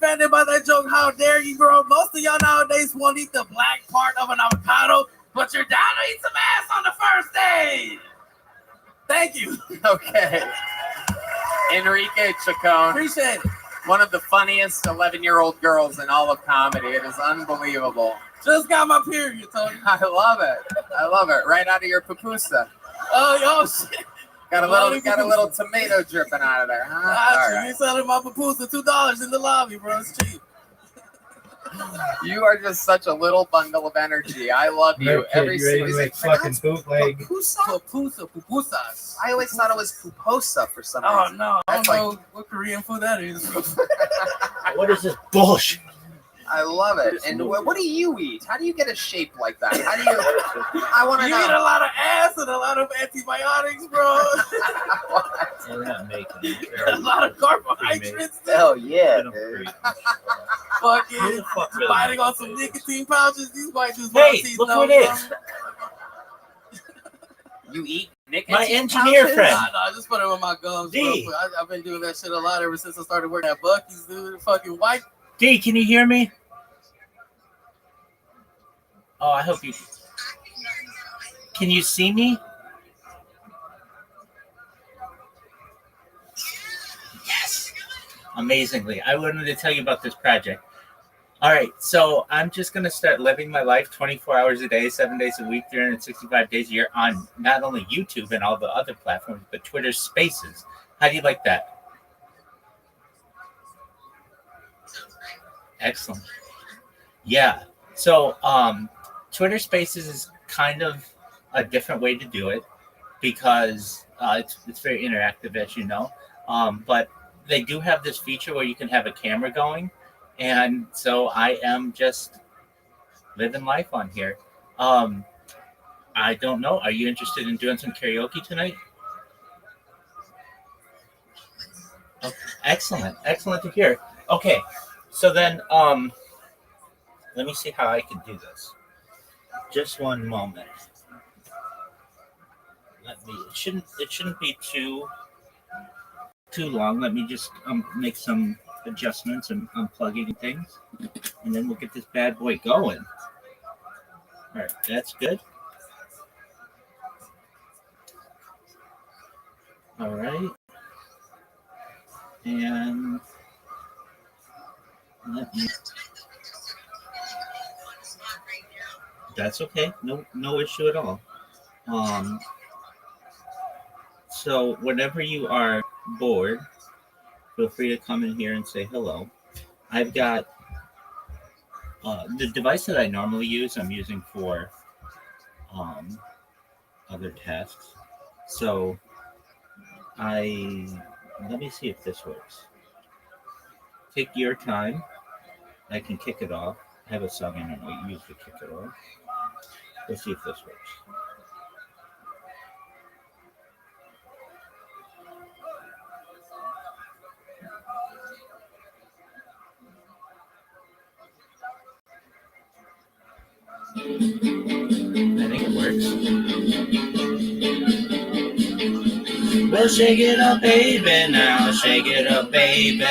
offended by that joke. How dare you, bro? Most of y'all nowadays won't eat the black part of an avocado, but you're down to eat some ass on the first day. Thank you. Okay. Enrique Chacon. Appreciate it. One of the funniest 11-year-old girls in all of comedy. It is unbelievable. Just got my period, Tony. I love it. I love it. Right out of your pupusa. Oh, shit. Got a little tomato dripping out of there, huh? All right. You're selling my pupusa $2 in the lobby, bro. It's cheap. You are just such a little bundle of energy. I love you. Every single fucking bootleg. Pupusas. I always thought it was puposa for some reason. Oh no, I don't know what Korean food that is. What is this bullshit? I love it. And what do you eat? How do you get a shape like that? How do you? I want to know. You eat a lot of ass and a lot of antibiotics, bro. We're not making it. A lot of carbohydrates. Hell yeah, dude. Fucking biting on some nicotine pouches. These white dudes. Hey, look who it is. You eat nicotine my engineer pouches? friend. Nah, I just put it in my gums, bro. I've been doing that shit a lot ever since I started working at Buc-ee's, dude. Fucking white. D, can you hear me? Oh, I hope you. Can you see me? Yes. Amazingly. I wanted to tell you about this project. All right, so I'm just going to start living my life 24 hours a day, 7 days a week, 365 days a year on not only YouTube and all the other platforms, but Twitter Spaces. How do you like that? Excellent. Yeah. So Twitter Spaces is kind of a different way to do it because it's very interactive, as you know. But they do have this feature where you can have a camera going. And so I am just living life on here. I don't know. Are you interested in doing some karaoke tonight? Okay. Excellent. Excellent to hear. Okay. So then, let me see how I can do this. Just one moment. It shouldn't be too long. Let me just make some adjustments and unplugging things, and then we'll get this bad boy going. All right, that's good. All right, and that's okay. No issue at all. So whenever you are bored, feel free to come in here and say hello. I've got the device that I normally use. I'm using for other tasks. So let me see if this works. Take your time. I can kick it off. I have a song I normally use to kick it off. Let's see if this works. I think it works. Well, shake it up, baby, now. Shake it up, baby.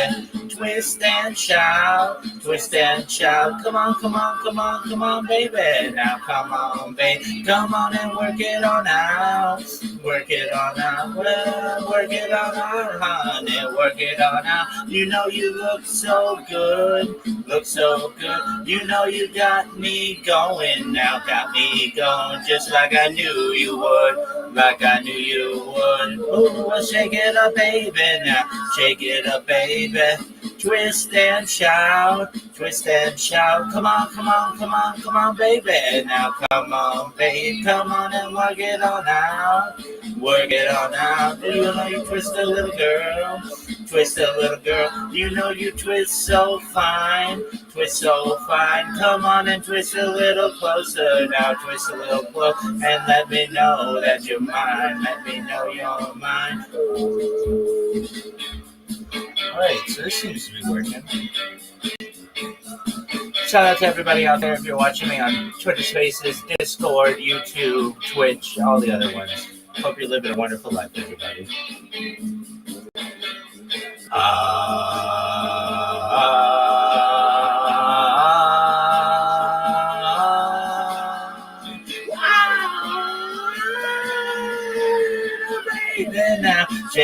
Twist and shout, twist and shout. Come on, come on, come on, come on, baby. Now come on, baby. Come on and work it on out. Work it on out. Well, work it on out, honey. Work it on out. You know you look so good. Look so good. You know you got me going now. Got me going just like I knew you would. Like I knew you would. Ooh, well, shake it up, baby. Now shake it up, baby. Twist and shout, twist and shout. Come on, come on, come on, come on, baby. Now come on, babe. Come on and work it on out. Work it on out. You know you twist a little girl. Twist a little girl. You know you twist so fine. Twist so fine. Come on and twist a little closer. Now twist a little closer. And let me know that you're mine. Let me know you're mine. Alright, so this seems to be working. Shout out to everybody out there if you're watching me on Twitter Spaces, Discord, YouTube, Twitch, all the other ones. Hope you're living a wonderful life, everybody.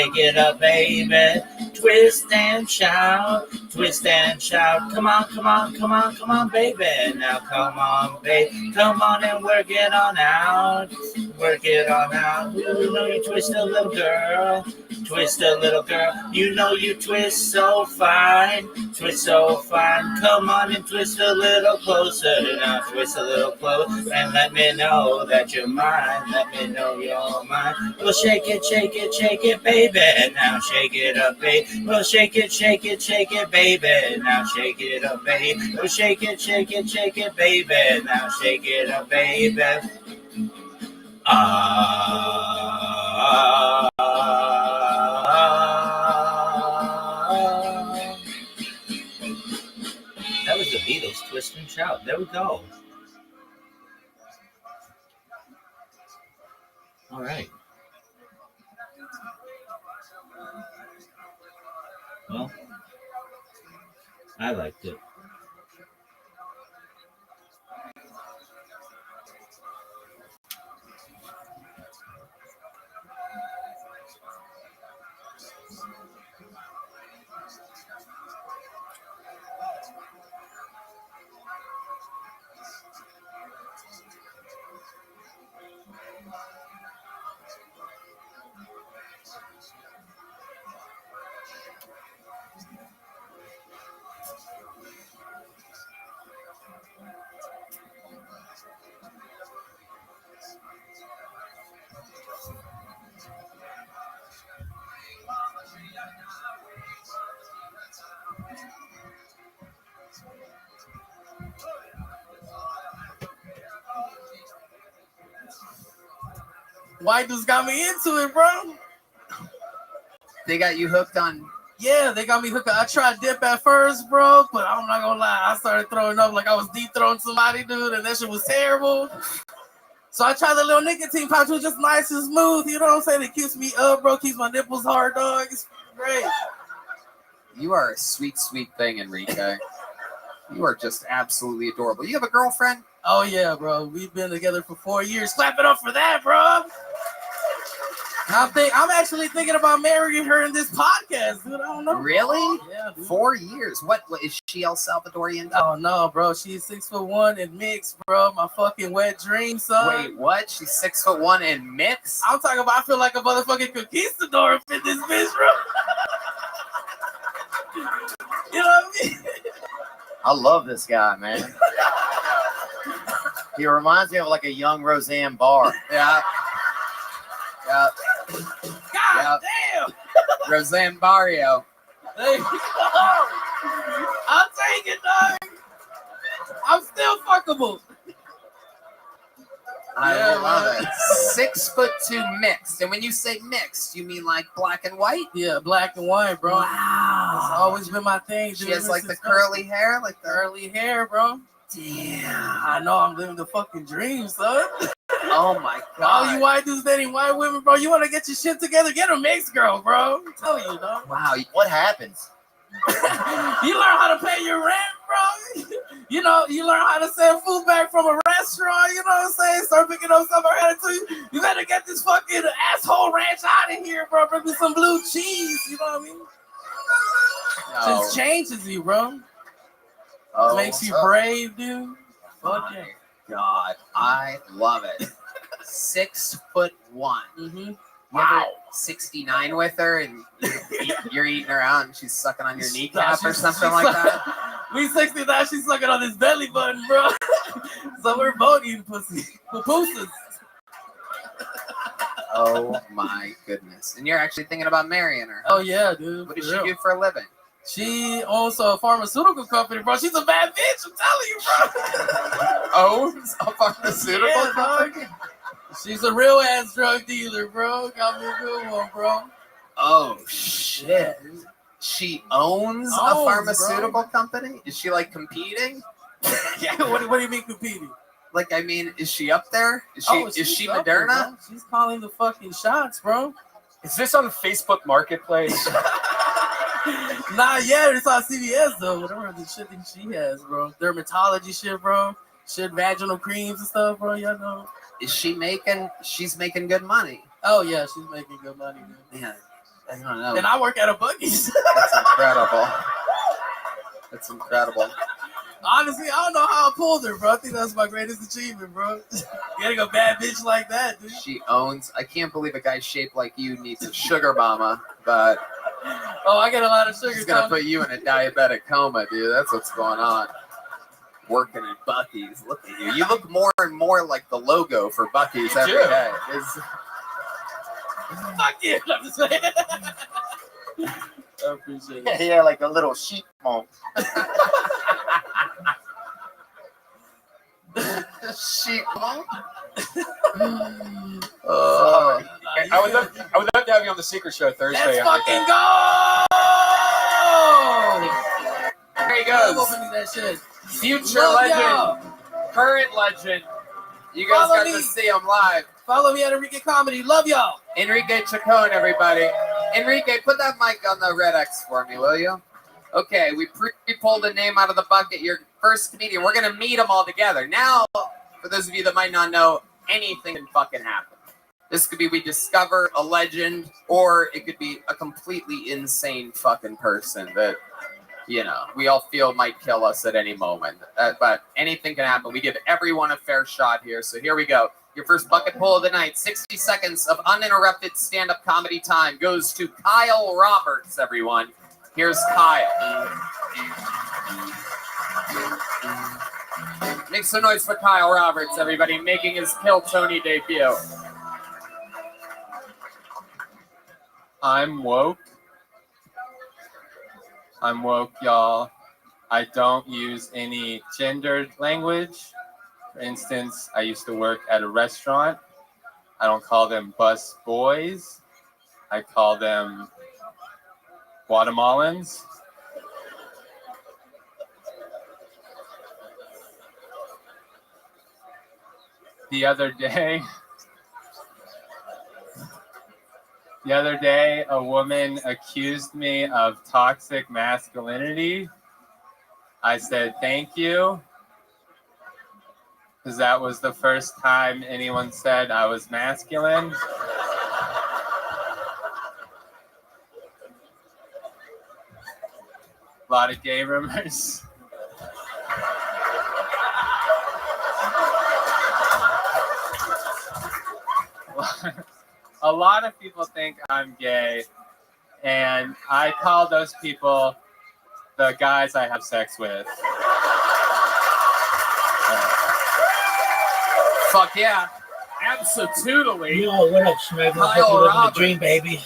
shake it up, baby. Twist and shout, twist and shout. Come on, come on, come on, come on, baby. Now come on, babe. Come on and work it on out. Work it on out. You know you twist a little girl. Twist a little girl. You know you twist so fine. Twist so fine. Come on and twist a little closer. Now twist a little closer and let me know that you're mine. Let me know you're mine. Well, shake it, baby. Now shake it up, baby. Well, shake it, baby. Now shake it up, baby. Well, shake it, baby. Now shake it up, baby. That was the Beatles, Twist and Shout. There we go. All right. Well, I liked it. White dudes got me into it, bro. They got you hooked on. Yeah, they got me hooked. I tried dip at first, bro, but I'm not gonna lie. I started throwing up like I was deep throwing somebody, dude, and that shit was terrible. So I tried the little nicotine pouch, which was just nice and smooth. You know what I'm saying? It keeps me up, bro. Keeps my nipples hard, dog. It's great. You are a sweet, sweet thing, Enrique. You are just absolutely adorable. You have a girlfriend? Oh yeah, bro. We've been together for 4 years. Clap it up for that, bro. I'm actually thinking about marrying her in this podcast, dude. I don't know. Really? Yeah, dude. 4 years. What is she El Salvadorian? Oh no, bro. She's 6'1" and mixed, bro. My fucking wet dream, son. Wait, what? She's 6'1" and mixed? I'm talking about. I feel like a motherfucking conquistador up in this bitch, bro. You know what I mean? I love this guy, man. He reminds me of like a young Roseanne Barr. Yeah. Yeah. God damn. Roseanne Barrio. There you go. I'll take it, dog. I'm still fuckable. I love it. 6'2" mixed. And when you say mixed, you mean like black and white? Yeah, black and white, bro. Wow. It's always been my thing. She has like the curly hair, like the curly hair, bro. Damn. I know I'm living the fucking dream, son. Oh my god. All you white dudes dating white women, bro. You want to get your shit together? Get a mixed girl, bro. I'm telling you, dog. Wow. What happens? You learn how to pay your rent, bro. You know, you learn how to send food back from a restaurant. You know what I'm saying? Start picking up stuff I had to you. You better get this fucking asshole ranch out of here, bro. Bring me some blue cheese. You know what I mean? No. Just changes you, bro. Oh, Makes you brave, dude. Fuck yeah. God, I love it. 6'1". Mm-hmm. Wow. 69 with her, and you're eating her out, and she's sucking on your kneecap or something like that. We 69, she's sucking on his belly button, bro. So we're both eating pussy. Pussies. Oh my goodness. And you're actually thinking about marrying her. Oh yeah, dude. What does she do for a living? She owns a pharmaceutical company, bro. She's a bad bitch, I'm telling you, bro. Owns a pharmaceutical company? She's a real ass drug dealer, bro. Got me a good one, bro. Oh shit. She owns a pharmaceutical company? Is she like competing? Yeah, what do you mean competing? Like, I mean, is she up there? Is she Moderna? There, she's calling the fucking shots, bro. Is this on Facebook Marketplace? Not yet. It's on CVS though. Whatever the shit that she has, bro. Dermatology shit, bro. Shit, vaginal creams and stuff, bro. Y'all know. Is she making? She's making good money. Oh yeah, she's making good money, dude. Man, I don't know. And I work at a Buc-ee's. That's incredible. That's incredible. Honestly, I don't know how I pulled her, bro. I think that's my greatest achievement, bro. Getting a bad bitch like that, dude. She owns. I can't believe a guy shaped like you needs a sugar mama, but Oh, I get a lot of sugar. she's gonna put you in a diabetic coma, dude. That's what's going on. Working at Buc-ee's. Look at you. You look more and more like the logo for Buc-ee's every day. Fuck you. I'm just saying. I appreciate it. Yeah, like a little sheep monk. Sheep. I would love to have you on the Secret Show Thursday. Let's fucking go! There he Go goes. for me that shit. Future Love legend, y'all. current legend. You guys Follow got me. to see him live. Follow me at Enrique Comedy. Love y'all. Enrique Chacon, everybody. Enrique, put that mic on the red X for me, will you? Okay, we pulled a name out of the bucket. Your first comedian. We're gonna meet them all together. Now, for those of you that might not know, anything can fucking happen. This could be we discover a legend, or it could be a completely insane fucking person that, you know, we all feel might kill us at any moment. But anything can happen. We give everyone a fair shot here. So here we go. Your first bucket pull of the night. 60 seconds of uninterrupted stand-up comedy time goes to Kyle Roberts, everyone. Here's Kyle. Make some noise for Kyle Roberts, everybody, making his Kill Tony debut. I'm woke. I'm woke, y'all. I don't use any gendered language. For instance, I used to work at a restaurant. I don't call them bus boys. I call them Guatemalans. The other day, a woman accused me of toxic masculinity. I said, thank you, because that was the first time anyone said I was masculine. A lot of gay rumors. A lot of people think I'm gay, and I call those people the guys I have sex with. Fuck yeah. Absolutely. Yo, what up, Schmeg? Kyle Living the Roberts. dream, baby.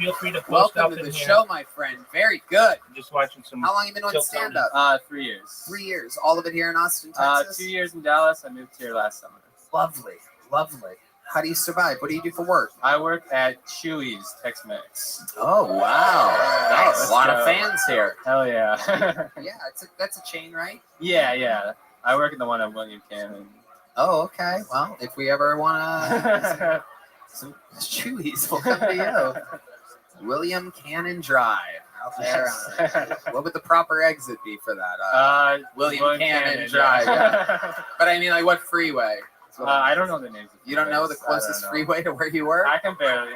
Feel free to post Welcome up to in the here. show, my friend. Very good. I'm just watching some. How long have you been Kill on stand-up? 3 years. 3 years. All of it here in Austin, Texas? 2 years in Dallas. I moved here last summer. Lovely. Lovely. How do you survive? What do you do for work? I work at Chewy's Tex-Mex. Oh, wow. Nice. Let's A lot go. of fans here. Hell yeah. Yeah, that's a chain, right? yeah. I work in the one on William Cannon. Oh, okay. Well, if we ever want to some Chewies, we'll come to you. William Cannon Drive out there. What would the proper exit be for that? William Cannon Drive. Yeah. But I mean, like, what freeway? I don't know the names. You don't know the closest freeway to where you work? I can barely.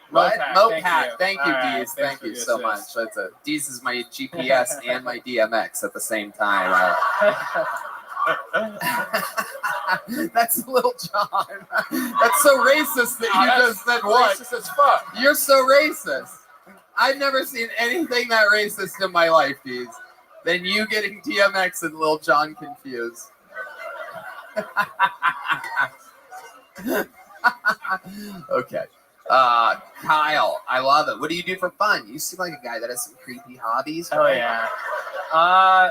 What? Mopat. Thank you, All right, Deez. thanks Thank for you the so much. assist. Deez is my GPS and my DMX at the same time. That's Lil Jon. That's so racist that you just said what? Racist as fuck. You're so racist. I've never seen anything that racist in my life, Deez, than you getting DMX and Lil Jon confused. Okay. Kyle, I love it. What do you do for fun? You seem like a guy that has some creepy hobbies. Oh right? yeah. I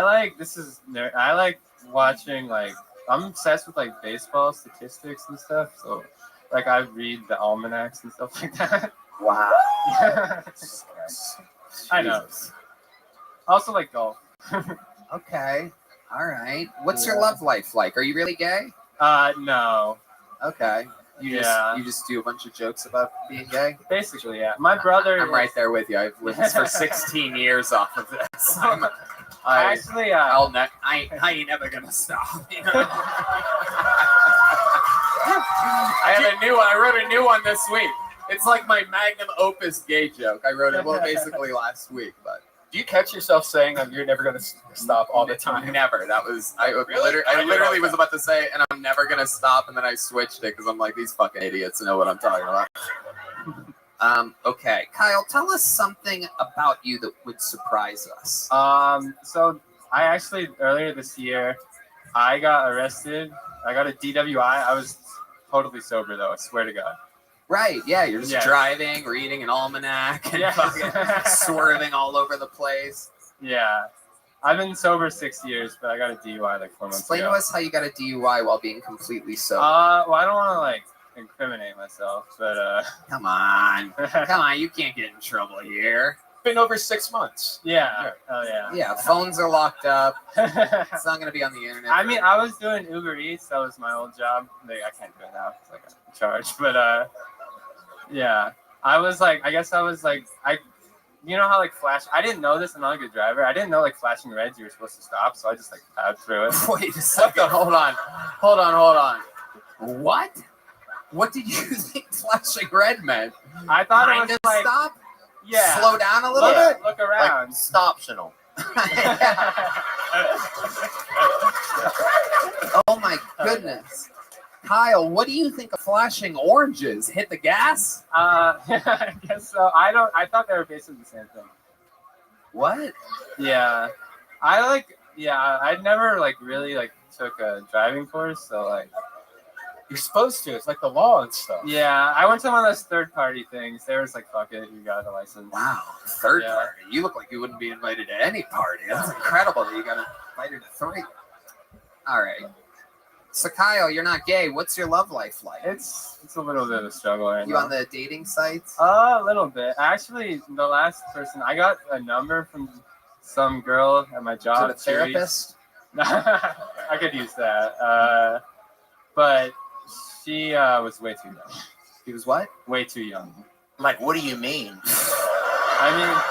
like watching, like, I'm obsessed with like baseball statistics and stuff. So like I read the almanacs and stuff like that. Wow. I know. I also like golf. Okay. All right. What's your love life like? Are you really gay? No. Okay. You just do a bunch of jokes about being gay? Basically, yeah. My brother. I'm right there with you. I've lived for 16 years off of this. I ain't never gonna stop. You know? I have a new one. I wrote a new one this week. It's like my magnum opus gay joke. I wrote it basically last week, but Do you catch yourself saying you're never going to stop all the time? never. That was I Really? literally was about to say, and I'm never gonna stop, and then I switched it because I'm like, these fucking idiots know what I'm talking about. Okay, Kyle, tell us something about you that would surprise us. So I actually earlier this year, I got arrested. I got a DWI. I was totally sober though. I swear to God. Right? Yeah, you're just Yeah. driving, reading an almanac, and Yeah. fucking swerving all over the place. Yeah. I've been sober 6 years, but I got a DUI like 4 months Explain ago. to us how you got a DUI while being completely sober. Well, I don't want to like incriminate myself, but Come on, you can't get in trouble here. Been over 6 months. yeah. Oh yeah. Yeah, phones are locked up. It's not gonna be on the internet. I mean, I was doing Uber Eats. That was my old job. Like, I can't do it now. It's like a charge. But yeah. I guess I was like, you know how like I didn't know this. I'm not a good driver. I didn't know like flashing reds you were supposed to stop. So I just like plowed through it. Wait a second. Hold on. What? What did you think flashing red meant? I thought it Kind was of like, stop? yeah. Slow down a little Yeah. bit? Look around. Stoptional. Oh my goodness. Kyle, what do you think of flashing oranges? Hit the gas? I guess so. I thought they were basically the same thing. What? Yeah. I never like really like took a driving course, so like You're supposed to. It's like the law and stuff. yeah, I went to one of those third party things. They was like, fuck it, you got a license. Wow. Third Yeah. party. You look like you wouldn't be invited to any party. That's incredible that you got invited to 3. All right. So Kyle, you're not gay. What's your love life like? It's a little bit of a struggle right You now. on the dating sites? A little bit. Actually, the last person I got a number from some girl at my job. To the therapist? I could use that. But she was way too young. He was what? Way too young. Like, what do you mean? I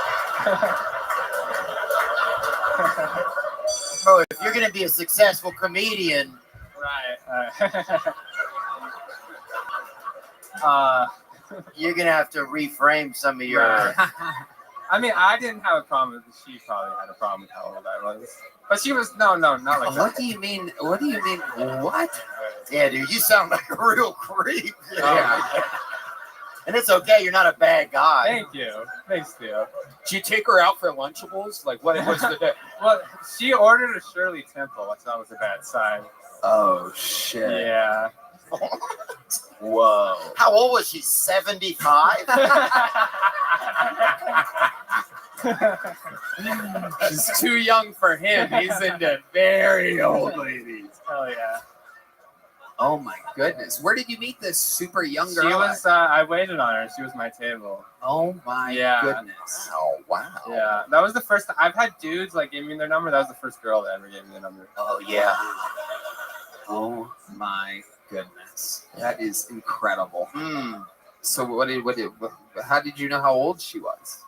Bro, if you're gonna be a successful comedian, mean, right. you're gonna have to reframe some of your. Right. I mean, I didn't have a problem with it. She probably had a problem with how old I was. But she was, no, not like that. What do you mean? What? Yeah, dude, you sound like a real creep. Yeah. And it's okay, you're not a bad guy. Thank you. Thanks, Theo. Did you take her out for Lunchables? Like, what was the day? Well, she ordered a Shirley Temple, which that was a bad sign. Oh shit. Yeah. Whoa. How old was she? 75? She's too young for him. He's into very old ladies. Hell yeah. Oh my goodness. Where did you meet this super young girl? She was, I waited on her. She was my table. Oh my Yeah. goodness. Oh, wow. Yeah. That was the first time. I've had dudes like give me their number. That was the first girl that ever gave me the number. Oh, yeah. Oh my goodness. That is incredible. Hmm. So how did you know how old she was?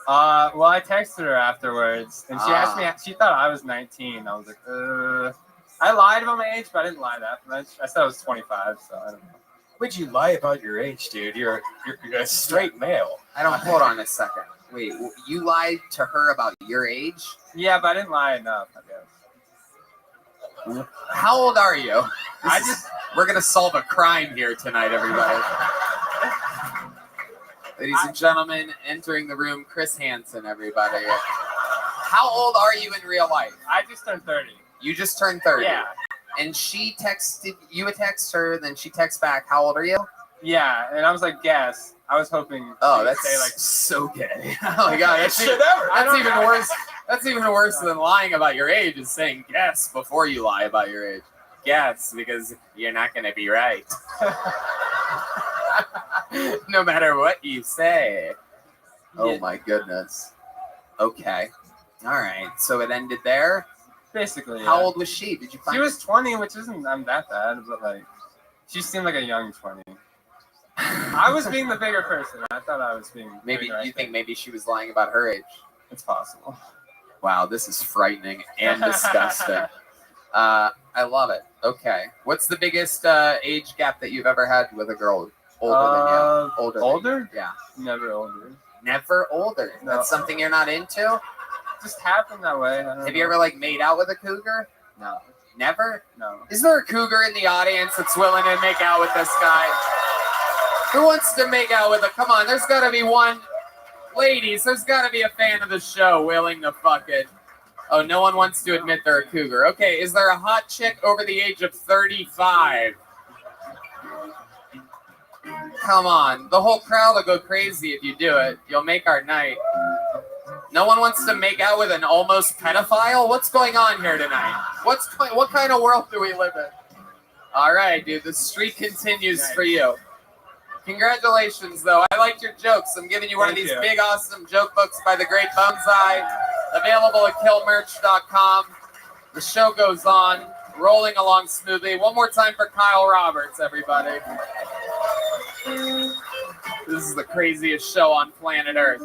Well, I texted her afterwards, and she asked me. She thought I was 19. I was like, I lied about my age, but I didn't lie that much. I said I was 25, so I don't know. Would you lie about your age, dude? You're a straight male. Hold on a second. Wait, you lied to her about your age? Yeah, but I didn't lie enough, I guess. How old are you? I just We're gonna solve a crime here tonight, everybody. Ladies and gentlemen, entering the room, Chris Hansen, everybody. How old are you in real life? I just turned 30. You just turned 30. Yeah. And she texted, you would text her, then she texts back, how old are you? Yeah, and I was like, guess. I was hoping. Oh, she'd that's say like, so gay. Oh my god, that's Shit ever. even worse. That's even worse than lying about your age is saying guess before you lie about your age. Guess, because you're not going to be right. No matter what you say. Oh Yeah. my goodness. Okay. All right. So it ended there. basically. How yeah. old was she? Did you find She was 20, which isn't that bad, but like, she seemed like a young 20. I was being the bigger person. I thought I was being. Maybe bigger, I you think maybe she was lying about her age. it's possible? Wow, this is frightening and disgusting. I love it. Okay. What's the biggest age gap that you've ever had with a girl? Older than you. Older. Older? Yeah. Never older. Never older. No. That's something you're not into? Just happened that way. Have you ever like made out with a cougar? No. Never? No. Is there a cougar in the audience that's willing to make out with this guy? Who wants to make out with a... Come on, there's got to be one... Ladies, there's got to be a fan of the show willing to fuck it. Oh, no one wants to admit they're a cougar. Okay, is there a hot chick over the age of 35? Come on. The whole crowd will go crazy if you do it. You'll make our night. No one wants to make out with an almost pedophile? What's going on here tonight? What kind of world do we live in? All right, dude. The streak continues for you. Congratulations, though. I liked your jokes. I'm giving you one of these big, awesome joke books by the great Bonsai. Available at killmerch.com. The show goes on, rolling along smoothly. One more time for Kyle Roberts, everybody. This is the craziest show on planet Earth.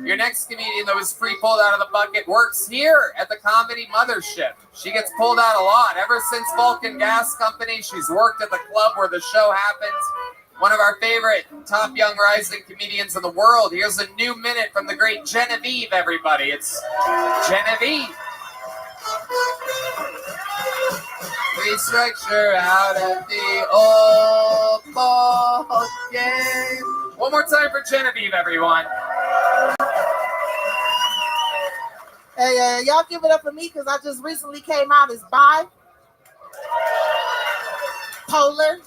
Your next comedian that was pre-pulled out of the bucket works here at the Comedy Mothership. She gets pulled out a lot. Ever since Vulcan Gas Company, she's worked at the club where the show happens. One of our favorite top young rising comedians in the world. Here's a new minute from the great Genevieve, everybody. It's Genevieve. Restructure out of the old ball game. One more time for Genevieve, everyone. Hey, y'all give it up for me because I just recently came out as bi. Polar.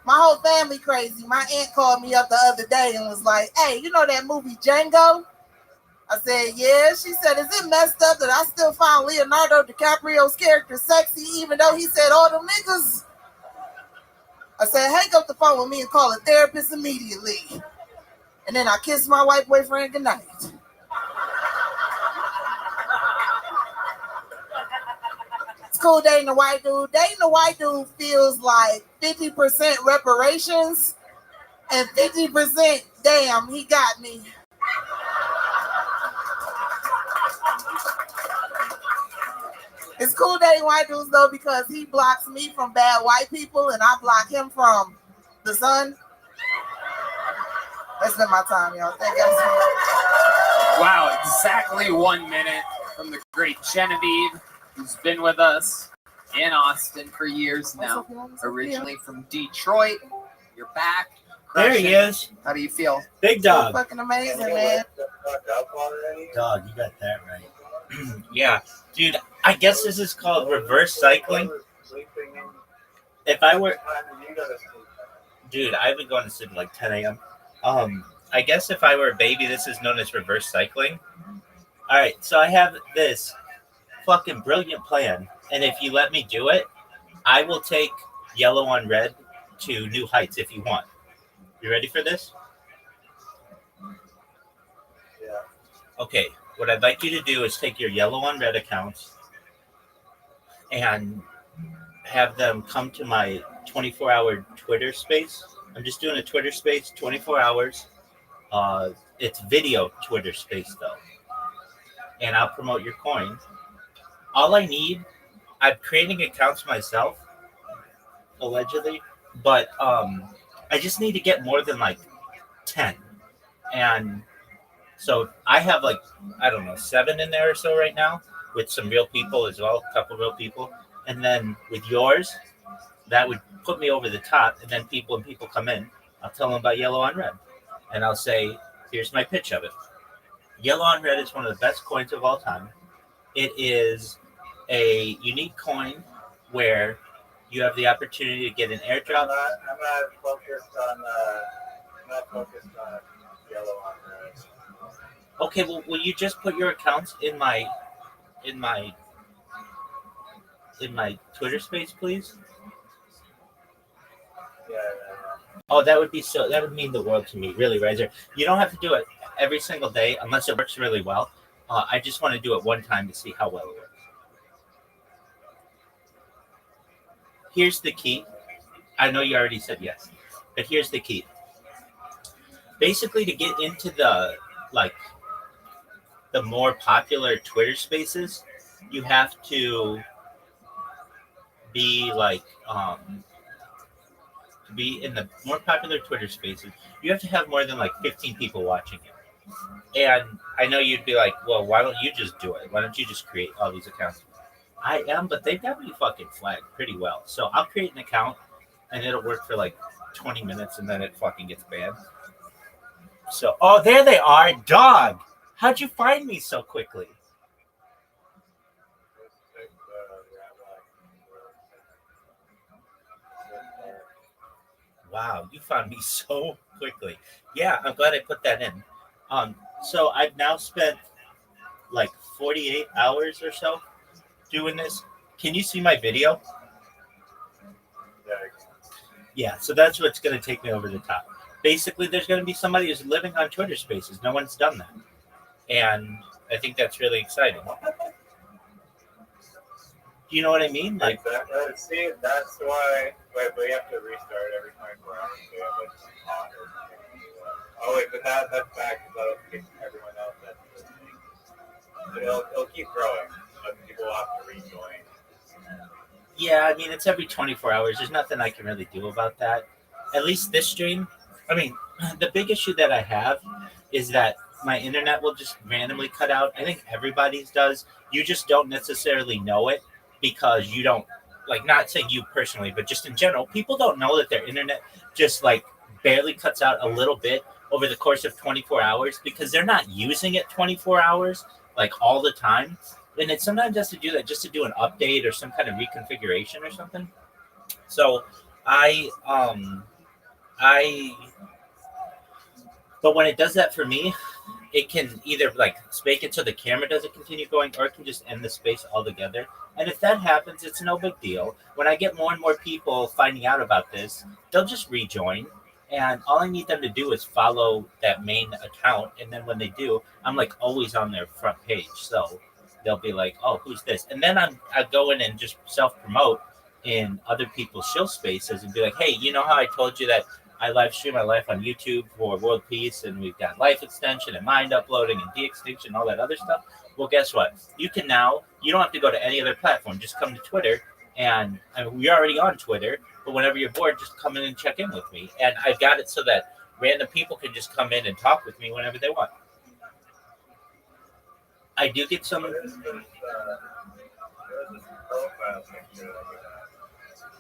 My whole family crazy. My aunt called me up the other day and was like, hey, you know that movie Django? I said, yeah. She said, is it messed up that I still find Leonardo DiCaprio's character sexy even though he said all them niggas? I said, hang up the phone with me and call a therapist immediately. And then I kissed my white boyfriend goodnight. It's cool dating a white dude. Dating a white dude feels like 50% reparations and 50% damn, he got me. It's cool dating white dudes though because he blocks me from bad white people and I block him from the sun. That's been my time, y'all. Thank you guys so much. Wow, exactly 1 minute from the great Genevieve, who's been with us in Austin for years now. Originally from Detroit. You're back. There he is. How do you feel? Big So dog. fucking amazing, man. Dog, you got that right. Yeah. Dude, I guess this is called reverse cycling. If I were... Dude, I've been going to sleep at like 10 a.m. I guess if I were a baby, this is known as reverse cycling. All right, so I have this fucking brilliant plan, and if you let me do it, I will take yellow on red to new heights if you want. You ready for this? Yeah. Okay, what I'd like you to do is take your yellow on red accounts and have them come to my 24-hour Twitter space. I'm just doing a Twitter space, 24 hours. It's video Twitter space, though. And I'll promote your coin. All I need, I'm creating accounts myself, allegedly, but I just need to get more than like 10. And so I have like, I don't know, 7 in there or so right now with some real people as well, a couple real people. And then with yours, that would put me over the top. And then people come in, I'll tell them about yellow on red. And I'll say, here's my pitch of it. Yellow on red is one of the best coins of all time. It is a unique coin where you have the opportunity to get an airdrop. I'm not focused on yellow on red. Okay, well, will you just put your accounts in my Twitter space, please? Yeah. Oh, that would mean the world to me, really, Riser. You don't have to do it every single day unless it works really well. I just want to do it one time to see how well it works. Here's the key. I know you already said yes, but here's the key. Basically, to get into the more popular Twitter spaces, you have to be be in the more popular Twitter spaces, you have to have more than like 15 people watching it. And I know you'd be like, well, why don't you just do it? Why don't you just create all these accounts? I am, but they've got me fucking flagged pretty well. So I'll create an account and it'll work for like 20 minutes and then it fucking gets banned. So, oh, there they are. Dog. How'd you find me so quickly? Wow, you found me so quickly. Yeah, I'm glad I put that in. So I've now spent like 48 hours or so doing this. Can you see my video? Yeah, so that's what's going to take me over the top. Basically, there's going to be somebody who's living on Twitter Spaces. No one's done that. And I think that's really exciting. Do you know what I mean? Like, see, that's why we have to restart every 24 hours. We have like oh wait, but that's back because that'll keep everyone else. That's the thing. It'll keep growing, but people will have to rejoin. Yeah, I mean, it's every 24 hours. There's nothing I can really do about that. At least this stream. I mean, the big issue that I have is that my internet will just randomly cut out. I think everybody's does. You just don't necessarily know it because you don't, like, not saying you personally, but just in general, people don't know that their internet just, like, barely cuts out a little bit over the course of 24 hours because they're not using it 24 hours, like, all the time. And it sometimes has to do that just to do an update or some kind of reconfiguration or something. So but when it does that for me, it can either like make it so the camera doesn't continue going, or it can just end the space altogether. And if that happens, it's no big deal. When I get more and more people finding out about this, they'll just rejoin. And all I need them to do is follow that main account. And then when they do, I'm like always on their front page. So they'll be like, oh, who's this? And then I go in and just self-promote in other people's show spaces and be like, hey, you know how I told you that I live stream my life on YouTube for world peace, and we've got life extension and mind uploading and de-extinction, all that other stuff? Well, guess what? You can now, you don't have to go to any other platform. Just come to Twitter, and I mean, we're already on Twitter, but whenever you're bored, just come in and check in with me. And I've got it so that random people can just come in and talk with me whenever they want. I do get some.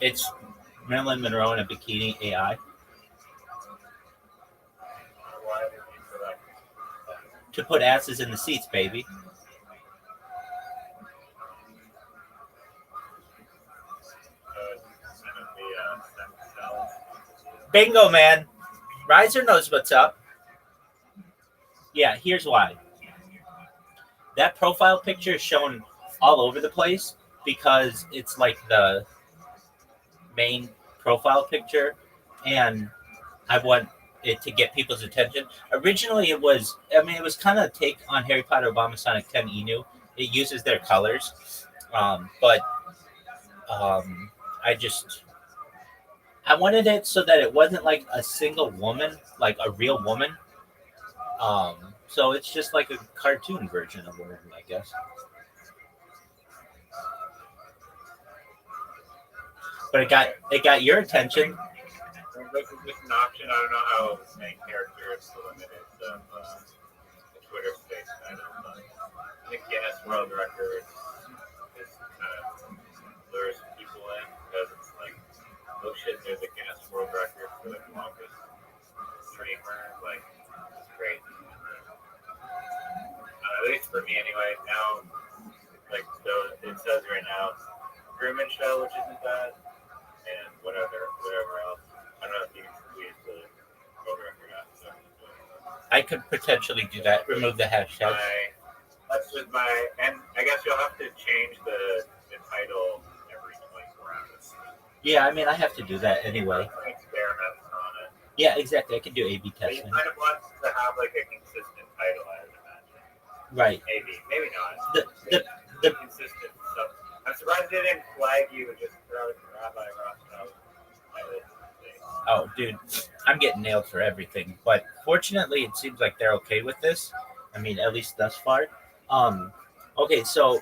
It's Marilyn Monroe in a bikini AI. To put asses in the seats, baby. Bingo, man. Riser knows what's up. Yeah, here's why. That profile picture is shown all over the place because it's like the main profile picture, and I want it to get people's attention. Originally, it was kind of a take on Harry Potter Obama Sonic 10 Inu. It uses their colors, but I wanted it so that it wasn't like a single woman, like a real woman. So it's just like a cartoon version of a woman, I guess. But it got your attention. This is just an option. I don't know how the main character is the limited of the Twitter space kind of. The Guinness World Record is kind of lures people in because it's like, oh shit, there's a Guinness World Record for the longest streamer. Like, it's crazy. At least for me anyway. Now, like, so it says right now, Truman Show, which isn't bad, and whatever else. I don't know if you can squeeze the world record out. So. I could potentially do that. Remove the hashtag. That's with and I guess you'll have to change the title every 24 hours. Yeah, I mean, I have to do that anyway. Experiment on it. Yeah, exactly. I can do A/B But you testing. kind of want to have like a consistent title, I would imagine. Right. Maybe not. The consistent stuff. I'm surprised they didn't flag you and just throw Rabbi Rothschild. Oh, dude, I'm getting nailed for everything. But fortunately, it seems like they're okay with this. I mean, at least thus far. Okay, so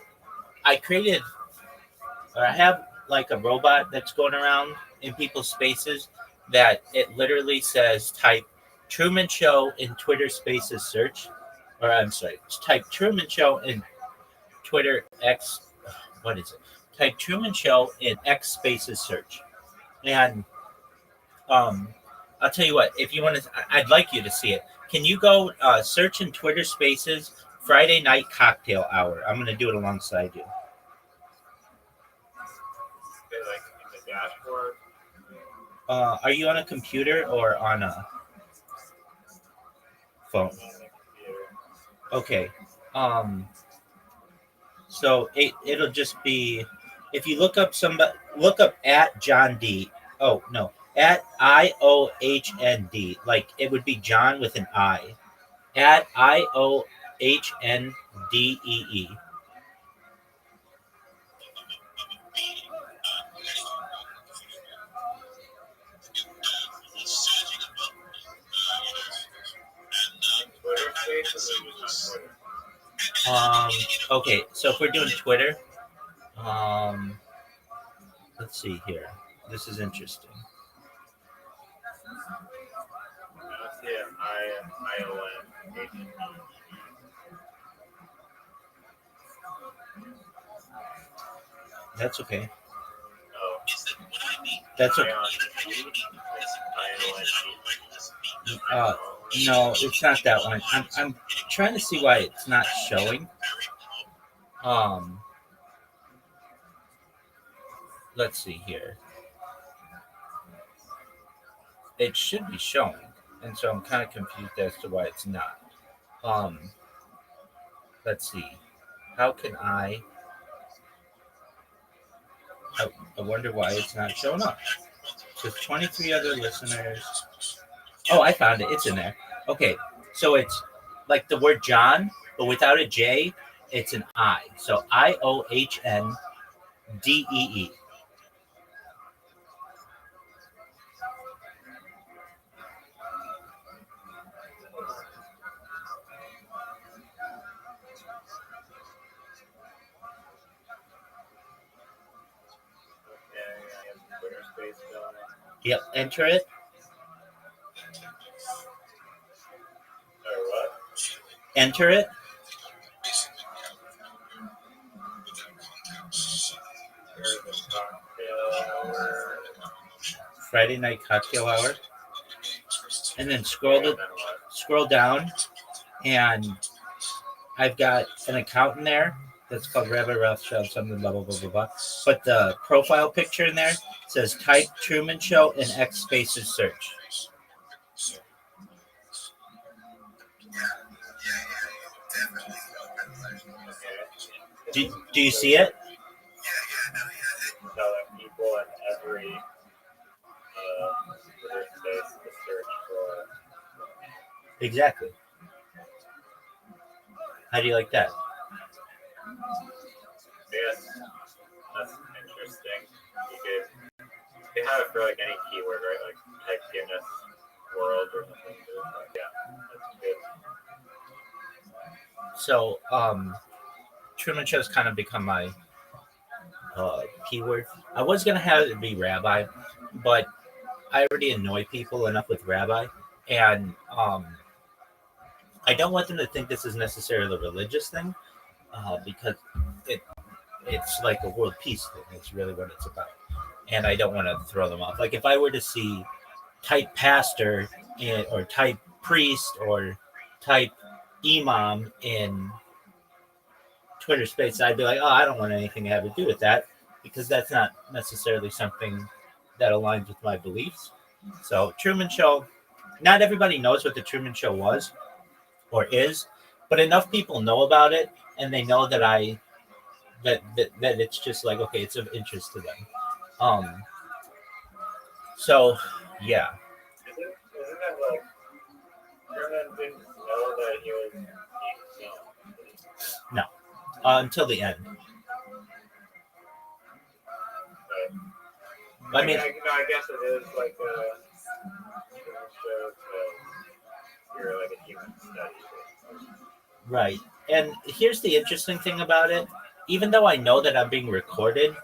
I have like a robot that's going around in people's spaces that it literally says type Truman Show in Twitter Spaces search, or I'm sorry, type Truman Show in Twitter X. What is it? Type Truman Show in X Spaces search, and I'll tell you what. If you want to, I'd like you to see it. Can you go search in Twitter Spaces Friday Night Cocktail Hour? I'm going to do it alongside you. Like in the dashboard. Are you on a computer or on a phone? Okay. So it'll just be if you look up look up at John D. Oh no, at IOHND. Like it would be John with an I. At IOHNDEE. Twitter Spaces or just on Twitter? Okay, so if we're doing Twitter, let's see here. This is interesting. I see it. ION. That's okay. Oh. That's okay. No, it's not that one. I'm trying to see why it's not showing. Let's see here. It should be showing, and so I'm kind of confused as to why it's not. Let's see. How can I wonder why it's not showing up. There's 23 other listeners. Oh, I found it. It's in there. Okay, so it's like the word John, but without a J, it's an I. So IOHNDEE. Yep, enter it. What? Enter it. Friday Night Cocktail Hour. And then scroll down, and I've got an account in there that's called Rabbi Rothschild, something blah, blah, blah, blah, blah. But the profile picture in there says type Truman Show in X Spaces search. Do you see it? Telling people in every Twitter space to search for. Exactly. How do you like that? Yes, that's interesting. They have it for like any keyword, right? Like type Guinness World or something. Yeah, that's good. So, Truman Show's kind of become my keyword. I was gonna have it be Rabbi, but I already annoy people enough with Rabbi, and I don't want them to think this is necessarily a religious thing, because it's like a world peace thing. It's really what it's about, and I don't want to throw them off. Like if I were to see type pastor or type priest or type imam in Twitter space, I'd be like, oh, I don't want anything to have to do with that, because that's not necessarily something that aligns with my beliefs. So Truman Show, not everybody knows what the Truman Show was or is, but enough people know about it, and they know that that it's just like, okay, it's of interest to them. So yeah. Isn't that like Truman didn't know that he was No, until the end. Right. I mean, I guess it is like a show to you're like a human study. right. And here's the interesting thing about it. Even though I know that I'm being recorded,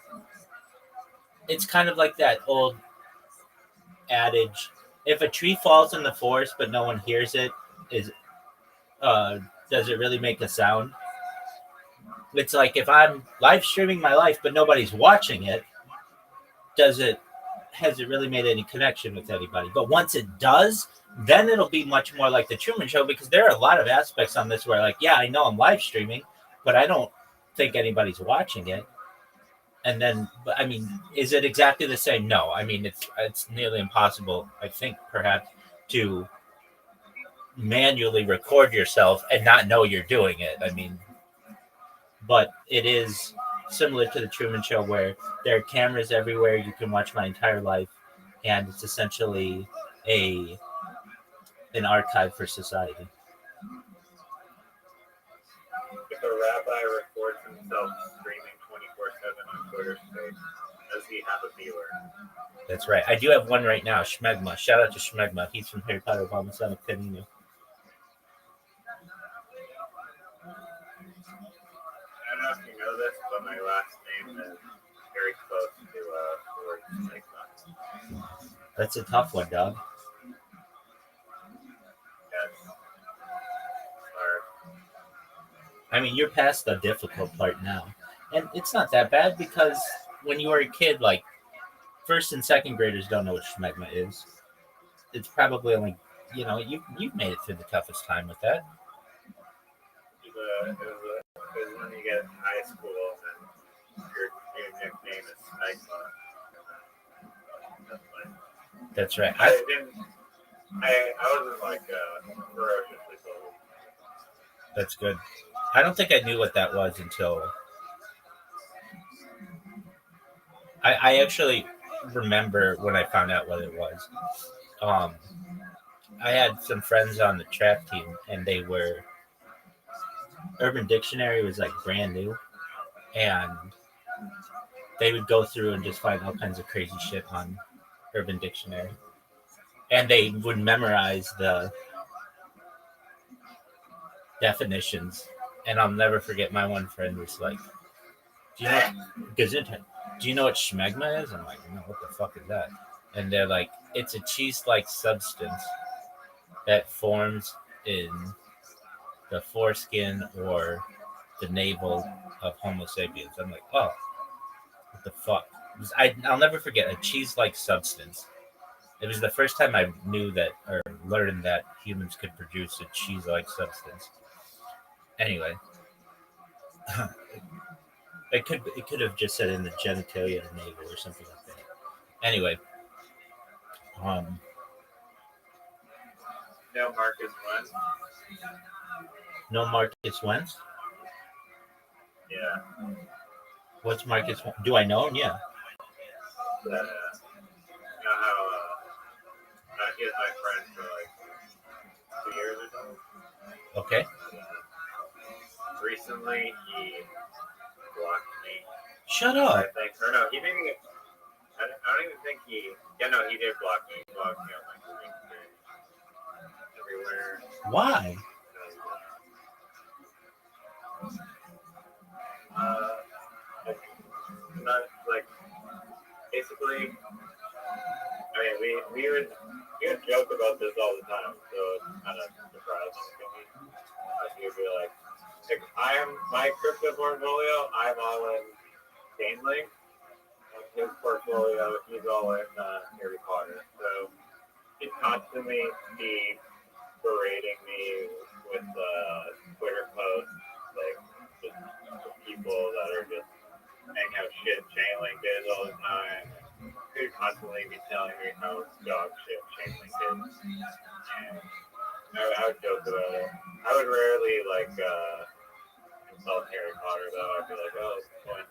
it's kind of like that old adage: if a tree falls in the forest but no one hears it, does it really make a sound? It's like if I'm live streaming my life but nobody's watching it, has it really made any connection with anybody? But once it does, then it'll be much more like the Truman Show, because there are a lot of aspects on this where, like, yeah, I know I'm live streaming, but I don't think anybody's watching it. And then, I mean, is it exactly the same? No. I mean, it's nearly impossible, I think, perhaps, to manually record yourself and not know you're doing it. I mean, but it is similar to the Truman Show, where there are cameras everywhere. You can watch my entire life, and it's essentially an archive for society. If a rabbi records himself streaming 24/7 on Twitter Space, does he have a viewer? That's right. I do have one right now, Schmegma. Shout out to Schmegma. He's from Harry Potter, Obama, son of Canino. I don't know if you know this, but my last name is very close to the word Sigma. That's a tough one, dog. Yes. I mean, you're past the difficult part now. And it's not that bad, because when you were a kid, like, first and second graders don't know what Schmegma is. It's probably only, you've made it through the toughest time with that. It was when you get in high school and your nickname is Sigma. That's right. I wasn't like ferociously bold. That's good. I don't think I knew what that was until I actually remember when I found out what it was. I had some friends on the track team, and they were Urban Dictionary was like brand new, and they would go through and just find all kinds of crazy shit on Urban Dictionary, and they would memorize the definitions. And I'll never forget, my one friend was like, do you know what Schmegma is? I'm like, no, what the fuck is that? And they're like, it's a cheese-like substance that forms in the foreskin or the navel of Homo sapiens. I'm like, oh, what the fuck? I'll never forget, a cheese-like substance. It was the first time I knew that, or learned that humans could produce a cheese-like substance. Anyway, it could have just said in the genitalia or navel or something like that. Anyway, No Marcus Wentz. no Marcus Wentz. Yeah. What's Marcus? Do I know him? Yeah. You know how he was my friend for like 2 years or something. Okay. Recently, he blocked me. Shut up. I think, or no, he didn't. I don't even think he. Yeah, no, he did block me. He blocked me on like LinkedIn, everywhere. Why? Not like basically. I mean, we would joke about this all the time, so it's kind of surprising to me. He would be like, my crypto portfolio, I'm all in Chainlink. His portfolio, he's all in Harry Potter. So he'd constantly be berating me with Twitter posts, like just people that are just saying how shit Chainlink is all the time. He'd constantly be telling me how dog shit Chainlink is. And I would joke about it. I would rarely insult Harry Potter though. I'd be like, oh, it's going to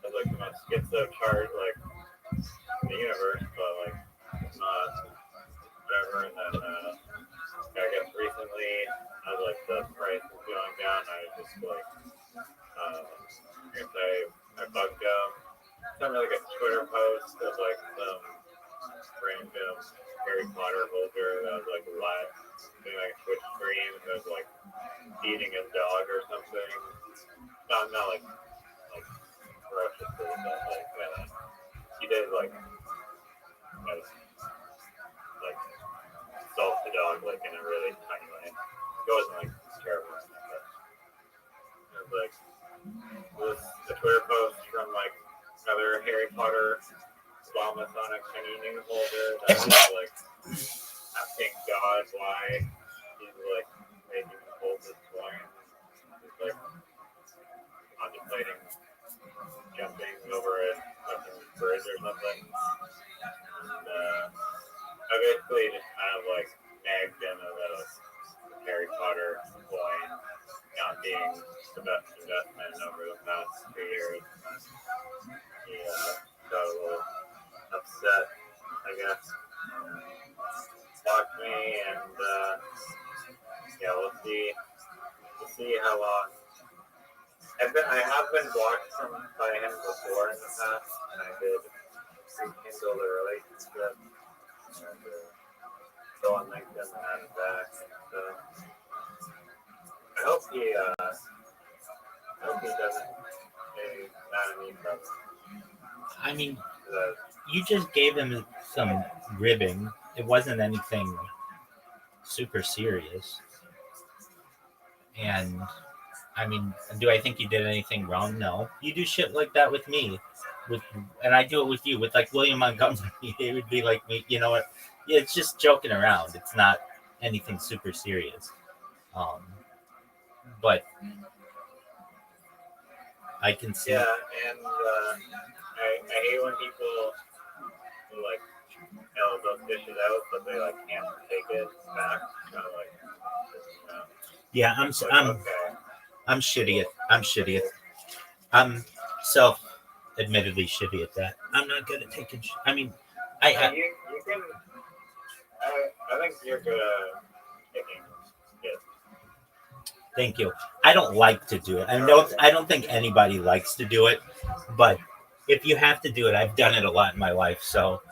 it's like the most schizo chart in the universe, but it's not whatever. And then I guess recently, as the price was going down, I was just I guess I bugged him. Sent me a Twitter post of some random Harry Potter holder that was live doing a Twitch stream, and it was feeding his dog or something. Not ferociously, but he did dog like in a really tiny way. It wasn't like terrible, but it was like the Twitter post from like another Harry Potter small Masonic Panini holder that was like asking God why he's like making him hold this coin. He's like contemplating jumping over a fucking bridge or something. And I basically just kind of like nagged him about Harry Potter coin not being the best investment over the past 2 years. He got a little upset, I guess. Blocked me, and yeah, we'll see how long. I have been blocked by him before in the past, and I did rekindle the relationship and go on LinkedIn and add it back. And, I hope he doesn't stay mad at me from. I mean, you just gave him some ribbing. It wasn't anything super serious. And I mean, do I think you did anything wrong? No. You do shit like that with me, and I do it with you. With like William Montgomery, it would be like me. You know what? Yeah, it's just joking around. It's not anything super serious. But I can see. Yeah, and I hate when people who like they'll dish it out, but they like can't take it back. Kind of like, Yeah, I'm shitty at. I'm self-admittedly shitty at that. I'm not good at taking. I mean, you can. I think you're good at taking it. Thank you. I don't like to do it. I don't think anybody likes to do it, but if you have to do it, I've done it a lot in my life. So,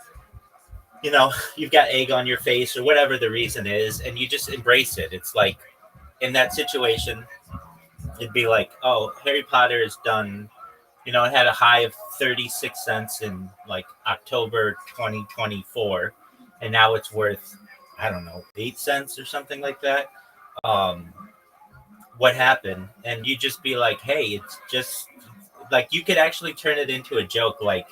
you know, you've got egg on your face or whatever the reason is, and you just embrace it. It's like in that situation, it'd be like, oh, Harry Potter is done. You know, it had a high of 36 cents in like October 2024, and now it's worth, I don't know, 8 cents or something like that. What happened? And you just be like, hey, it's just like you could actually turn it into a joke. Like,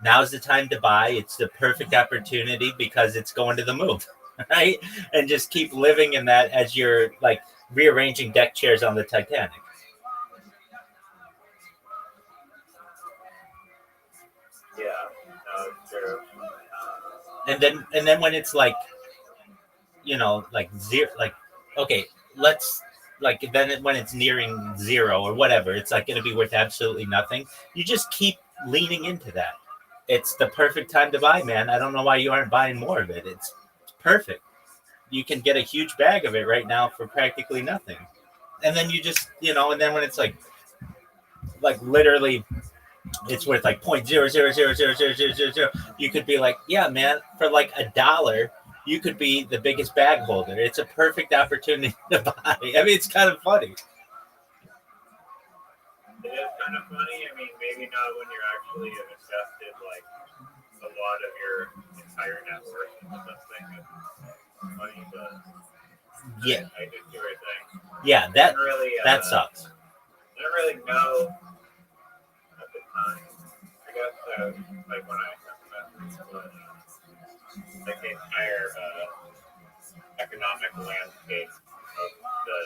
now's the time to buy. It's the perfect opportunity because it's going to the moon, right? And just keep living in that as you're like rearranging deck chairs on the Titanic. Yeah, no, it's true. And then when it's like, you know, like zero, like, okay, let's like then when it's nearing zero or whatever, it's like going to be worth absolutely nothing. You just keep leaning into that. It's the perfect time to buy, man. I don't know why you aren't buying more of it. It's perfect. You can get a huge bag of it right now for practically nothing. And then you just, you know, and then when it's like literally it's worth like 0.0000000, you could be like, yeah, man, for like $1, you could be the biggest bag holder. It's a perfect opportunity to buy. I mean, it's kind of funny. It is kind of funny. I mean, maybe not when you're actually invested like a lot of your entire net worth into something. It's funny, but Yeah, I just do your thing. yeah, that Really, that sucks. I don't really know at the time. I guess like when I was like the entire economic landscape of the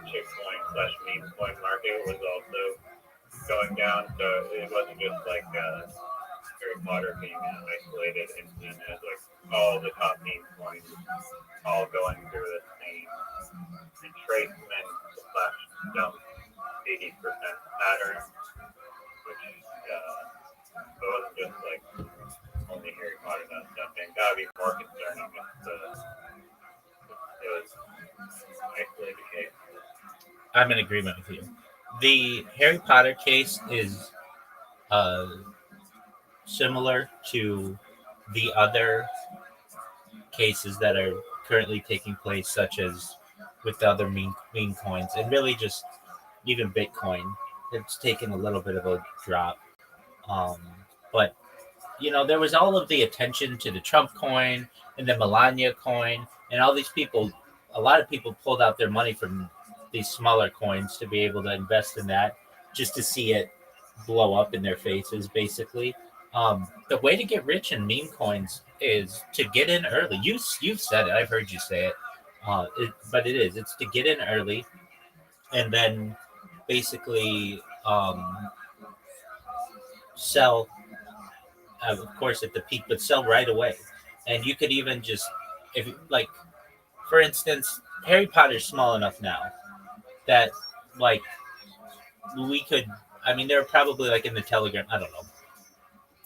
shitcoin/meme coin market was also going down. So it wasn't just like Harry Potter being an isolated incident. It was like all the top meme coins all going through the same retracement / dump 80% pattern, which it wasn't just like only Harry Potter that dumping. That would be more concerning if it was isolated case. I'm in agreement with you. The Harry Potter case is similar to the other cases that are currently taking place, such as with the other meme coins, and really just even Bitcoin. It's taken a little bit of a drop. But, you know, there was all of the attention to the Trump coin and the Melania coin And all these people, a lot of people pulled out their money from these smaller coins to be able to invest in that, just to see it blow up in their faces, basically. The way to get rich in meme coins is to get in early. You've said it. I've heard you say it. But it is. It's to get in early, and then basically sell. Of course, at the peak, but sell right away. And you could even just, if like, for instance, Harry Potter's small enough now that like we could. I mean, there are probably like in the Telegram. I don't know,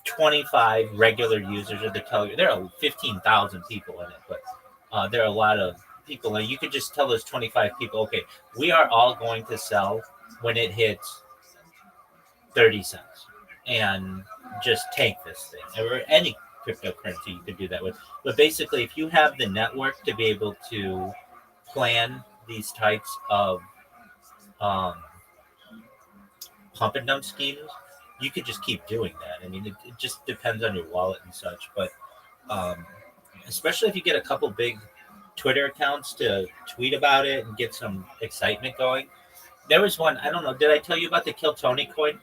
25 regular users of the Telegram. There are 15,000 people in it, but there are a lot of people. And you could just tell those 25 people, okay, we are all going to sell when it hits 30 cents and just tank this thing. Or any cryptocurrency you could do that with. But basically, if you have the network to be able to plan these types of um, pump and dump schemes, you could just keep doing that. I mean, it just depends on your wallet and such. But um, especially if you get a couple big Twitter accounts to tweet about it and get some excitement going. There was one, I don't know, did I tell you about the Kill Tony coin?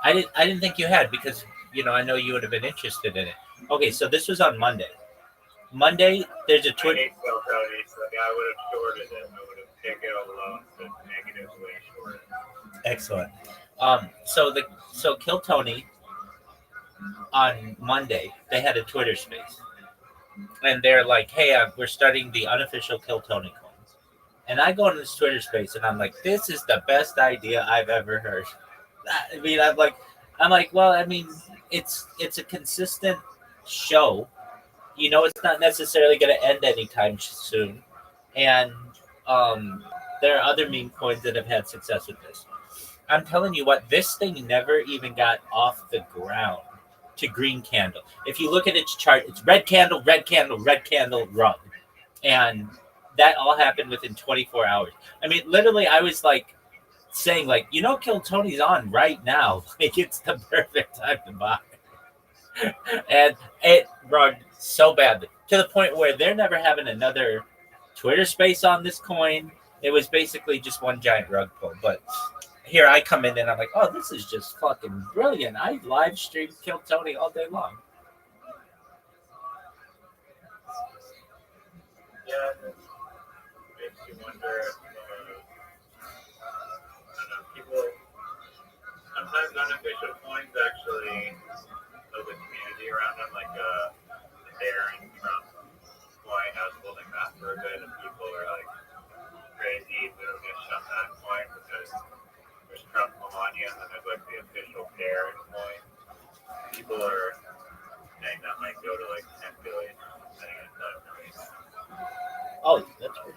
I didn't think you had because, I know you would have been interested in it. Okay, so this was on Monday. Monday, there's a I Twitter. hate Phil Cody, so I would have shorted it. I would have taken it alone to negatively short it. Excellent. So Kill Tony on Monday, they had a Twitter space. And they're like, hey, we're starting the unofficial Kill Tony coins. And I go into this Twitter space and I'm like, this is the best idea I've ever heard. I mean, I'm like, well, I mean, it's a consistent show. It's not necessarily going to end anytime soon. And there are other meme coins that have had success with this. I'm telling you what, this thing never even got off the ground to green candle. If you look at its chart, it's red candle, red candle, red candle, rug. And that all happened within 24 hours. I mean, literally, I was like saying, like, Kill Tony's on right now. Like, it's the perfect time to buy. And it rug so badly to the point where they're never having another Twitter space on this coin. It was basically just one giant rug pull. But here I come in and I'm like, oh, this is just fucking brilliant. I live stream Kill Tony all day long. Yeah, it makes you wonder if people, sometimes unofficial coins actually build a community around them, like the Darren Trump coin. I was holding that for a bit, and people are like crazy boomish on that coin because there's Trump Melania, and then there's like the official Darren coin. People are saying that might go to like 10 billion. Depending on that price. Oh, that's good.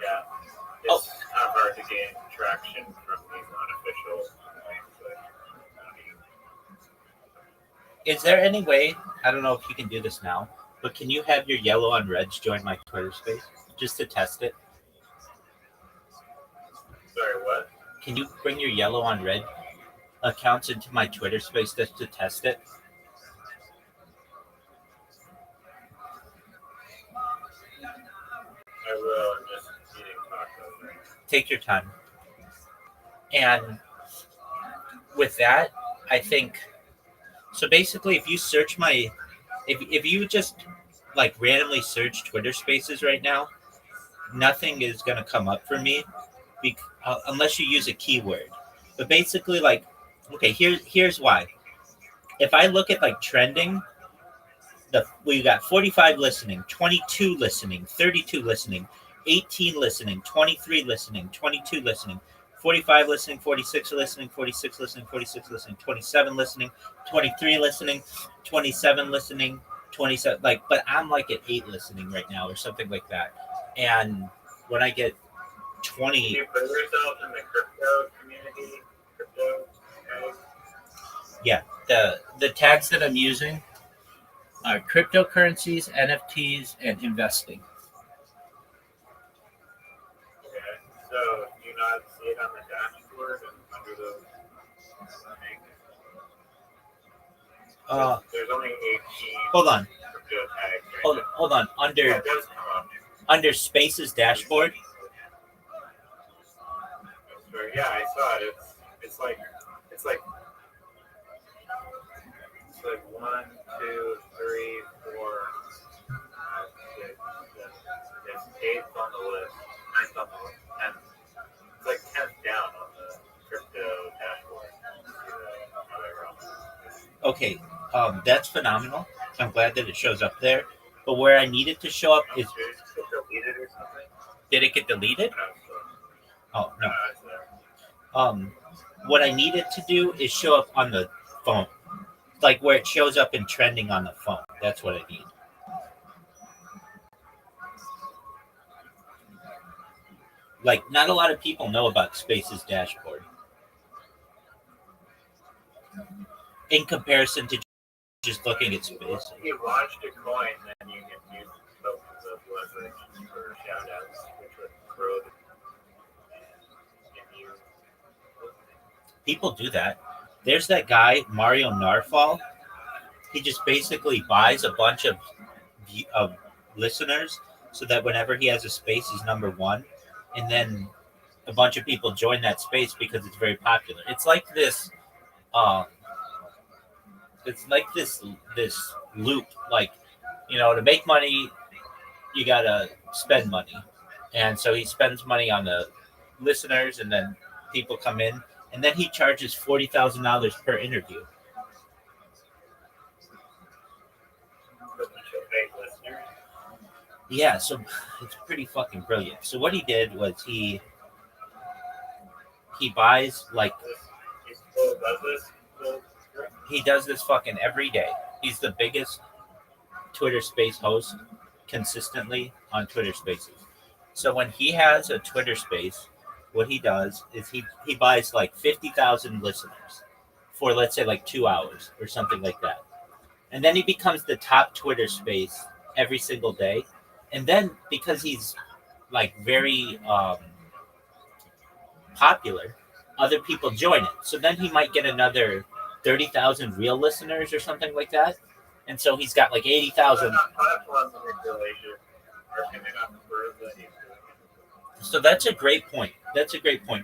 Yeah, it's not hard to gain traction from these unofficial coins. Is there any way, I don't know if you can do this now, but can you have your yellow on reds join my Twitter space just to test it? Sorry, what? Can you bring your yellow on red accounts into my Twitter space just to test it? I will. I'm just eating tacos right now. Take your time. And with that, I think, so basically if you search if you just like randomly search Twitter spaces right now, nothing is going to come up for me unless you use a keyword. But basically, like, okay, here's why. If I look at like trending, we got 45 listening, 22 listening, 32 listening, 18 listening, 23 listening, 22 listening, 45 listening, 46 listening, 46 listening, 46 listening, 27 listening, 23 listening, 27 listening, 27, like, but I'm like at 8 listening right now or something like that. And when I get 20. Can you put yourself in the crypto community? Crypto guys? Yeah, the tags that I'm using are cryptocurrencies, NFTs, and investing. Okay, so do you not see it on the dashboard and under the link? There's only 18 Hold on. crypto tags. Right Hold on. now. Yeah, it does come up. Under Spaces dashboard. Yeah, I saw it. It's like 1, 2, 3, 4, 5, 6, 7. It's 8th on the list. 9th on the list. 10th. It's like 10th down on the crypto dashboard. Okay, that's phenomenal. I'm glad that it shows up there. But where I need it to show up is, deleted or something. did it get deleted? Oh no. It's there. What I need it to do is show up on the phone, like where it shows up in trending on the phone. That's what I need. Like, not a lot of people know about Spaces dashboard in comparison to just looking at Spaces. If you launched a coin, then you can use tokens of leverage for shoutouts, which would grow the. People do that. There's that guy, Mario Narfall. He just basically buys a bunch of listeners so that whenever he has a space, he's number one. And then a bunch of people join that space because it's very popular. It's like this loop. Like, to make money, you gotta spend money. And so he spends money on the listeners, and then people come in, and then he charges $40,000 per interview. Yeah, so it's pretty fucking brilliant. So what he did was he buys, like, he does this fucking every day. He's the biggest Twitter Space host consistently on Twitter Spaces. So when he has a Twitter Space, what he does is he buys like 50,000 listeners for, let's say, like 2 hours or something like that. And then he becomes the top Twitter Space every single day. And then because he's like very popular, other people join it. So then he might get another 30,000 real listeners or something like that. And so he's got like 80,000. So that's a great point.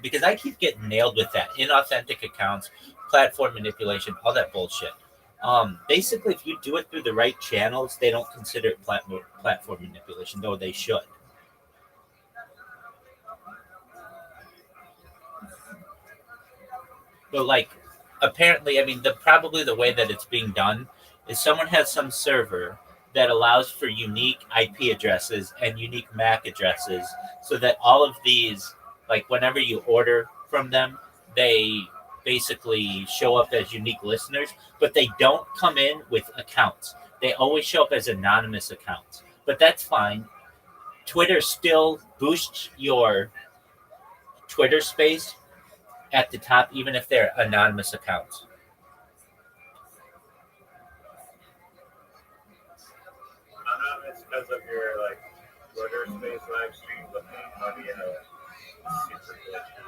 Because I keep getting nailed with that. Inauthentic accounts, platform manipulation, all that bullshit. Basically, if you do it through the right channels, they don't consider it platform manipulation, though they should. But like, apparently, I mean, probably the way that it's being done is someone has some server that allows for unique IP addresses and unique MAC addresses, so that all of these, like, whenever you order from them, they basically show up as unique listeners, but they don't come in with accounts. They always show up as anonymous accounts. But that's fine. Twitter still boosts your Twitter space at the top, even if they're anonymous accounts. Anonymous because of your like Twitter space live stream, but the audio super glitchy.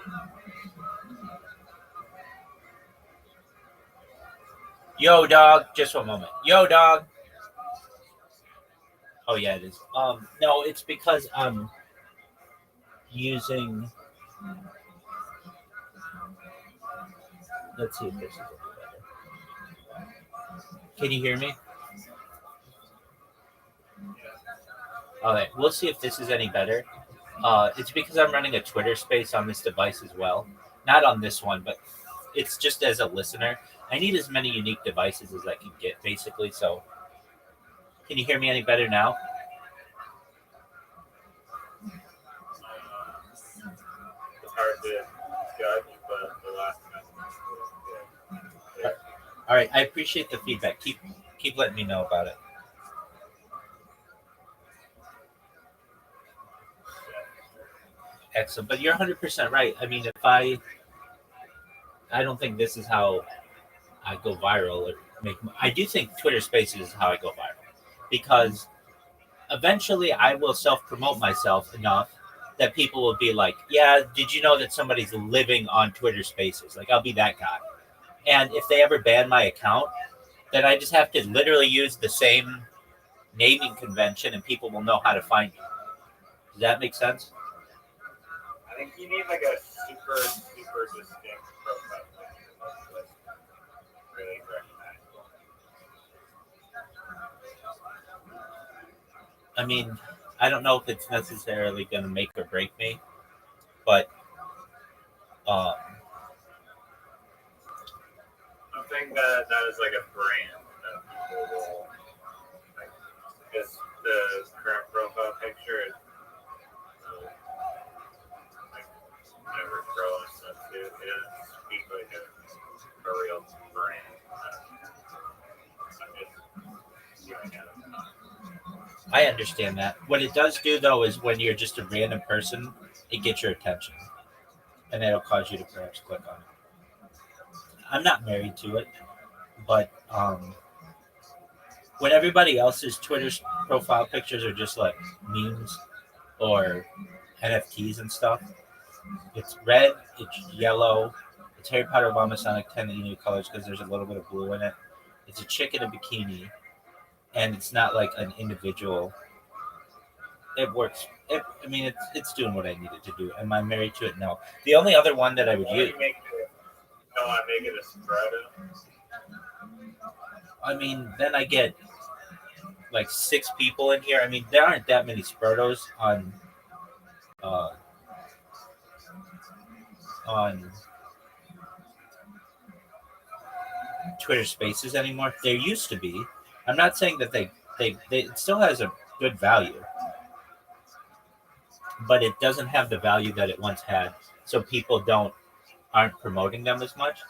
Yo, dog. Just one moment. Yo, dog. Oh, yeah, it is. No, it's because I'm using... Let's see if this is better. Can you hear me? All right, we'll see if this is any better. It's because I'm running a Twitter space on this device as well. Not on this one, but it's just as a listener. I need as many unique devices as I can get, basically. So, can you hear me any better now? It's hard to judge, but the last message was good. All right, I appreciate the feedback. Keep letting me know about it. Excellent, but you're 100% right. I mean, if I don't think this is how I go viral or I do think Twitter Spaces is how I go viral, because eventually I will self-promote myself enough that people will be like, yeah, did you know that somebody's living on Twitter Spaces? Like, I'll be that guy. And if they ever ban my account, then I just have to literally use the same naming convention, and people will know how to find you. Does that make sense? I think you need like a super distinct profile picture that's like really recognizable. I mean, I don't know if it's necessarily going to make or break me, but I think that is like a brand that people will like. Because the current profile picture is like never growing stuff too. It doesn't speak like a real brand. I'm just doing it. I understand that. What it does do, though, is when you're just a random person, it gets your attention, and it'll cause you to perhaps click on it. I'm not married to it, but when everybody else's Twitter's profile pictures are just like memes or NFTs and stuff, it's red, it's yellow, it's Harry Potter Obama Sonic 10 new colors because there's a little bit of blue in it. It's a chick in a bikini, and it's not like an individual. It works. I mean, it's doing what I needed to do. Am I married to it? No. The only other one that I would use. Don't want to make it a spread. I mean, then I get like 6 people in here. I mean, there aren't that many Spurtos on Twitter Spaces anymore. There used to be. I'm not saying that they it still has a good value, but it doesn't have the value that it once had. So people aren't promoting them as much.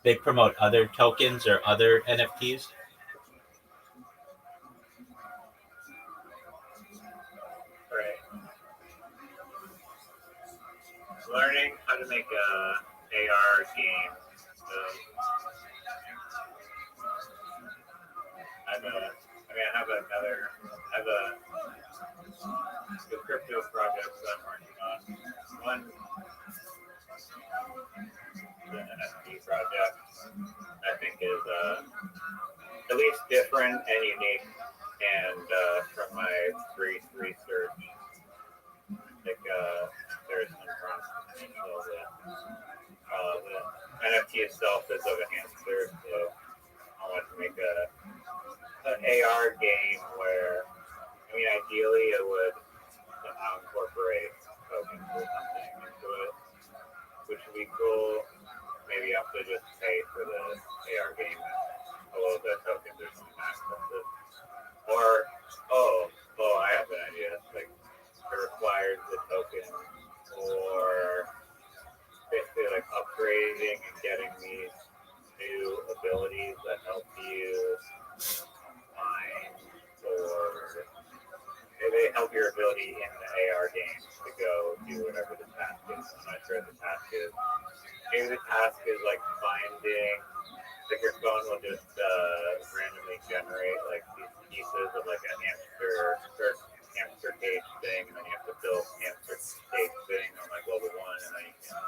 They promote other tokens or other NFTs. Right. Learning how to make a AR game. So I have the crypto projects that I'm working on. One, the NFT project, I think is at least different and unique. And from my brief research, I think there's some promise potential that the NFT itself is of a hamster, so I want to make an AR game where, I mean, ideally it would somehow incorporate tokens or something into it, which would be cool. Maybe you have to just pay for the AR game a little bit of tokens or something expensive. Or, I have an idea. Like, it requires the token for basically like upgrading and getting these new abilities that help you find or they help your ability in the AR game to go do whatever the task is. I'm not sure what the task is. Maybe the task is like finding, like your phone will just randomly generate like these pieces of like a hamster cage thing, and then you have to build hamster cage thing on like level 1, and then you can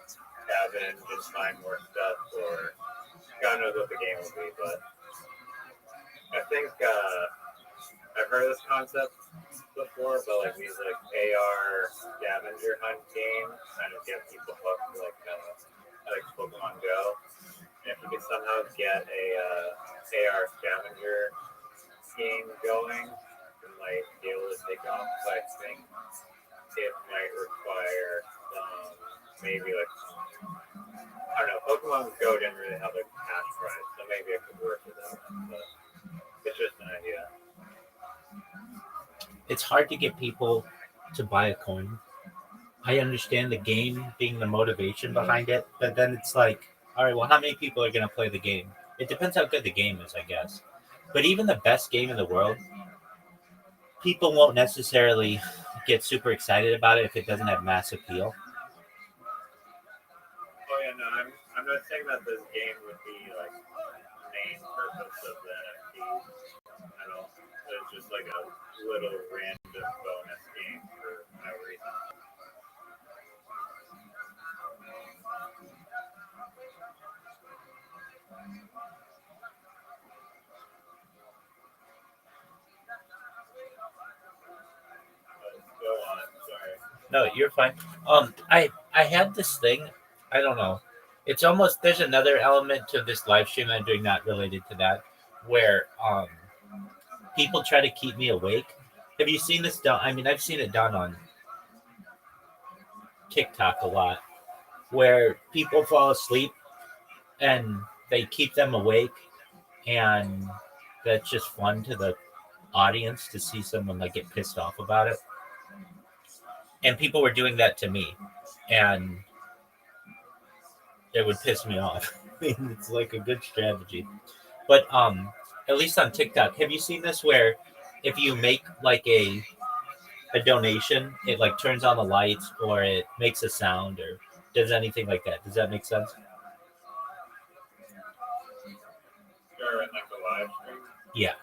scavenge and find more stuff, or God knows what the game will be, but I think I've heard of this concept before, but like these like AR scavenger hunt games kind of get people hooked like Pokemon Go. And if you could somehow get a AR scavenger game going, it might be able to take off. But I think it might require maybe like I don't know. Pokemon Go didn't really have a cash prize, so maybe it could work with that. But it's just an idea. It's hard to get people to buy a coin. I understand the game being the motivation behind it, but then it's like, all right, well, how many people are going to play the game? It depends how good the game is, I guess. But even the best game in the world, people won't necessarily get super excited about it if it doesn't have mass appeal. Oh yeah, no, I'm not saying that this game would be like the main purpose of the NFT at all. It's just like a little random bonus game for no reason. No, you're fine. I had this thing. I don't know. It's almost there's another element to this live stream I'm doing not related to that, where people try to keep me awake. Have you seen this done? I mean, I've seen it done on TikTok a lot, where people fall asleep and they keep them awake, and that's just fun to the audience to see someone like get pissed off about it. And people were doing that to me, and it would piss me off. I mean, it's like a good strategy. But at least on TikTok, have you seen this where if you make like a donation, it like turns on the lights or it makes a sound or does anything like that? Does that make sense? You're in like the live stream. Yeah.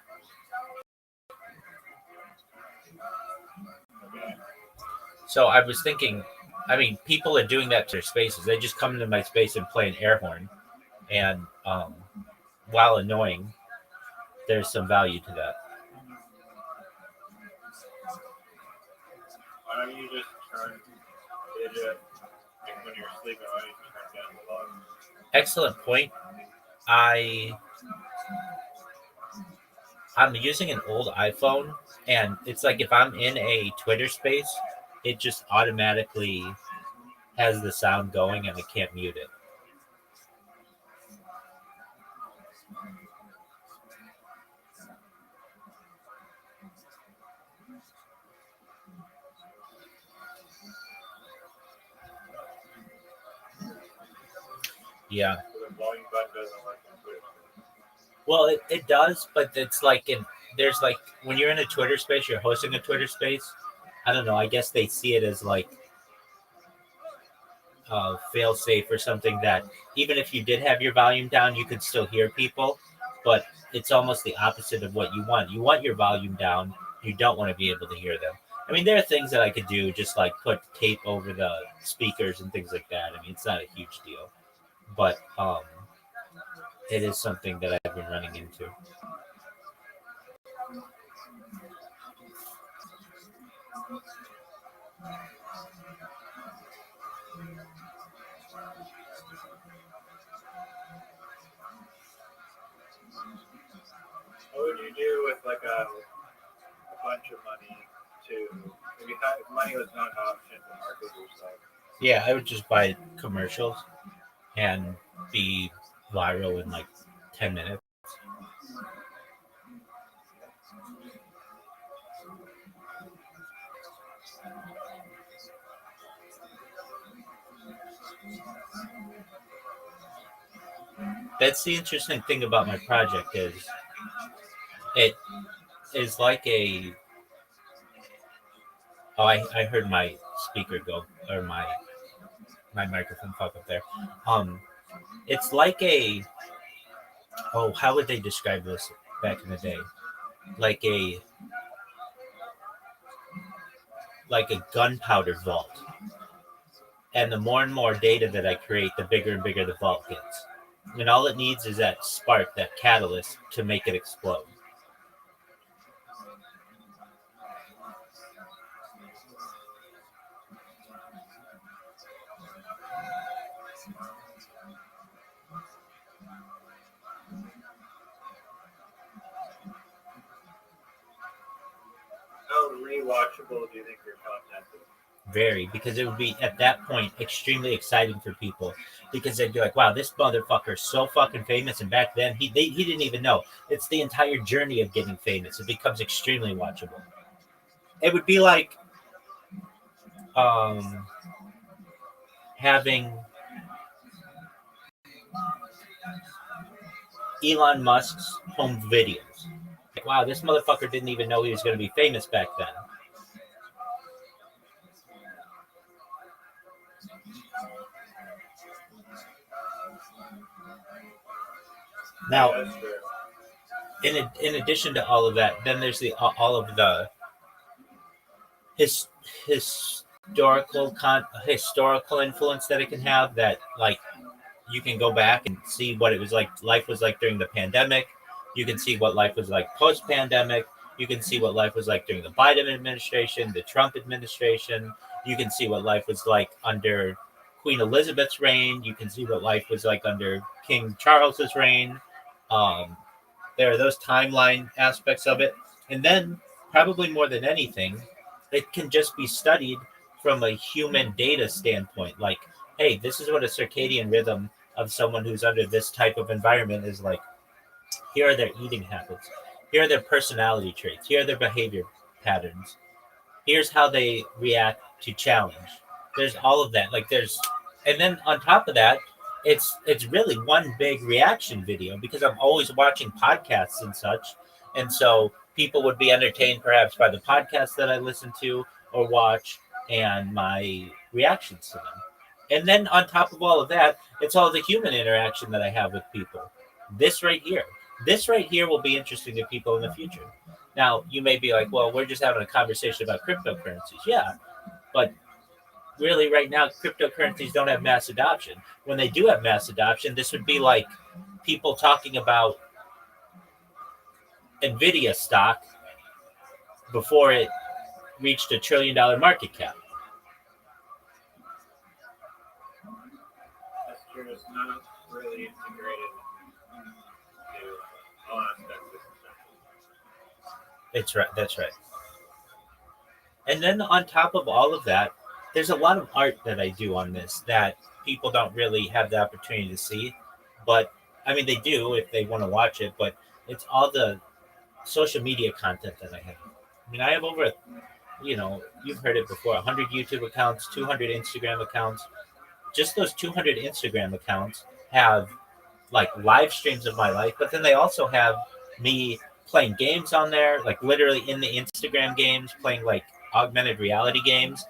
Okay. So I was thinking, I mean, people are doing that to their spaces. They just come into my space and play an air horn, and while annoying, there's some value to that. Why don't you just turn it like when you're sleeping? Why don't you turn down the volume? Excellent point. I'm using an old iPhone, and it's like if I'm in a Twitter space, it just automatically has the sound going, and I can't mute it. Yeah. So the volume button doesn't work on Twitter. Well, it does, but it's like there's like when you're in a Twitter space, you're hosting a Twitter space. I don't know. I guess they see it as like fail safe or something that even if you did have your volume down, you could still hear people. But it's almost the opposite of what you want. You want your volume down. You don't want to be able to hear them. I mean, there are things that I could do, just like put tape over the speakers and things like that. I mean, it's not a huge deal, but it is something that I've been running into. What would you do with like a bunch of money to maybe if money was not an option to market yourself? Yeah, I would just buy commercials and be viral in like 10 minutes. That's the interesting thing about my project is it is like a I heard my speaker go or my microphone fuck up there. It's like a how would they describe this back in the day? Like a gunpowder vault. And the more and more data that I create, the bigger and bigger the vault gets. And all it needs is that spark, that catalyst to make it explode. How rewatchable do you think your content is? Very, because it would be at that point extremely exciting for people because they'd be like, wow, this motherfucker's so fucking famous, and back then he didn't even know. It's the entire journey of getting famous. It becomes extremely watchable. It would be like having Elon Musk's home videos. Like, wow, this motherfucker didn't even know he was going to be famous back then. Now, in addition to all of that, then there's all of the historical influence that it can have. That like you can go back and see what it was like. Life was like during the pandemic. You can see what life was like post-pandemic. You can see what life was like during the Biden administration, the Trump administration, You can see what life was like under Queen Elizabeth's reign. You can see what life was like under King Charles's reign. There are those timeline aspects of it. And then, probably more than anything, it can just be studied from a human data standpoint. Like, hey, this is what a circadian rhythm of someone who's under this type of environment is like. Here are their eating habits. Here are their personality traits. Here are their behavior patterns. Here's how they react to challenge. There's all of that. And then on top of that, it's really one big reaction video because I'm always watching podcasts and such, and so people would be entertained perhaps by the podcasts that I listen to or watch and my reactions to them. And then on top of all of that, it's all the human interaction that I have with people. This right here. This right here will be interesting to people in the future. Now, you may be like, well, we're just having a conversation about cryptocurrencies. Yeah, but really right now, cryptocurrencies don't have mass adoption. When they do have mass adoption, this would be like people talking about NVIDIA stock before it reached $1 trillion market cap. That's true. It's not really integrated to all aspects of society. That's right. That's right. And then on top of all of that, there's a lot of art that I do on this that people don't really have the opportunity to see. But I mean, they do if they want to watch it, but it's all the social media content that I have. I mean, I have over, you've heard it before, 100 YouTube accounts, 200 Instagram accounts. Just those 200 Instagram accounts have like live streams of my life, but then they also have me playing games on there, like literally in the Instagram games, playing like augmented reality games,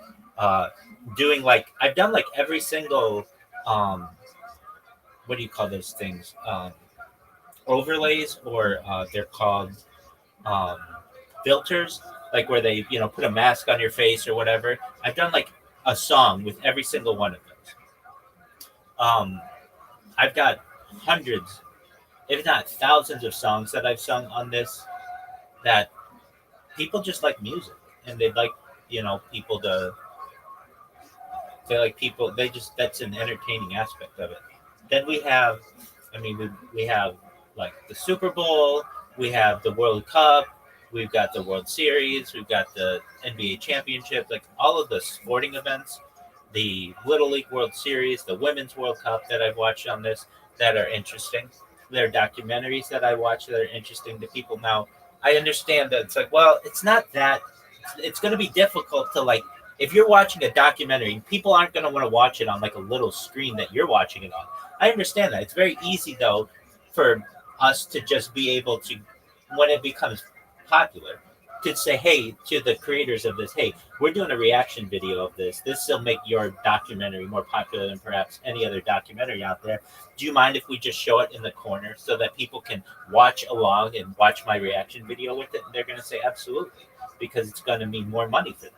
doing like, I've done like every single, what do you call those things? Overlays, or they're called filters, like where they, put a mask on your face or whatever. I've done like a song with every single one of those. I've got hundreds, if not thousands of songs that I've sung on this that people just like music, and they'd like, people that's an entertaining aspect of it. Then we have, we have like the Super Bowl, we have the World Cup, we've got the World Series, we've got the NBA championship, like all of the sporting events, the Little League World Series, the Women's World Cup that I've watched on this that are interesting. There are documentaries that I watch that are interesting to people. Now, I understand that it's like, well, it's not that, it's going to be difficult to like, if you're watching a documentary, people aren't going to want to watch it on like a little screen that you're watching it on. I understand that. It's very easy though for us to just be able to, when it becomes popular, to say, hey, to the creators of this, hey, we're doing a reaction video of this. This will make your documentary more popular than perhaps any other documentary out there. Do you mind if we just show it in the corner so that people can watch along and watch my reaction video with it? And they're going to say absolutely, because it's going to mean more money for them.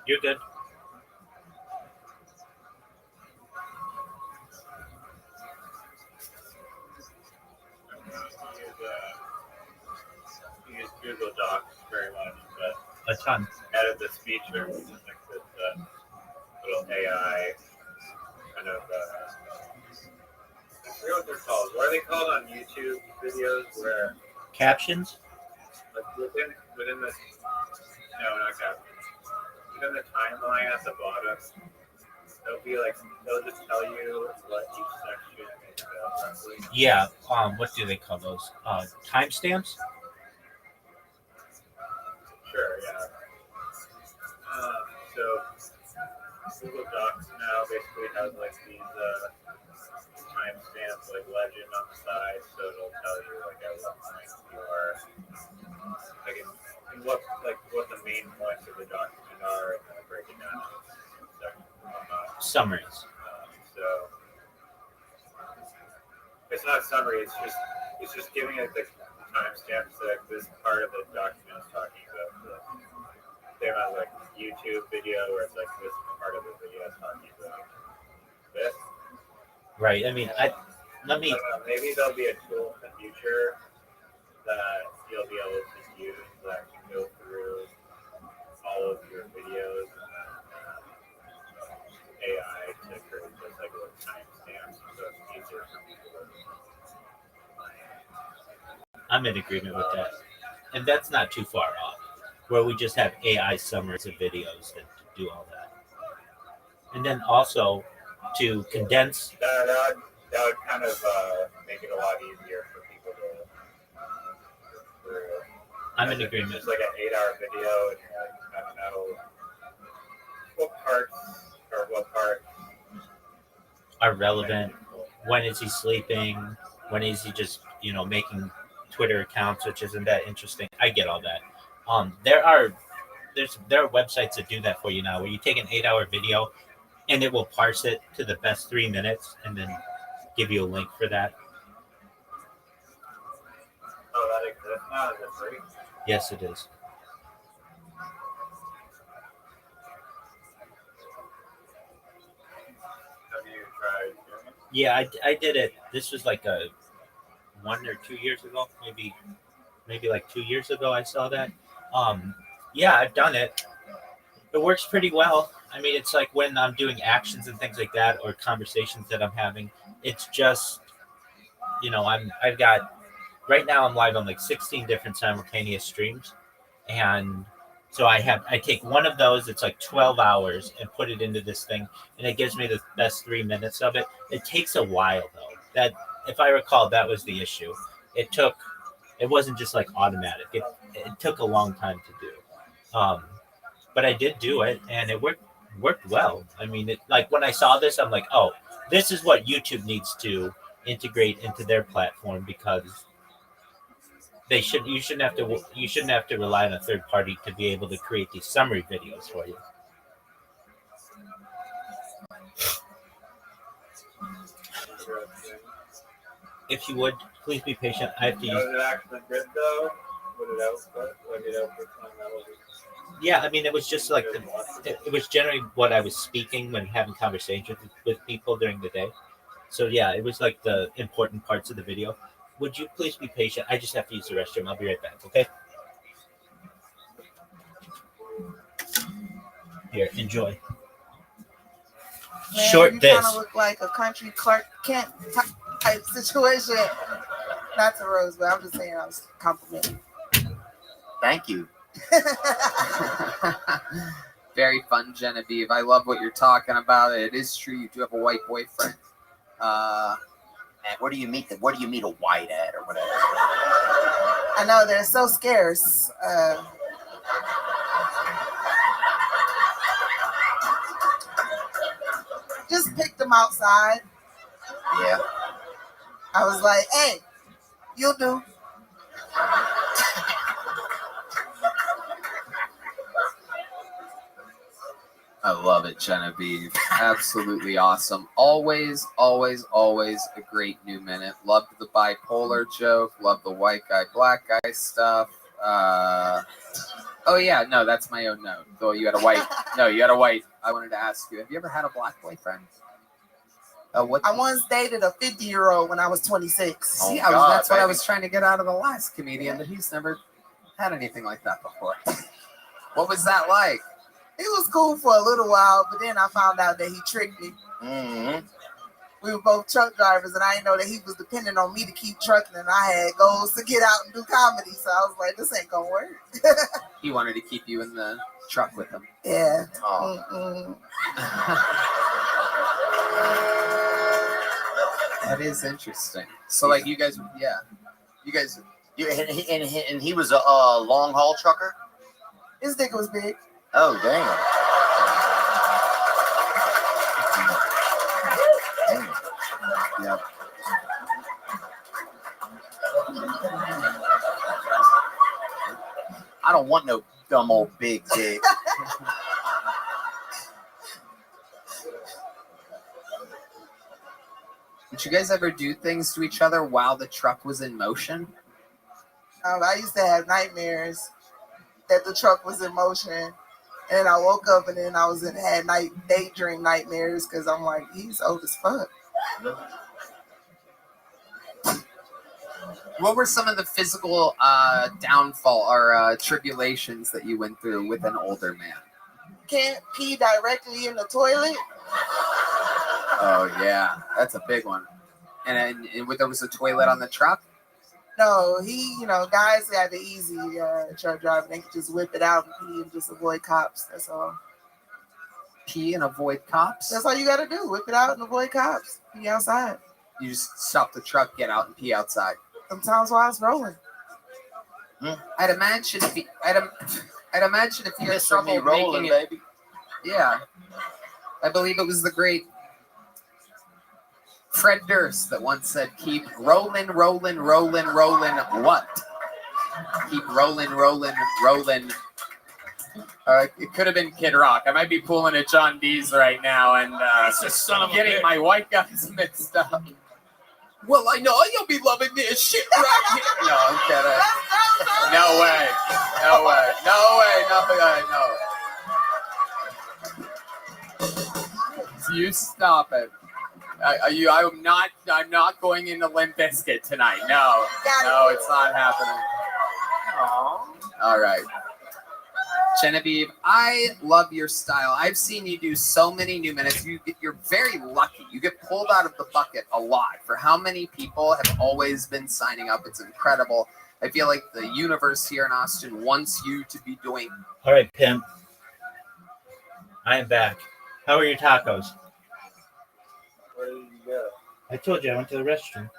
You're good. You use Google Docs very much, but A ton. added this feature, which is like this little AI kind of, I forget what they're called. What are they called on YouTube videos where, Captions? like within the, no, not captions. Within the timeline at the bottom, they'll just tell you what each section is roughly. Yeah. What do they call those? Timestamps? Sure, yeah. So Google Docs now basically has like these timestamps, like legend on the side, so it'll tell you like at what point you are, like in what the main points of the document are, and then break it down into sections. Summaries. So it's not a summary. It's just giving it the timestamps that this part of the document is talking about. They have like YouTube video where it's like this part of the video is talking about this, Right. I mean, let me. I don't know, maybe there'll be a tool in the future that you'll be able to use that can go through all of your videos and then AI to create just like little timestamps so it's easier for people to. I'm in agreement with that, and that's not too far off. Where we just have AI summaries of videos that do all that, and then also to condense. That would kind of make it a lot easier for people to look through. I'm in agreement. It's like an 8-hour video, and you're like, I don't know what parts or what part Are relevant. When is he sleeping? When is he just making Twitter accounts, which isn't that interesting? I get all that. There are websites that do that for you now, where you take an 8-hour video and it will parse it to the best 3 minutes and then give you a link for that. Oh, that exists now? Is it free? Yes, it is. Have you tried doing it? Yeah, I did it. This was like 1 or 2 years ago, maybe like 2 years ago. I saw that. Yeah, I've done it. It works pretty well. I mean, it's like when I'm doing actions and things like that, or conversations that I'm having. It's just, I've got right now I'm live on like 16 different simultaneous streams, and so I take one of those. It's like 12 hours and put it into this thing, and it gives me the best 3 minutes of it. It takes a while though. That, if I recall, that was the issue. It wasn't just like automatic. It took a long time to do. But I did do it, and it worked well. I mean, like when I saw this, I'm like, oh, this is what YouTube needs to integrate into their platform, because you shouldn't have to rely on a third party to be able to create these summary videos for you. If you would, please be patient. I have to use. Was it actually good though? What did it output? What did it output on melody? Yeah, I mean, it was just like it was generally what I was speaking when having conversations with people during the day. So yeah, it was like the important parts of the video. Would you please be patient? I just have to use the restroom. I'll be right back. Okay. Here, enjoy. Man, Short you this. kind of look like a country Clark Kent type situation. Not to Rose, but I'm just saying I was complimenting. Thank you. Very fun, Genevieve. I love what you're talking about. It is true. You do have a white boyfriend. And where do you meet a white at or whatever? I know they're so scarce. Just picked them outside. Yeah. I was like, hey, you'll do. I love it, Genevieve. Absolutely awesome. Always, always, always a great new minute. Loved the bipolar joke. Loved the white guy, black guy stuff. Oh yeah, no, that's my own note. Though you had a white. No, you had a white. I wanted to ask you, have you ever had a black boyfriend? What? I once dated a 50-year-old when I was 26. See, God, that's what I baby. was trying to get out of the last comedian, but he's never had anything like that before. What was that like? It was cool for a little while, but then I found out that he tricked me. Mm-hmm. We were both truck drivers, and I didn't know that he was depending on me to keep trucking, and I had goals to get out and do comedy. So I was like, this ain't gonna work. He wanted to keep you in the truck with him. Yeah. Oh. Mm-mm. That is interesting. So, like, you guys, And he was a long haul trucker. His dick was big. Oh damn. yeah. I don't want no dumb old big dick. Did you guys ever do things to each other while the truck was in motion? I used to have nightmares that the truck was in motion. And I woke up and then I had daydream nightmares because I'm like, he's old as fuck. What were some of the physical downfall or tribulations that you went through with an older man? Can't pee directly in the toilet. Oh yeah, that's a big one. And there was a toilet on the truck. No, guys got the easy truck driving. They can just whip it out and pee and just avoid cops. That's all. Pee and avoid cops? That's all you got to do. Whip it out and avoid cops. Pee outside. You just stop the truck, get out, and pee outside. Sometimes while it's rolling. I'd imagine if you're in trouble rolling, making it, baby. yeah. I believe it was the great Fred Durst that once said, "Keep rolling, rolling, rolling, rolling. What? Keep rolling, rolling, rolling." It could have been Kid Rock. I might be pulling a John Dees right now and getting my white guys mixed up. Well, I know you'll be loving this shit right here. No, I'm kidding. No way. No way. No way. Nothing. No. You stop it. I'm not going into Limp Bizkit tonight. No, it's not happening. All right. Genevieve, I love your style. I've seen you do so many new minutes. You're very lucky. You get pulled out of the bucket a lot. For how many people have always been signing up? It's incredible. I feel like the universe here in Austin wants you to be doing. All right, pimp. I am back. How are your tacos? Where did you go? I told you I went to the restroom.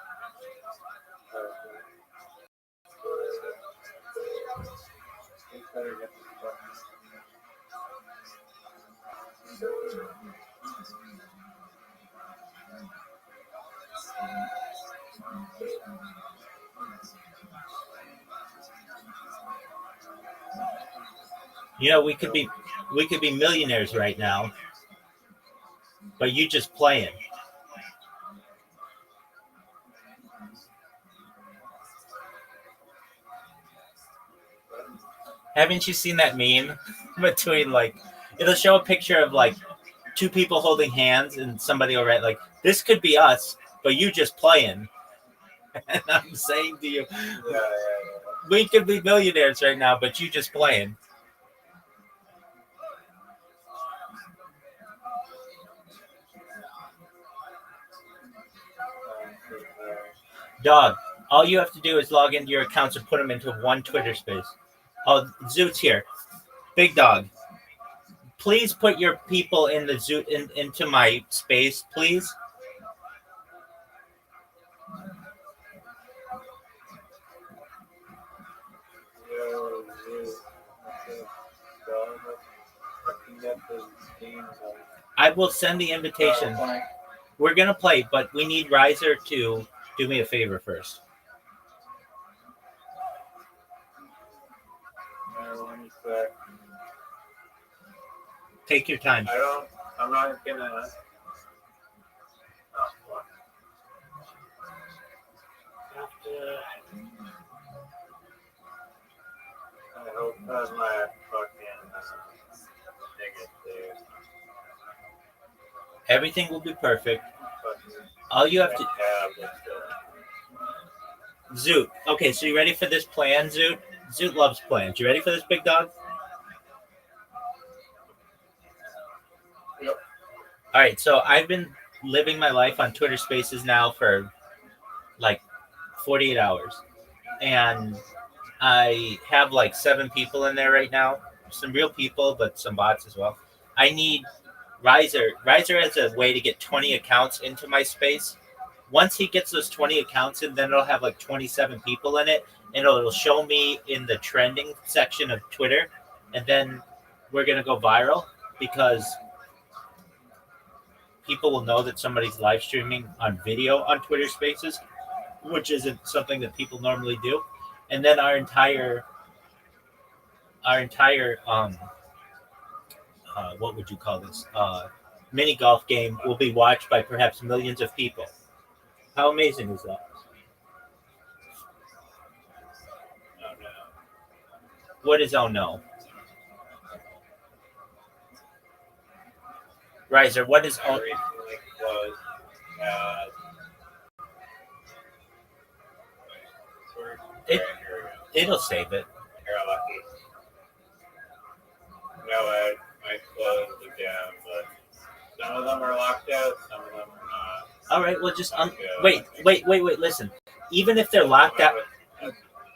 You know, we could be millionaires right now, but you just playing. Haven't you seen that meme between it'll show a picture of two people holding hands and somebody will write this could be us, but you just playing. And I'm saying to you, we could be millionaires right now, but you just playing. Dog, all you have to do is log into your accounts and put them into one Twitter space. Oh, Zoot's here. Big Dog. Please put your people in the Zoot into my space, please. I will send the invitation. We're going to play, but we need Riser to do me a favor first. Take your time. I'm not gonna. I hope that's my fucking ticket, dude. Everything will be perfect. All you have to... Zoot. Okay, so you ready for this plan, Zoot? Zoot loves plans. You ready for this, Big Dog? Yep. All right, so I've been living my life on Twitter Spaces now for 48 hours. And I have 7 people in there right now. Some real people, but some bots as well. I need Riser. Riser has a way to get 20 accounts into my space. Once he gets those 20 accounts in, then it'll have 27 people in it. And it'll show me in the trending section of Twitter. And then we're going to go viral because people will know that somebody's live streaming on video on Twitter Spaces, which isn't something that people normally do. And then our entire what would you call this? Mini golf game will be watched by perhaps millions of people. How amazing is that? Oh no. What is oh no? Riser, what is oh? Recently closed. Here we go. It'll save it. You're lucky. No, I closed it down, but some of them are locked out, some of them are not. All right, well, just wait. Listen, even if they're locked out,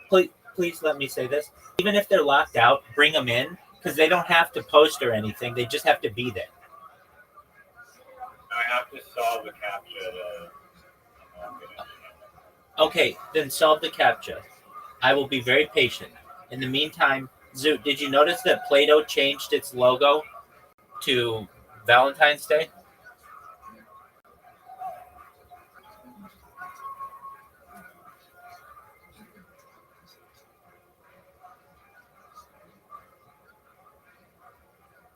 please let me say this. Even if they're locked out, bring them in because they don't have to post or anything. They just have to be there. I have to solve the captcha to. Okay, then solve the captcha. I will be very patient. In the meantime, Zoot, did you notice that Play-Doh changed its logo to Valentine's Day?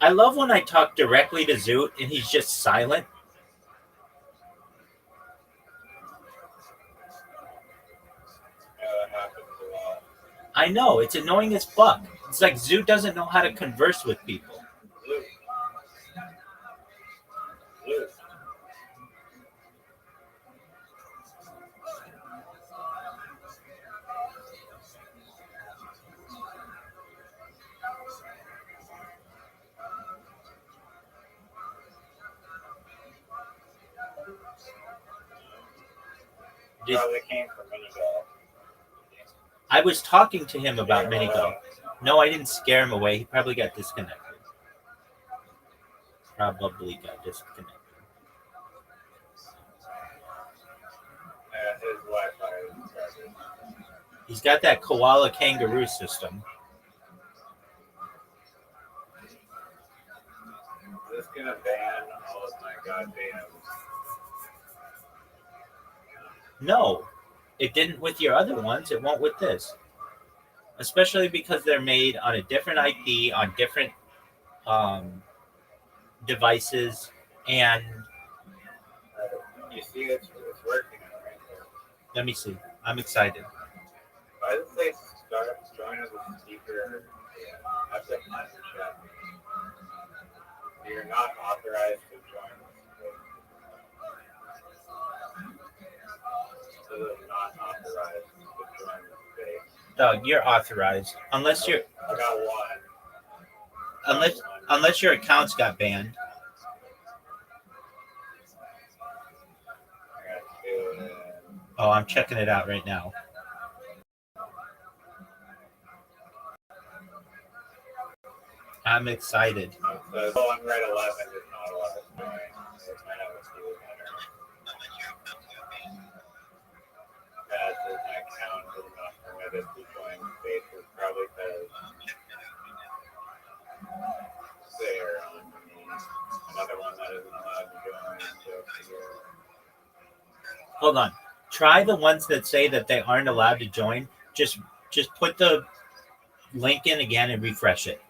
I love when I talk directly to Zoot and he's just silent. That happens a lot. I know, it's annoying as fuck. It's like Zoot doesn't know how to converse with people. Luke. Luke. Probably came from Minigal. I was talking to him about Minigo. No, I didn't scare him away. He probably got disconnected. His Wi-Fi is started. He's got that koala kangaroo system. Is this gonna ban all of my goddamn? No, it didn't with your other ones. It won't with this. Especially because they're made on a different IP, on different devices, and You see, it's working right there. let me see. I'm excited. Why does it say start join as a speaker? Yeah, that's a chat. You're not authorized to join. So it's not authorized to join the space. Doug, you're authorized. Unless you're I got one. unless your accounts got banned. I got two. Oh, I'm checking it out right now. I'm excited. So on red 11 is not allowed to join. So it's kind of a few better. That is my account is not permitted to join spaces, probably because they're on me. Another one that isn't allowed to join. Hold on. Try the ones that say that they aren't allowed to join. Just put the link in again and refresh it.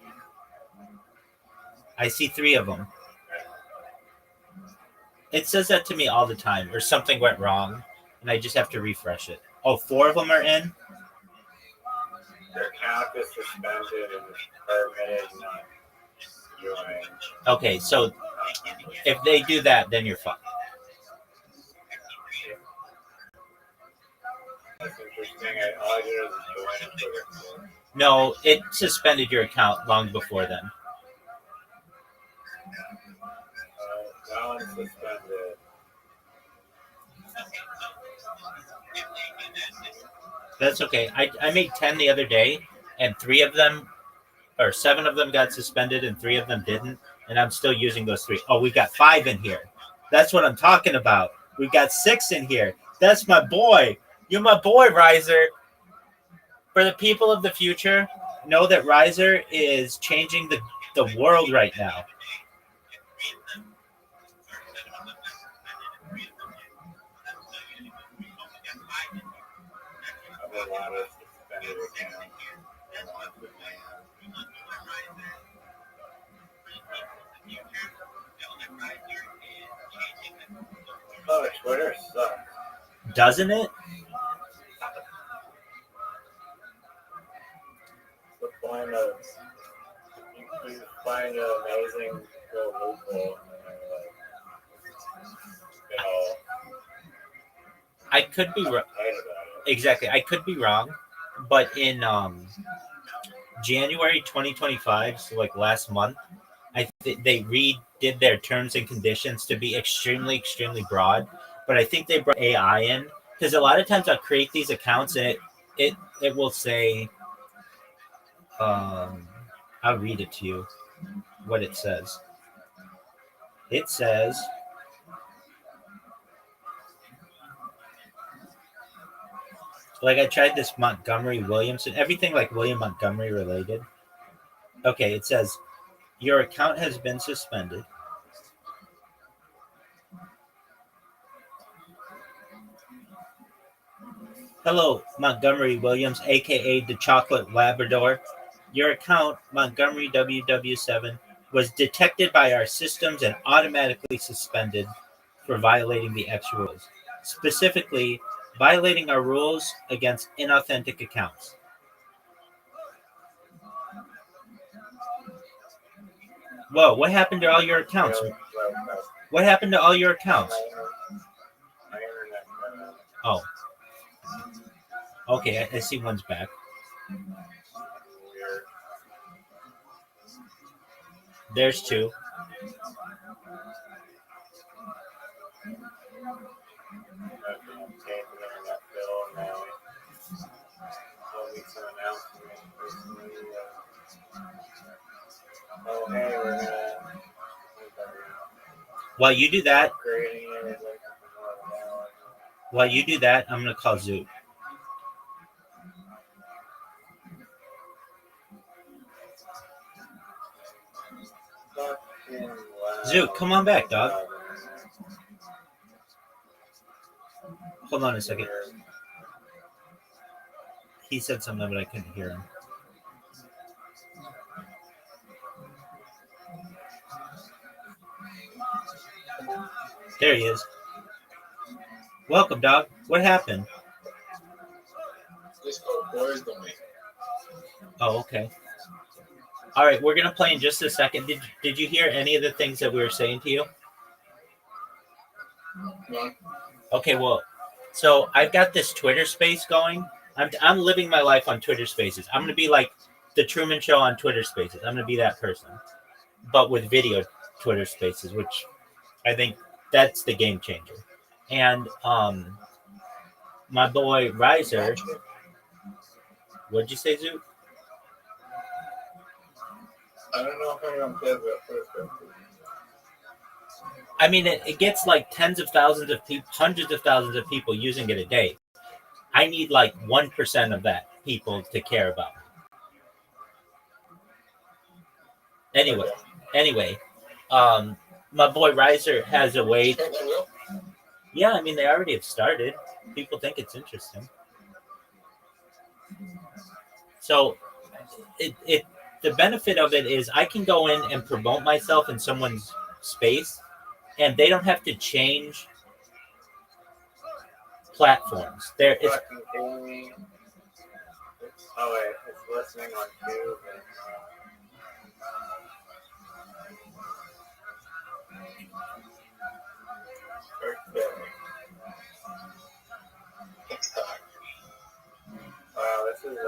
I see 3 of them. It says that to me all the time, or something went wrong, and I just have to refresh it. Oh, 4 of them are in? Their account is suspended and permitted not join. Okay, so if they do that, then you're fucked. That's interesting. All I did was join and put it. No, it suspended your account long before then. That one's suspended. That's okay. I made 10 the other day, and 3 of them, or 7 of them got suspended, and 3 of them didn't. And I'm still using those 3. Oh, we've got 5 in here. That's what I'm talking about. We've got 6 in here. That's my boy. You're my boy, Riser. For the people of the future, know that Riser is changing the world right now. A lot of suspended accounts. Oh, Twitter sucks. Doesn't it? What's the point of you find an amazing little loophole and then like, I could be wrong. Complain about it. Exactly, I could be wrong, but in January 2025, so like last month, they redid their terms and conditions to be extremely broad. But I think they brought AI in because a lot of times I'll create these accounts and it will say, I'll read it to you what it says. It says, like, I tried this Montgomery Williamson, everything like William Montgomery related. Okay, it says your account has been suspended. Hello, Montgomery Williams, aka the Chocolate Labrador. Your account, Montgomery WW7, was detected by our systems and automatically suspended for violating the X rules. Specifically, violating our rules against inauthentic accounts. Whoa, what happened to all your accounts? What happened to all your accounts? My internet cut out. Oh. Okay, I see one's back. Weird. There's two. I've been taking internet bill now. I'll need some announcement recently. Oh, hey, we're While you do that, upgrading it. while you do that, I'm gonna call Zoot. Zoot, come on back, dog. Hold on a second. He said something, but I couldn't hear him. There he is. Welcome, dog. What happened? Oh, okay. All right, we're gonna play in just a second. Did you hear any of the things that we were saying to you? No. Okay, well, so I've got this Twitter space going. I'm living my life on Twitter Spaces. I'm gonna be like the Truman Show on Twitter Spaces. I'm gonna be that person, but with video Twitter Spaces, which I think that's the game changer. And my boy Riser, what'd you say, Zoot? I don't know if anyone plays that first. I mean, it gets like tens of thousands of people, hundreds of thousands of people using it a day. I need like 1% of that people to care about me. Anyway, my boy Riser has a way. Yeah, I mean, they already have started. People think it's interesting. So the benefit of it is I can go in and promote myself in someone's space, and they don't have to change platforms. It's listening on Tube. Wow, this is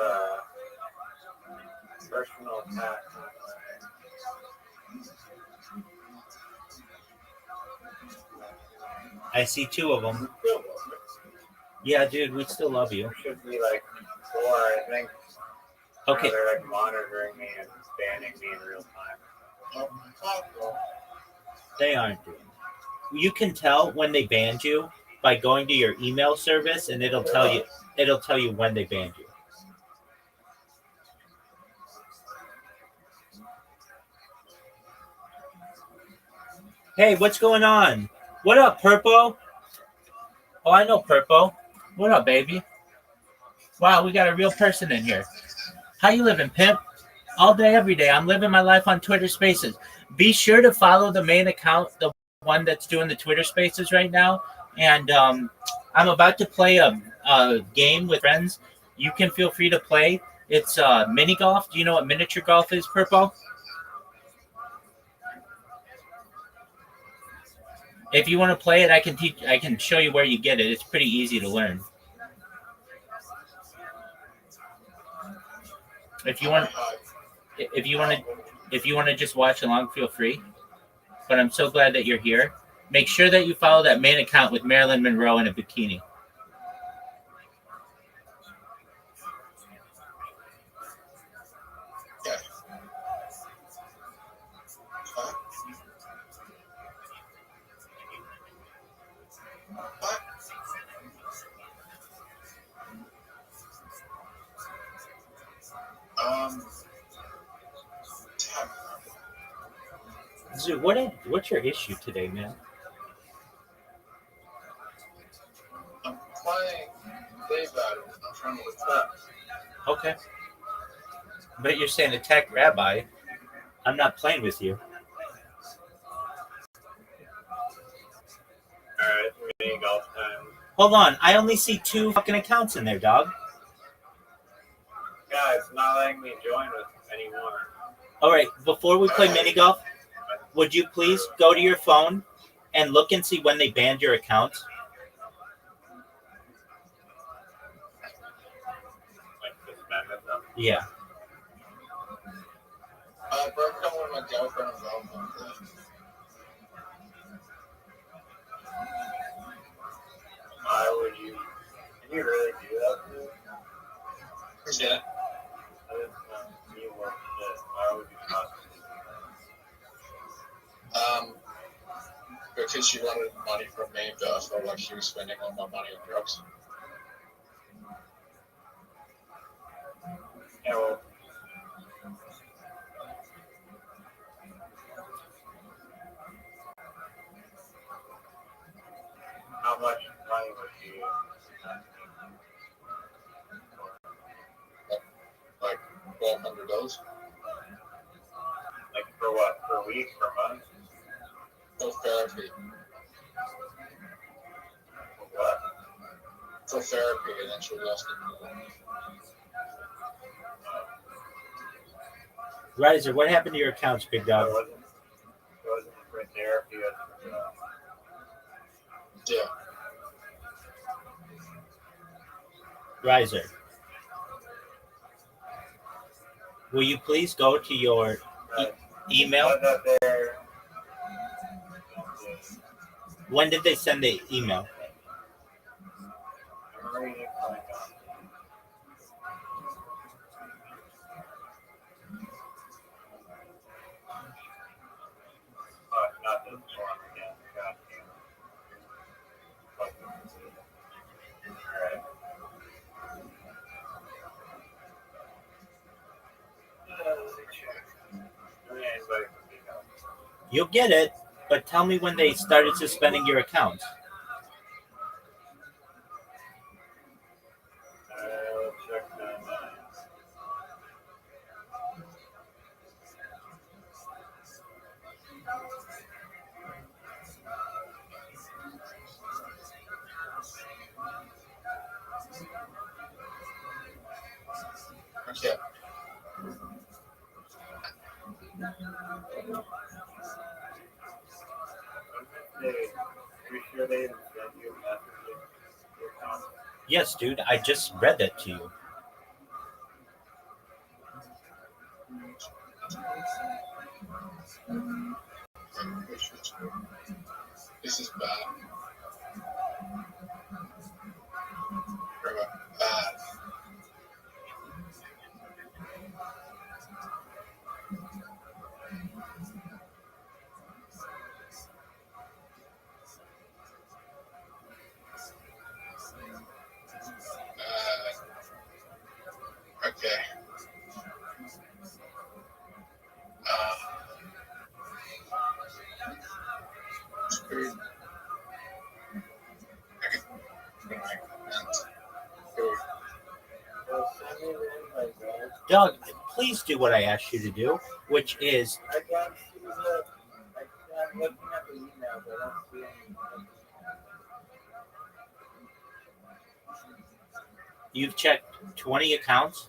personal attack. I see two of them. Yeah, dude, we still love you. There should be like 4, I think. Okay. Now they're like monitoring me and banning me in real time. They aren't doing it. You can tell when they banned you by going to your email service, and it'll tell you when they banned you. Hey, what's going on? What up, Purpo? Oh, I know Purpo. What up, baby? Wow, we got a real person in here. How you living, pimp? All day, every day. I'm living my life on Twitter Spaces. Be sure to follow the main account, the one that's doing the Twitter Spaces right now. And I'm about to play a game with friends. You can feel free to play. It's mini golf. Do you know what miniature golf is, Purpo? If you want to play it, I can teach. I can show you where you get it. It's pretty easy to learn. If you want to just watch along, feel free. But I'm so glad that you're here. Make sure that you follow that main account with Marilyn Monroe in a bikini. Yeah. Zoo, what's your issue today, man? I'm playing day battle. I'm trying to attack. Okay. But you're saying attack Rabbi. I'm not playing with you. Alright, mini golf time. Hold on. I only see 2 fucking accounts in there, dog. Yeah, it's not letting me join with anymore. All right. Before we play mini golf, would you please go to your phone and look and see when they banned your account? Like, suspended them. Yeah. I broke up with my girlfriend as well. Why would you? Can you really do that? Dude? Yeah. I didn't know you were shit. Why would you not? Because she wanted money from me, but I felt like she was spending all my money on drugs. Yeah, well, how much money would you? Like $1,200 Like for what? Per week? Per month? for therapy. For what? For therapy, and then she lost it. Riser, what happened to your accounts, big It dog? wasn't for therapy. It was Yeah. Riser, will you please go to your email? Up there. When did they send the email? I'm reading something else. Not this one again. God damn it. Alright. Anybody can be helped. You'll get it, but tell me when they started suspending your account. Let's check that out. Okay. We sure they didn't send you a message with your account? Yes, dude, I just read that to you. This is bad. Bad. Okay. Screwed. Doug, please do what I asked you to do, which is I can't see the. I'm looking at the email, but I don't see any. you've checked 20 accounts.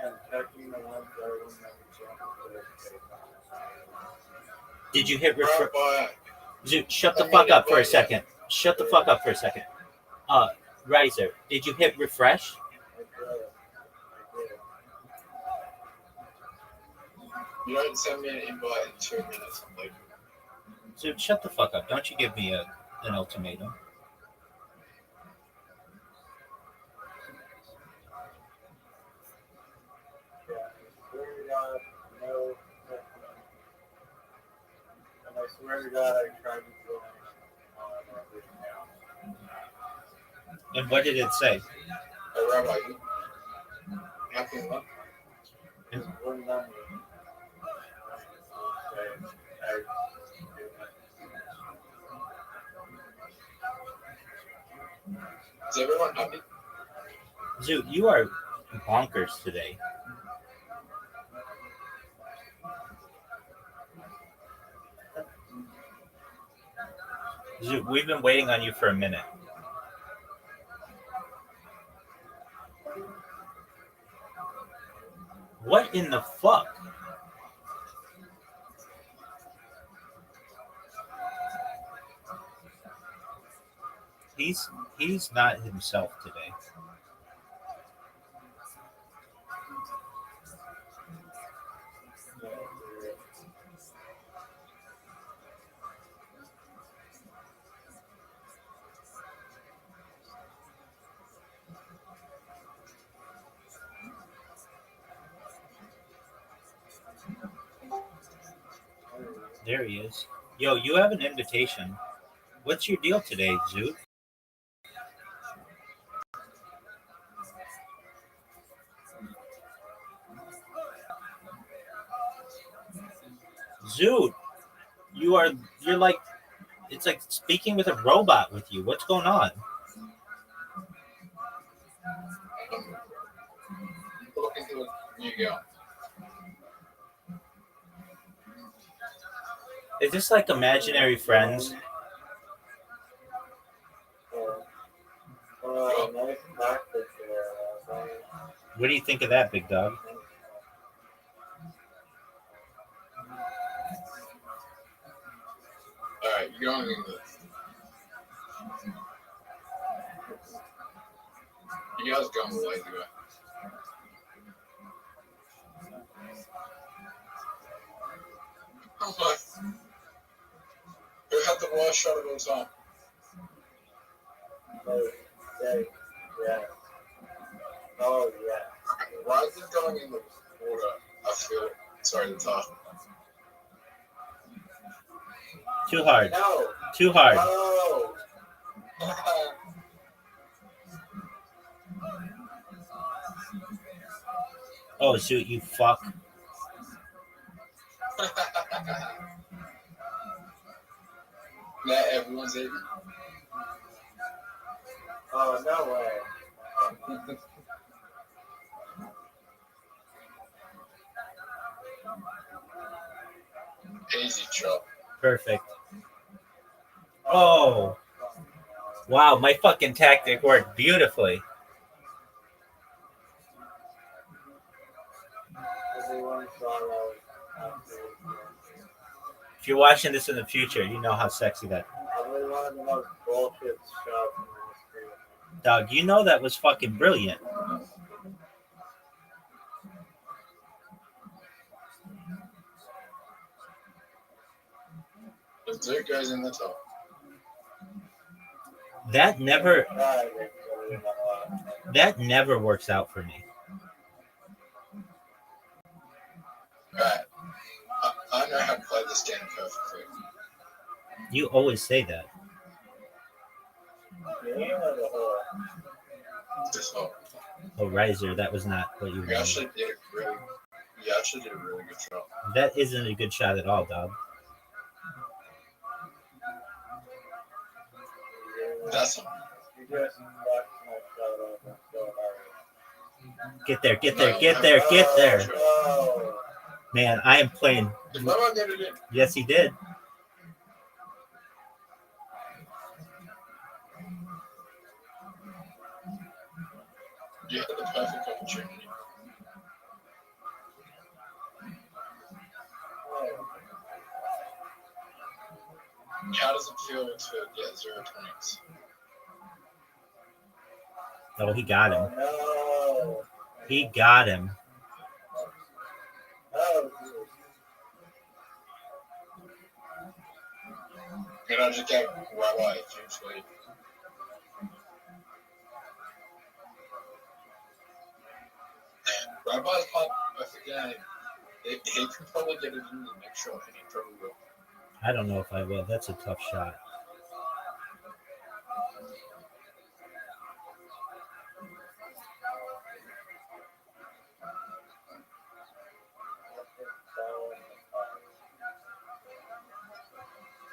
And Did you hit refresh? Zoot, shut the fuck up for a second. Shut the fuck up for a second. Riser, did you hit refresh? You don't send me an invite in 2 minutes. I'm like, Zoot, shut the fuck up. Don't you give me an ultimatum. I swear to God, I tried to join. And what did it say? Rabbi, happy luck. Is everyone happy? Zoot, you are bonkers today. Zoot, we've been waiting on you for a minute. What in the fuck? He's not himself today. There he is. Yo, you have an invitation. What's your deal today, Zoot? Zoot, you're like, it's like speaking with a robot with you. What's going on? Looking to a new girl. Is this like imaginary friends? What do you think of that, big dog? Alright, you're going English. You guys go away to it. Oh my. Who had the worst shot of all time? Yeah. Oh, yeah. Why is it going in the water? I feel sorry to talk. Too hard. No. Too hard. No. Oh, Zoot, you fuck. Now everyone's eating. Oh, no way. Easy chop. Perfect. Oh. Wow, my fucking tactic worked beautifully. If you're watching this in the future, you know how sexy that. Probably one of the most bullshit shots in history. Dog, you know that was fucking brilliant. The dirt goes in the top. That never works out for me. Right. I know how to play this game perfectly. You always say that. This whole. Oh, Riser, that was not what you You wanted. actually did a really good job. That isn't a good shot at all, dog. That's all. Get there, get there, get there, get there. Man, I am playing. Did my man get it in? Yes, he did. You had the perfect opportunity. field to get 0 points. Oh, he got him. No. He got him. Oh, And I just got Rabbi hugely. Rabbi's pop again. He can probably get it in the next show, and he probably will. I don't know if I will. That's a tough shot.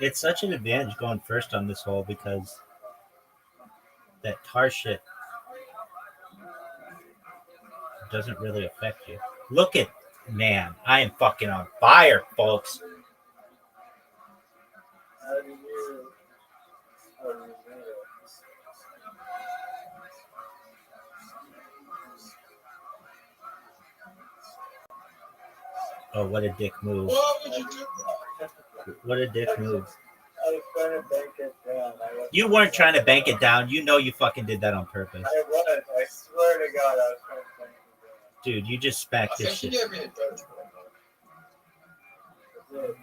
It's such an advantage going first on this hole because that tar shit doesn't really affect you. Look at, man, I am fucking on fire, folks. how do you do it? Oh, what a dick move. What would you do? What a dick move. I was trying to bank it down. You weren't trying to bank it down. You know you fucking did that on purpose. I was. I swear to God, I was trying to bank it Dude, you just I smacked this think you shit. gave me a dodge ball.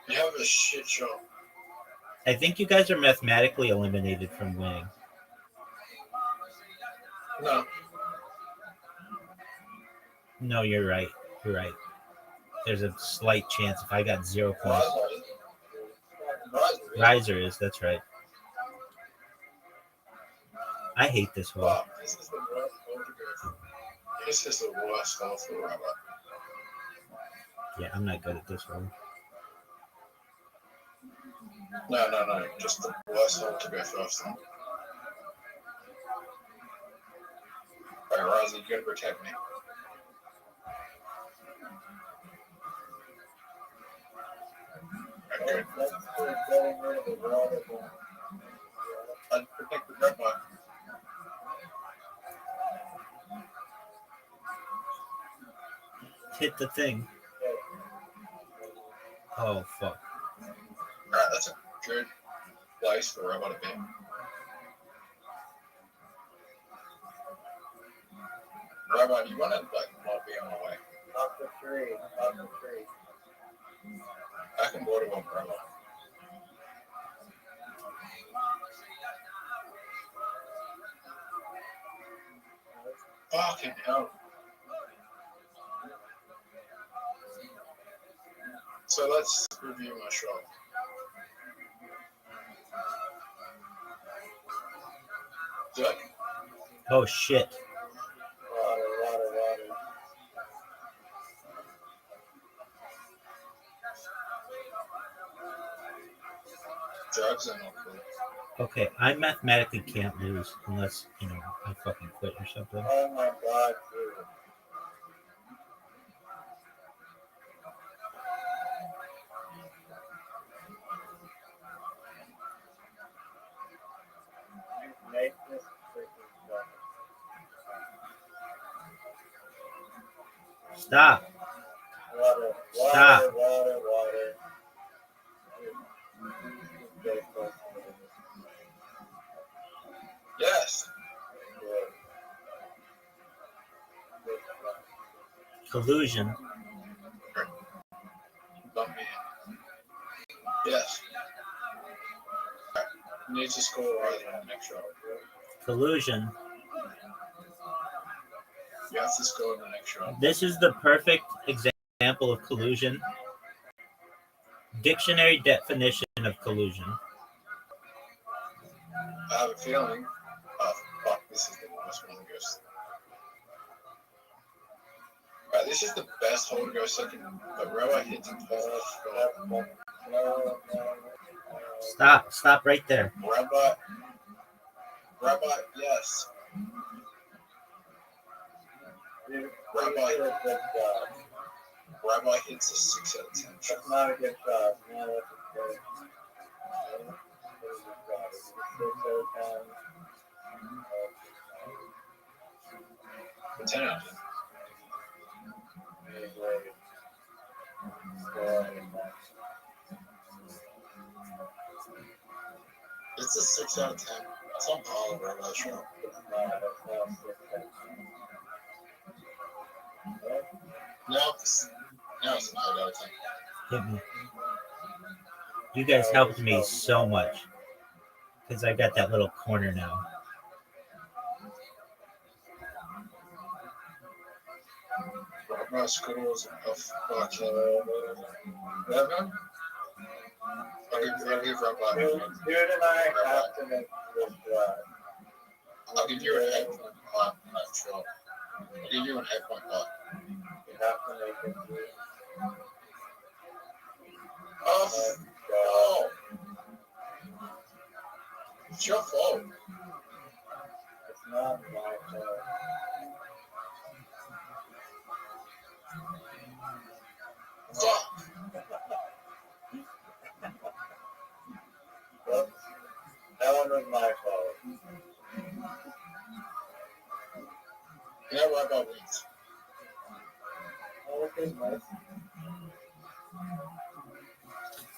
You have a shit show. I think you guys are mathematically eliminated from winning. No. No, you're right. You're right. There's a slight chance if I got 0 points. Riser is, that's right. I hate this hole. Wow, this is the worst hole to go. This is the worst hole for Rabbi. Yeah, I'm not good at this hole. No. Just the worst hole to go first on. Alright, Rosie, you gotta protect me. Okay. I'd protect the red one. Hit the thing. Oh, fuck. Alright, that's a good place for Rabbi to be. Rabbi, do you want to not be on my way? Off the tree. I can water one, Rabbi. Fucking hell. So let's review my shot. Good. Oh, shit. Water. Drugs are not cool. Okay, I mathematically can't lose unless, I fucking quit or something. Oh my God, dude. Make this freaking Stop. water. Stop. Yes. Collusion. Bump me in. Yes. You need to score right on the next shot. Collusion. You have to score in the next shot. This is the perfect example of collusion. Dictionary definition of collusion. I have a feeling. Oh, fuck, this is the worst one to go. Right, this is the best hole to go second, but Rabbi hits a perfect shot. Stop right there. Rabbi, yes. Rabbi hits a 6 out of 10. That's not a good shot. No, that's a good. The 10 out of 10. It's a 6 out of 10. It's on par with Rabbi show. No, it's an 8 out of 10. Hit me. You guys helped me so much because I got that little corner now. Rabbi Skittles of fucking. Rabbi? I'll give Rabbi. Dude and I have to make this drive. I'll give you an 8.5 on that show. I'll give you an 8.5. You have to make it through. Oh, no. It's your fault. It's not my fault. Fuck. Whoops. That one was my fault. Yeah, Rabbi wins. Oh, okay, nice.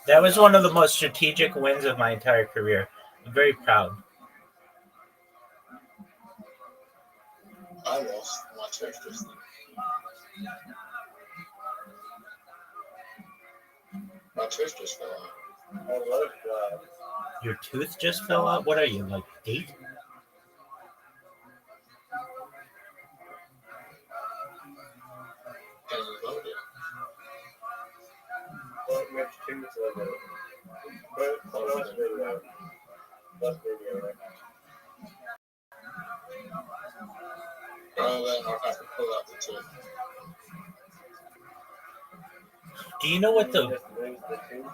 That was one of the most strategic wins of my entire career. I'm very proud. I lost my church just then. My tooth just fell out. I love that. Your tooth just fell out? What are you, like 8? And you loved it. Which tooth was it? Plus video. Plus video right now. Well, then I'll have to pull out the tooth. Do you know what Just lose the tooth.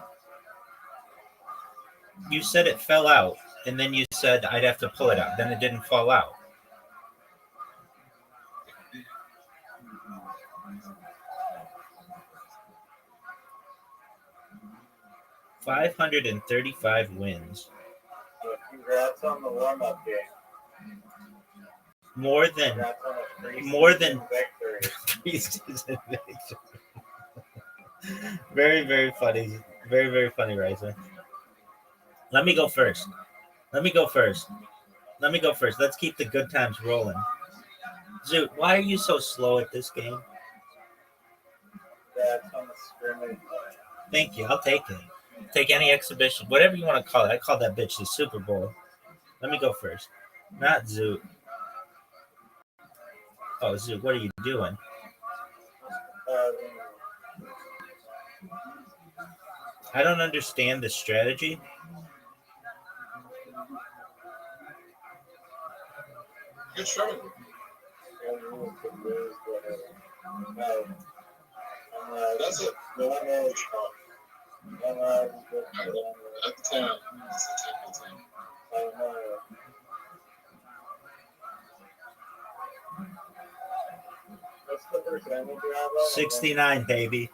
you said it fell out, and then you said I'd have to pull it out. Then it didn't fall out. $535 wins. So congrats on the warm-up game. More than Congrats on a preseason more than victory. preseason victory. Very, very funny. Very, very funny, Riser. Let me go first. Let's keep the good times rolling. Zoot, why are you so slow at this game? That's on the scrimmage line. Thank you. I'll take it. Take any exhibition, whatever you want to call it. I call that bitch the Super Bowl. Let me go first. Not Zoot. Oh, Zoot, what are you doing? I don't understand the strategy. Good showing. That's it. The one that is At 10. It's a 10 out of 10. What's the percentage you have on it? 69, baby. Yeah.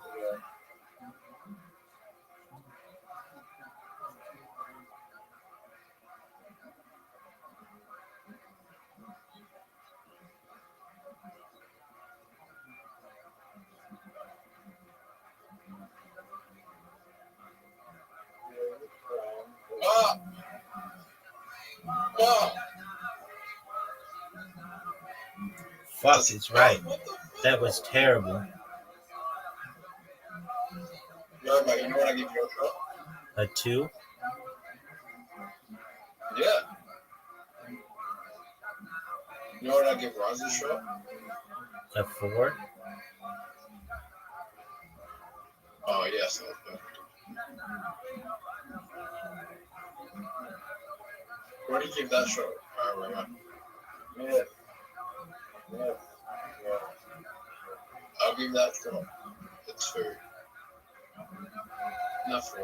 Ah! Ah! Fuck, it's right. That was terrible. Yeah, but you know what I give you a shot? A 2? Yeah. You know what I give Roz a shot? A 4? Oh, yes. That was perfect. What do you give that shot? Right. Yes. Yes. Yeah. I'll give that shot a 2. Not 4.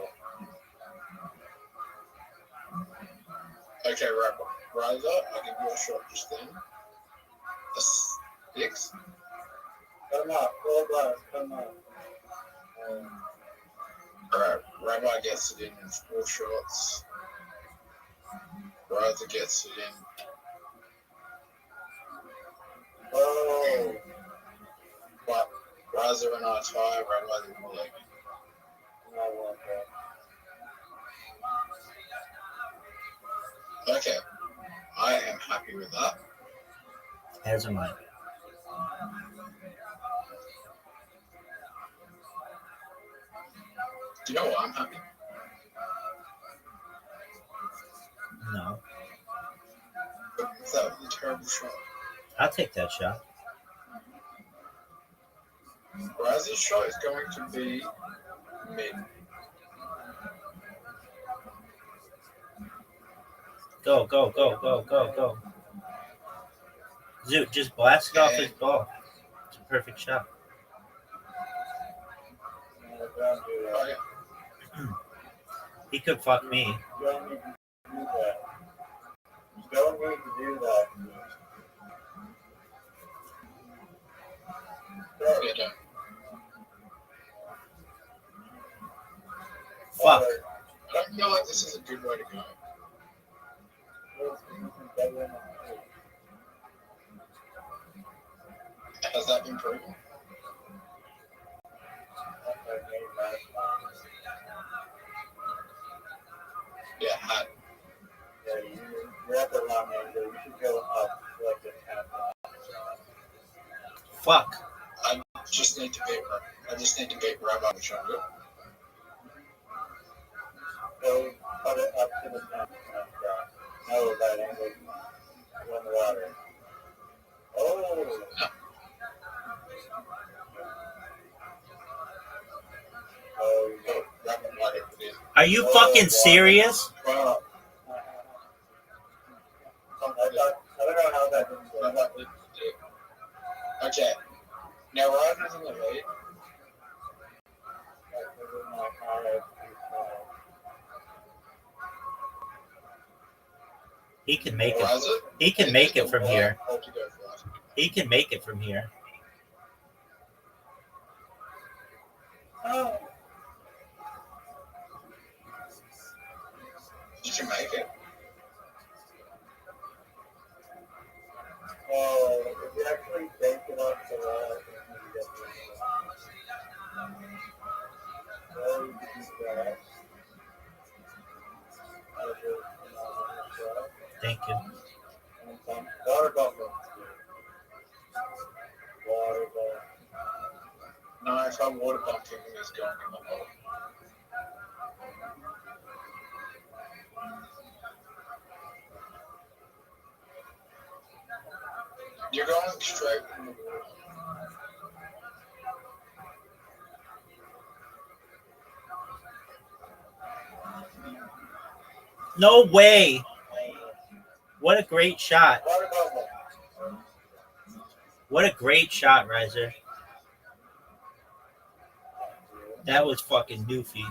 Okay, right. Rise up. I'll give you a shot just then. A 6. Come on. Full glass. Come on. Alright, Rabbi gets it in 4 shots. Riser gets it in. Oh. But Riser and I tie, Rabbi the leg. I want that. Okay. I am happy with that. As am I. Do you know why I'm happy? No. That was a terrible shot. I'll take that shot. Raz's shot is going to be mid. Go, go, go, go, go, go. Zoot, just blast it off his ball. It's a perfect shot. Oh, yeah. He could fuck me. You don't need to do that. You don't need to do that. Yeah, no. Fuck. I don't feel like this is a good way to go. Has that been proven? Yeah, had. Yeah, you're at the wrong angle. You should go up like this kind of. Fuck. I just need to beat Rabbi to show you. Go put it up to the top. No, that angle. Go in the water. Oh. Oh, you go. Rabbi let it in. Are you fucking serious? Well, I don't know how that didn't go. okay. Now Roger's in the lead. He can make it. Raza, He can make it from here. Hope to go for us. He can make it from here. Oh. You can make it. Oh, if you actually take it off the wall, I think you get the oh, you can do that. Thank you. And some water bubble. Water bubble. No, if I'm water bumping, it's going in the hole. You're going straight from the water. No way. What a great shot. Water bubble. What a great shot, Riser. That was fucking doofy. I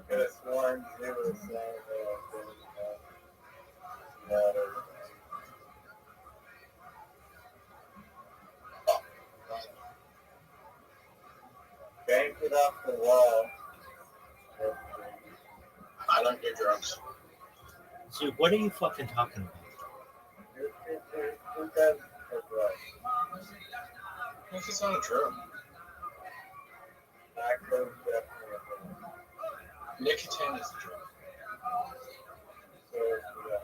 could have sworn they were saying water. Bank it off the wall. I don't do drugs. Dude, what are you fucking talking about? Who does the drugs? If it's not a drug. Macro definitely a drug. Nicotine is a drug. So, yeah.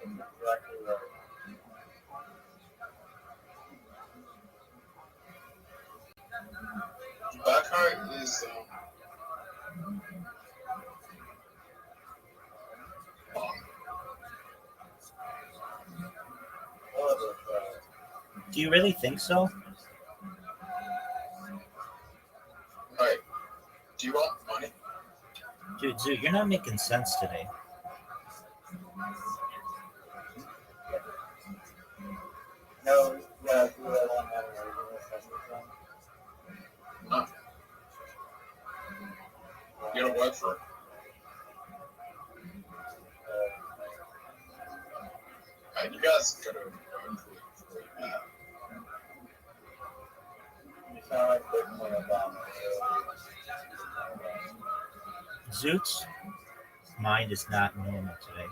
Exactly right. Tobacco is Do you really think so? right. Do you want money? Dude, Zoo, you're not making sense today. No, yeah, do that on that. No. You don't work for it. Right, you guys gotta work for it. You sound like Bitcoin Obama. Zoot's mind is not normal today.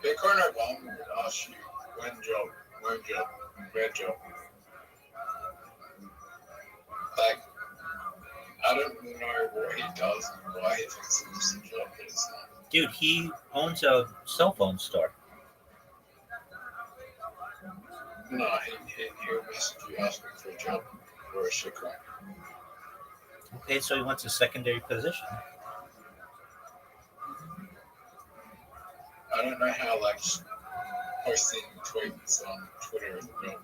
Bitcoin Obama would ask you, when job, don't know what he does and why he thinks it's a job, but it's not. Dude, he owns a cell phone store. No, he'll message you asking for a job or a shit crack. Okay, so he wants a secondary position. I don't know how like posting tweets on Twitter is a job.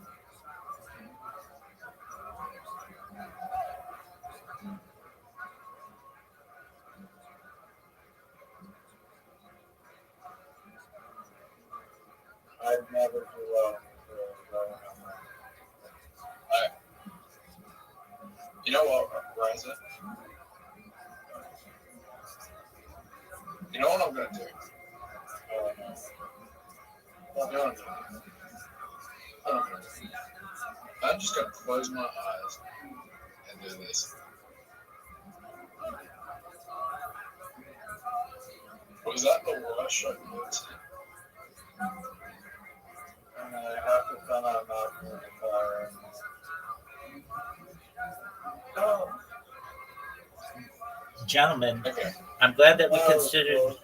I'd never do well. You know what, Riza? You know what I'm gonna do? You know what I'm gonna do? I don't know. I'm just gonna close my eyes and do this. Was that the worst shot you've ever seen? And I have to come out of the car. Oh, Gentlemen, Okay. I'm glad that we considered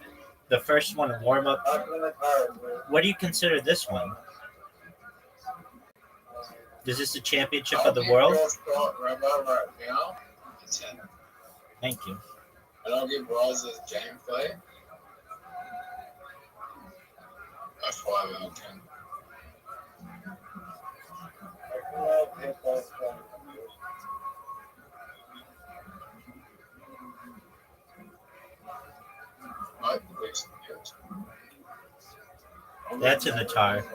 the first one a warm up. I'm in the car. What do you consider this one? Is this the championship of the world? I'll give Rabbi right now a 10. Thank you. And I'll give Riza's gameplay a 5 out of 10. Right, please. That's in the tar.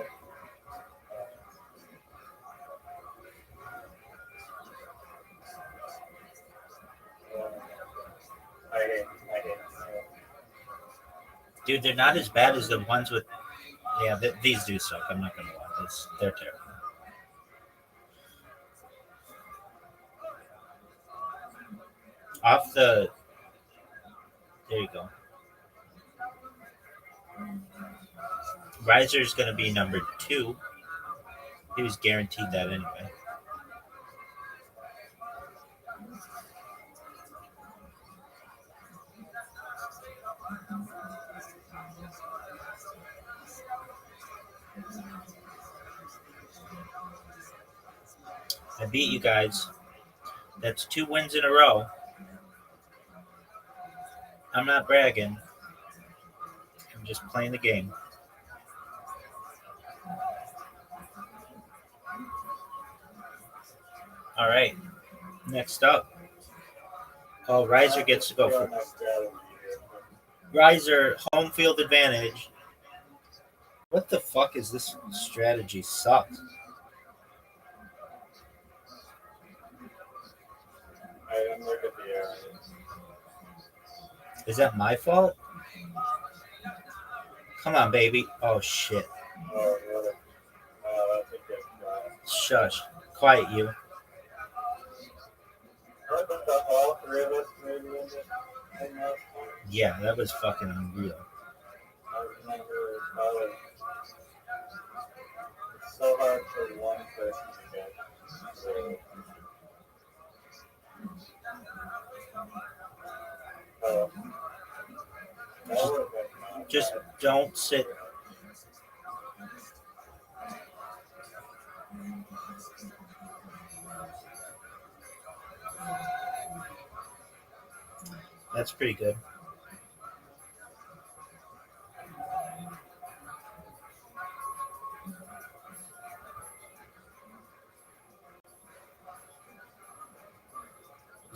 I hate. Dude, they're not as bad as the ones with. Yeah, these do suck. I'm not gonna lie. They're terrible. Off the. There you go. Riser's gonna be number 2. He was guaranteed that anyway. I beat you guys. That's 2 wins in a row. I'm not bragging. I'm just playing the game. All right. Next up. Oh, Riser gets to go for Riser, home field advantage. What the fuck is this strategy? Sucks. I didn't look at the area. Is that my fault? Come on, baby. Oh, shit. Oh, really? Oh, that's a good shot. Shush. Quiet you. I think that all 3 of us maybe in this thing last time. Yeah, that was fucking unreal. I remember probably it's so hard for one person to get. So, that would have been nice. Just don't sit. That's pretty good.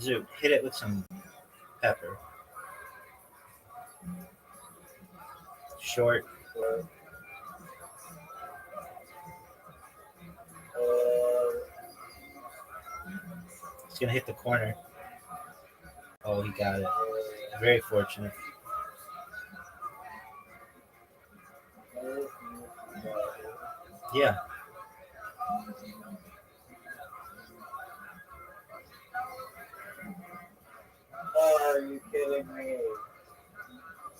Zoo, hit it with some pepper. Short. It's gonna hit the corner. Oh, he got it. Very fortunate. Yeah. Oh, are you kidding me?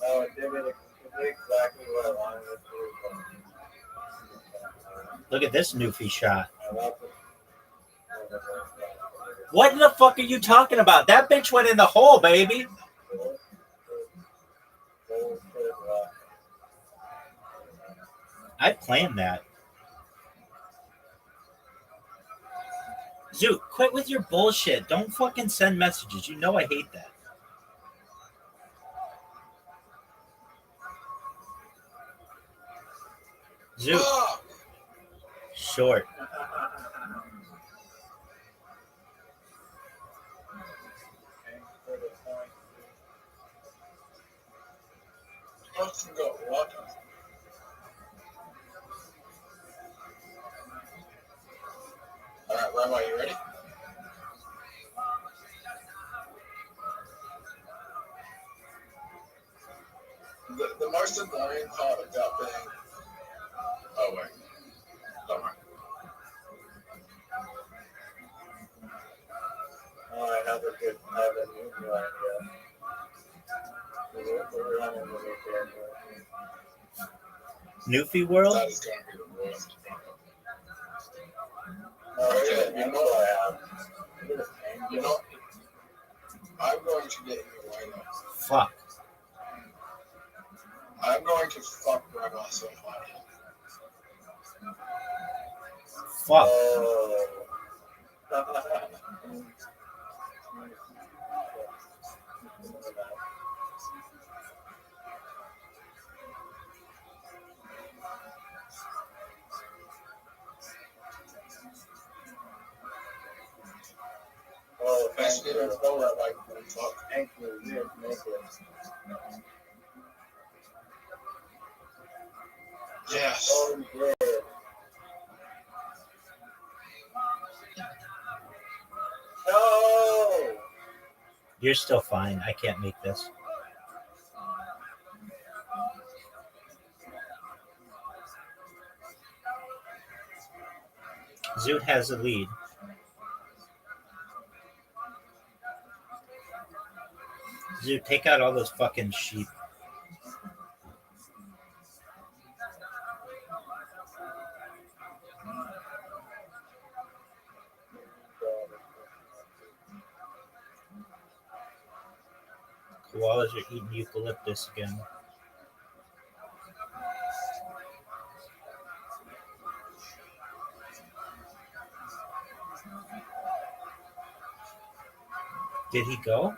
Oh, it did exactly what I wanted it to do. Look at this Newfie shot. I love it. What in the fuck are you talking about? That bitch went in the hole, baby. I planned that. Zoot, quit with your bullshit. Don't fucking send messages. You know I hate that. Zoot. Short. Let's go. What? All right, Rabbi, you ready? The most annoying part about being... Oh, wait. Don't worry. Oh, I have a new idea. We're running the weekend. Newfie World? That is going to be the worst. Okay, you know I have. You know, I'm going to get you later. Fuck. I'm going to fuck Rabbi so hard. Fuck. Oh, Best thank game you. of all that, like, fuck. Thank you. Yes, make it. Yes. Oh, yeah. No! You're still fine. I can't make this. Zoot has the lead. Zoot, take out all those fucking sheep. Koalas are eating eucalyptus again. Did he go?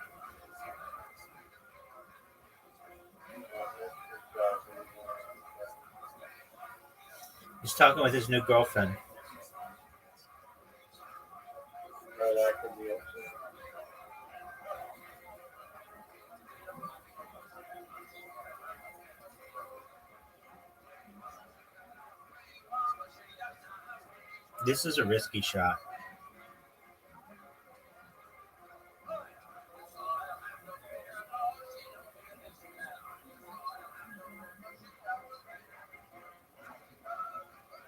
He's talking with his new girlfriend. Oh, that could be it. This is a risky shot.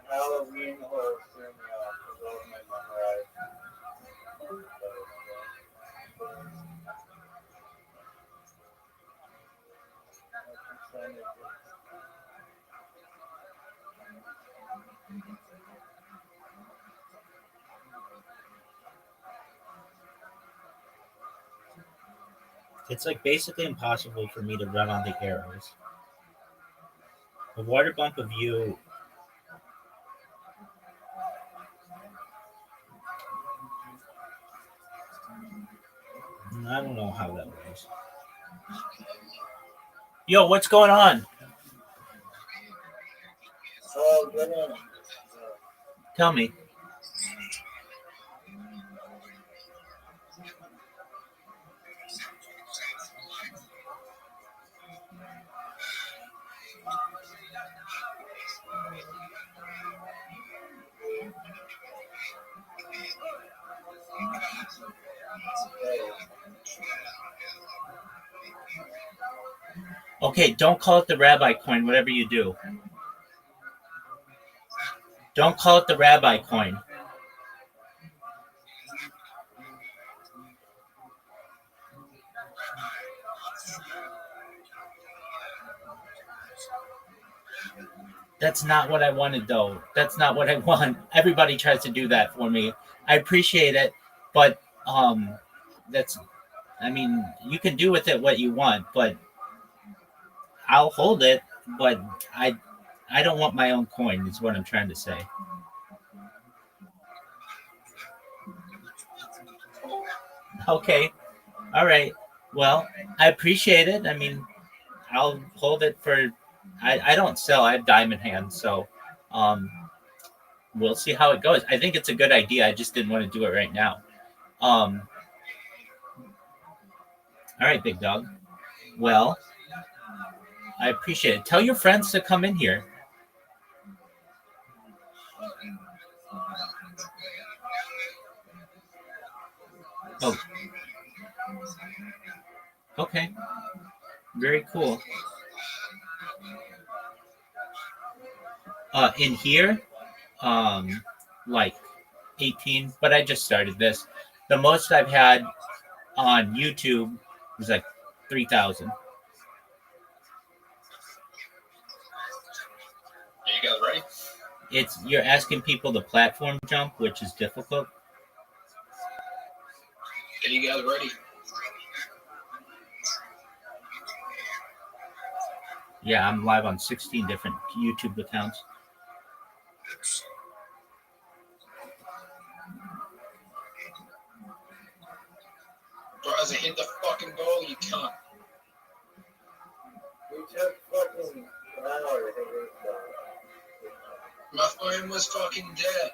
Halloween horror threw me off because I was memorized. It's like basically impossible for me to run on the arrows. A water bump of you. I don't know how that works. Yo, what's going on? Oh, good one. Tell me. Okay, don't call it the rabbi coin, whatever you do. Don't call it the rabbi coin. That's not what I wanted, though. That's not what I want. Everybody tries to do that for me. I appreciate it, but That's, I mean, you can do with it what you want, but I'll hold it. But I don't want my own coin. Is what I'm trying to say. Okay, all right. Well, I appreciate it. I mean, I'll hold it for. I don't sell. I have diamond hands, so we'll see how it goes. I think it's a good idea. I just didn't want to do it right now. All right, big dog. Well, I appreciate it. Tell your friends to come in here. Oh. Okay. Very cool. In here, like 18, but I just started this. The most I've had on YouTube was like 3,000. Are you guys ready? You're asking people to platform jump, which is difficult. Are you guys ready? Yeah, I'm live on 16 different YouTube accounts. Bros, hit the fucking goal, you cunt. We took fucking an hour to hit this guy. My phone was fucking dead.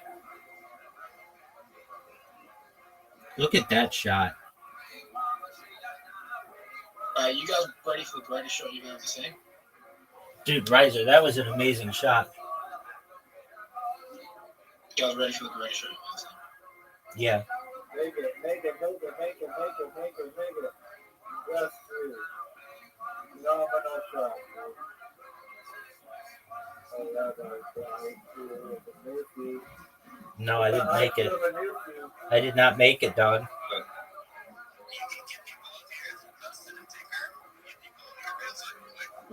Look at that shot. Alright, you guys ready for the greatest shot you've ever seen? Dude, Riser, that was an amazing shot. You guys ready for the greatest shot you've ever seen? Yeah. Make it. Just two. No, but not shot. No, I didn't make it. I did not make it, dog.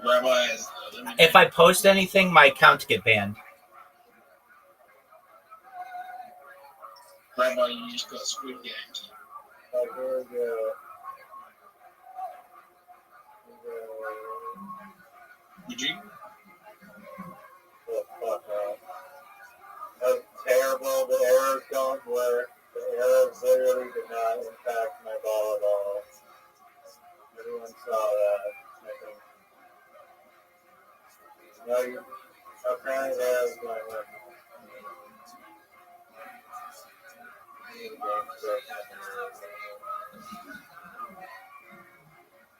Rabbi is eliminated. If I post anything, my accounts get banned. Rabbi, you just got Squid Games. Would you? That's terrible. The arrows don't work. The arrows literally did not impact my ball at all. Everyone saw that, I think. No, you apparently the arrows don't work.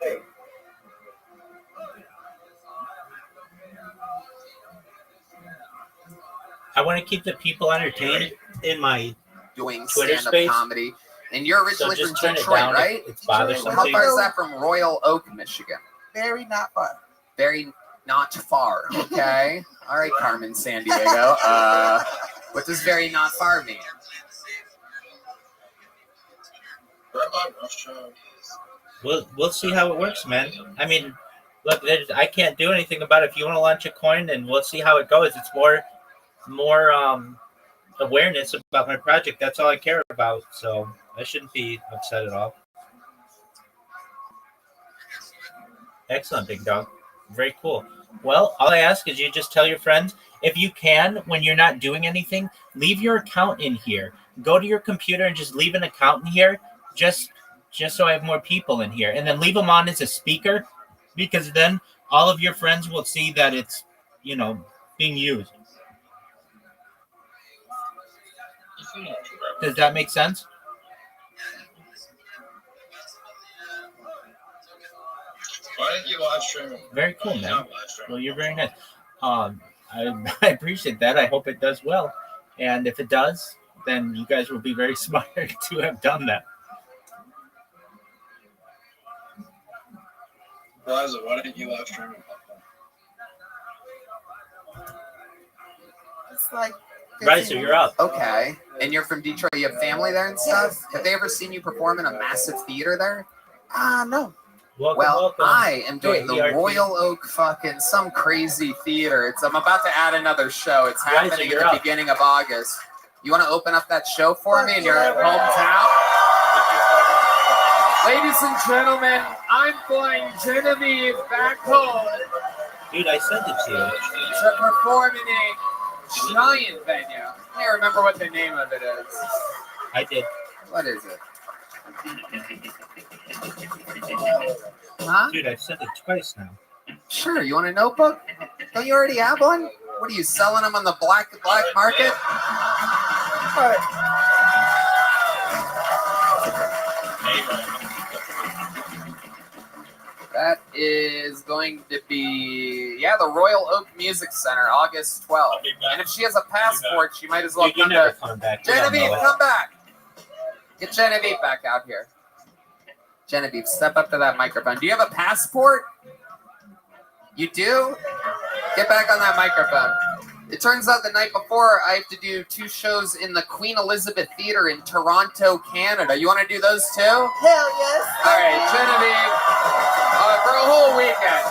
Hey. I want to keep the people entertained in my Doing Twitter stand-up space. comedy. And you're originally So from just turn it Detroit, down if right? it's bothersome How to far you. is that from Royal Oak, Michigan? Very not fun. Very not far, okay? All right, Carmen Sandiego. What does very not far mean? Rabbi Rothschild is. We'll see how it works, man. I mean, look, I can't do anything about it. If you want to launch a coin, then we'll see how it goes. It's more awareness about my project. That's all I care about. So I shouldn't be upset at all. Excellent, big dog. Very cool. Well, all I ask is you just tell your friends, if you can, when you're not doing anything, leave your account in here. Go to your computer and just leave an account in here, just so I have more people in here. And then leave them on as a speaker, because then all of your friends will see that it's, being used. Does that make sense? Why didn't you live stream it? Very cool, Not man. live stream. Well, you're very nice. I appreciate that. I hope it does well. And if it does, then you guys will be very smart to have done that. Raza, why didn't you live stream it? It's like Right, so you're up. Okay. And you're from Detroit. You have family there and stuff? Yes. Have they ever seen you perform in a massive theater there? no. Well, I am doing Hey, the ERT. Royal Oak fucking some crazy theater. I'm about to add another show. It's Right, so happening you're at the up. beginning of August. You want to open up that show for me in your hometown? Ladies and gentlemen, I'm flying Genevieve back home Dude, I sent it to you. to perform in a giant venue. I can't remember what the name of it is. I did. What is it? Huh? Dude, I've sent it twice now. Sure. You want a notebook? Don't you already have one? What are you selling them on the black market? All right. That is going to be, the Royal Oak Music Center, August 12th. And if she has a passport, she might as well Dude, you come never to... come back. We don't Genevieve, know it. come back. Get Genevieve back out here. Genevieve, step up to that microphone. Do you have a passport? You do? Get back on that microphone. It turns out the night before, I have to do 2 shows in the Queen Elizabeth Theatre in Toronto, Canada. You want to do those too? Hell yes. All right, Genevieve, for a whole weekend.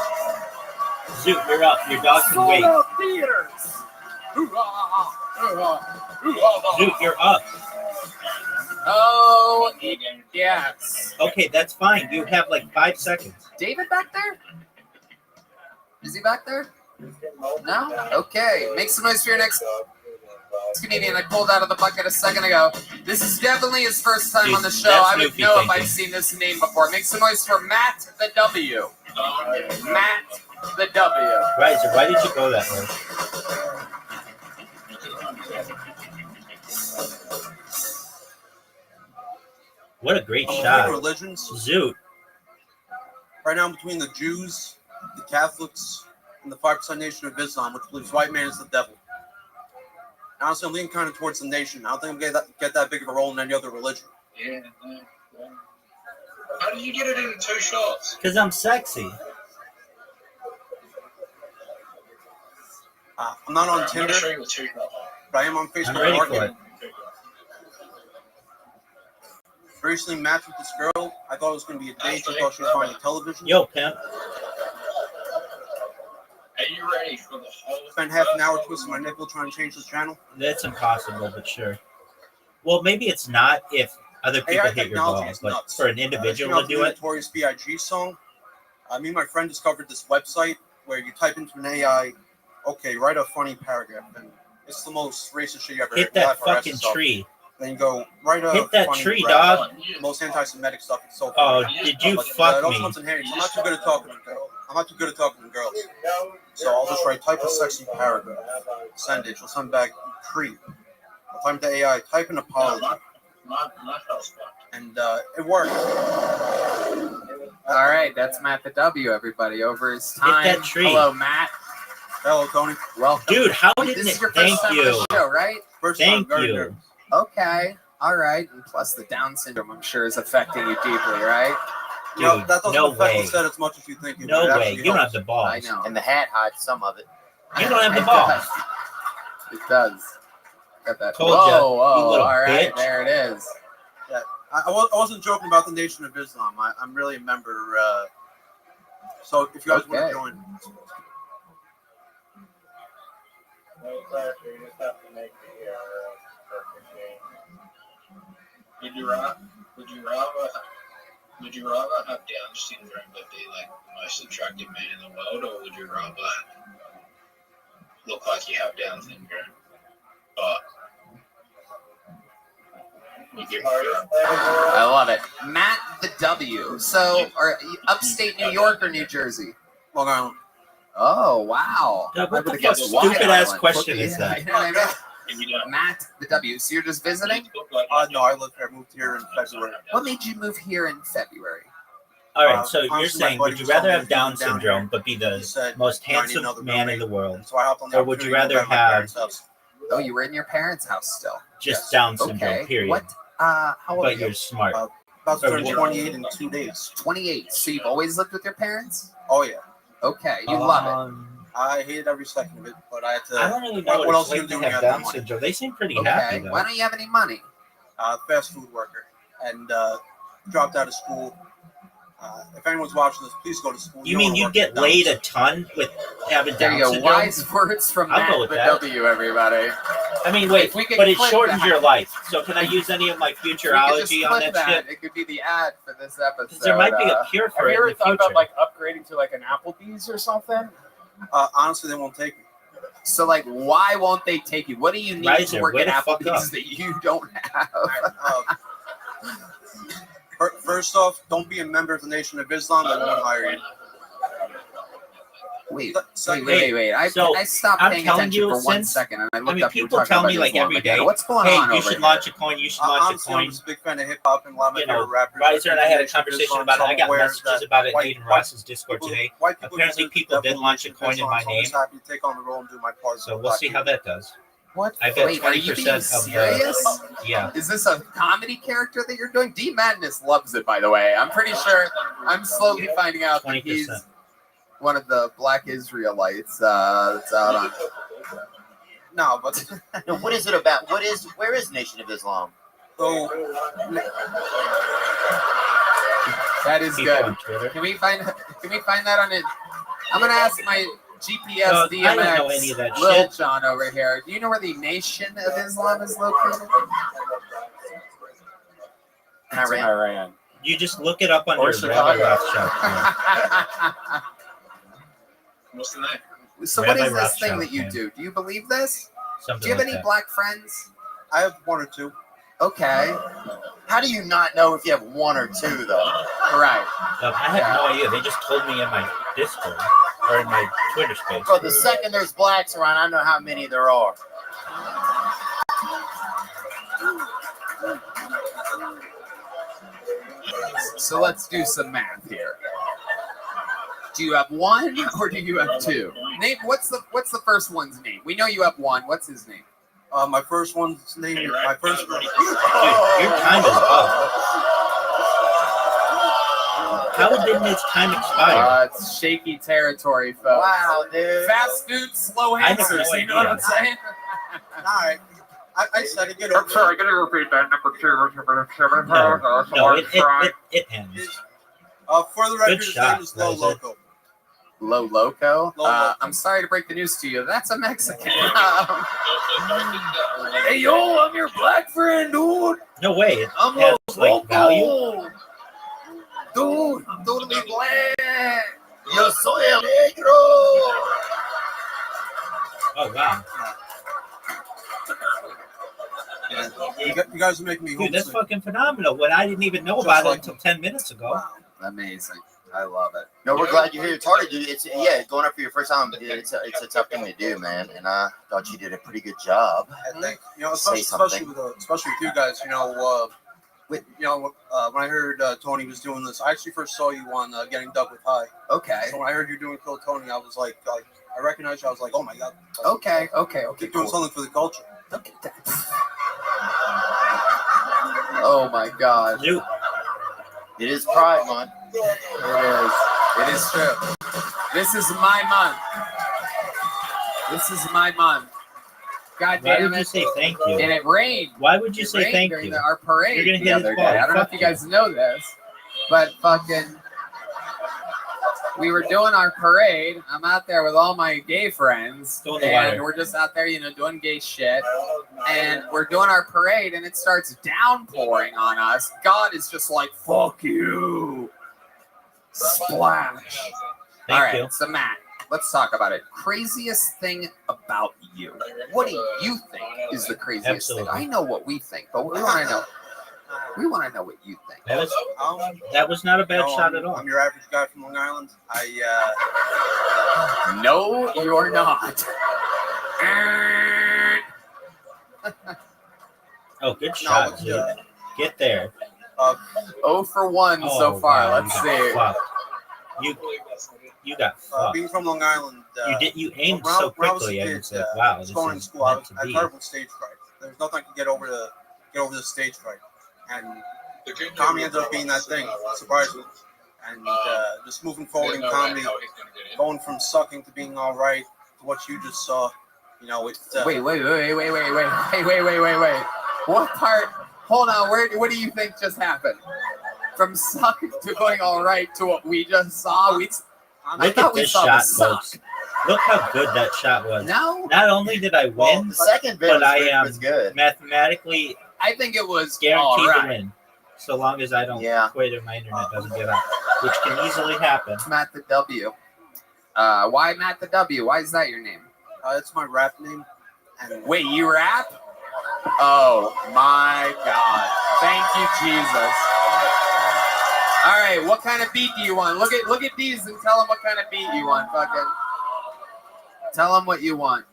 Zoot, you're up. Your dog can wait. Sold-out theaters. Zoot, you're up. Oh, yes. Okay, that's fine. You have like 5 seconds. David back there? Is he back there? No? Okay. Make some noise for your next comedian I pulled out of the bucket a second ago. This is definitely his first time on the show. That's I would goofy know if thinking. I've seen this name before. Make some noise for Matt the W. Matt the W. Riser, why did you go that way? What a great shot. Religions. Zoot. Right now, between the Jews, the Catholics, and the 5% Nation of Islam, which believes white man is the devil. Honestly, I'm leaning kind of towards the nation. I don't think I'm going to get that big of a role in any other religion. Yeah. How did you get it in 2 shots? Because I'm sexy. I'm not on Tinder, I'm sure you were too hot. but I am on Facebook I'm ready for Marketing. it. Recently matched with this girl. I thought it was going to be a date. She thought she was buying a television. Yo, pimp. Are you ready for the whole? Spent half an hour twisting my nickel trying to change the channel. That's impossible, but sure. Well, maybe it's not if other people AI hit your technology balls, is but nuts. for an individual to do it, Notorious B.I.G. song. Me and my friend discovered this website where you type into an AI, okay, write a funny paragraph, and it's the most racist shit you ever hit heard. that fucking tree. Then you go, write a Hit that funny tree, rap. dog. The most anti-Semitic stuff. It's so Oh, funny. did you But, fuck it also me? comes in handy. So I'm not too good at talking to girls. So I'll just write, type a sexy paragraph. Send it. She'll send back, creep. I'll type to AI, type an apology. And it worked. All right, that's Matt the W, everybody. Over his time. Hit that tree. Hello, Matt. Hello, Tony. Welcome. Dude, how This didn't is it? your first Thank time on you. the show, right? First Thank time, very you. nervous. Okay. All right. And plus the Down syndrome, I'm sure, is affecting you deeply, right? No, Dude, that doesn't no affect way. the set as much as you think. It No would. It way. actually You don't have helps. the balls. I know. And the hat hides some of it. You don't have the It balls. does. It does. Got that. Told whoa, ya, whoa. you little All right. bitch. There it is. I wasn't joking about the Nation of Islam. I'm really a member. So if you guys want Okay. to join, Would you rather have Down syndrome but be like the most attractive man in the world, or would you rather look like you have Down syndrome but with your I love it. Matt the W. So, are you upstate New York or New Jersey? Long Island. Oh, wow. Doug, what I would've the fuck guessed Long stupid-ass Island. question is that? You know what I mean? and you don't Matt the W. So you're just visiting? No, I live here. I moved here in February. What made you move here in February? All right, so you're honestly, my saying, buddy would you was telling rather me have to Down move down syndrome here. but be He the said, most "No, I need handsome another man in roommate." the world? So I hopped on the Or would you opportunity to rather move at my have- parents' house. Oh, you were in your parents' house still. Just Yes. Down syndrome, Okay. period. What? How old are But you? you're smart. About to Or turn would you- 28 in 2 days. 28. So you've always lived with your parents? Oh yeah, Okay. You love it. I hated every second of it, but I had to. I don't really know What what, else it's are you like gonna do to when you have have Down no money? syndrome. They seem pretty happy, Okay. though. Why don't you have any money? Fast food worker, and dropped out of school. If anyone's watching this, please go to school. You mean you get laid a ton with having There Down you go. syndrome? Wise words from I'll Matt go with the that. W, everybody. I mean, wait, If we could but it clip shortens that. your life. So can I use any of my We could just futurology on clip that shit? It could be the ad for this episode. Because there might be a cure Have for you it ever in the thought future. about like upgrading to like an Applebee's or something? Honestly, they won't take me. So, like, why won't they take you? What do you need Riser, to work way at the fuck Applebee's up. that you don't have? First off, don't be a member of the Nation of Islam. They won't hire you. Wait. Hey, I so stopped I'm paying telling attention you, for 1 since- second, and I looked I mean, up. You were people talking tell about me like Islam every again. day, What's going hey, on you over should here? launch a coin, you should launch a Honestly, I'm coin. just a big fan of hip hop and a lot of my You know, favorite rappers. Riser and I had a Nation of conversation Islam, about it. so I I'm got aware messages that about it in white- Hayden Ross's Discord today. white people Apparently deserve people the did launch a Nation of coin in Islam, my so I'm name. just happy to take on the role and do my part. So we'll see how that does. What? I bet Wait, are you 20% being of serious? the. Yeah. Is this a comedy character that you're doing? D Madness loves it, by the way. I'm pretty sure. I'm slowly finding out that 20%. he's one of the Black Israelites that's out on. No, but No, what is it about? Where is Nation of Islam? so That is People good. on Twitter. Can we find that on it? I'm gonna ask my GPS I DMX don't know any of that Lil shit. John over here. Do you know where the Nation of Islam is located? It's in Iran. You just look it up on Or your Chicago. Rabbi Rothschild. What's the name? So what Rabbi is this thing Rothschild, that you man. do? Do you believe this? Something Do you have like any that. black friends? I have one or two. Okay. How do you not know if you have one or two, though? Right. I have no idea. They just told me in my Discord or in my Twitter space. Bro, the second there's blacks around, I know how many there are. So let's do some math here. Do you have one or do you have two? Name what's the first one's name? We know you have one. What's his name? My first one's name. My first. Dude, your time is up. How did this time expire? It's shaky territory, folks. Wow, dude. Fast food, slow I have answers. no You know what I'm idea. saying? All right. I said it. Get over. I'm sorry, can you repeat that? Number two. No, it ends. For the record, Good his shot, name is Low Riser. Loco. Low Loco. Low Loco. I'm sorry to break the news to you. That's a Mexican. Hey yo, I'm your black friend, dude. No way. It I'm has like local. value. Dude, I'm totally black. Yo soy el negro. Oh wow, Yeah. You guys are making me dude, that's homesick. fucking phenomenal. What I didn't even know Just about like- it until 10 minutes ago. Amazing. I love it. No, we're glad you're here. It's hard to do. It's going up for your first time. It's a tough thing to do, man. And I thought you did a pretty good job. I think Say especially something. with you guys. When I heard Tony was doing this, I actually first saw you on Getting Dug with High. Okay. So when I heard you doing Kill Tony, I was like I recognized you. I was like, oh my god. Okay. Keep doing something for the culture. Look at that. Oh my God. Dude, It is Pride Month. It is. It is true. This is my month. This is my month. God why damn would you it. say thank you? And it rained. Why would you It say rained thank during you? our parade You're gonna the hit other his day. ball. I don't know Fuck if you guys know this, but fucking we were doing our parade. I'm out there with all my gay friends, Go in the and wire. we're just out there, doing gay shit. And we're doing our parade, and it starts downpouring on us. God is just like, fuck you. Splash. Thank All right, you. so Matt, let's talk about it. Craziest thing about you. What do you think is the craziest Absolutely. thing? I know what we think, but we want to know. We want to know what you think. That was not a bad shot at all. I'm your average guy from Long Island. No, you're not. Oh, good shot, dude. Get there. 0 for 1 so Oh, far. wow, Let's you see. got fucked. You got fucked. Being from Long Island, You aimed when so when I was a quickly. I kid, was like, wow, this going to is school, I meant to had be. terrible stage fright. There was nothing I could get over the stage fright, and comedy ended up being that thing, surprisingly. And just moving forward in comedy, going from sucking to being all right to what you just saw, it's Wait. What part? Hold on. What do you think just happened? From suck to going all right to what we just saw. I Look thought at we this saw the shot, suck. folks. Look how good that shot was. No, Not only did I Well, win, the second bit but I am was good. mathematically I think it was all guaranteed to right. win. So long as I don't Yeah. quit or my internet doesn't get out, which can easily happen. Matt the W. Why Matt the W? Why is that your name? It's my rap name. And Wait, you rap? Oh my God! Thank you, Jesus. All right, what kind of beat do you want? Look at these and tell them what kind of beat you want. Fucking tell them what you want.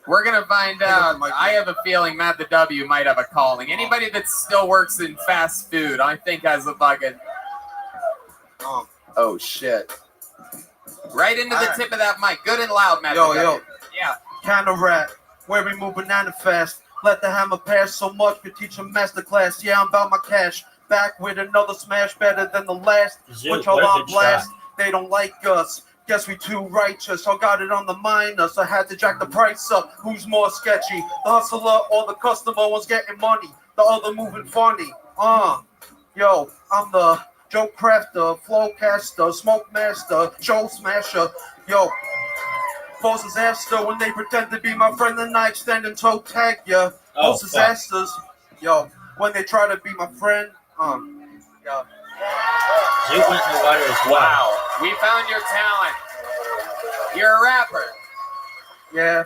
We're gonna find out. I have a feeling Matt the W might have a calling. Anybody that still works in fast food, I think has a fucking. Oh shit! Right into the tip of that mic, good and loud, Matt. Yo, the W. yo. Yeah. Kind of rap, where we move banana fast. Let the hammer pass so much, we teach a masterclass. Yeah, I'm about my cash. Back with another smash better than the last. Zoot, Which all what a on good blast. shot. They don't like us. Guess we too righteous. I got it on the minus. I had to jack the price up. Who's more sketchy? The hustler or the customer was getting money. The other moving funny. Yo, I'm the joke crafter, flow caster, smoke master, show smasher. Yo, false disaster when they pretend to be my friend and I extend and toe tag ya. False disasters. Yo, when they try to be my friend. Yeah. Zoot went in the water as well. Wow, we found your talent. You're a rapper. Yeah.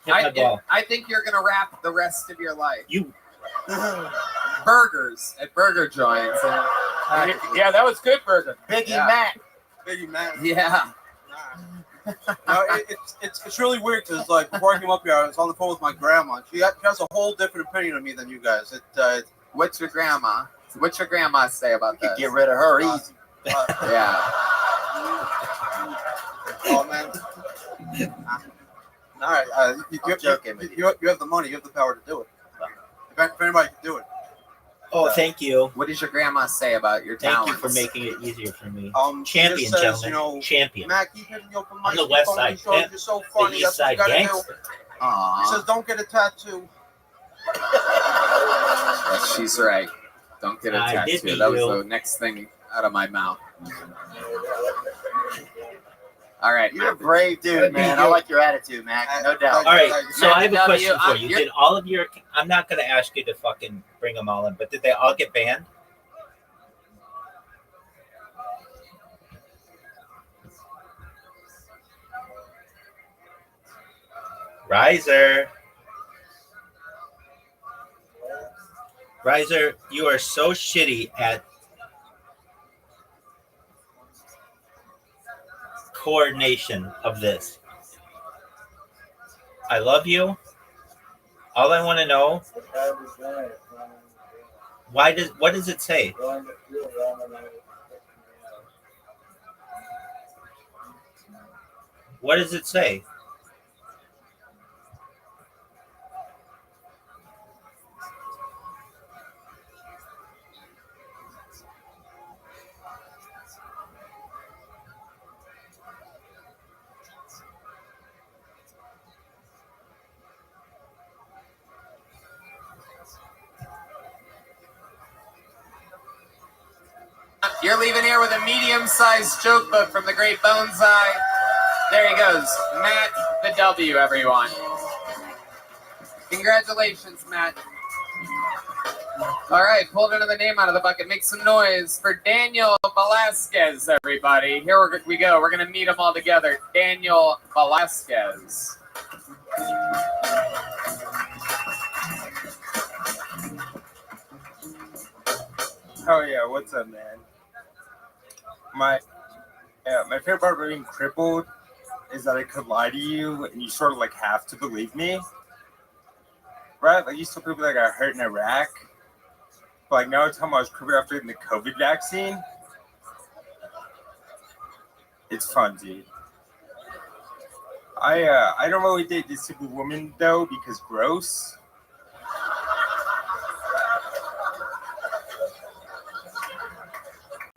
Hit my ball. I think you're gonna rap the rest of your life. You. Burgers at burger joints. And, Yeah, that was good burger. Biggie Yeah. Mac. Biggie Mac. yeah. No, it's really weird because like before I came up here, I was on the phone with my grandma. She has a whole different opinion of me than you guys. What's your grandma? What's your grandma say about You that? get rid of her easy. Yeah. Oh man. All right. You have the money. You have the power to do it. If anybody can do it. Oh, thank you. What does your grandma say about your Thank talents? you for making it easier for me. Champion, Champion, says, gentlemen. you know, Champion. Mac, keep hitting you up on I'm the West Side pimp, You're so the funny. East That's what you Side gotta gangster. do. Aww. He says, don't get a tattoo. Yes, she's right. Don't get a I did tattoo. meet That was you. the next thing out of my mouth. All right. You're a brave dude, man. I like your attitude, Mac. No doubt. All right, so I have a Matt question W, for you. you're- Did all of your... I'm not going to ask you to fucking bring them all in, but did they all get banned? Riser. Riser, you are so shitty at coordination of this. I love you. All I want to know, what does it say? What does it say? You're leaving here with a medium-sized joke book from the great Bonsai. There he goes. Matt the W, everyone. Congratulations, Matt. All right, pulled another name out of the bucket. Make some noise for Daniel Velasquez, everybody. Here we go. We're going to meet them all together. Daniel Velasquez. Oh yeah, what's up, man? My favorite part of being crippled is that I could lie to you and you sort of like have to believe me, right? Like you told people that got hurt in Iraq, but like now it's time I was crippled after getting the COVID vaccine. It's fun, dude. I don't really date disabled women though because gross.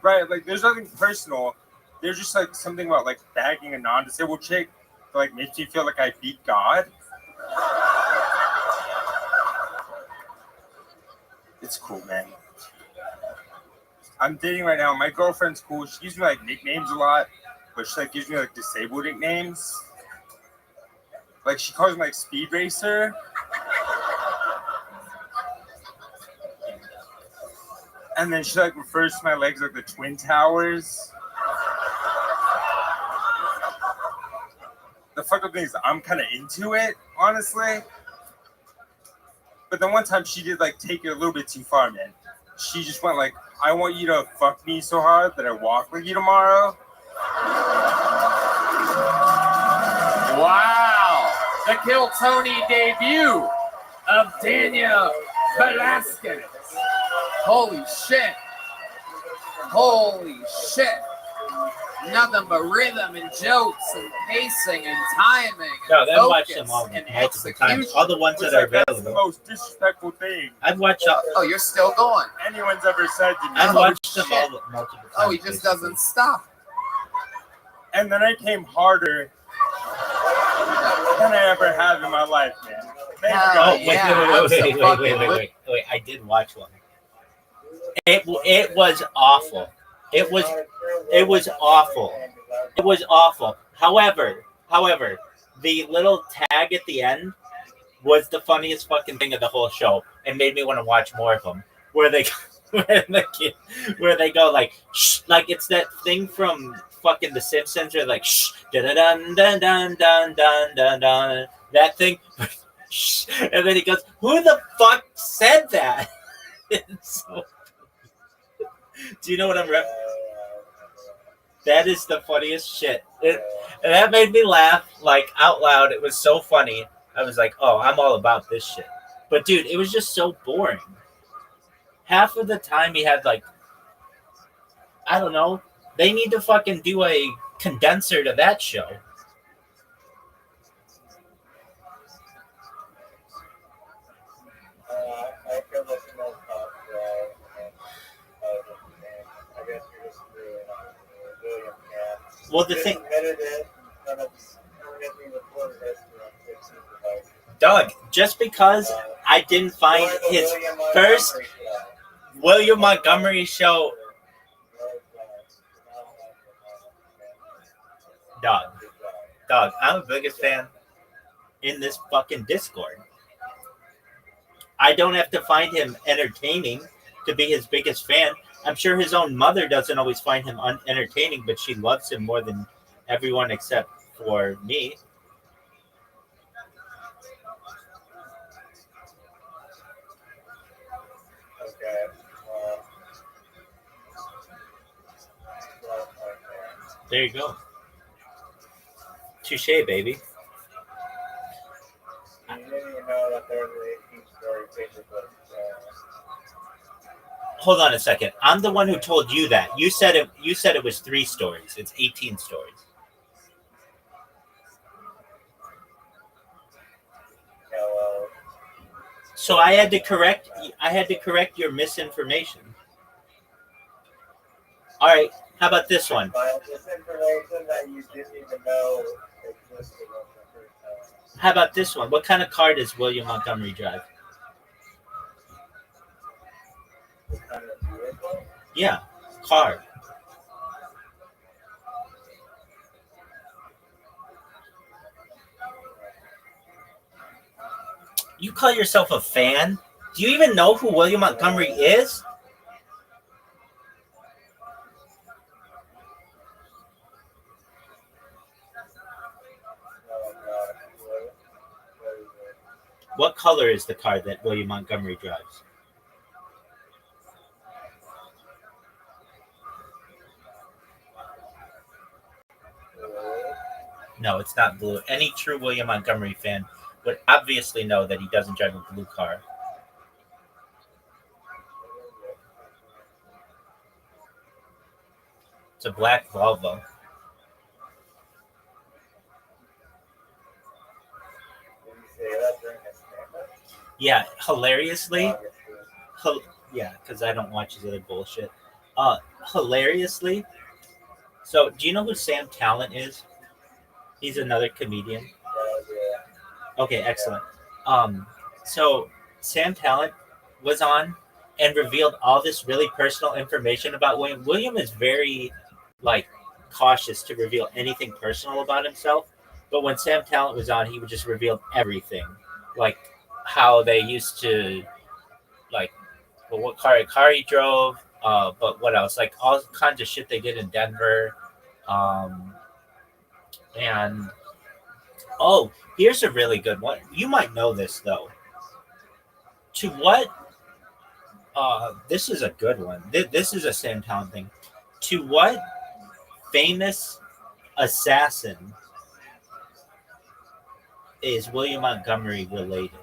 Right, like there's nothing personal. There's just like something about like bagging a non-disabled chick that like makes me feel like I beat God. It's cool, man. I'm dating right now. My girlfriend's cool. She gives me like nicknames a lot, but she like gives me like disabled nicknames. Like she calls me like Speed Racer. And then she like refers to my legs like the Twin Towers. The fucked up thing is I'm kind of into it, honestly. But then one time she did like take it a little bit too far, man. She just went like, I want you to fuck me so hard that I walk with you tomorrow. Wow. The Kill Tony debut of Daniel Velasquez. Holy shit. Holy shit. Nothing but rhythm and jokes and pacing and timing No, and I've watched focus them all and multiple times. execution. All the ones that are That's the available. most disrespectful thing I've watched all, Oh, you're still going. anyone's ever said to me. I've watched them shit. all multiple times. Oh, he just doesn't stop. And then I came harder than I ever have in my life, man. Thank Hell God. Oh, wait, yeah, wait. I did watch one. It was awful. It was awful. It was awful. However, the little tag at the end was the funniest fucking thing of the whole show and made me want to watch more of them. Where they go like shh, like it's that thing from fucking The Simpsons or like shh, dun dun dun dun dun dun dun dun, that thing. Shh, and then he goes, "Who the fuck said that?" It's so, do you know what I'm referencing? That is the funniest shit. And that made me laugh like out loud. It was so funny. I was like, "Oh, I'm all about this shit." But dude, it was just so boring. Half of the time he had like, I don't know. They need to fucking do a condenser to that show. I feel like the most popular, I guess you're just doing William Cass. Well, the thing, Admitted it, none of everything recorded history on 15 devices. Doug, just because I didn't find his first William Montgomery show, Doug, I'm the biggest fan in this fucking Discord. I don't have to find him entertaining to be his biggest fan. I'm sure his own mother doesn't always find him entertaining, but she loves him more than everyone except for me. Okay. There you go. Touche, baby. You didn't even know that there was an 18-story paper book. Hold on a second. I'm the one who told you that. You said it was 3 stories. It's 18 stories. Yeah, well, So I had to correct your misinformation. All right. How about this one? but this information that you didn't even know existed on the first time. How about this one? What kind of car does William Montgomery drive? What kind of vehicle? Yeah, car. You call yourself a fan? Do you even know who William Montgomery is? Oh, God. What is it? What color is the car that William Montgomery drives? No, it's not blue. Any true William Montgomery fan would obviously know that he doesn't drive a blue car. It's a black Volvo. Did you say that during a stand-up? Yeah, hilariously. Obviously. Yeah, because I don't watch his other bullshit. Hilariously. So, do you know who Sam Talent is? He's another comedian. Yeah. Okay, excellent. So Sam Talent was on, and revealed all this really personal information about William. William is very like cautious to reveal anything personal about himself. But when Sam Talent was on, he would just reveal everything, like how they used to, like, well, what car he drove, but what else? Like all kinds of shit they did in Denver, and oh, here's a really good one. You might know this though. To what? This is a good one. This is a Sam Talent thing. To what famous assassin is William Montgomery related?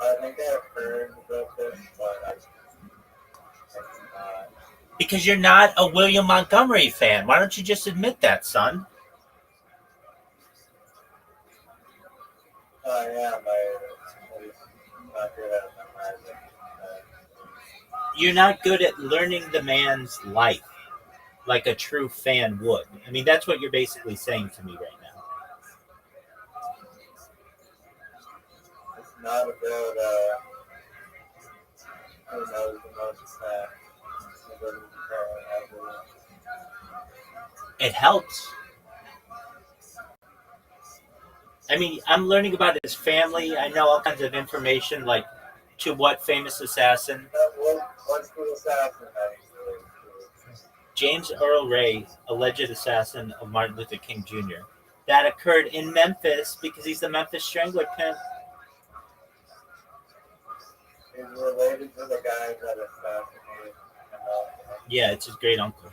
I think I've heard about this, but Because you're not a William Montgomery fan. Why don't you just admit that, son? I am. I'm not good at memorizing. You're not good at learning the man's life like a true fan would. I mean, that's what you're basically saying to me right now. It's not about who knows the most It helps. I mean, I'm learning about his family. I know all kinds of information, like to what famous assassin. What's the assassin that he's related to? James Earl Ray, alleged assassin of Martin Luther King Jr. That occurred in Memphis because he's the Memphis Strangler pimp. He's related to the guy that assassinated him. Yeah, it's his great uncle.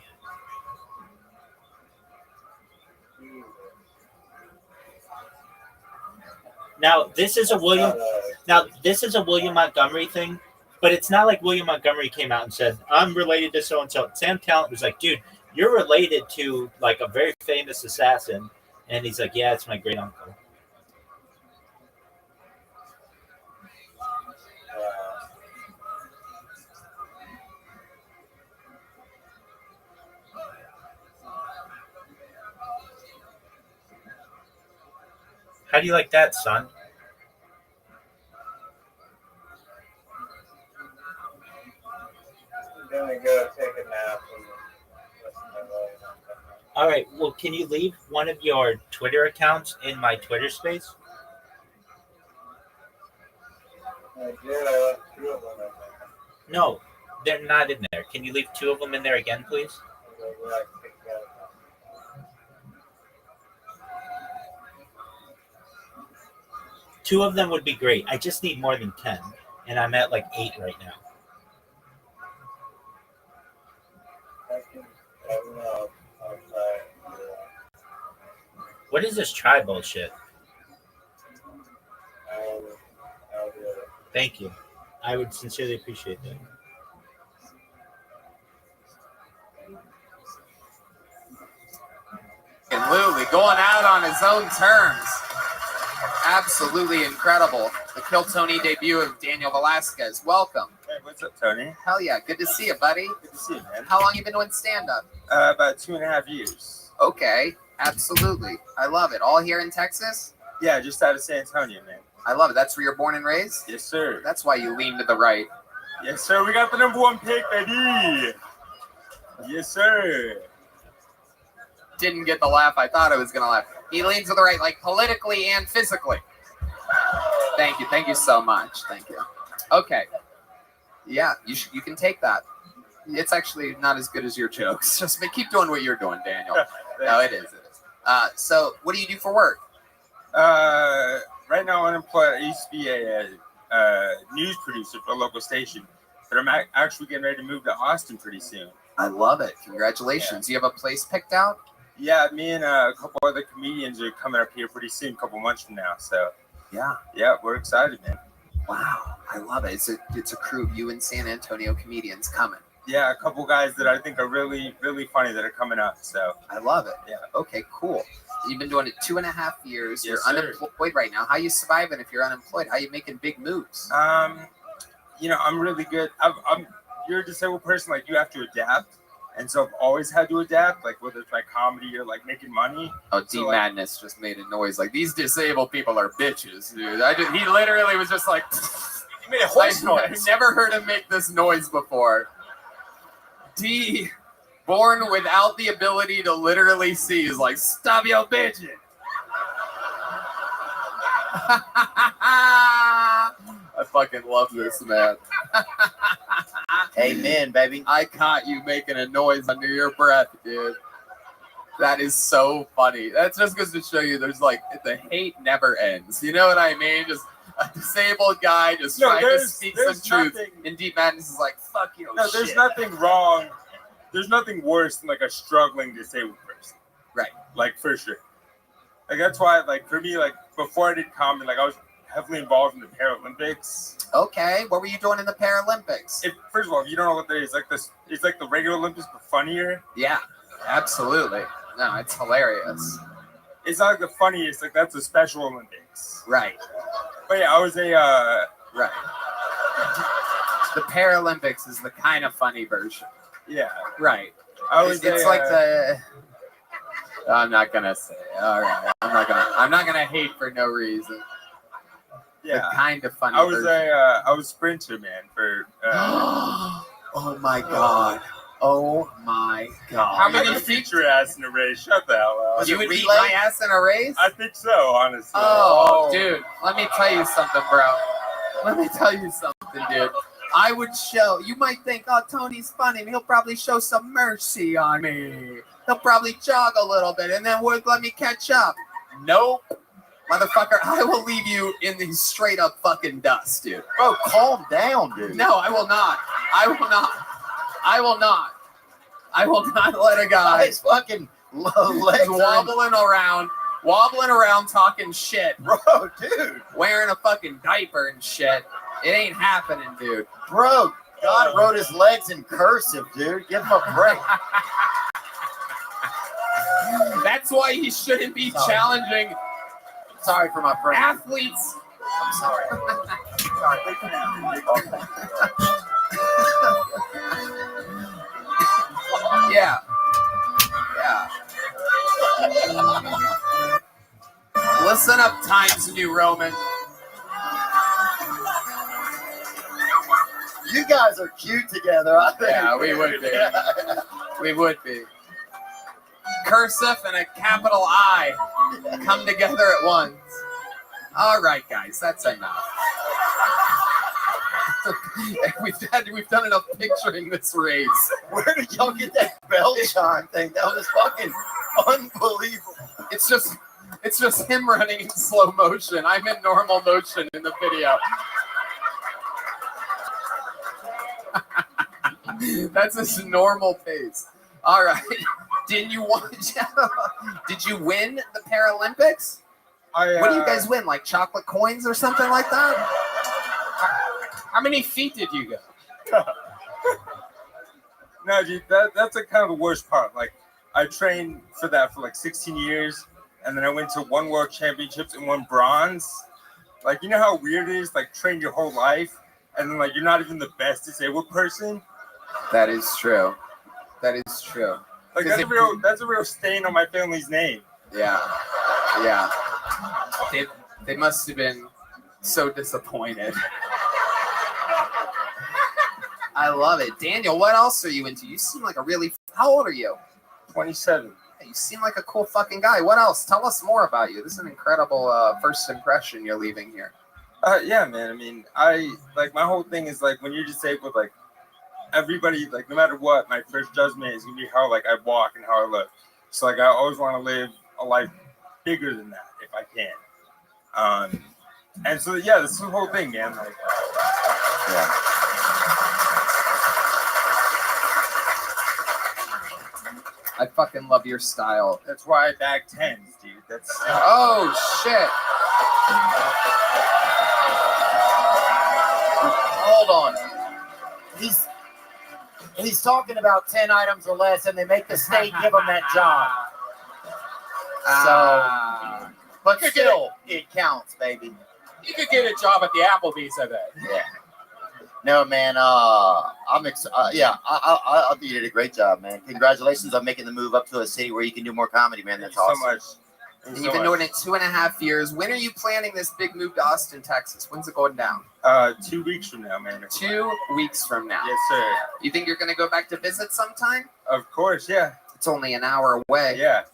Now this is a William Montgomery thing, but it's not like William Montgomery came out and said, "I'm related to so and so." Sam Talent was like, "Dude, you're related to like a very famous assassin," and he's like, "Yeah, it's my great uncle." How do you like that, son? I'm gonna go take a nap and listen to William. All right. Well, can you leave one of your Twitter accounts in my Twitter space? I did. I left 2 of them in there. No, they're not in there. Can you leave 2 of them in there again, please? Two of them would be great. I just need more than 10, and I'm at like 8 right now. What is this try bullshit? Thank you. I would sincerely appreciate that. And Luli going out on his own terms. Absolutely incredible. The Kill Tony debut of Daniel Velasquez. Welcome. Hey, what's up, Tony? Hell yeah. Good to see you, buddy. Good to see you, man. How long you been doing stand-up? About 2.5 years. Okay. Absolutely. I love it. All here in Texas? Yeah, just out of San Antonio, man. I love it. That's where you're born and raised? Yes, sir. That's why you lean to the right. Yes, sir. We got the #1 pick, baby. Yes, sir. Didn't get the laugh I thought I was going to laugh. He leans to the right, like politically and physically. Thank you. Thank you so much. Thank you. Okay. Yeah, you can take that. It's actually not as good as your jokes. Just keep doing what you're doing, Daniel. No, it is. So what do you do for work? Right now, unemployed. I used to be a news producer for a local station, but I'm actually getting ready to move to Austin pretty soon. I love it. Congratulations. Yeah. You have a place picked out? Yeah, me and a couple other comedians are coming up here pretty soon, a couple months from now. So yeah, we're excited, man. Wow, I love it. It's a crew of you and San Antonio comedians coming. Yeah, a couple guys that I think are really, really funny that are coming up. So I love it. Yeah. Okay, cool. You've been doing it 2.5 years. Yes, You're sir. unemployed right now. How you surviving if you're unemployed? How you making big moves? I'm really good. You're a disabled person. Like, you have to adapt. And so I've always had to adapt, like whether it's my comedy or like making money. Oh, D Madness just made a noise like these disabled people are bitches, dude. He literally was just like. He made a horse noise. I've never heard him make this noise before. D, born without the ability to literally see, is like, stop your bitching. I fucking love this, man. Amen, baby. I caught you making a noise under your breath, dude. That is so funny. That just goes to show you there's like, the hate never ends. You know what I mean? Just a disabled guy just trying to speak some truth. And Deep Madness is like, fuck you. No, there's nothing wrong. There's nothing worse than like a struggling disabled person. Right. Like for sure. Like that's why, like for me, like before I did comedy, like I was heavily involved in the Paralympics. Okay, what were you doing in the Paralympics? First of all, if you don't know what that is, like this, it's like the regular Olympics but funnier. Yeah, absolutely. No, it's hilarious. It's not like the funniest, like that's a Special Olympics. Right. But yeah, I was a right. The Paralympics is the kind of funny version. Yeah. Right. It's like the. I'm not gonna say. All right. I'm not gonna hate for no reason. Yeah. The kind of funny. I was version. I was sprinter, man. For. Oh my god. Oh my god. How many feet your ass in a race? Shut the hell up. You would beat my ass in a race? I think so, honestly. Oh, dude. Let me tell you something, bro. Let me tell you something, dude. I would show. You might think, oh, Tony's funny. He'll probably show some mercy on me. He'll probably jog a little bit and then would let me catch up. Nope. Motherfucker, I will leave you in the straight up fucking dust, dude. Bro, calm down, dude. No, I will not. I will not. I will not. I will not let a guy His fucking legs wobbling around talking shit. Bro, dude. Wearing a fucking diaper and shit. It ain't happening, dude. Bro, God wrote his legs in cursive, dude. Give him a break. That's why he shouldn't be challenging Sorry for my friend. athletes. I'm sorry. Yeah. Yeah. Listen up, Times New Roman. You guys are cute together, I think. Yeah, we would be. We would be. Cursive and a capital I come together at once. All right, guys, that's enough. We've done enough picturing this race. Where did y'all get that bell chime thing? That was fucking unbelievable. It's just him running in slow motion. I'm in normal motion in the video. That's his normal pace. All right. Did you win the Paralympics? What do you guys win? Like chocolate coins or something like that? How many feet did you go? No, dude, that's like kind of the worst part. Like, I trained for that for like 16 years, and then I went to one World Championships and won bronze. Like, you know how weird it is? Like, train your whole life, and then like you're not even the best disabled person. That is true. That is true. Like that's a real stain on my family's name. Yeah. Yeah. They must have been so disappointed. I love it. Daniel, what else are you into? You seem like how old are you? 27. You seem like a cool fucking guy. What else? Tell us more about you. This is an incredible first impression you're leaving here. Yeah, man. I mean, my whole thing is like when you're disabled, like everybody, like no matter what, my first judgment is gonna be how like I walk and how I look. So like I always want to live a life bigger than that if I can. And so yeah, this is the whole thing, man. Like, yeah. I fucking love your style. That's why I bag 10s, dude. That's oh shit. Hold on. He's talking about 10 items or less, and they make the state give him that job. So, but still, it counts, baby. You could get a job at the Applebee's, I bet. Yeah. No, man. I I'm yeah, I you did a great job, man. Congratulations on making the move up to a city where you can do more comedy, man. That's awesome. So much. And you've been doing it 2.5 years. When are you planning this big move to Austin, Texas? When's it going down? 2 weeks from now, man. 2 weeks from now. Yes, sir. You think you're going to go back to visit sometime? Of course, yeah. It's only an hour away. Yeah.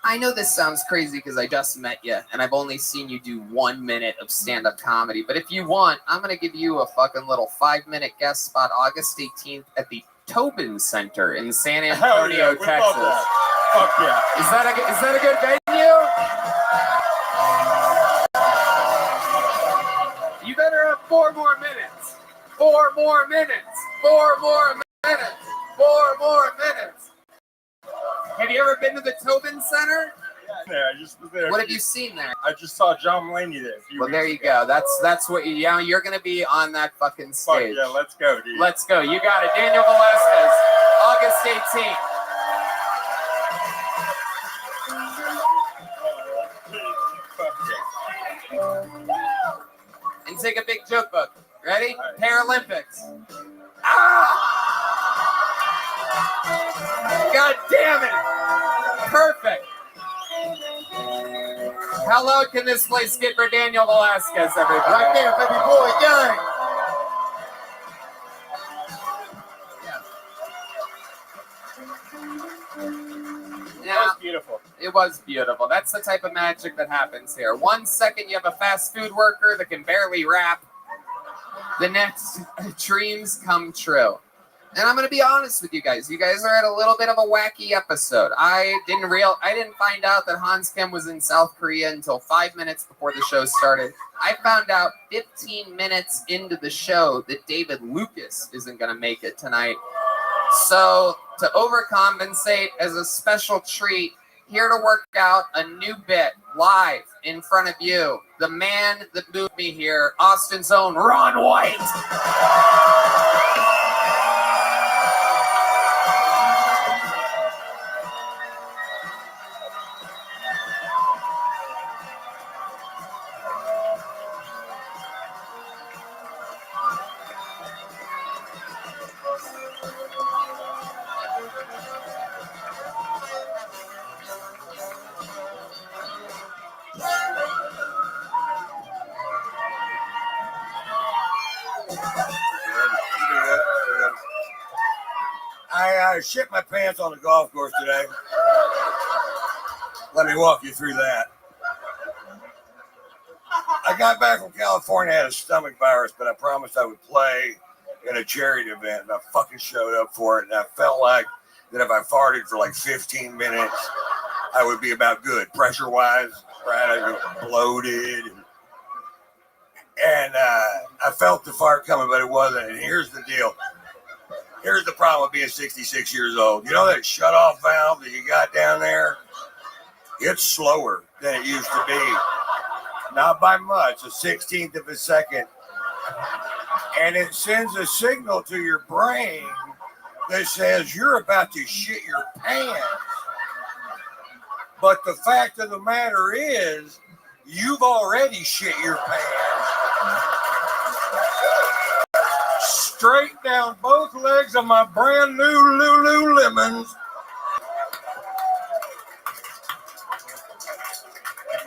I know this sounds crazy because I just met you and I've only seen you do 1 minute of stand-up comedy. But if you want, I'm going to give you a fucking little 5-minute guest spot August 18th at the Tobin Center in San Antonio, Texas. Fuck yeah. Is that a good venue? You better have 4 more minutes. 4 more minutes. 4 more minutes. 4 more minutes. Have you ever been to the Tobin Center? Yeah, I just was there. What have you seen there? I just saw John Mulaney there. Well, there you go. That's what you're gonna be on that fucking stage. Fuck yeah, let's go, dude. Let's go. You got it. Daniel Velasquez, August 18th. And take a big joke book. Ready? Right. Paralympics. Ah! God damn it! Perfect. How loud can this place get for Daniel Velasquez, everybody? Right there, baby boy, gang. Yeah. That was beautiful. It was beautiful. That's the type of magic that happens here. 1 second you have a fast food worker that can barely rap. The next, dreams come true. And I'm going to be honest with you guys. You guys are at a little bit of a wacky episode. I didn't find out that Hans Kim was in South Korea until 5 minutes before the show started. I found out 15 minutes into the show that David Lucas isn't going to make it tonight. So to overcompensate, as a special treat, here to work out a new bit live in front of you, the man that moved me here, Austin's own Ron White. I shit my pants on the golf course today. Let me walk you through that. I got back from California, had a stomach virus, but I promised I would play in a charity event, and I fucking showed up for it, and I felt like that if I farted for like 15 minutes, I would be about good, pressure-wise, right? I was bloated, and I felt the fart coming, but it wasn't, and here's the deal. Here's the problem with being 66 years old. You know that shut-off valve that you got down there? It's slower than it used to be. Not by much, a 16th of a second. And it sends a signal to your brain that says you're about to shit your pants. But the fact of the matter is, you've already shit your pants. Straight down both legs of my brand new Lululemons.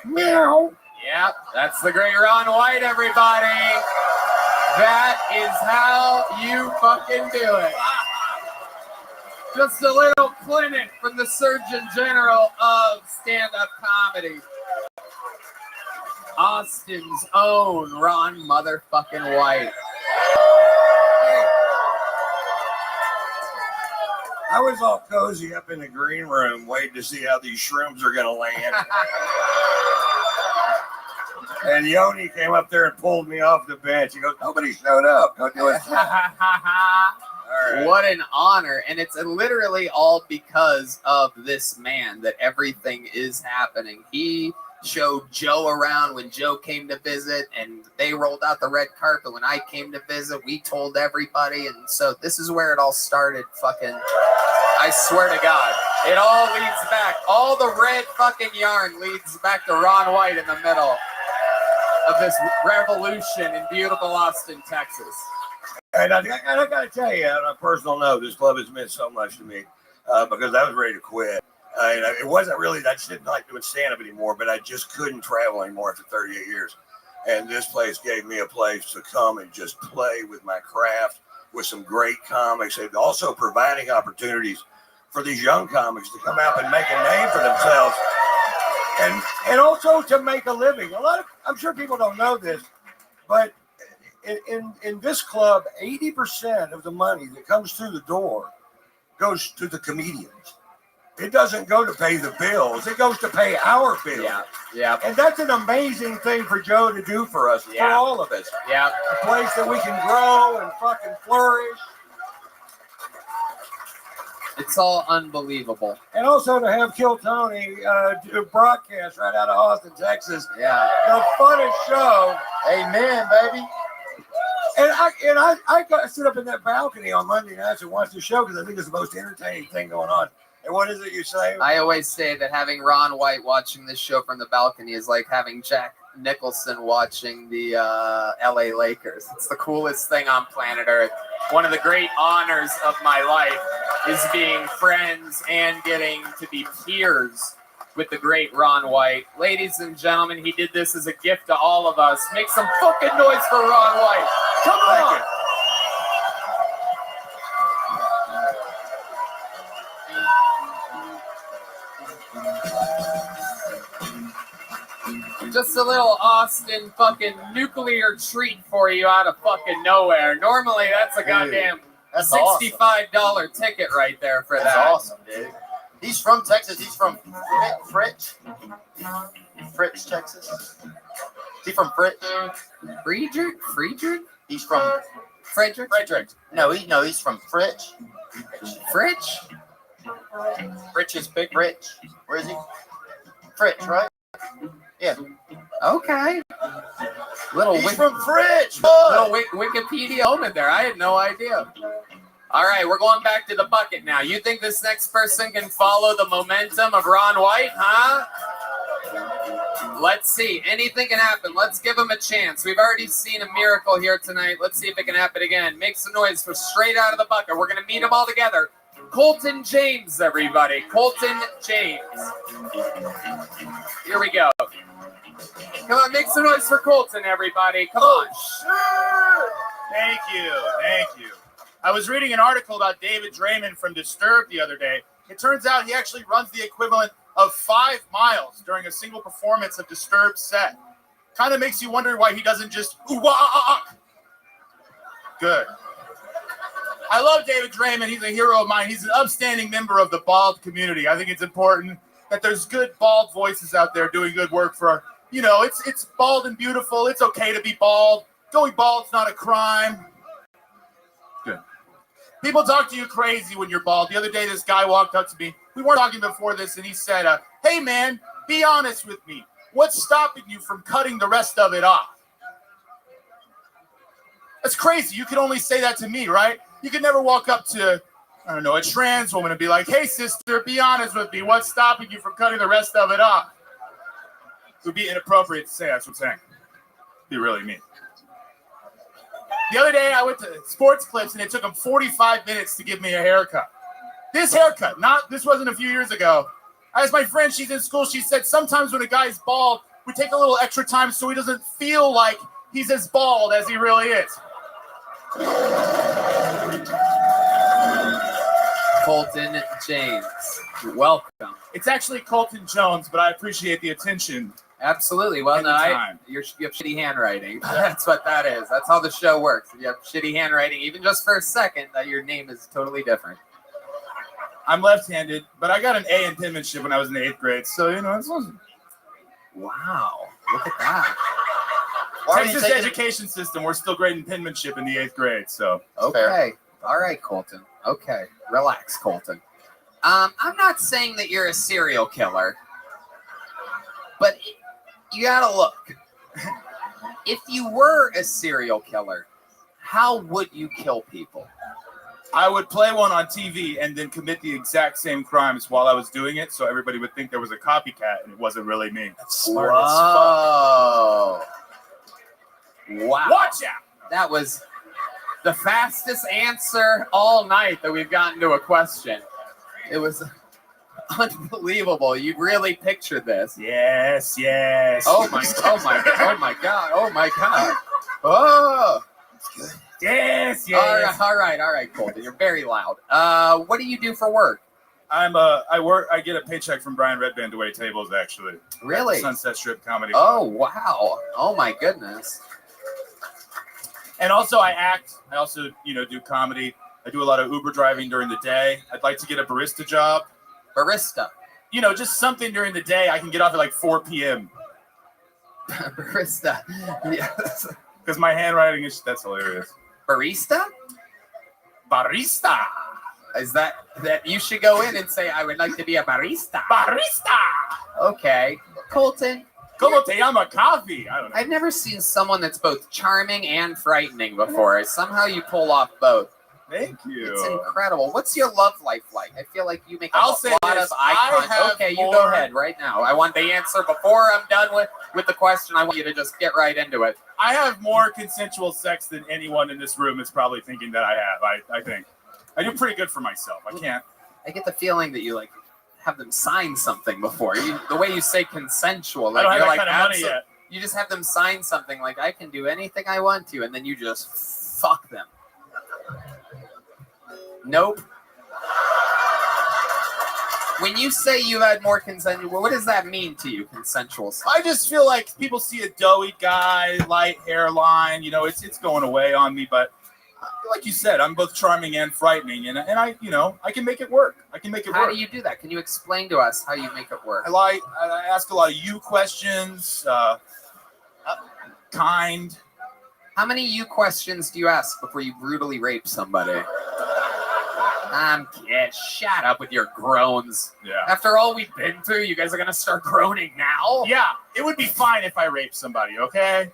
Meow. Yep, that's the great Ron White, everybody. That is how you fucking do it. Just a little clinic from the Surgeon General of stand-up comedy. Austin's own Ron motherfucking White. I was all cozy up in the green room waiting to see how these shrooms are going to land. And Yoni came up there and pulled me off the bench. He goes, nobody showed up. Don't do it. Right. What an honor. And it's literally all because of this man that everything is happening. He showed Joe around when Joe came to visit, and they rolled out the red carpet when I came to visit. We told everybody, and so this is where it all started. Fucking, I swear to God, it all leads back. All the red fucking yarn leads back to Ron White in the middle of this revolution in beautiful Austin, Texas. And I got to tell you, on a personal note, this club has meant so much to me because I was ready to quit. And it wasn't really, I just didn't like doing stand-up anymore, but I just couldn't travel anymore after 38 years. And this place gave me a place to come and just play with my craft, with some great comics, and also providing opportunities for these young comics to come out and make a name for themselves, and also to make a living. I'm sure people don't know this, but in this club, 80% of the money that comes through the door goes to the comedians. It doesn't go to pay the bills. It goes to pay our bills. Yeah. And that's an amazing thing for Joe to do for us, for all of us. Yeah. A place that we can grow and fucking flourish. It's all unbelievable. And also to have Kill Tony do broadcast right out of Austin, Texas. Yeah. The funnest show. Amen, baby. And I got to sit up in that balcony on Monday nights and watch the show because I think it's the most entertaining thing going on. And what is it you say? I always say that having Ron White watching this show from the balcony is like having Jack Nicholson watching the LA Lakers. It's the coolest thing on planet Earth. One of the great honors of my life is being friends and getting to be peers with the great Ron White. Ladies and gentlemen, he did this as a gift to all of us. Make some fucking noise for Ron White. Come on. Thank you. Just a little Austin fucking nuclear treat for you out of fucking nowhere. Normally, that's a goddamn That's $65 ticket right there for That's that. awesome, dude. He's from Texas. He's from Fritch, Texas. Is he from Fritch? Friedrich? He's from Frederick? No, he's from Fritch. Fritch? Fritch is big. Fritch. Where is he? Fritch, right? Yeah. Okay. He's from Fritch. Little Wikipedia moment there. I had no idea. All right, we're going back to the bucket now. You think this next person can follow the momentum of Ron White, huh? Let's see. Anything can happen. Let's give him a chance. We've already seen a miracle here tonight. Let's see if it can happen again. Make some noise for straight out of the bucket. We're going to meet them all together. Colton James, everybody. Colton James. Here we go. Come on, make some noise for Colton, everybody. Come on. Thank you. I was reading an article about David Draymond from Disturbed the other day. It turns out he actually runs the equivalent of 5 miles during a single performance of Disturbed set. Kind of makes you wonder why he doesn't just Good. I love David Draymond. He's a hero of mine. He's an upstanding member of the bald community. I think it's important that there's good bald voices out there doing good work for our, it's bald and beautiful. It's okay to be bald. Going bald's not a crime. Good. People talk to you crazy when you're bald. The other day, this guy walked up to me. We weren't talking before this, and he said, hey, man, be honest with me. What's stopping you from cutting the rest of it off? That's crazy. You can only say that to me, right? You can never walk up to, a trans woman and be like, hey, sister, be honest with me. What's stopping you from cutting the rest of it off? It would be inappropriate to say. That's what I'm saying. It'd be really mean. The other day, I went to Sports Clips, and it took them 45 minutes to give me a haircut. This haircut, this wasn't a few years ago. I asked my friend, she's in school, she said sometimes when a guy's bald, we take a little extra time so he doesn't feel like he's as bald as he really is. Colton James, welcome. It's actually Colton Jones, but I appreciate the attention. Absolutely. Well, you have shitty handwriting. That's what that is. That's how the show works. If you have shitty handwriting, even just for a second, that your name is totally different. I'm left-handed, but I got an A in penmanship when I was in the 8th grade, so it's wow. Look at that. Texas education system, we're still great in penmanship in the 8th grade, so. Okay. All right, Colton. Okay. Relax, Colton. I'm not saying that you're a serial killer, but you gotta look. If you were a serial killer, how would you kill people? I would play one on TV and then commit the exact same crimes while I was doing it, so everybody would think there was a copycat and it wasn't really me. That's smart as fuck. Wow. Watch out! That was The fastest answer all night that we've gotten to a question. It was unbelievable. You really pictured this. Yes. Oh my God. Oh. Yes. All right, Colton. You're very loud. What do you do for work? I get a paycheck from Brian Redband to wait tables, actually. Really? Sunset Strip Comedy. Oh, wow. Oh my goodness. And also I act. I also, do comedy. I do a lot of Uber driving during the day. I'd like to get a barista job. Barista? Just something during the day. I can get off at like 4 p.m. Barista. Yes. Because my handwriting that's hilarious. Barista? Barista. Is that you should go in and say, I would like to be a barista. Barista. Okay. Colton. Como te llama coffee? I don't know. I've never seen someone that's both charming and frightening before. Somehow you pull off both. Thank you. It's incredible. What's your love life like? I feel like you make a lot this, of eye contact. Okay, you go ahead right now. I want the answer before I'm done with the question. I want you to just get right into it. I have more consensual sex than anyone in this room is probably thinking that I have. I think. I do pretty good for myself. I get the feeling that you have them sign something before. The way you say consensual. I don't have you're that kind of money yet. You just have them sign something like, I can do anything I want to, and then you just fuck them. Nope. When you say you had more consensual, what does that mean to you, consensual sex? I just feel like people see a doughy guy, light hairline, it's going away on me, but like you said, I'm both charming and frightening, and I can make it work. How do you do that? Can you explain to us how you make it work? I ask a lot of you questions, kind. How many you questions do you ask before you brutally rape somebody? Shut up with your groans. Yeah. After all we've been through, you guys are going to start groaning now? Yeah, it would be fine if I raped somebody, okay?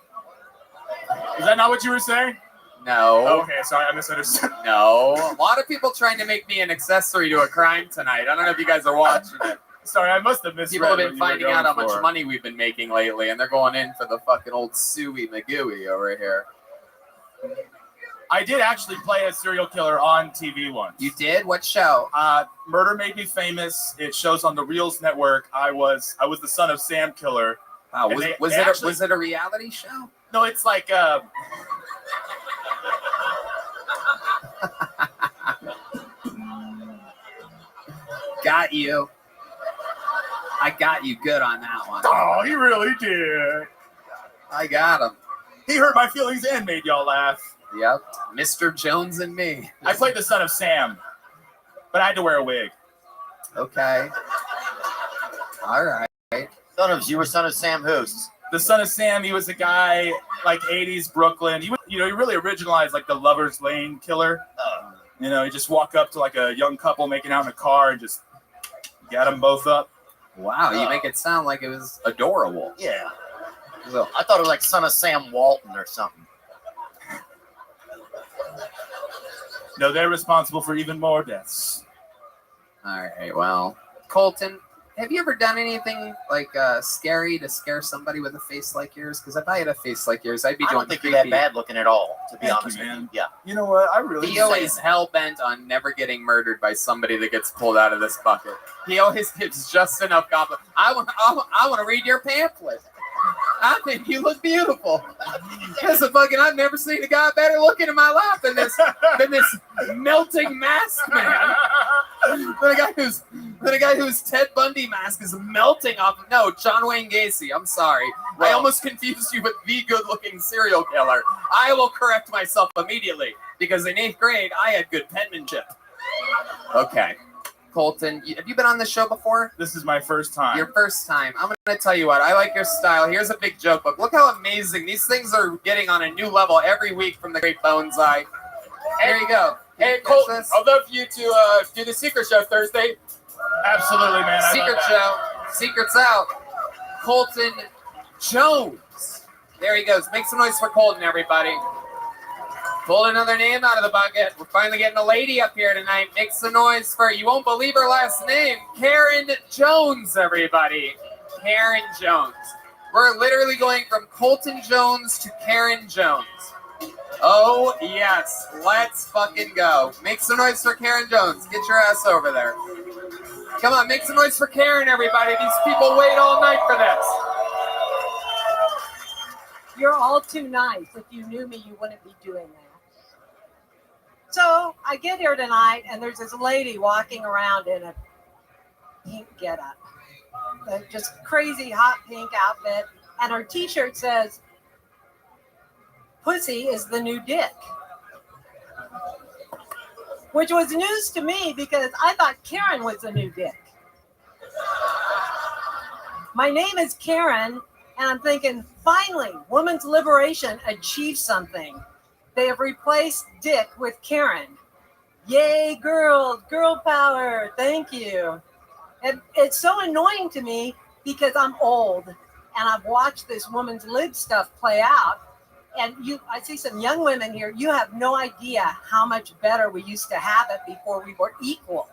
Is that not what you were saying? No. Okay, sorry, I misunderstood. No. A lot of people trying to make me an accessory to a crime tonight. I don't know if you guys are watching it. Sorry, I must have misread. People have been finding out how much money we've been making lately, and they're going in for the fucking old Suey Magooey over here. I did actually play a serial killer on TV once. You did? What show? Murder Made Me Famous. It shows on the Reels Network. I was the son of Sam Killer. Wow. Was it a reality show? No, it's like Got you. I got you good on that one. Oh, he really did. I got him. He hurt my feelings and made y'all laugh. Yep. Mr. Jones and me. I played the son of Sam, but I had to wear a wig. Okay. All right. You were son of Sam Host. The son of Sam, he was a guy like 80s Brooklyn. He really originalized like the Lover's Lane killer. He just walk up to like a young couple making out in a car and just get them both up. Wow, you make it sound like it was adorable. Yeah. I thought it was like son of Sam Walton or something. No, they're responsible for even more deaths. All right, well, Colton, have you ever done anything like scary to scare somebody with a face like yours? Because if I had a face like yours, I'd be doing. I don't think you're that bad looking at all, to be honest, man. Yeah. You know what? I really. Theo is hell bent on never getting murdered by somebody that gets pulled out of this bucket. He always gives just enough compliment. I want to read your pamphlet. I think you look beautiful. I've never seen a guy better looking in my life than this melting mask man. The guy whose Ted Bundy mask is melting off. No, John Wayne Gacy. I'm sorry. Well, I almost confused you with the good-looking serial killer. I will correct myself immediately because in 8th grade I had good penmanship. Okay. Colton, have you been on this show before? This is my first time. Your first time. I'm going to tell you what. I like your style. Here's a big joke book. Look how amazing. These things are getting on a new level every week from the Great Bones Eye. There you go. Hey, Colton, I'd love for you to do the Secret Show Thursday. Absolutely, man. Secret Show. Secret's out. Colton Jones. There he goes. Make some noise for Colton, everybody. Pull another name out of the bucket. We're finally getting a lady up here tonight. Make some noise for, you won't believe her last name, Karen Jones, everybody. Karen Jones. We're literally going from Colton Jones to Karen Jones. Oh, yes. Let's fucking go. Make some noise for Karen Jones. Get your ass over there. Come on, make some noise for Karen, everybody. These people wait all night for this. You're all too nice. If you knew me, you wouldn't be doing that. So I get here tonight, and there's this lady walking around in a pink getup. Just crazy hot pink outfit. And her t-shirt says, "Pussy is the new dick." Which was news to me because I thought Karen was the new dick. My name is Karen, and I'm thinking, finally, women's liberation achieved something. They have replaced dick with Karen. Yay, girls, girl power, thank you. And it's so annoying to me because I'm old, and I've watched this woman's lib stuff play out. And I see some young women here. You have no idea how much better we used to have it before we were equal.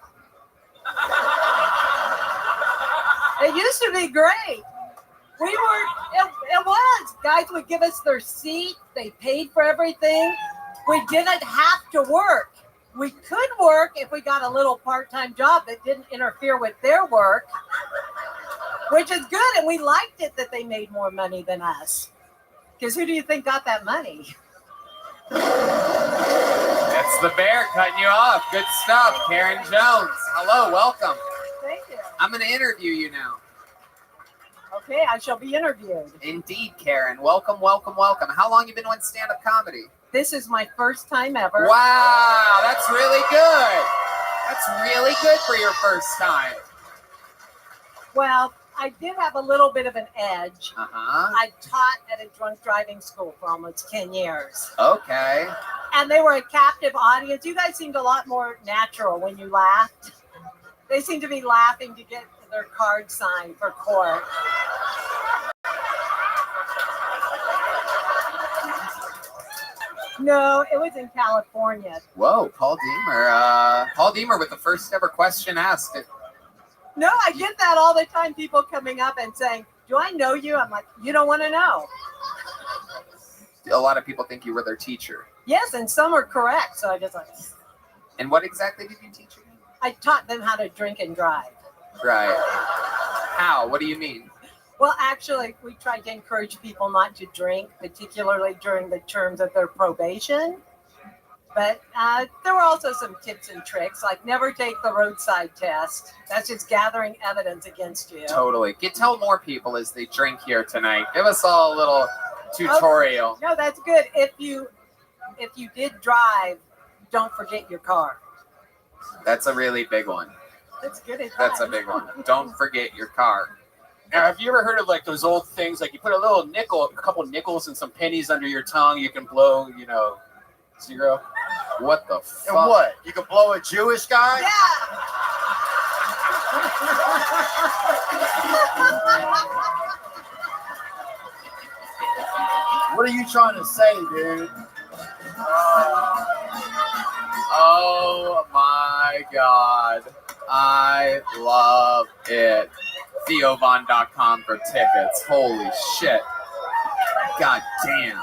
It used to be great. It was. Guys would give us their seat. They paid for everything. We didn't have to work. We could work if we got a little part-time job that didn't interfere with their work, which is good. And we liked it that they made more money than us. Because who do you think got that money? It's the bear cutting you off. Good stuff, Karen Jones. Hello, welcome. Thank you. I'm going to interview you now. Okay, I shall be interviewed. Indeed, Karen. Welcome, welcome, welcome. How long you been doing stand-up comedy? This is my first time ever. Wow, that's really good. That's really good for your first time. Well, I did have a little bit of an edge. Uh-huh. I taught at a drunk driving school for almost 10 years. Okay. And they were a captive audience. You guys seemed a lot more natural when you laughed. They seemed to be laughing to get their card signed for court. No, it was in California. Whoa, Paul Deemer. Paul Deemer with the first ever question asked. No, I get that all the time. People coming up and saying, "Do I know you?" I'm like, "You don't want to know." A lot of people think you were their teacher. Yes, and some are correct. So I just like. And what exactly did you teach them? I taught them how to drink and drive. Right. How? What do you mean? Well, actually, we tried to encourage people not to drink, particularly during the terms of their probation. But there were also some tips and tricks, like never take the roadside test. That's just gathering evidence against you. Totally. Tell more people as they drink here tonight. Give us all a little tutorial. No, that's good. If you did drive, don't forget your car. That's a really big one. That's good advice. That's a big one. Don't forget your car. Now, have you ever heard of like those old things, like you put a couple nickels and some pennies under your tongue, you can blow, zero? What the fuck? And what? You can blow a Jewish guy? Yeah. What are you trying to say, dude? Oh my God. I love it. TheoVon.com for tickets. Holy shit. God damn.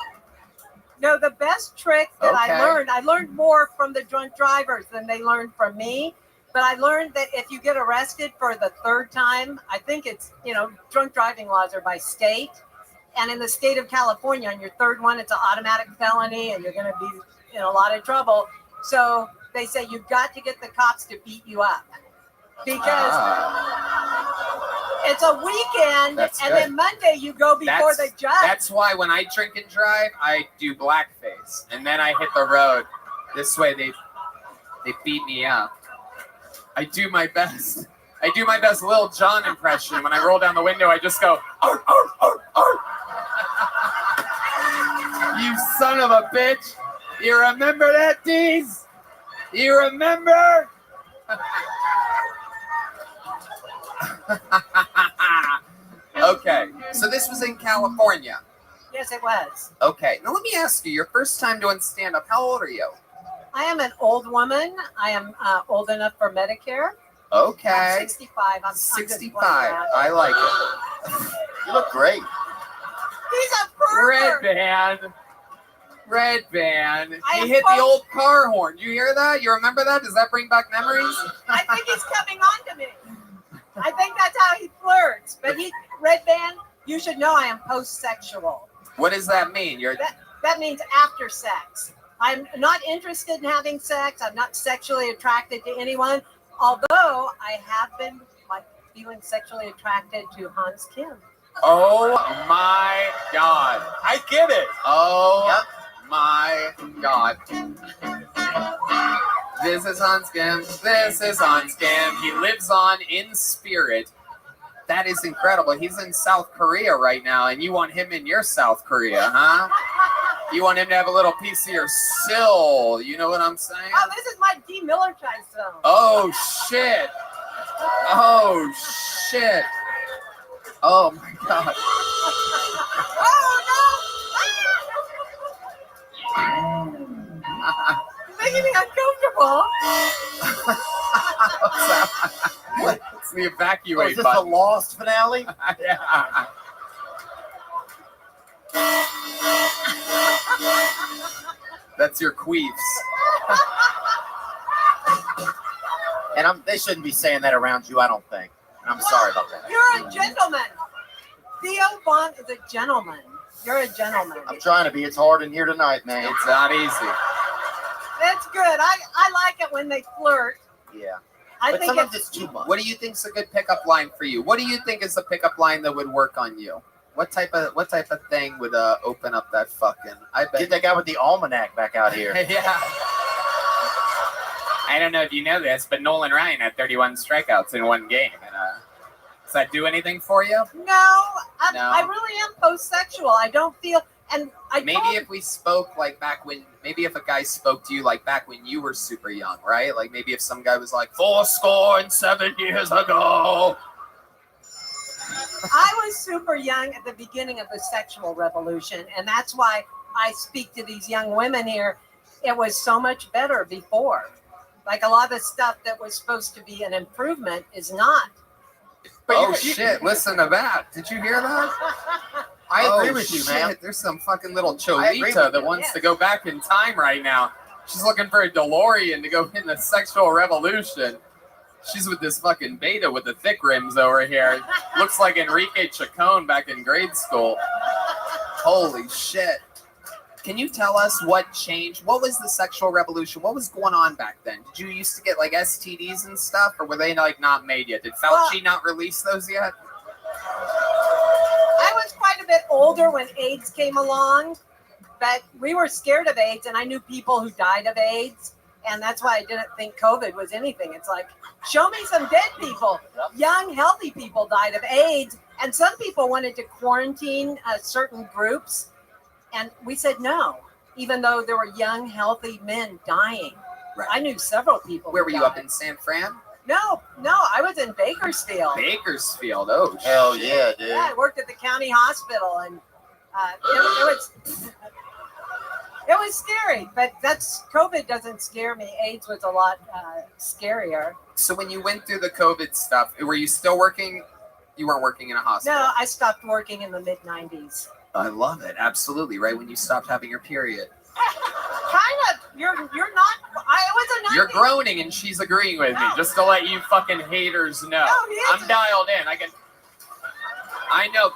No, the best trick that I learned more from the drunk drivers than they learned from me. But I learned that if you get arrested for the third time, I think it's, drunk driving laws are by state. And in the state of California, on your third one, it's an automatic felony and you're going to be in a lot of trouble. So they say you've got to get the cops to beat you up. Because it's a weekend, then Monday you go before the judge. That's why when I drink and drive, I do blackface, and then I hit the road. This way they beat me up. I do my best. I do my best Lil Jon impression. When I roll down the window, I just go, "Arr, arr, arr, arr." You son of a bitch! You remember that, Deez? You remember? Okay, so this was in California. Yes, it was. Okay, now let me ask you, your first time doing stand-up, how old are you? I am an old woman. I am old enough for Medicare. Okay. I'm 65. I'm 65. I like it. You look great. He's a pervert. Red band. Red Band. I He hit am the old car horn. Do you hear that? You remember that? Does that bring back memories? I think he's coming on to me. I think that's how he flirts. But Red Band, you should know I am post-sexual. What does that mean? That means after sex. I'm not interested in having sex. I'm not sexually attracted to anyone. Although I have been feeling sexually attracted to Hans Kim. Oh my God. I get it. Oh my God. This is Hans Kim. This is Hans Kim. He lives on in spirit. That is incredible. He's in South Korea right now, and you want him in your South Korea, huh? You want him to have a little piece of your sill. You know what I'm saying? Oh, this is my demilitarized zone. Oh, shit. Oh, shit. Oh, my God. Oh, no. You're making me uncomfortable. It's the evacuate is this button. a Lost finale? Yeah. That's your queefs. And they shouldn't be saying that around you, I don't think. And I'm sorry about that. You're a gentleman. Theo Vaughn is a gentleman. You're a gentleman. I'm trying to be. It's hard in here tonight, man. It's not easy. That's good. I like it when they flirt. Yeah. I But think sometimes it's too much. What do you think's a good pickup line for you? What do you think is a pickup line that would work on you? What type of thing would open up that fucking? I bet. Get that guy with the almanac back out here. Yeah. I don't know if you know this, but Nolan Ryan had 31 strikeouts in one game. And, does that do anything for you? No, I really am post-sexual. I don't feel, and If we spoke like back when, maybe if a guy spoke to you like back when you were super young, right? Like maybe if some guy was like 7 years ago. I was super young at the beginning of the sexual revolution, and that's why I speak to these young women here. It was so much better before. Like a lot of the stuff that was supposed to be an improvement is not. But shit, listen to that. Did you hear that? I agree with you, man. There's some fucking little I agree Cholita with that you. wants to go back in time right now. She's looking for a DeLorean to go in the sexual revolution. She's with this fucking beta with the thick rims over here. Looks like Enrique Chacon back in grade school. Holy shit. Can you tell us what changed? What was the sexual revolution? What was going on back then? Did you used to get like STDs and stuff, or were they like not made yet? Did Fauci not release those yet? I was quite a bit older when AIDS came along, but we were scared of AIDS, and I knew people who died of AIDS, and that's why I didn't think COVID was anything. It's like, show me some dead people. Young, healthy people died of AIDS, and some people wanted to quarantine certain groups. And we said no, even though there were young, healthy men dying. Right. I knew several people. Where who were you, died. up in San Fran? No, I was in Bakersfield. Bakersfield, oh hell shit. yeah, dude. Yeah, I worked at the county hospital, and it was scary. But COVID doesn't scare me. AIDS was a lot scarier. So when you went through the COVID stuff, were you still working? You weren't working in a hospital? No, I stopped working in the mid-90s. I love it. Absolutely. Right when you stopped having your period. Kind of. You're not. I was a 90s. You're groaning and she's agreeing with me, just to let you fucking haters know. I'm dialed in. I know.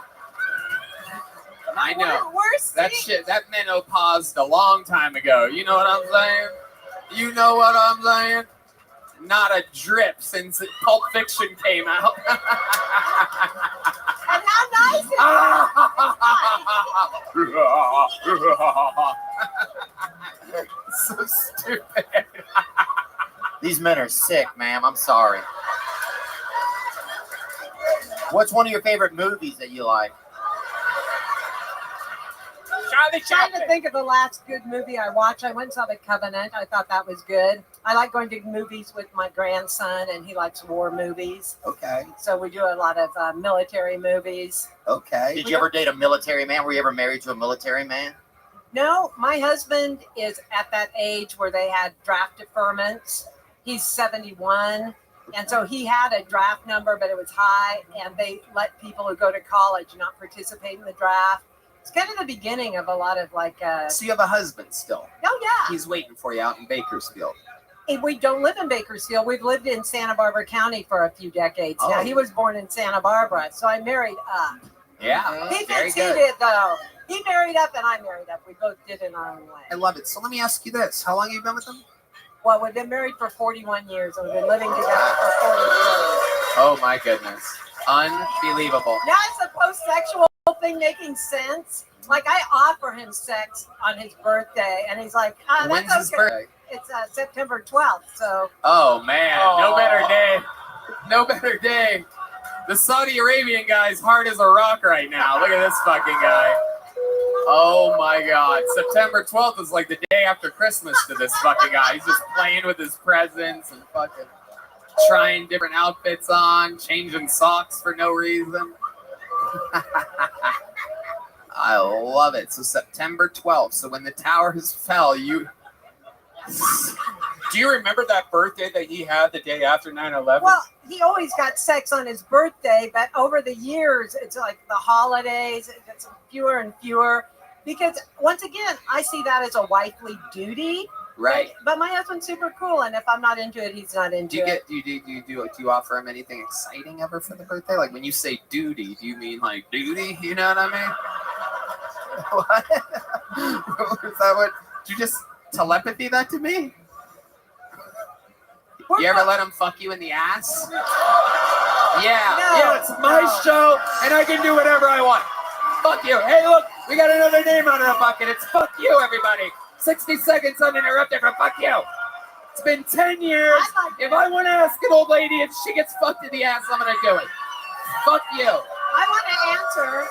That shit, that menopaused a long time ago. You know what I'm saying? You know what I'm saying? Not a drip since Pulp Fiction came out. And how nice it is. So stupid. These men are sick, ma'am. I'm sorry. What's one of your favorite movies that you like? Trying to think of the last good movie I watched. I went and saw The Covenant. I thought that was good. I like going to movies with my grandson, and he likes war movies. Okay. So we do a lot of military movies. Okay. Did you ever date a military man? Were you ever married to a military man? No, my husband is at that age where they had draft deferments. He's 71. And so he had a draft number, but it was high, and they let people who go to college not participate in the draft. It's kind of the beginning of a lot of like. So you have a husband still? Oh yeah. He's waiting for you out in Bakersfield. We don't live in Bakersfield. We've lived in Santa Barbara County for a few decades now. Oh. He was born in Santa Barbara, so I married up. Yeah, He very thinks he good. did though. He married up and I married up. We both did it our own way. I love it. So let me ask you this: how long have you been with him? Well, we've been married for 41 years and we've been living together for 40 years. Oh my goodness, unbelievable. Now is the post-sexual thing making sense? Like I offer him sex on his birthday, and he's like, "Ah, that's When's his okay." birthday? It's September 12th. So. Oh man, no better day. No better day. The Saudi Arabian guy's hard as a rock right now. Look at this fucking guy. Oh my God. September 12th is like the day after Christmas to this fucking guy. He's just playing with his presents and fucking trying different outfits on, changing socks for no reason. I love it. So September 12th. So when the towers fell, you... Do you remember that birthday that he had the day after 9/11? Well, he always got sex on his birthday, but over the years, it's like the holidays, it's fewer and fewer. Because once again, I see that as a wifely duty. Right. But my husband's super cool, and if I'm not into it, he's not into it. Do you offer him anything exciting ever for the birthday? Like when you say duty, do you mean like duty? You know what I mean? What? Is that what? Did you just telepathy that to me? You ever let him fuck you in the ass? Yeah. No, Yeah, it's my show, and I can do whatever I want. Fuck you. Hey, look, we got another name out of the bucket. It's fuck you, everybody. 60 seconds uninterrupted for fuck you. It's been 10 years. If I want to ask an old lady if she gets fucked in the ass, I'm going to do it. Fuck you. I want to answer.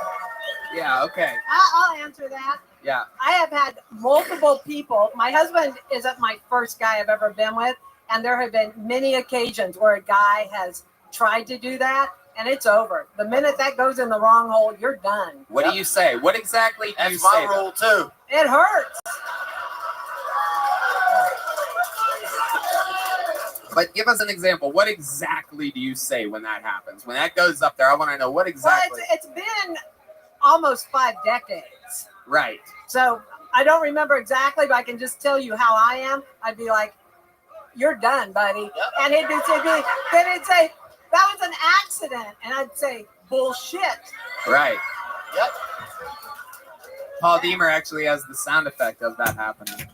Yeah, okay. I'll answer that. Yeah. I have had multiple people. My husband isn't my first guy I've ever been with. And there have been many occasions where a guy has tried to do that, and it's over. The minute that goes in the wrong hole, you're done. What do you say? What exactly do you say? That's my rule, too. It hurts. But give us an example. What exactly do you say when that happens? When that goes up there, I want to know what exactly. Well, it's been almost 5 decades. Right. So I don't remember exactly, but I can just tell you how I am. I'd be like, "You're done, buddy." Yep. And then it'd say, "That was an accident." And I'd say, "Bullshit." Right. Yep. Paul Deemer actually has the sound effect of that happening.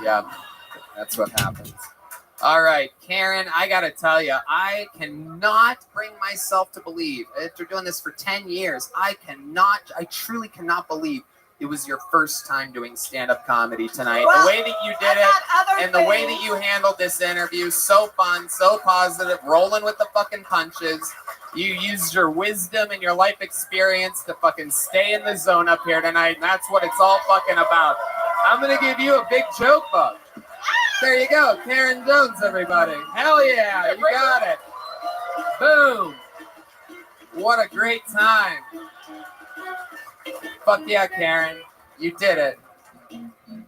Yeah. That's what happens. All right, Karen, I got to tell you, I cannot bring myself to believe, after doing this for 10 years, I truly cannot believe it was your first time doing stand-up comedy tonight. Well, the way that you did it and the way that you handled this interview, so fun, so positive, rolling with the fucking punches. You used your wisdom and your life experience to fucking stay in the zone up here tonight, and that's what it's all fucking about. I'm going to give you a big joke book. There you go, Karen Jones, everybody. Hell yeah, you got it. Boom. What a great time. Fuck yeah, Karen. You did it.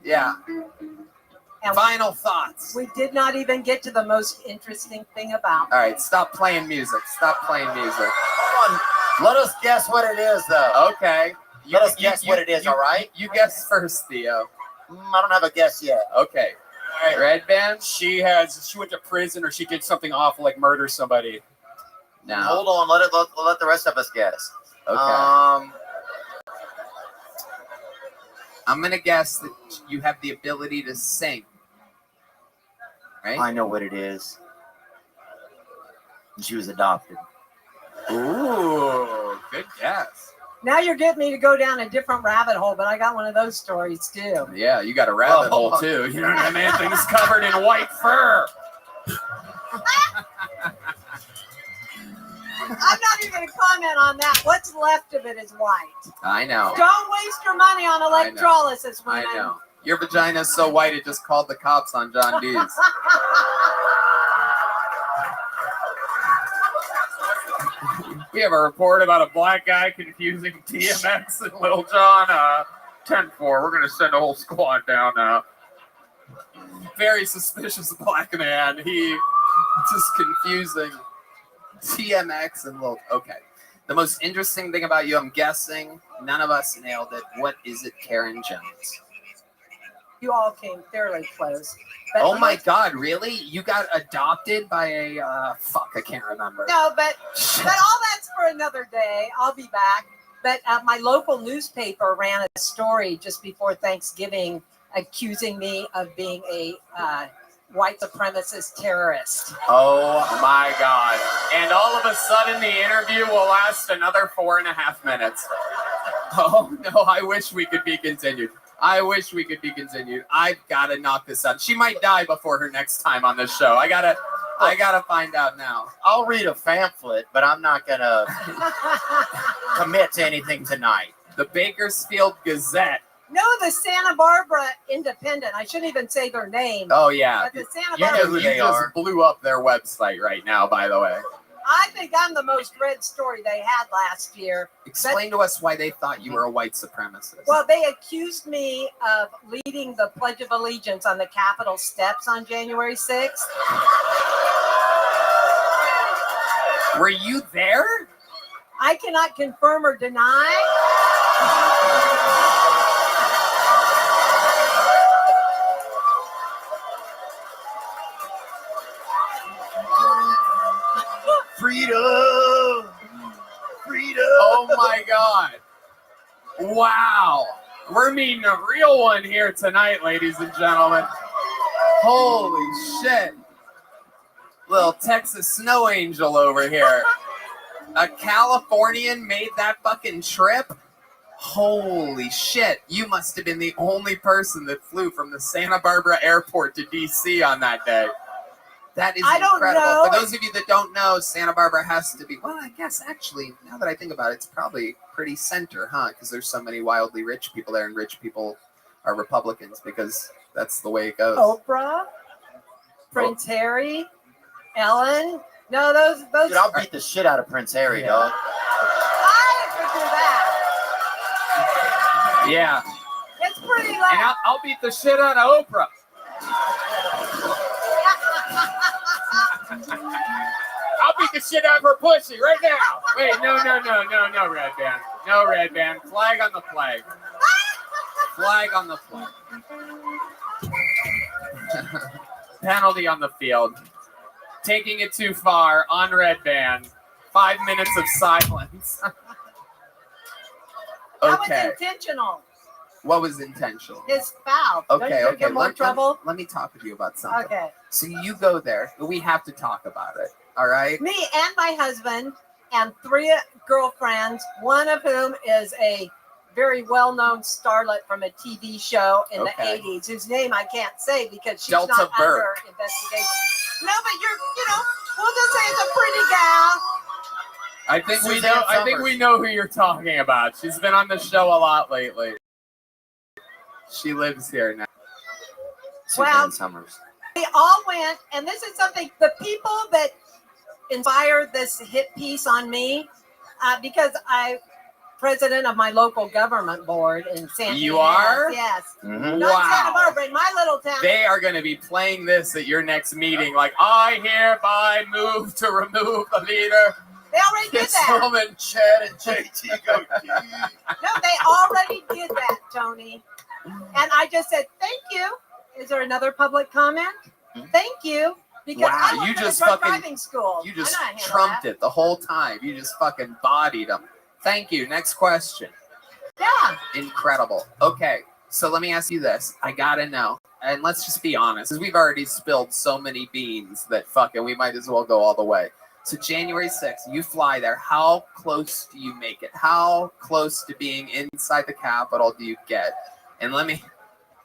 Yeah. And final thoughts. We did not even get to the most interesting thing about. All right, stop playing music. Stop playing music. Come on. Let us guess what it is, though. Okay. Let us guess what it is, all right? You guess first, Theo. I don't have a guess yet. Okay. All right, Red Band? She went to prison or she did something awful like murder somebody. No. Hold on. Let the rest of us guess. Okay. I'm going to guess that you have the ability to sing. Right? I know what it is. She was adopted. Ooh, good guess. Now you're getting me to go down a different rabbit hole, but I got one of those stories too. Yeah, you got a rabbit hole too. You know what I mean? Things covered in white fur. I'm not even going to comment on that. What's left of it is white. I know. Don't waste your money on electrolysis, I women. know. Your vagina is so white it just called the cops on John Dees. We have a report about a black guy confusing DMX and Lil Jon. 10-4. We're going to send a whole squad down now. Very suspicious black man. He just confusing DMX and Lil. Okay. The most interesting thing about you, I'm guessing, none of us nailed it. What is it, Karen Jones? You all came fairly close. But Oh my God, really? You got adopted by a, fuck, I can't remember. No, but all that's for another day. I'll be back. But my local newspaper ran a story just before Thanksgiving accusing me of being a white supremacist terrorist. Oh my God. And all of a sudden the interview will last another 4.5 minutes. Oh no, I wish we could be continued. I've got to knock this out. She might die before her next time on this show. I gotta find out now. I'll read a pamphlet, but I'm not gonna commit to anything tonight. The Bakersfield Gazette. No, the Santa Barbara Independent. I shouldn't even say their name. Oh yeah. But the Santa Barbara. You just blew up their website right now, by the way. I think I'm the most read story they had last year. Explain to us why they thought you were a white supremacist. Well, they accused me of leading the Pledge of Allegiance on the Capitol steps on January 6th. Were you there? I cannot confirm or deny. Freedom! Freedom! Oh my God. Wow. We're meeting a real one here tonight, ladies and gentlemen. Holy shit. Little Texas snow angel over here. A Californian made that fucking trip? Holy shit. You must have been the only person that flew from the Santa Barbara airport to DC on that day. That is incredible. For those of you that don't know, Santa Barbara has to be, well, I guess actually, now that I think about it, it's probably pretty center, huh? Because there's so many wildly rich people there, and rich people are Republicans because that's the way it goes. Oprah, Prince Harry, Ellen. No, those. Dude, I'll beat the shit out of Prince Harry, dog. I could do that. Yeah. It's pretty loud. And I'll beat the shit out of Oprah. I'll beat the shit out of her pussy right now. Wait, no, Red Band. No, Red Band. Flag on the flag. Flag on the flag. Penalty on the field. Taking it too far on Red Band. 5 minutes of silence. That Okay. was intentional. What was intentional? His foul. Okay, Don't you get more trouble? Let me talk with you about something. Okay. So you go there, but we have to talk about it. All right? Me and my husband and 3 girlfriends, one of whom is a very well-known starlet from a TV show in the 80s, whose name I can't say because she's Delta not under Burke. investigation. No, but we'll just say it's a pretty gal. I think we know who you're talking about. She's been on the show a lot lately. She lives here now. Well, Summers. we all went, and this is something, the people that inspired this hit piece on me, because I'm president of my local government board in Santa You are? Yes. Mhm. Not Wow. Santa Barbara, in my little town. They are going to be playing this at your next meeting. Like, I hereby move to remove the leader. They already did This that. woman, Chad and JT go. No, they already did that, Tony. And I just said, thank you. Is there another public comment? Thank you. Because I Wow, went you to just the drug fucking, driving school. you just I know how to handle trumped that. it the whole time. You just fucking bodied them. Thank you. Next question. Yeah. Incredible. Okay, so let me ask you this. I gotta know, and let's just be honest, because we've already spilled so many beans that fucking we might as well go all the way. So January 6th, you fly there. How close do you make it? How close to being inside the Capitol do you get? And let me...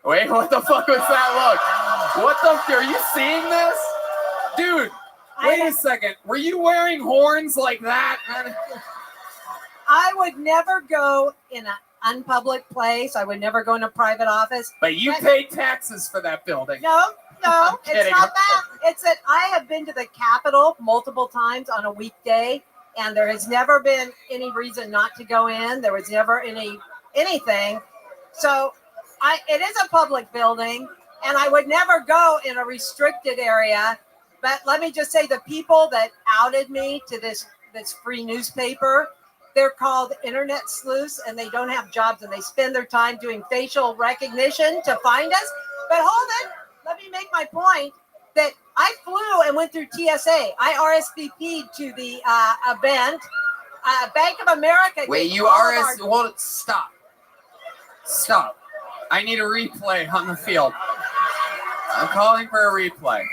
Wait, what the fuck was that look? What the... Are you seeing this? Dude, wait a second. Were you wearing horns like that? I would never go in an unpublic place. I would never go in a private office. But you pay taxes for that building. No, I'm it's kidding. not that. It's that I have been to the Capitol multiple times on a weekday, and there has never been any reason not to go in. There was never anything. So it is a public building, and I would never go in a restricted area. But let me just say, the people that outed me to this free newspaper they're called internet sleuths, and they don't have jobs, and they spend their time doing facial recognition to find us. But hold it, let me make my point that I flew and went through TSA. I RSVP'd to the event. Bank of America. Wait, you Well, stop. Stop. I need a replay on the field. I'm calling for a replay.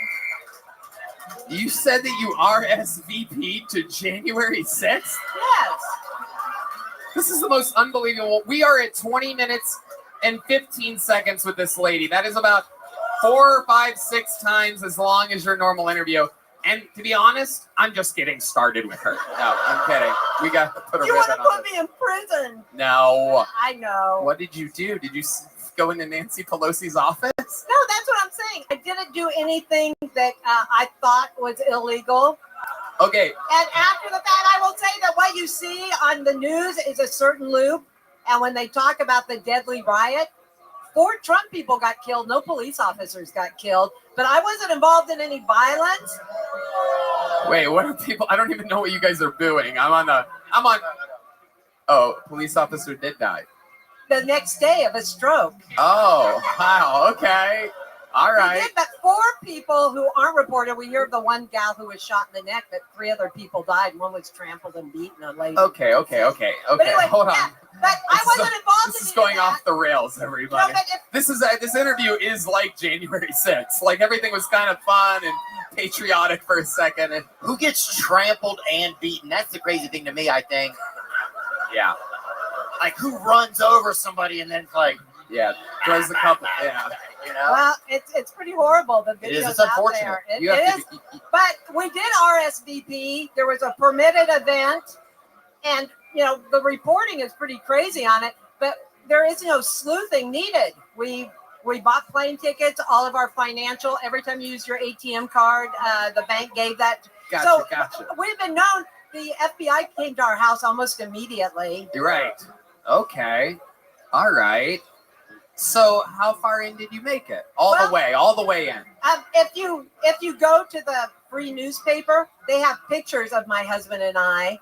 You said that you RSVP'd to January 6th? Yes. This is the most unbelievable. We are at 20 minutes and 15 seconds with this lady. That is about 4, 5, 6 times as long as your normal interview. And to be honest, I'm just getting started with her. No, I'm kidding. We got to put a You want ribbon to on put me in prison? No. I know. What did you do? Did you go into Nancy Pelosi's office? No, that's what I'm saying. I didn't do anything that I thought was illegal. Okay. And after the fact, I will say that what you see on the news is a certain loop. And when they talk about the deadly riot, 4 Trump people got killed. No police officers got killed. But I wasn't involved in any violence. Wait, what are people? I don't even know what you guys are booing. I'm on. Oh, police officer did die. The next day of a stroke. Oh, wow. Okay. All right. We did, but 4 people who aren't reported. We hear of the one gal who was shot in the neck, but 3 other people died. One was trampled and beaten. A lady. Okay. But anyway, Hold on. yeah, but I wasn't involved. This is going off the rails, everybody. No, but This interview is like January 6th. Like everything was kind of fun and patriotic for a second. And Who gets trampled and beaten? That's the crazy thing to me, I think. yeah, Like, who runs over somebody and then it's like, yeah, throws the cup. Yeah, you know? Well, it's pretty horrible. The It is. videos It's out unfortunate. there. It You have is. to But we did RSVP. There was a permitted event, and the reporting is pretty crazy on it. But there is no sleuthing needed. We bought plane tickets. All of our financial. Every time you use your ATM card, the bank gave that. Gotcha. We've been known. The FBI came to our house almost immediately. You're right. Okay. All right. So how far in did you make it? All the way in. If you go to the free newspaper, they have pictures of my husband and I.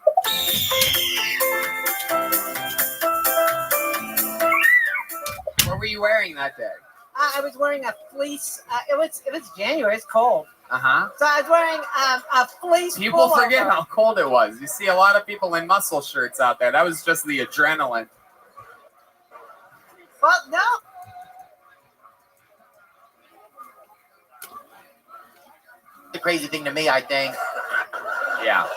What were you wearing that day? I was wearing a fleece. It was January. It's cold. Uh-huh. So I was wearing a fleece. People pullover. forget how cold it was. You see a lot of people in muscle shirts out there. That was just the adrenaline. Well, no. The crazy thing to me, I think. Yeah.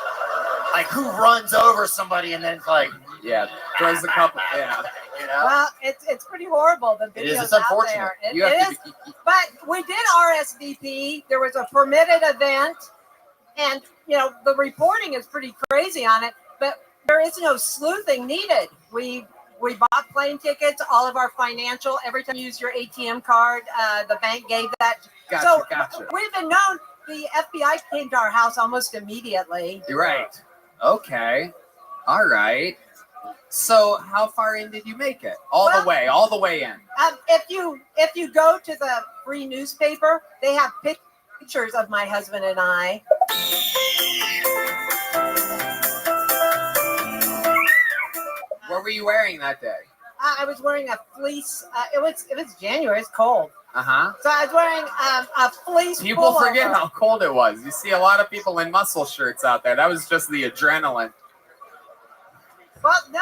Like, who runs over somebody and then it's like, yeah, throws the cup. Yeah. You know? Well, it's pretty horrible. The It is. videos It's out unfortunate. there. It You have is. But we did RSVP. There was a permitted event, and the reporting is pretty crazy on it. But there is no sleuthing needed. We bought plane tickets. All of our financial. Every time you use your ATM card, the bank gave that. Gotcha. We've been known. The FBI came to our house almost immediately. You're right. Okay. All right. So how far in did you make it? All the way in. If you go to the free newspaper, they have pictures of my husband and I. What were you wearing that day? I was wearing a fleece. It was January. It's cold. Uh-huh. So I was wearing a fleece. People pullover. forget how cold it was. You see a lot of people in muscle shirts out there. That was just the adrenaline. Well, no,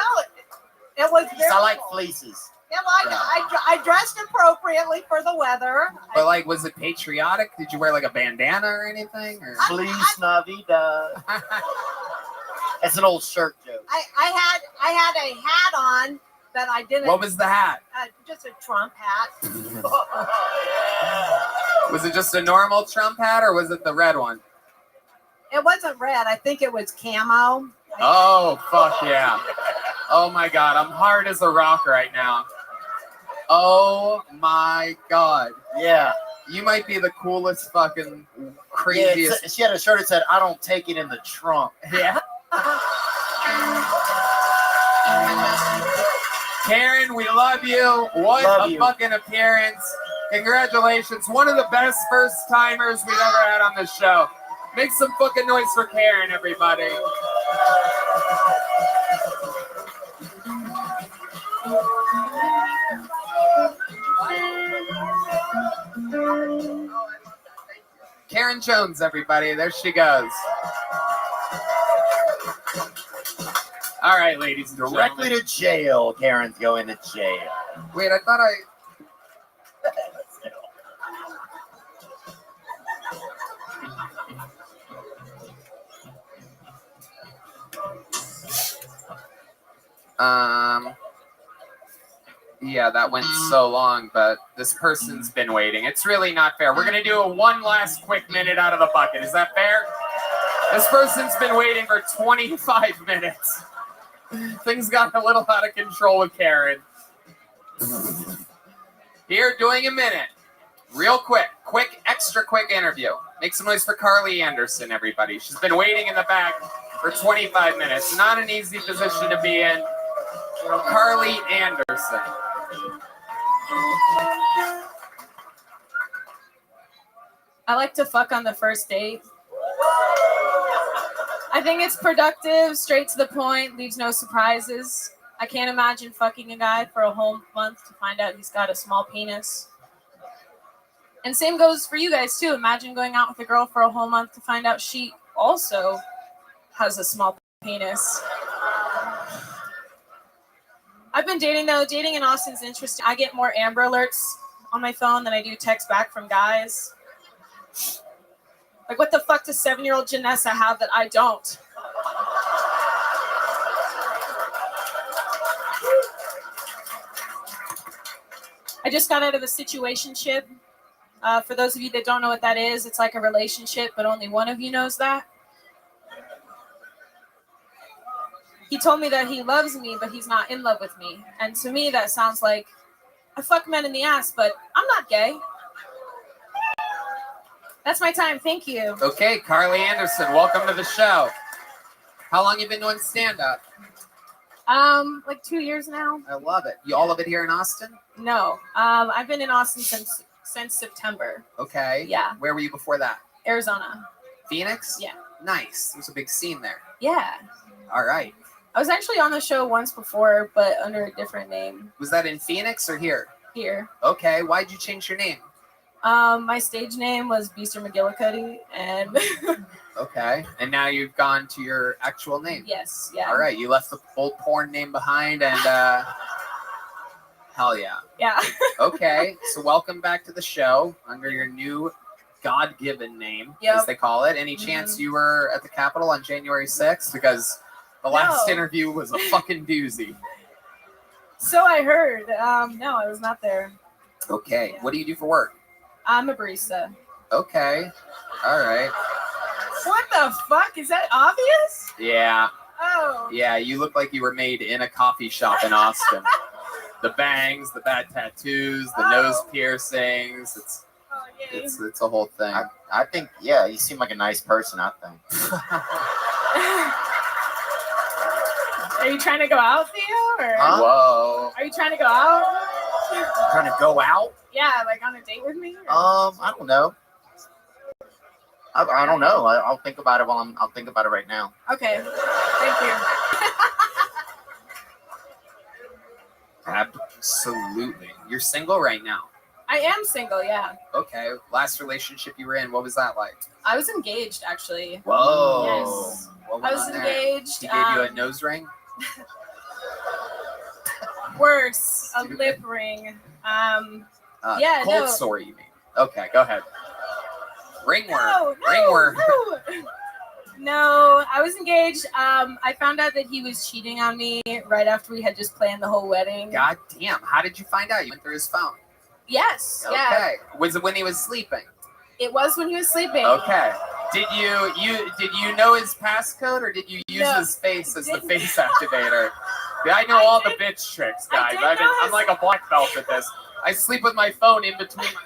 it was very I like cold. fleeces. Yeah, well, I dressed appropriately for the weather. But like, was it patriotic? Did you wear like a bandana or anything? Or? Fleece Navidad. That's an old shirt joke. I had a hat on, but I didn't. What was the hat? Just a Trump hat. Was it just a normal Trump hat or was it the red one? It wasn't red. I think it was camo. Oh, fuck yeah. Oh my God. I'm hard as a rock right now. Oh my God. Yeah. You might be the coolest fucking craziest. Yeah, she had a shirt that said, "I don't take it in the trunk." Yeah. Karen, we love you. What a fucking appearance. Congratulations. One of the best first timers we've ever had on this show. Make some fucking noise for Karen, everybody. Karen Jones, everybody. There she goes. All right, ladies and Directly gentlemen. to jail. Karen's going to jail. Wait, I thought I... Yeah, that went so long, but this person's been waiting. It's really not fair. We're going to do a one last quick minute out of the bucket. Is that fair? This person's been waiting for 25 minutes. Things got a little out of control with Karen. Here, doing a minute. Real quick, extra quick interview. Make some noise for Carly Anderson, everybody. She's been waiting in the back for 25 minutes. Not an easy position to be in. Carly Anderson. I like to fuck on the first date. I think it's productive, straight to the point, leaves no surprises. I can't imagine fucking a guy for a whole month to find out he's got a small penis. And same goes for you guys too. Imagine going out with a girl for a whole month to find out she also has a small penis. I've been dating though. Dating in Austin's interesting. I get more Amber Alerts on my phone than I do text back from guys. Like, what the fuck does 7-year-old Janessa have that I don't? I just got out of a situationship. For those of you that don't know what that is, it's like a relationship, but only one of you knows that. He told me that he loves me, but he's not in love with me. And to me, that sounds like I fuck men in the ass, but I'm not gay. That's my time. Thank you. Okay, Carly Anderson, welcome to the show. How long you been doing stand-up? Like 2 years now. I love it. You all of it here in Austin? No, I've been in Austin since September. Okay. Yeah. Where were you before that? Arizona. Phoenix? Yeah. Nice. There's a big scene there. Yeah. All right. I was actually on the show once before, but under a different name. Was that in Phoenix or here? Here. Okay. Why'd you change your name? My stage name was Beaster McGillicuddy, and Okay. And now you've gone to your actual name. yes, yeah. All right. You left the old porn name behind, and hell yeah. Yeah. Okay. So welcome back to the show under your new God-given name, Yep. as they call it. Any chance you were at the Capitol on January 6th? Because the last No. interview was a fucking doozy. So I heard. No, I was not there. Okay. Yeah. What do you do for work? I'm a barista. Okay. All right. What the fuck? Is that obvious? Yeah. Oh. Yeah. You look like you were made in a coffee shop in Austin. The bangs, the bad tattoos, the nose piercings. It's a whole thing. I think, yeah, you seem like a nice person, I think. Are you trying to go out, Theo? Or Huh? Whoa. are you trying to go out? Trying to go out? Yeah, like on a date with me? Or- I don't know. I don't know. I'll think about it I'll think about it right now. Okay. Thank you. Absolutely. You're single right now. I am single, yeah. Okay. Last relationship you were in, what was that like? I was engaged, actually. Whoa. Yes. What I went was on there? engaged. He gave you a nose ring? Worse, a lip ring. Yeah, Cold no. sore, you mean? Okay, go ahead. Ringworm. No, Ringworm. No, I was engaged. I found out that he was cheating on me right after we had just planned the whole wedding. God damn. How did you find out? You went through his phone. Yes, Okay. yeah. Was it when he was sleeping? It was when he was sleeping. Okay. Did you know his passcode, or did you use No, his face as the didn't. face activator? I know all the bitch tricks, guys. did know I'm like a black belt at this. I sleep with my phone in between my...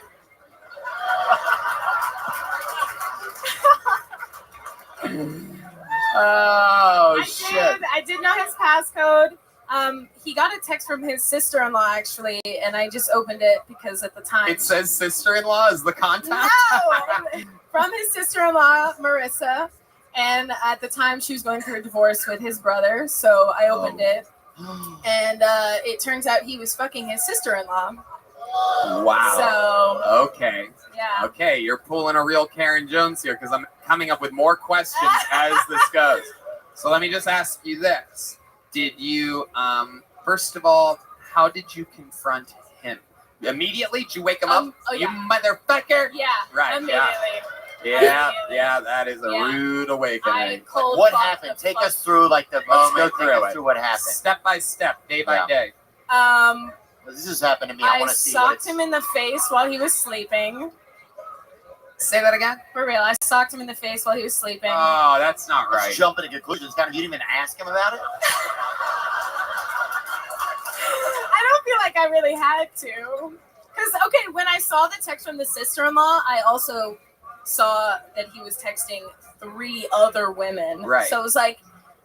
Oh, shit. I did know his passcode. He got a text from his sister-in-law, actually, and I just opened it because at the time... It says sister-in-law as the contact? No! From his sister-in-law, Marissa. And at the time, she was going through a divorce with his brother, so I opened it. And it turns out he was fucking his sister-in-law. Wow. So Okay. yeah. Okay, you're pulling a real Karen Jones here because I'm coming up with more questions as this goes. So let me just ask you this. Did you, first of all, how did you confront him? Immediately? Did you wake him up? Oh, You yeah. motherfucker? Yeah. Right, Immediately. Yeah, that is a rude awakening. What happened? Take us through like the Let's moment. go Take through us it. through what happened. Step by step, day by Yeah. day. This has happened to me. I I want to see what socked him in the face while he was sleeping. Say that again? For real, I socked him in the face while he was sleeping. Oh, that's not right. Let's jump into conclusions. You didn't even ask him about it? I don't feel like I really had to. Because, okay, when I saw the text from the sister-in-law, I also saw that he was texting 3 other women. Right. So it was like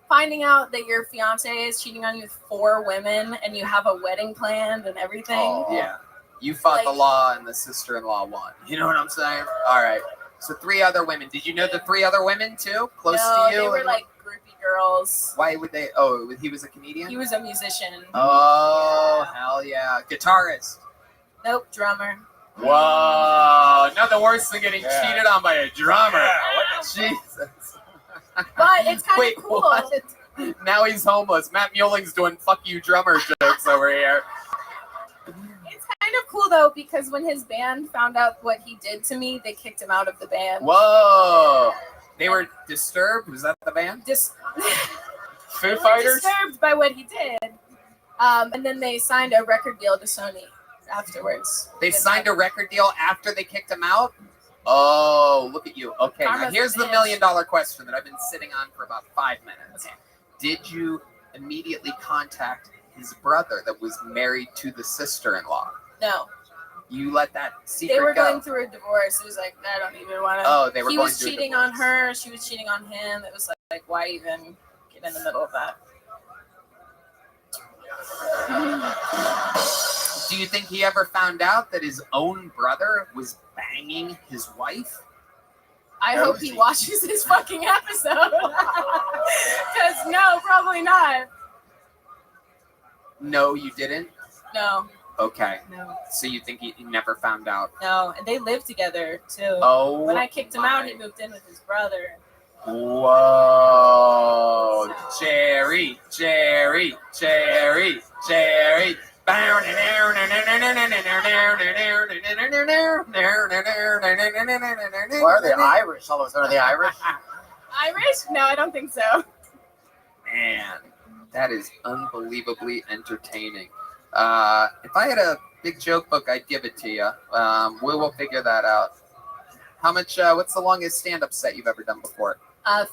finding out that your fiance is cheating on you with 4 women and you have a wedding planned and everything. Yeah. You fought the law and the sister-in-law won. You know what I'm saying? All right. So 3 other women. Did you know the 3 other women too? Close No, to you? they were like groupie girls. Why would they? Oh, he was a comedian? He was a musician. Oh, hell yeah. Guitarist. Nope, drummer. Whoa. Nothing worse than getting cheated on by a drummer. Jesus. But it's kind Wait, of cool. what? Now he's homeless. Matt Muelling's doing fuck you drummer jokes over here. It's kind of cool though because when his band found out what he did to me, they kicked him out of the band. Whoa. They were Disturbed? Was that the band? Foo Fighters? Disturbed by what he did. And then they signed a record deal to Sony afterwards. They signed a record deal after they kicked him out? Oh, look at you. Okay, now Karma's here's a the bitch. million-dollar question that I've been sitting on for about 5 minutes. Okay. Did you immediately contact his brother that was married to the sister-in-law? No. You let that secret They were go? going through a divorce. It was like, I don't even want to. Oh, they were He going was through a cheating on her. She was cheating on him. It was like why even get in the middle of that? Do you think he ever found out that his own brother was banging his wife? I hope he watches this fucking episode. Because no, probably not. No, you didn't? No, Okay. no, So you think he never found out? no. And they lived together too. Oh, When I kicked him out, my. he moved in with his brother. Whoa. Jerry, Jerry, Jerry, Jerry. Why are they Irish? All of a sudden, are they Irish? Irish? No, I don't think so. Man, that is unbelievably entertaining. If I had a big joke book, I'd give it to you. We will figure that out. How much? What's the longest stand-up set you've ever done before?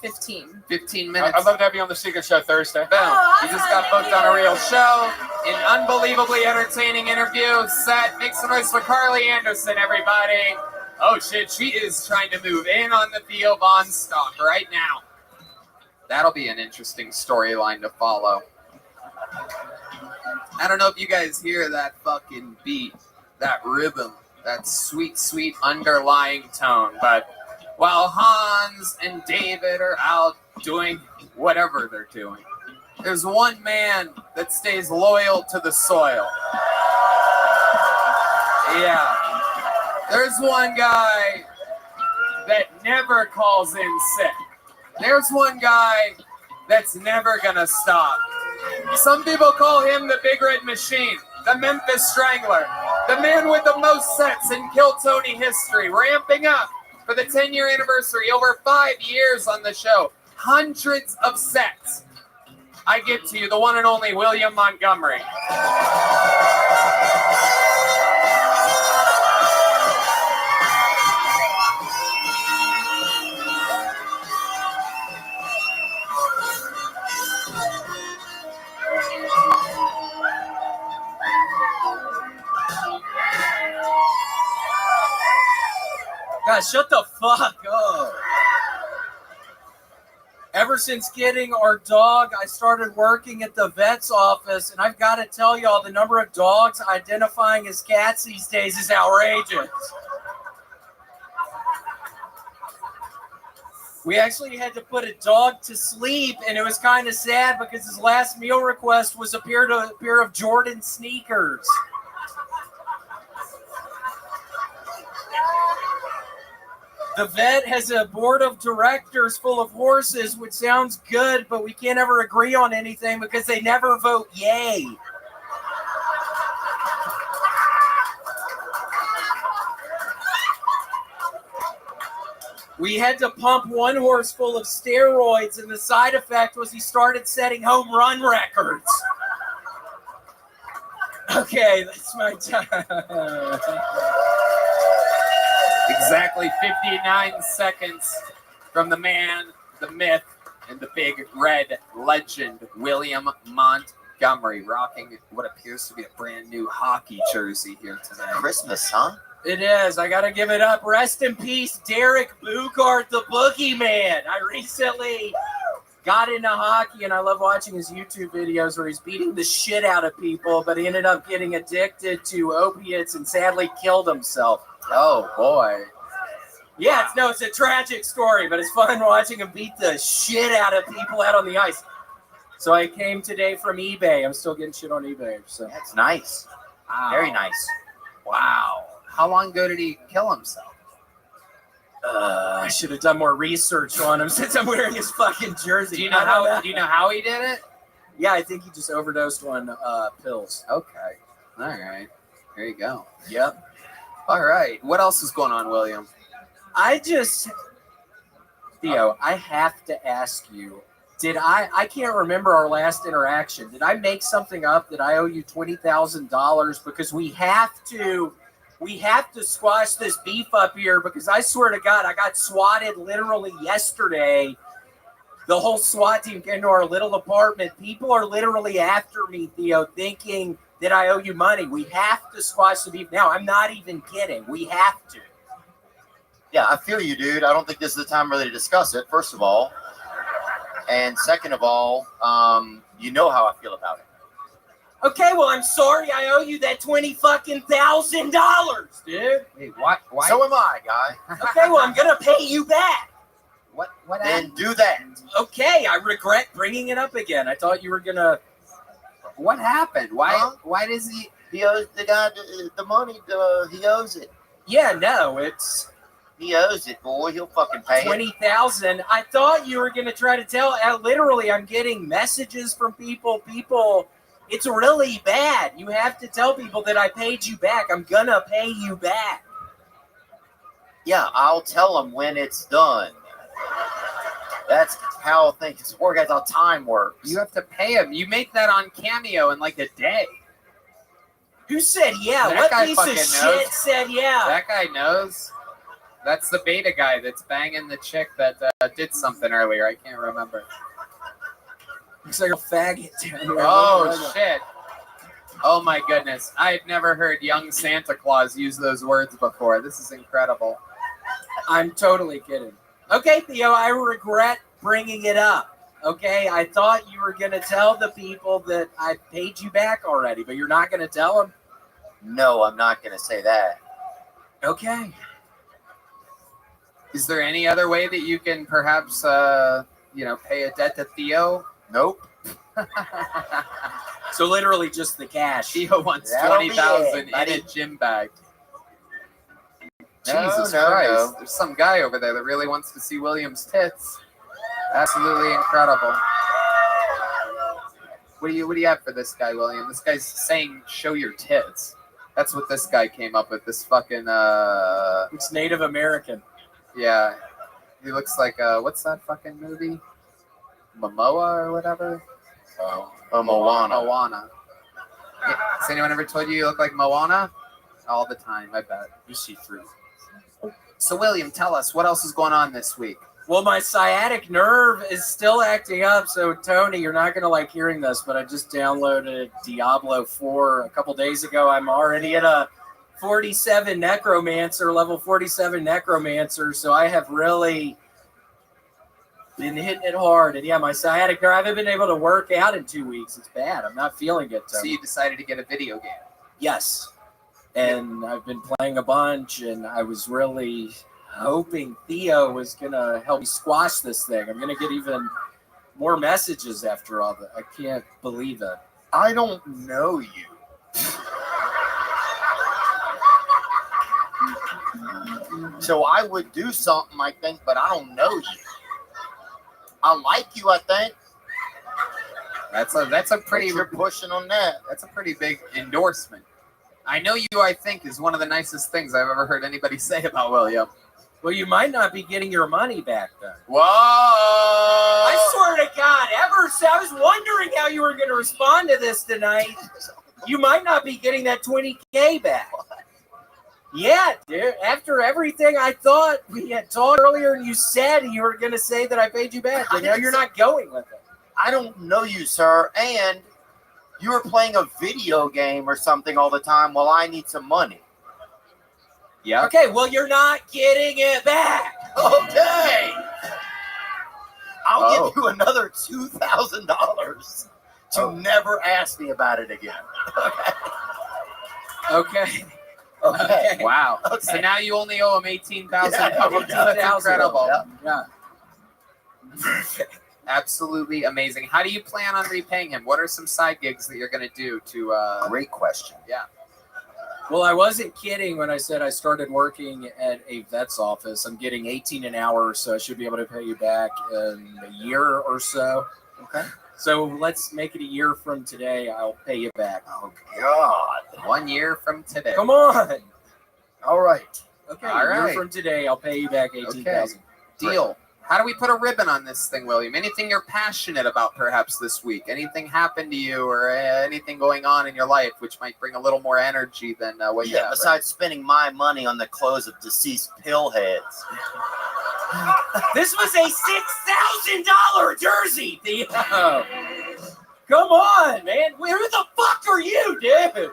15. 15 minutes. I'd love to have you on the Secret Show Thursday. Boom. Oh, You just got booked on a real show. An unbelievably entertaining interview set. Make some noise for Carly Anderson, everybody. Oh, shit. She is trying to move in on the Theo Von stock right now. That'll be an interesting storyline to follow. I don't know if you guys hear that fucking beat, that rhythm, that sweet, sweet underlying tone, but while Hans and David are out doing whatever they're doing, there's one man that stays loyal to the soil. Yeah. There's one guy that never calls in sick. There's one guy that's never gonna stop. Some people call him the Big Red Machine, the Memphis Strangler, the man with the most sets in Kill Tony history, ramping up for the 10-year anniversary, over 5 years on the show, hundreds of sets. I get to you, the one and only William Montgomery. Guys, shut the fuck up. Ever since getting our dog, I started working at the vet's office, and I've got to tell y'all, the number of dogs identifying as cats these days is outrageous. We actually had to put a dog to sleep, and it was kind of sad because his last meal request was a pair of Jordan sneakers. The vet has a board of directors full of horses, which sounds good, but we can't ever agree on anything because they never vote yay. We had to pump one horse full of steroids, and the side effect was he started setting home run records. Okay, that's my time. Exactly 59 seconds from the man, the myth, and the big red legend, William Montgomery, rocking what appears to be a brand new hockey jersey here tonight. Christmas, huh? It is. I gotta give it up. Rest in peace, Derek Bugart, the boogeyman. I recently got into hockey, and I love watching his YouTube videos where he's beating the shit out of people, but he ended up getting addicted to opiates and sadly killed himself. Oh, boy. Yeah, it's a tragic story, but it's fun watching him beat the shit out of people out on the ice. So I came today from eBay. I'm still getting shit on eBay. So That's nice. Wow. Very nice. Wow. How long ago did he kill himself? I should have done more research on him since I'm wearing his fucking jersey. Do you know how he did it? Yeah, I think he just overdosed on pills. Okay. All right. There you go. Yep. All right. What else is going on, William? Theo, I have to ask you, I can't remember our last interaction. Did I make something up that I owe you $20,000 because we have to squash this beef up here because I swear to God, I got swatted literally yesterday. The whole SWAT team came to our little apartment. People are literally after me, Theo, thinking that I owe you money. We have to squash the beef now. I'm not even kidding. We have to. Yeah, I feel you, dude. I don't think this is the time really to discuss it, first of all. And second of all, you know how I feel about it. Okay, well, I'm sorry I owe you that $20,000, dude. Wait, why? So am I, guy. Okay, well, I'm going to pay you back. What Then happened? do that. Okay, I regret bringing it up again. I thought you were going to... What happened? Why? Huh? Why does he? He owes the guy the money. He owes it. Yeah, no, it's... He owes it, boy. He'll fucking pay it. $20,000. I thought you were going to try to tell... literally, I'm getting messages from people. It's really bad. You have to tell people that I paid you back. I'm going to pay you back. Yeah, I'll tell him when it's done. That's how things work. That's how time works. You have to pay him. You make that on Cameo in like a day. Who said yeah? That What guy piece of fucking shit knows. said yeah? That guy knows. That's the beta guy that's banging the chick that did something earlier. I can't remember. Looks like a faggot down here. Oh, shit. Oh, my goodness. I had never heard young Santa Claus use those words before. This is incredible. I'm totally kidding. Okay, Theo, I regret bringing it up. Okay, I thought you were going to tell the people that I paid you back already, but you're not going to tell them? No, I'm not going to say that. Okay. Is there any other way that you can perhaps, pay a debt to Theo? Nope. So literally just the cash. Theo wants That'll be $20,000 it, in buddy. a gym bag. No, Jesus no, Christ. no. There's some guy over there that really wants to see William's tits. Absolutely incredible. What do you have for this guy, William? This guy's saying, show your tits. That's what this guy came up with. This fucking, It's Native American. yeah. He looks like, what's that fucking movie? Momoa or whatever? Moana. Moana. Yeah. Has anyone ever told you look like Moana? All the time, I bet. You see through. So, William, tell us, what else is going on this week? Well, my sciatic nerve is still acting up. So, Tony, you're not going to like hearing this, but I just downloaded Diablo 4 a couple days ago. I'm already at a 47 necromancer, level 47 necromancer. So I have really been hitting it hard. And yeah, my sciatic nerve, I haven't been able to work out in 2 weeks. It's bad. I'm not feeling it. So you decided to get a video game? Yes. And I've been playing a bunch, and I was really hoping Theo was going to help me squash this thing. I'm going to get even more messages after all that. I can't believe it. I don't know you. So I would do something, I think, but I don't know you. I like you, I think. That's a pretty. But you're pushing on that. That's a pretty big endorsement. I know you, I think, is one of the nicest things I've ever heard anybody say about William. Well, you might not be getting your money back then. Whoa! I swear to God, I was wondering how you were going to respond to this tonight. You might not be getting that $20K back. Yeah, dude. After everything I thought we had talked earlier, and you said you were going to say that I paid you back. You know, you're not going with it. I don't know you, sir, and you were playing a video game or something all the time while I need some money. Yeah. Okay, well, you're not getting it back. Okay. I'll give you another $2,000 to never ask me about it again. Okay. Okay. Wow. Okay. So now you only owe him $18,000. Yeah, That's incredible. Yeah. Absolutely amazing. How do you plan on repaying him? What are some side gigs that you're going to do to? Great question. Yeah. Well, I wasn't kidding when I said I started working at a vet's office. I'm getting $18 an hour, so I should be able to pay you back in a year or so. Okay. So let's make it a year from today. I'll pay you back. Oh, God. 1 year from today. Come on. All right. Okay, All a right. year from today, I'll pay you back $18,000. Okay. Deal. How do we put a ribbon on this thing, William? Anything you're passionate about perhaps this week? Anything happened to you or anything going on in your life which might bring a little more energy than what you have? Besides spending my money on the clothes of deceased pillheads. This was a $6,000 jersey, Theo. Come on, man. Who the fuck are you, dude?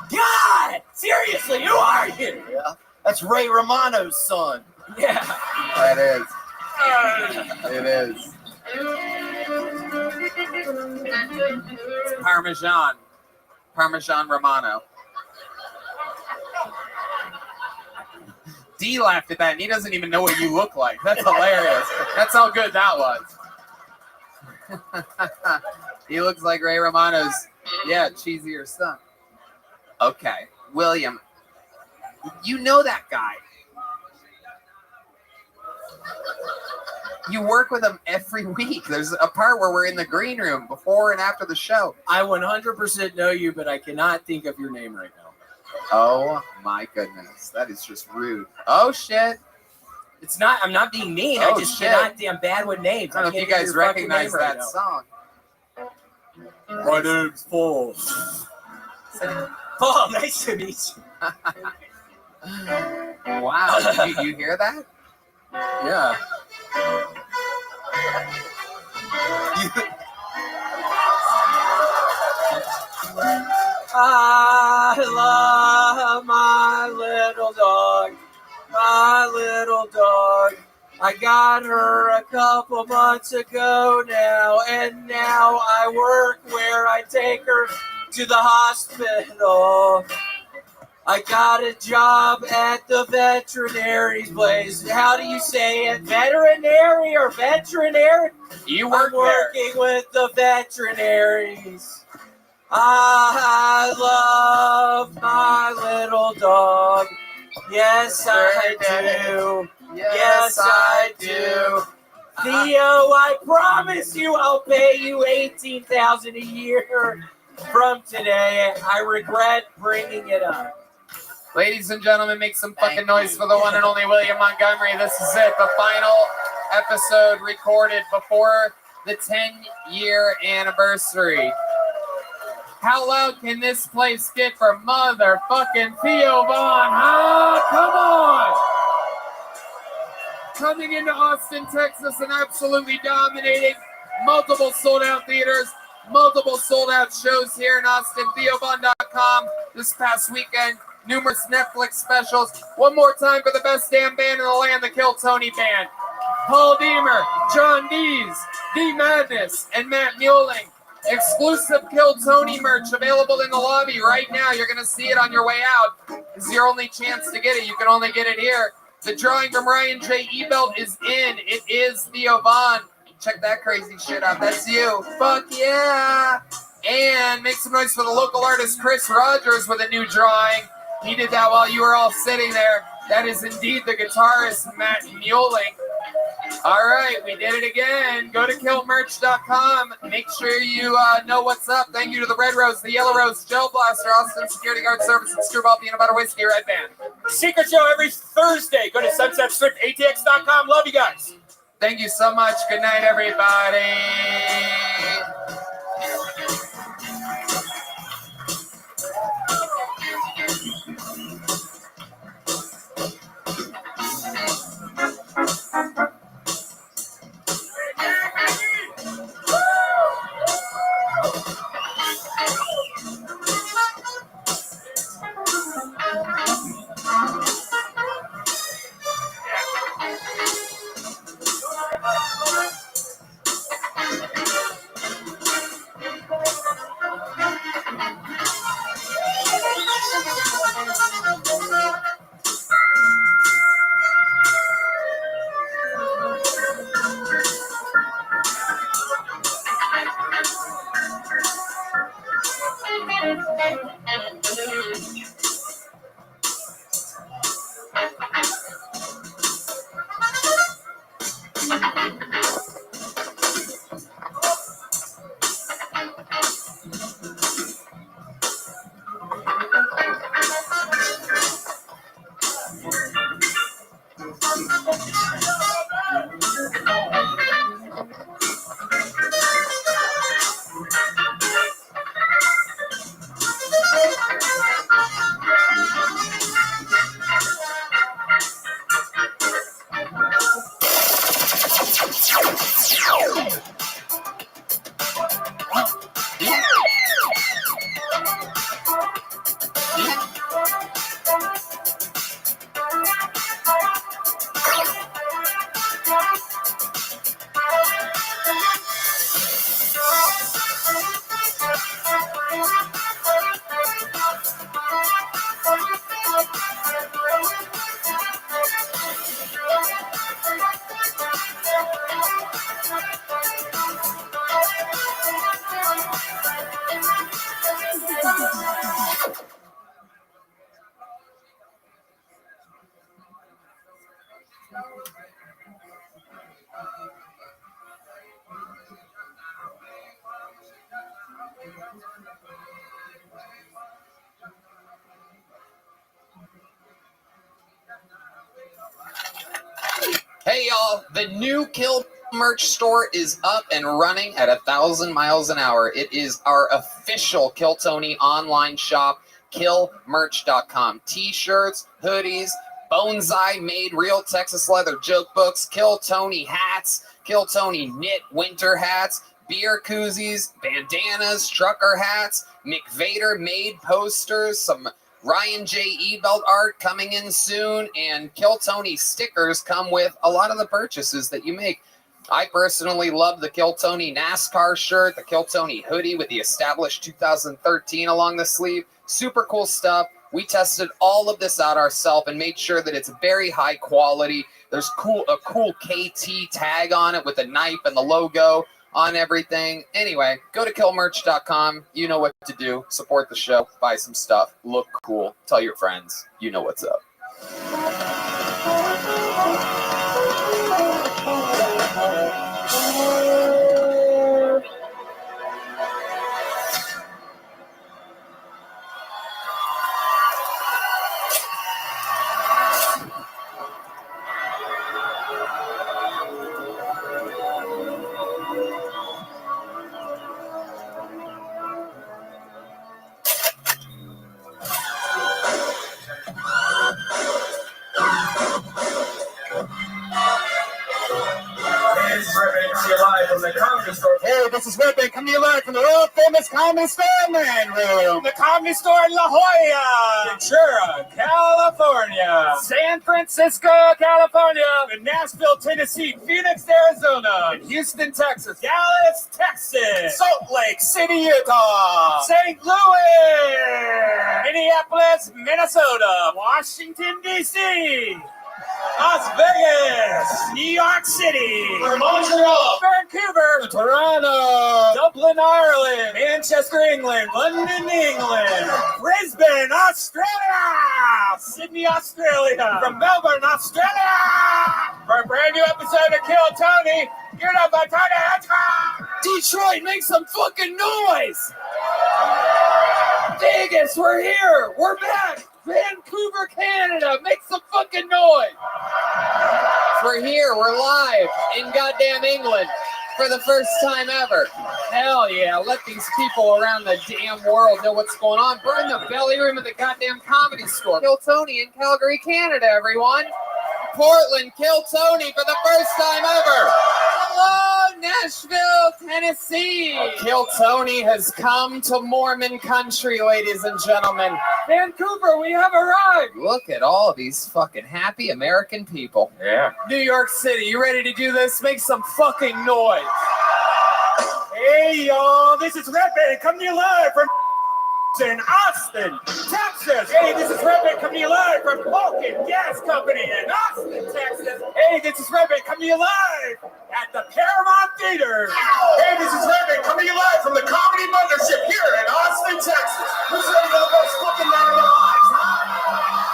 God, seriously, who are you? Yeah, that's Ray Romano's son. Yeah. That is. It is. It's Parmesan. Parmesan Romano. D laughed at that, and he doesn't even know what you look like. That's hilarious. That's how good that was. He looks like Ray Romano's, cheesier son. Okay, William, you know that guy. You work with him every week. There's a part where we're in the green room before and after the show. I 100% know you, but I cannot think of your name right now. Oh my goodness. That is just rude. Oh shit. It's not, I'm not being mean. Oh, I just shit. cannot, I'm bad with names. I don't know if you guys recognize that song. My name's Paul. Paul, nice to meet you. Wow. You hear that? Yeah. I love my little dog, my little dog. I got her a couple months ago now, and now I work where I take her to the hospital. I got a job at the veterinary place. How do you say it? Veterinary or veterinary? You work I'm working with the veterinaries. I love my little dog. Yes, I do. Yes, I do. Theo, I promise you I'll pay you $18,000 a year from today. I regret bringing it up. Ladies and gentlemen, make some fucking noise for the one and only William Montgomery. This is it, the final episode recorded before the 10-year anniversary. How loud can this place get for motherfucking Theo Vaughn, huh? Come on! Coming into Austin, Texas, and absolutely dominating multiple sold-out theaters, multiple sold-out shows here in Austin, TheoVaughn.com this past weekend. Numerous Netflix specials. One more time for the best damn band in the land, the Kill Tony Band. Paul Deemer, John Dees, D Madness, and Matt Mueling. Exclusive Kill Tony merch available in the lobby right now. You're going to see it on your way out. This is your only chance to get it. You can only get it here. The drawing from Ryan J. Ebelt is in. It is Theo Vaughn. Check that crazy shit out. That's you. Fuck yeah. And make some noise for the local artist Chris Rogers with a new drawing. He did that while you were all sitting there. That is indeed the guitarist, Matt Mueling. All right, we did it again. Go to killmerch.com. Make sure you know what's up. Thank you to the Red Rose, the Yellow Rose, Joe Blaster, Austin Security Guard Service, and Screwball Peanut Butter Whiskey Red Band. Secret show every Thursday. Go to sunsetstripatx.com. Love you guys. Thank you so much. Good night, everybody. Hey y'all, the new Kill merch store is up and running at 1,000 miles an hour. It is our official Kill Tony online shop, killmerch.com. T-shirts, hoodies, bonsai made real Texas leather joke books, Kill Tony hats, Kill Tony knit winter hats, beer koozies, bandanas, trucker hats, McVader made posters, some Ryan J. Ebelt art coming in soon, and Kill Tony stickers come with a lot of the purchases that you make. I personally love the Kill Tony NASCAR shirt, the Kill Tony hoodie with the established 2013 along the sleeve. Super cool stuff. We tested all of this out ourselves and made sure that it's very high quality. There's a cool KT tag on it with the knife and the logo on everything. Anyway, go to killmerch.com. You know what to do. Support the show. Buy some stuff. Look cool. Tell your friends. You know what's up. Hey, this is Rabbi coming live from the world famous Comedy Store Man Room. The Comedy Store in La Jolla, Ventura, California, San Francisco, California, in Nashville, Tennessee, Phoenix, Arizona, in Houston, Texas, Dallas, Texas, Salt Lake City, Utah, St. Louis, Minneapolis, Minnesota, Washington, D.C., Las Vegas, New York City, Montreal, Vancouver, Toronto, Dublin, Ireland, Manchester, England, London, England, Brisbane, Australia, Sydney, Australia. From Melbourne, Australia. For a brand new episode of Kill Tony, get up by Tony. Detroit, make some fucking noise! Vegas, we're here! We're back! Vancouver, Canada, make some fucking noise! We're here, we're live in goddamn England for the first time ever. Hell yeah, let these people around the damn world know what's going on. We're in the belly room of the goddamn Comedy Store. Kill Tony in Calgary, Canada, everyone. Portland, Kill Tony for the first time ever. Hello, Nashville, Tennessee. Kill Tony has come to Mormon country, ladies and gentlemen. Vancouver, we have arrived. Look at all these fucking happy American people. Yeah. New York City, you ready to do this? Make some fucking noise. Hey, y'all, this is Rabbi coming to you live from in Austin, Texas. Hey, this is Rabbi coming to you live from Vulcan Gas Company in Austin, Texas. Hey, this is Rabbi coming to you live at the Paramount Theater. Hey, this is Rabbi coming to you live from the Comedy Mothership here in Austin, Texas. Who's ready to go the best fucking night of their lives, huh?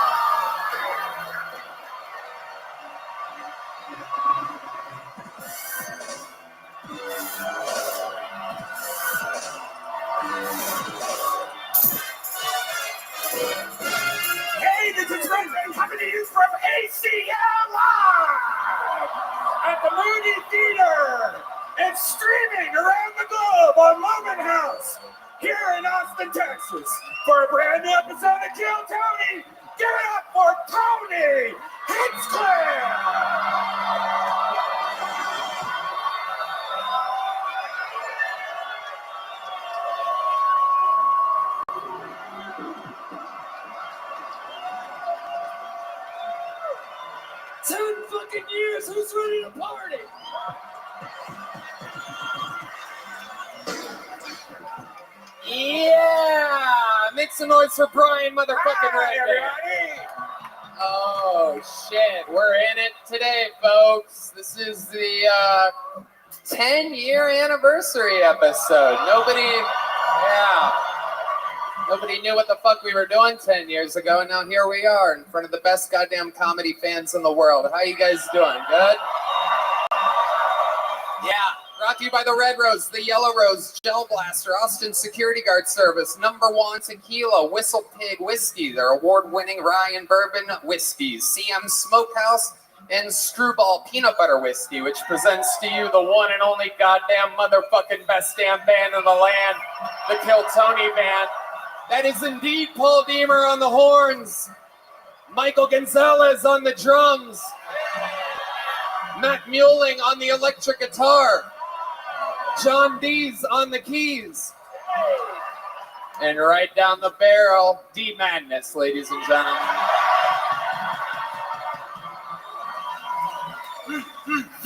Hey, this is Rabbi coming to you from ACL Live at the Moody Theater and streaming around the globe on Moment House here in Austin, Texas for a brand new episode of Kill Tony. Give it up for Tony Hinchcliffe! Fucking years, who's ready to party? Yeah! Make some noise for Brian motherfucking Red. Oh shit, we're in it today, folks. This is the 10-year anniversary episode. Nobody knew what the fuck we were doing 10 years ago, and now here we are in front of the best goddamn comedy fans in the world. How you guys doing? Good? Yeah, brought to you by the Red Rose, the Yellow Rose, Gel Blaster, Austin Security Guard Service, #1 Tequila, Whistle Pig Whiskey, their award-winning rye and bourbon whiskeys, CM Smokehouse, and Screwball Peanut Butter Whiskey, which presents to you the one and only goddamn motherfucking best damn band in the land, the Kill Tony Band. That is indeed Paul Deemer on the horns, Michael Gonzalez on the drums, Matt Muelling on the electric guitar, John Dees on the keys, and right down the barrel, D Madness, ladies and gentlemen.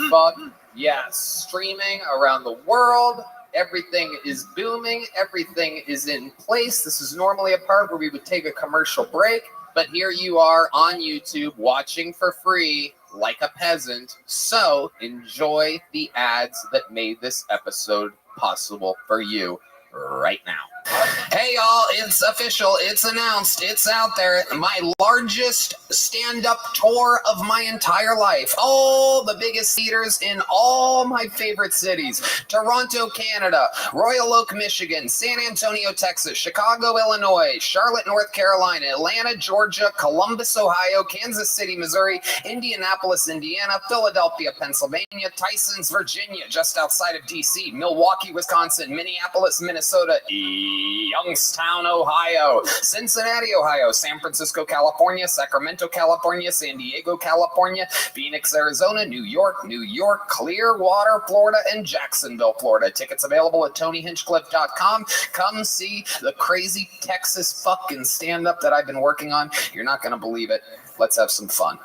Fuck yes, streaming around the world. Everything is booming. Everything is in place. This is normally a part where we would take a commercial break, but here you are on YouTube watching for free like a peasant. So enjoy the ads that made this episode possible for you right now. Hey y'all, it's official, it's announced, it's out there. My largest stand-up tour of my entire life. All the biggest theaters in all my favorite cities. Toronto, Canada, Royal Oak, Michigan, San Antonio, Texas, Chicago, Illinois, Charlotte, North Carolina, Atlanta, Georgia, Columbus, Ohio, Kansas City, Missouri, Indianapolis, Indiana, Philadelphia, Pennsylvania, Tysons, Virginia, just outside of DC, Milwaukee, Wisconsin, Minneapolis, Minnesota, Youngstown, Ohio, Cincinnati, Ohio, San Francisco, California, Sacramento, California, San Diego, California, Phoenix, Arizona, New York, Clearwater, Florida, and Jacksonville, Florida. Tickets available at TonyHinchcliffe.com. Come see the crazy Texas fucking stand-up that I've been working on. You're not going to believe it. Let's have some fun.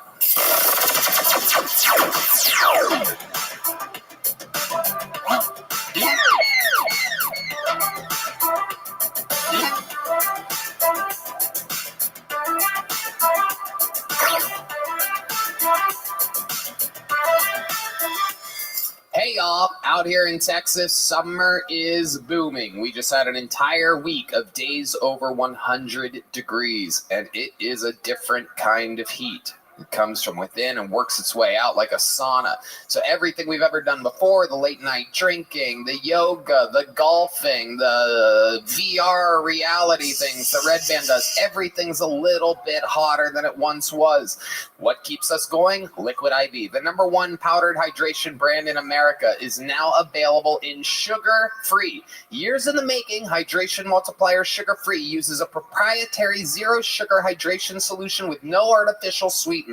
Hey Hey y'all, out here in Texas, summer is booming. We just had an entire week of days over 100 degrees, and it is a different kind of heat. It comes from within and works its way out like a sauna. So everything we've ever done before, the late night drinking, the yoga, the golfing, the VR reality things the Red Band does, everything's a little bit hotter than it once was. What keeps us going? Liquid IV. The #1 powdered hydration brand in America is now available in sugar-free. Years in the making, Hydration Multiplier Sugar-Free uses a proprietary zero-sugar hydration solution with no artificial sweeteners.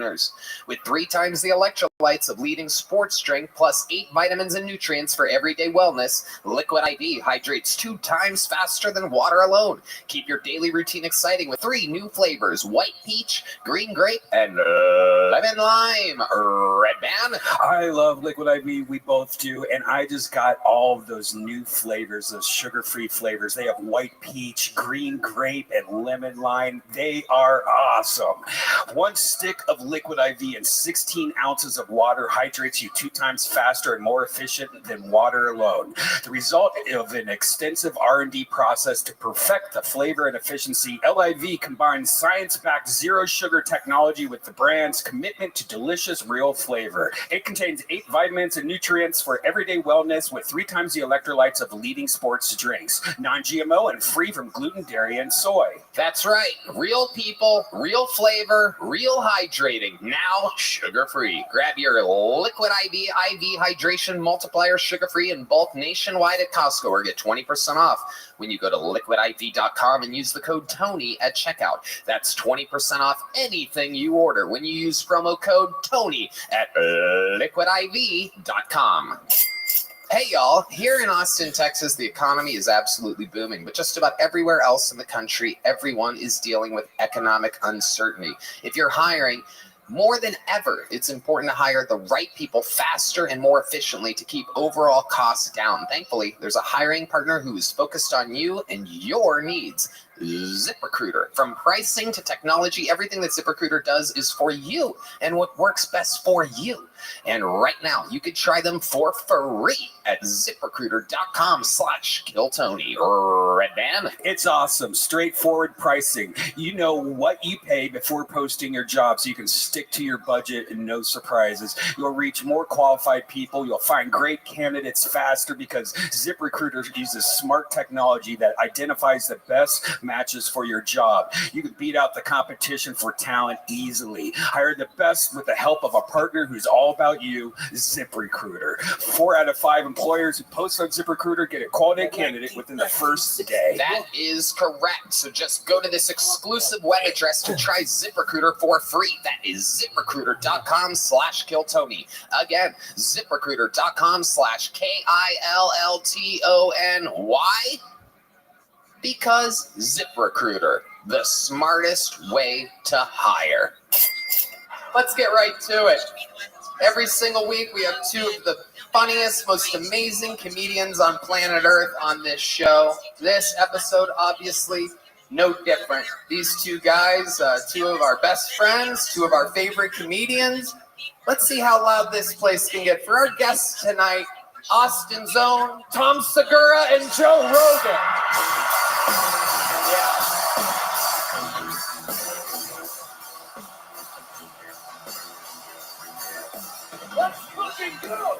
With 3 times the electrolytes of leading sports drink plus 8 vitamins and nutrients for everyday wellness, Liquid IV hydrates 2 times faster than water alone. Keep your daily routine exciting with 3 new flavors: white peach, green grape, and lemon lime. Red Band. I love Liquid IV. We both do. And I just got all of those new flavors, those sugar-free flavors. They have white peach, green grape, and lemon lime. They are awesome. 1 stick of Liquid IV and 16 ounces of water hydrates you 2 times faster and more efficient than water alone. The result of an extensive R&D process to perfect the flavor and efficiency, LIV combines science-backed zero-sugar technology with the brand's commitment to delicious real flavor. It contains 8 vitamins and nutrients for everyday wellness with 3 times the electrolytes of leading sports drinks. Non-GMO and free from gluten, dairy, and soy. That's right. Real people, real flavor, real hydrating. Now sugar-free. Grab your Liquid IV Hydration Multiplier Sugar-Free in bulk nationwide at Costco or get 20% off when you go to liquidiv.com and use the code TONY at checkout. That's 20% off anything you order when you use promo code TONY at liquidiv.com. Hey y'all, here in Austin, Texas, the economy is absolutely booming, but just about everywhere else in the country, everyone is dealing with economic uncertainty. If you're hiring, more than ever, it's important to hire the right people faster and more efficiently to keep overall costs down. Thankfully, there's a hiring partner who is focused on you and your needs. ZipRecruiter. From pricing to technology, everything that ZipRecruiter does is for you and what works best for you. And right now, you could try them for free at ZipRecruiter.com/KillTony. Red Band. It's awesome. Straightforward pricing. You know what you pay before posting your job so you can stick to your budget and no surprises. You'll reach more qualified people. You'll find great candidates faster because ZipRecruiter uses smart technology that identifies the best matches for your job. You can beat out the competition for talent easily. Hire the best with the help of a partner who's all about you, ZipRecruiter. 4 out of 5 employers who post on ZipRecruiter get a quality candidate within the first day. That is correct. So just go to this exclusive web address to try ZipRecruiter for free. That is ZipRecruiter.com/KillTony. Again, ZipRecruiter.com/KILLTONY. Because ZipRecruiter, the smartest way to hire. Let's get right to it. Every single week, we have 2 of the funniest, most amazing comedians on planet Earth on this show. This episode, obviously, no different. These 2 guys, 2 of our best friends, 2 of our favorite comedians. Let's see how loud this place can get. For our guests tonight, Austin's own Tom Segura and Joe Rogan. Let's fucking go!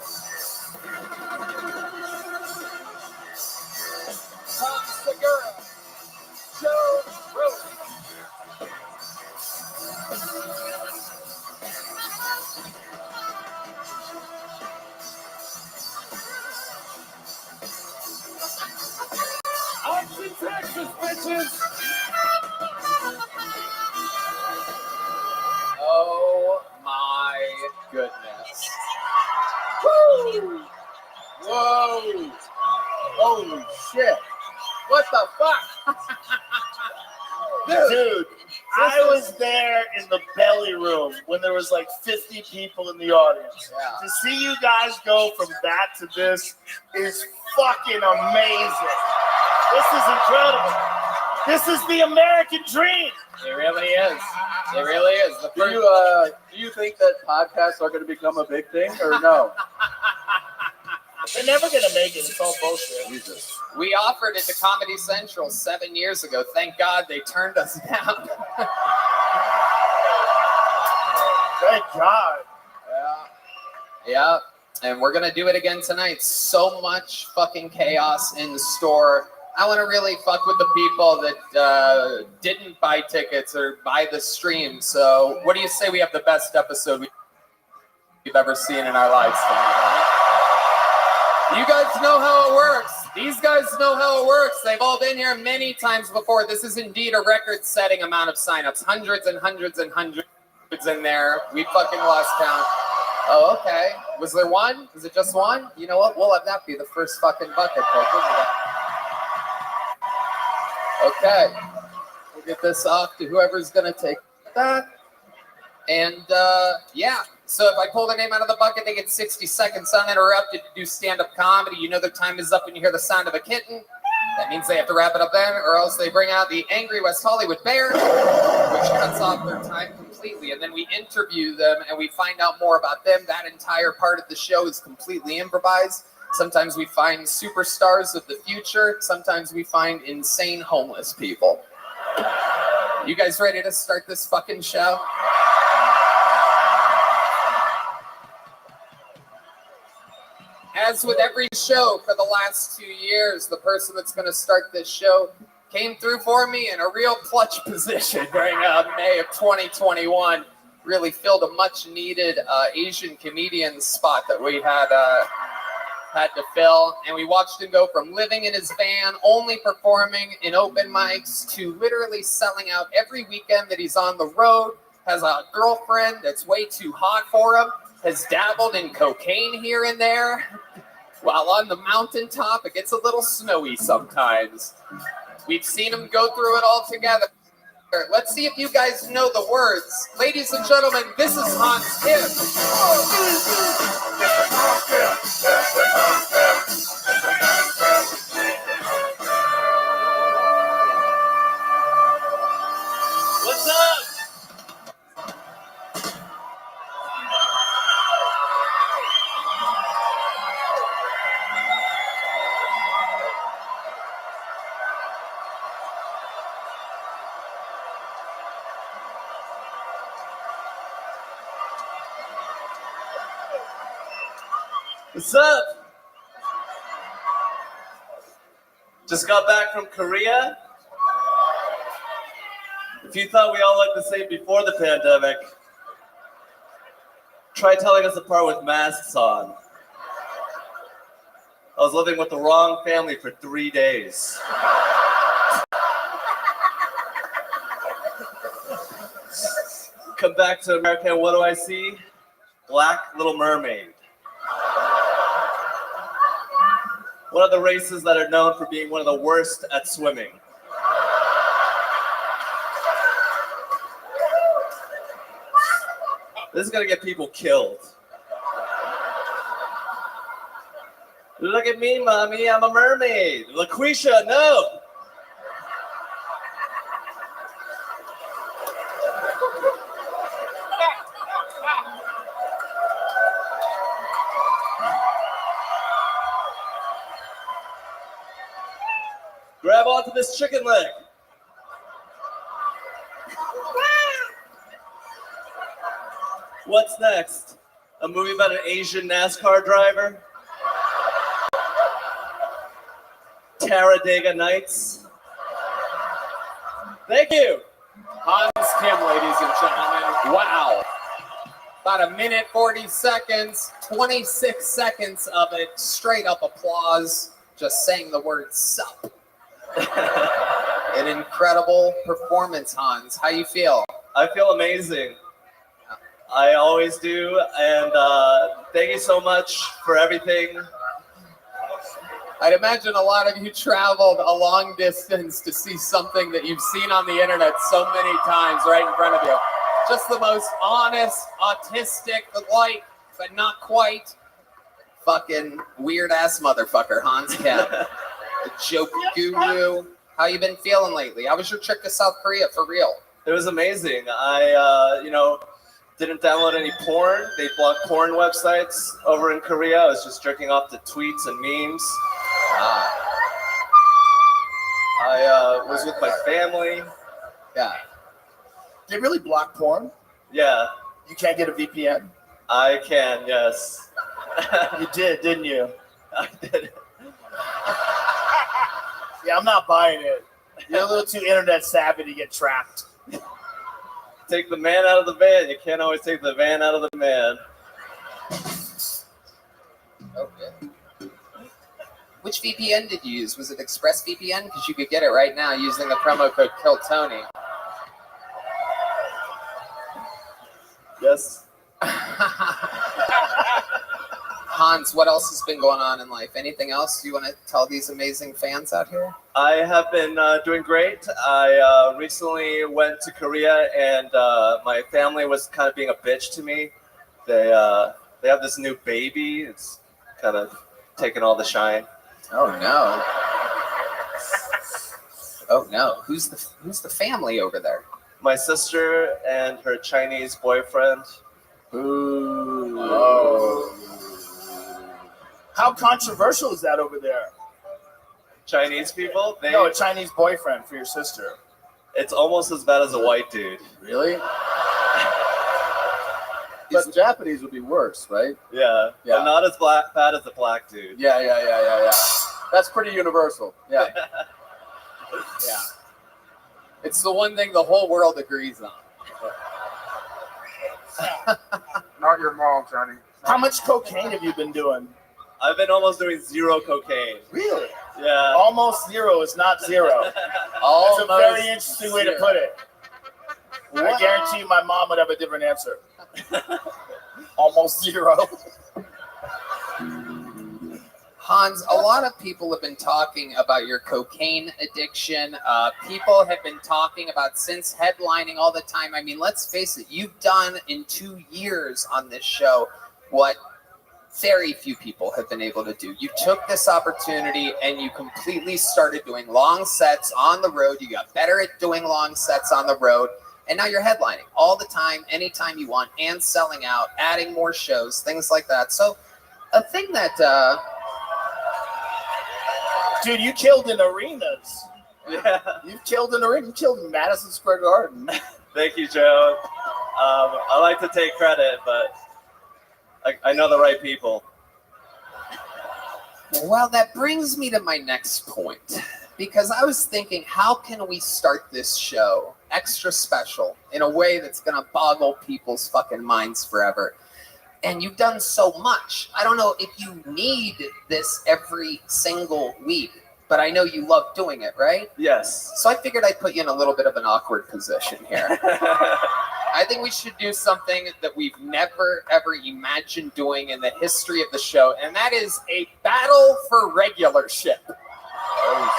Tom Segura, Joe Rogan. Austin, Texas, bitches! Oh my goodness. Woo! Whoa! Holy shit! What the fuck? Dude, I was there in the belly room when there was like 50 people in the audience. Yeah. To see you guys go from that to this is fucking amazing. This is incredible. This is the American dream. It really is. It really is. Do you think that podcasts are going to become a big thing or no? They're never gonna make it. It's all bullshit. Jesus. We offered it to Comedy Central 7 years ago. Thank God they turned us down. Thank God. Yeah. And we're going to do it again tonight. So much fucking chaos in the store. I want to really fuck with the people that didn't buy tickets or buy the stream. So what do you say we have the best episode we've ever seen in our lives tonight? You guys know how it works. These guys know how it works. They've all been here many times before. This is indeed a record-setting amount of signups. Hundreds and hundreds and hundreds in there. We fucking lost count. Oh, okay. Was there one? Was it just one? You know what? We'll have that be the first fucking bucket. Okay. We'll get this off to whoever's going to take that. And, yeah. So if I pull their name out of the bucket, they get 60 seconds uninterrupted to do stand-up comedy. You know their time is up when you hear the sound of a kitten. That means they have to wrap it up then, or else they bring out the angry West Hollywood Bear, which cuts off their time completely. And then we interview them, and we find out more about them. That entire part of the show is completely improvised. Sometimes we find superstars of the future. Sometimes we find insane homeless people. You guys ready to start this fucking show? As with every show for the last 2 years, the person that's going to start this show came through for me in a real clutch position during May of 2021. Really filled a much-needed Asian comedian spot that we had to fill. And we watched him go from living in his van, only performing in open mics, to literally selling out every weekend that he's on the road, has a girlfriend that's way too hot for him, has dabbled in cocaine here and there. While on the mountaintop, it gets a little snowy sometimes. We've seen him go through it all together. Let's see if you guys know the words. Ladies and gentlemen, this is Hans Kim. What's up? What's up? Just got back from Korea. If you thought we all looked the same before the pandemic, try telling us apart with masks on. I was living with the wrong family for 3 days. Come back to America and what do I see? Black Little Mermaid. One of the races that are known for being one of the worst at swimming. This is gonna get people killed. Look at me, mommy, I'm a mermaid. LaQuisha, no! Grab onto this chicken leg. What's next? A movie about an Asian NASCAR driver? Talladega Nights? Thank you. Hans Kim, ladies and gentlemen. Wow. About 1 minute, 40 seconds, 26 seconds of it, straight up applause, just saying the word sup. An incredible performance, Hans. How you feel? I feel amazing. I always do, and thank you so much for everything. I'd imagine a lot of you traveled a long distance to see something that you've seen on the internet so many times right in front of you. Just the most honest, autistic, but not quite, fucking weird-ass motherfucker, Hans Kim. The joke guru. How you been feeling lately? How was your trip to South Korea, for real? It was amazing. I, Didn't download any porn. They blocked porn websites over in Korea. I was just jerking off to tweets and memes. I was with my family. Yeah. They really block porn? Yeah. You can't get a VPN? I can, yes. You did, didn't you? I did. Yeah, I'm not buying it. You're a little too internet savvy to get trapped. Take the man out of the van. You can't always take the van out of the man. Okay. Which VPN did you use? Was it ExpressVPN? Because you could get it right now using the promo code KillTony. Yes. Hans, what else has been going on in life? Anything else you want to tell these amazing fans out here? I have been doing great. I recently went to Korea, and my family was kind of being a bitch to me. They have this new baby. It's kind of taking all the shine. Oh no! Oh no! Who's the family over there? My sister and her Chinese boyfriend. Ooh. Oh. How controversial is that over there? Chinese people? No, a Chinese boyfriend for your sister. It's almost as bad as a white dude. Really? But Japanese would be worse, right? Yeah. But not as bad as a black dude. Yeah. That's pretty universal. Yeah. Yeah. It's the one thing the whole world agrees on. Not your mom, Johnny. How much cocaine have you been doing? I've been almost doing zero cocaine. Really? Yeah. Almost zero is not zero. That's a very interesting way to put it. I guarantee you my mom would have a different answer. Almost zero. Hans, a lot of people have been talking about your cocaine addiction. People have been talking about since headlining all the time. I mean, let's face it, you've done in 2 years on this show what very few people have been able to do. You took this opportunity and you completely started doing long sets on the road. You got better at doing long sets on the road. And now you're headlining all the time, anytime you want, and selling out, adding more shows, things like that. So a thing that... Dude, you killed in arenas. Yeah. You've killed in arenas. You killed in Madison Square Garden. Thank you, Joe. I like to take credit, but I know the right people. Well, that brings me to my next point. Because I was thinking, how can we start this show extra special in a way that's going to boggle people's fucking minds forever? And you've done so much. I don't know if you need this every single week, but I know you love doing it, right? Yes. So I figured I'd put you in a little bit of an awkward position here. I think we should do something that we've never, ever imagined doing in the history of the show, and that is a battle for regularship. Oh,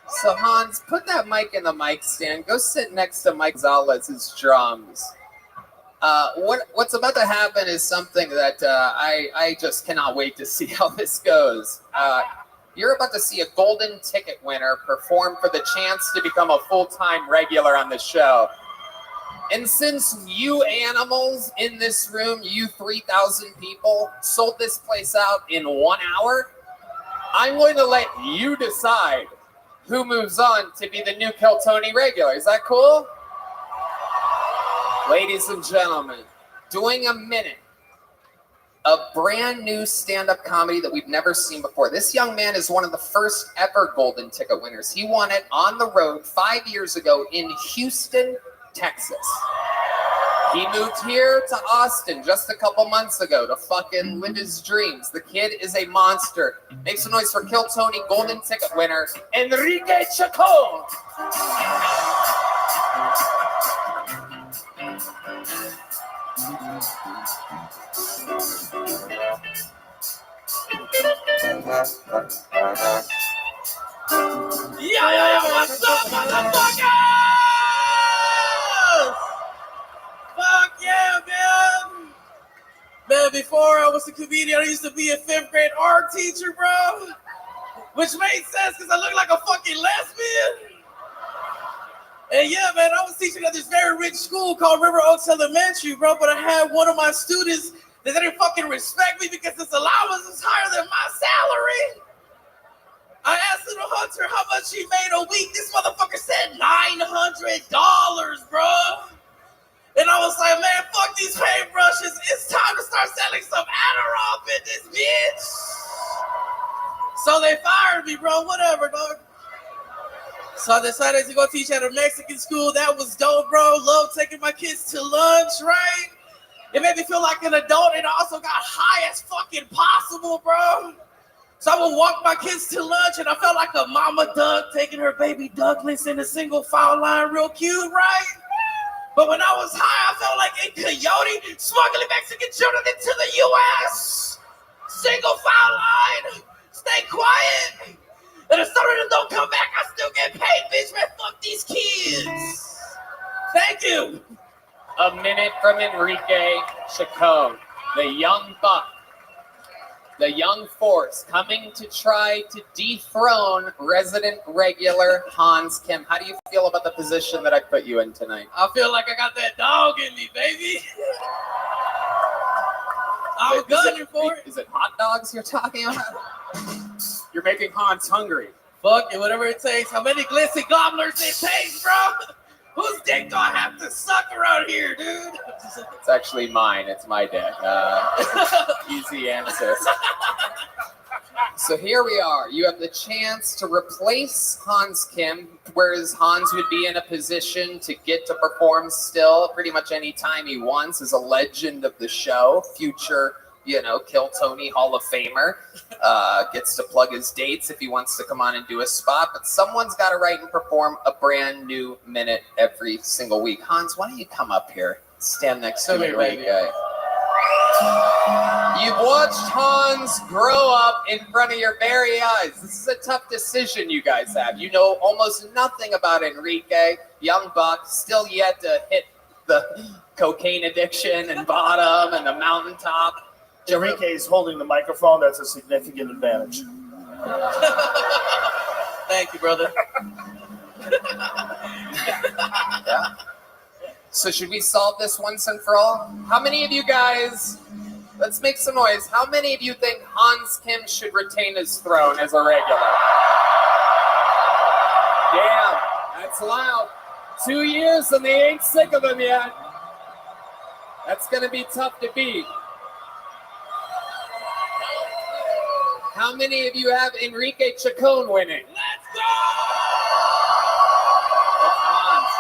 So Hans, put that mic in the mic stand. Go sit next to Mike Zalez's drums. What's about to happen is something that I just cannot wait to see how this goes. You're about to see a golden ticket winner perform for the chance to become a full-time regular on the show. And since you animals in this room, you 3,000 people, sold this place out in 1 hour, I'm going to let you decide who moves on to be the new Kill Tony regular. Is that cool? Ladies and gentlemen, doing a minute of brand new stand-up comedy that we've never seen before. This young man is one of the first ever golden ticket winners. He won it on the road 5 years ago in Houston, Texas. He moved here to Austin just a couple months ago to fucking live his dreams. The kid is a monster. Make some noise for Kill Tony golden ticket winner, Enrique Chacon. Yeah, what's up, motherfuckers? Fuck yeah, man. Man, before I was a comedian, I used to be a 5th grade art teacher, bro. Which made sense because I look like a fucking lesbian. And yeah, man, I was teaching at this very rich school called River Oaks Elementary, bro. But I had one of my students that didn't fucking respect me because his allowance was higher than my salary. I asked little Hunter how much he made a week. This motherfucker said $900, bro. And I was like, man, fuck these paintbrushes. It's time to start selling some Adderall in this bitch. So they fired me, bro. Whatever, dog. So I decided to go teach at a Mexican school. That was dope, bro. Love taking my kids to lunch, right? It made me feel like an adult, and I also got high as fucking possible, bro. So I would walk my kids to lunch, and I felt like a mama duck taking her baby ducklings in a single file line, real cute, right? But when I was high, I felt like a coyote smuggling Mexican children into the U.S. Single file line. Stay quiet. And if some of them don't come back, I still get paid, bitch. Man, fuck these kids. Thank you. A minute from Enrique Chacon, the young buck, the young force coming to try to dethrone resident regular Hans Kim. How do you feel about the position that I put you in tonight? I feel like I got that dog in me, baby. I'm gunning for it. Is it hot dogs you're talking about? You're making Hans hungry. Fuck it, whatever it takes. How many glitzy gobblers it takes, bro? Whose dick do I have to suck around here, dude? It's actually mine. It's my dick. Easy answer. So here we are. You have the chance to replace Hans Kim, whereas Hans would be in a position to get to perform still pretty much any time he wants as a legend of the show, future, Kill Tony Hall of Famer. Gets to plug his dates if he wants to come on and do a spot, but someone's got to write and perform a brand new minute every single week. Hans, why don't you come up here? Stand next to me, right guy. You've watched Hans grow up in front of your very eyes. This is a tough decision you guys have. You know almost nothing about Enrique, young buck, still yet to hit the cocaine addiction and bottom and the mountaintop. Enrique is holding the microphone. That's a significant advantage. Thank you, brother. Yeah. So should we solve this once and for all? How many of you guys, let's make some noise, how many of you think Hans Kim should retain his throne as a regular? Damn, that's loud. 2 years and they ain't sick of him yet. That's gonna be tough to beat. How many of you have Enrique Chacon winning? Let's go! That's Hans.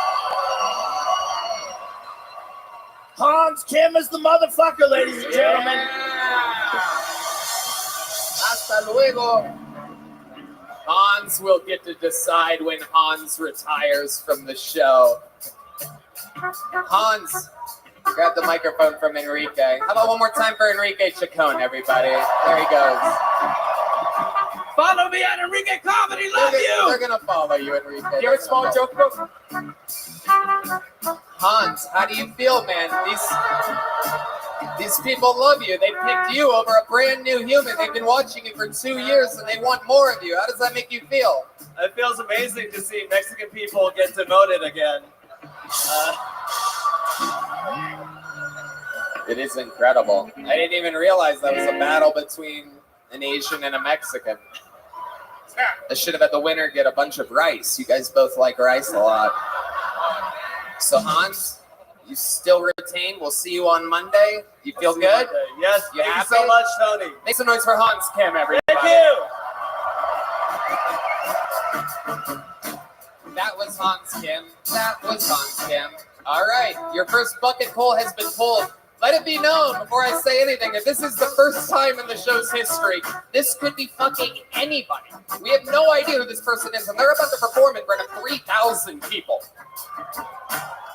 Hans Kim is the motherfucker, ladies and gentlemen. Hasta luego. Hans will get to decide when Hans retires from the show. Hans, grab the microphone from Enrique. How about one more time for Enrique Chacon, everybody? There he goes. Follow me on Enrique Comedy. Love you. They're gonna follow you, Enrique. You have a small joke, bro? Hans, how do you feel, man? These people love you. They picked you over a brand new human. They've been watching you for 2 years, and they want more of you. How does that make you feel? It feels amazing to see Mexican people get demoted again. It is incredible. I didn't even realize that was a battle between an Asian and a Mexican. I should have had the winner get a bunch of rice. You guys both like rice a lot. So Hans, you still retain. We'll see you on Monday. You feel good? Yes, you thank happy? you so much, Tony. Make some noise for Hans Kim, everybody. Thank you. That was Hans Kim. That was Hans Kim. All right, your first bucket pull has been pulled. Let it be known before I say anything, if this is the first time in the show's history, this could be fucking anybody. We have no idea who this person is, and they're about to perform in front of 3,000 people.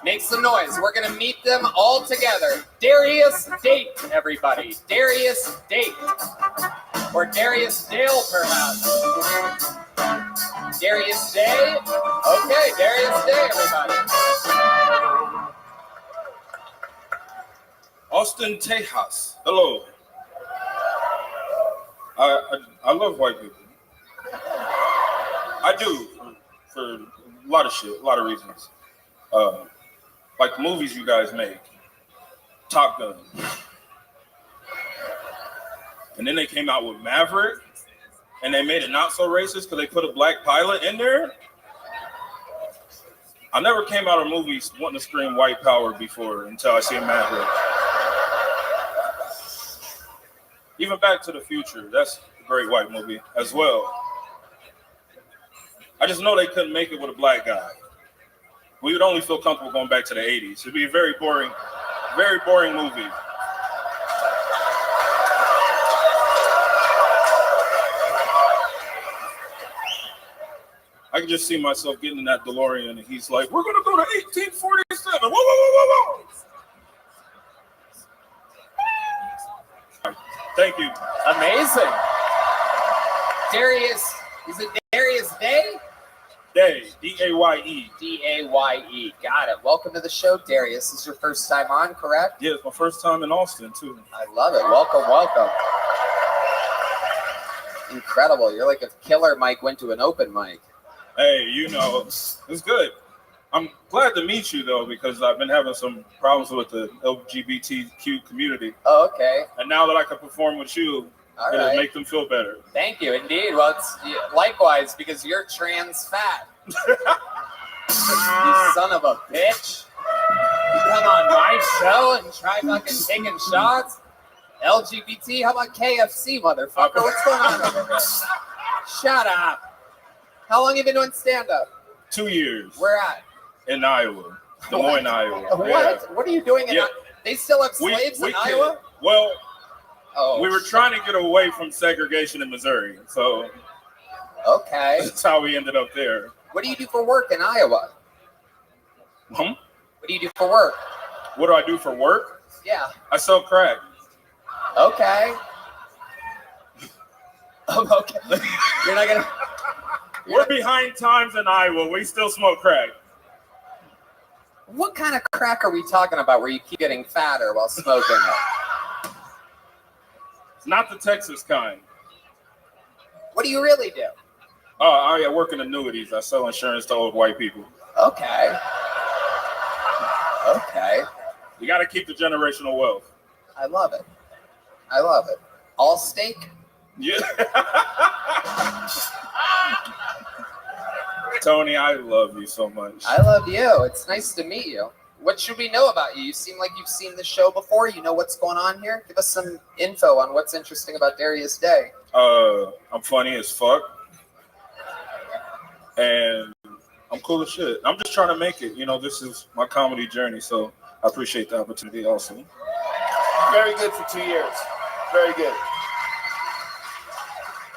Make some noise. We're going to meet them all together. Darius Date, everybody. Darius Date. Or Darius Dale, perhaps. Darius Day? Okay, Darius Day, everybody. Austin, Texas. Hello. I love white people. I do for a lot of shit, a lot of reasons. like the movies you guys make, Top Gun. And then they came out with Maverick, and they made it not so racist because they put a black pilot in there. I never came out of movies wanting to scream white power before until I seen Maverick. Even Back to the Future, that's a great white movie as well. I just know they couldn't make it with a black guy. We would only feel comfortable going back to the 80s. It'd be a very boring movie. I can just see myself getting in that DeLorean, and he's like, "We're gonna go to 1847." Whoa, whoa, whoa, whoa, whoa! Thank you. Amazing. Darius, is it Darius Day? Day, D-A-Y-E. D-A-Y-E. Got it. Welcome to the show, Darius. This is your first time on, correct? Yeah, it's my first time in Austin, too. I love it. Welcome, welcome. Incredible. You're like a killer mic went to an open mic. Hey, you know, it's good. I'm glad to meet you, though, because I've been having some problems with the LGBTQ community. Oh, okay. And now that I can perform with you, it'll make them feel better. Thank you. Indeed. Well, it's likewise, because you're trans fat. You son of a bitch. You come on my show and try fucking taking shots? LGBT? How about KFC, motherfucker? What's going on over there? Shut up. How long have you been doing stand-up? 2 years. Where at? In Iowa. Des Moines, Iowa. What? Yeah. What are you doing in Iowa? They still have slaves in Iowa? Well, we were trying to get away from segregation in Missouri, so okay, that's how we ended up there. What do you do for work in Iowa? What do you do for work? What do I do for work? Yeah. I sell crack. Okay. Okay. You're not gonna. We're behind times in Iowa. We still smoke crack. What kind of crack are we talking about where you keep getting fatter while smoking it? It's not the Texas kind. What do you really do? Oh, I work in annuities. I sell insurance to old white people. Okay. Okay. You got to keep the generational wealth. I love it. I love it. All steak? Yeah. Tony, I love you so much. I love you. It's nice to meet you. What should we know about you? You seem like you've seen the show before. You know what's going on here? Give us some info on what's interesting about Darius Day. I'm funny as fuck. And I'm cool as shit. I'm just trying to make it. You know, this is my comedy journey, so I appreciate the opportunity also. Very good for 2 years. Very good.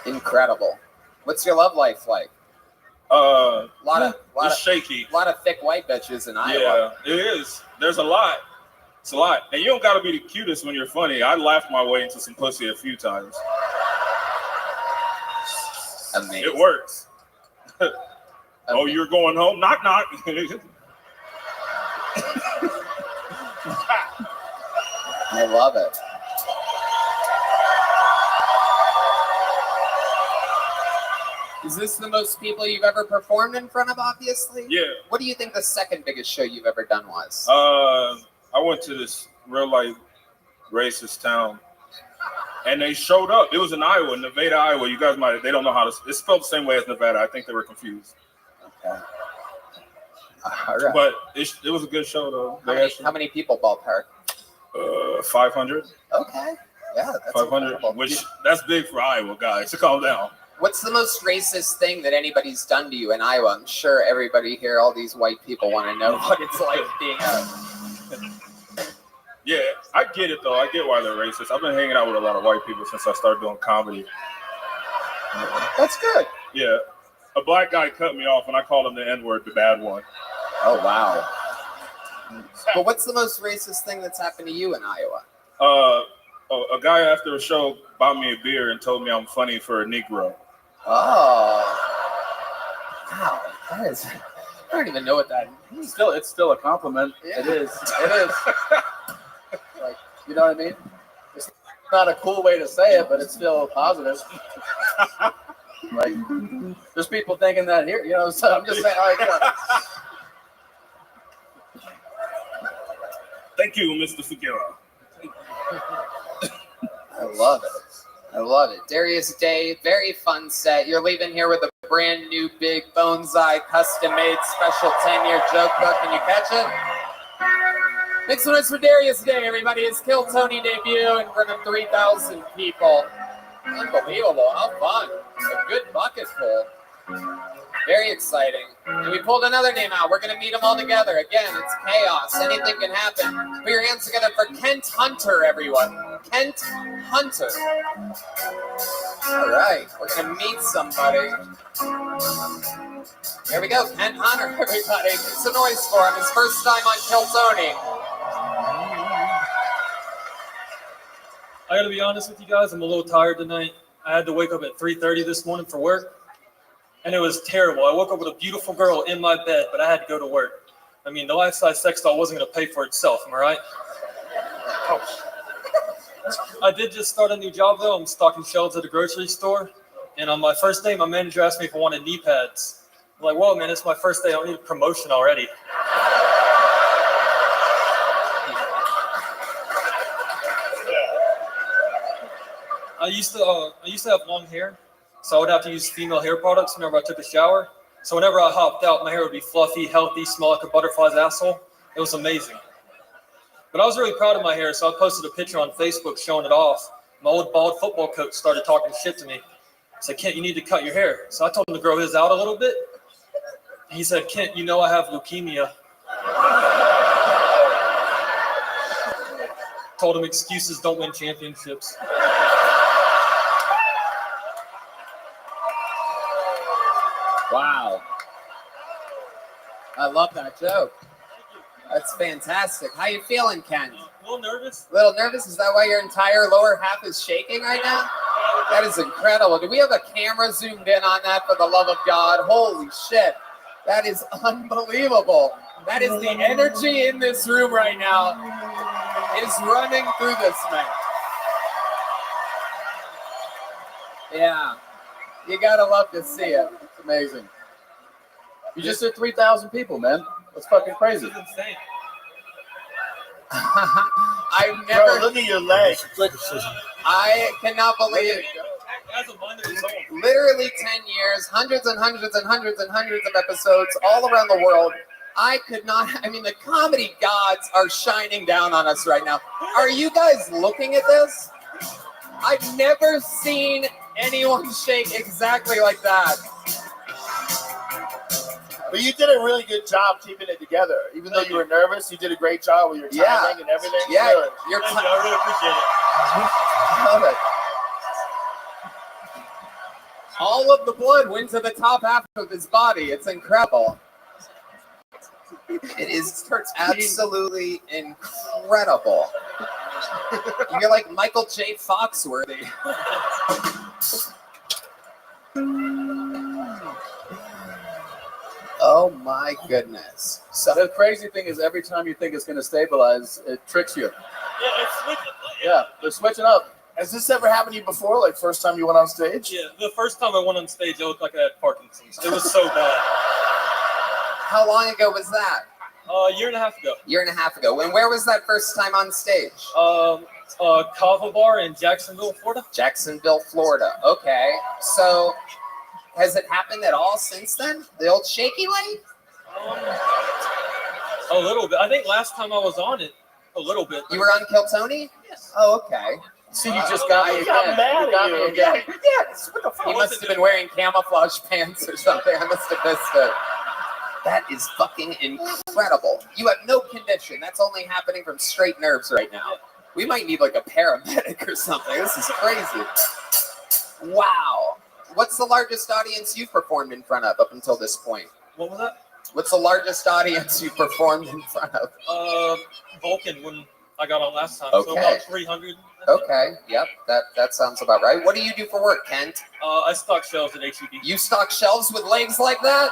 Incredible. What's your love life like? It's shaky. A lot of thick white bitches in Iowa. Yeah, it is. There's a lot. It's a lot. And you don't got to be the cutest when you're funny. I laughed my way into some pussy a few times. Amazing. It works. Oh, you're going home? Knock, knock. I love it. Is this the most people you've ever performed in front of, obviously? Yeah. What do you think the second biggest show you've ever done was? I went to this real life racist town, and they showed up. It was in Iowa, Nevada, Iowa. You guys they don't know how to, it's spelled the same way as Nevada. I think they were confused. Okay. All right. But it was a good show, though. How many people ballpark? 500. Okay. Yeah, that's 500, incredible. which that's big for Iowa, guys. So calm down. What's the most racist thing that anybody's done to you in Iowa? I'm sure everybody here, all these white people, want to know what it's like being Yeah, I get it, though. I get why they're racist. I've been hanging out with a lot of white people since I started doing comedy. That's good. Yeah. A black guy cut me off, and I called him the N-word, the bad one. Oh, wow. But what's the most racist thing that's happened to you in Iowa? A guy after a show bought me a beer and told me I'm funny for a Negro. Oh. Wow. That is... I don't even know what that is. It's still a compliment. Yeah. It is. Like, you know what I mean? It's not a cool way to say it, but it's still positive. Like, there's people thinking that here, you know, so I'm just saying, like, Thank you, Mr. Figueroa. I love it. I love it. Darius Day, very fun set. You're leaving here with a brand new big bonsai custom-made special 10-year joke book. Can you catch it? Make some noise for Darius Day, everybody. His Kill Tony debut in front of 3,000 people. Unbelievable. How fun. A good bucket full. Very exciting. And we pulled another name out. We're going to meet them all together. Again, it's chaos. Anything can happen. Put your hands together for Kent Hunter, everyone. Kent Hunter. All right. We're going to meet somebody. Here we go. Kent Hunter, everybody. Make some noise for him. His first time on Kill Tony. I gotta be honest with you guys, I'm a little tired tonight. I had to wake up at 3:30 this morning for work, and it was terrible. I woke up with a beautiful girl in my bed, but I had to go to work. I mean, the life-size sex doll wasn't gonna pay for itself, am I right? I did just start a new job though. I'm stocking shelves at a grocery store, and on my first day, my manager asked me if I wanted knee pads. I'm like, whoa, man, it's my first day. I don't need a promotion already. I used to have long hair, so I would have to use female hair products whenever I took a shower. So whenever I hopped out, my hair would be fluffy, healthy, smell like a butterfly's asshole. It was amazing. But I was really proud of my hair, so I posted a picture on Facebook showing it off. My old bald football coach started talking shit to me. He said, Kent, you need to cut your hair. So I told him to grow his out a little bit. He said, Kent, you know I have leukemia. Told him excuses don't win championships. Wow. I love that joke. That's fantastic. How you feeling, Ken? A little nervous. A little nervous? Is that why your entire lower half is shaking right now? That is incredible. Do we have a camera zoomed in on that, for the love of God? Holy shit. That is unbelievable. That is the energy in this room right now. Is running through this man. Yeah. You gotta love to see it. It's amazing. You just did 3,000 people, man. That's fucking crazy. This is insane. I've never. Bro, look at your legs. I cannot believe it. Literally 10 years, hundreds and hundreds and hundreds and hundreds of episodes all around the world. I could not. I mean, the comedy gods are shining down on us right now. Are you guys looking at this? I've never seen anyone shake exactly like that. But you did a really good job keeping it together. Even though you were nervous, you did a great job with your timing and everything. Yeah, Really. I really appreciate it. Love it. All of the blood went to the top half of his body. It's incredible. It is absolutely incredible. You're like Michael J. Foxworthy. Oh my goodness. So the crazy thing is, every time you think it's going to stabilize, it tricks you. Yeah, they're switching up. Has this ever happened to you before? Like first time you went on stage? Yeah, the first time I went on stage, I looked like I had Parkinson's. It was so bad. How long ago was that? A year and a half ago. Year and a half ago. And where was that first time on stage? Kava Bar in Jacksonville, Florida. Jacksonville, Florida. Okay. So has it happened at all since then? The old shaky leg? A little bit. I think last time I was on it, a little bit. You were on Kill Tony? Yes. Oh, okay. See, you just got me again. mad You got at me you. again. Yes. What the fuck? He must have been wearing camouflage pants or something. I must have missed it. That is fucking incredible. You have no condition. That's only happening from straight nerves right now. We might need like a paramedic or something. This is crazy. Wow. What's the largest audience you've performed in front of up until this point? What was that? What's the largest audience you performed in front of? Vulcan when I got on last time. Okay. So about 300. Okay. Yep. That sounds about right. What do you do for work, Kent? I stock shelves at HEB. You stock shelves with legs like that?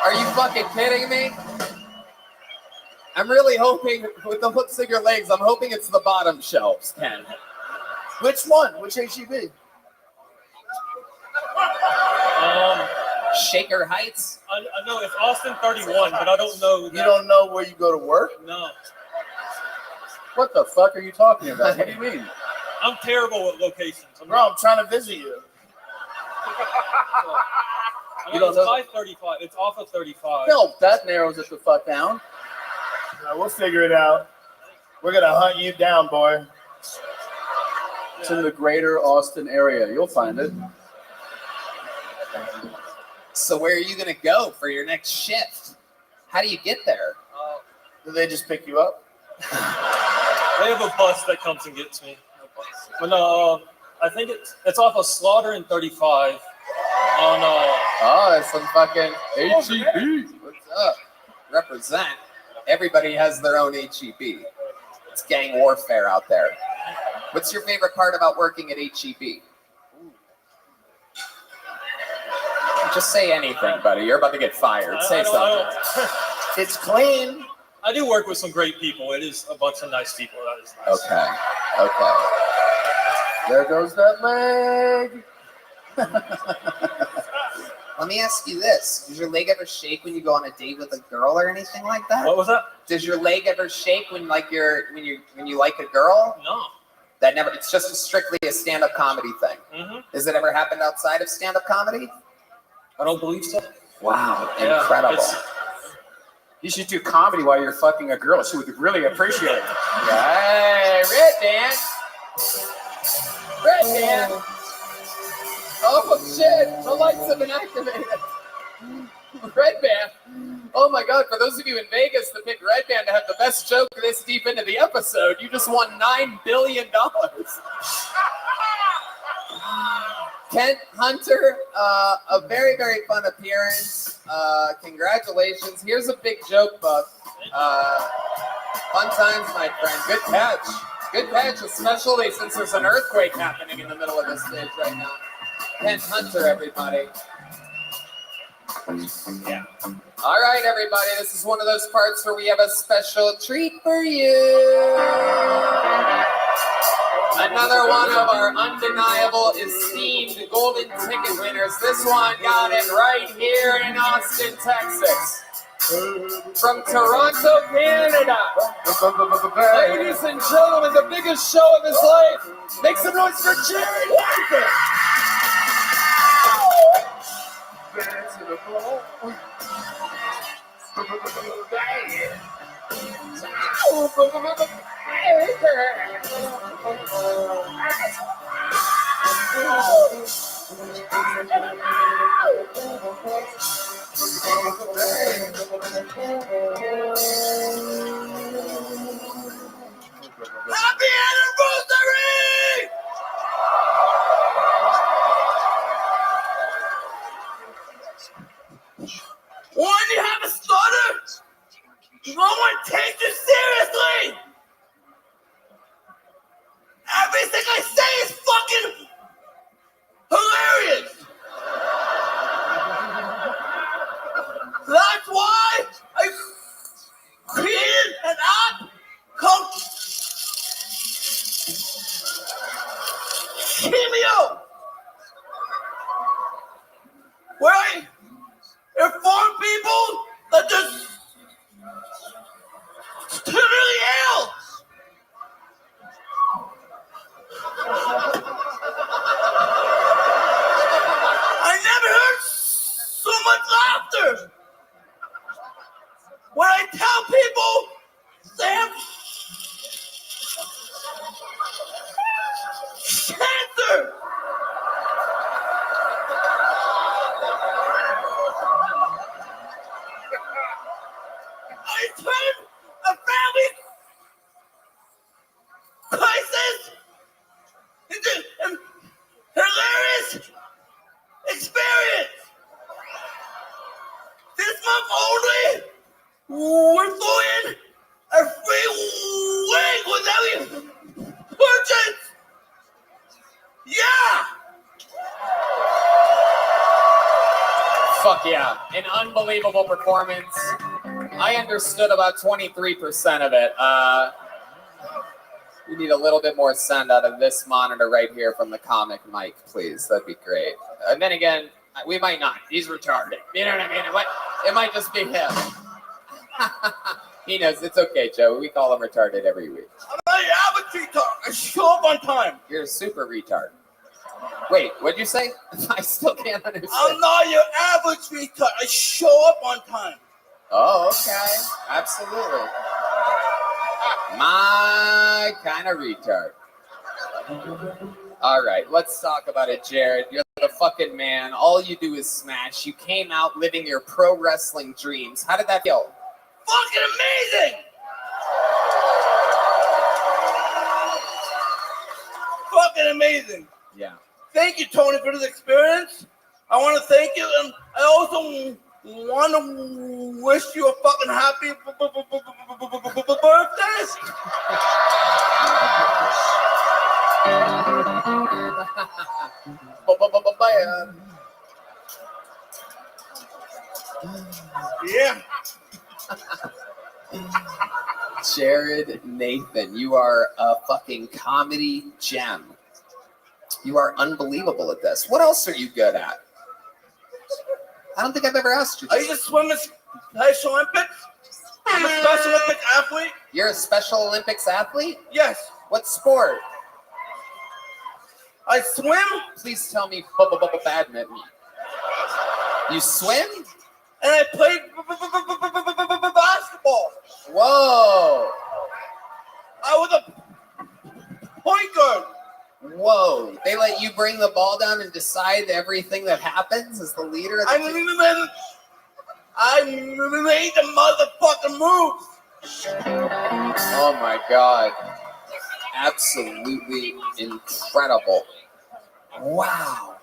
Are you fucking kidding me? I'm really hoping, with the hooks of your legs, I'm hoping it's the bottom shelves, Ken. Which one? Which HEB? Shaker Heights? I know it's Austin 31, but I don't know. You don't know where you go to work? No. What the fuck are you talking about? What do you mean? I'm terrible at locations. Bro, I'm trying to visit you. I You know don't it's know- by 35. It's off of 35. No, that narrows it the fuck down. We'll figure it out. We're gonna hunt you down, boy. It's in the greater Austin area. You'll find it. So where are you gonna go for your next shift? How do you get there? Do they just pick you up? They have a bus that comes and gets me. But no, I think it's off of Slaughter and 35 on Oh, it's some fucking HEB. What's up? Represent. Everybody has their own HEB. It's gang warfare out there. What's your favorite part about working at HEB? Just say anything, buddy. You're about to get fired. Say something. It's clean. I do work with some great people. It is a bunch of nice people. That is nice. Okay. Okay. There goes that leg. Let me ask you this: does your leg ever shake when you go on a date with a girl or anything like that? What was that? Does your leg ever shake when like when you like a girl? No. That never. It's just strictly a stand-up comedy thing. Mm-hmm. Has it ever happened outside of stand-up comedy? I don't believe so. Wow, Yeah, incredible. You should do comedy while you're fucking a girl. She would really appreciate it. Hey, Red Dan. Red Dan. Oh shit, the lights have been activated. Red Band. Oh my god, for those of you in Vegas that picked Red Band to have the best joke this deep into the episode, you just won $9 billion. Kent Hunter, a very, very fun appearance. Congratulations. Here's a big joke, Buck. Fun times, my friend. Good catch. Good catch, especially since there's an earthquake happening in the middle of the stage right now. Kent Hunter, everybody. Yeah. All right, everybody. This is one of those parts where we have a special treat for you. Another one of our undeniable, esteemed golden ticket winners. This one got it right here in Austin, Texas. From Toronto, Canada. Ladies and gentlemen, the biggest show of his life. Make some noise for Jared Walker. Happy anniversary! When you have a stutter, no one takes it seriously. Everything I say is fucking hilarious. That's why I created an app called Cameo, where I inform people that they're terminally ill. I never heard so much laughter when I tell people they have cancer. I turned a family crisis into a hilarious experience. This month only, we're throwing a free wing with every purchase. Yeah. Fuck yeah. An unbelievable performance. I understood about 23% of it. We need a little bit more sound out of this monitor right here from the comic mic, please. That'd be great. And then again, we might not. He's retarded. You know what I mean? It might just be him. He knows it's okay, Joe. We call him retarded every week. I'm not your average retard. I show up on time. You're a super retard. Wait, what'd you say? I still can't understand. I'm not your average retard. I show up on time. Oh, okay. Absolutely. My kind of retard. All right, let's talk about it, Jared. You're the fucking man. All you do is smash. You came out living your pro wrestling dreams. How did that feel? Fucking amazing! Fucking amazing. Yeah. Thank you, Tony, for this experience. I want to thank you, and I also want to wish you a fucking happy birthday. Yeah. Jared Nathan, you are a fucking comedy gem. You are unbelievable at this. What else are you good at? I don't think I've ever asked you this. I used to swim in Special Olympics. I'm a Special Olympic athlete. You're a Special Olympics athlete? Yes. What sport? I swim. Please tell me badminton. You swim? And I played basketball. Whoa. I was a point guard. Whoa. They let you bring the ball down and decide everything that happens as the leader of the team? I made the motherfucking move. Oh my God. Absolutely incredible. Wow.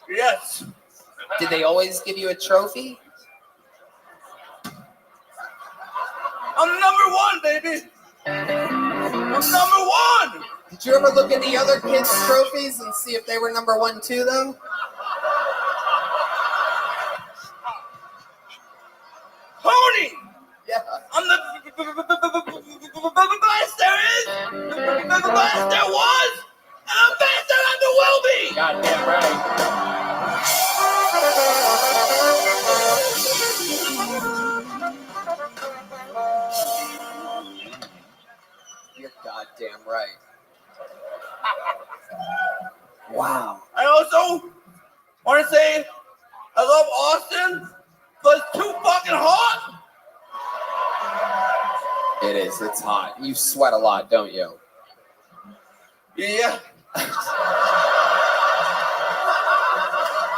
Yes. Did they always give you a trophy? I'm number one, baby. I'm number one. Did you ever look at the other kids' trophies and see if they were number one too, though? Tony. Yeah. I'm the best there is, the best there was, and the best there ever will be. Goddamn right. You're goddamn right. Wow. I also want to say I love Austin, but it's too fucking hot. It is. It's hot. You sweat a lot, don't you? Yeah.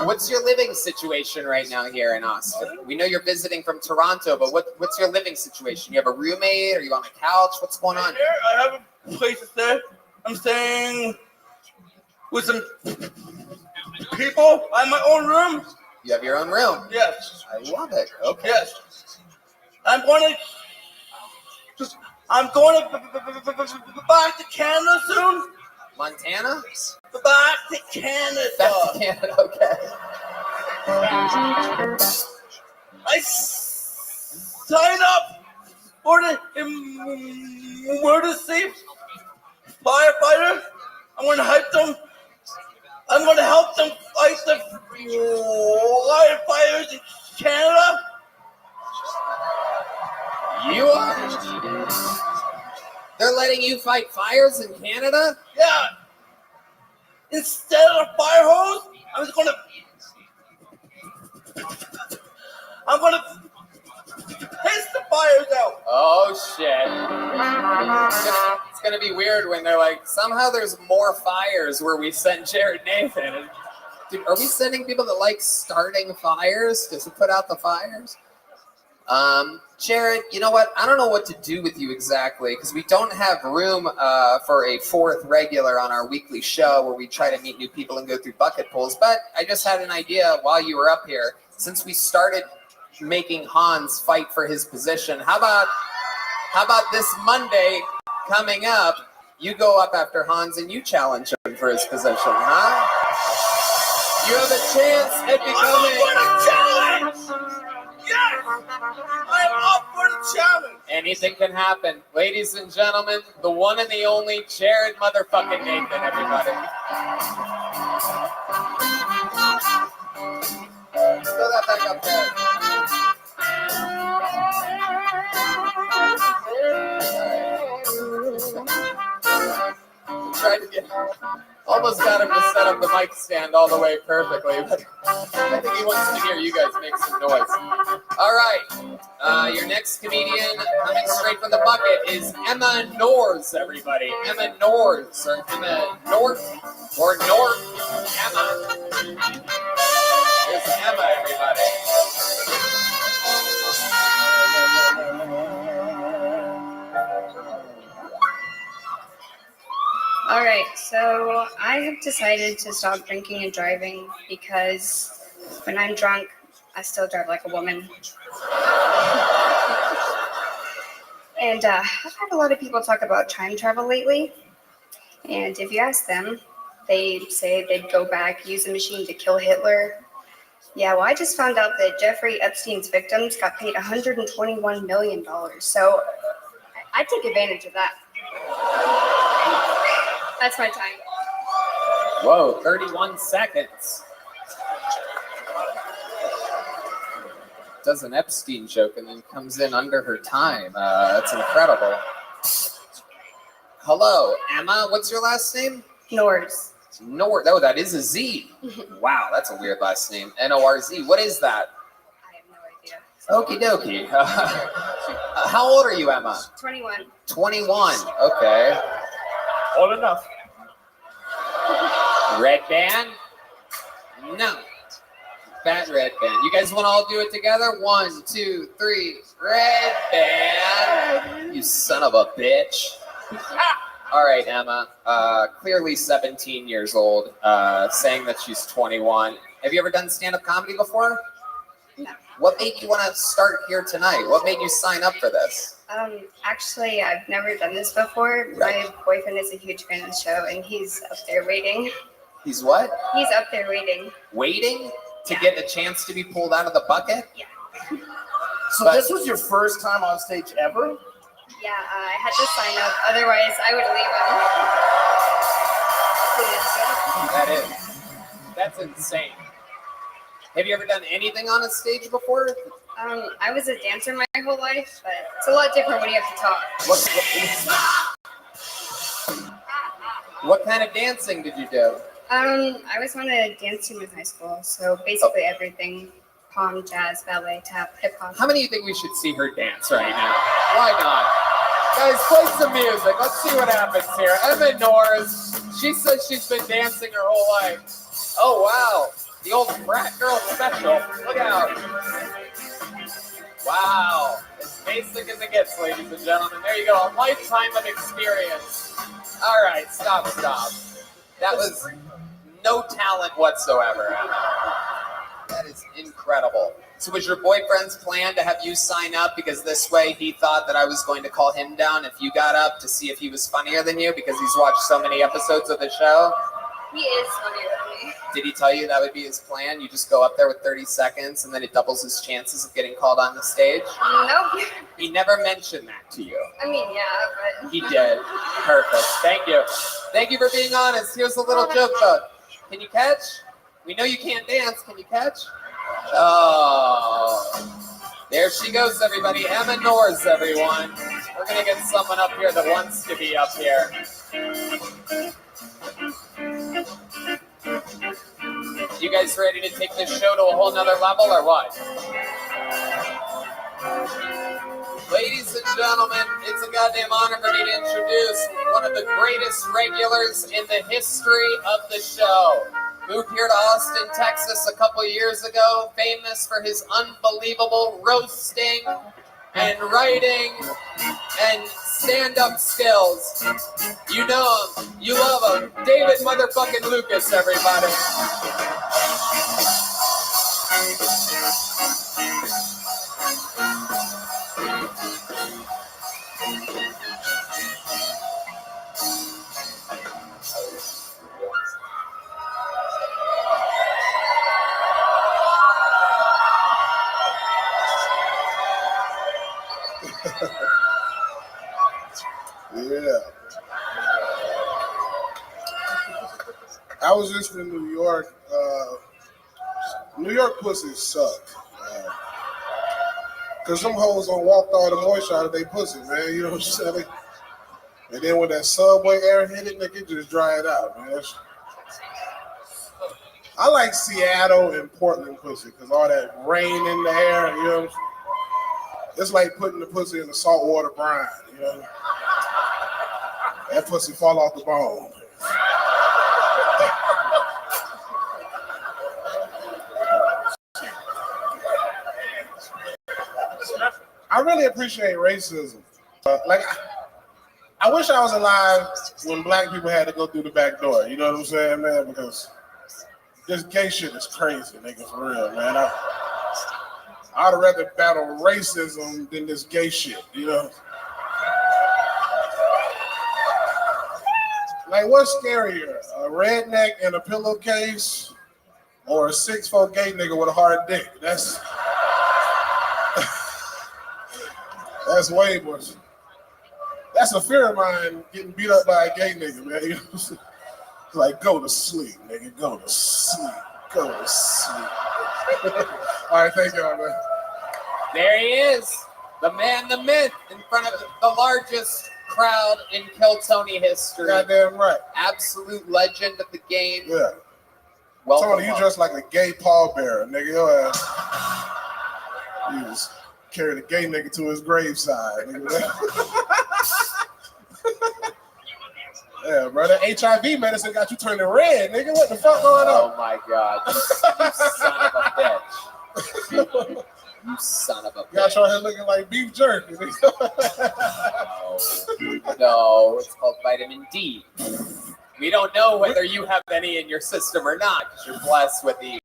What's your living situation right now here in Austin? We know you're visiting from Toronto, but what's your living situation? You have a roommate? Are you on a couch? What's going on? Here, I have a place to stay. I'm staying with some people. I have my own room. You have your own room? Yes. I love it. Okay. Yes. I'm going back to Canada soon. Montana? Back to Canada. Back to Canada, okay. I signed up for the emergency firefighter. I'm going to help them. I'm going to help them fight the firefighters in Canada. You are? They're letting you fight fires in Canada? Yeah. Instead of a fire hose, I'm gonna piss the fires out. Oh shit. It's gonna be weird when they're like, somehow there's more fires where we sent Jared Nathan. Dude, are we sending people that like starting fires to put out the fires? Jared, you know what? I don't know what to do with you exactly because we don't have room for a fourth regular on our weekly show where we try to meet new people and go through bucket pulls. But I just had an idea while you were up here. Since we started making Hans fight for his position, how about this Monday coming up? You go up after Hans and you challenge him for his position, huh? You have a chance at becoming. Yes! I'm up for the challenge! Anything can happen. Ladies and gentlemen, the one and the only Jared motherfucking Nathan, everybody. Throw that back up there. tried to almost got him to set up the mic stand all the way perfectly, but I think he wants to hear you guys make some noise. All right, your next comedian coming straight from the bucket is Emma North, everybody. Emma North, or Emma North, or North Emma. Here's Emma, everybody. All right, so I have decided to stop drinking and driving because when I'm drunk, I still drive like a woman. And I've had a lot of people talk about time travel lately. And if you ask them, they say they'd go back, use a machine to kill Hitler. Yeah, well, I just found out that Jeffrey Epstein's victims got paid $121 million. So I take advantage of that. That's my time. Whoa, 31 seconds. Does an Epstein joke and then comes in under her time. That's incredible. Hello, Emma. What's your last name? Norz. North. Oh, that is a Z. Wow, that's a weird last name. N-O-R-Z. What is that? I have no idea. Okie dokie. How old are you, Emma? 21. 21. Okay. Old enough. Red band? No. Fat red band. You guys want to all do it together? 1, 2, 3. Red band. You son of a bitch. All right, Emma. Clearly 17 years old, saying that she's 21. Have you ever done stand-up comedy before? No. What made you want to start here tonight? What made you sign up for this? Actually, I've never done this before. Right. My boyfriend is a huge fan of the show, and he's up there waiting. He's what? He's up there waiting. Waiting to get a chance to be pulled out of the bucket? Yeah. So this was your first time on stage ever? Yeah, I had to sign up. Otherwise, I would leave him. That's insane. Have you ever done anything on a stage before? I was a dancer my whole life, but it's a lot different when you have to talk. What kind of dancing did you do? I was on a dance team in high school, so basically everything: pom, jazz, ballet, tap, hip hop. How many of you think we should see her dance right now? Why not? Guys, play some music. Let's see what happens here. Emma North, she says she's been dancing her whole life. Oh, wow. The old frat girl special. Look out. Wow. As basic as it gets, ladies and gentlemen. There you go. A lifetime of experience. All right, stop. That was no talent whatsoever, Emma. That is incredible. So was your boyfriend's plan to have you sign up because this way he thought that I was going to call him down if you got up to see if he was funnier than you because he's watched so many episodes of the show? He is funnier than me. Did he tell you that would be his plan? You just go up there with 30 seconds and then it doubles his chances of getting called on the stage? Nope. He never mentioned that to you. I mean, yeah, but... He did. Perfect. Thank you. Thank you for being honest. Here's a little joke though. Can you catch? We know you can't dance. Can you catch? Oh. There she goes, everybody. Emma North, everyone. We're going to get someone up here that wants to be up here. You guys ready to take this show to a whole nother level or what? Ladies and gentlemen, it's a goddamn honor for me to introduce one of the greatest regulars in the history of the show. Moved here to Austin, Texas a couple years ago, famous for his unbelievable roasting and writing and stand-up skills. You know him. You love him. David motherfucking Lucas, everybody. Yeah. I was just in New York. New York pussies suck. Cause some hoes don't walk all the moisture out of their pussy, man. You know what I'm saying? And then when that subway air hit it, nigga, it just dry it out, man. I like Seattle and Portland pussy because all that rain in the air, you know. It's like putting the pussy in the saltwater brine, you know. That pussy fall off the bone. I really appreciate racism. I wish I was alive when black people had to go through the back door. You know what I'm saying, man? Because this gay shit is crazy, nigga, for real, man. I'd rather battle racism than this gay shit, you know? Like, what's scarier, a redneck in a pillowcase or a 6'4" gay nigga with a hard dick? That's way worse. That's a fear of mine, getting beat up by a gay nigga, man. You know? Like, go to sleep, nigga. Go to sleep. Go to sleep. All right, thank y'all, man. There he is, the man, the myth, in front of the largest crowd in Kiltony history. Goddamn right. Absolute legend of the game. Yeah. Welcome Tony, you up. dressed like a gay pallbearer, nigga. Your ass. You just carried a gay nigga to his graveside, nigga. Yeah, bro, that HIV medicine got you turning red, nigga. What the fuck going on? Oh my God, you son of a bitch. You son of a bitch. Got your head looking like beef jerky. No, it's called vitamin D. We don't know whether you have any in your system or not because you're blessed with the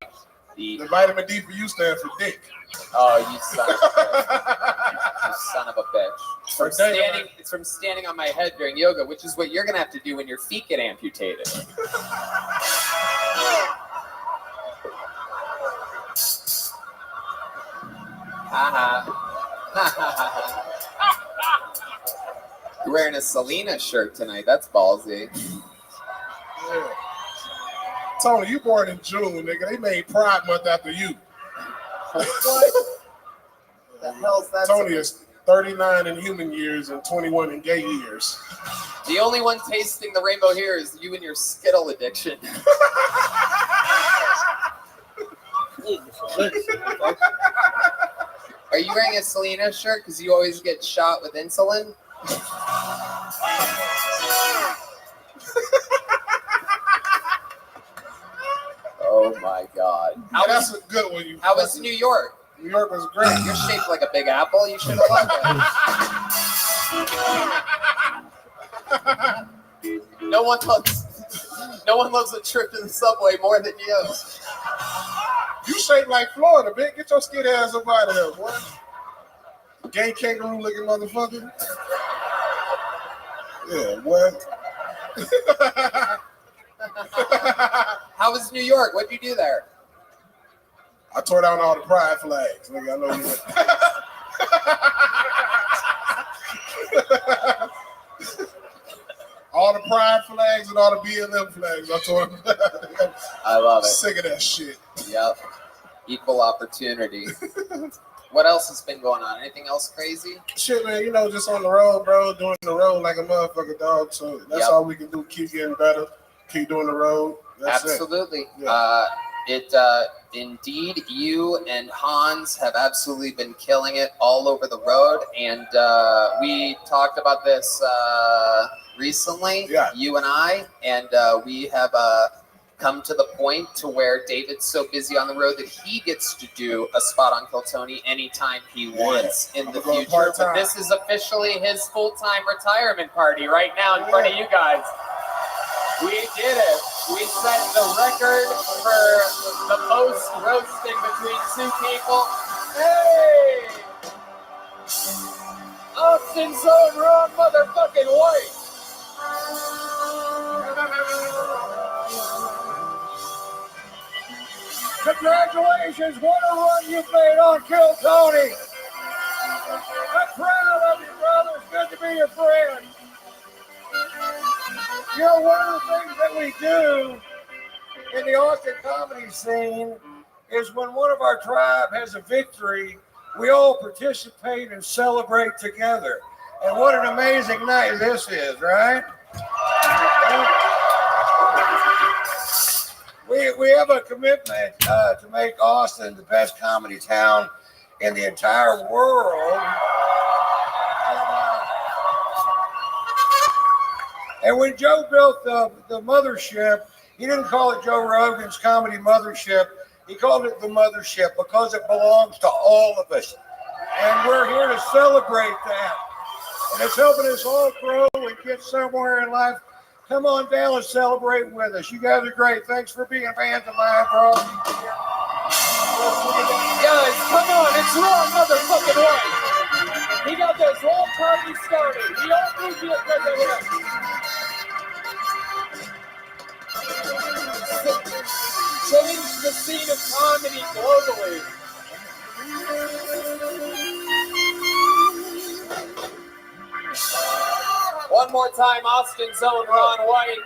vitamin D for you stands for dick. Oh, you son of a bitch. You son of a bitch. It's from standing on my head during yoga, which is what you're going to have to do when your feet get amputated. You're wearing a Selena shirt tonight. That's ballsy. Yeah. Tony, you born in June, nigga. They made Pride Month after you. What? The hell's that? Tony is 39 in human years and 21 in gay years. The only one tasting the rainbow here is you and your Skittle addiction. Are you wearing a Selena shirt because you always get shot with insulin? Oh my God. That's a good one. How was New York? New York was great. You're shaped like a big apple. You should have loved it. No one loves a trip to the subway more than you. You shaped like Florida, bitch. Get your skid ass up out of here, boy. Gay kangaroo looking motherfucker. Yeah, boy. How was New York? What'd you do there? I tore down all the pride flags. Nigga, I know you. All the pride flags and all the BLM flags. I tore them down. I love it. Sick of that shit. Yep. Equal opportunity. What else has been going on? Anything else crazy? Shit, man, you know, just on the road, bro, doing the road like a motherfucker, dog. So that's all we can do. Keep getting better. Keep doing the road. That's Absolutely. It. Indeed, you and Hans have absolutely been killing it all over the road. And we talked about this recently, you and I, and we have come to the point to where David's so busy on the road that he gets to do a spot on Kiltony anytime he wants in the future. But this is officially his full-time retirement party right now in front of you guys. We did it. We set the record for the most roasting between two people. Hey! Austin's own wrong motherfucking white. Congratulations, what a run you've made on Kiltony. I'm proud of you, brother. It's good to be your friend. You know, one of the things that we do in the Austin comedy scene is when one of our tribe has a victory, we all participate and celebrate together. And what an amazing night this is, right? We have a commitment to make Austin the best comedy town in the entire world. And when Joe built the mothership, he didn't call it Joe Rogan's Comedy Mothership. He called it the Mothership because it belongs to all of us. And we're here to celebrate that. And it's helping us all grow and get somewhere in life. Come on down and celebrate with us. You guys are great. Thanks for being fans of mine, bro. Guys, come on, it's Raw motherfucking right. He got this whole party started. We all need to get together. Change the scene of comedy globally. One more time, Austin's own Ron White.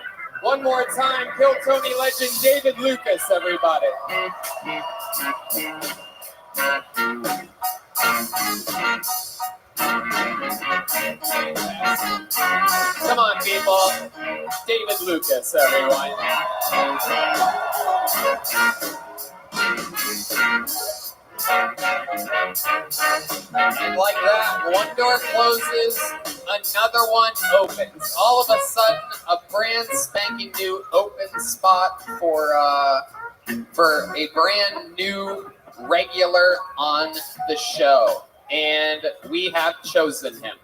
One more time, Kill Tony legend David Lucas, everybody. Come on, people. David Lucas, everyone. And like that, one door closes, another one opens. All of a sudden, a brand spanking new open spot for a brand new regular on the show. And we have chosen him.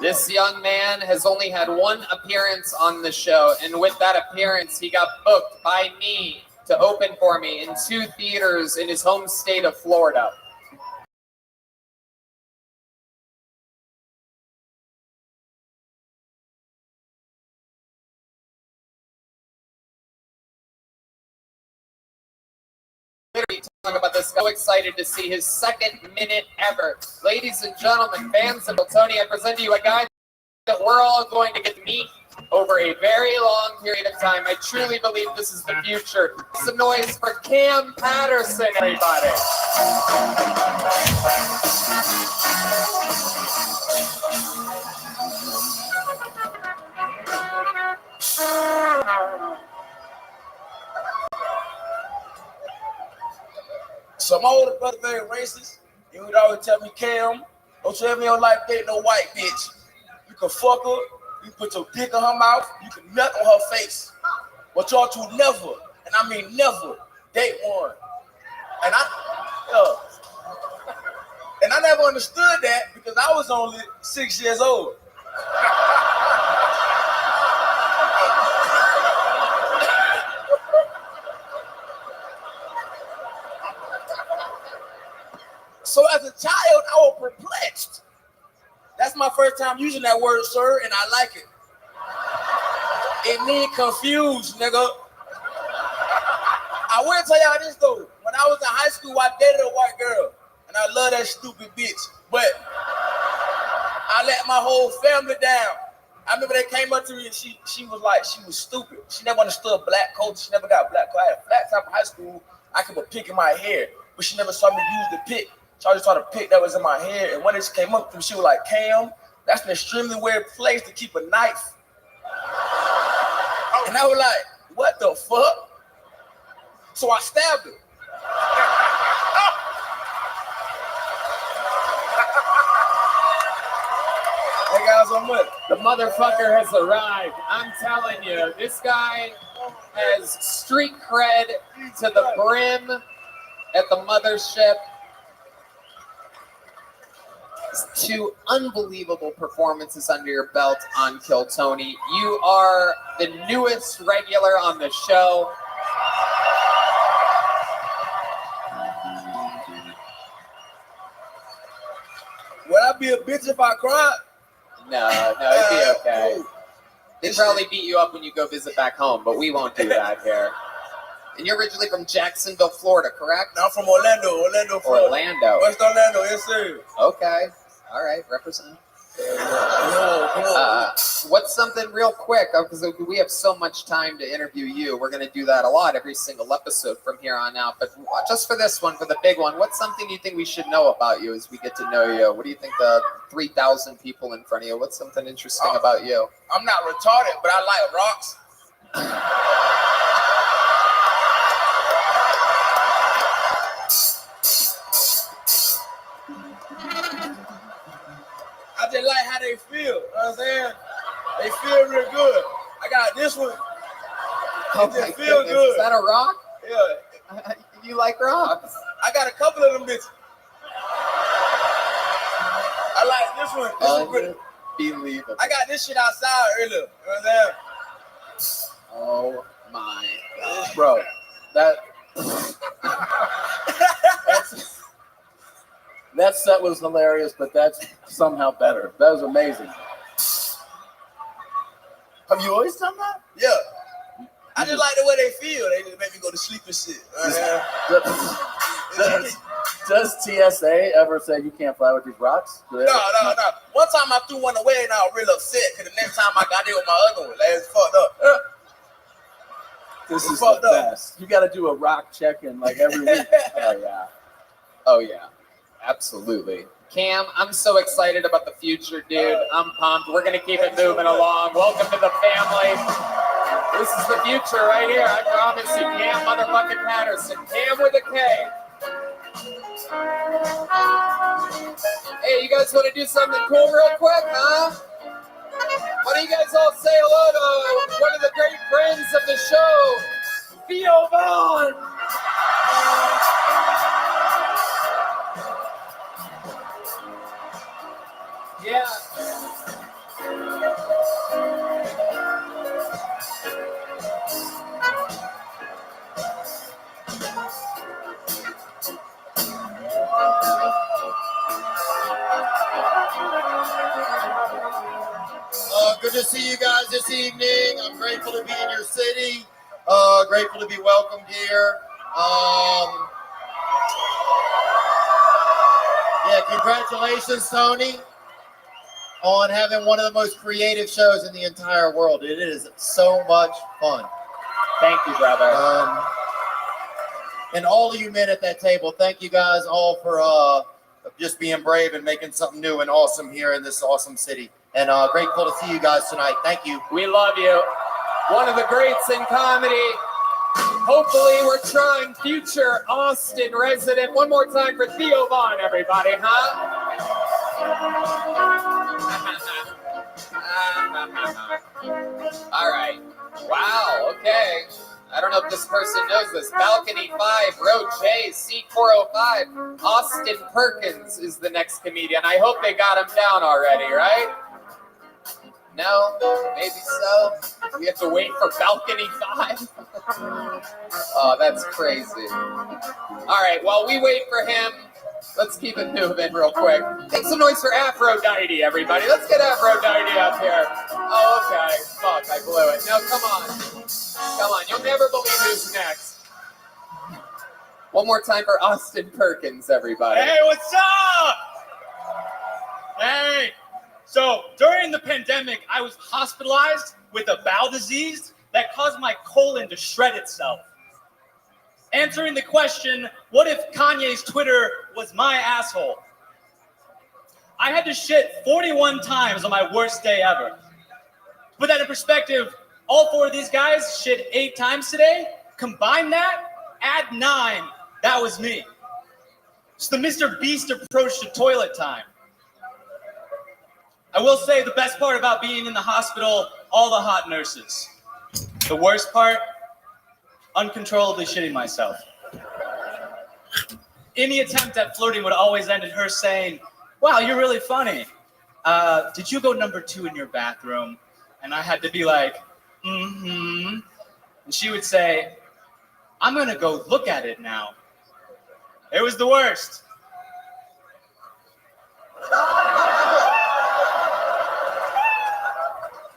This young man has only had one appearance on the show, and with that appearance, he got booked by me to open for me in 2 theaters in his home state of Florida. Literally talking about this, so excited to see his 2nd minute ever. Ladies and gentlemen, fans of Tony, I present to you a guy that we're all going to get to meet over a very long period of time. I truly believe this is the future. Some noise for Cam Patterson, everybody. So my older brother very racist. He would always tell me, Cam, don't you ever in your life date no white bitch. You can fuck her, you put your dick in her mouth, you can nut on her face. But y'all two never, and I mean never, date one. And I never understood that because I was only 6 years old. So as a child, I was perplexed. That's my first time using that word, sir, and I like it. It means confused, nigga. I will tell y'all this though. When I was in high school, I dated a white girl, and I love that stupid bitch. But I let my whole family down. I remember they came up to me and she was like, she was stupid. She never understood black culture. She never got black culture. I had a flat top in high school. I could put pick in my hair, but she never saw me use the pick. So I just saw the pick that was in my hair. And when it came up to me, she was like, Cam, that's an extremely weird place to keep a knife. And I was like, what the fuck? So I stabbed her. Hey guys, I'm with. The motherfucker has arrived. I'm telling you, this guy has street cred to the brim at the mothership. 2 unbelievable performances under your belt on Kill Tony. You are the newest regular on the show. Would I be a bitch if I cried? No, it'd be okay. They probably beat you up when you go visit back home, but we won't do that here. And you're originally from Jacksonville, Florida, correct? No, I'm from Orlando, Florida. Orlando. West Orlando, yes sir. Okay. All right, represent. What's something real quick? Because we have so much time to interview you. We're going to do that a lot every single episode from here on out. But just for this one, for the big one, what's something you think we should know about you as we get to know you? What do you think the 3,000 people in front of you, what's something interesting about you? I'm not retarded, but I like rocks. I just like how they feel. You know what I'm saying? They feel real good. I got this one. Oh It my just feel goodness. good. Is that a rock? Yeah. You like rocks? I got a couple of them bitches. I like this one. This one pretty. Unbelievable. I got this shit outside earlier. You know what I'm saying? Oh my God. Bro, that set was hilarious, but that's somehow better. That was amazing. Have you always done that? Yeah. I just like the way they feel. They just make me go to sleep and shit. Does TSA ever say you can't fly with these rocks? No. One time I threw one away and I was real upset because the next time I got there with my other one, they was fucked up. This is the best. You got to do a rock check-in like every week. Oh, yeah. Oh, yeah. Absolutely. Cam, I'm so excited about the future, dude. I'm pumped. We're going to keep it moving along. Welcome to the family. This is the future right here. I promise you. Cam motherfucking Patterson. Cam with a K. Hey, you guys want to do something cool real quick, huh? Why don't you guys all say hello to one of the great friends of the show, Theo Vaughn. Yeah. Good to see you guys this evening. I'm grateful to be in your city. Grateful to be welcomed here. Yeah, congratulations, Tony, on having one of the most creative shows in the entire world. It is so much fun. Thank you, brother. And all of you men at that table, thank you guys all for just being brave and making something new and awesome here in this awesome city. And grateful to see you guys tonight. Thank you. We love you. One of the greats in comedy. Hopefully, we're trying future Austin resident. One more time for Theo Vaughn, everybody, huh? All right. Wow, okay. I don't know if this person knows this. Balcony 5, Row J, C405. Austin Perkins is the next comedian. I hope they got him down already, right? No? Maybe so? We have to wait for Balcony 5? Oh, that's crazy. All right, while we wait for him, let's keep it moving real quick. Make some noise for Aphrodite, everybody. Let's get Aphrodite up here. Oh, okay. Fuck, I blew it. No, come on. Come on, you'll never believe who's next. One more time for Austin Perkins, everybody. Hey, what's up? Hey. So during the pandemic, I was hospitalized with a bowel disease that caused my colon to shred itself. Answering the question, what if Kanye's Twitter was my asshole? I had to shit 41 times on my worst day ever. To put that in perspective, all 4 of these guys shit 8 times today. Combine that, add 9. That was me. It's the Mr. Beast approach to toilet time. I will say the best part about being in the hospital, all the hot nurses. The worst part, uncontrollably shitting myself. Any attempt at flirting would always end in her saying, wow, you're really funny. Did you go number 2 in your bathroom? And I had to be like, mm-hmm. And she would say, I'm gonna go look at it now. It was the worst.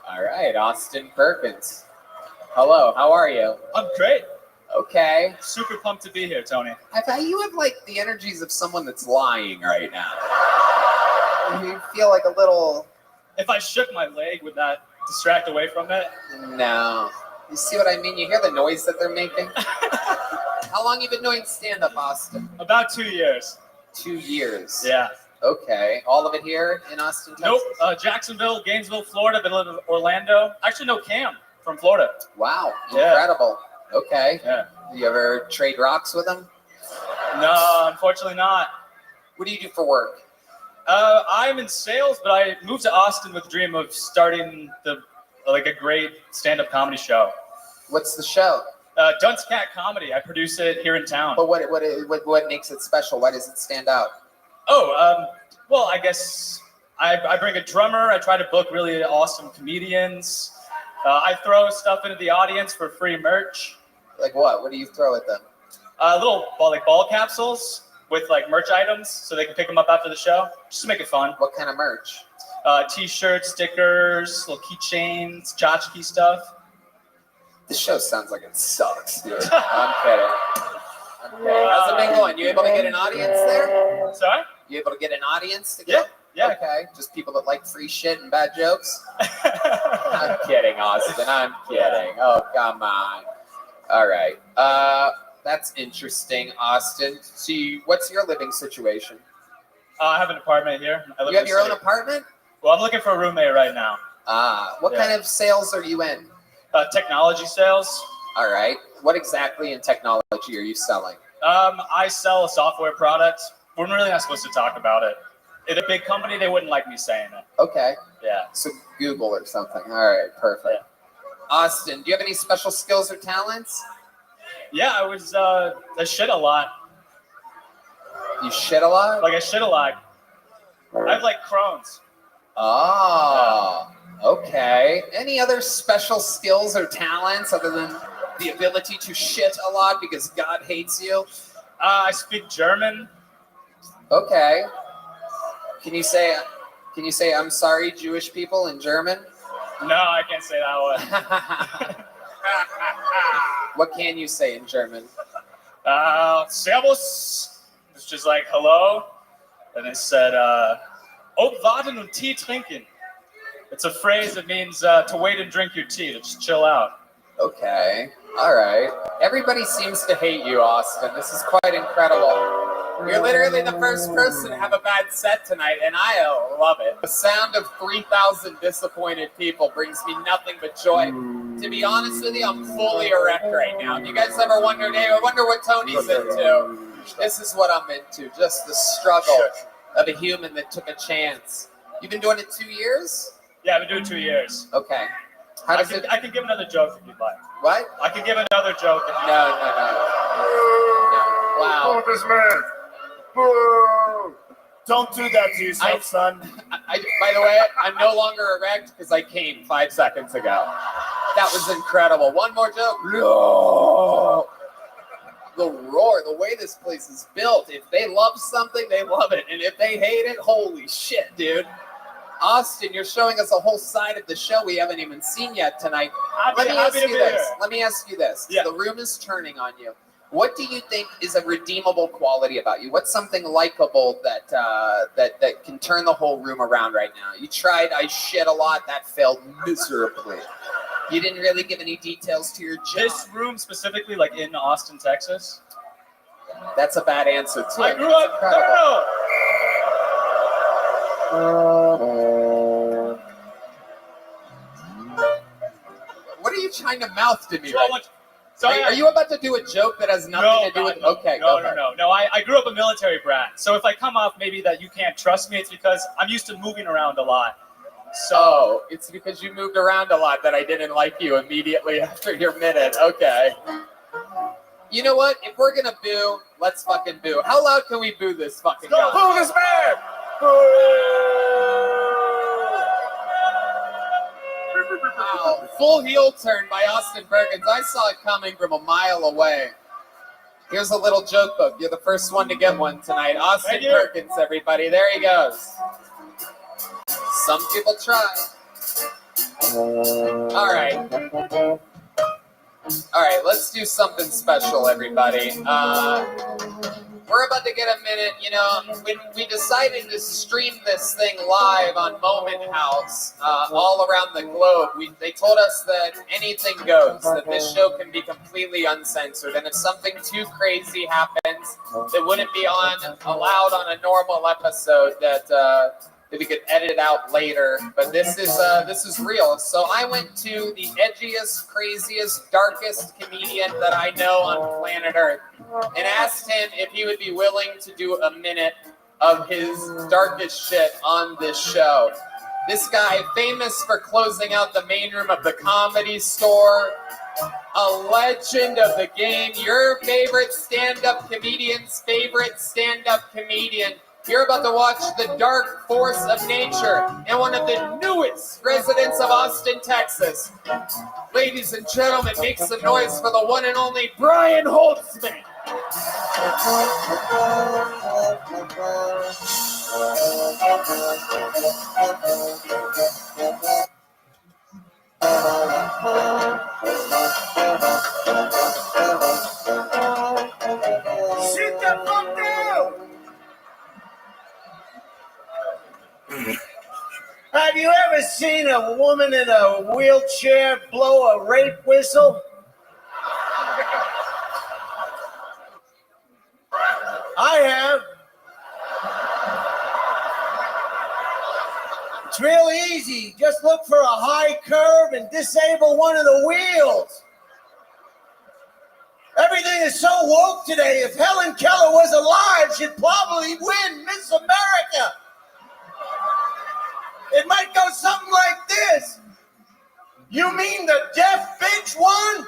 All right, Austin Perkins. Hello, how are you? I'm great. Okay. Super pumped to be here, Tony. You have like the energies of someone that's lying right now. You feel like a little If I shook my leg, would that distract away from it? No. You see what I mean? You hear the noise that they're making? How long you been doing stand-up, Austin? About 2 years. 2 years. Yeah. Okay. All of it here in Austin, Texas? Nope. Jacksonville, Gainesville, Florida. Been living in Orlando. Actually, no, Cam from Florida. Wow. Yeah. Incredible. Okay. Yeah. Do you ever trade rocks with them? No, unfortunately not. What do you do for work? I'm in sales, but I moved to Austin with the dream of starting a great stand-up comedy show. What's the show? Dunce Cat Comedy. I produce it here in town. But what makes it special? Why does it stand out? Well, I guess I bring a drummer. I try to book really awesome comedians. I throw stuff into the audience for free merch. Like what? What do you throw at them? Little ball capsules with like merch items, so they can pick them up after the show, just to make it fun. What kind of merch? T-shirts, stickers, little keychains, tchotchke stuff. This show sounds like it sucks, dude. I'm kidding. How's it been going? You able to get an audience there? Sorry? You able to get an audience to go? Yeah. Okay. Just people that like free shit and bad jokes? I'm kidding, Austin. I'm kidding. Oh, come on. All right. That's interesting, Austin. So what's your living situation? I have an apartment here. You have your own apartment? Well, I'm looking for a roommate right now. What kind of sales are you in? Technology sales. All right. What exactly in technology are you selling? I sell a software product. We're really not supposed to talk about it. It's a big company. They wouldn't like me saying it. Okay. Yeah. So Google or something. All right. Perfect. Yeah. Austin, do you have any special skills or talents? Yeah, I shit a lot. You shit a lot? Like I shit a lot. I have like Crohn's. Oh, okay. Any other special skills or talents other than the ability to shit a lot because God hates you? I speak German. Okay. Can you say I'm sorry, Jewish people in German? No, I can't say that one. What can you say in German? Servus. It's just like hello. And it said, warten und Tee trinken. It's a phrase that means to wait and drink your tea, to just chill out. Okay. All right. Everybody seems to hate you, Austin. This is quite incredible. You're literally the first person to have a bad set tonight, and I love it. The sound of 3,000 disappointed people brings me nothing but joy. To be honest with you, I'm fully erect right now. If you guys ever wondered, hey, I wonder what Tony's into, this is what I'm into. Just the struggle of a human that took a chance. You've been doing it 2 years? Yeah, I've been doing 2 years. Okay. I can give another joke if you'd like. What? I can give another joke if you'd like. No. Wow. This man. Boo! Don't do that to yourself, son. By the way, I'm no longer erect because I came 5 seconds ago. That was incredible. One more joke. No. The roar, the way this place is built. If they love something, they love it. And if they hate it, holy shit, dude. Austin, you're showing us a whole side of the show we haven't even seen yet tonight. Let me ask you this. Yeah. The room is turning on you. What do you think is a redeemable quality about you? What's something likable that can turn the whole room around right now? You tried I shit a lot. That failed miserably. You didn't really give any details to your job. This room specifically, like in Austin, Texas? That's a bad answer, too. I grew up... No. What are you trying to mouth to me? Sorry, are you about to do a joke that has nothing to do with... Okay, go ahead. No. I grew up a military brat. So if I come off maybe that you can't trust me, it's because I'm used to moving around a lot. So it's because you moved around a lot that I didn't like you immediately after your minute. Okay. You know what? If we're gonna boo, let's fucking boo. How loud can we boo this fucking guy? Boo this man! Wow. Full heel turn by Austin Perkins. I saw it coming from a mile away. Here's a little joke book. You're the first one to get one tonight. Austin Perkins, everybody. There he goes. Some people try. All right, let's do something special, everybody. we're about to get a minute. You know, when we decided to stream this thing live on Moment House all around the globe, they told us that anything goes, that this show can be completely uncensored, and if something too crazy happens that wouldn't be allowed on a normal episode, that we could edit out later. But this is real. So I went to the edgiest, craziest, darkest comedian that I know on planet Earth and asked him if he would be willing to do a minute of his darkest shit on this show. This guy, famous for closing out the main room of the Comedy Store, a legend of the game, your favorite stand-up comedian's favorite stand-up comedian. You're about to watch the dark force of nature and one of the newest residents of Austin, Texas. Ladies and gentlemen, make some noise for the one and only Brian Holtzman. Sit the fuck down! Have you ever seen a woman in a wheelchair blow a rape whistle? I have. It's real easy. Just look for a high curve and disable one of the wheels. Everything is so woke today. If Helen Keller was alive, she'd probably win Miss America. It might go something like this. You mean the deaf bitch one?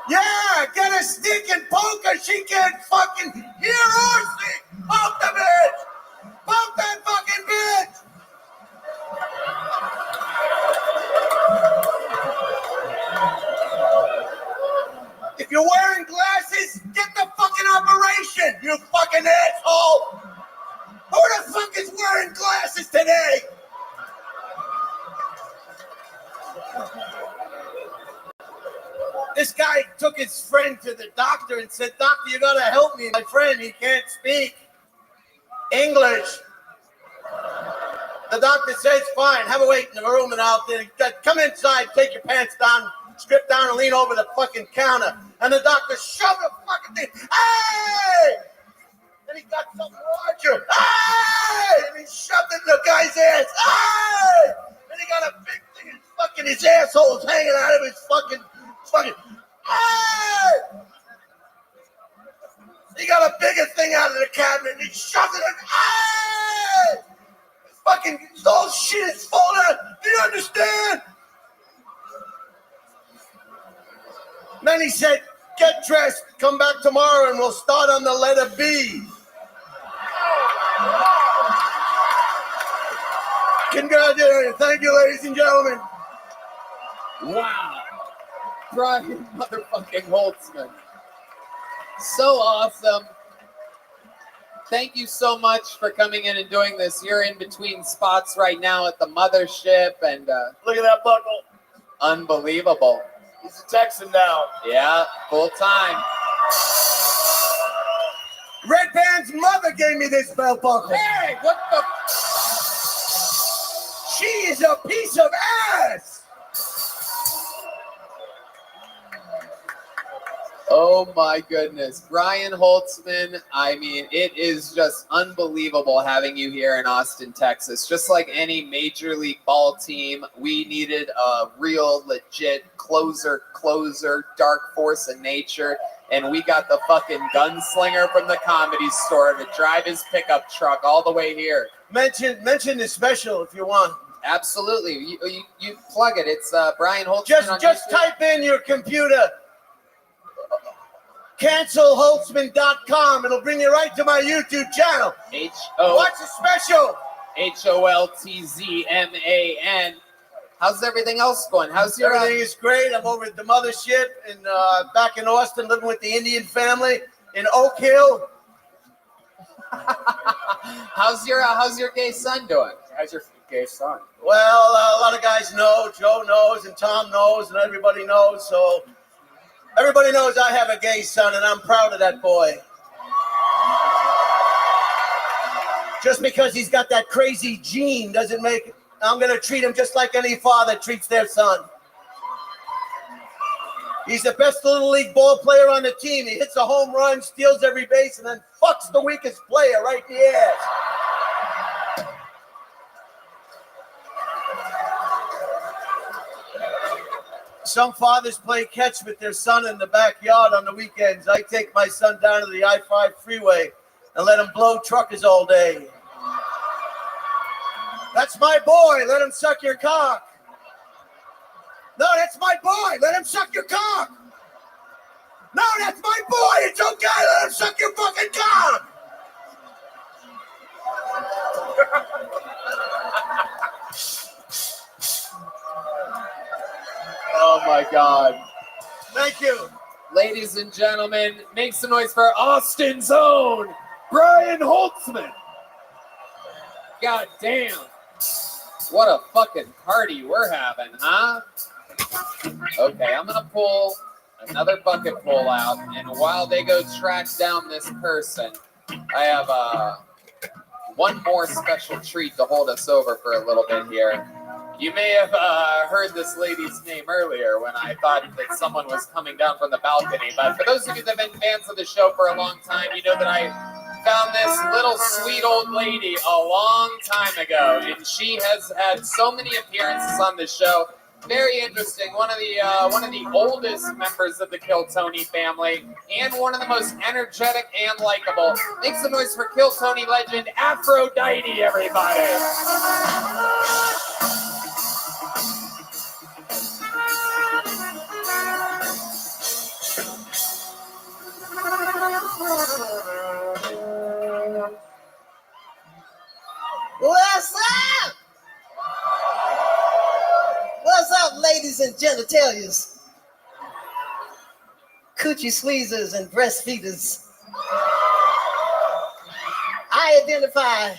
Yeah, get a stick and poke her. She can't fucking hear or see. Poke the bitch. Poke that fucking bitch. If you're wearing glasses, get the fucking operation, you fucking asshole. Who the fuck is wearing glasses today? This guy took his friend to the doctor and said, "Doctor, you gotta help me. My friend, he can't speak English." The doctor says, "Fine, have a wait in the room and I'll come inside, take your pants down, strip down and lean over the fucking counter." And the doctor shoved the fucking thing. Hey! And he got something larger. Hey! And he shoved it in the guy's ass. Hey! And he got a big thing in fucking his asshole's hanging out of his fucking. Hey! He got a bigger thing out of the cabinet and he shoved it in. Hey! Fucking all shit is falling out. Do you understand? And then he said, "Get dressed, come back tomorrow and we'll start on the letter B." Congratulations. Thank you, ladies and gentlemen. Wow. Brian motherfucking Holtzman. So awesome. Thank you so much for coming in and doing this. You're in between spots right now at the mothership, and look at that buckle. Unbelievable. He's a Texan now. Yeah, full time. Red Band's mother gave me this belt buckle. Hey, what the? She is a piece of ass. Oh my goodness. Brian Holtzman, I mean, it is just unbelievable having you here in Austin, Texas. Just like any major league ball team, we needed a real legit closer, dark force of nature. And we got the fucking gunslinger from the Comedy Store to drive his pickup truck all the way here. Mention the special if you want. Absolutely. You plug it. It's Brian Holtzman. Just type in your computer. CancelHoltzman.com. It'll bring you right to my YouTube channel. Watch the special. HOLTZMAN. How's everything else going? Everything is great. I'm over at the mothership and back in Austin, living with the Indian family in Oak Hill. How's your gay son doing? How's your gay son? Well, a lot of guys know. Joe knows, and Tom knows, and everybody knows. So everybody knows I have a gay son, and I'm proud of that boy. Just because he's got that crazy gene doesn't make it. I'm going to treat him just like any father treats their son. He's the best little league ball player on the team. He hits a home run, steals every base, and then fucks the weakest player right in the ass. Some fathers play catch with their son in the backyard on the weekends. I take my son down to the I-5 freeway and let him blow truckers all day. That's my boy. Let him suck your cock. No, that's my boy. Let him suck your cock. No, that's my boy. It's okay. Let him suck your fucking cock. Oh my God. Thank you. Ladies and gentlemen, make some noise for Austin's own Brian Holtzman. God damn. What a fucking party we're having, huh? Okay, I'm gonna pull another bucket pull out, and while they go track down this person, I have one more special treat to hold us over for a little bit here. You may have heard this lady's name earlier when I thought that someone was coming down from the balcony, but for those of you that have been fans of the show for a long time, you know that I found this little sweet old lady a long time ago, and she has had so many appearances on the show. Very interesting. One of the oldest members of the Kill Tony family, and one of the most energetic and likable. Make some noise for Kill Tony legend Aphrodite, everybody. What's up? What's up, ladies and genitalias? Coochie squeezers and breastfeeders. I identify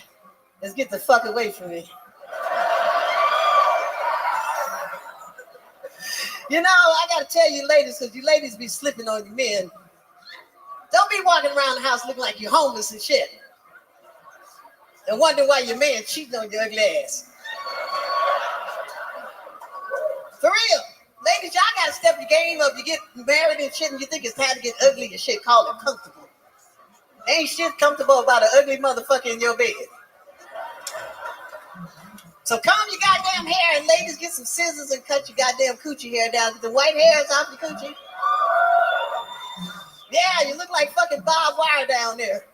as get the fuck away from me. You know, I gotta tell you ladies, because you ladies be slipping on you men. Don't be walking around the house looking like you're homeless and shit. And wonder why your man cheating on your ugly ass. For real. Ladies, y'all gotta step your game up. You get married and shit and you think it's time to get ugly and shit. Call it comfortable. Ain't shit comfortable about an ugly motherfucker in your bed. So comb your goddamn hair and ladies get some scissors and cut your goddamn coochie hair down. Get the white hairs off your coochie. Yeah, you look like fucking barbed wire down there.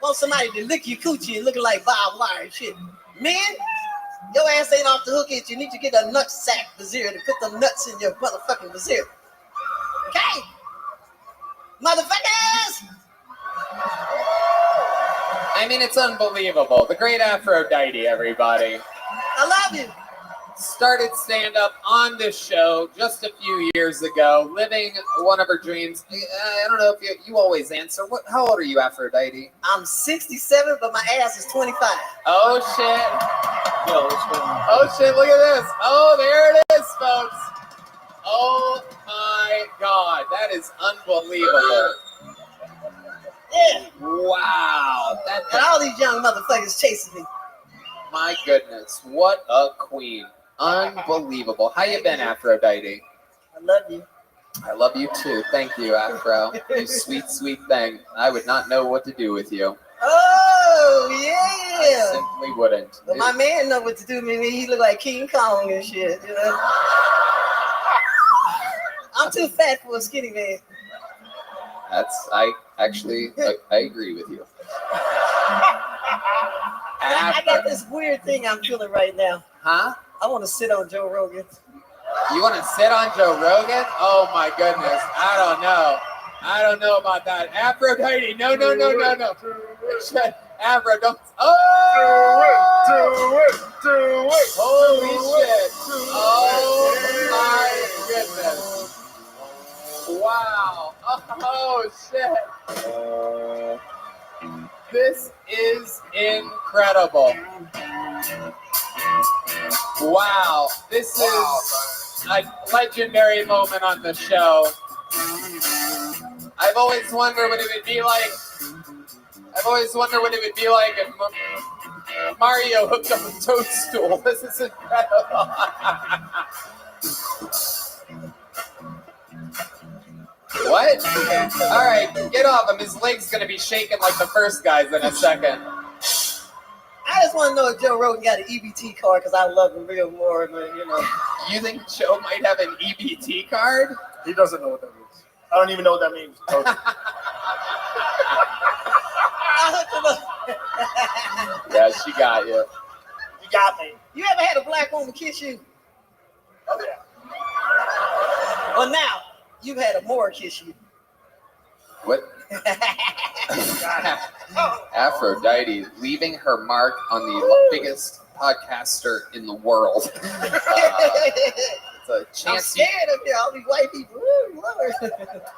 Want somebody to lick your coochie and looking like barbed wire and shit. Men, your ass ain't off the hook yet. You need to get a nut sack brazier to put them nuts in your motherfucking brazier. Okay? Motherfuckers! I mean, it's unbelievable. The great Aphrodite, everybody. I love you. Started stand-up on this show just a few years ago, living one of her dreams. I don't know if you always answer. How old are you, Aphrodite? I'm 67, but my ass is 25. Oh, shit. Oh, shit, look at this. Oh, there it is, folks. Oh, my God. That is unbelievable. Yeah. Wow. And all these young motherfuckers chasing me. My goodness. What a queen. Unbelievable. How you been, Aphrodite? I love you. I love you too. Thank you, Afro. You sweet, sweet thing. I would not know what to do with you. Oh, yeah. I simply wouldn't. But my man know what to do with me. He look like King Kong and shit, you know? I'm too fat for a skinny man. I agree with you. I got this weird thing I'm feeling right now. Huh? I want to sit on Joe Rogan. You want to sit on Joe Rogan? Oh my goodness. I don't know about that. Aphrodite, no. Afro, don't. Oh! Do it. Holy shit. Oh my goodness. Wow. Oh shit. This is incredible. Wow. This is a legendary moment on the show. I've always wondered what it would be like I've always wondered what it would be like if Mario hooked up a toadstool. This is incredible. What? All right, get off him. His leg's gonna be shaking like the first guy's in a second. I just want to know if Joe Rogan got an EBT card because I love him real more. You know. You think Joe might have an EBT card? He doesn't know what that means. I don't even know what that means. Yeah, she got you. You got me. You ever had a black woman kiss you? Oh yeah. Well, now you've had a Moor kiss you. What? Aphrodite leaving her mark on the biggest podcaster in the world. It's a I'm chance. scared of you, all these white people. Ooh, Lord.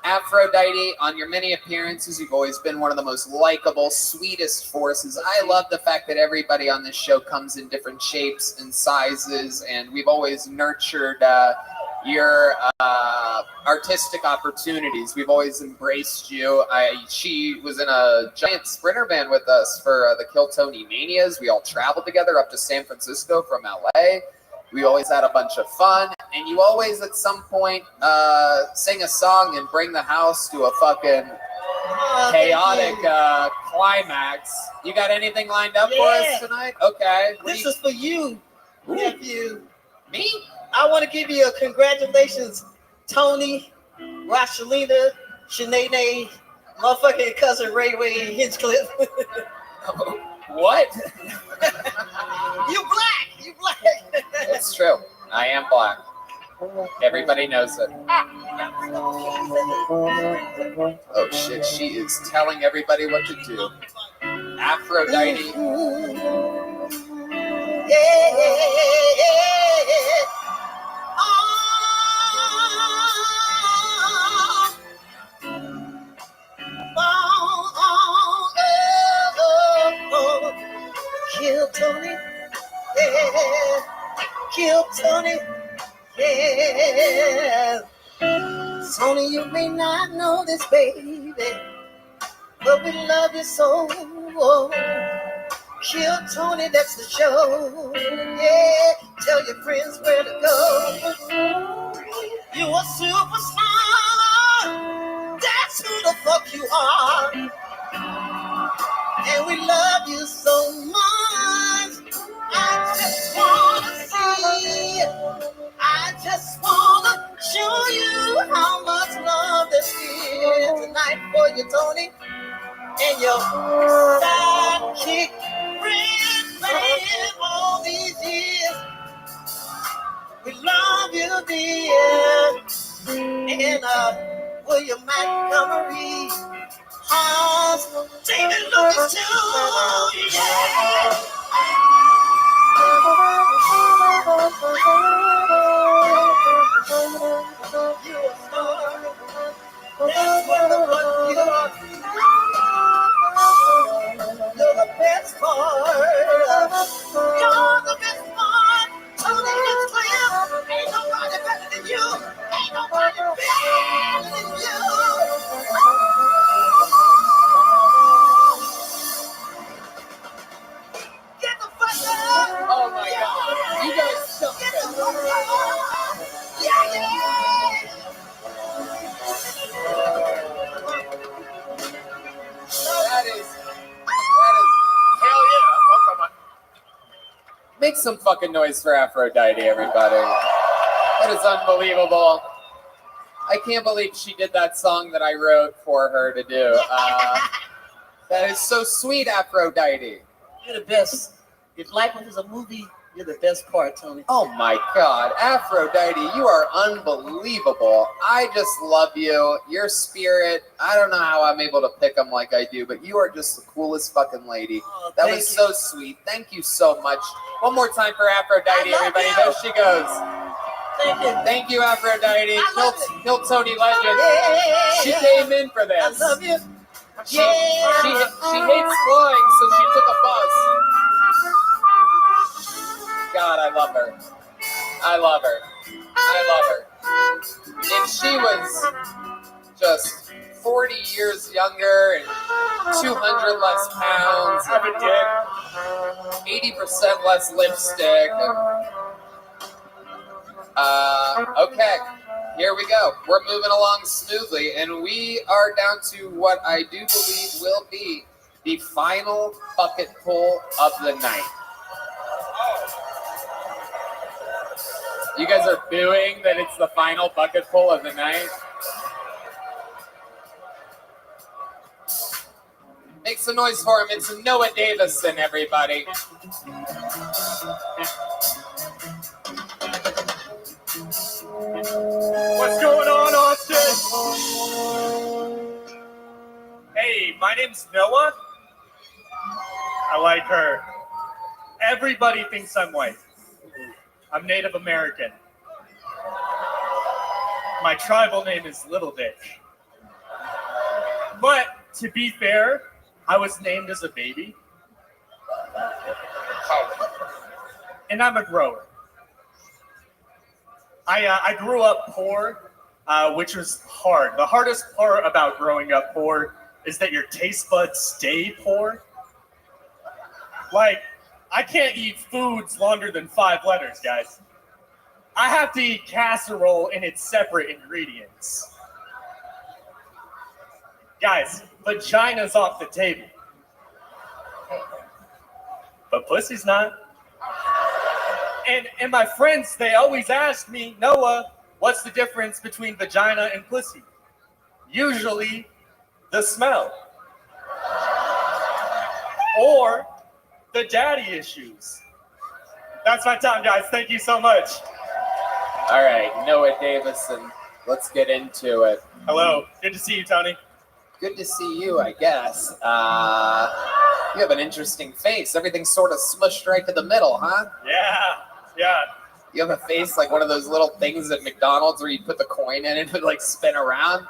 Aphrodite, on your many appearances, you've always been one of the most likable, sweetest forces. I love the fact that everybody on this show comes in different shapes and sizes, and we've always nurtured your artistic opportunities. We've always embraced you. She was in a giant sprinter band with us for the Kill Tony Manias. We all traveled together up to San Francisco from LA. We always had a bunch of fun, and you always at some point sing a song and bring the house to a fucking chaotic climax. You got anything lined up for us tonight? Okay. This is for you, nephew. Me? I want to give you a congratulations, Tony, Rothschild, Shanae, motherfucking cousin Ray Hinchcliffe. What? You black. It's true. I am black. Everybody knows it. Oh shit, she is telling everybody what to do. Aphrodite. Kill Tony, yeah. Kill Tony, yeah. Tony, you may not know this, baby, but we love you so. Kill Tony, that's the show. Yeah, tell your friends where to go. You a superstar. That's who the fuck you are. And we love you so much. I just wanna see. I just wanna show you how much love there's here tonight for you, Tony. And your sidekick, friend, man, all these years. We love you, dear. And William Montgomery, David Lucas too, yeah. You're a star. That's what the fuck you are. You're the best part. You're the best part. Tony is clear. Ain't nobody better than you. Ain't nobody better than you. Get the fuck up. Oh my god. You guys suck. Get the fuck up. Yeah. That is Hell yeah. I'm talking about. make some fucking noise for Aphrodite, everybody. That is unbelievable. I can't believe she did that song that I wrote for her to do. That is so sweet, Aphrodite. You're the best. If life was a movie, you're the best part, Tony. Oh my god, Aphrodite, you are unbelievable. I just love you. Your spirit, I don't know how I'm able to pick them like I do, but you are just the coolest fucking lady. That was so sweet. Thank you so much. One more time for Aphrodite, everybody. There she goes. Thank you. Thank you, Aphrodite. Kill Tony Legend. Yeah. She came in for this. I love you. She hates flying, so she took a bus. God, I love her. I love her. I love her. And she was just 40 years younger and 200 less pounds, and 80% less lipstick. Okay, here we go. We're moving along smoothly, and we are down to what I do believe will be the final bucket pull of the night. You guys are booing that it's the final bucket pull of the night? Make some noise for him. It's Noah Davison, everybody. What's going on, Austin? Hey, my name's Noah. I like her. Everybody thinks I'm white. I'm Native American. My tribal name is Little Dick. But to be fair, I was named as a baby. And I'm a grower. I grew up poor, which was hard. The hardest part about growing up poor is that your taste buds stay poor. Like, I can't eat foods longer than 5 letters, guys. I have to eat casserole and its separate ingredients. Guys, vagina's off the table. But pussy's not. And my friends, they always ask me, Noah, what's the difference between vagina and pussy? Usually, the smell. Or the daddy issues. That's my time, guys. Thank you so much. All right, Noah Davison, let's get into it. Hello. Good to see you, Tony. Good to see you, I guess. You have an interesting face. Everything's sort of smushed right to the middle, huh? Yeah. You have a face like one of those little things at McDonald's where you put the coin in and it would like spin around.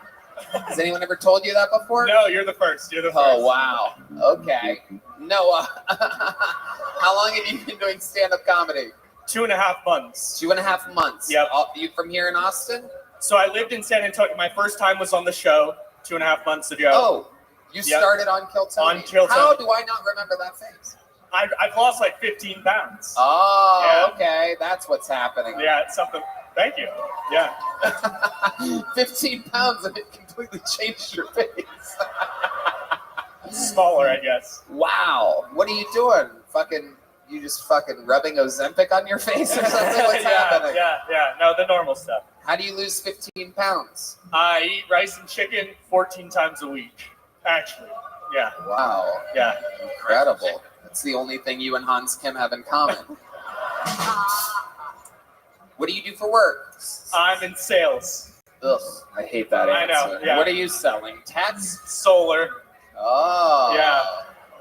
Has anyone ever told you that before? No, you're the first. Oh, wow. Okay. Noah, how long have you been doing stand-up comedy? 2.5 months. 2.5 months. Yep. You from here in Austin? So I lived in San Antonio. My first time was on the show 2.5 months ago. Oh, you started on Kill Tony? On Kill Tony. How do I not remember that face? I've lost like 15 pounds. Oh, Yeah. okay. That's what's happening. Yeah, it's something. Thank you. Yeah. 15 pounds and it completely changed your face. Smaller, I guess. Wow. What are you doing? You just rubbing Ozempic on your face or something? What's happening? Yeah. No, the normal stuff. How do you lose 15 pounds? I eat rice and chicken 14 times a week, actually. Yeah. Wow. Yeah. Incredible. That's the only thing you and Hans Kim have in common. What do you do for work? I'm in sales. Ugh, I hate that I answer. know, yeah. What are you selling? Tats? Solar. Oh. Yeah.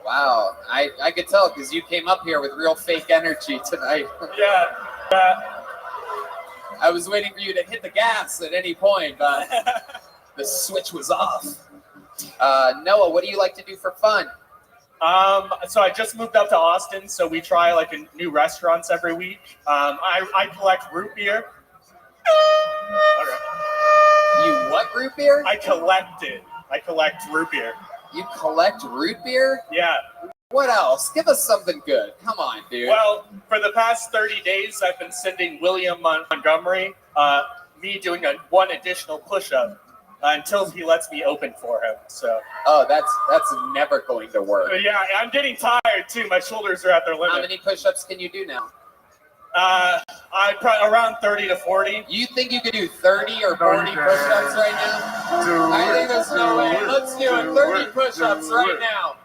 Wow. I could tell because you came up here with real fake energy tonight. Yeah. I was waiting for you to hit the gas at any point, but the switch was off. Noah, what do you like to do for fun? So I just moved up to Austin, so we try like new restaurants every week. I collect root beer. You what root beer? I collect it. I collect root beer. You collect root beer? Yeah. What else? Give us something good. Come on, dude. Well, for the past 30 days, I've been sending William Montgomery me doing one additional push-up until he lets me open for him. So. Oh, that's never going to work. Yeah, I'm getting tired too. My shoulders are at their limit. How many push-ups can you do now? I probably around 30 to 40. You think you could do 30 or 40 push-ups right now? I think there's no way. Let's do it. 30 push-ups right now.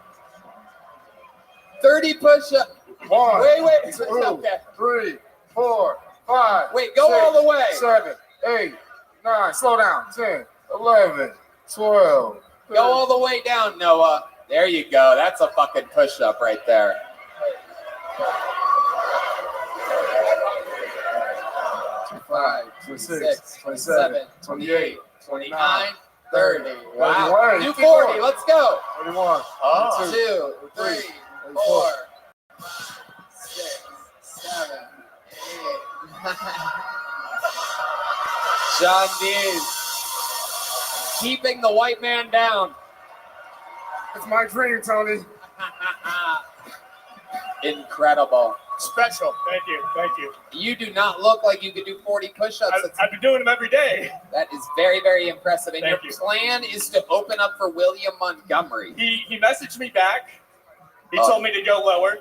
30 push-ups. Wait. Two, 3, 4, 5. Wait, go all the way. 7, 8, 9. Slow down. 10, 11, 12. Go all the way down, Noah. There you go. That's a fucking push-up right there. 25, 26, 27, 28, 29, 30. Wow. Do 40. Let's go. 21. 2, 3, 4, 6, 7, 8. Sean Dean. keeping the white man down. It's my dream, Tony. Incredible. Special. Thank you. Thank you. You do not look like you could do 40 push-ups. I've been doing them every day. That is very, very impressive. And Thank your you. plan is to open up for William Montgomery. He messaged me back. He told me to go lower.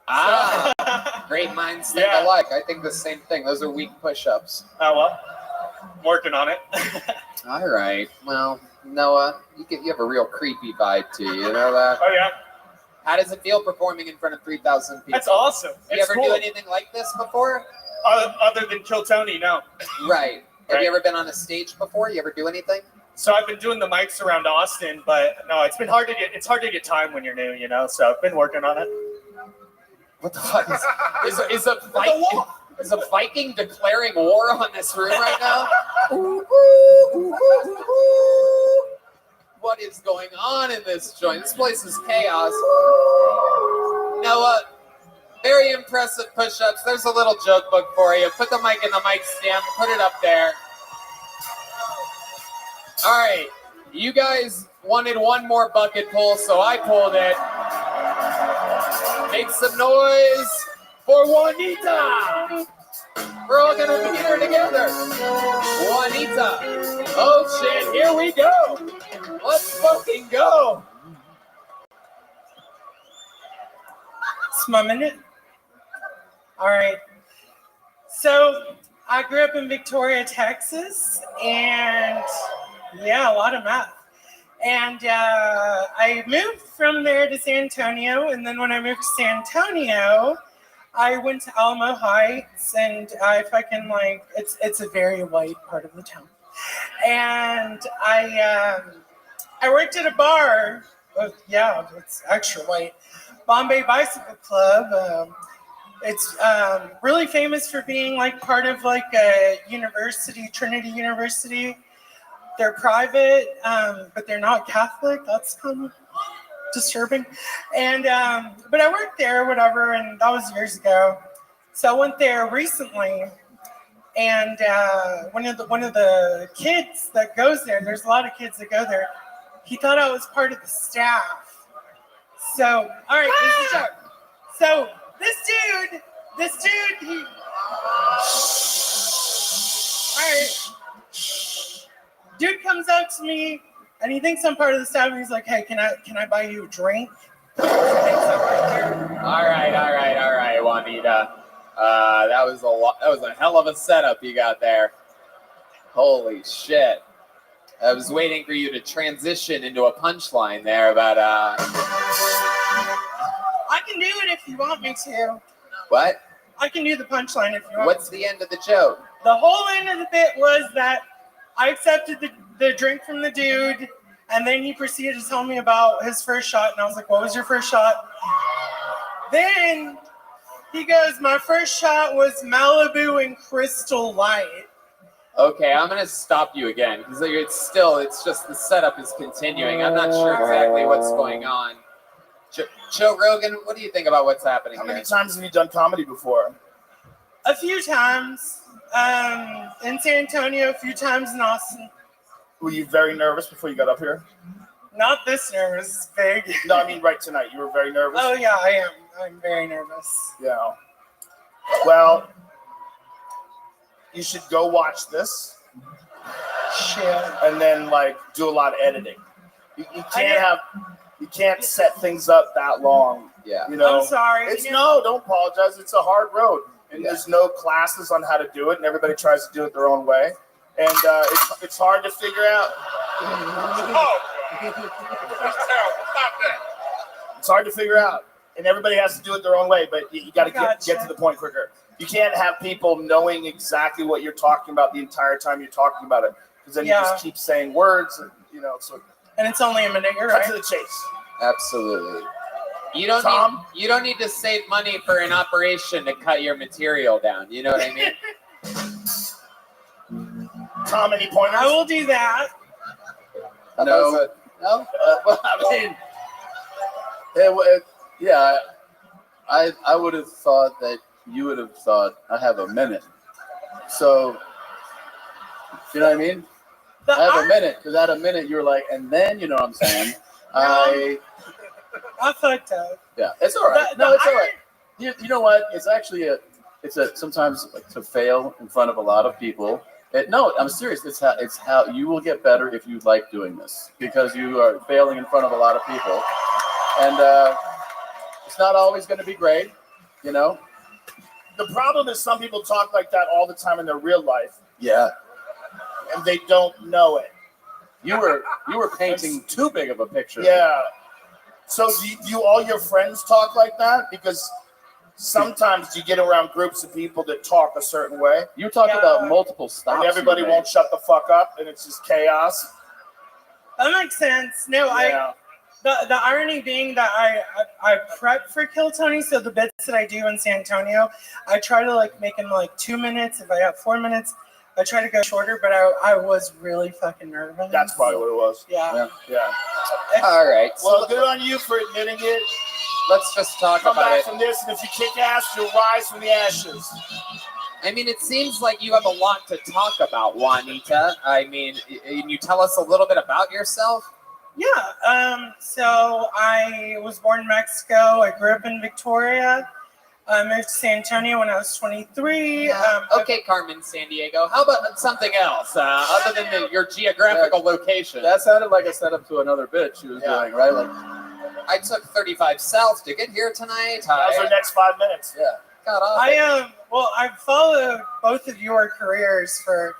Ah, great minds think alike. I think the same thing. Those are weak push-ups. Oh, well. I'm working on it. All right. Well, Noah, you have a real creepy vibe to you. You know that? Oh, yeah. How does it feel performing in front of 3,000 people? That's awesome. You ever do anything like this before? Other than Kill Tony, no. Right. Have you ever been on a stage before? You ever do anything? So I've been doing the mics around Austin, but no, it's hard to get time when you're new, you know. So I've been working on it. What the fuck is a Viking declaring war on this room right now? What is going on in this joint? This place is chaos. Noah, very impressive push-ups. There's a little joke book for you. Put the mic in the mic stand. Put it up there. All right. You guys wanted one more bucket pull, so I pulled it. Make some noise for Juanita. We're all going to be here together. Juanita. Oh, shit. Here we go. Let's fucking go. It's my minute. All right. So I grew up in Victoria, Texas, and yeah, a lot of math. And I moved from there to San Antonio, and then when I moved to San Antonio, I went to Alamo Heights, and I fucking it's a very white part of the town. And I worked at a bar. Yeah, it's extra white. Bombay Bicycle Club. It's really famous for being like part of like a university, Trinity University. They're private, but they're not Catholic. That's kind of disturbing. And but I worked there, whatever, and that was years ago. So I went there recently, and one of the kids that goes there, there's a lot of kids that go there. He thought I was part of the staff. So all right, this is a joke. So this dude, he. All right. Dude comes up to me and he thinks I'm part of the staff, and he's like, "Hey, can I buy you a drink?" All right, Juanita. That was a hell of a setup you got there. Holy shit. I was waiting for you to transition into a punchline there, but I can do it if you want me to. What? I can do the punchline if you want. What's the end of the joke? The whole end of the bit was that I accepted the drink from the dude, and then he proceeded to tell me about his first shot, and I was like, "What was your first shot?" Then he goes, "My first shot was Malibu and Crystal Light." Okay, I'm gonna stop you again because it's just the setup is continuing. I'm not sure exactly what's going on. Joe Rogan, what do you think about what's happening? How many times have you done comedy before? A few times in San Antonio, a few times in Austin. Were you very nervous before you got up here? Not this nervous, big. No, I mean right tonight. You were very nervous? Oh, yeah, I am. I'm very nervous. Yeah. Well, you should go watch this. Shit. And then, do a lot of editing. You can't set things up that long. Yeah. You know? I'm sorry. No, don't apologize. It's a hard road. And there's no classes on how to do it, and everybody tries to do it their own way. And it's hard to figure out. It's hard to figure out. And everybody has to do it their own way, but you got to get to the point quicker. You can't have people knowing exactly what you're talking about the entire time you're talking about it, because then you just keep saying words, and so. And it's only a minute, you're cut right. to the chase. Absolutely. You don't need to save money for an operation to cut your material down. You know what I mean? Tom, any pointers? I will do that. No. Well, I mean, I would have thought that you would have thought I have a minute. So, you know what I mean? I have a minute, because at a minute you're like, and then, you know what I'm saying? I fucked up. Yeah, it's all right. No, it's all right. You know what? It's actually sometimes like, to fail in front of a lot of people. No, I'm serious. It's how you will get better if you like doing this, because you are failing in front of a lot of people, and it's not always going to be great, you know. The problem is some people talk like that all the time in their real life. Yeah. And they don't know it. You were painting too big of a picture. Yeah. So do all your friends talk like that? Because sometimes you get around groups of people that talk a certain way. You talk about multiple stops. And everybody won't shut the fuck up, and it's just chaos. That makes sense. No, Yeah. The irony being that I prep for Kill Tony, so the bits that I do in San Antonio, I try to like make them like 2 minutes. If I have 4 minutes, I try to go shorter, but I was really fucking nervous. That's probably what it was. Yeah. All right. Well, good on you for admitting it. Let's just talk Come about back it. from this, and if you kick ass, you'll rise from the ashes. I mean, it seems like you have a lot to talk about, Juanita. I mean, can you tell us a little bit about yourself? Yeah. So I was born in Mexico. I grew up in Victoria. I moved to San Antonio when I was 23. Okay, Carmen Sandiego. How about something else other than your geographical location? That sounded like a setup to another bit she was doing, right? Like, I took 35 South to get here tonight. That was our next 5 minutes. Yeah. Got off. I've followed both of your careers for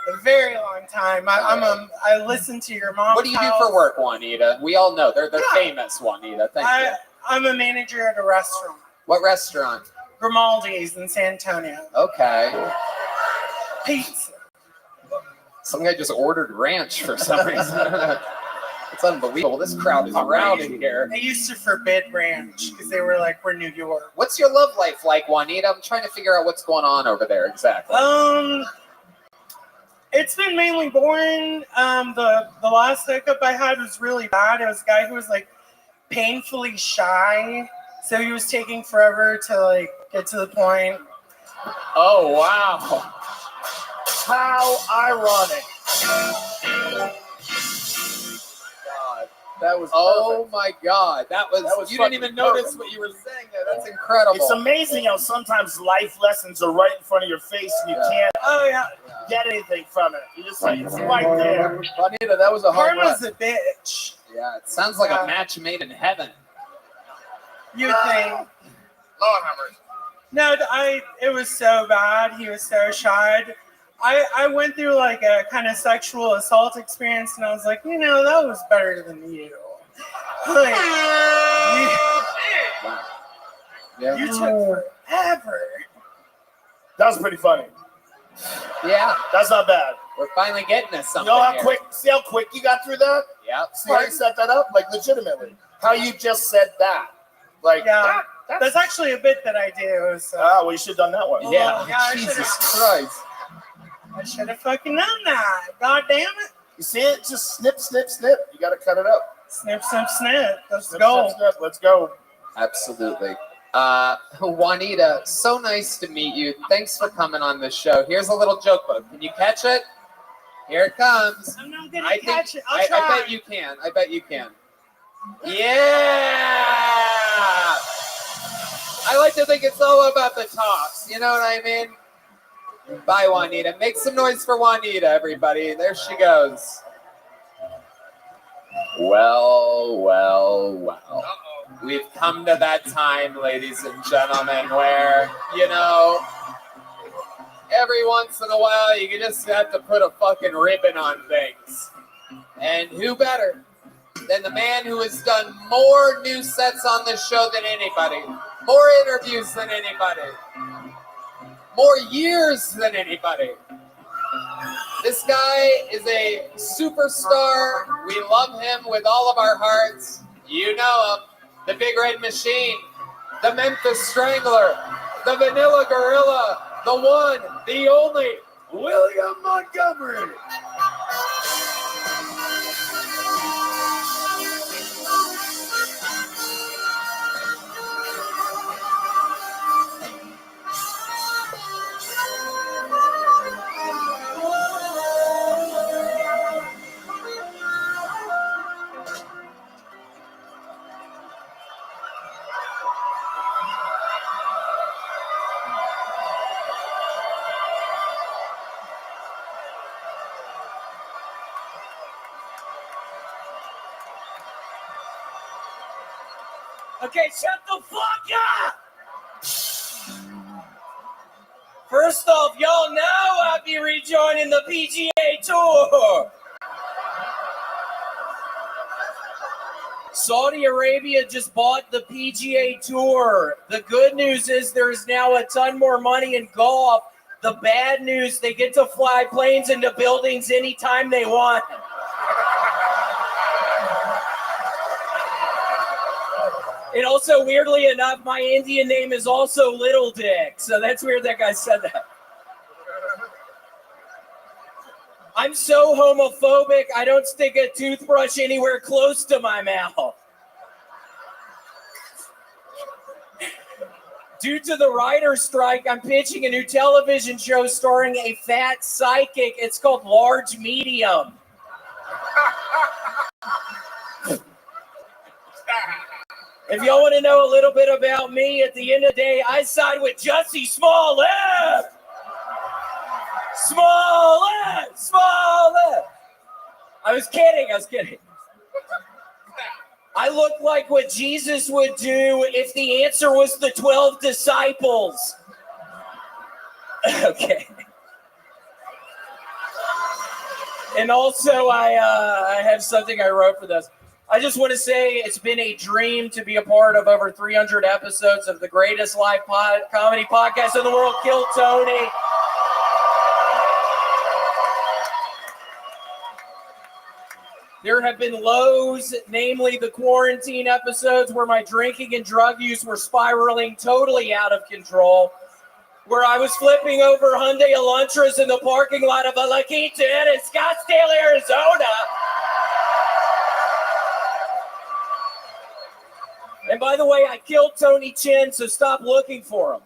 a very long time. I listen to your mom's What do you do for work, Juanita? We all know they're famous, Juanita. Thank you. I'm a manager at a restaurant. What restaurant? Grimaldi's in San Antonio. Okay. Pizza. Some guy just ordered ranch for some reason. It's unbelievable. This crowd is rowdy here. They used to forbid ranch because they were like, we're New York. What's your love life like, Juanita? I'm trying to figure out what's going on over there exactly. It's been mainly boring. The last hookup I had was really bad. It was a guy who was like painfully shy. So he was taking forever to like get to the point. Oh, wow. How ironic. That was oh my God. That was you didn't even notice perfect. what you were saying there. That's incredible. It's amazing how sometimes life lessons are right in front of your face and you can't get anything from it. You just like, it's right there. Juanita, that was a hard Karma's run. a bitch. Yeah, it sounds like a match made in heaven. You think? Lord have mercy. No, it was so bad. He was so shy. I went through like a kind of sexual assault experience, and I was like, that was better than you. Like, you took forever. That was pretty funny. Yeah. That's not bad. We're finally getting us something. You know how here. quick? See how quick you got through that? Yeah. See how you set that up? Like legitimately. How you just said that? Like that's actually a bit that I do. So. Well, you should have done that one. Yeah. Jesus Christ. I should have fucking done that. God damn it. You see it? Just snip, snip, snip. You got to cut it up. Snip, snip, snip. Let's Snip, go. snip, snip. Let's go. Absolutely. Juanita, so nice to meet you. Thanks for coming on this show. Here's a little joke book. Can you catch it? Here it comes. I'm not gonna catch it. I'll I try. bet you can. I bet you can. Yeah! I like to think it's all about the tops. You know what I mean? Bye, Juanita. Make some noise for Juanita, everybody. There she goes. Well. We've come to that time, ladies and gentlemen, where, every once in a while you just have to put a fucking ribbon on things. And who better than the man who has done more new sets on this show than anybody, more interviews than anybody, more years than anybody. This guy is a superstar. We love him with all of our hearts. You know him. The Big Red Machine, the Memphis Strangler, the Vanilla Gorilla, the one, the only, William Montgomery. Okay, shut the fuck up! First off, y'all know I'll be rejoining the PGA Tour. Saudi Arabia just bought the PGA Tour. The good news is there's now a ton more money in golf. The bad news, they get to fly planes into buildings anytime they want. And also, weirdly enough, my Indian name is also Little Dick. So that's weird that guy said that. I'm so homophobic, I don't stick a toothbrush anywhere close to my mouth. Due to the writer's strike, I'm pitching a new television show starring a fat psychic. It's called Large Medium. If y'all want to know a little bit about me, at the end of the day, I side with Jussie Smollett. Smollett! Smollett! I was kidding. I look like what Jesus would do if the answer was the 12 disciples. Okay. And also, I have something I wrote for this. I just want to say it's been a dream to be a part of over 300 episodes of the greatest live comedy podcast in the world, Kill Tony. There have been lows, namely the quarantine episodes where my drinking and drug use were spiraling totally out of control, where I was flipping over Hyundai Elantras in the parking lot of a La Quinta Inn in Scottsdale, Arizona. And by the way, I killed Tony Chin, so stop looking for him.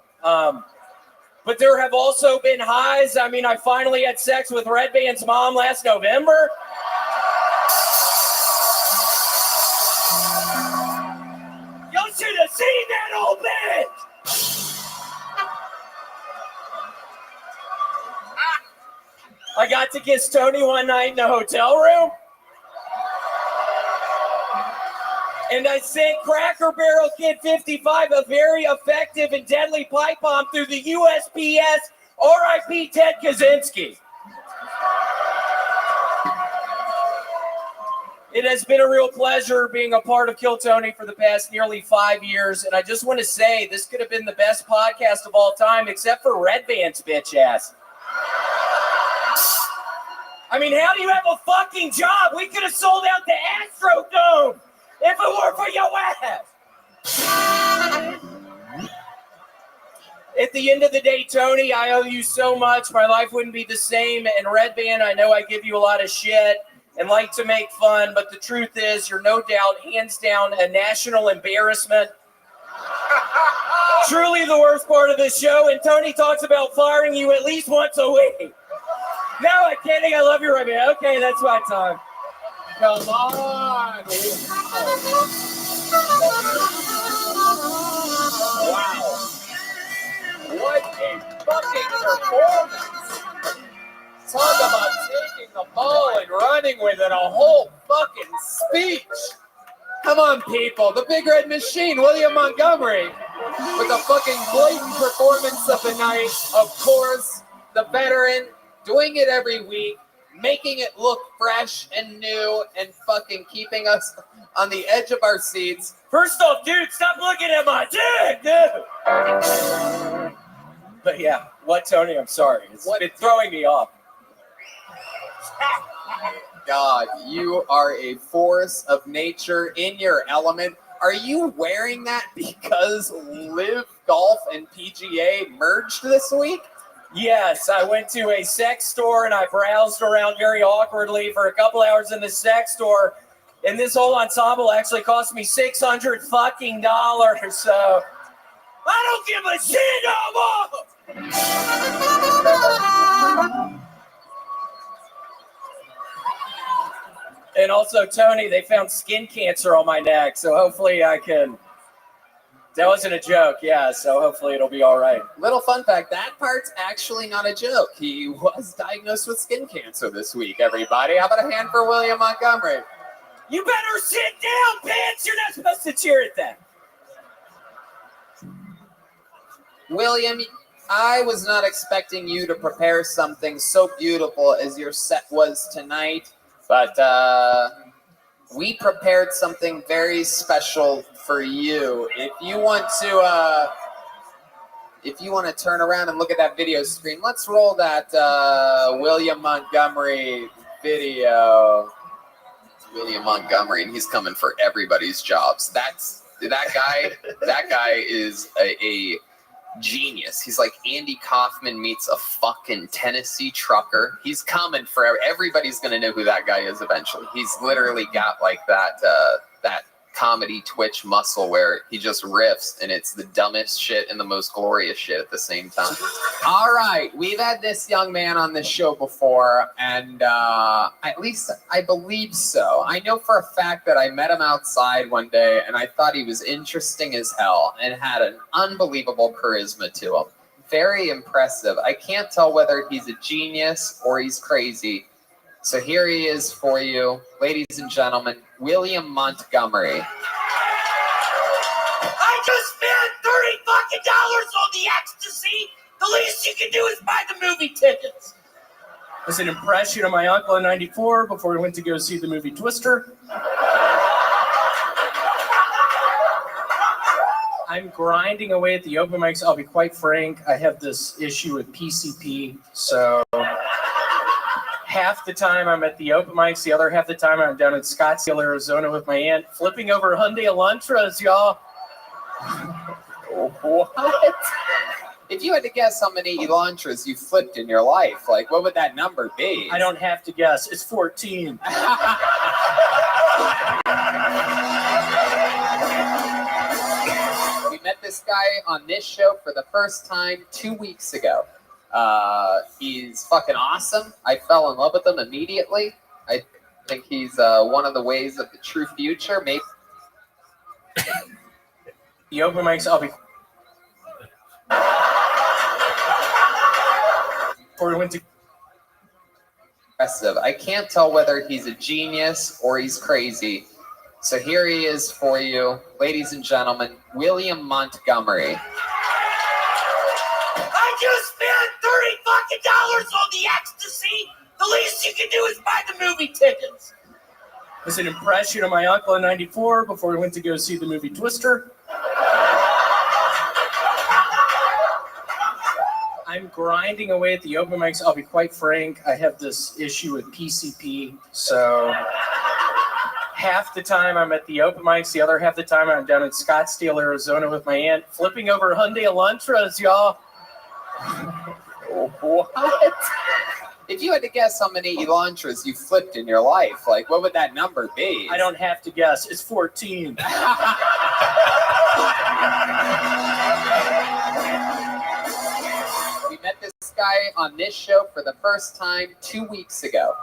But there have also been highs. I mean, I finally had sex with Red Band's mom last November. Y'all should have seen that old bitch! I got to kiss Tony one night in a hotel room. And I sent Cracker Barrel Kid 55 a very effective and deadly pipe bomb through the USPS, R.I.P. Ted Kaczynski. It has been a real pleasure being a part of Kill Tony for the past nearly 5 years. And I just want to say, this could have been the best podcast of all time, except for Red Band's bitch ass. I mean, how do you have a fucking job? We could have sold out the Astrodome if it weren't for your ass. At the end of the day, Tony, I owe you so much. My life wouldn't be the same. And Red Band, I know I give you a lot of shit and like to make fun, but the truth is you're no doubt, hands down, a national embarrassment. Truly the worst part of this show, and Tony talks about firing you at least once a week. No, I'm kidding. I love you, Rabbi. Okay, that's my time. Come on. Wow. What a fucking performance. Talk about taking the ball and running with it, a whole fucking speech. Come on, people. The Big Red Machine, William Montgomery, with a fucking blatant performance of the night. Of course, the veteran, doing it every week, making it look fresh and new, and fucking keeping us on the edge of our seats. First off, dude, stop looking at my dick, dude. But yeah, what, Tony? I'm sorry. It's been throwing me off. God, you are a force of nature in your element. Are you wearing that because Live Golf and PGA merged this week? Yes, I went to a sex store and I browsed around very awkwardly for a couple hours in the sex store, and this whole ensemble actually cost me $600 fucking dollars. So I don't give a shit no more. And also, Tony, they found skin cancer on my neck, so hopefully I can. That wasn't a joke, yeah, so hopefully it'll be all right. Little fun fact, that part's actually not a joke. He was diagnosed with skin cancer this week, everybody. How about a hand for William Montgomery? You better sit down, bitch! You're not supposed to cheer at that. William, I was not expecting you to prepare something so beautiful as your set was tonight, but we prepared something very special for you. If you want to turn around and look at that video screen, let's roll that William Montgomery video. It's William Montgomery, and he's coming for everybody's jobs. That guy. That guy is a genius. He's like Andy Kaufman meets a fucking Tennessee trucker. He's coming for everybody's gonna know who that guy is eventually. He's literally got like that comedy Twitch muscle where he just riffs and it's the dumbest shit and the most glorious shit at the same time. All right, we've had this young man on this show before, and at least I believe so. I know for a fact that I met him outside one day and I thought he was interesting as hell and had an unbelievable charisma to him. Very impressive. I can't tell whether he's a genius or he's crazy. So here he is for you, ladies and gentlemen, William Montgomery. I just spent $30 fucking on the ecstasy. The least you can do is buy the movie tickets. It's an impression of my uncle in '94 before we went to go see the movie Twister. I'm grinding away at the open mics. I'll be quite frank. I have this issue with PCP, so half the time I'm at the open mics, the other half the time I'm down in Scottsdale, Arizona with my aunt, flipping over Hyundai Elantras, y'all. What? If you had to guess how many Elantras you flipped in your life, like what would that number be? I don't have to guess. It's 14. We met this guy on this show for the first time 2 weeks ago. He's fucking awesome. I fell in love with him immediately. I think he's one of the ways of the true future. Maybe the open mics, I'll be. Before we went to. Impressive. I can't tell whether he's a genius or he's crazy. So here he is for you, ladies and gentlemen, William Montgomery. I just spent $30 fucking on the ecstasy. The least you can do is buy the movie tickets. It's an impression of my uncle in '94 before we went to go see the movie Twister. I'm grinding away at the open mics. I'll be quite frank. I have this issue with PCP, so half the time I'm at the open mics, the other half the time I'm down in Scottsdale, Arizona with my aunt, flipping over Hyundai Elantras, y'all. What? If you had to guess how many Elantras you flipped in your life, like what would that number be? I don't have to guess. It's 14. We met this guy on this show for the first time 2 weeks ago.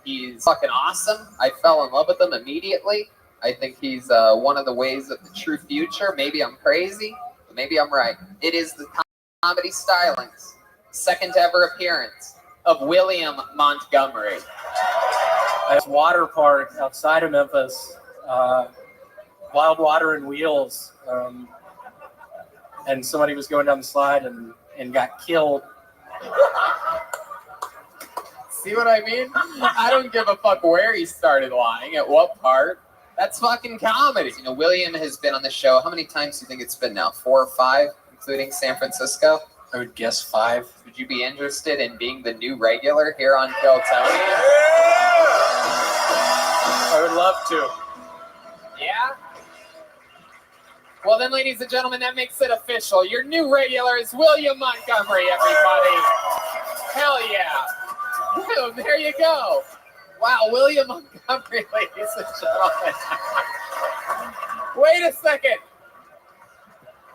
He's fucking awesome. I fell in love with him immediately. I think he's one of the ways of the true future. Maybe I'm crazy, but maybe I'm right. It is the comedy stylings, second ever appearance of William Montgomery. At a water park outside of Memphis, Wild Water and Wheels, and somebody was going down the slide and got killed. See what I mean? I don't give a fuck where he started lying, at what part. That's fucking comedy. You know, William has been on the show. How many times do you think it's been now? 4 or 5, including San Francisco? I would guess 5. Would you be interested in being the new regular here on Kill Tony? I would love to. Yeah? Well then, ladies and gentlemen, that makes it official. Your new regular is William Montgomery, everybody. Hell yeah. Boom, there you go. Wow, William Montgomery, ladies and gentlemen. Wait a second.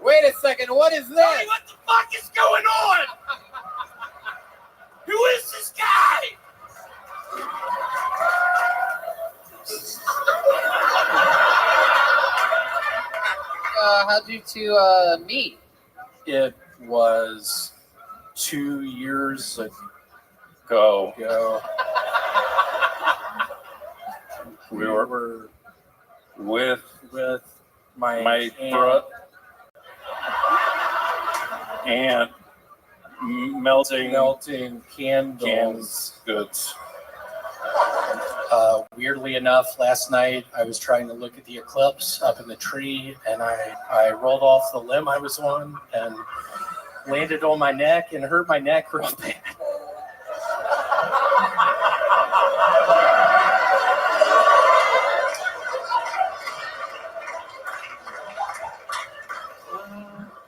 Wait a second, what is this? Tony, what the fuck is going on? Who is this guy? How'd you two meet? It was 2 years ago. We were with my aunt. and melting candles. goods. Weirdly enough, last night I was trying to look at the eclipse up in the tree, and I rolled off the limb I was on and landed on my neck and hurt my neck real bad.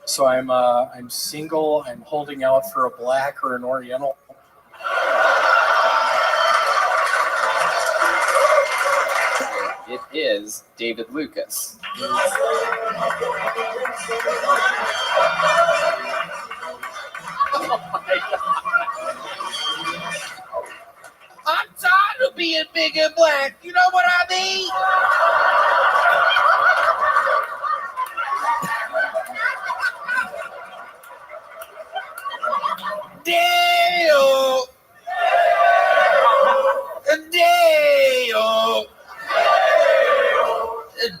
So I'm single. I'm holding out for a black or an oriental. It is David Lucas. Oh my God. I'm tired of being big and black. You know what I mean? Dale. Dale.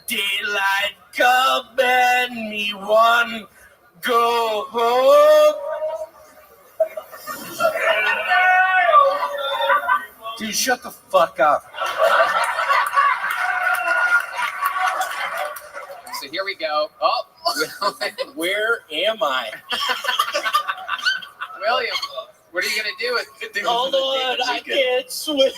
Daylight come and me one go home. Dude, shut the fuck up. So here we go. Oh, where am I? William, what are you gonna do with it? Hold on, I can't swim.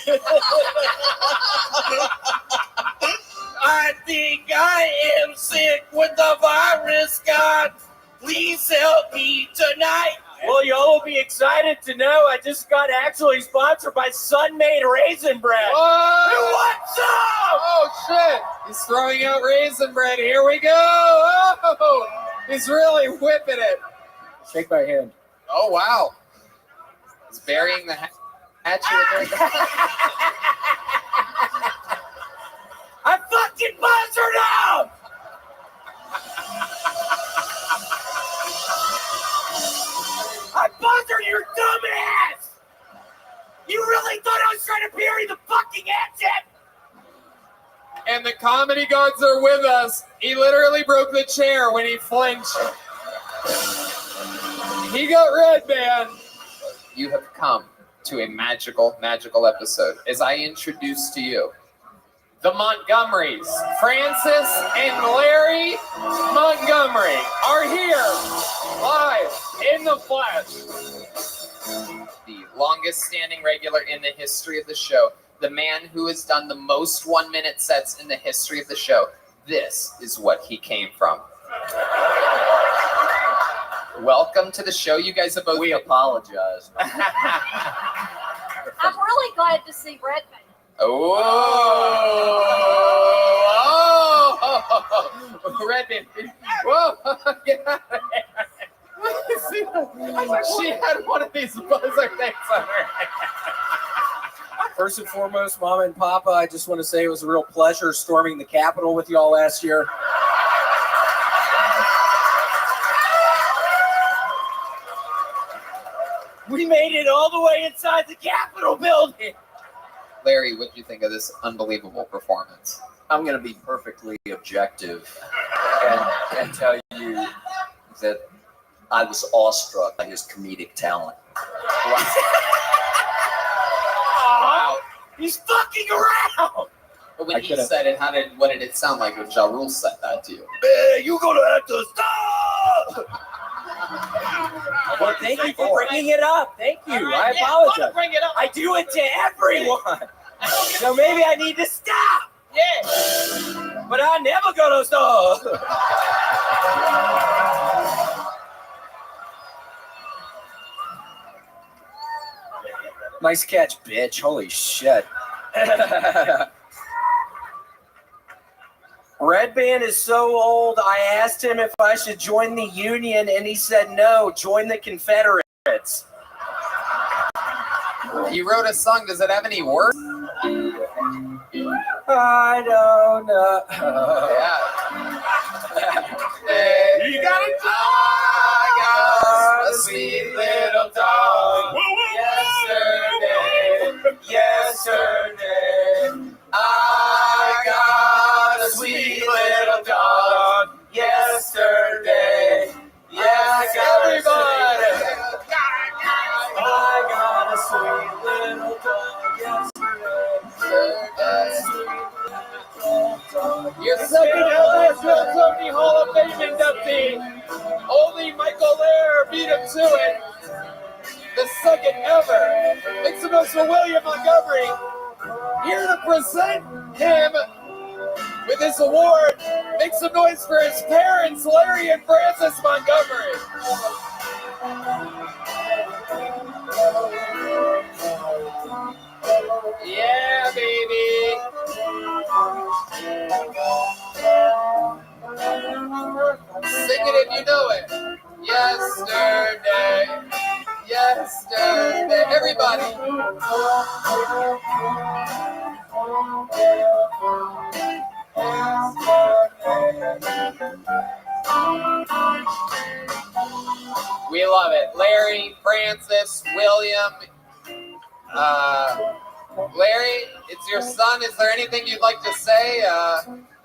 I think I am sick with the virus. God, please help me tonight. Well, y'all will be excited to know I just got actually sponsored by Sun-Made Raisin Bread. Whoa! What's up? Oh shit! He's throwing out raisin bread. Here we go! Oh, he's really whipping it. Shake my hand. Oh wow! He's burying the hatchet with her. I fucking buzzed out! I buzzed your dumbass! You really thought I was trying to bury the fucking hatchet? And the comedy gods are with us. He literally broke the chair when he flinched. He got red, man. You have come to a magical, magical episode. As I introduce to you the Montgomerys, Francis and Larry Montgomery, are here live in the flesh. The longest standing regular in the history of the show. The man who has done the most 1-minute sets in the history of the show. This is what he came from. Welcome to the show. You guys have both. We apologize. I'm really glad to see Redmond. Oh, Redmond. Whoa. She had one of these buzzer things on her. First and foremost, Mama and Papa, I just want to say it was a real pleasure storming the Capitol with y'all last year. We made it all the way inside the Capitol building. Larry, what do you think of this unbelievable performance? I'm going to be perfectly objective and tell you that I was awestruck by his comedic talent. Wow. He's fucking around. But when he said it, what did it sound like when Ja Rule said that to you? Man, you gonna have to stop. Well, thank you for bringing it up. Thank you. Right, I apologize. Bring it up. I do it to everyone. So maybe I need to stop. Yeah. But I never gonna stop. Nice catch, bitch. Holy shit. Red Band is so old, I asked him if I should join the Union, and he said no, join the Confederates. You wrote a song. Does it have any words? I don't know. Yeah. You got a dog. I got a sweet little dog. Yesterday. I got a sweet little dog. Yesterday. Yes, everybody. little dog yesterday. Your second ever Tony Hall of Fame inductee. Only Michael Lair beat him to it. The second ever. Make some noise for William Montgomery. Here to present him with his award. Make some noise for his parents, Larry and Frances Montgomery. Yeah, baby. Sing it if you know it. Yesterday. Yesterday. Everybody. We love it. Larry, Francis, William. Larry, it's your son. Is there anything you'd like to say?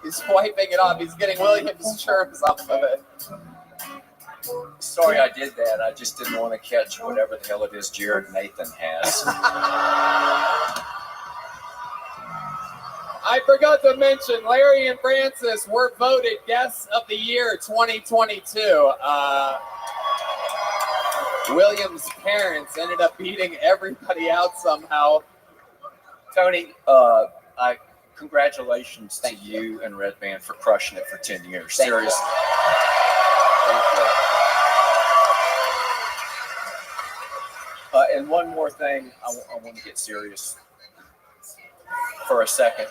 He's wiping it off. He's getting William's germs off of it. Sorry I did that. I just didn't want to catch whatever the hell it is Jared Nathan has. I forgot to mention, Larry and Francis were voted Guests of the Year 2022. William's parents ended up beating everybody out somehow. Tony, congratulations to you and Red Band for crushing it for 10 years. Thank you. Seriously. And one more thing, I want to get serious for a second.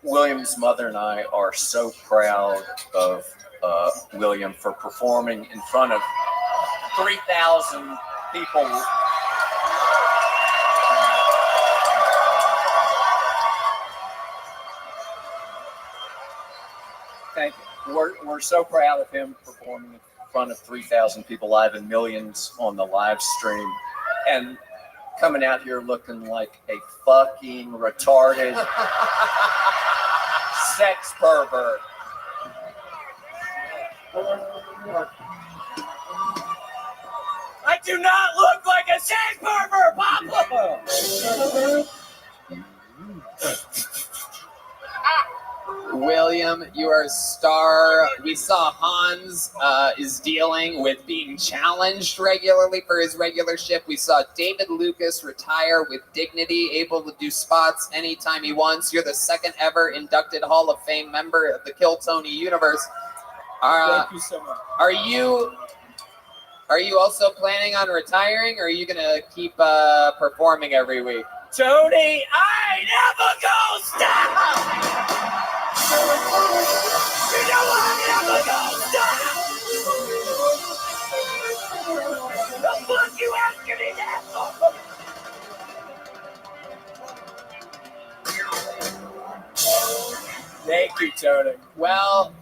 William's mother and I are so proud of William for performing in front of 3,000 people. Thank you. We're so proud of him performing in front of 3,000 people live and millions on the live stream, and coming out here looking like a fucking retarded sex pervert. I do not look like a sex pervert, Papa! William, you are a star. We saw Hans is dealing with being challenged regularly for his regular shift. We saw David Lucas retire with dignity, able to do spots anytime he wants. You're the second ever inducted Hall of Fame member of the Kill Tony universe. Thank you so much. Are you also planning on retiring, or are you going to keep performing every week? Tony, I never go stop! You know I never go stop! The fuck you asking me that for? Thank you, Tony. Well,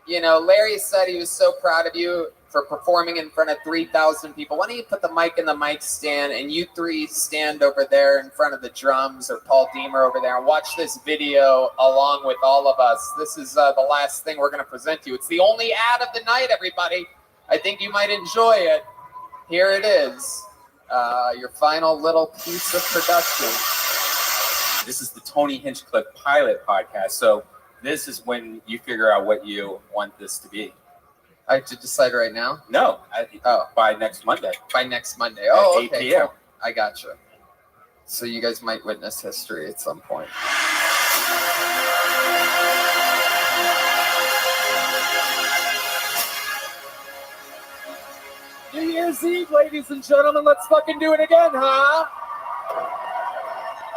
you know, Larry said he was so proud of you for performing in front of 3,000 people. Why don't you put the mic in the mic stand, and you three stand over there in front of the drums, or Paul Deemer over there, and watch this video along with all of us. This is the last thing we're going to present to you. It's the only ad of the night, everybody. I think you might enjoy it. Here it is. Your final little piece of production. This is the Tony Hinchcliffe Pilot Podcast. So this is when you figure out what you want this to be. I have to decide right now? No. By next Monday. By next Monday. Oh, at 8 okay. p.m. Cool. I gotcha. So you guys might witness history at some point. New Year's Eve, ladies and gentlemen. Let's fucking do it again, huh?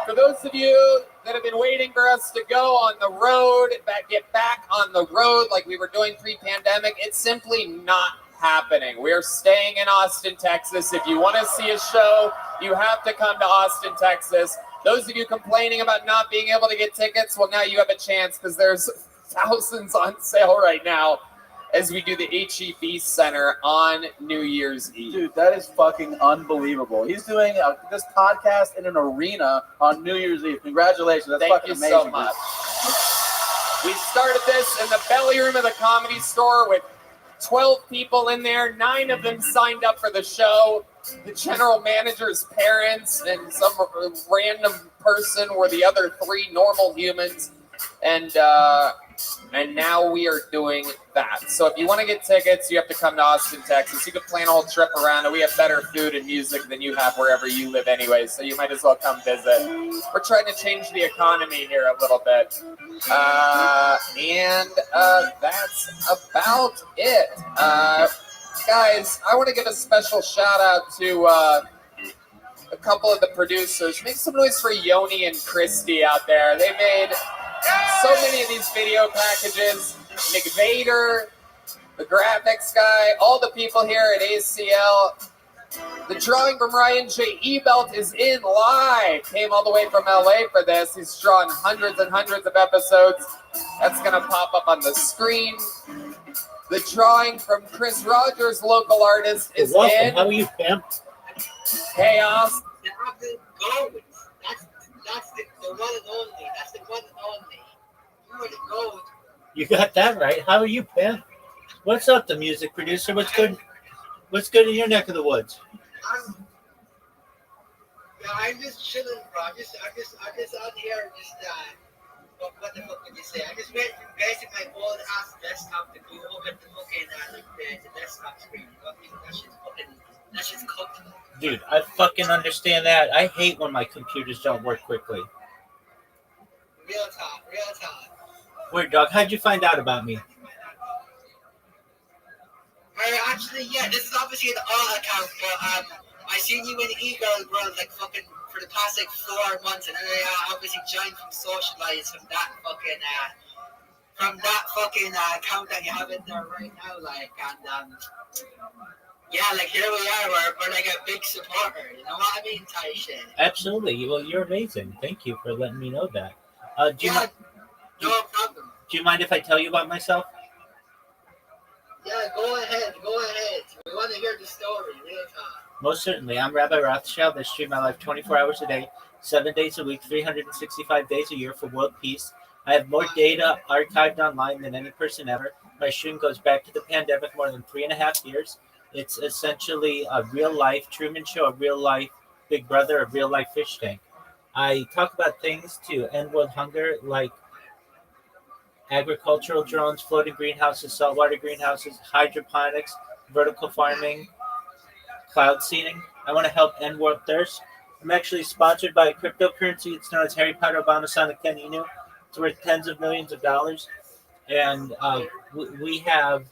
For those of you that have been waiting for us to go on the road, get back on the road like we were doing pre-pandemic, it's simply not happening. We're staying in Austin, Texas. If you want to see a show, you have to come to Austin, Texas. Those of you complaining about not being able to get tickets, well, now you have a chance, because there's thousands on sale right now as we do the HEB Center on New Year's Eve. Dude, that is fucking unbelievable. He's doing this podcast in an arena on New Year's Eve. Congratulations. That's Thank fucking you amazing. so much. We started this in the belly room of the Comedy Store with 12 people in there. 9 of them signed up for the show. the general manager's parents and some random person were the other three normal humans, and now we are doing that. So if you want to get tickets, you have to come to Austin, Texas. You can plan a whole trip around it. We have better food and music than you have wherever you live anyway, so you might as well come visit. We're trying to change the economy here a little bit. And that's about it. Guys, I want to give a special shout out to a couple of the producers. Make some noise for Yoni and Christy out there. They made so many of these video packages. McVader, the graphics guy, all the people here at ACL. The drawing from Ryan J. Ebelt is in live. Came all the way from LA for this. He's drawn hundreds and hundreds of episodes. That's going to pop up on the screen. The drawing from Chris Rogers, local artist, is in. How are you, Pam? Chaos. That's the one and only. That's the one and only. You are the gold. You got that right. How are you, Pam? What's up, the music producer? What's good? What's good in your neck of the woods? I'm just chilling, bro. I'm just out here, just what the fuck did you say? I just went from basic my old ass desktop to go over the fucking the desktop screen. That shit's cooked. Dude, I fucking understand that. I hate when my computers don't work quickly. Real talk. Weird, dog. How'd you find out about me? Actually, yeah, this is obviously an alt account, but I seen you in the e-girl world like fucking for the past like 4 months, and then I obviously joined from Socialize from that fucking account that you have in there right now, like, and yeah, like here we are, we're like a big supporter, you know what I mean, type shit. Absolutely. Well, you're amazing. Thank you for letting me know that. No problem. Do you mind if I tell you about myself? Yeah, go ahead. We want to hear the story, real talk. Most certainly. I'm Rabbi Rothschild. I stream my life 24 hours a day, 7 days a week, 365 days a year for world peace. I have more data archived online than any person ever. My stream goes back to the pandemic more than 3.5 years. It's essentially a real-life Truman Show, a real-life Big Brother, a real-life fish tank. I talk about things to end world hunger, like agricultural drones, floating greenhouses, saltwater greenhouses, hydroponics, vertical farming, cloud seeding. I want to help end world thirst. I'm actually sponsored by a cryptocurrency. It's known as Harry Potter Obama Sonic Ken Inu. It's worth tens of millions of dollars. And we have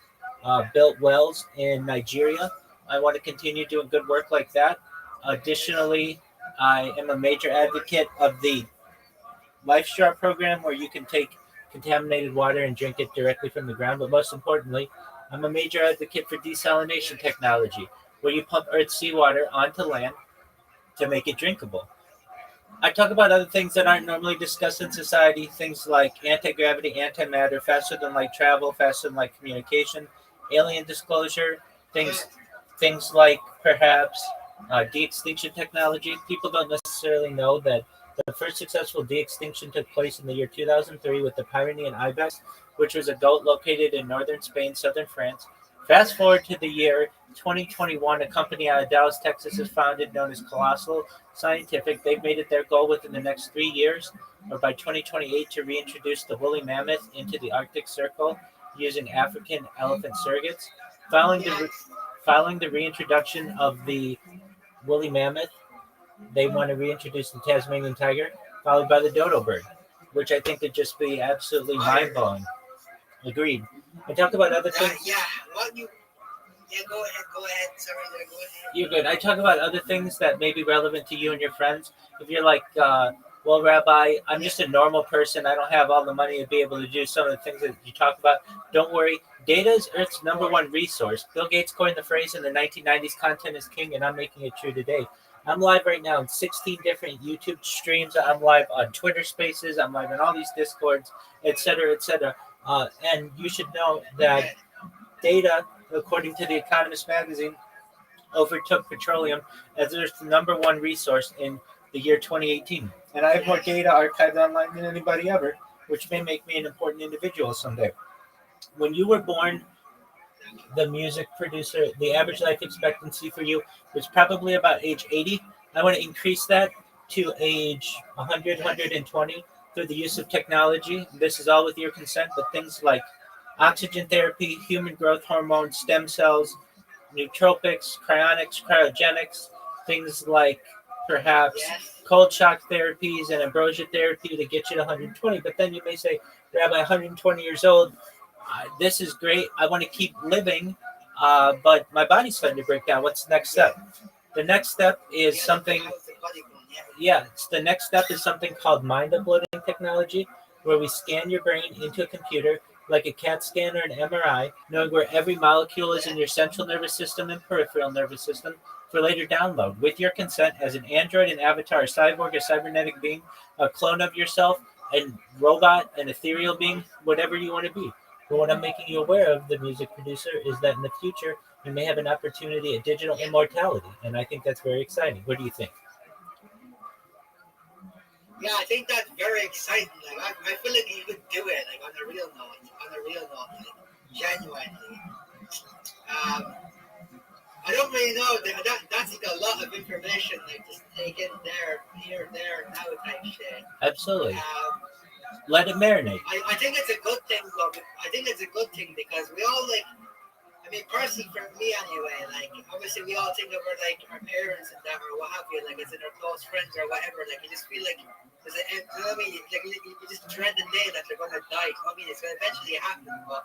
built wells in Nigeria. I want to continue doing good work like that. Additionally, I am a major advocate of the LifeStraw program, where you can take contaminated water and drink it directly from the ground. But most importantly, I'm a major advocate for desalination technology, where you pump Earth's seawater onto land to make it drinkable. I talk about other things that aren't normally discussed in society, things like anti-gravity, antimatter, faster than light travel, faster than light communication, alien disclosure, things like perhaps de-extinction technology. People don't necessarily know that the first successful de-extinction took place in the year 2003 with the Pyrenean ibex, which was a goat located in northern Spain, southern France. Fast forward to the year 2021, a company out of Dallas, Texas is founded known as Colossal Scientific. They've made it their goal within the next 3 years, or by 2028, to reintroduce the woolly mammoth into the Arctic Circle using African elephant surrogates. Following the reintroduction of the woolly mammoth, they want to reintroduce the Tasmanian tiger, followed by the dodo bird, which I think would just be absolutely mind-blowing. Agreed. I talk about other things. Go ahead. Sorry, go ahead. You're good. I talk about other things that may be relevant to you and your friends. If you're like, well, Rabbi, I'm just a normal person. I don't have all the money to be able to do some of the things that you talk about. Don't worry. Data is Earth's #1 resource. Bill Gates coined the phrase in the 1990s, content is king, and I'm making it true today. I'm live right now in 16 different YouTube streams. I'm live on Twitter Spaces. I'm live in all these Discords, etc., etc. And you should know that data, according to The Economist magazine, overtook petroleum as Earth's #1 resource in the year 2018. And I have more data archived online than anybody ever, which may make me an important individual someday. When you were born, the music producer, the average life expectancy for you was probably about age 80. I want to increase that to age 100, 120 through the use of technology. This is all with your consent, but things like oxygen therapy, human growth hormone, stem cells, nootropics, cryonics, cryogenics, things like perhaps cold shock therapies and ambrosia therapy to get you to 120. But then you may say, Rabbi, 120 years old, this is great. I want to keep living, but my body's starting to break down. What's the next step? The next step is something. The next step is something called mind uploading technology, where we scan your brain into a computer like a CAT scan or an MRI, knowing where every molecule is in your central nervous system and peripheral nervous system for later download. With your consent, as an android, an avatar, a cyborg, a cybernetic being, a clone of yourself, a robot, an ethereal being, whatever you want to be. But what I'm making you aware of, the music producer, is that in the future, you may have an opportunity at digital immortality. And I think that's very exciting. What do you think? Yeah, I think that's very exciting. Like, I feel like you could do it, like, on a real note, like, genuinely. I don't really know. That's like a lot of information, like, just take it there, here, there, now type shit. Absolutely. Let it marinate. I think it's a good thing, though. I think it's a good thing because we all, like, I mean, personally, for me anyway, like, obviously we all think of our, like, our parents and that or what have you, like, as in our close friends or whatever. Like, you just feel like, you know what I mean? Like, you just dread the day that they're going to die. I mean, it's going to eventually happen, but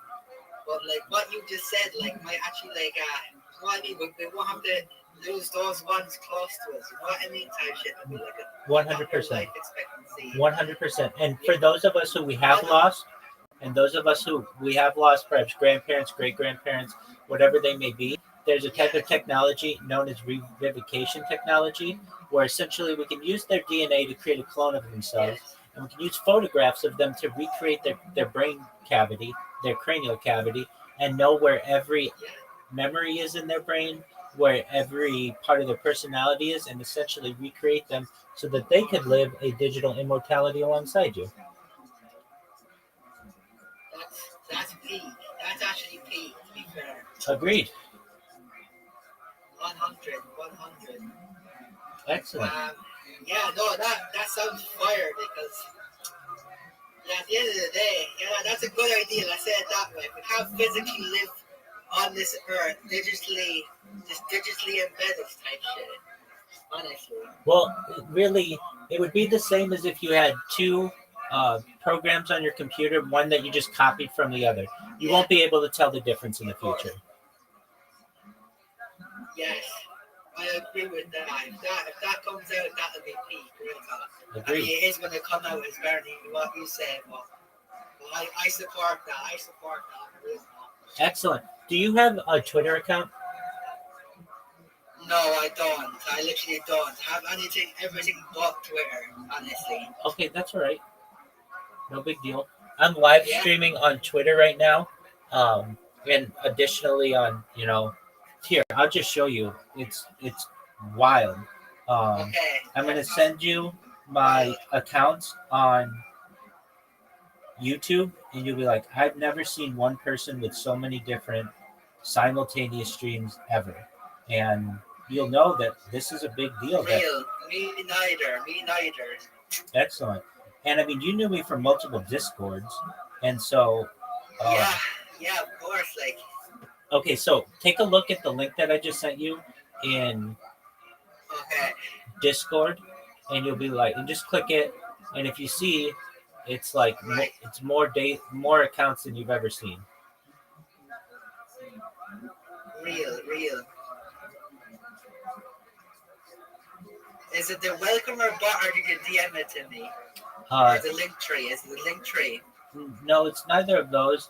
like, what you just said, like, might actually, like, you know what I mean? We won't have to lose those ones close to us. You know what I mean? Type shit. It'll be like a 100%. life expectancy. 100%. And for those of us who we have lost, and those of us who we have lost, perhaps grandparents, great-grandparents, whatever they may be, there's a type of technology known as revivification technology, where essentially we can use their DNA to create a clone of themselves, and we can use photographs of them to recreate their brain cavity, their cranial cavity, and know where every memory is in their brain, where every part of their personality is, and essentially recreate them so that they could live a digital immortality alongside you. That's peak. That's actually peak, to be fair. Agreed. 100. Excellent. Yeah, no, that sounds fire because, yeah, at the end of the day, yeah, that's a good idea. Let's say it that way. We can't physically live on this earth digitally embedded type shit. Honestly. Well, really, it would be the same as if you had two programs on your computer, one that you just copied from the other. You won't be able to tell the difference in the future. Yes, I agree with that. If that comes out, that'll be peak, real talk. Agreed. I mean, it is going to come out as better than what you said, but I support that. Real talk. Excellent. Do you have a Twitter account? No, I don't. I literally don't have everything but Twitter, honestly. Okay, that's all right. No big deal. I'm live streaming on Twitter right now, and additionally on, here, I'll just show you. It's wild. Okay. I'm going to send you my accounts on YouTube, and you'll be like, I've never seen one person with so many different simultaneous streams ever. And you'll know that this is a big deal. Me neither. Excellent. And I mean, you knew me from multiple Discords, and so yeah, of course. Like, okay, so take a look at the link that I just sent you in Discord, and you'll be like, and just click it, and if you see, it's like it's more accounts than you've ever seen. Real. Is it the welcomer bot or did you DM it to me? Or the link tree? Is it the link tree? No, it's neither of those.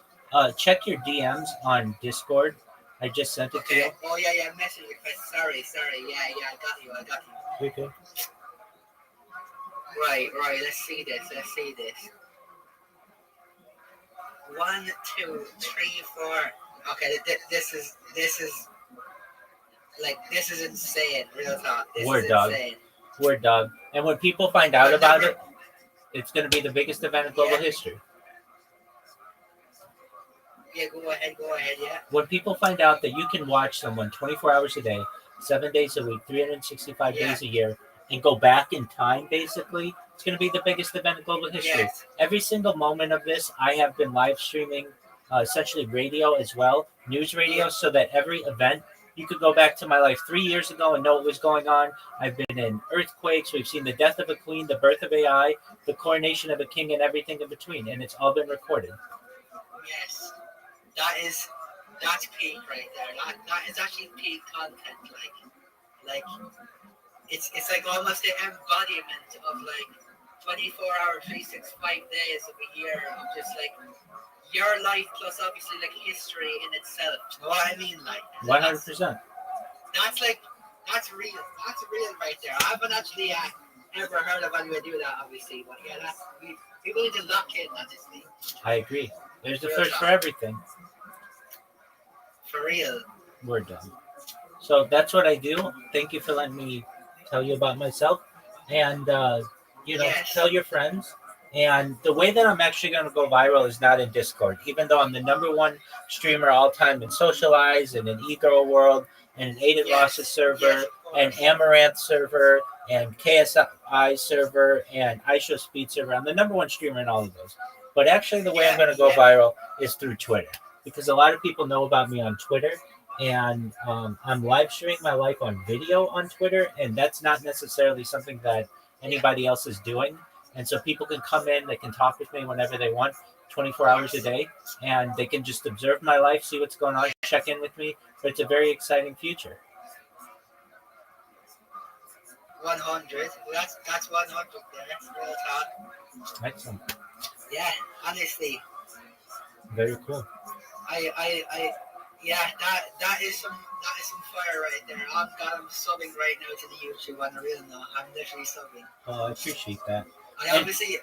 Check your DMs on Discord. I just sent it to you. Oh yeah, message request. Sorry. Yeah, I got you. You're good. Right. Let's see this. 1, 2, 3, 4. Okay, this is insane. Real talk. This Word is dog. insane. Word dog. And when people find out about it, it's going to be the biggest event in global history. Yeah, go ahead, yeah. When people find out that you can watch someone 24 hours a day, 7 days a week, 365 days a year, and go back in time, basically, it's going to be the biggest event in global history. Yes. Every single moment of this, I have been live streaming essentially radio as well, news radio, so that every event, you could go back to my life 3 years ago and know what was going on. I've been in earthquakes. We've seen the death of a queen, the birth of AI, the coronation of a king, and everything in between. And it's all been recorded. Yes. That's peak right there. That is actually peak content. Like it's like almost the embodiment of like 24-hour, 365 days of a year of just like your life plus obviously like history in itself. You know what I mean? Like 100%. That's real. That's real right there. I haven't actually ever heard of anyone do that, obviously, but yeah, people need to lock in, honestly. I agree. There's a Real first talk. for everything. For real. We're done. So that's what I do. Thank you for letting me tell you about myself. And, tell your friends. And the way that I'm actually going to go viral is not in Discord. Even though I'm the #1 streamer all time in Socialize and in eGirl World and in Aiden Ross's server and Amaranth server and KSI server and iShow Speed server. I'm the #1 streamer in all of those. But actually the way I'm going to go viral is through Twitter. Because a lot of people know about me on Twitter. And I'm live streaming my life on video on Twitter. And that's not necessarily something that anybody else is doing. And so people can come in, they can talk with me whenever they want, 24 hours a day, and they can just observe my life, see what's going on, check in with me. But it's a very exciting future. 100. That's 100 there. That's real talk. Excellent. Yeah, honestly. Very cool. Yeah, that is some fire right there. I'm subbing right now to the YouTube on the real note. I'm literally subbing. Oh, I appreciate that. I obviously,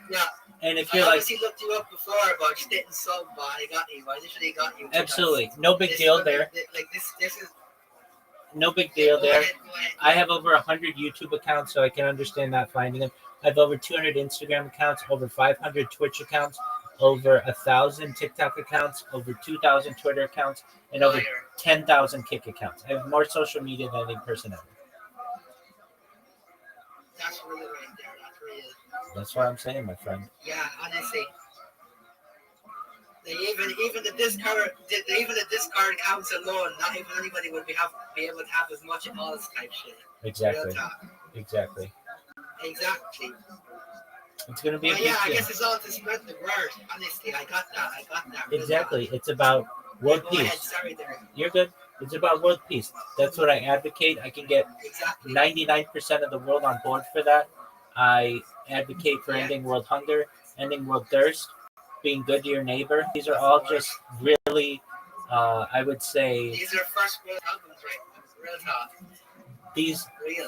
And if I you're like, obviously looked you up before, but I just didn't sub, but I got you. I literally got you. absolutely, no big deal there. Like this is. No big deal Go there. ahead. I have over 100 YouTube accounts, so I can understand not finding them. I have over 200 Instagram accounts, over 500 Twitch accounts, over 1,000 TikTok accounts, over 2,000 Twitter accounts, and over 10,000 Kick accounts. I have more social media than any person ever. That's really right there. That's real. That's what I'm saying, my friend. Yeah, honestly. Even the Discord accounts alone, not even anybody would be able to have as much Oz type shit. Exactly. Real talk. Exactly. It's going to be a big yeah, I deal. guess it's all to spread the word. Honestly, I got that. Real Exactly. talk. It's about world Go ahead, peace. sorry there. You're good. It's about world peace. That's what I advocate. I can get 99% of the world on board for that. I advocate for ending world hunger, ending world thirst, being good to your neighbor. These are all just really, I would say, These are first world albums, right? Real talk.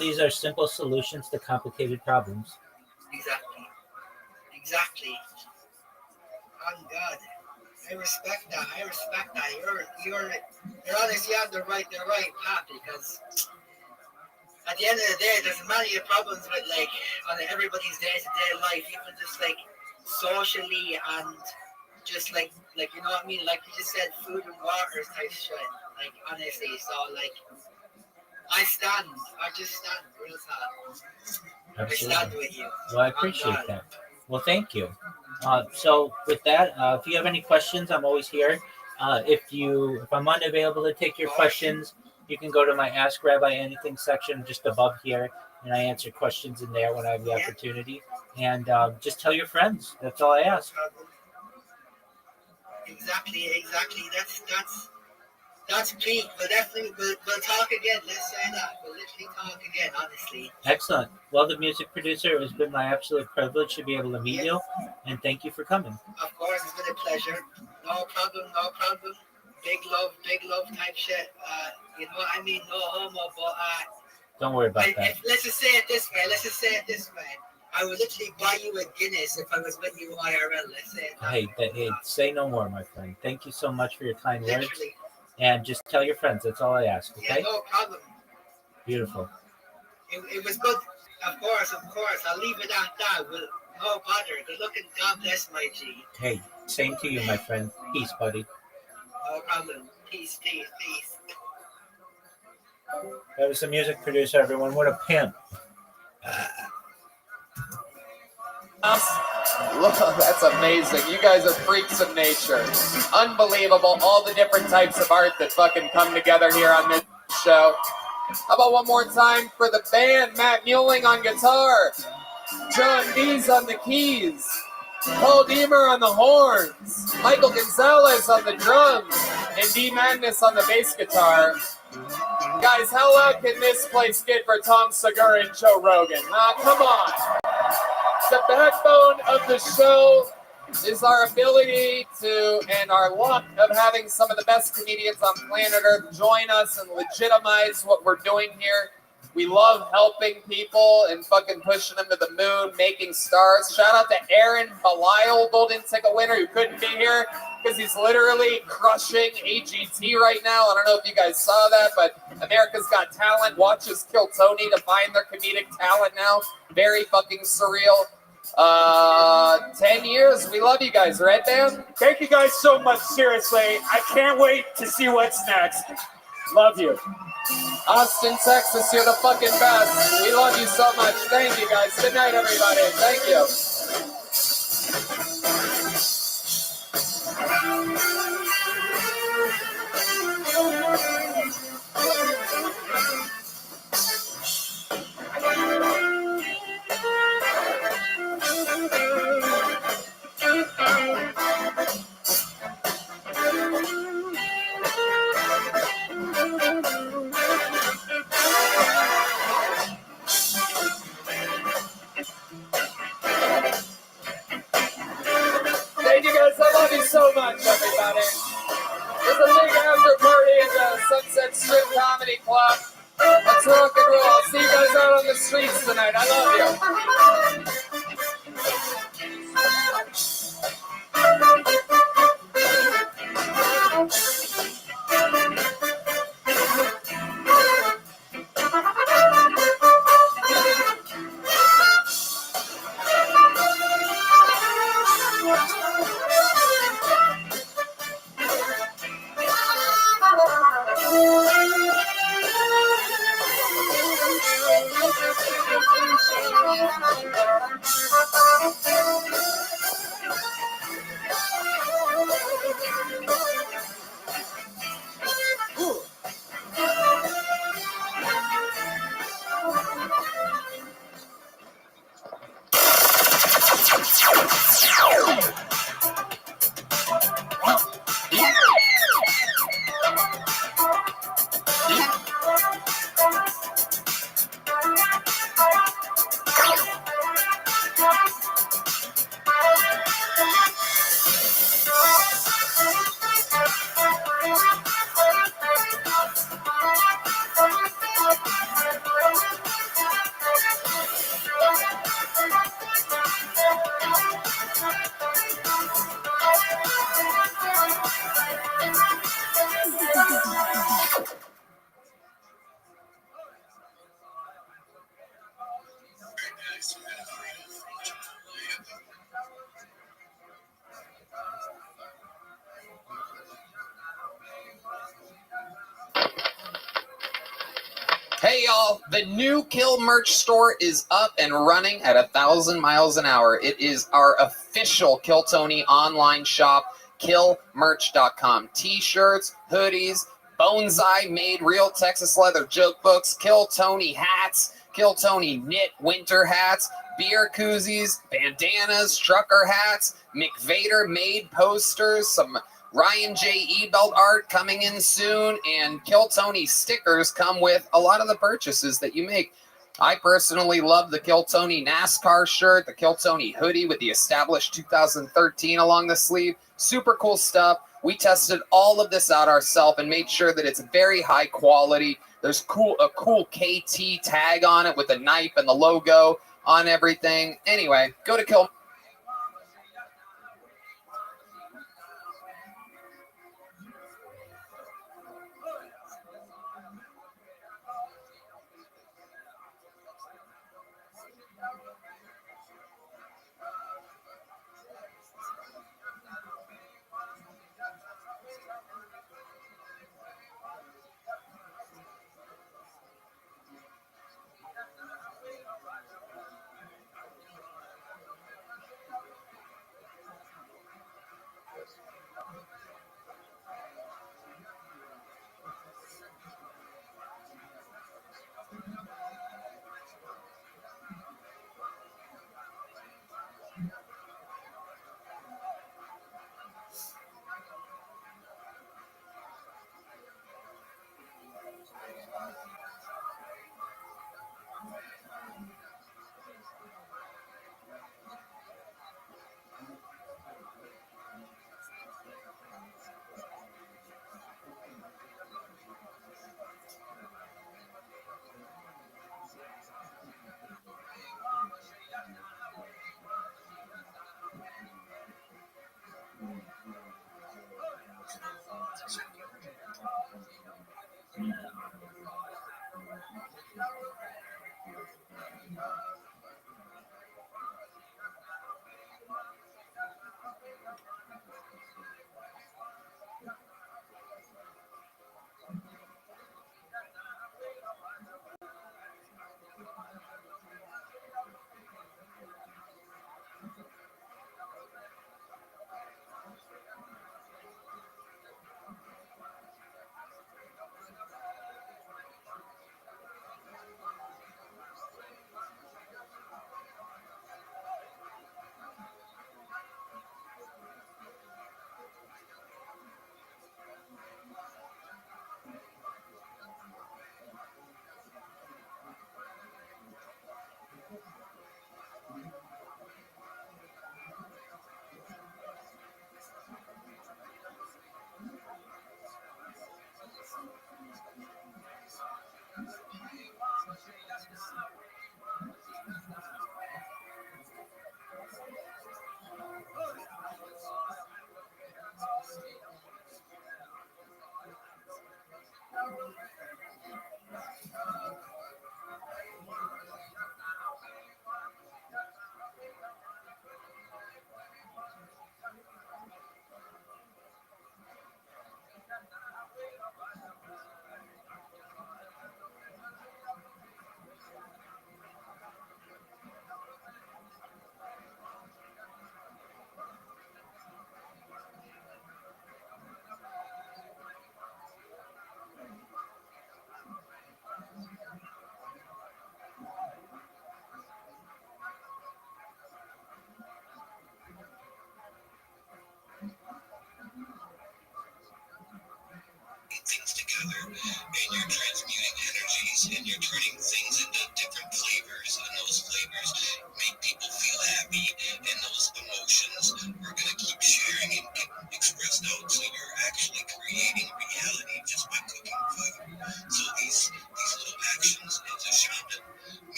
these are simple solutions to complicated problems. Exactly. Oh God. I respect that. You're honestly on the right path, because at the end of the day, there's many problems with like on everybody's day-to-day life, even just like socially and just like you know what I mean? Like you just said, food and water type shit. Like honestly, so like I just stand real talk. Absolutely. I stand with you. Well, I appreciate that. Well, thank you. So with that, if you have any questions, I'm always here. If I'm unavailable to take your questions, you can go to my Ask Rabbi Anything section just above here, and I answer questions in there when I have the opportunity. And just tell your friends. That's all I ask. Exactly. That's peak. We'll definitely we'll talk again. Let's say that. We'll literally talk again, honestly. Excellent. Well, the music producer, it has been my absolute privilege to be able to meet you, and thank you for coming. Of course, it's been a pleasure. No problem. Big love type shit. You know what I mean? No homo, but Don't worry about that. let's just say it this way. I would literally buy you a Guinness if I was with you IRL. Let's say it. Hey, say no more, my friend. Thank you so much for your kind words. Literally. And just tell your friends. That's all I ask, okay? Yeah, no problem. Beautiful. It was good. Of course. I'll leave it at that. No bother. Good looking. God bless my G. Hey, same to you, my friend. Peace, buddy. Peace, peace, peace. That was the music producer, everyone. What a pimp. That's amazing. You guys are freaks of nature. Unbelievable. All the different types of art that fucking come together here on this show. How about one more time for the band? Matt Muelling on guitar. John Dees on the keys. Paul Deemer on the horns. Michael Gonzalez on the drums. And D Madness on the bass guitar. Guys, how loud can this place get for Tom Segura and Joe Rogan? Come on. The backbone of the show is our ability to, and our luck of having some of the best comedians on planet Earth join us and legitimize what we're doing here. We love helping people and fucking pushing them to the moon, making stars. Shout out to Aaron Belial, Golden Ticket winner, who couldn't be here because he's literally crushing AGT right now. I don't know if you guys saw that, but America's Got Talent watches Kill Tony to find their comedic talent now. Very fucking surreal. 10 years. We love you guys, right, Dan? Thank you guys so much. Seriously, I can't wait to see what's next. Love you. Austin, Texas, you're the fucking best. We love you so much. Thank you, guys. Good night, everybody. Thank you. Thank you guys. I love you so much, everybody. There's a big after party at the Sunset Strip Comedy Club. Let's rock and roll. I'll see you guys out on the streets tonight. I love you. Hey y'all, the new Kill merch store is up and running at 1,000 miles an hour. It is our official Kill Tony online shop, killmerch.com. T-shirts, hoodies, bonsai made real Texas leather joke books, Kill Tony hats, Kill Tony knit winter hats, beer koozies, bandanas, trucker hats, McVader made posters, some Ryan J. Ebelt art coming in soon, and Kill Tony stickers come with a lot of the purchases that you make. I personally love the Kill Tony NASCAR shirt, the Kill Tony hoodie with the established 2013 along the sleeve. Super cool stuff. We tested all of this out ourselves and made sure that it's very high quality. There's a cool KT tag on it with a knife and the logo on everything. Anyway, go to Kill.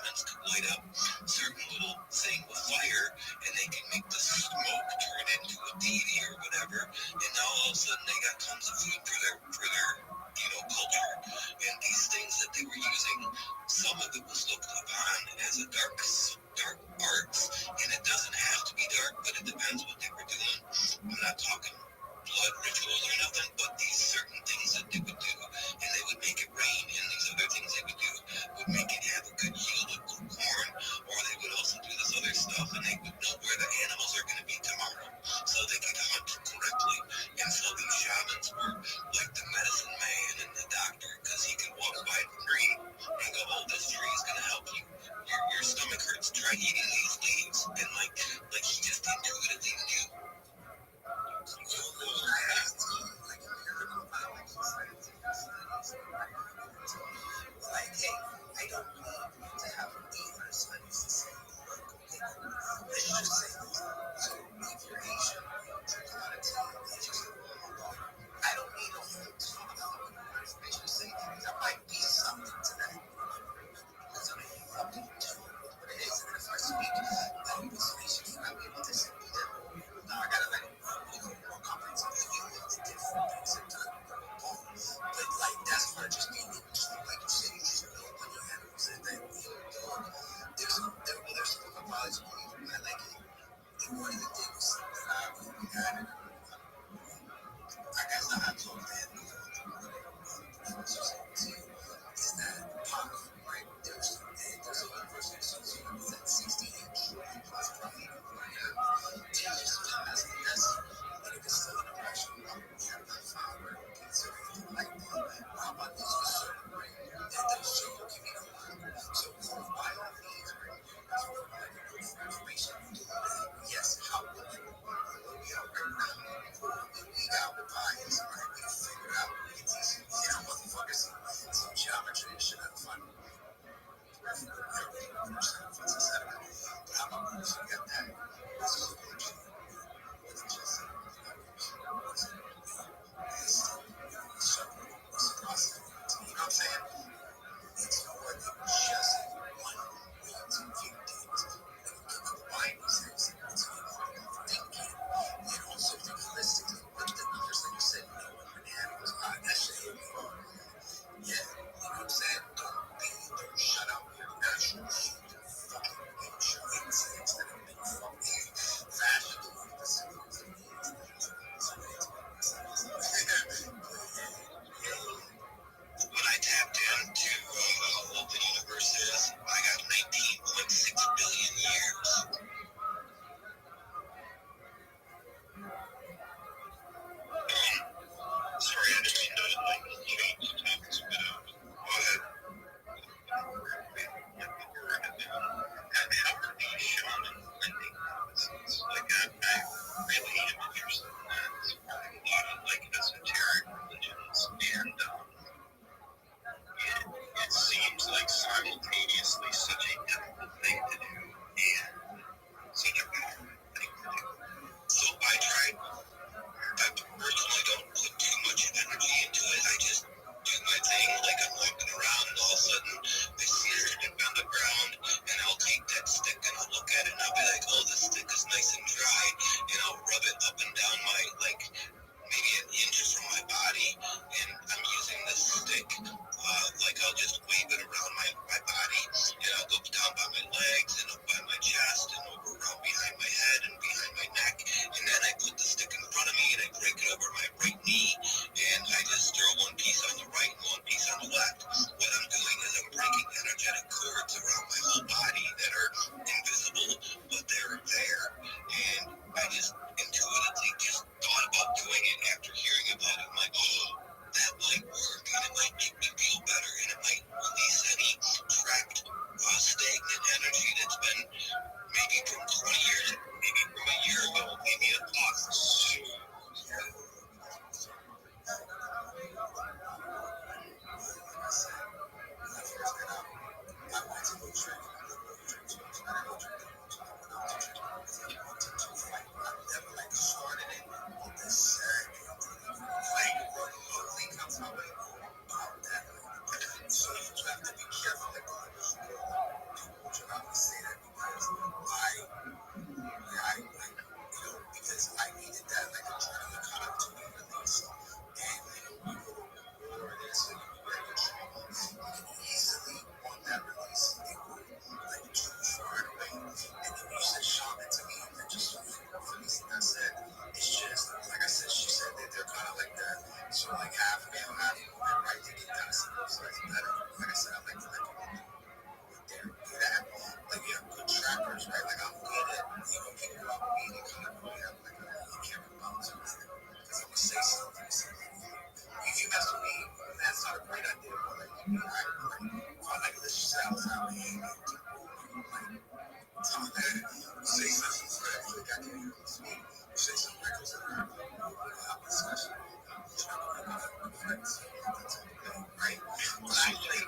shamans could light up certain little thing with fire, and they can make the smoke turn into a deity or whatever. And now all of a sudden they got tons of food for their culture. And these things that they were using, some of it was looked upon as a dark arts, and it doesn't have to be dark, but it depends what they were doing. I'm not talking blood rituals or nothing, but these certain things that they would do, and they would make it rain, and these other things they would do would make it have a good yield of corn, or they would also do this other stuff, and they would know where the animals are going to be tomorrow, so they could hunt correctly. And so these shamans were like the medicine man and the doctor, because he could walk by a tree and go, oh, this tree is going to help you. Your stomach hurts, try eating these leaves. And like he just intuitively knew. Like, hey, I don't need to have either side of the same work. Let's just say, so if you're Asian, drink a lot of tea, let's just say, I don't need a whole ton of information. Let's just say there might be something to that. Because I mean, you have to do what it is. And if I speak species, I'm able to say that. Now I gotta like more comprehensive different things that done. But like that's not just being able to like you said, you just know when you have it. That there's some advice on you. I like it. And one of the things that I really had, I guess I told that is that pop, right? There's a university associated with that 60 plus profit. Teachers sometimes that's but if it's still an impression, we have like 5 or considering like how about this was certain, right? That those children can be alive. So why are these, right? That's what like information. Yes, how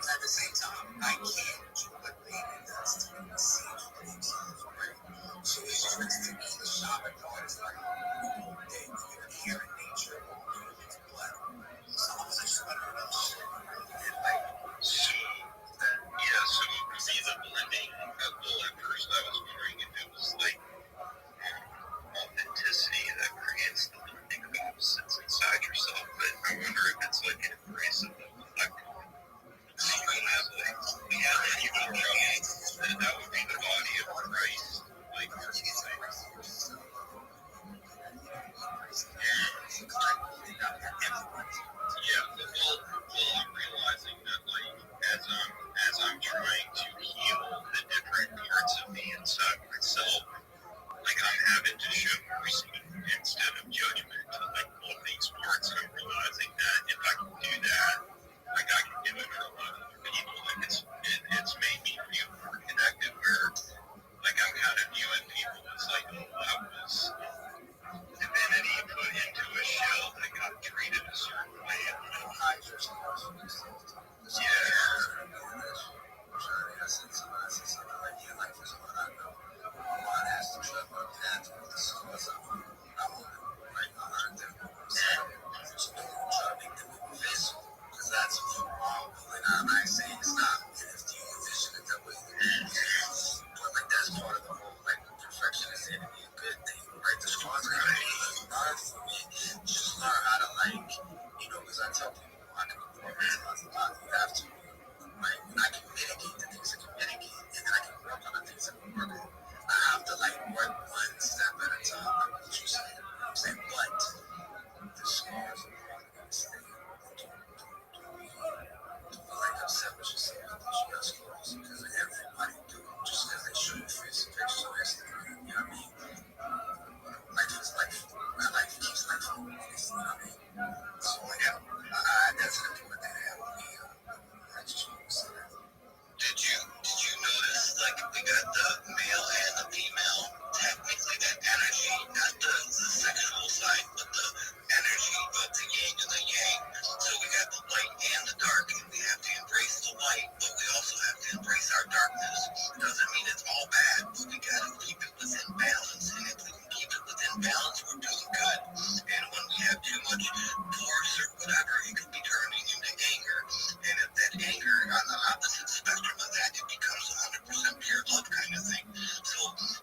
At the same time, I can't do what Baby does to me. So it's just to me, the shopping part is like, you're here in nature, but some of us are just better enough shit. So, yeah, so you see the blending of the at first I was wondering if it was like authenticity that creates the blending of opposites inside yourself, but I wonder if it's like an embrace of the collective. That would be the body of Christ. Like, yeah, well, I'm realizing that, like, as I'm trying to heal the different parts of me inside myself, like, I'm having to show mercy instead of judgment to, like, all these parts, and I'm realizing that if I can do that, like, I can do it for a lot of other people. Like, it's made me feel more connected, where, like, I'm kind of viewing people as, like, oh, that was divinity put into a shell that got treated a certain way. And, you know, that's wrong. Like, I'm not saying it's not. It's the vision is that way. But like that's part of the whole like perfection is a good thing, right? The scars are hard for me. Just learn how to like, because I tell people I can compartmentalize a lot. You have to, right? And I can mitigate the things I can mitigate, and then I can work on the things I can work on. I have to like work one step at a time. Like what you saying? I'm saying, but the scars are part of this thing. Like upset with yourself because you got scars, because everybody do, just because they show you face pictures on Instagram, you know what I mean? Life is life. My life keeps life moving, you know what I mean? So yeah, that's an important thing to have with me. I just want to say that. Did you notice, like, we got the male and the female, technically that energy, not the sexual side, but the energy of the yin and the yang. So we got the light and the dark, and we have to embrace the light, but we also have to embrace our darkness. Doesn't mean it's all bad, but we gotta keep it within balance, and if we can keep it within balance, we're doing good. And when we have too much force or whatever, it could be turning into anger, and if that anger on the opposite spectrum of that, it becomes 100% pure love kind of thing. So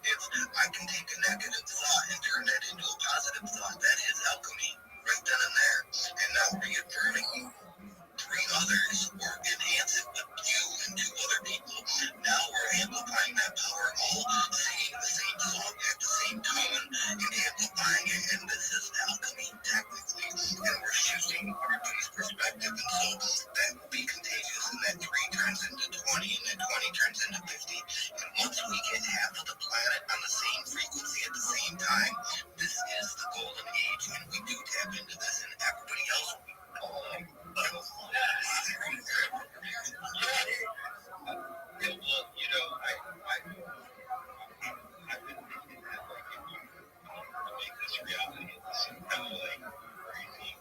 if I can take a negative thought and turn that into a positive thought, that is alchemy right then and there. And now reaffirming 3 others or enhance it with you and 2 other people. Now we're amplifying that power, all singing the same song at the same tone and amplifying it. And this is alchemy technically. And we're shifting everybody's perspective. And so that will be contagious. And that 3 turns into 20 and that 20 turns into 50. And once we get half of the planet on the same frequency at the same time, this is the golden age. And we do tap into this, and everybody else will be I've been thinking that, like, if you to make this reality, it's some kind of like crazy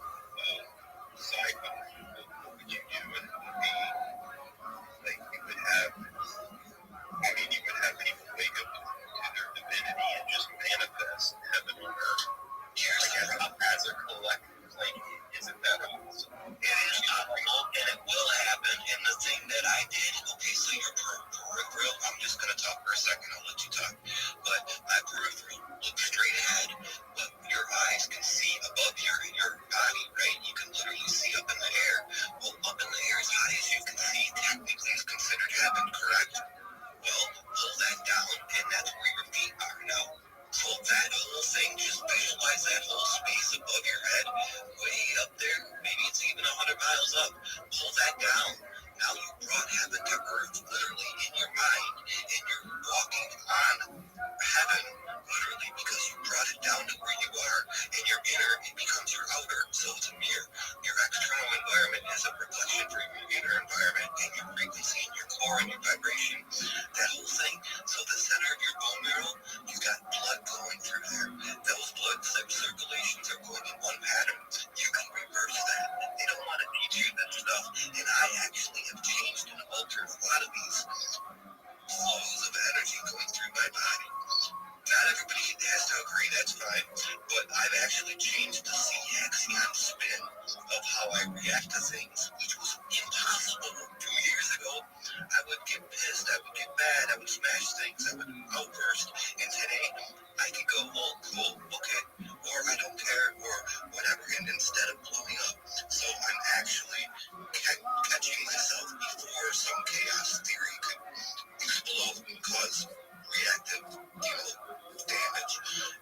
sci-fi. What would you do? And it would be like you would have, you would have people wake up to their divinity and just manifest heaven on earth. Like as a collective, like, isn't that awesome? It is awesome, and it will happen. And the thing that I did, okay, so your peripheral, I'm just going to talk for a second, I'll let you talk. But my peripheral looks straight ahead, but your eyes can see above your body, right? You can literally see up in the air. Well, up in the air as high as you can see, technically is considered heaven, correct? Well, pull that down, and that's where your feet are now. So that whole thing, just visualize that whole space above your head, way up there, maybe it's even 100 miles up. Pull that down. Now you brought heaven to earth, literally, in your mind, and you're walking on things that would outburst. And today, I could go, oh, cool, okay, or I don't care, or whatever. And instead of blowing up, so I'm actually catching myself before some chaos theory could explode and cause reactive, damage.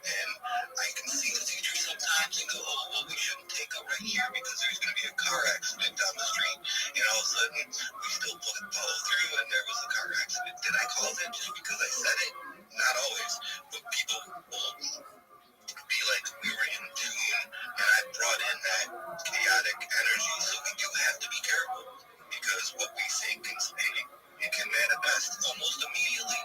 And I can see the future sometimes and go, oh, well, we shouldn't take a right here because there's going to be a car accident down the street. And all of a sudden, we still follow through and there was a car accident. Did I cause it just because I said it? Not always, but people will be like, we were in tune, and I brought in that chaotic energy, so we do have to be careful, because what we think it can manifest almost immediately,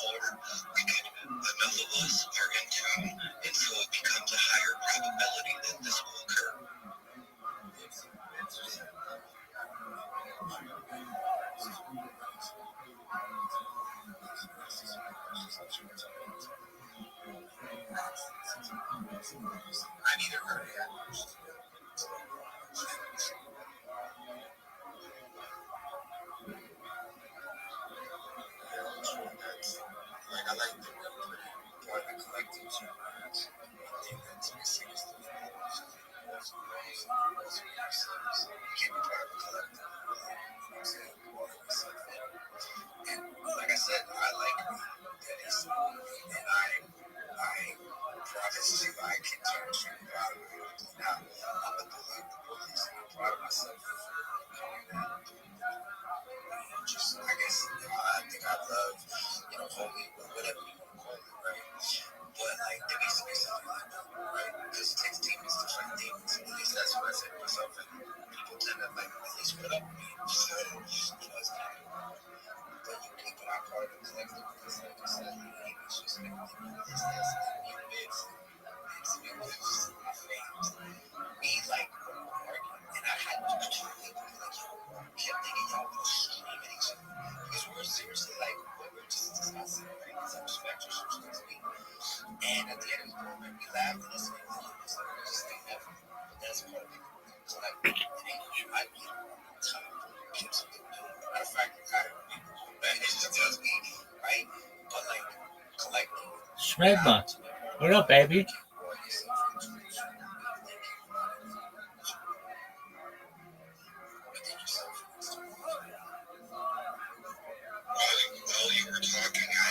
or enough of us are in tune, and so it becomes a higher probability that this will occur. I neither heard it. Like, I like the word the collective survives. I think that's the biggest thing. Keep it private collective. And like I said, I like that it's, and I promise you I can turn straight out of it. Now, I'm a collective police, and I'm proud of myself for doing that. Just, I guess, I think I love, holy, whatever you want to call it, right? But, like, there needs to be something like that, right? Because it takes demons to fight demons. At least that's what I say to myself, and people tend to, like, at least put up with me. So, it's not, but you people are part of the collective, because, like I said, it's just me, it's my fans. Me, like, arguing, and I had to truly be like, yo, kept thinking y'all were screaming at each other. Because we're seriously like, we're just discussing things and spectrum to me. And at the end of the program, we laughed and listened to it. It's like, we just ain't never. But that's part of it. So, like, in English, I be keep something new. Matter of fact, it's just me, right? But, like, collective. Smegma. What up, baby? While you were talking, I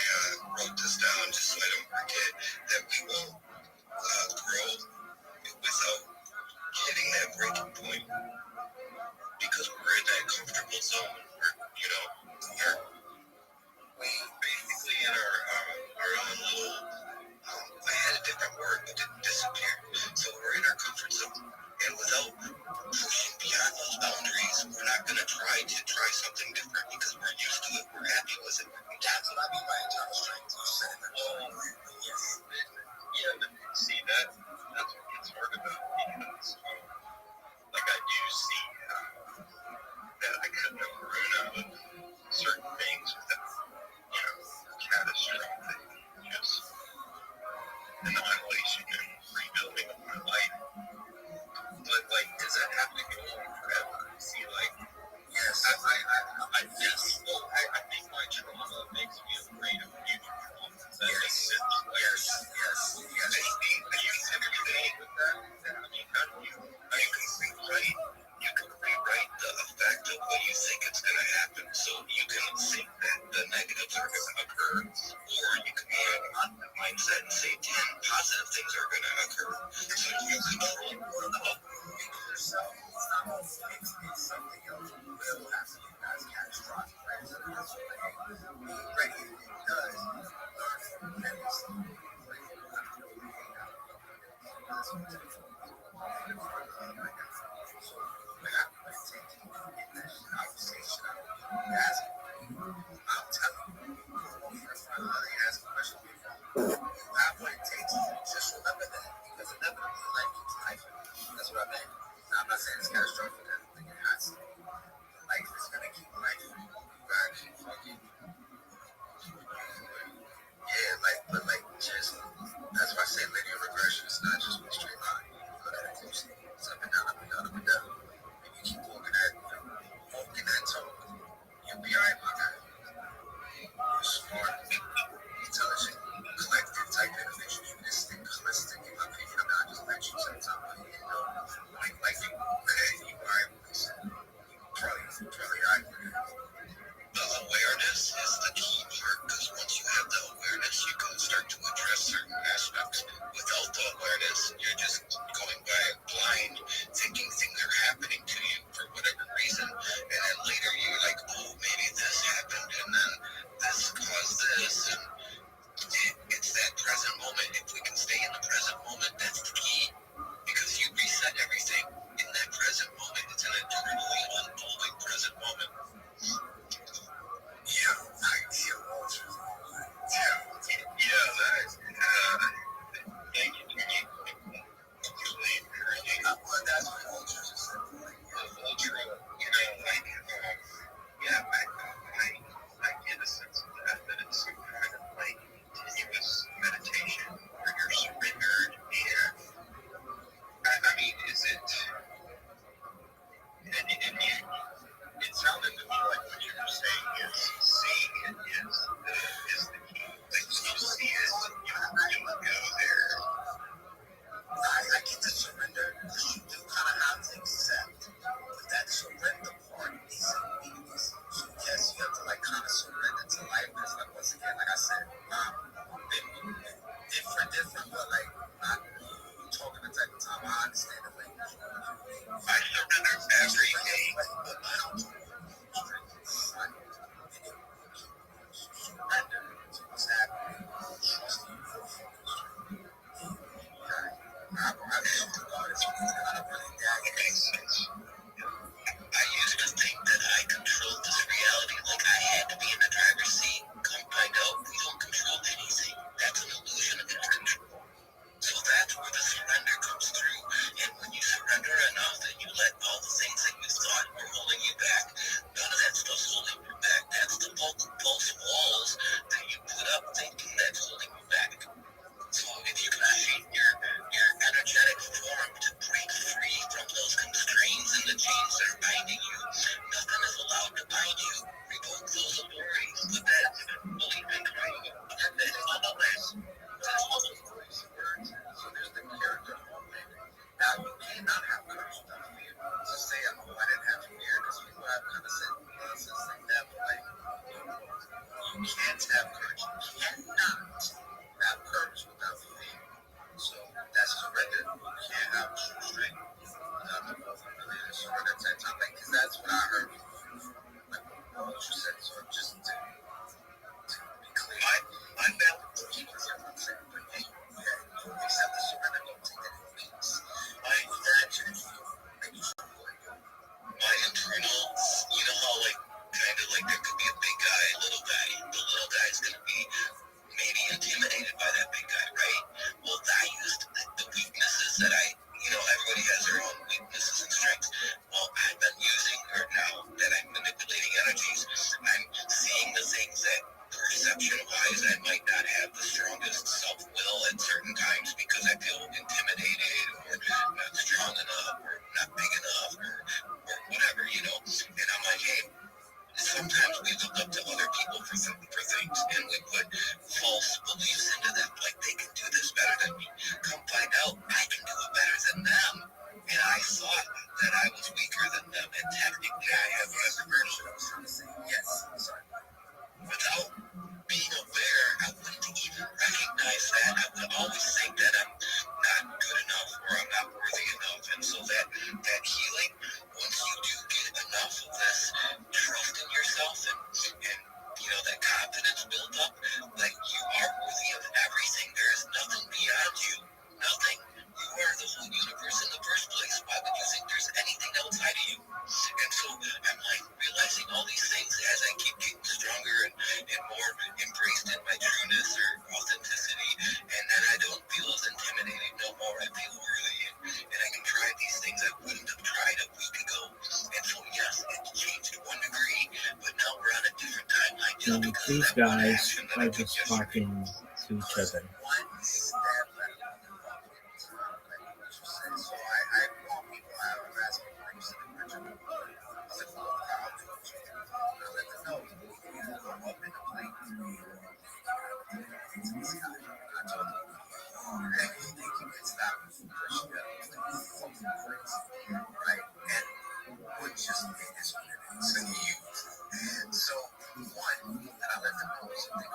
wrote this down just so I don't forget that we won't grow without hitting that breaking point, because we're in that comfortable zone. We're basically in our own little. I had a different word, but didn't disappear. So we're in our comfort zone, and without pushing beyond those boundaries, we're not going to try something different because we're used to it. We're happy with it. That's what I mean by internal strength. Yes. Yeah, but see, that's what gets hard about because, like, I do see that I could have grown out of certain things without, catastrophic, just annihilation and rebuilding of my life. But, like, does that have to go on forever? See, like, yes, I think my trauma makes me afraid of future trauma. Does that make sense? Yes. Do you sympathy with that? I mean, how do you can rewrite the effect of what you think it's going to happen. So you can think that the negatives are going to occur, or you can be on the mindset and say 10 positive wise, I might not have the strongest self-will at certain times because I feel intimidated or not strong enough or not big enough or whatever, you know. And I'm like, hey, sometimes we look up to other people for things and we put false beliefs into them, like they can do this better than me. Come find out, I can do it better than them. And I thought that I was weaker than them, and technically I have every version of yes, sorry. Without being aware, I wouldn't even recognize that. I would always think that I'm not good enough or I'm not worthy enough. And so that healing, once you do get enough of this trust in yourself and you know, that confidence built up, like you are worthy of everything. There is nothing beyond you. Nothing. You are the whole universe in the first place. Why would you think there's anything outside of you? And so I'm like realizing all these things as I keep getting stronger and more embraced in my trueness or authenticity. And then I don't feel as intimidated no more. I feel worthy and I can try these things I wouldn't have tried a week ago. And so yes, it's changed to one degree, but now we're on a different timeline. So these guys are just talking to each other. So I want people out of asking groups in the picture. I let them know how to do it. I let them know you go up in the plane. I told them, hey, they can stop first right? And what just made this what it is. So one, and I let them know something.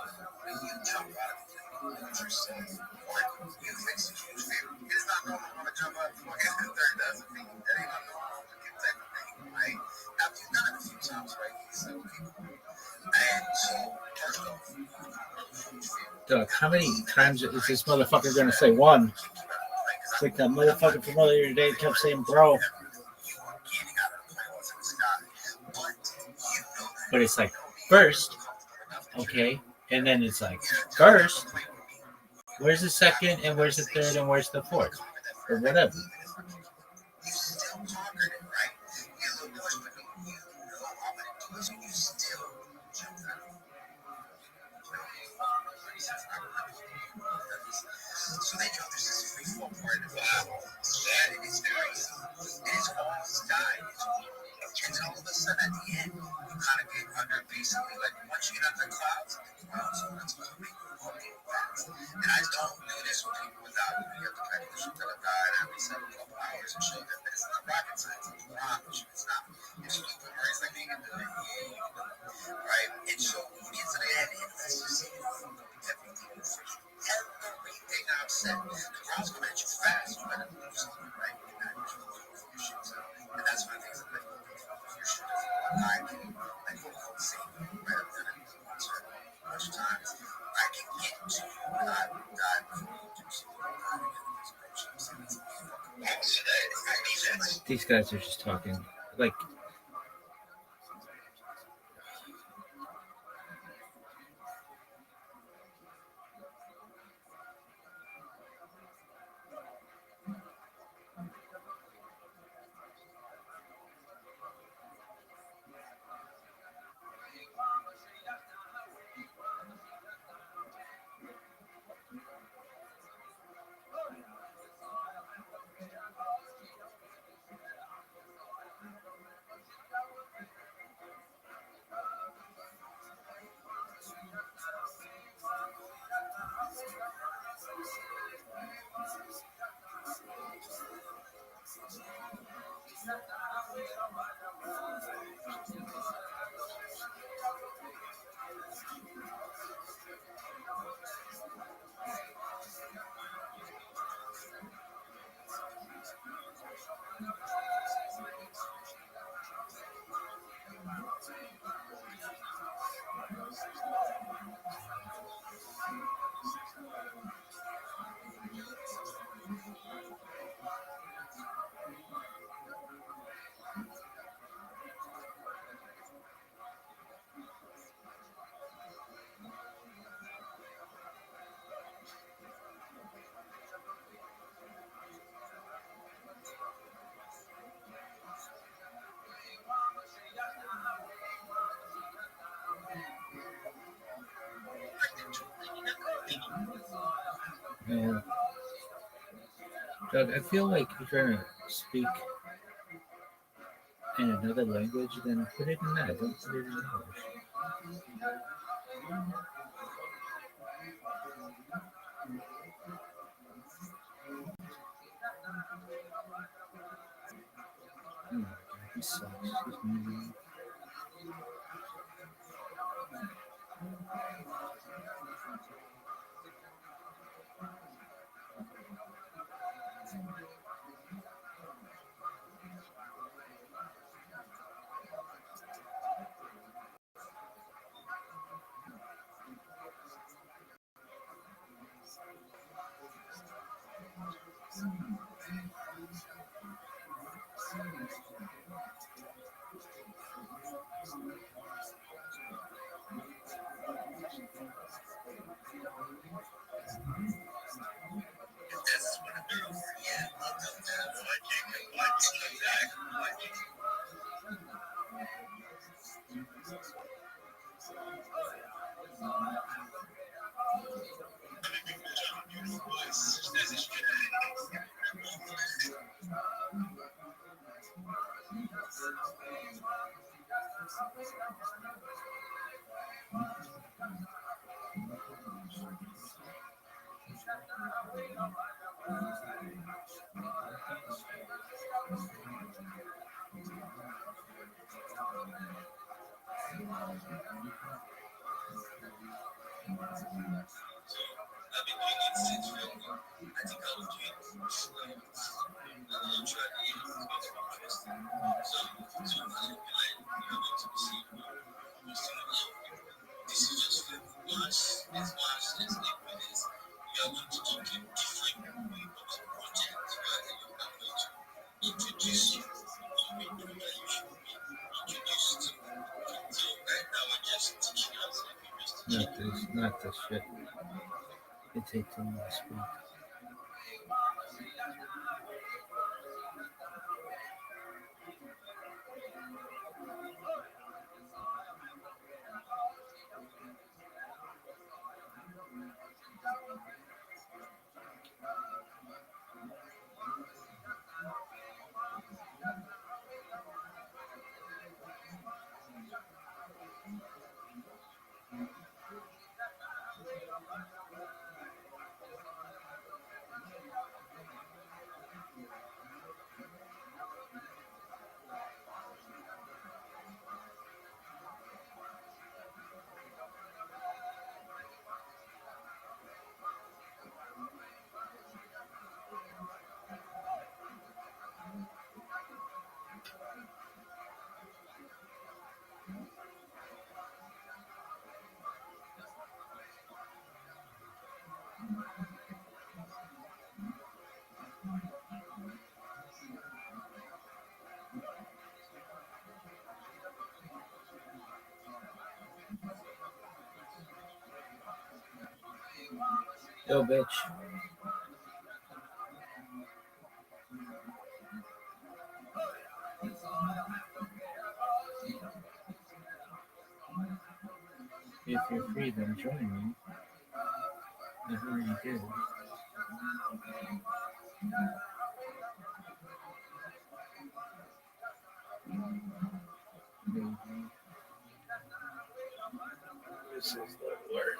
When you jump out of the plane, what you're saying, one, you face a huge fear. It's not normal when I jump out of the plane. The third doesn't mean that ain't not normal type of thing, right? Now, you've done it a few times, right? So, and so, first off, Doug, how many times is this motherfucker gonna say one? It's like that motherfucker from earlier today kept saying bro. But it's like first, okay, and then it's like first, where's the second and where's the third and where's the fourth? Or whatever. So they know there's this free flow part of that is very it is almost died. And all of a sudden at the end, you kind of get under basically like once you get under the clouds, that's going to be and I don't do this with people without you have to kind of shoot to the guy every couple hours and show them that it's not rocket science, it's not. It's not. It's stupid, right? It's like being in the right? And so you get to the end and it's just everything is everything I'm saying. The crowd's going to hit you fast. You better do something, right? And that's one of the things that your shit is I can see right up there a bunch of times. I can get to God These guys are just talking like Yeah. Doug, I feel like if you're going to speak in another language, then put it in that. Don't put it in English. Oh my God, he sucks. He's mean. Not this shit. It takes too long to speak. Yo, bitch. If you're free, then join me. I already did. This is the word.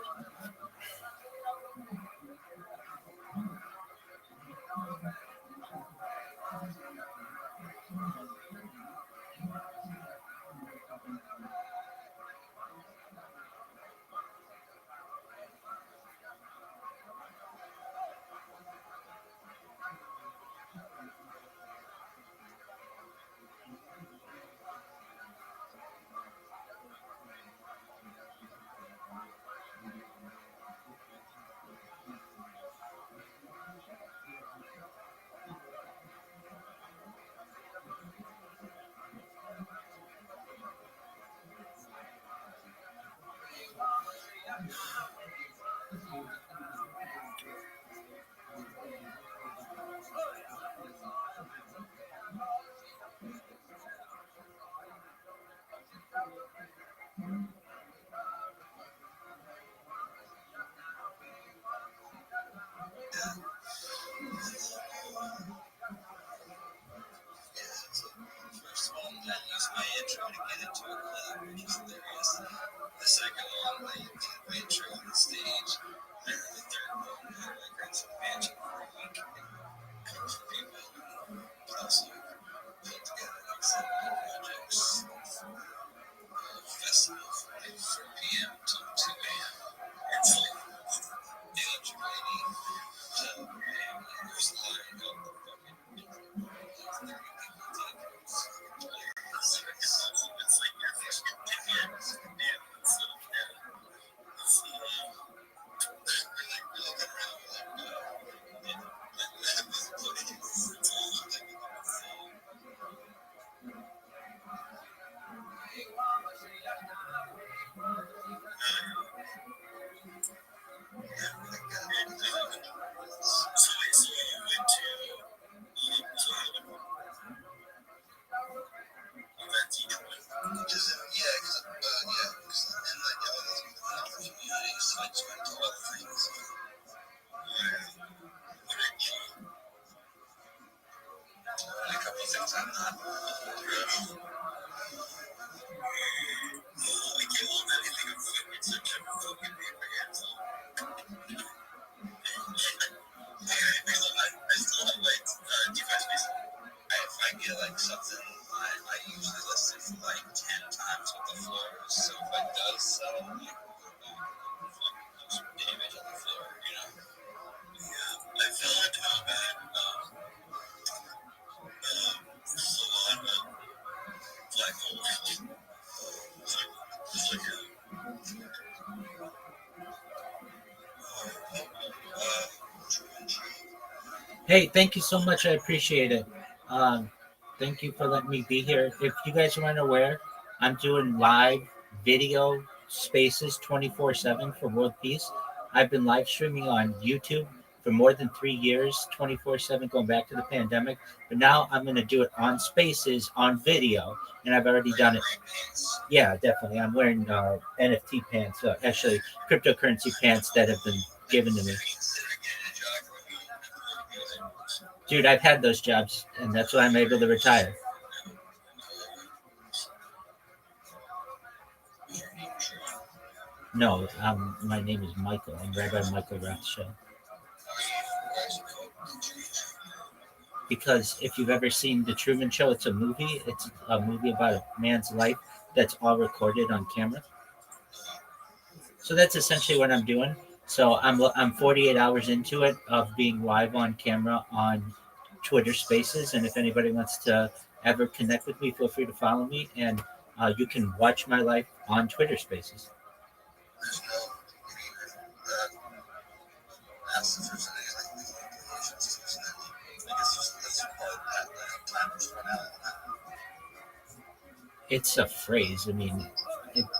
Hey, thank you so much. I appreciate it. Thank you for letting me be here. If you guys weren't aware, I'm doing live video spaces 24/7 for World Peace. I've been live streaming on YouTube for more than 3 years, 24/7, going back to the pandemic. But now I'm going to do it on spaces on video, and I've already done it. Yeah, definitely. I'm wearing NFT pants, actually cryptocurrency pants that have been given to me. Dude, I've had those jobs, and that's why I'm able to retire. No, my name is Michael. I'm Rabbi Michael Rothschild. Because if you've ever seen The Truman Show, it's a movie. It's a movie about a man's life that's all recorded on camera. So that's essentially what I'm doing. So I'm 48 hours into it of being live on camera on Twitter Spaces, and if anybody wants to ever connect with me, feel free to follow me, and you can watch my life on Twitter Spaces. It's a phrase. I mean,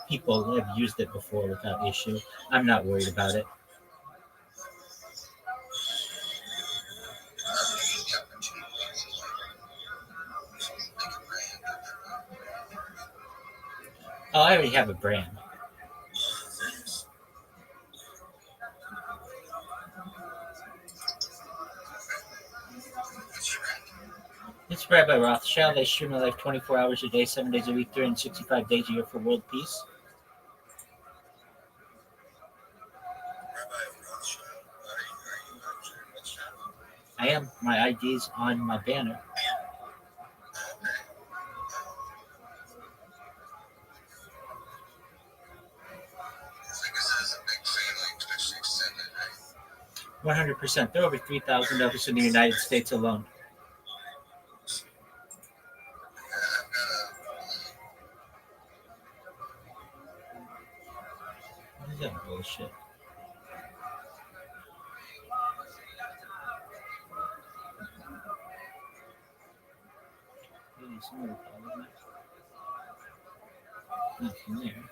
people have used it before without issue. I'm not worried about it. Oh, I already have a brand. It's Rabbi Rothschild. I stream my life 24 hours a day, 7 days a week, 365 days a year for world peace. I am. My ID's on my banner. One 100%. There are over 3,000 of us in the United States alone. What is that bullshit? Nothing there.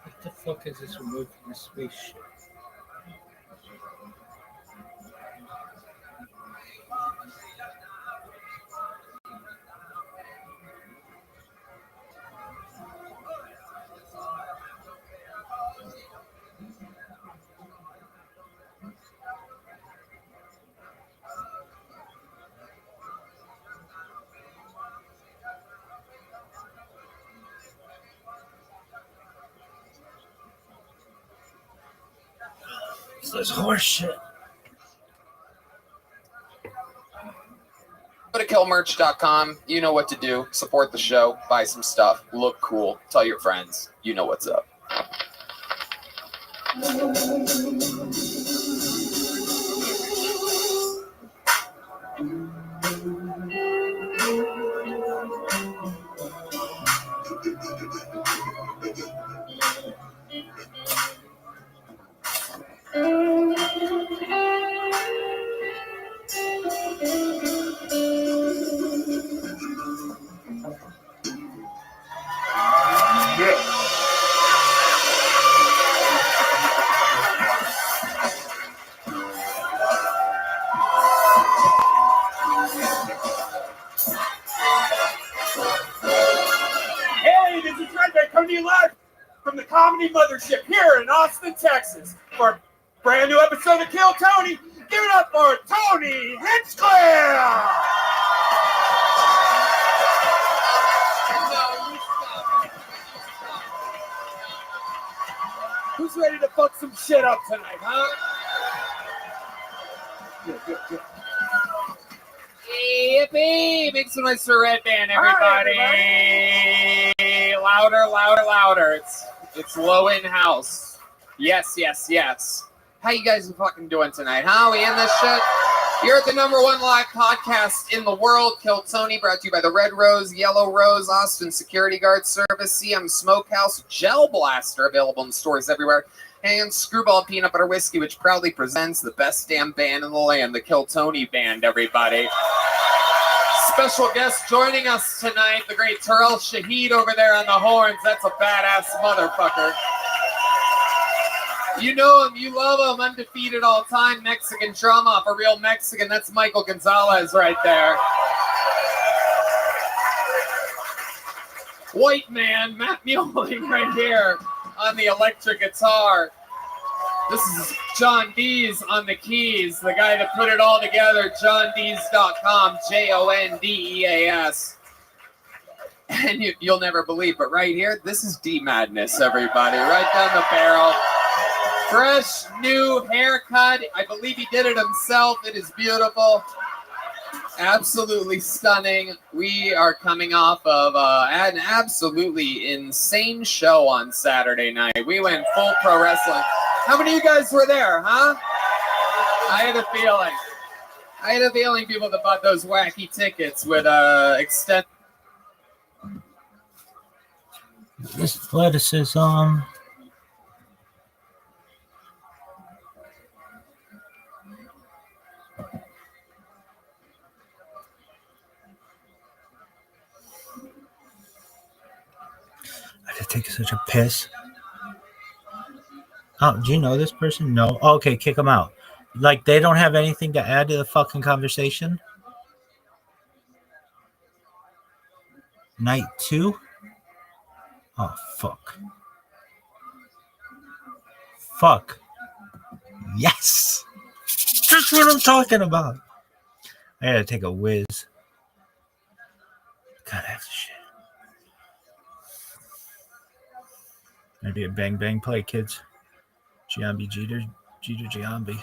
What the fuck is this removed from the spaceship? this horse shit. Go to killmerch.com. You know what to do. Support the show. Buy some stuff. Look cool. Tell your friends. You know what's up. Hey, this is Rabbi coming to you live from the Comedy Mothership here in Austin, Texas, for a brand new episode of Kill Tony. Give it up for Tony Hinchcliffe! Who's ready to fuck some shit up tonight, huh? Good. Yippee! Make some noise for Red Band, everybody. Louder. It's low in house. Yes. How you guys fucking doing tonight, huh? We in this shit? You're at the #1 live podcast in the world, Kill Tony, brought to you by the Red Rose, Yellow Rose, Austin Security Guard Service, CM Smokehouse, Gel Blaster, available in stores everywhere, and Screwball Peanut Butter Whiskey, which proudly presents the best damn band in the land, the Kill Tony Band, everybody. Special guest joining us tonight, the great Terrell Shaheed over there on the horns. That's a badass motherfucker. You know him, you love him, undefeated all time, Mexican drum off, a real Mexican. That's Michael Gonzalez right there. White man, Matt Mueling right here on the electric guitar. This is John Dees on the keys, the guy that put it all together, johndees.com, JONDEAS. And you'll never believe, but right here, this is D Madness, everybody, right down the barrel. Fresh, new haircut. I believe he did it himself. It is beautiful. Absolutely stunning. We are coming off of an absolutely insane show on Saturday night. We went full pro wrestling. How many of you guys were there, huh? I had a feeling people that bought those wacky tickets would extend. Athleticism. I could take such a piss. Oh, do you know this person? No. Oh, okay, kick them out. Like, they don't have anything to add to the fucking conversation? Night 2? Oh, fuck. Fuck. Yes! That's what I'm talking about. I gotta take a whiz. God, that's shit. Maybe a bang bang play, kids. Giambi Jeter Giambi.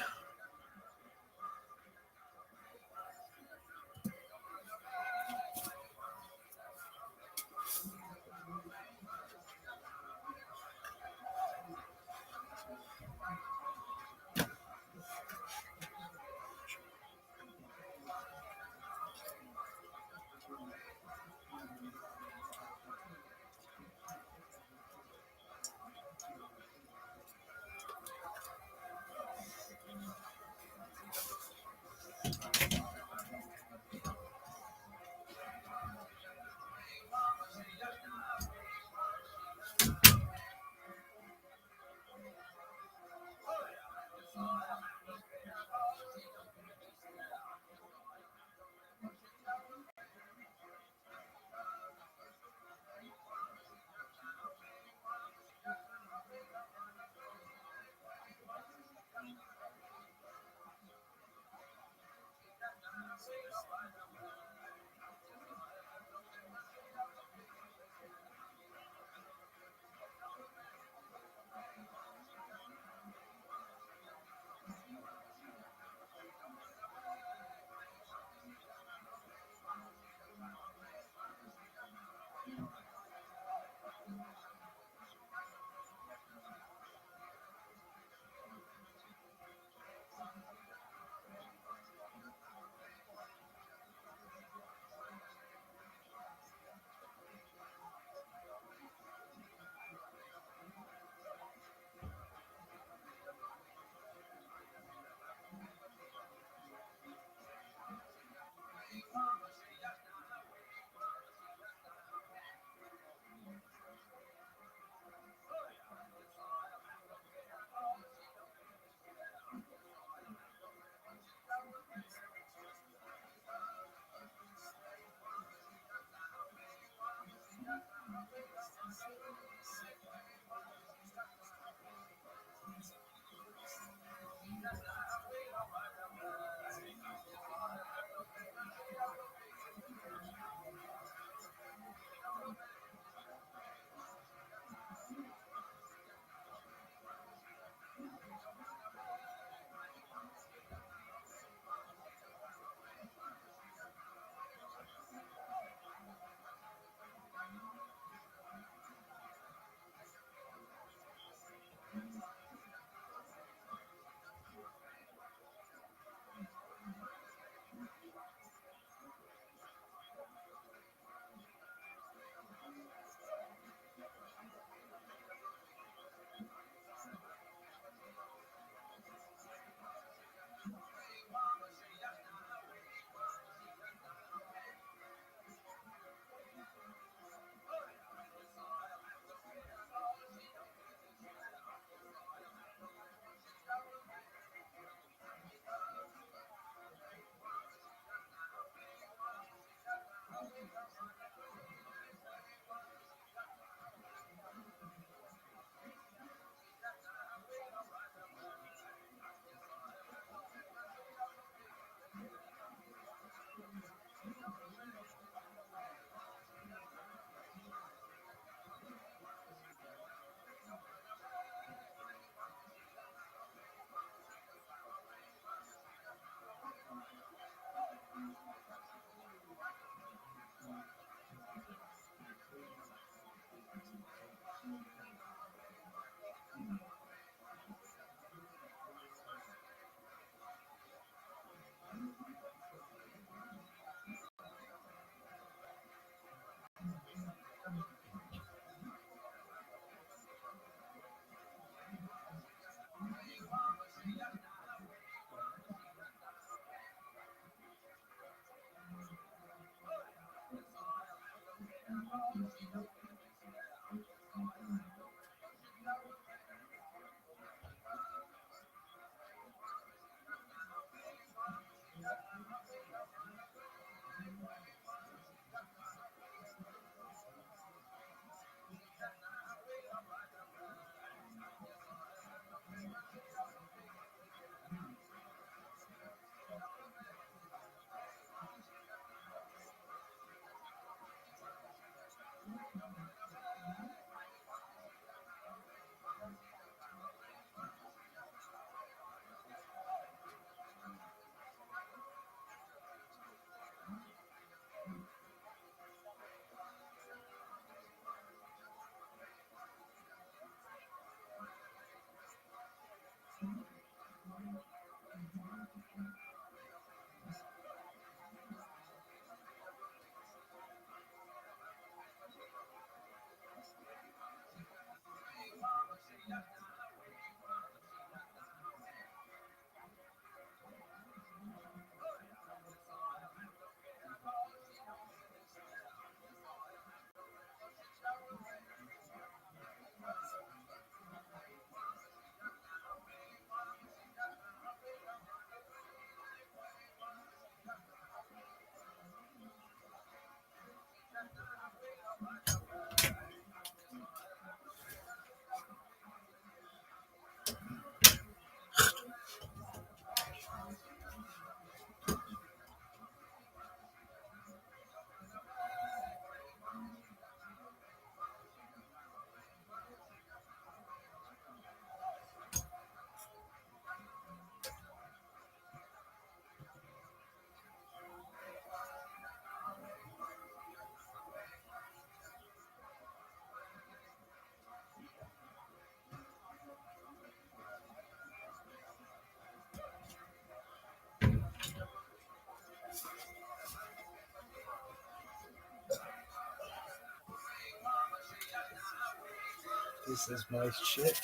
This is my shit.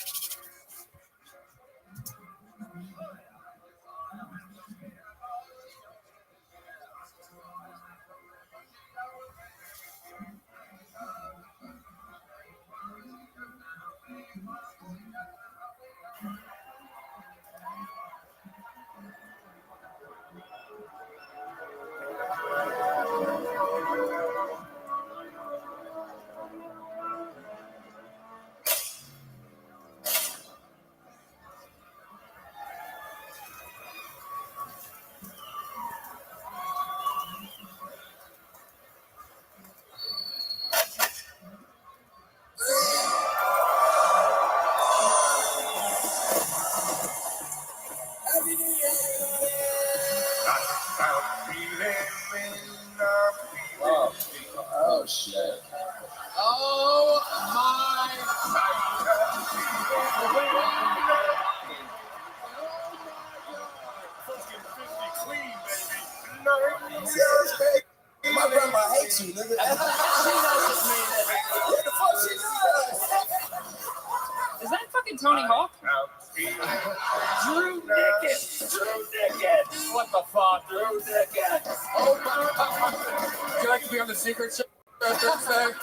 Oh shit. Oh my. My grandma hates you, nigga. She knows it's me. What the fuck she does? Is that fucking Tony Hawk? Drew Dickens. Drew Dickens. What the fuck? Drew Dickens. Oh my God. Would you like to be on the Secret Show Thursday?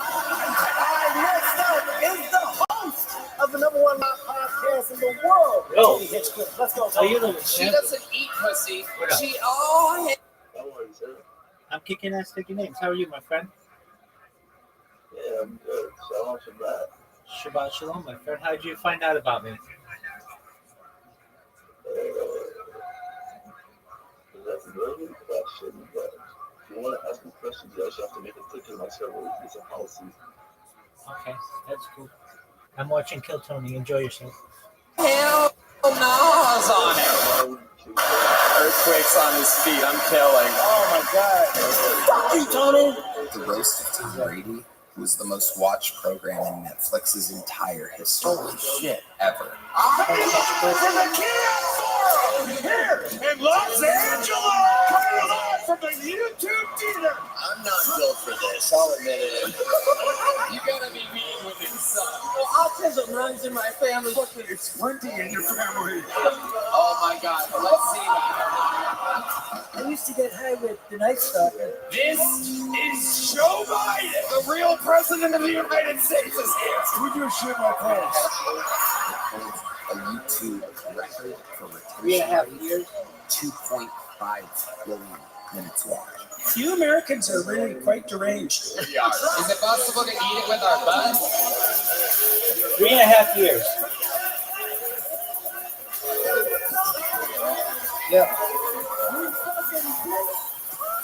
Next up is the host of the number one podcast in the world. Yo. Tony Hinchcliffe. Let's go. Are you the She doesn't eat pussy. What up? She I'm kicking ass, taking names. How are you, my friend? Yeah, I'm good. Shalom Shabbat. Shabbat shalom, my friend. How did you find out about me? That's a really good question, but if you want to ask me questions, you actually have to make it click in my server. It's a policy. Okay, that's cool. I'm watching Kill Tony. Enjoy yourself. Hell no's on it. Earthquakes on his feet. I'm killing. Oh my God. Fuck you, Tony. The Roast of Tom Brady was the most watched program in Netflix's entire history. Holy shit. Ever. From the Chaos World here in Los Angeles, coming live from the YouTube theater. I'm not built for this, I'll admit it. You gotta be mean with his son. Well, autism runs in my family. It's plenty in your family. Oh my God. Let's see that. I used to get high with the Night Stalker. This is Joe Biden. The real president of the United States is here. Would you shit my pants? A YouTube record for 3.5 years. 2.5 billion minutes watched. You Americans are really quite deranged. We are. Is it possible to eat it with our butts? 3.5 years. Yeah.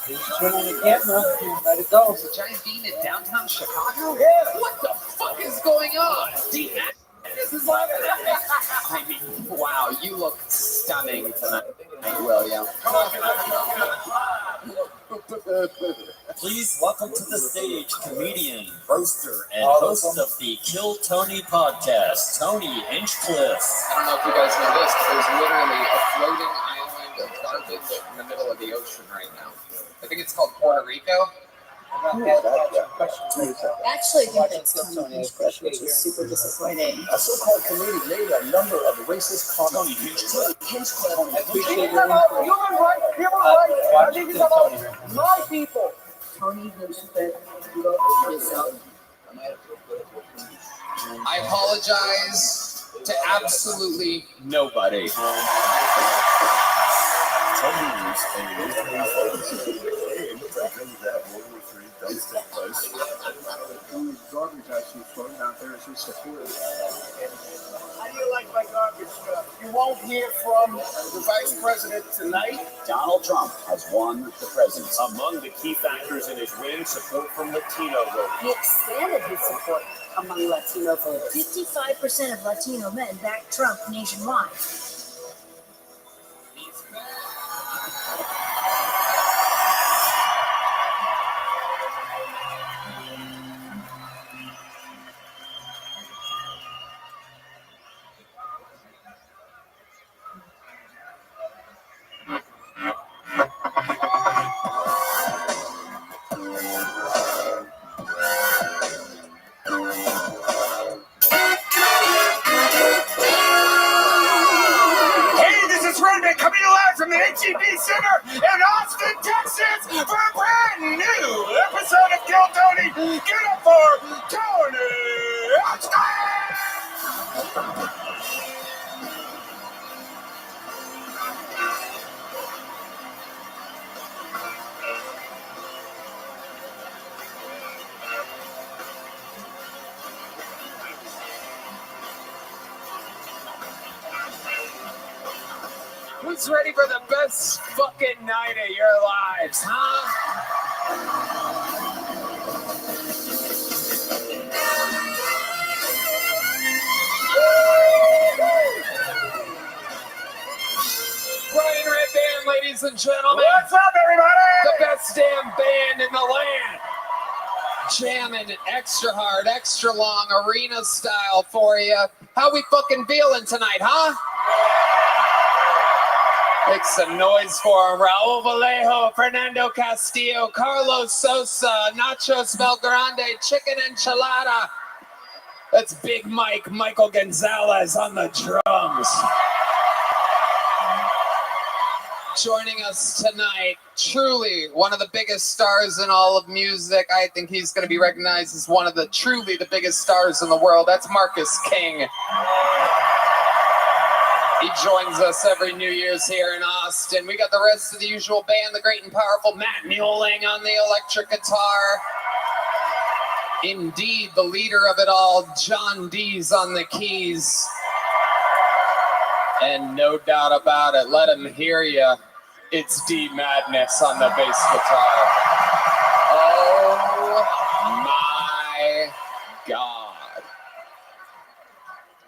Just turn on the camera and let it go. There's a giant bean in downtown Chicago? Yeah. What the fuck is going on? This is like, I mean, wow, you look stunning tonight, William. Please welcome to the stage comedian, roaster, and host of the Kill Tony podcast, Tony Hinchcliffe. I don't know if you guys know this, but there's literally a floating island of garbage in the middle of the ocean right now. I think it's called Puerto Rico. Actually, I think that's Tony Hinchcliffe, which is super disappointing. A so-called comedian made a number of racist comments. Human rights. I think it's about my people. Tony Hinchcliffe. I apologize to absolutely nobody. Garbage actually floating out there is just supported. How do you like my garbage truck? You won't hear from the vice president tonight. Donald Trump has won the presidency. Among the key factors in his win, support from Latino voters. He expanded his support among Latino voters. 55% of Latino men back Trump nationwide. Coming live from the HEB Center in Austin, Texas, for a brand new episode of Kill Tony. Get up for Tony Who's ready for the best fucking night of your lives, huh? Brian Red Band, ladies and gentlemen. What's up, everybody? The best damn band in the land. Jamming extra hard, extra long, arena style for you. How we fucking feeling tonight, huh? Make some noise for him. Raul Vallejo, Fernando Castillo, Carlos Sosa, Nachos Belgrande, Chicken Enchilada. That's Big Mike, Michael Gonzalez on the drums. Joining us tonight, truly one of the biggest stars in all of music. I think he's going to be recognized as one of the truly the biggest stars in the world. That's Marcus King. He joins us every New Year's here in Austin. We got the rest of the usual band, the great and powerful Matt Muelling on the electric guitar. Indeed, the leader of it all, John Dees on the keys. And no doubt about it, let him hear you. It's D Madness on the bass guitar. Oh my God.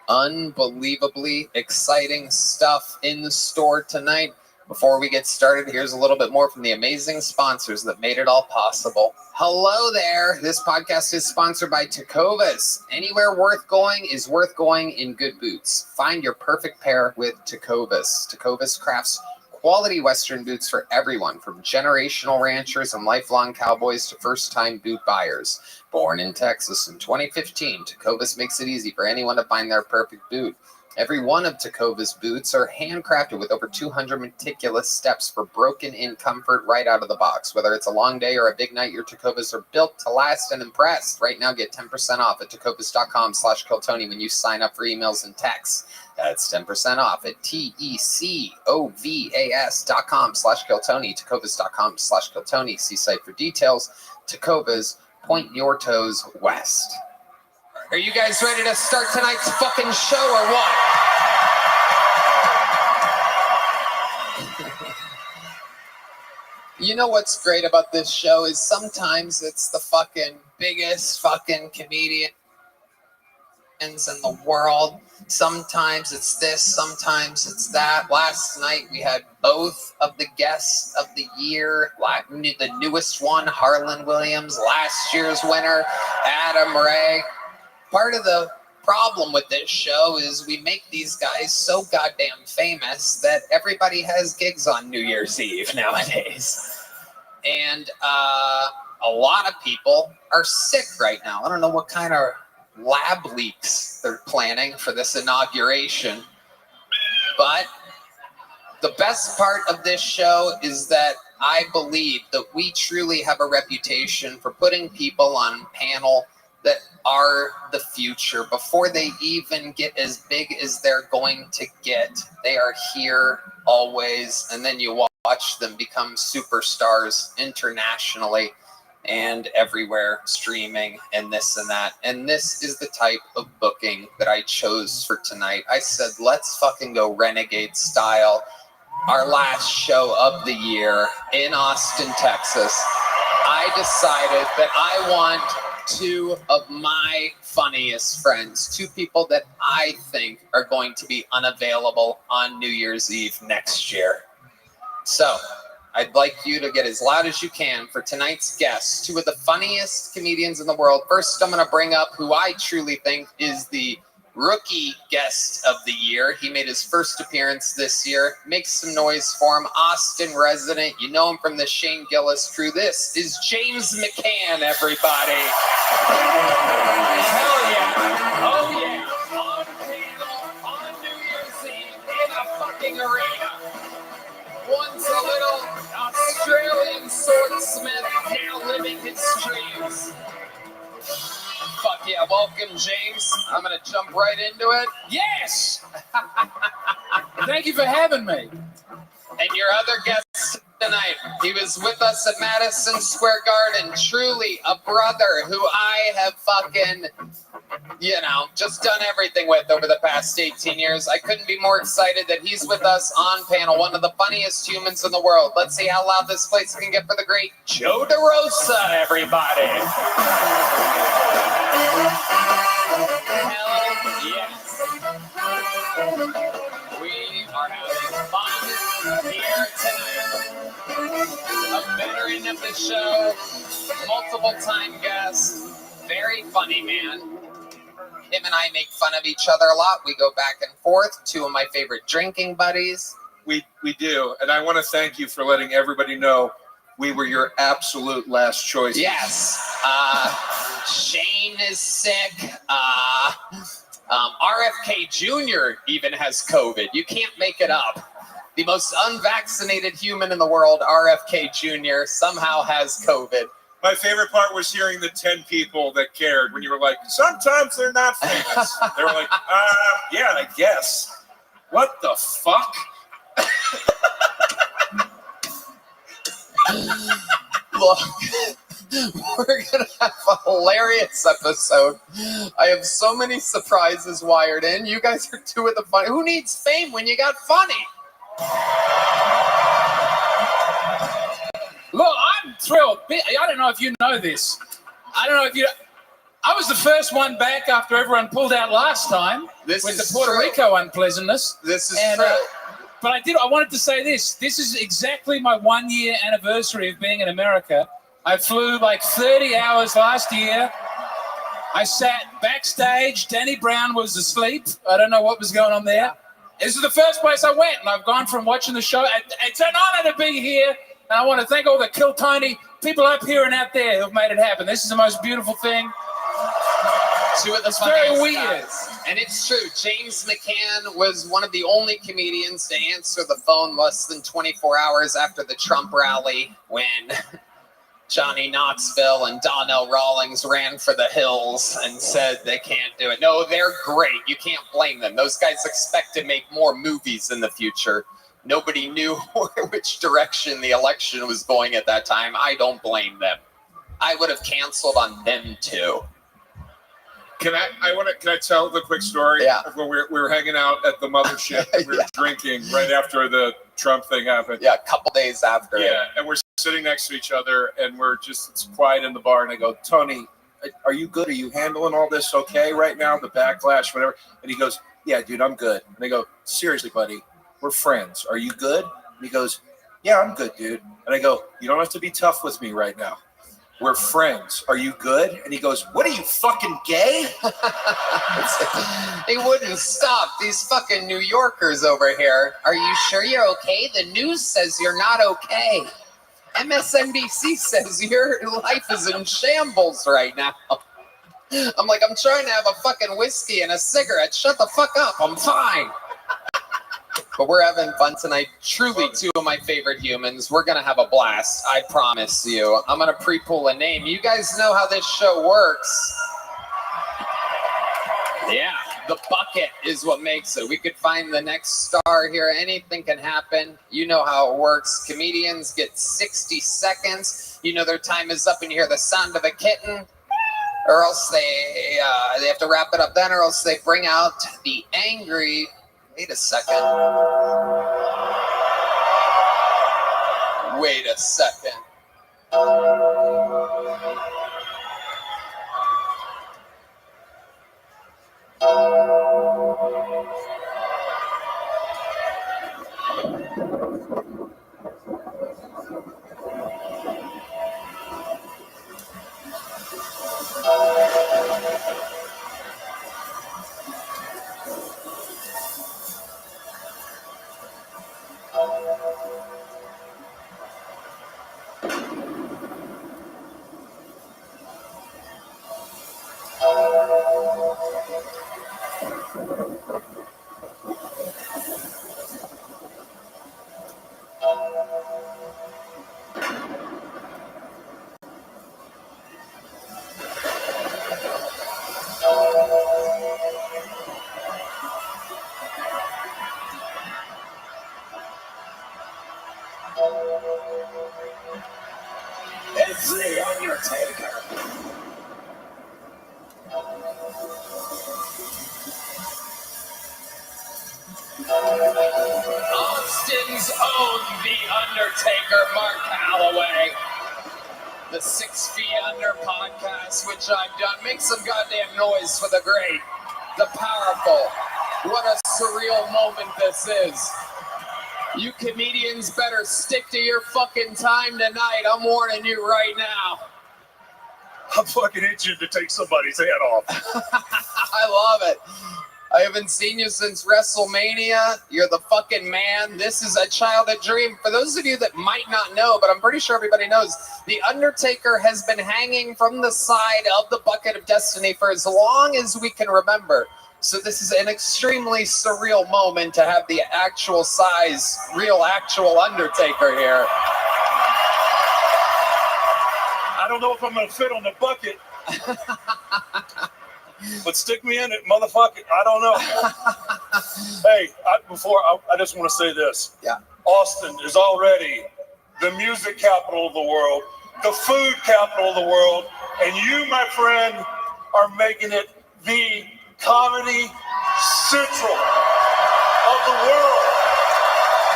Unbelievably exciting stuff in the store tonight. Before we get started, here's a little bit more from the amazing sponsors that made it all possible. Hello there. This podcast is sponsored by Tecovas. Anywhere worth going is worth going in good boots. Find your perfect pair with Tecovas. Tecovas crafts quality Western boots for everyone, from generational ranchers and lifelong cowboys to first-time boot buyers. Born in Texas in 2015, Tecovas makes it easy for anyone to find their perfect boot. Every one of Tecovas boots are handcrafted with over 200 meticulous steps for broken-in comfort right out of the box. Whether it's a long day or a big night, your Tecovas are built to last and impress. Right now, get 10% off at tecovas.com/KillTony when you sign up for emails and texts. That's 10% off at TECOVAS.com/KillTony, tecovas.com/KillTony. See site for details. Tecovas, point your toes west. Are you guys ready to start tonight's fucking show or what? You know what's great about this show is sometimes it's the fucking biggest fucking comedians in the world. Sometimes it's this, sometimes it's that. Last night we had both of the guests of the year. The newest one, Harlan Williams, last year's winner, Adam Ray. Part of the problem with this show is we make these guys so goddamn famous that everybody has gigs on New Year's Eve nowadays. And a lot of people are sick right now. I don't know what kind of lab leaks they're planning for this inauguration. But the best part of this show is that I believe that we truly have a reputation for putting people on panel that are the future. Before they even get as big as they're going to get, they are here always. And then you watch them become superstars internationally and everywhere, streaming and this and that. And this is the type of booking that I chose for tonight. I said, let's fucking go Renegade style. Our last show of the year in Austin, Texas. I decided that I want two of my funniest friends, two people that I think are going to be unavailable on New Year's Eve next year. So I'd like you to get as loud as you can for tonight's guests, two of the funniest comedians in the world. First, I'm going to bring up who I truly think is the rookie guest of the year. He made his first appearance this year. Make some noise for him. Austin resident. You know him from the Shane Gillis crew. This is James McCann, everybody. Hell yeah. Oh yeah. On panel, on New Year's Eve, in a fucking arena. Once a little Australian swordsmith, now living his dreams. Fuck yeah, welcome, James. I'm gonna jump right into it. Yes! Thank you for having me. And your other guest tonight, he was with us at Madison Square Garden. Truly a brother who I have fucking, just done everything with over the past 18 years. I couldn't be more excited that he's with us on panel. One of the funniest humans in the world. Let's see how loud this place can get for the great Joe DeRosa, everybody. Hell yes. We are having fun here tonight. A veteran of the show, multiple time guest, very funny man. Him and I make fun of each other a lot. We go back and forth. Two of my favorite drinking buddies. We do. And I want to thank you for letting everybody know we were your absolute last choice. Yes. Shane is sick. RFK Jr. even has COVID. You can't make it up. The most unvaccinated human in the world, RFK Jr., somehow has COVID. My favorite part was hearing the 10 people that cared when you were like, sometimes they're not famous. They were like, yeah, I guess. What the fuck? Look, we're going to have a hilarious episode. I have so many surprises wired in. You guys are two of the funny. Who needs fame when you got funny? Look, I'm thrilled. I don't know if you know this. I was the first one back after everyone pulled out last time with the Puerto Rico unpleasantness. This is true. But I wanted to say this. This is exactly my 1 year anniversary of being in America. I flew like 30 hours last year. I sat backstage. Danny Brown was asleep. I don't know what was going on there. This is the first place I went, and I've gone from watching the show. It's an honor to be here, and I want to thank all the Kill Tony people up here and out there who've made it happen. This is the most beautiful thing. It's very weird. Guys. And it's true. James McCann was one of the only comedians to answer the phone less than 24 hours after the Trump rally when Johnny Knoxville and Donnell Rawlings ran for the hills and said they can't do it. No, they're great. You can't blame them. Those guys expect to make more movies in the future. Nobody knew which direction the election was going at that time. I don't blame them. I would have canceled on them too. Can I tell the quick story? Yeah. When we were hanging out at the mothership, we were drinking right after the Trump thing happened. Yeah, a couple days after. Yeah, and we're sitting next to each other, and it's quiet in the bar, and I go, Tony, are you good? Are you handling all this okay right now? The backlash, whatever. And he goes, yeah, dude, I'm good. And I go, seriously, buddy, we're friends. Are you good? And he goes, yeah, I'm good, dude. And I go, you don't have to be tough with me right now. We're friends. Are you good? And he goes, what are you, fucking gay? He wouldn't stop. These fucking New Yorkers over here. Are you sure you're okay? The news says you're not okay. MSNBC says your life is in shambles right now. I'm like, I'm trying to have a fucking whiskey and a cigarette. Shut the fuck up. I'm fine. But we're having fun tonight. Truly, two of my favorite humans. We're going to have a blast. I promise you. I'm going to pre-pull a name. You guys know how this show works. Yeah, the bucket is what makes it. We could find the next star here. Anything can happen. You know how it works. Comedians get 60 seconds. You know their time is up and you hear the sound of a kitten. Or else they have to wrap it up then, or else they bring out the angry... Wait a second. Wait a second. It's the Undertaker. Austin's own The Undertaker, Mark Calloway. The 6 Feet Under podcast, which I've done. Make some goddamn noise for the great, the powerful. What a surreal moment this is. You comedians better stick to your fucking time tonight. I'm warning you right now. I'm fucking itching to take somebody's head off. I love it. I haven't seen you since WrestleMania. You're the fucking man. This is a childhood dream. For those of you that might not know, but I'm pretty sure everybody knows, The Undertaker has been hanging from the side of the bucket of destiny for as long as we can remember. So this is an extremely surreal moment to have the actual size, real actual Undertaker here. I don't know if I'm going to fit on the bucket. But stick me in it, motherfucker. I don't know. Hey, I just want to say this. Yeah. Austin is already the music capital of the world, the food capital of the world, and you, my friend, are making it the comedy central of the world.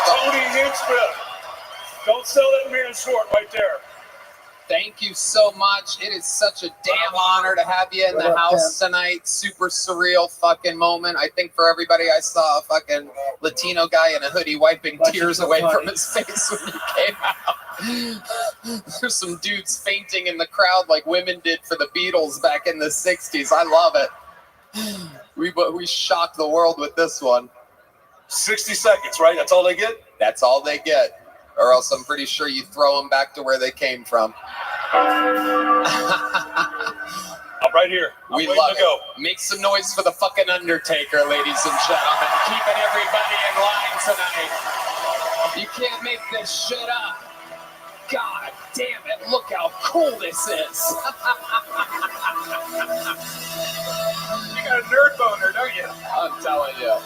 Tony Hinchcliffe. Don't sell that man short right there. Thank you so much. It is such a damn honor to have you in the house tonight. Super surreal fucking moment. I think for everybody, I saw a fucking Latino guy in a hoodie wiping tears away from his face when you came out. There's some dudes fainting in the crowd like women did for the Beatles back in the 60s. I love it. We shocked the world with this one. 60 seconds, right? That's all they get? That's all they get. Or else I'm pretty sure you throw them back to where they came from. I'm right here. We love it. Make some noise for the fucking Undertaker, ladies and gentlemen. Keeping everybody in line tonight. You can't make this shit up. God damn it, look how cool this is. You got a nerd boner, don't you? I'm telling you.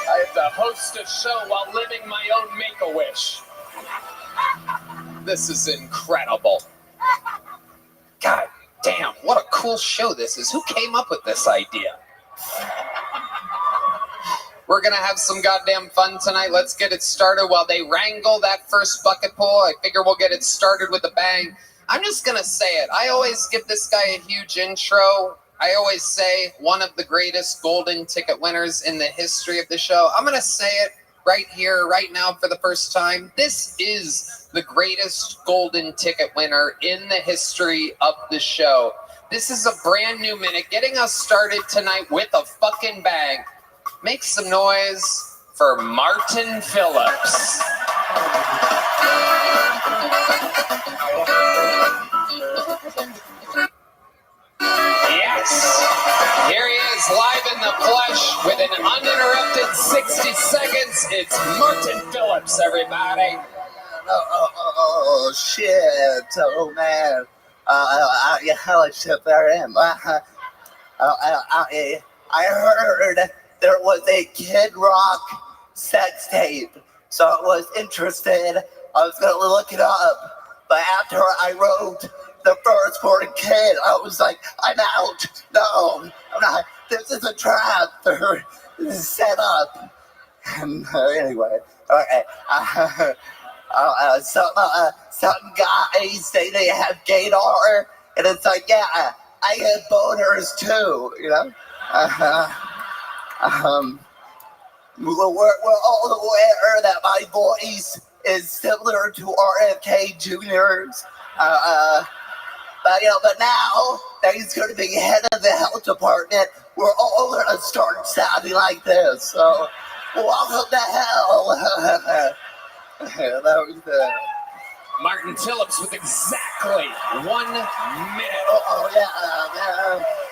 I have to host a show while living my own Make-A-Wish. This is incredible. God damn, what a cool show this is. Who came up with this idea? We're going to have some goddamn fun tonight. Let's get it started while they wrangle that first bucket pull. I figure we'll get it started with a bang. I'm just going to say it. I always give this guy a huge intro. I always say one of the greatest golden ticket winners in the history of the show. I'm going to say it right here, right now for the first time. This is the greatest golden ticket winner in the history of the show. This is a brand new minute getting us started tonight with a fucking bang. Make some noise for Martin Phillips. Yes, here he is live in the flesh with an uninterrupted 60 seconds. It's Martin Phillips, everybody. Oh shit! Oh man! How shit there am. I heard there was a Kid Rock sex tape, so I was interested. I was gonna look it up, but after I wrote the first word "kid," I was like, I'm out. No, I'm not. This is a trap. This is set up. Anyway, okay. Some guys say they have gaydar, and it's like, yeah, I have boners too, you know. We're all aware that my voice is similar to RFK Jr.'s, but now that he's going to be head of the health department, we're all going to start sounding like this. So, welcome to hell. That was Martin Phillips with exactly 1 minute.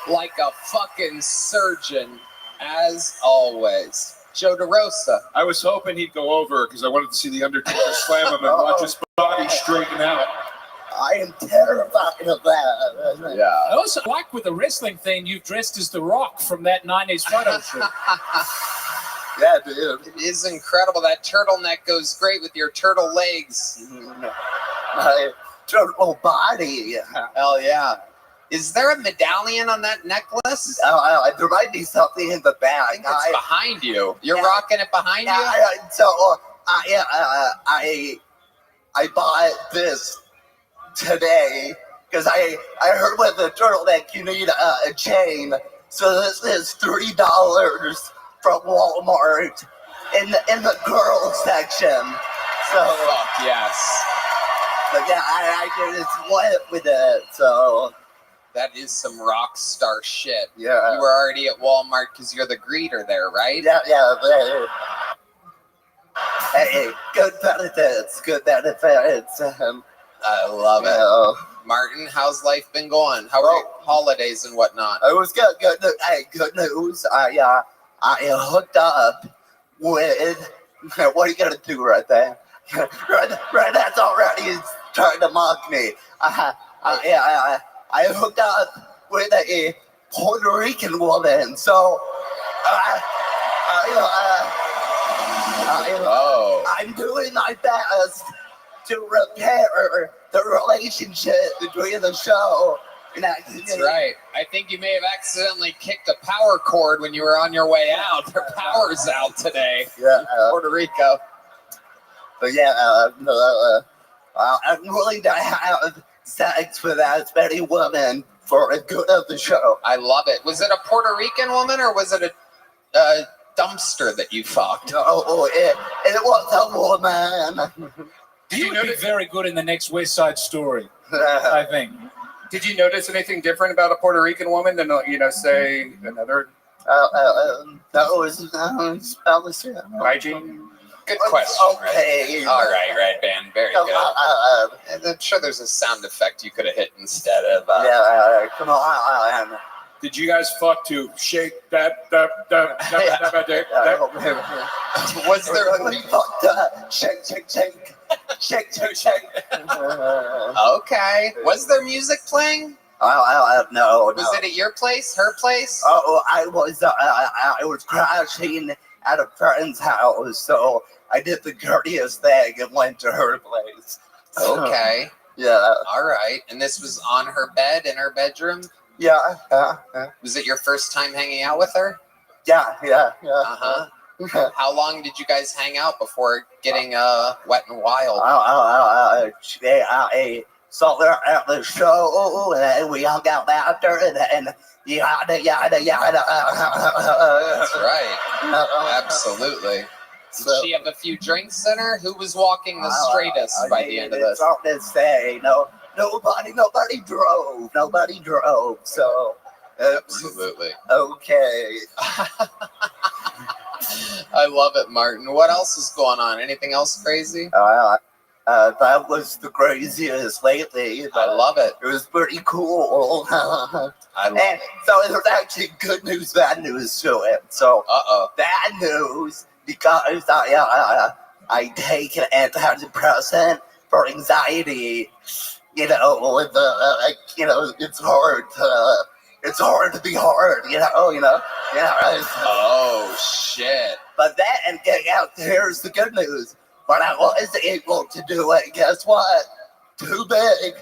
Like a fucking surgeon, as always. Joe DeRosa. I was hoping he'd go over because I wanted to see the Undertaker slam him and watch his body straighten out. I am terrified of that. Yeah. I also like with the wrestling theme, you've dressed as The Rock from that 90s photo shoot. Yeah, dude. It is incredible. That turtleneck goes great with your turtle legs. My turtle body. Hell yeah. Is there a medallion on that necklace? There might be something in the bag. I think it's behind you. You're rocking it behind you? I bought this today because I heard with the turtleneck you need a chain. So this is $3 from Walmart in the girls section. So fuck yes. But yeah, I just went with it. So that is some rock star shit. Yeah. You were already at Walmart because you're the greeter there, right? Yeah. Hey, good benefits. I love it. Martin, how's life been going? How are holidays and whatnot? It was good. Good news. I hooked up with. What are you gonna do right there? right, that's already trying to mock me. I hooked up with a Puerto Rican woman, so I'm doing my best to repair the relationship between the show. That's right. I think you may have accidentally kicked a power cord when you were on your way out. Their power's out today. Yeah, Puerto Rico. But yeah, I'm willing to have sex with as many women for the good of the show. I love it. Was it a Puerto Rican woman or was it a dumpster that you fucked? It was a woman. You would be very good in the next West Side Story, I think. Did you notice anything different about a Puerto Rican woman than, say, another? That was hygiene. Good question. Okay. All right, Red Band. Very good. I'm sure there's a sound effect you could have hit instead of. Come on. Did you guys fuck to shake that? Was there? We fucked up. Shake. Okay. Was there music playing? No. Was it at your place? Her place? I was crashing at a friend's house, so I did the courteous thing and went to her place. Okay. Yeah. All right. And this was on her bed in her bedroom? Yeah. Was it your first time hanging out with her? Yeah. Uh-huh. How long did you guys hang out before getting wet and wild? So they're at the show, and we hung out after, and yada, yada, yada. That's right. Absolutely. Did she have a few drinks in her? Who was walking the straightest by the end of this? It's all to say, nobody drove, so. Absolutely. Okay. I love it, Martin. What else is going on? Anything else crazy? That was the craziest lately. I love it. It was pretty cool. I love it. So there's actually good news, bad news to it. So, bad news, because I take an antidepressant for anxiety. It's hard to be hard, Oh, shit. But then, here's the good news. When I was able to do it, guess what? Too big.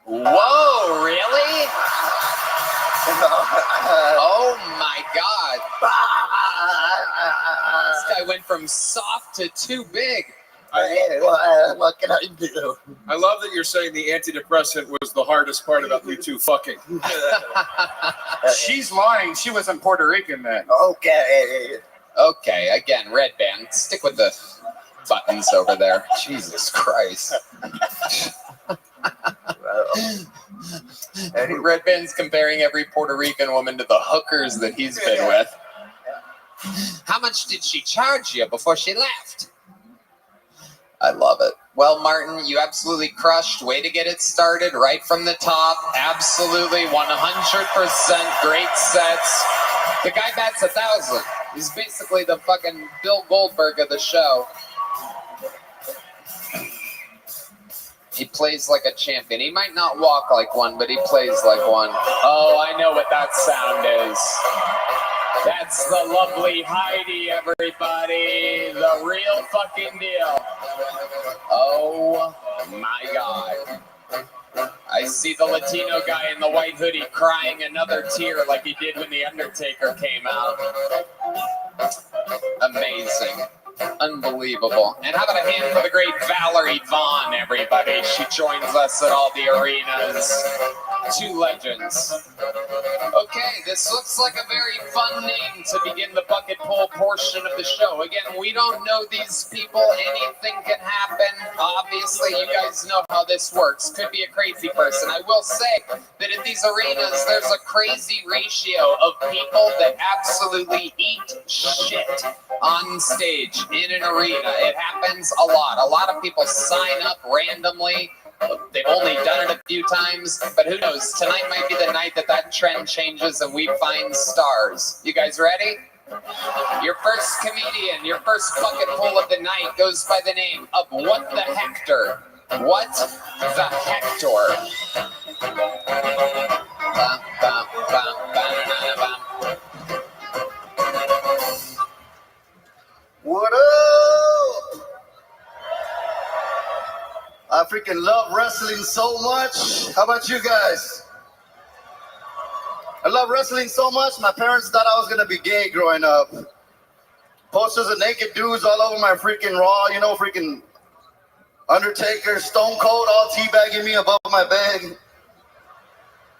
Whoa, really? Oh, my God. This guy went from soft to too big. What can I do? I love that you're saying the antidepressant was the hardest part about you two fucking. She's lying. She was in Puerto Rican then. Okay. Okay, again, Red Band. Stick with the buttons over there. Jesus Christ. Red Band's comparing every Puerto Rican woman to the hookers that he's been with. How much did she charge you before she left? I love it. Well, Martin, you absolutely crushed. Way to get it started right from the top. Absolutely 100% great sets. The guy bats 1,000. He's basically the fucking Bill Goldberg of the show. He plays like a champion. He might not walk like one, but he plays like one. Oh, I know what that sound is. That's the lovely Heidi, everybody. The real fucking deal. Oh, my God. I see the Latino guy in the white hoodie crying another tear like he did when The Undertaker came out. Amazing. Unbelievable. And how about a hand for the great Valerie Vaughn, everybody? She joins us at all the arenas. Two legends. Okay, this looks like a very fun name to begin the bucket pull portion of the show. Again, we don't know these people. Anything can happen. Obviously, you guys know how this works. Could be a crazy person. I will say that at these arenas, there's a crazy ratio of people that absolutely eat shit on stage in an arena. It happens a lot. A lot of people sign up randomly. They've only done it a few times, but who knows? Tonight might be the night that trend changes and we find stars. You guys ready? Your first comedian, your first bucket pull of the night goes by the name of What the Hector. What the Hector. Bum, bum, bum, bum. What up? I freaking love wrestling so much. How about you guys? I love wrestling so much. My parents thought I was going to be gay growing up. Posters of naked dudes all over my freaking Raw, freaking Undertaker, Stone Cold, all teabagging me above my bed.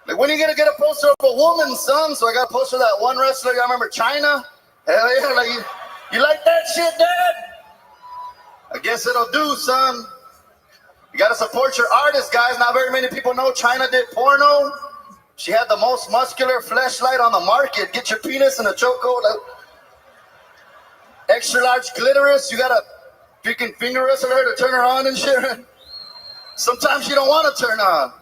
Like, when are you going to get a poster of a woman, son? So I got a poster of that one wrestler. I remember China. Hell yeah. Like, you like that shit, Dad? I guess it'll do, son. You gotta support your artists, guys. Not very many people know China did porno. She had the most muscular fleshlight on the market. Get your penis in a chokehold. Extra large clitoris. You gotta freaking finger wrestle her to turn her on and shit. Sometimes you don't want to turn on.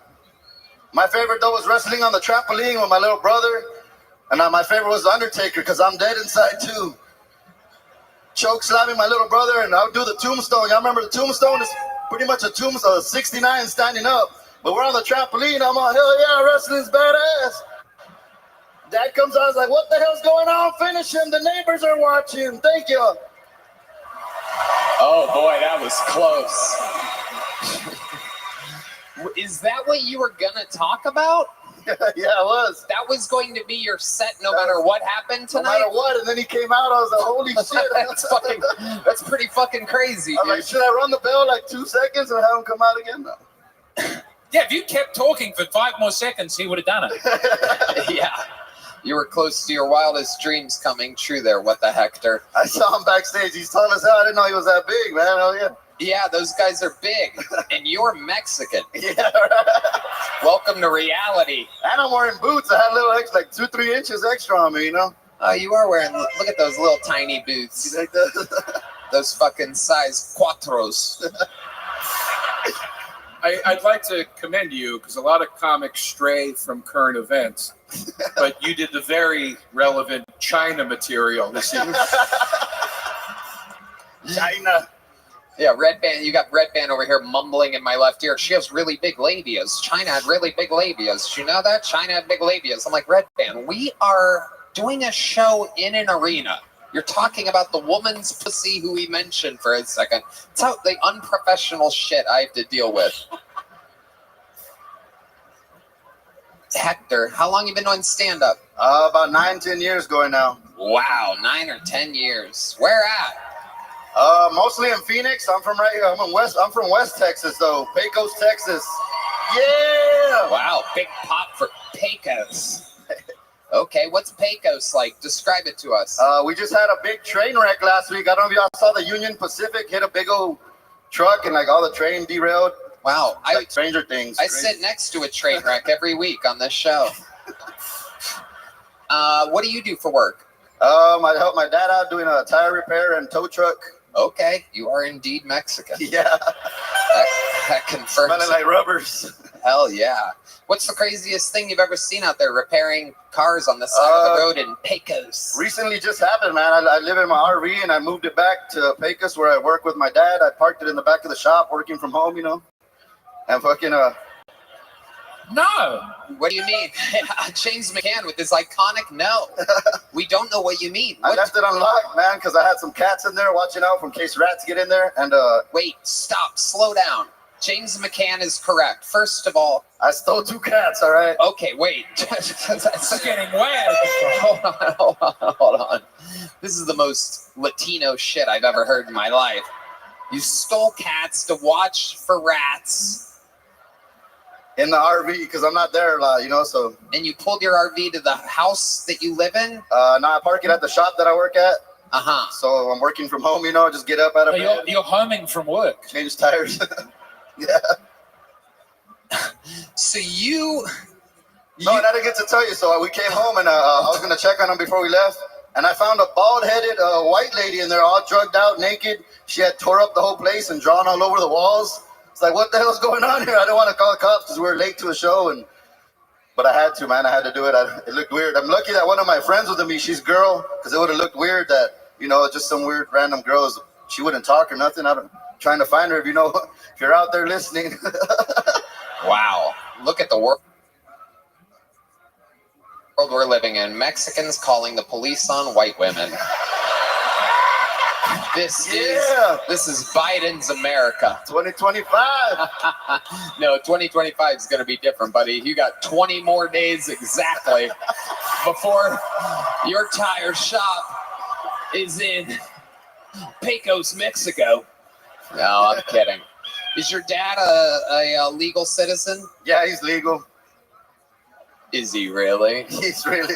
My favorite though was wrestling on the trampoline with my little brother. And my favorite was The Undertaker because I'm dead inside too. Choke slamming my little brother, and I would do the tombstone. Y'all remember the tombstone? It's pretty much a tombstone, 69 standing up. But we're on the trampoline. I'm on, hell yeah, wrestling's badass. Dad comes out, I was like, what the hell's going on? Finish him. The neighbors are watching. Thank you. Oh boy, that was close. Is that what you were gonna talk about? Yeah, it was. That was going to be your set no matter what happened tonight? No matter what, and then he came out, I was like, holy shit. That's pretty fucking crazy, I was like, should I run the bell like 2 seconds and have him come out again? No. Yeah, if you kept talking for 5 more seconds, he would have done it. Yeah. You were close to your wildest dreams coming true there. What the Hector? I saw him backstage. He's tall as hell. I didn't know he was that big, man. Oh, yeah. Yeah, those guys are big. And you're Mexican. Yeah, right. Welcome to reality. And I'm wearing boots. I had little extra, like 2-3 inches extra on me, you know? Oh, you are wearing, look at those little tiny boots. You like that? Those fucking size cuatros. I'd like to commend you because a lot of comics stray from current events, but you did the very relevant China material this evening. China. Yeah, Red Band. You got Red Band over here mumbling in my left ear. She has really big labias. China had really big labias. Did you know that? China had big labias. I'm like, Red Band, we are doing a show in an arena. You're talking about the woman's pussy who we mentioned for a second. It's how the unprofessional shit I have to deal with. Hector, how long you been doing stand-up? About 9-10 years going now. Wow, 9 or 10 years. Where at? Mostly in Phoenix. I'm from right here. I'm from West Texas, though. Pecos, Texas. Yeah. Wow, big pop for Pecos. Okay, what's Pecos like? Describe it to us. We just had a big train wreck last week. I don't know if y'all saw the Union Pacific hit a big old truck and like all the train derailed. Wow, like Stranger Things. I sit next to a train wreck every week on this show. What do you do for work? I help my dad out doing a tire repair and tow truck. Okay, you are indeed Mexican. Yeah. That confirms. Smelling like rubbers. Hell yeah. What's the craziest thing you've ever seen out there repairing cars on the side of the road in Pecos? Recently just happened, man. I live in my RV and I moved it back to Pecos where I work with my dad. I parked it in the back of the shop working from home, you know. And fucking No. What do you mean? James McCann with his iconic no. We don't know what you mean. I left it unlocked, man, because I had some cats in there watching out in case rats get in there. And wait, stop, slow down. James McCann is correct. First of all, I stole 2 cats, all right? Okay, wait. That's getting way out of control. Hold on. This is the most Latino shit I've ever heard in my life. You stole cats to watch for rats. In the RV, because I'm not there a lot, you know, so. And you pulled your RV to the house that you live in? No, I park it at the shop that I work at. Uh-huh. So I'm working from home, you know, just get up out of bed. You're homing from work. Change tires. Yeah. So you... No, and I didn't get to tell you. So we came home and I was going to check on him before we left. And I found a bald-headed white lady in there all drugged out, naked. She had tore up the whole place and drawn all over the walls. It's like, what the hell's going on here? I don't want to call the cops because we were late to a show. But I had to, man. I had to do it. It looked weird. I'm lucky that one of my friends was with me. She's a girl, because it would have looked weird that, you know, just some weird random girl. She wouldn't talk or nothing. I'm trying to find her if you know, if you're out there listening. Wow. Look at the world we're living in. Mexicans calling the police on white women. This is Biden's America. 2025. No, 2025 is going to be different, buddy. You got 20 more days exactly before your tire shop is in Pecos, Mexico. No, I'm kidding. Is your dad a legal citizen? Yeah, he's legal. Is he really? He's really.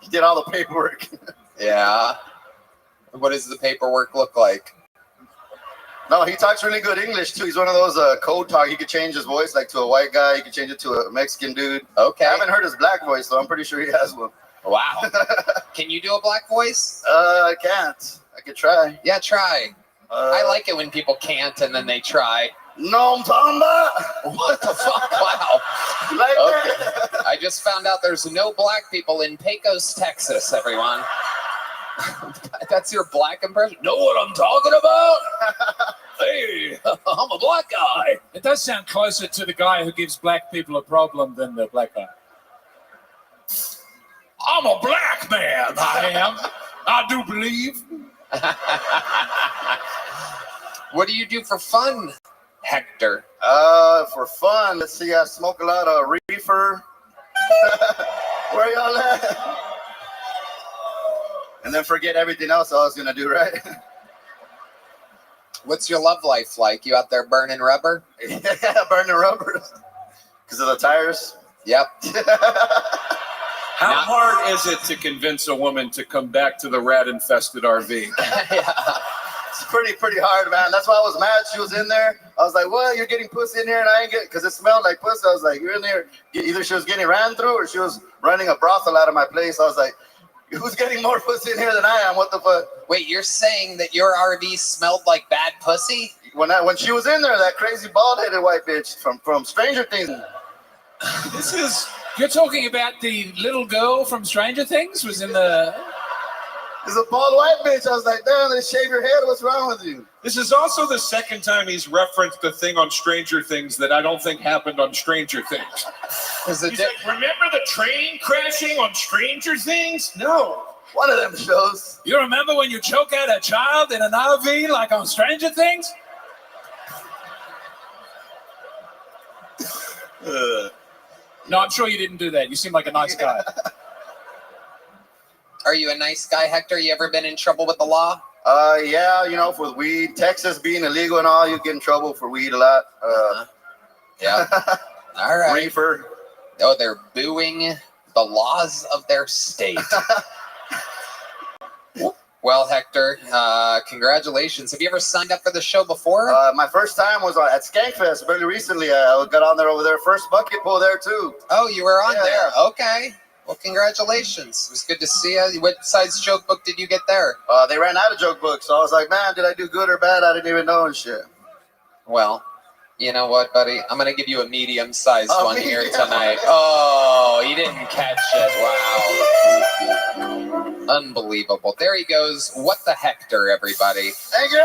He did all the paperwork. Yeah. What does the paperwork look like? No, he talks really good English too. He's one of those code talk. He could change his voice like to a white guy. He could change it to a Mexican dude. Okay. I haven't heard his black voice, so I'm pretty sure he has one. Wow. Can you do a black voice? I can't. I could try. Yeah, try. I like it when people can't and then they try. No, I'm talking about. What the fuck? Wow. Like that. I just found out there's no black people in Pecos, Texas, everyone. That's your black impression? Know what I'm talking about? Hey, I'm a black guy. It does sound closer to the guy who gives black people a problem than the black guy. I'm a black man, I am. I do believe. What do you do for fun, Hector? For fun, let's see. I smoke a lot of reefer. Where y'all at? And then forget everything else I was gonna do, right? What's your love life like? You out there burning rubber? Yeah, burning rubber. Because of the tires? Yep. How hard is it to convince a woman to come back to the rat-infested RV? It's pretty hard, man. That's why I was mad she was in there. I was like, "What? You're getting pussy in here, and I ain't getting," because it smelled like pussy. I was like, "You're in there." Either she was getting ran through, or she was running a brothel out of my place. I was like, "Who's getting more pussy in here than I am? What the fuck?" Wait, you're saying that your RV smelled like bad pussy? When she was in there, that crazy bald-headed white bitch from Stranger Things. You're talking about the little girl from Stranger Things was in the... There's a bald white bitch. I was like, damn, they shave your head. What's wrong with you? This is also the second time he's referenced the thing on Stranger Things that I don't think happened on Stranger Things. He's like, remember the train crashing on Stranger Things? No, one of them shows. You remember when you choke out a child in an RV like on Stranger Things? No, I'm sure you didn't do that. You seem like a nice guy. Are you a nice guy, Hector? You ever been in trouble with the law? Yeah, you know, for weed. Texas being illegal and all, you get in trouble for weed a lot. Yeah. All right. Reefer. Oh, they're booing the laws of their state. Well, Hector, congratulations. Have you ever signed up for the show before? My first time was at Skankfest very recently. I got on there over there. First bucket pull there, too. Oh, you were on there. Yeah. Okay. Well, congratulations. It was good to see you. What size joke book did you get there? They ran out of joke books, so I was like, man, did I do good or bad? I didn't even know and shit. Well, you know what, buddy? I'm going to give you a medium-sized one medium. here tonight. Oh, you didn't catch it. Wow. Unbelievable. There he goes. What the Hector, everybody. Thank you.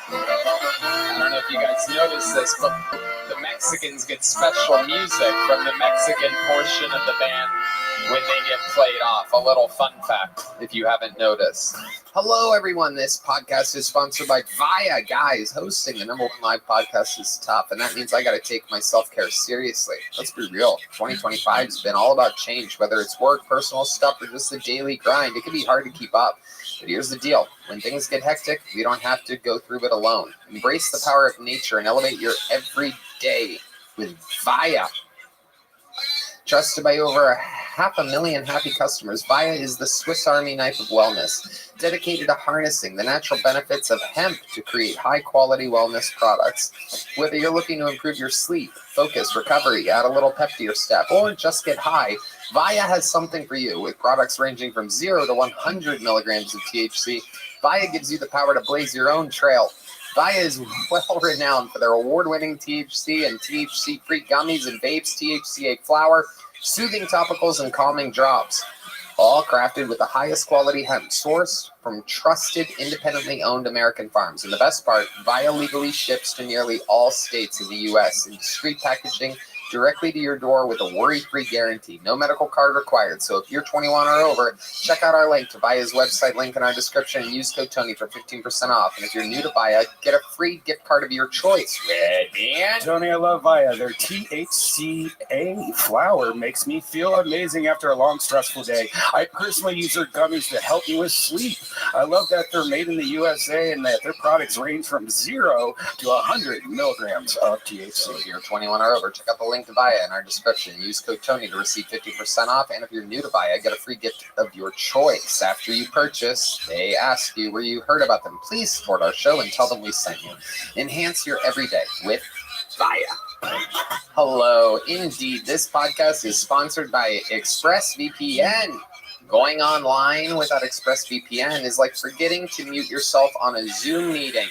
I don't know if you guys noticed this, but the Mexicans get special music from the Mexican portion of the band when they get played off. A little fun fact, if you haven't noticed. Hello, everyone. This podcast is sponsored by Via. Guys, hosting the #1 live podcast is tough, and that means I got to take my self-care seriously. Let's be real. 2025 has been all about change, whether it's work, personal stuff, or just the daily grind. It can be hard to keep up. But here's the deal. When things get hectic, we don't have to go through it alone. Embrace the power of nature and elevate your everyday with Via. Trusted by over 500,000 happy customers, Via is the Swiss Army knife of wellness, dedicated to harnessing the natural benefits of hemp to create high-quality wellness products. Whether you're looking to improve your sleep, focus, recovery, add a little pep to your step, or just get high, Via has something for you. With products ranging from 0 to 100 milligrams of THC, Via gives you the power to blaze your own trail. Via is well renowned for their award-winning THC and THC-free gummies and vapes, THCA flower, soothing topicals, and calming drops. All crafted with the highest quality hemp sourced from trusted, independently owned American farms. And the best part, Via legally ships to nearly all states in the U.S. in discreet packaging directly to your door with a worry-free guarantee. No medical card required. So if you're 21 or over, check out our link to Via's website, link in our description, and use code Tony for 15% off. And if you're new to Via, get a free gift card of your choice. Ready? Tony, I love Via. Their THCA flower makes me feel amazing after a long, stressful day. I personally use their gummies to help me with sleep. I love that they're made in the USA and that their products range from 0 to 100 milligrams of THC. So if you're 21 or over, check out the link to Via in our description. Use code Tony to receive 50% off. And if you're new to Via, get a free gift of your choice. After you purchase, they ask you where you heard about them. Please support our show and tell them we sent you. Enhance your everyday with Via. Hello. Indeed, this podcast is sponsored by ExpressVPN. Going online without ExpressVPN is like forgetting to mute yourself on a Zoom meeting.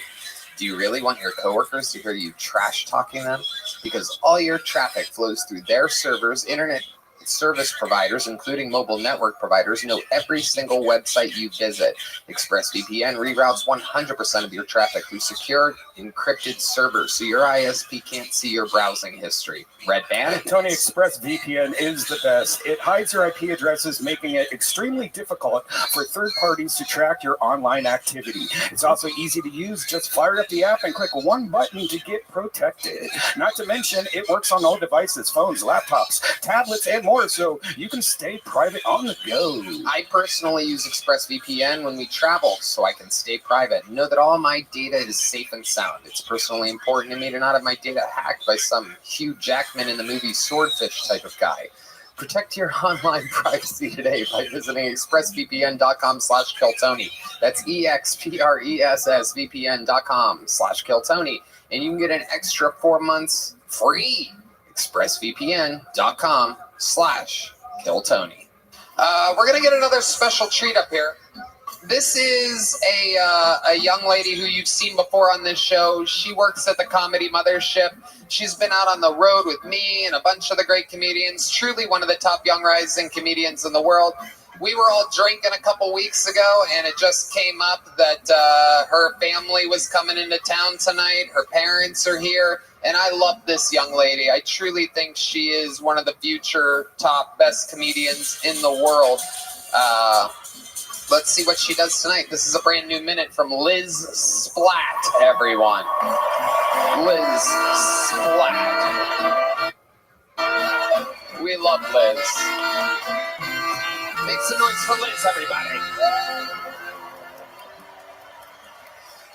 Do you really want your coworkers to hear you trash talking them? Because all your traffic flows through their servers, internet service providers, including mobile network providers, know every single website you visit. ExpressVPN reroutes 100% of your traffic through secure, encrypted servers, so your ISP can't see your browsing history. Red band? Tony, ExpressVPN is the best. It hides your IP addresses, making it extremely difficult for third parties to track your online activity. It's also easy to use. Just fire up the app and click one button to get protected. Not to mention, it works on all devices, phones, laptops, tablets, and more, so you can stay private on the go. I personally use ExpressVPN when we travel, so I can stay private. Know that all my data is safe and sound. It's personally important to me to not have my data hacked by some Hugh Jackman in the movie Swordfish type of guy. Protect your online privacy today by visiting expressvpn.com/KillTony. That's expressvpn.com/KillTony. And you can get an extra 4 months free. expressvpn.com/KillTony. We're going to get another special treat up here. This is a young lady who you've seen before on this show. She works at the Comedy Mothership. She's been out on the road with me and a bunch of the great comedians. Truly one of the top young rising comedians in the world. We were all drinking a couple weeks ago, and it just came up that her family was coming into town tonight. Her parents are here, and I love this young lady. I truly think she is one of the future top best comedians in the world. Let's see what she does tonight. This is a brand new minute from Liz Splat, everyone. Liz Splat. We love Liz. Make some noise for Liz, everybody.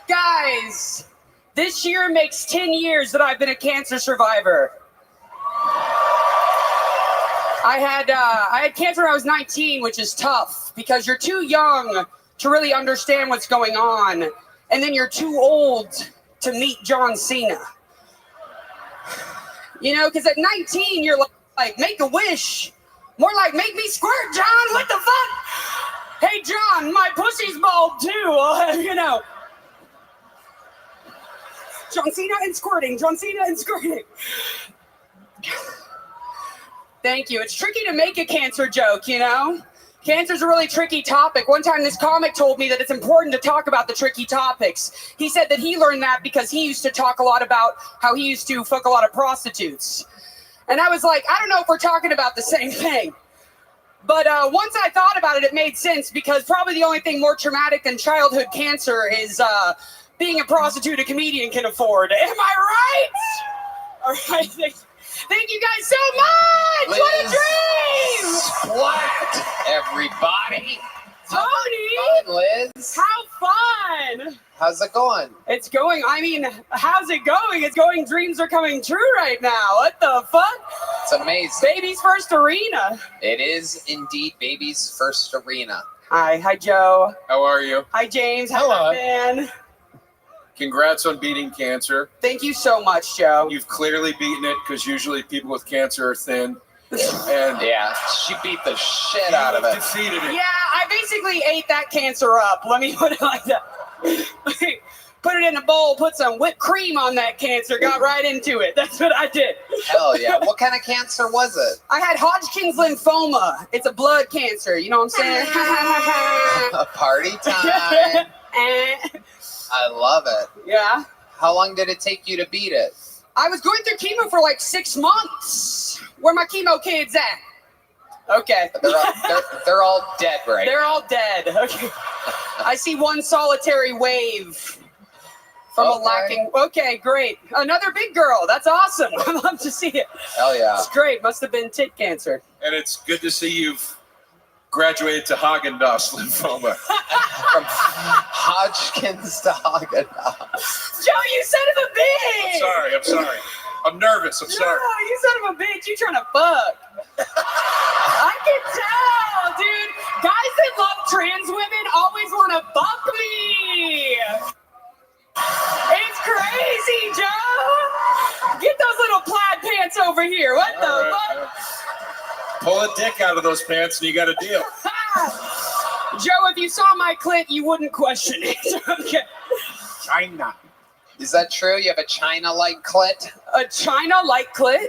Guys, this year makes 10 years that I've been a cancer survivor. I had cancer when I was 19, which is tough because you're too young to really understand what's going on, and then you're too old to meet John Cena. You know, because at 19, you're like, make a wish. More like, make me squirt, John. What the fuck? Hey, John, my pussy's bald too. You know. John Cena and squirting. John Cena and squirting. Thank you. It's tricky to make a cancer joke, you know? Cancer's a really tricky topic. One time this comic told me that it's important to talk about the tricky topics. He said that he learned that because he used to talk a lot about how he used to fuck a lot of prostitutes. And I was like, I don't know if we're talking about the same thing. But once I thought about it, it made sense because probably the only thing more traumatic than childhood cancer is being a prostitute a comedian can afford. Am I right? All right. Thank you guys so much! Liz What a dream! Splat, everybody! Tony! Fun, Liz. How fun! How's it going? It's going, I mean, how's it going? It's going, dreams are coming true right now. What the fuck? It's amazing. Baby's first arena. It is indeed Baby's first arena. Hi Joe. How are you? Hi James. Hello. Man. Congrats on beating cancer. Thank you so much, Joe. You've clearly beaten it because usually people with cancer are thin. And yeah, she beat the shit out of it. Defeated it. Yeah, I basically ate that cancer up. Let me put it like that. Put it in a bowl, put some whipped cream on that cancer, got right into it. That's what I did. Hell yeah. What kind of cancer was it? I had Hodgkin's lymphoma. It's a blood cancer. You know what I'm saying? Party time. I love it. Yeah. How long did it take you to beat it? I was going through chemo for like 6 months. Where my chemo kids at? Okay. They're all dead, right? They're all dead. Okay. I see one solitary wave from a lacking. Okay, great. Another big girl. That's awesome. I love to see it. Hell yeah. It's great. Must have been tit cancer. And it's good to see you've graduated to Haagen-Dazs lymphoma. From Hodgkin's to Haagen-Dazs. Joe, you son of a bitch! I'm sorry. I'm nervous. I'm sorry. No, you son of a bitch. You trying to fuck. I can tell, dude. Guys that love trans women always want to fuck me. It's crazy, Joe. Get those little plaid pants over here. What the fuck? Pull a dick out of those pants and you got a deal. Joe, if you saw my clit, you wouldn't question it. Okay. China. Is that true? You have a China-like clit? A China-like clit?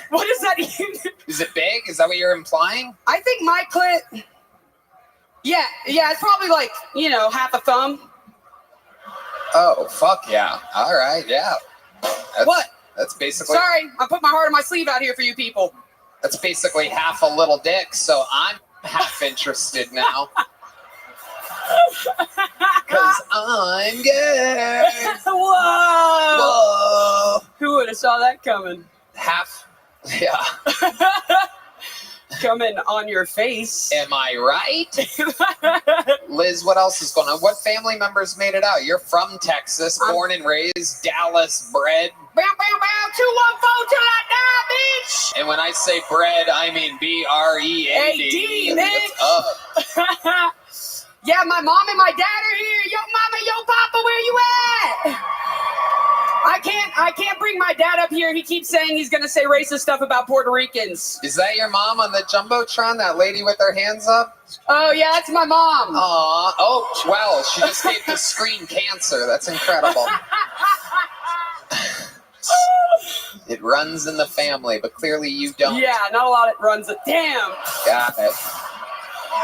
What does that even? Is it big? Is that what you're implying? I think my clit. Yeah, it's probably like, half a thumb. Oh, fuck yeah. All right, yeah. What? That's basically. Sorry, I put my heart on my sleeve out here for you people. That's basically half a little dick, so I'm half interested now. Because I'm good. Whoa. Who would have saw that coming? Half. Yeah. Coming on your face. Am I right? Liz, what else is going on? What family members made it out? You're from Texas, born and raised, Dallas bred. Bow, bow, bow, 214 till I die, bitch. And when I say bread, I mean BREAD. What's up? Yeah, my mom and my dad are here. Yo, mama, yo, papa, where you at? I can't bring my dad up here. He keeps saying he's gonna say racist stuff about Puerto Ricans. Is that your mom on the Jumbotron, that lady with her hands up? Oh, yeah, that's my mom. Aw, oh, well, she just gave the screen cancer. That's incredible. It runs in the family, but clearly you don't. Yeah, not a lot of runs. Damn. Got it.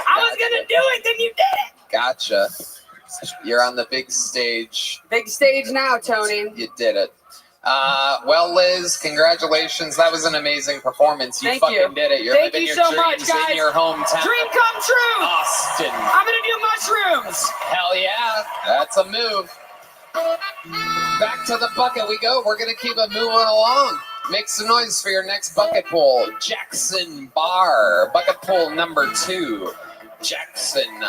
I was gonna do it, then you did it. Gotcha. You're on the big stage. Big stage now, Tony. You did it. Well, Liz, congratulations. That was an amazing performance. You fucking did it. You're living your dreams in your hometown. Dream come true. Austin. I'm gonna do mushrooms. Hell yeah. That's a move. Back to the bucket we go. We're gonna keep it moving along. Make some noise for your next bucket pull. Jackson Bar. Bucket pull number 2. Jackson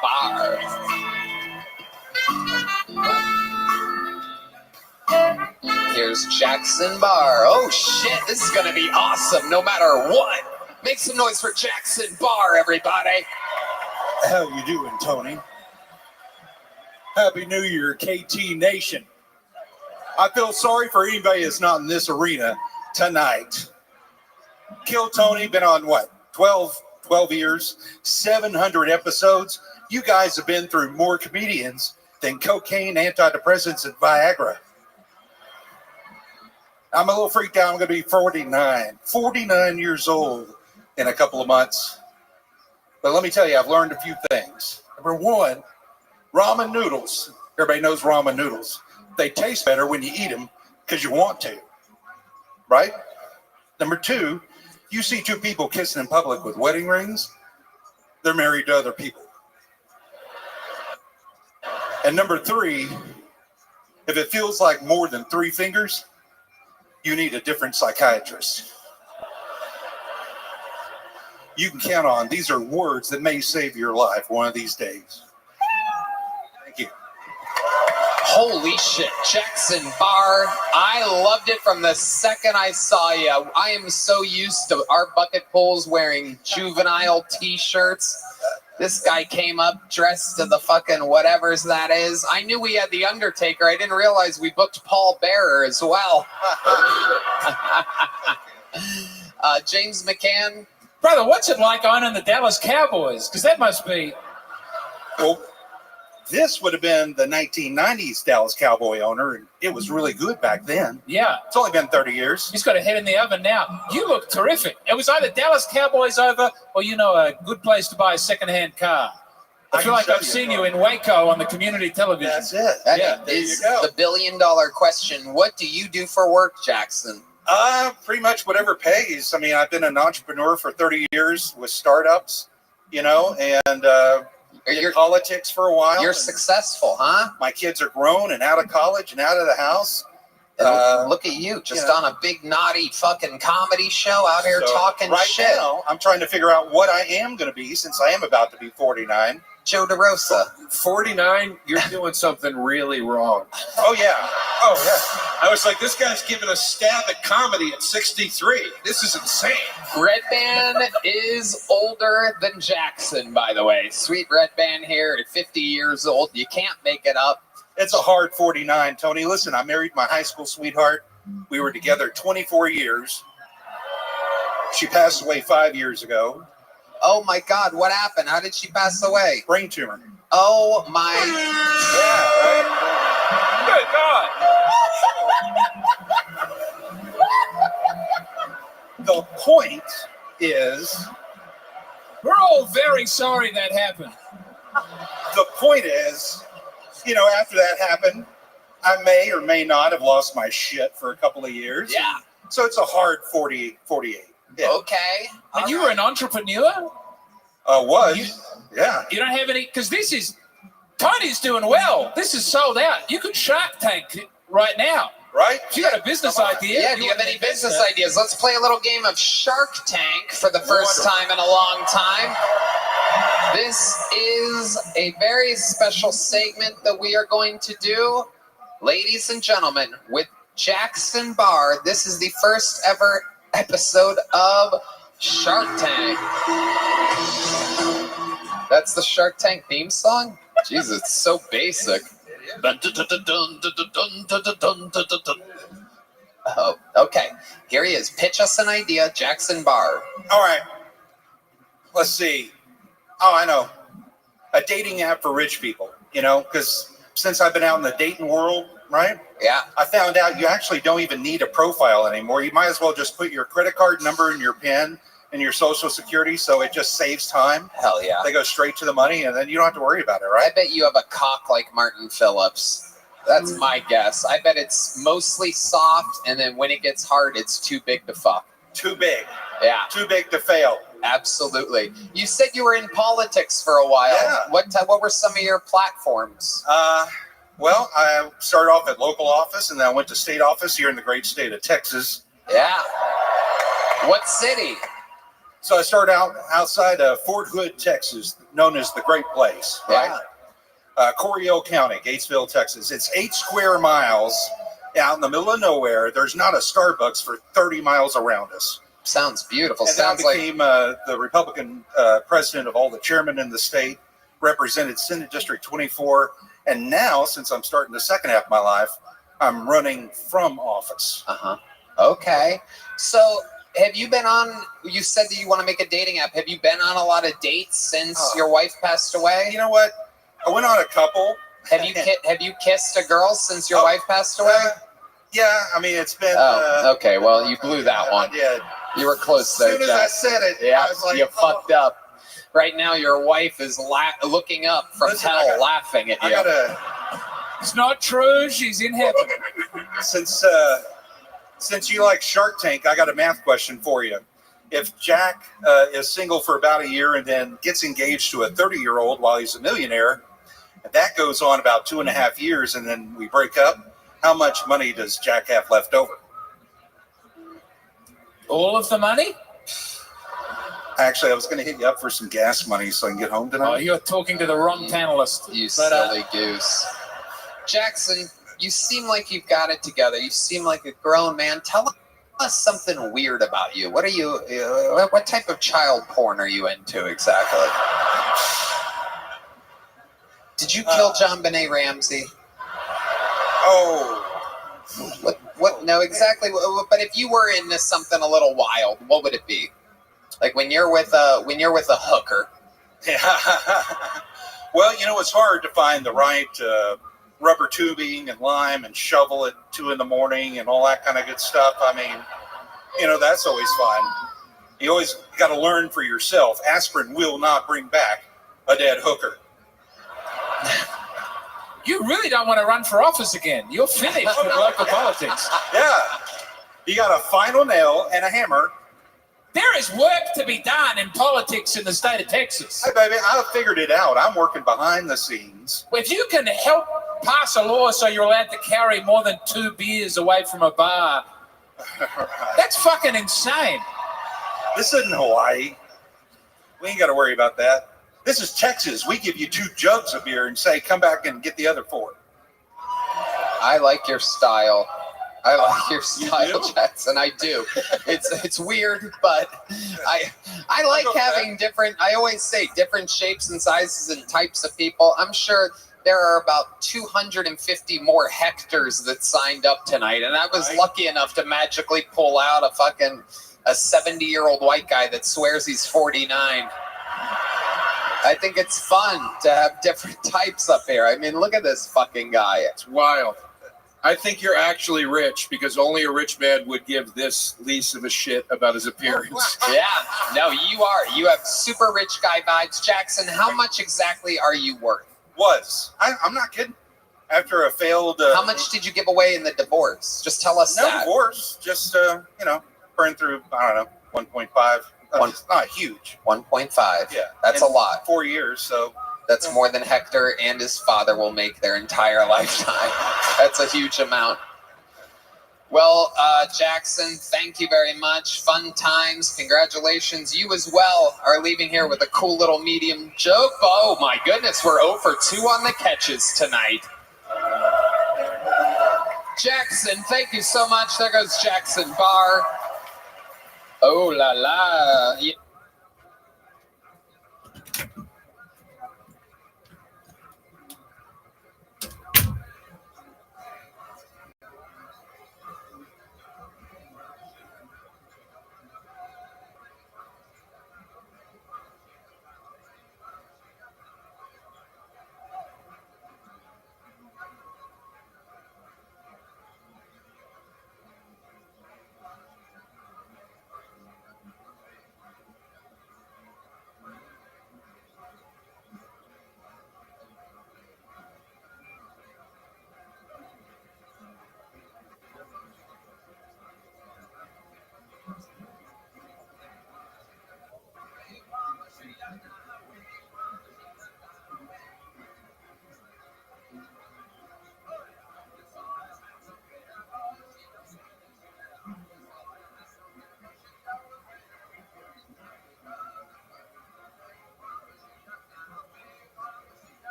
Bar. Here's Jackson Bar. Oh shit, this is gonna be awesome no matter what. Make some noise for Jackson Bar, everybody. How you doing, Tony? Happy New Year, KT Nation. I feel sorry for anybody that's not in this arena tonight. Kill Tony, been on what, 12 years, 700 episodes. You guys have been through more comedians than cocaine, antidepressants, and Viagra. I'm a little freaked out. I'm going to be 49 years old in a couple of months. But let me tell you, I've learned a few things. Number one, ramen noodles. Everybody knows ramen noodles. They taste better when you eat them because you want to, right? Number two, you see two people kissing in public with wedding rings, they're married to other people. And number three, if it feels like more than 3 fingers, you need a different psychiatrist. You can count on, these are words that may save your life one of these days. Thank you. Holy shit, Jackson Bar. I loved it from the second I saw you. I am so used to our bucket pulls wearing juvenile t-shirts. This guy came up dressed to the fucking whatevers that is. I knew we had The Undertaker. I didn't realize we booked Paul Bearer as well. James McCann. Brother, what's it like owning the Dallas Cowboys? Because that must be... Well, this would have been the 1990s Dallas Cowboy owner, and it was really good back then. Yeah. It's only been 30 years. He's got a head in the oven now. You look terrific. It was either Dallas Cowboys over or, a good place to buy a second-hand car. I feel like I've seen you in Waco on the community television. That's it. That is the billion-dollar question. What do you do for work, Jackson? Pretty much whatever pays. I mean, I've been an entrepreneur for 30 years with startups, and in politics for a while. You're successful, huh? My kids are grown and out of college and out of the house. Look at you, just on a big naughty fucking comedy show out here talking right shit. Now, I'm trying to figure out what I am going to be since I am about to be 49. Joe DeRosa. 49, you're doing something really wrong. Oh, yeah. I was like, this guy's giving a stab at comedy at 63. This is insane. Redban is older than Jackson, by the way. Sweet Redban here at 50 years old. You can't make it up. It's a hard 49, Tony. Listen, I married my high school sweetheart. We were together 24 years. She passed away 5 years ago. Oh, my God. What happened? How did she pass away? Brain tumor. Oh, my... Yeah, right? Good God. so very sorry that happened. The point is, after that happened, I may or may not have lost my shit for a couple of years. Yeah. So it's a hard 48. Yeah. Okay. And you were an entrepreneur? Yeah. You don't have any, because Tony's doing well. This is sold out. You could Shark Tank right now. Right? If you got a business idea. Yeah, do you have any business ideas? Let's play a little game of Shark Tank for the first time in a long time. This is a very special segment that we are going to do. Ladies and gentlemen, with Jackson Barr, this is the first ever episode of Shark Tank. That's the Shark Tank theme song? Jesus, it's so basic. Oh, okay. Here he is. Pitch us an idea, Jackson Barr. All right. Let's see. Oh, I know. A dating app for rich people, because since I've been out in the dating world, right? Yeah. I found out you actually don't even need a profile anymore. You might as well just put your credit card number and your PIN and your social security, so it just saves time. Hell yeah. They go straight to the money, and then you don't have to worry about it, right? I bet you have a cock like Martin Phillips. That's my guess. I bet it's mostly soft, and then when it gets hard, it's too big to fuck. Too big. Yeah. Too big to fail. Absolutely. You said you were in politics for a while. Yeah. What were some of your platforms? Well, I started off at local office, and then I went to state office here in the great state of Texas. Yeah. What city? So I started out outside of Fort Hood, Texas, known as the Great Place, right? Yeah. Coryell County, Gatesville, Texas. It's 8 square miles out in the middle of nowhere. There's not a Starbucks for 30 miles around us. Sounds beautiful. And Sounds I became the Republican president of all the chairmen in the state, represented Senate District 24, and now, since I'm starting the second half of my life, I'm running from office. Uh-huh. Okay. So have you been on, you said that you want to make a dating app. Have you been on a lot of dates since your wife passed away? You know what? I went on a couple. Have you kissed a girl since your wife passed away? Yeah, I mean, it's been... okay, well, you blew that one. I did. You were close there, As soon as I said it, yeah, I was like, you fucked up. Right now, your wife is looking up from hell, laughing at you. It's not true. She's in heaven. Since you like Shark Tank, I got a math question for you. If Jack is single for about a year and then gets engaged to a 30-year-old while he's a millionaire, and that goes on about 2.5 years, and then we break up, how much money does Jack have left over? All of the money? Actually, I was going to hit you up for some gas money so I can get home tonight. Oh, you're talking to the wrong panelist. You silly goose. Jackson, you seem like you've got it together. You seem like a grown man. Tell us something weird about you. What are you? What type of child porn are you into exactly? Did you kill John Benet Ramsey? Oh. What? No, exactly. But if you were into something a little wild, what would it be? Like when you're with a hooker. Yeah. Well, it's hard to find the right rubber tubing and lime and shovel at 2 a.m. and all that kind of good stuff. I mean, that's always fun. You always got to learn for yourself. Aspirin will not bring back a dead hooker. You really don't want to run for office again. You're finished with local politics. Yeah. You got a final nail and a hammer. There is work to be done in politics in the state of Texas. Hey, baby, I figured it out. I'm working behind the scenes. If you can help pass a law so you're allowed to carry more than 2 beers away from a bar, that's fucking insane. This isn't Hawaii. We ain't got to worry about that. This is Texas. We give you 2 jugs of beer and say, come back and get the other 4. I like your style. I like your style, Jackson. I do. It's weird, but I like having different. I always say different shapes and sizes and types of people. I'm sure there are about 250 more Hectors that signed up tonight, and I was lucky enough to magically pull out a 70-year-old white guy that swears he's 49. I think it's fun to have different types up here. I mean, look at this fucking guy. It's wild. I think you're actually rich because only a rich man would give this least of a shit about his appearance. Yeah, no, you are. You have super rich guy vibes. Jackson, how much exactly are you worth? I'm not kidding. After a failed... how much did you give away in the divorce? Just tell us no that. divorce, just, burned through, I don't know, 1.5. It's not huge. 1.5. Yeah. That's in a lot. 4 years, so... That's more than Hector and his father will make their entire lifetime. That's a huge amount. Well, Jackson, thank you very much. Fun times. Congratulations. You as well are leaving here with a cool little medium joke. Oh, my goodness. We're 0 for 2 on the catches tonight. Jackson, thank you so much. There goes Jackson Barr. Oh, la la. Yeah.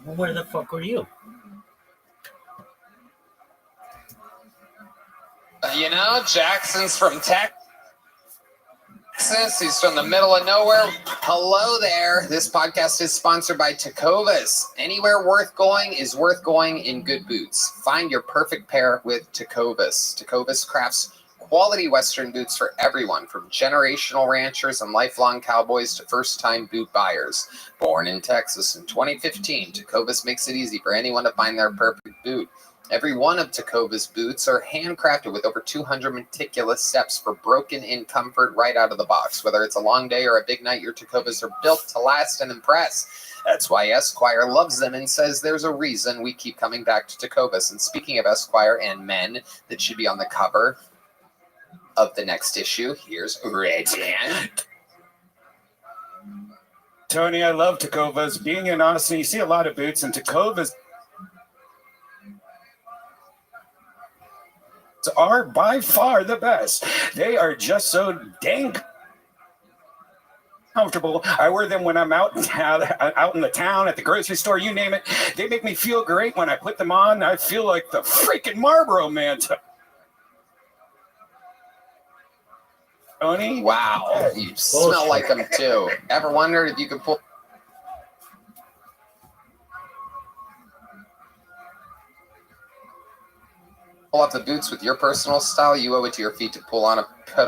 Where the fuck were you? You know, Jackson's from Texas. He's from the middle of nowhere. Hello there. This podcast is sponsored by Tecovas. Anywhere worth going is worth going in good boots. Find your perfect pair with Tecovas. Tecovas crafts quality Western boots for everyone, from generational ranchers and lifelong cowboys to first-time boot buyers. Born in Texas in 2015, Tecovas makes it easy for anyone to find their perfect boot. Every one of Tecovas boots are handcrafted with over 200 meticulous steps for broken-in comfort right out of the box. Whether it's a long day or a big night, your Tecovas are built to last and impress. That's why Esquire loves them and says there's a reason we keep coming back to Tecovas. And speaking of Esquire and men that should be on the cover of the next issue, here's Reggie. Tony, I love Tecovas. Being in Austin, you see a lot of boots, and Tecovas are by far the best. They are just so dang comfortable. I wear them when I'm out in the town, at the grocery store, you name it. They make me feel great when I put them on. I feel like the freaking Marlboro Man. Tony? Wow, you smell like them too. Ever wondered if you could pull off the boots with your personal style? You owe it to your feet to put on a pair.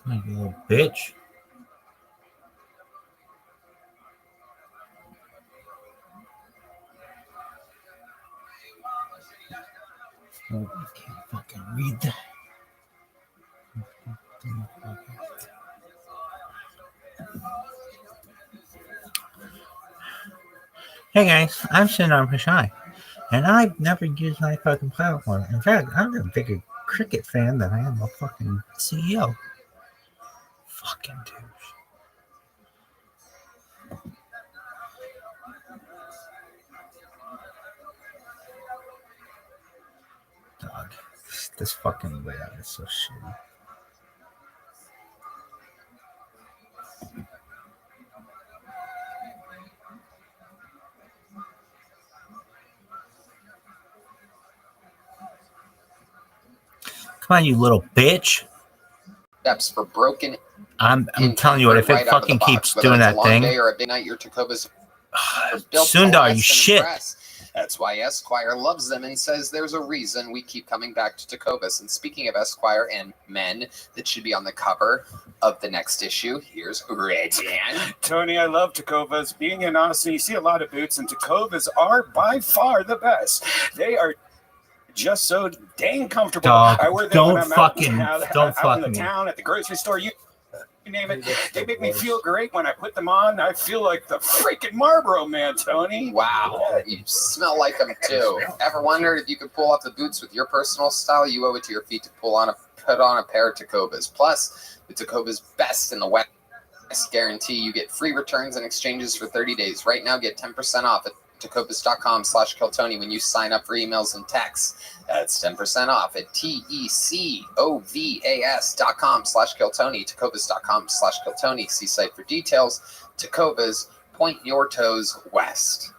Come on, you little bitch. Oh, I can't fucking read that. Hey guys, I'm Sundar Pichai, and I've never used my fucking platform. In fact, I'm a bigger cricket fan than I am a fucking CEO. Fucking douche. Dog, this fucking layout is so shitty. Come on, you little bitch. Steps for broken. I'm telling you what, if it fucking keeps doing that thing. Day or a big night, your Tecovas Sundar, you shit. That's why Esquire loves them and says there's a reason we keep coming back to Tecovas. And speaking of Esquire and men that should be on the cover of the next issue, here's Reggie. Tony, I love Tecovas. Being in Austin, you see a lot of boots, and Tecovas are by far the best. They are just so dang comfortable. Dog, I wear them don't when I'm fucking, out in the town, at the grocery store, you name it. They make me feel great when I put them on. I feel like the freaking Marlboro Man, Tony. Wow, you smell like them too. Ever wondered if you could pull off the boots with your personal style? You owe it to your feet to put on a pair of Tecovas. Plus, the Tecovas best in the West guarantee. You get free returns and exchanges for 30 days. Right now, get 10% off at Tecovas.com/KillTony when you sign up for emails and texts. That's 10% off at TECOVAS.com/KillTony. Tecovas.com/KillTony. See site for details. Tecovas, point your toes west.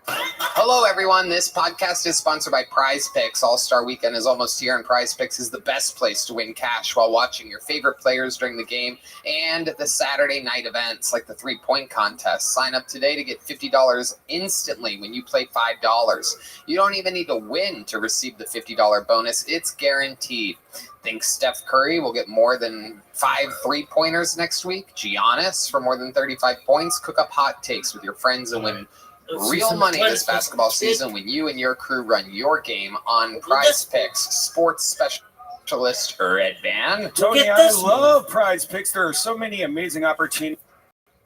Hello, everyone. This podcast is sponsored by Prize Picks. All-Star Weekend is almost here, and Prize Picks is the best place to win cash while watching your favorite players during the game and the Saturday night events like the three-point contest. Sign up today to get $50 instantly when you play $5. You don't even need to win to receive the $50 bonus. It's guaranteed. Think Steph Curry will get more than 5 3-pointers next week? Giannis for more than 35 points? Cook up hot takes with your friends and win real money this basketball season when you and your crew run your game on Prize Picks. Sports specialist Red Van. Tony, I love Prize Picks. There are so many amazing opportunities.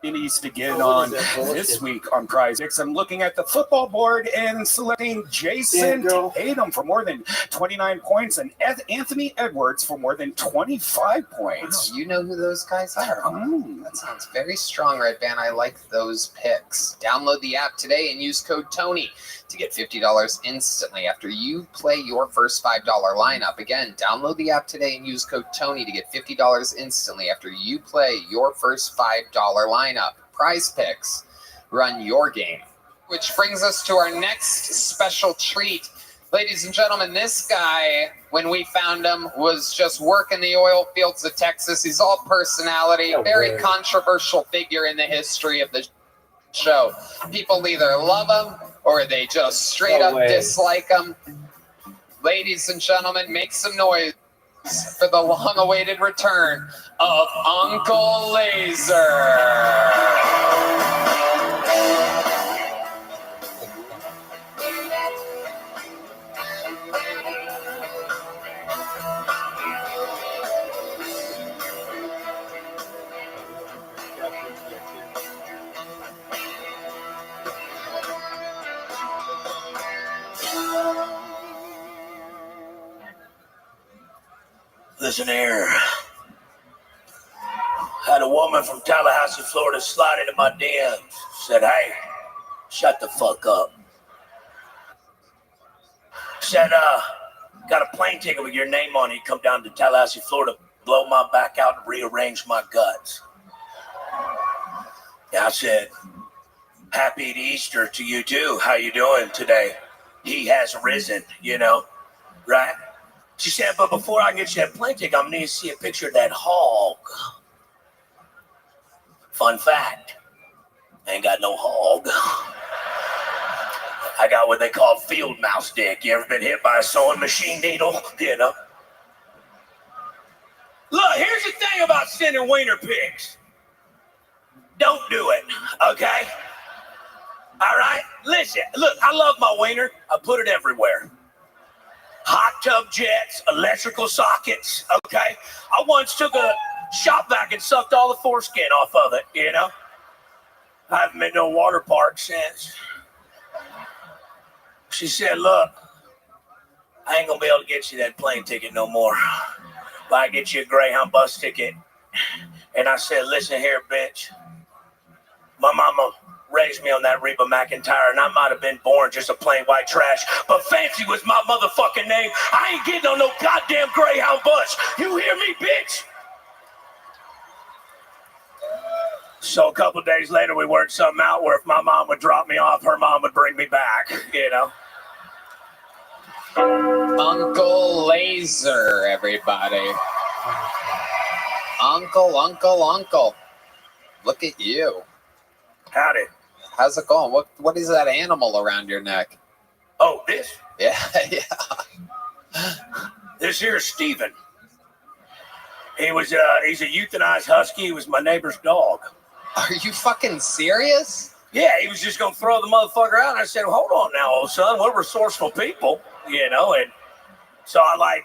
To get on this week on Prize Picks. I'm looking at the football board and selecting Jason Tatum for more than 29 points and Anthony Edwards for more than 25 points. Wow, you know who those guys are. That sounds very strong, Red Band. I like those picks. Download the app today and use code Tony to get $50 instantly after you play your first $5 lineup. Again, download the app today and use code Tony to get $50 instantly after you play your first $5 lineup. Prize Picks. Run your game. Which brings us to our next special treat. Ladies and gentlemen, this guy, when we found him, was just working the oil fields of Texas. He's all personality, very controversial figure in the history of the show. People either love him or they just straight up dislike him. Ladies and gentlemen, make some noise for the long-awaited return of Uncle Laser. Listen here. Had a woman from Tallahassee, Florida slide into my DMs. Said, hey, shut the fuck up. Said, got a plane ticket with your name on it. Come down to Tallahassee, Florida, blow my back out and rearrange my guts. Yeah, I said, happy Easter to you too. How you doing today? He has risen, you know, right? She said, but before I get you that plane ticket, I'm going to need to see a picture of that hog. Fun fact, I ain't got no hog. I got what they call field mouse dick. You ever been hit by a sewing machine needle? You know? Look, here's the thing about sending wiener pics. Don't do it, okay? All right? Listen, look, I love my wiener. I put it everywhere. Hot tub jets, electrical sockets, okay? I once took a shop vac and sucked all the foreskin off of it, you know? I haven't been to a water park since. She said, look, I ain't gonna be able to get you that plane ticket no more. But I get you a Greyhound bus ticket. And I said, listen here, bitch. My mama raised me on that Reba McEntire, and I might have been born just a plain white trash, but fancy was my motherfucking name. I ain't getting on no goddamn Greyhound bus. You hear me, bitch? So a couple days later, we worked something out where if my mom would drop me off, her mom would bring me back, you know? Uncle Laser, everybody. Uncle. Look at you. Howdy. How's it going? What is that animal around your neck? Oh, this? Yeah. This here is Steven. He's a euthanized husky. He was my neighbor's dog. Are you fucking serious? Yeah, he was just going to throw the motherfucker out. And I said, well, hold on now, old son. We're resourceful people, you know. And so I,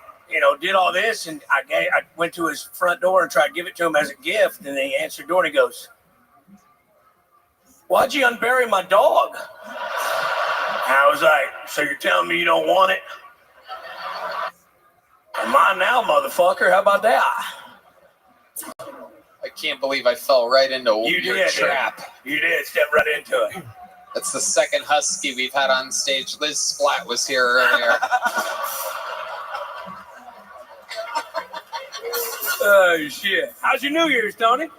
did all this. And I went to his front door and tried to give it to him as a gift. And he answered the door and he goes, why'd you unbury my dog? I was like, so you're telling me you don't want it? Mine now, motherfucker. How about that? I can't believe I fell right into your trap. You did. Step right into it. That's the second husky we've had on stage. Liz Splat was here earlier. Oh, shit. How's your New Year's, Tony?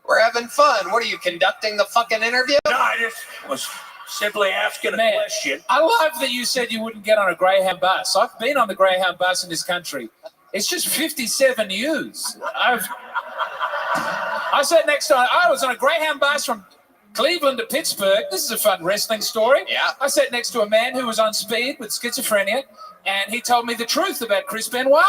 We're having fun. What are you, conducting the fucking interview? No, I just was simply asking a question. I love that you said you wouldn't get on a Greyhound bus. I've been on the Greyhound bus in this country. It's just 57 U's. I sat next to, I was on a Greyhound bus from Cleveland to Pittsburgh. This is a fun wrestling story. Yeah. I sat next to a man who was on speed with schizophrenia, and he told me the truth about Chris Benoit.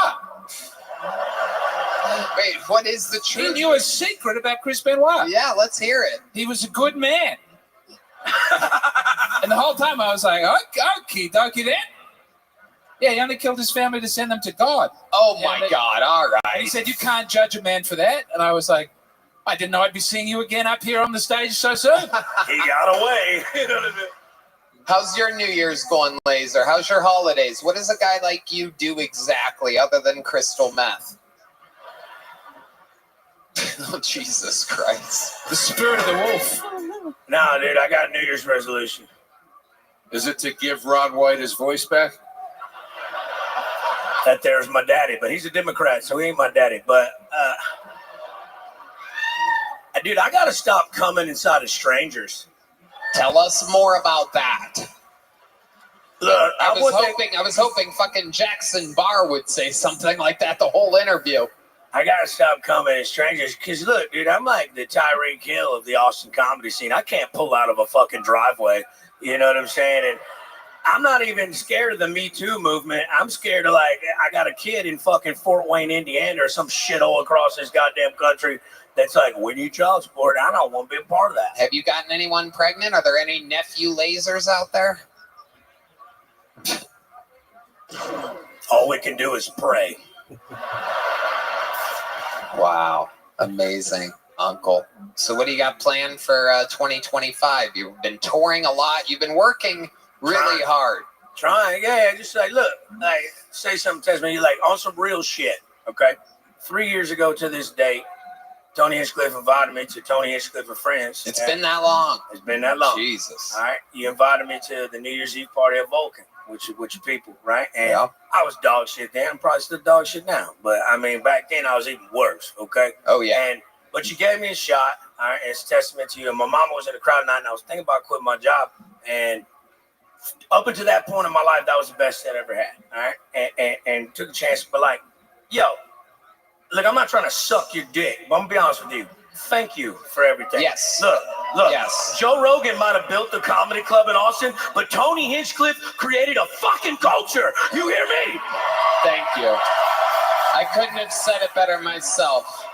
Wait, what is the truth? He knew a secret about Chris Benoit. Yeah, let's hear it. He was a good man. And the whole time I was like, okie dokie then. Yeah, he only killed his family to send them to God. Oh my God, all right. And he said, you can't judge a man for that. And I was like, I didn't know I'd be seeing you again up here on the stage so soon. He got away. You know what I mean? How's your New Year's going, Laser? How's your holidays? What does a guy like you do exactly other than crystal meth? Oh, Jesus Christ. The spirit of the wolf. No, dude, I got a New Year's resolution. Is it to give Ron White his voice back? That there's my daddy, but he's a Democrat, so he ain't my daddy. But, dude, I got to stop coming inside of strangers. Tell us more about that. Look, I was hoping fucking Jackson Barr would say something like that the whole interview. I gotta stop coming in strangers, because look, dude, I'm like the Tyreek Hill of the Austin comedy scene. I can't pull out of a fucking driveway, you know what I'm saying? And I'm not even scared of the Me Too movement. I'm scared of, like, I got a kid in fucking Fort Wayne, Indiana, or some shithole across this goddamn country that's like, we need child support. I don't want to be a part of that. Have you gotten anyone pregnant? Are there any nephew lasers out there? All we can do is pray. Wow. Amazing, Uncle. So what do you got planned for 2025? You've been touring a lot. You've been working really hard. Trying, yeah. Just like, look, like, say something to me, like, on some real shit, okay? 3 years ago to this date, Tony Hinchcliffe invited me to Tony Hinchcliffe and Friends. It's been that long. It's been that long. Jesus. All right. You invited me to the New Year's Eve party at Vulcan with your people, right? And yeah. I was dog shit then. I'm probably still dog shit now. But, I mean, back then I was even worse, okay? Oh, yeah. But you gave me a shot, all right? And it's a testament to you. And my mama was in the crowd tonight, and I was thinking about quitting my job. And up until that point in my life, that was the best I'd ever had, all right? And took a chance. But, like, yo, look, I'm not trying to suck your dick, but I'm going to be honest with you. Thank you for everything. Yes. Look. Yes. Joe Rogan might have built the comedy club in Austin, but Tony Hinchcliffe created a fucking culture. You hear me? Thank you. I couldn't have said it better myself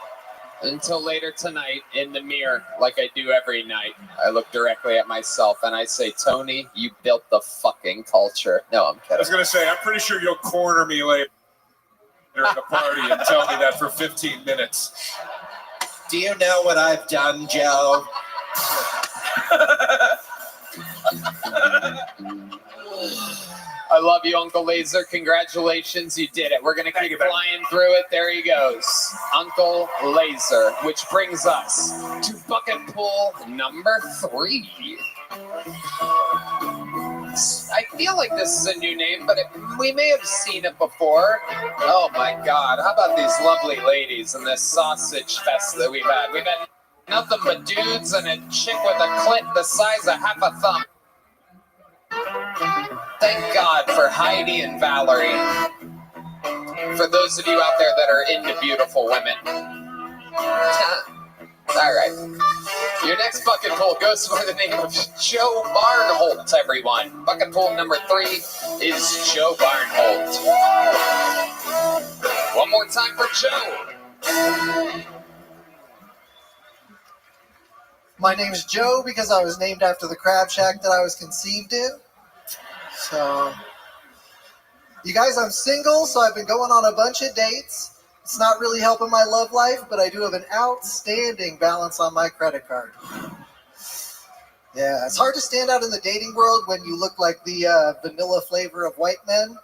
until later tonight in the mirror, like I do every night. I look directly at myself and I say, Tony, you built the fucking culture. No, I'm kidding. I was going to say, I'm pretty sure you'll corner me later at the party and tell me that for 15 minutes. Do you know what I've done, Joe? I love you, Uncle Laser. Congratulations, you did it. We're going to keep flying through it. There he goes. Uncle Laser, which brings us to bucket pool number 3. I feel like this is a new name, but we may have seen it before. Oh my God. How about these lovely ladies and this sausage fest that we've had? We've had nothing but dudes and a chick with a clit the size of half a thumb. Thank God for Heidi and Valerie. For those of you out there that are into beautiful women. All right. Your next bucket pool goes by the name of Joe Barnholt, everyone. Bucket pool number 3 is Joe Barnholt. One more time for Joe. My name is Joe because I was named after the crab shack that I was conceived in. So, you guys, I'm single, so I've been going on a bunch of dates. It's not really helping my love life, but I do have an outstanding balance on my credit card. Yeah, it's hard to stand out in the dating world when you look like the vanilla flavor of white men.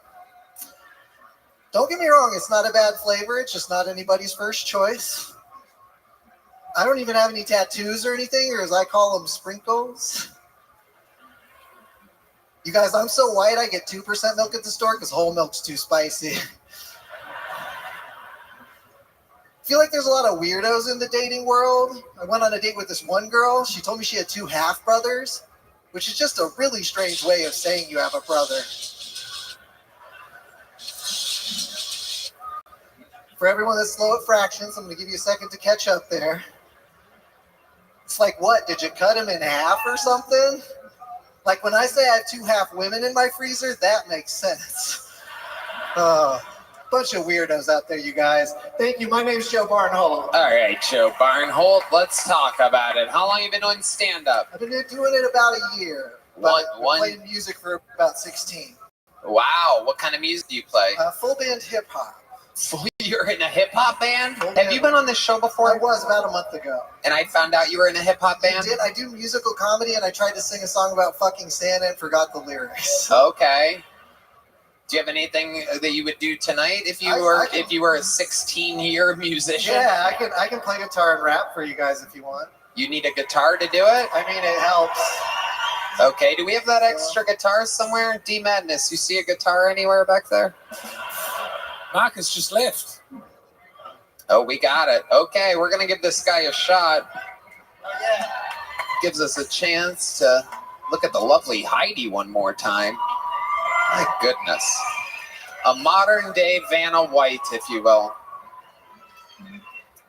Don't get me wrong, it's not a bad flavor, it's just not anybody's first choice. I don't even have any tattoos or anything, or as I call them, sprinkles. You guys, I'm so white I get 2% milk at the store because whole milk's too spicy. I feel like there's a lot of weirdos in the dating world. I went on a date with this one girl. She told me she had 2 half-brothers, which is just a really strange way of saying you have a brother. For everyone that's slow at fractions, I'm going to give you a second to catch up there. It's like, what? Did you cut him in half or something? Like when I say I have 2 half women in my freezer, that makes sense. Bunch of weirdos out there, you guys. Thank you. My name's Joe Barnholt. All right, Joe Barnholt, let's talk about it. How long have you been doing stand-up? I've been doing it about a year. I've been playing music for about 16. Wow, what kind of music do you play? Full band hip-hop. You You're in a hip hop band? Have you been on this show before? I was about a month ago. And I found out you were in a hip hop band? I did. I do musical comedy, and I tried to sing a song about fucking Santa and forgot the lyrics. Okay. Do you have anything that you would do tonight if you were a 16-year musician? Yeah, I can play guitar and rap for you guys if you want. You need a guitar to do it? I mean, it helps. Okay, do we have that extra guitar somewhere? D Madness, you see a guitar anywhere back there? Marcus just left. Oh, we got it. Okay, we're going to give this guy a shot. Yeah. Gives us a chance to look at the lovely Heidi one more time. My goodness. A modern-day Vanna White, if you will.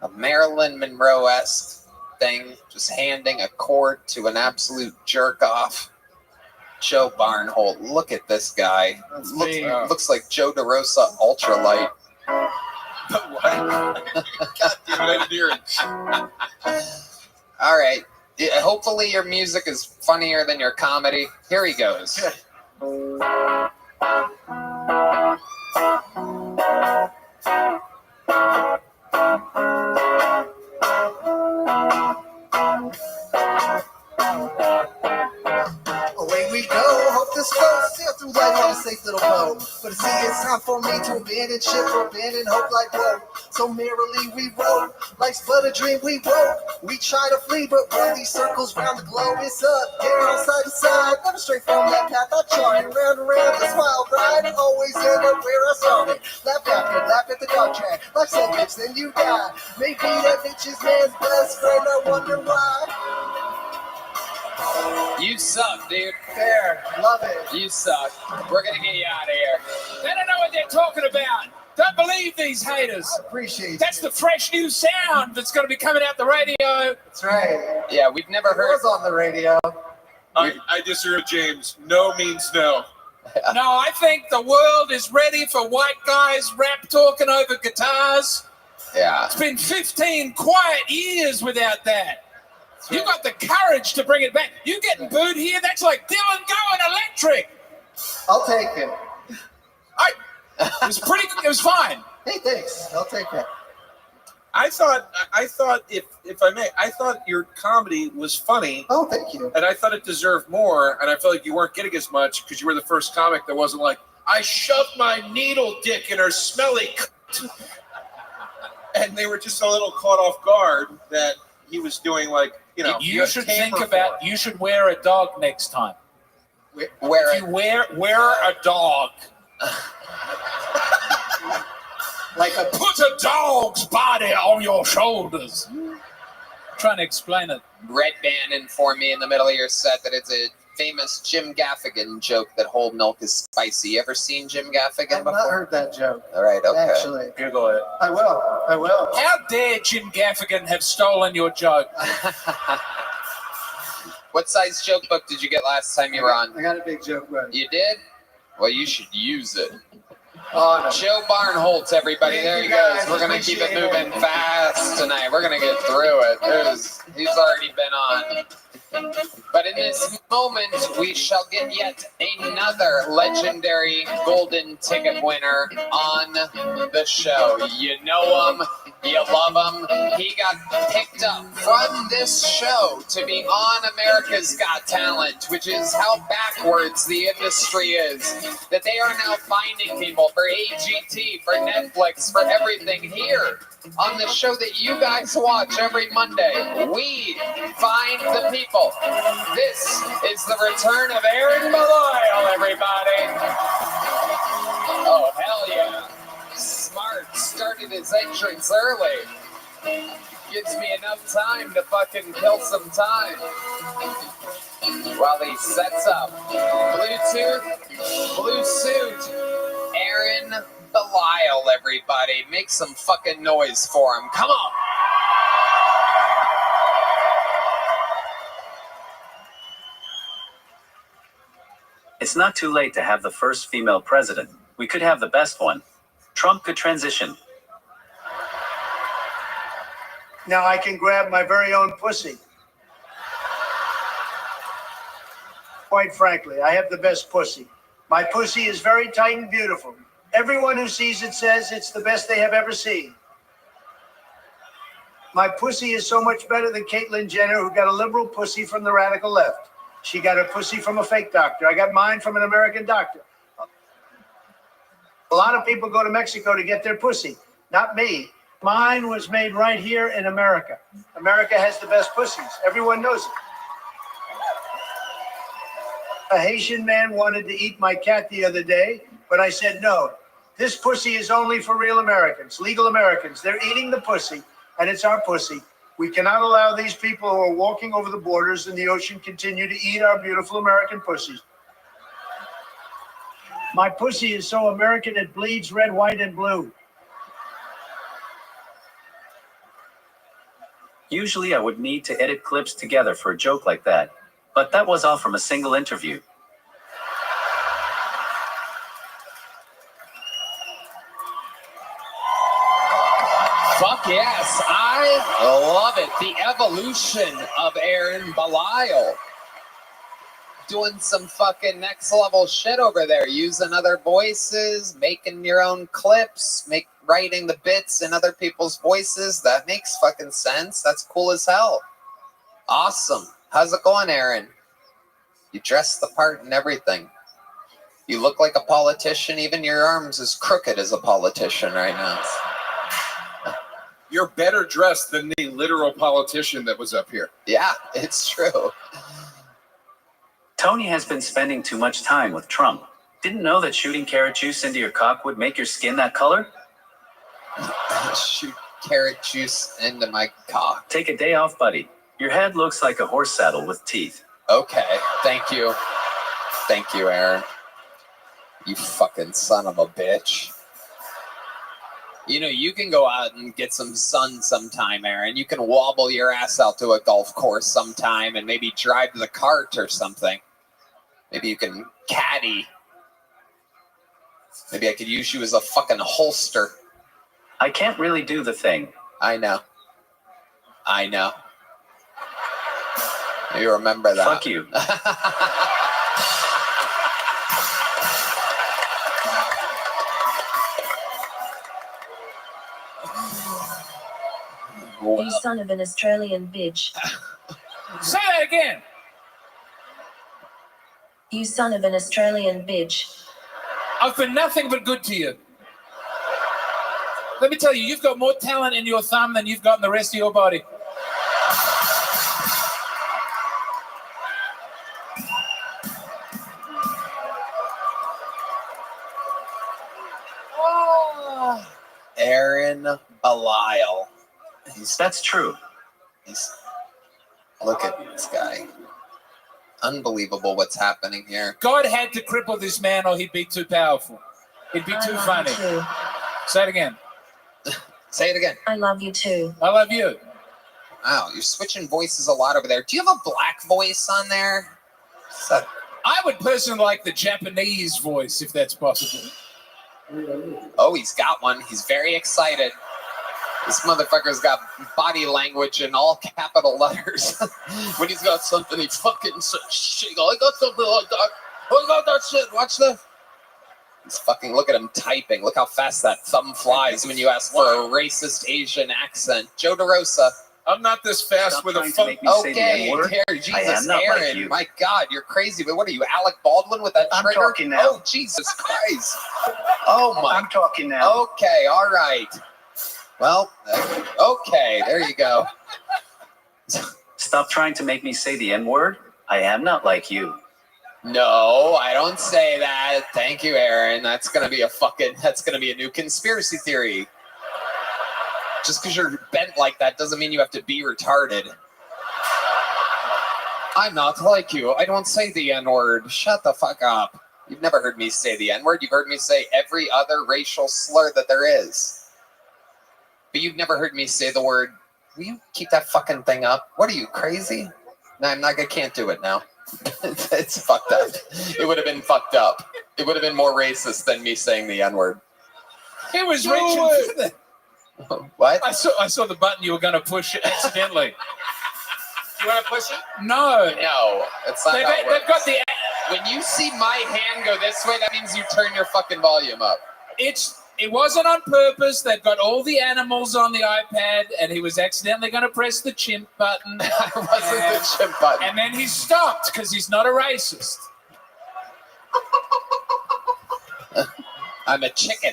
A Marilyn Monroe-esque thing, just handing a cord to an absolute jerk-off. Joe Barnholt, look at this guy. Looks like Joe DeRosa ultralight. All right. Hopefully your music is funnier than your comedy. Here he goes. Away we go, hope this goes. Sail through life on a safe little boat. But see, it's time for me to abandon ship or abandon hope like whoa. So merrily we rode, life's but a dream we woke. We try to flee, but run these circles round the globe. It's up, down, side to side, never straight from that path I charted. Round and round, the smile ride, always end up where I started. Laugh at the dog track, like so bitch, then you die. Maybe that bitch is man's best friend, I wonder why. You suck, dude. Fair. Love it. You suck. We're going to get you out of here. They don't know what they're talking about. Don't believe these haters. I appreciate That's the fresh new sound that's going to be coming out the radio. That's right. Yeah, we've never heard. It was on the radio. I disagree with James. No means no. No, I think the world is ready for white guys rap talking over guitars. Yeah. It's been 15 quiet years without that. You got the courage to bring it back. You getting booed here? That's like Dylan going electric. I'll take it. It was fine. Hey, thanks. I'll take it. I thought, if I may, I thought your comedy was funny. Oh, thank you. And I thought it deserved more. And I felt like you weren't getting as much because you were the first comic that wasn't like, I shoved my needle dick in her smelly. And they were just a little caught off guard that he was doing like, you know. You should think about. You should wear a dog next time. If you wear a dog. Like put a dog's body on your shoulders. I'm trying to explain it. Red Band informed me in the middle of your set that it's a famous Jim Gaffigan joke that whole milk is spicy. You ever seen Jim Gaffigan I've before? not heard that joke. All right, okay. Actually. Google it. I will. How dare Jim Gaffigan have stolen your joke? What size joke book did you get last time you were on? I got a big joke book. You did? Well, you should use it. Oh, no. Joe Barnholt, everybody. There he goes. We're going to keep it moving fast tonight. We're going to get through it. He's already been on. But in this moment, we shall get yet another legendary golden ticket winner on the show. You know him. You love him. He got picked up from this show to be on America's Got Talent, which is how backwards the industry is. That they are now finding people for AGT, for Netflix, for everything here on the show that you guys watch every Monday. We find the people. This is the return of Aaron Belisle, everybody. Oh, hell yeah. Smart started his entrance early. Gives me enough time to fucking kill some time while he sets up. Bluetooth, blue suit, Aaron Belisle, everybody. Make some fucking noise for him. Come on. It's not too late to have the first female president. We could have the best one. Trump could transition. Now I can grab my very own pussy. Quite frankly, I have the best pussy. My pussy is very tight and beautiful. Everyone who sees it says it's the best they have ever seen. My pussy is so much better than Caitlyn Jenner, who got a liberal pussy from the radical left. She got her pussy from a fake doctor. I got mine from an American doctor. A lot of people go to Mexico to get their pussy. Not me. Mine was made right here in America. America has the best pussies. Everyone knows it. A Haitian man wanted to eat my cat the other day, but I said no. This pussy is only for real Americans, legal Americans. They're eating the pussy, and it's our pussy. We cannot allow these people who are walking over the borders in the ocean continue to eat our beautiful American pussies. My pussy is so American it bleeds red, white, and blue. Usually I would need to edit clips together for a joke like that, but that was all from a single interview. Fuck yes, I love it. The evolution of Aaron Belial. Doing some fucking next level shit over there, using other voices, making your own clips, writing the bits in other people's voices. That makes fucking sense. That's cool as hell. Awesome. How's it going, Aaron? You dress the part and everything. You look like a politician. Even your arms is crooked as a politician right now. You're better dressed than the literal politician that was up here. Yeah, it's true. Tony has been spending too much time with Trump. Didn't know that shooting carrot juice into your cock would make your skin that color? Shoot carrot juice into my cock. Take a day off, buddy. Your head looks like a horse saddle with teeth. Okay, thank you. Thank you, Aaron. You fucking son of a bitch. You know, you can go out and get some sun sometime, Aaron. You can wobble your ass out to a golf course sometime and maybe drive the cart or something. Maybe you can caddy. Maybe I could use you as a fucking holster. I can't really do the thing. I know. I know. You remember that. Fuck you. You son of an Australian bitch. Say that again. You son of an Australian bitch. I've been nothing but good to you. Let me tell you, you've got more talent in your thumb than you've got in the rest of your body. Oh. Aaron Belial. That's true. Look at this guy. Unbelievable what's happening here. God had to cripple this man or he'd be too powerful. He'd be too funny. Say it again. Say it again. I love you too. I love you. Wow, you're switching voices a lot over there. Do you have a black voice on there? I would personally like the Japanese voice, if that's possible. Oh, he's got one. He's very excited. This motherfucker's got body language in all capital letters. When he's got something, he fucking says, shit. I got something like that. I got that shit. Watch this. He's fucking, look at him typing. Look how fast that thumb flies when you ask for a racist Asian accent. Joe DeRosa. I'm not this fast Stop with a trying to phone. make me say the Okay, N-word. here, I Jesus, am not Aaron. like you. My God, you're crazy. But what are you, Alec Baldwin with that I'm trigger? talking now. Oh, Jesus Christ. Oh, my. I'm talking now. Okay, all right. Well, okay, there you go. Stop trying to make me say the N-word. I am not like you. No, I don't say that. Thank you, Aaron. That's gonna be a new conspiracy theory. Just because you're bent like that doesn't mean you have to be retarded. I'm not like you. I don't say the N-word. Shut the fuck up. You've never heard me say the N-word. You've heard me say every other racial slur that there is. But you've never heard me say the word, will you keep that fucking thing up? What are you, crazy? No, I can't do it now. It's fucked up. It would have been fucked up. It would have been more racist than me saying the N-word. He was reaching for the... What? I saw the button you were going to push accidentally. You want to push it? No. No, it's not how it They've got works. the... When you see my hand go this way, that means you turn your fucking volume up. It wasn't on purpose. They've got all the animals on the iPad, and he was accidentally going to press the chimp button. It wasn't the chimp button. And then he stopped because he's not a racist. I'm a chicken.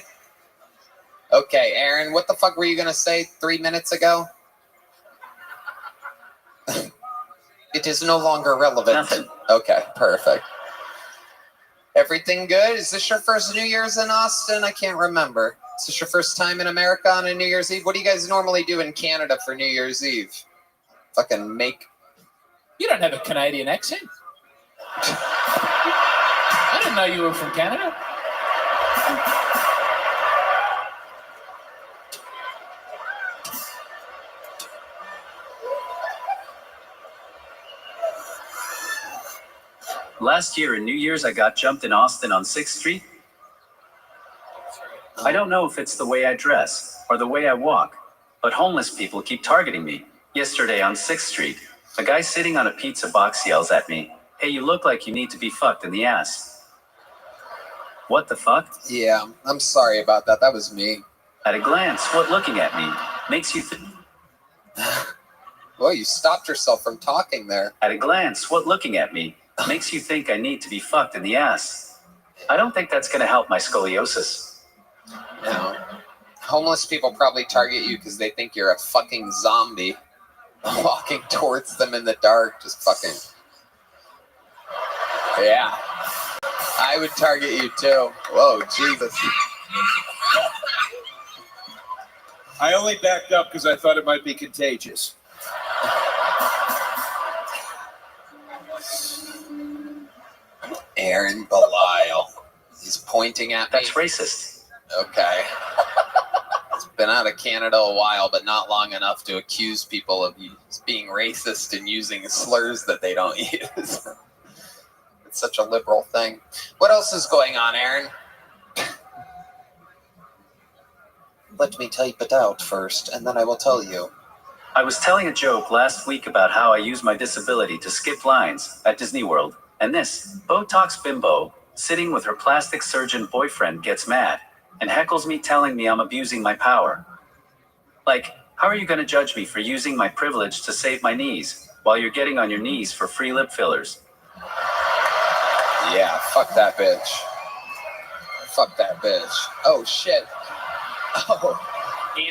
Okay, Aaron, what the fuck were you going to say 3 minutes ago? It is no longer relevant. Nothing. Okay, perfect. Everything good? Is this your first New Year's in Austin? I can't remember. Is this your first time in America on a New Year's Eve? What do you guys normally do in Canada for New Year's Eve? Fucking make... You don't have a Canadian accent. I didn't know you were from Canada. Last year in New Year's, I got jumped in Austin on 6th Street. I don't know if it's the way I dress or the way I walk, but homeless people keep targeting me. Yesterday on 6th Street, a guy sitting on a pizza box yells at me, "Hey, you look like you need to be fucked in the ass." What the fuck? Yeah, I'm sorry about that. That was me. At a glance, what looking at me makes you think? Well, you stopped yourself from talking there. At a glance, what looking at me makes you think I need to be fucked in the ass? I don't think that's going to help my scoliosis. No. Homeless people probably target you because they think you're a fucking zombie walking towards them in the dark, just fucking... Yeah. I would target you too. Whoa, Jesus. I only backed up because I thought it might be contagious. Aaron Belial. He's pointing at me. That's racist. Okay. He's been out of Canada a while, but not long enough to accuse people of being racist and using slurs that they don't use. It's such a liberal thing. What else is going on, Aaron? Let me type it out first, and then I will tell you. I was telling a joke last week about how I use my disability to skip lines at Disney World, and this Botox bimbo, sitting with her plastic surgeon boyfriend, gets mad and heckles me, telling me I'm abusing my power. Like, how are you going to judge me for using my privilege to save my knees while you're getting on your knees for free lip fillers? Yeah, fuck that bitch. Fuck that bitch. Oh, shit. Oh,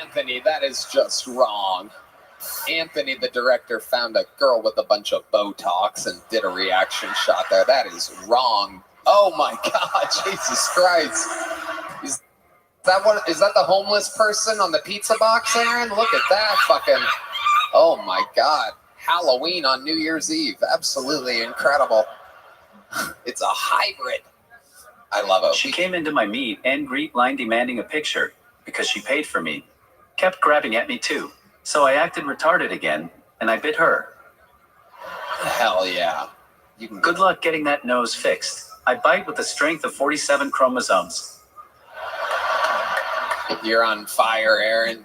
Anthony, that is just wrong. Anthony, the director, found a girl with a bunch of Botox and did a reaction shot there. That is wrong. Oh my God, Jesus Christ. Is that the homeless person on the pizza box, Aaron? Look at that fucking... Oh my God. Halloween on New Year's Eve. Absolutely incredible. It's a hybrid. I love it. She came into my meet and greet line demanding a picture because she paid for me. Kept grabbing at me too. So I acted retarded again, and I bit her. Hell yeah. Good luck getting that nose fixed. I bite with the strength of 47 chromosomes. You're on fire, Aaron.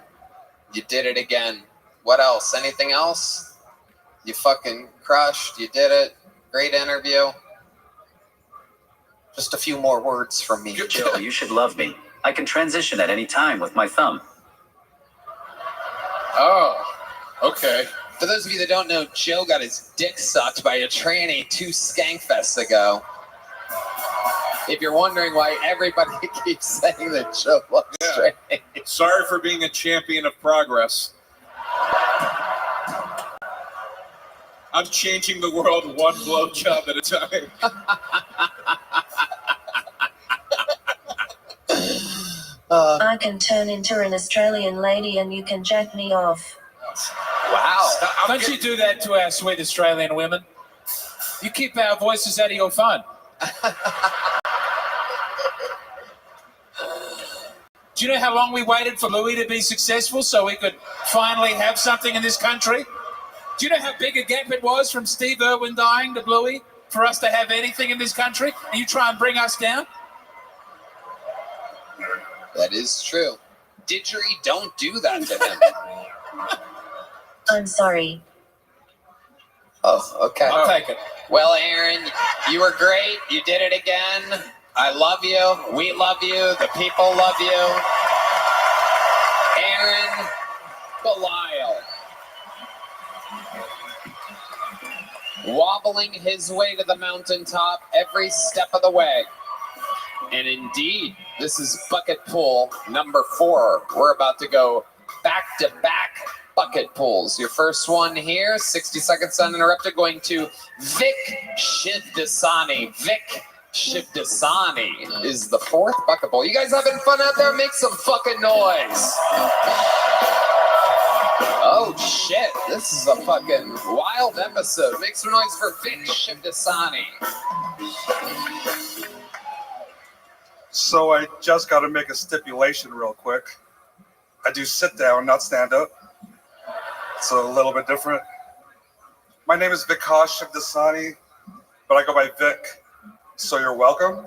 You did it again. What else? Anything else? You fucking crushed. You did it. Great interview. Just a few more words from me. Joe, you should love me. I can transition at any time with my thumb. Oh, okay. For those of you that don't know, Joe got his dick sucked by a tranny 2 skankfests ago. If you're wondering why everybody keeps saying that Joe loves tranny. Sorry for being a champion of progress. I'm changing the world one blowjob at a time. I can turn into an Australian lady and you can jack me off. Wow. Don't you do that to our sweet Australian women? You keep our voices out of your phone. Do you know how long we waited for Louis to be successful so we could finally have something in this country? Do you know how big a gap it was from Steve Irwin dying to Bluey for us to have anything in this country? And you try and bring us down? That is true. Didgeridoo, don't do that to him. I'm sorry. Oh, okay. I'll take it. Well, Aaron, you were great. You did it again. I love you. We love you. The people love you. Aaron Belial. Wobbling his way to the mountaintop every step of the way. And indeed, this is bucket pool number 4. We're about to go back-to-back bucket pools. Your first one here, 60 seconds uninterrupted, going to Vic Shivdasani. Vic Shivdasani is the 4th bucket pool. You guys having fun out there? Make some fucking noise. Oh shit, this is a fucking wild episode. Make some noise for Vic Shivdasani. So I just got to make a stipulation real quick. I do sit down, not stand up. It's a little bit different. My name is Vikash Shivdasani, but I go by Vic, so you're welcome.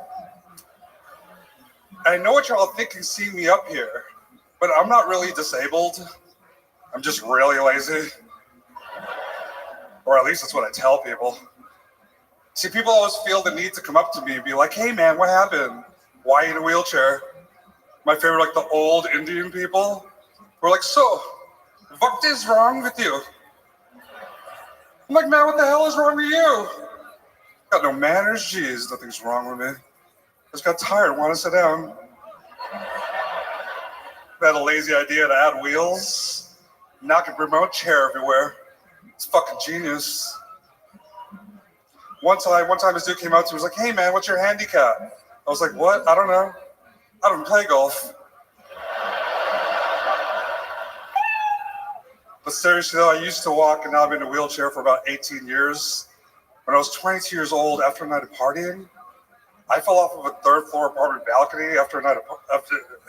I know what y'all thinking seeing me up here, but I'm not really disabled. I'm just really lazy. Or at least that's what I tell people. See, people always feel the need to come up to me and be like, hey man, what happened? Why are you in a wheelchair? My favorite, like the old Indian people, were like, so, what is wrong with you? I'm like, man, what the hell is wrong with you? Got no manners, jeez, nothing's wrong with me. Just got tired, want to sit down. Had a lazy idea to add wheels. Now I can remote chair everywhere. It's fucking genius. One time this dude came out to me, was like, hey man, what's your handicap? I was like, what? I don't know. I don't play golf. But seriously though, I used to walk and now I've been in a wheelchair for about 18 years. When I was 22 years old, after a night of partying, I fell off of a 3rd floor apartment balcony after a night of,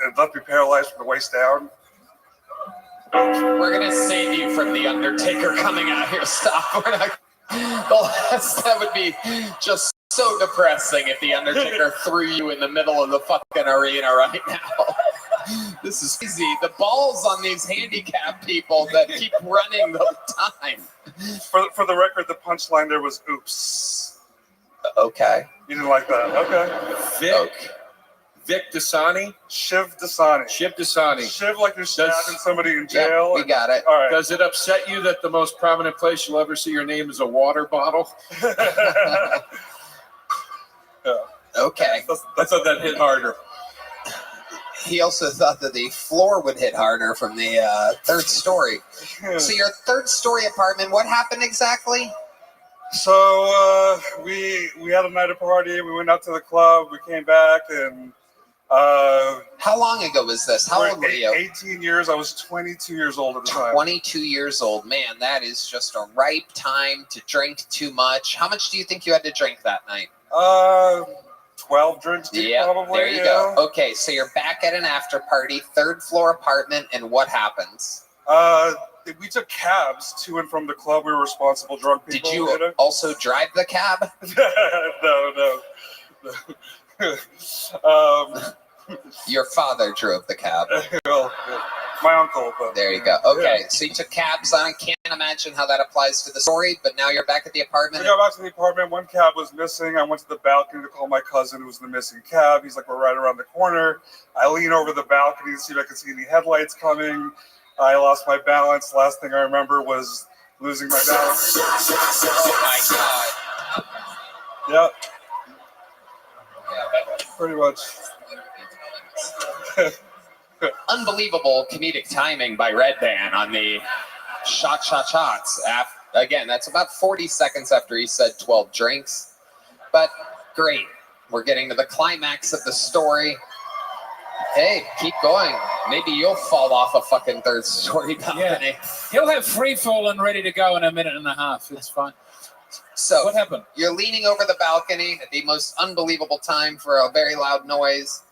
it left me paralyzed from the waist down. We're gonna save you from the Undertaker coming out here. Stop. We're not. That would be just so depressing if the Undertaker threw you in the middle of the fucking arena right now. This is easy. The balls on these handicapped people that keep running the time. For the record, the punchline there was oops. Okay. You didn't like that? Okay. Vic Dasani? Shiv Dasani. Shiv Dasani. Shiv like you're stabbing somebody in jail. We got it. All right. Does it upset you that the most prominent place you'll ever see your name is a water bottle? Yeah. Okay. I thought that hit harder. He also thought that the floor would hit harder from the 3rd story. So your 3rd story apartment, what happened exactly? So we had a night of party. We went out to the club. We came back and. How long ago was this? How old were you? 18 years. I was 22 years old at the time. 22 years old. Man, that is just a ripe time to drink too much. How much do you think you had to drink that night? 12 drinks deep, probably. There you go. Okay, so you're back at an after party, 3rd floor apartment, and what happens? We took cabs to and from the club. We were responsible drunk people. Did you also drive the cab? No. Your father drove the cab. Well, my uncle. But, there you go. Okay, so you took cabs. I can't imagine how that applies to the story, but now you're back at the apartment. We got back to the apartment. One cab was missing. I went to the balcony to call my cousin who was in the missing cab. He's like, we're right around the corner. I lean over the balcony to see if I can see any headlights coming. I lost my balance. Last thing I remember was losing my balance. Oh my God. Yep. Pretty much. Unbelievable comedic timing by Red Band on the shots. Again, that's about 40 seconds after he said 12 drinks. But great. We're getting to the climax of the story. Hey, keep going. Maybe you'll fall off a fucking 3rd story balcony. Yeah. He'll have free fall and ready to go in a minute and a half. It's fine. So what happened? You're leaning over the balcony at the most unbelievable time for a very loud noise.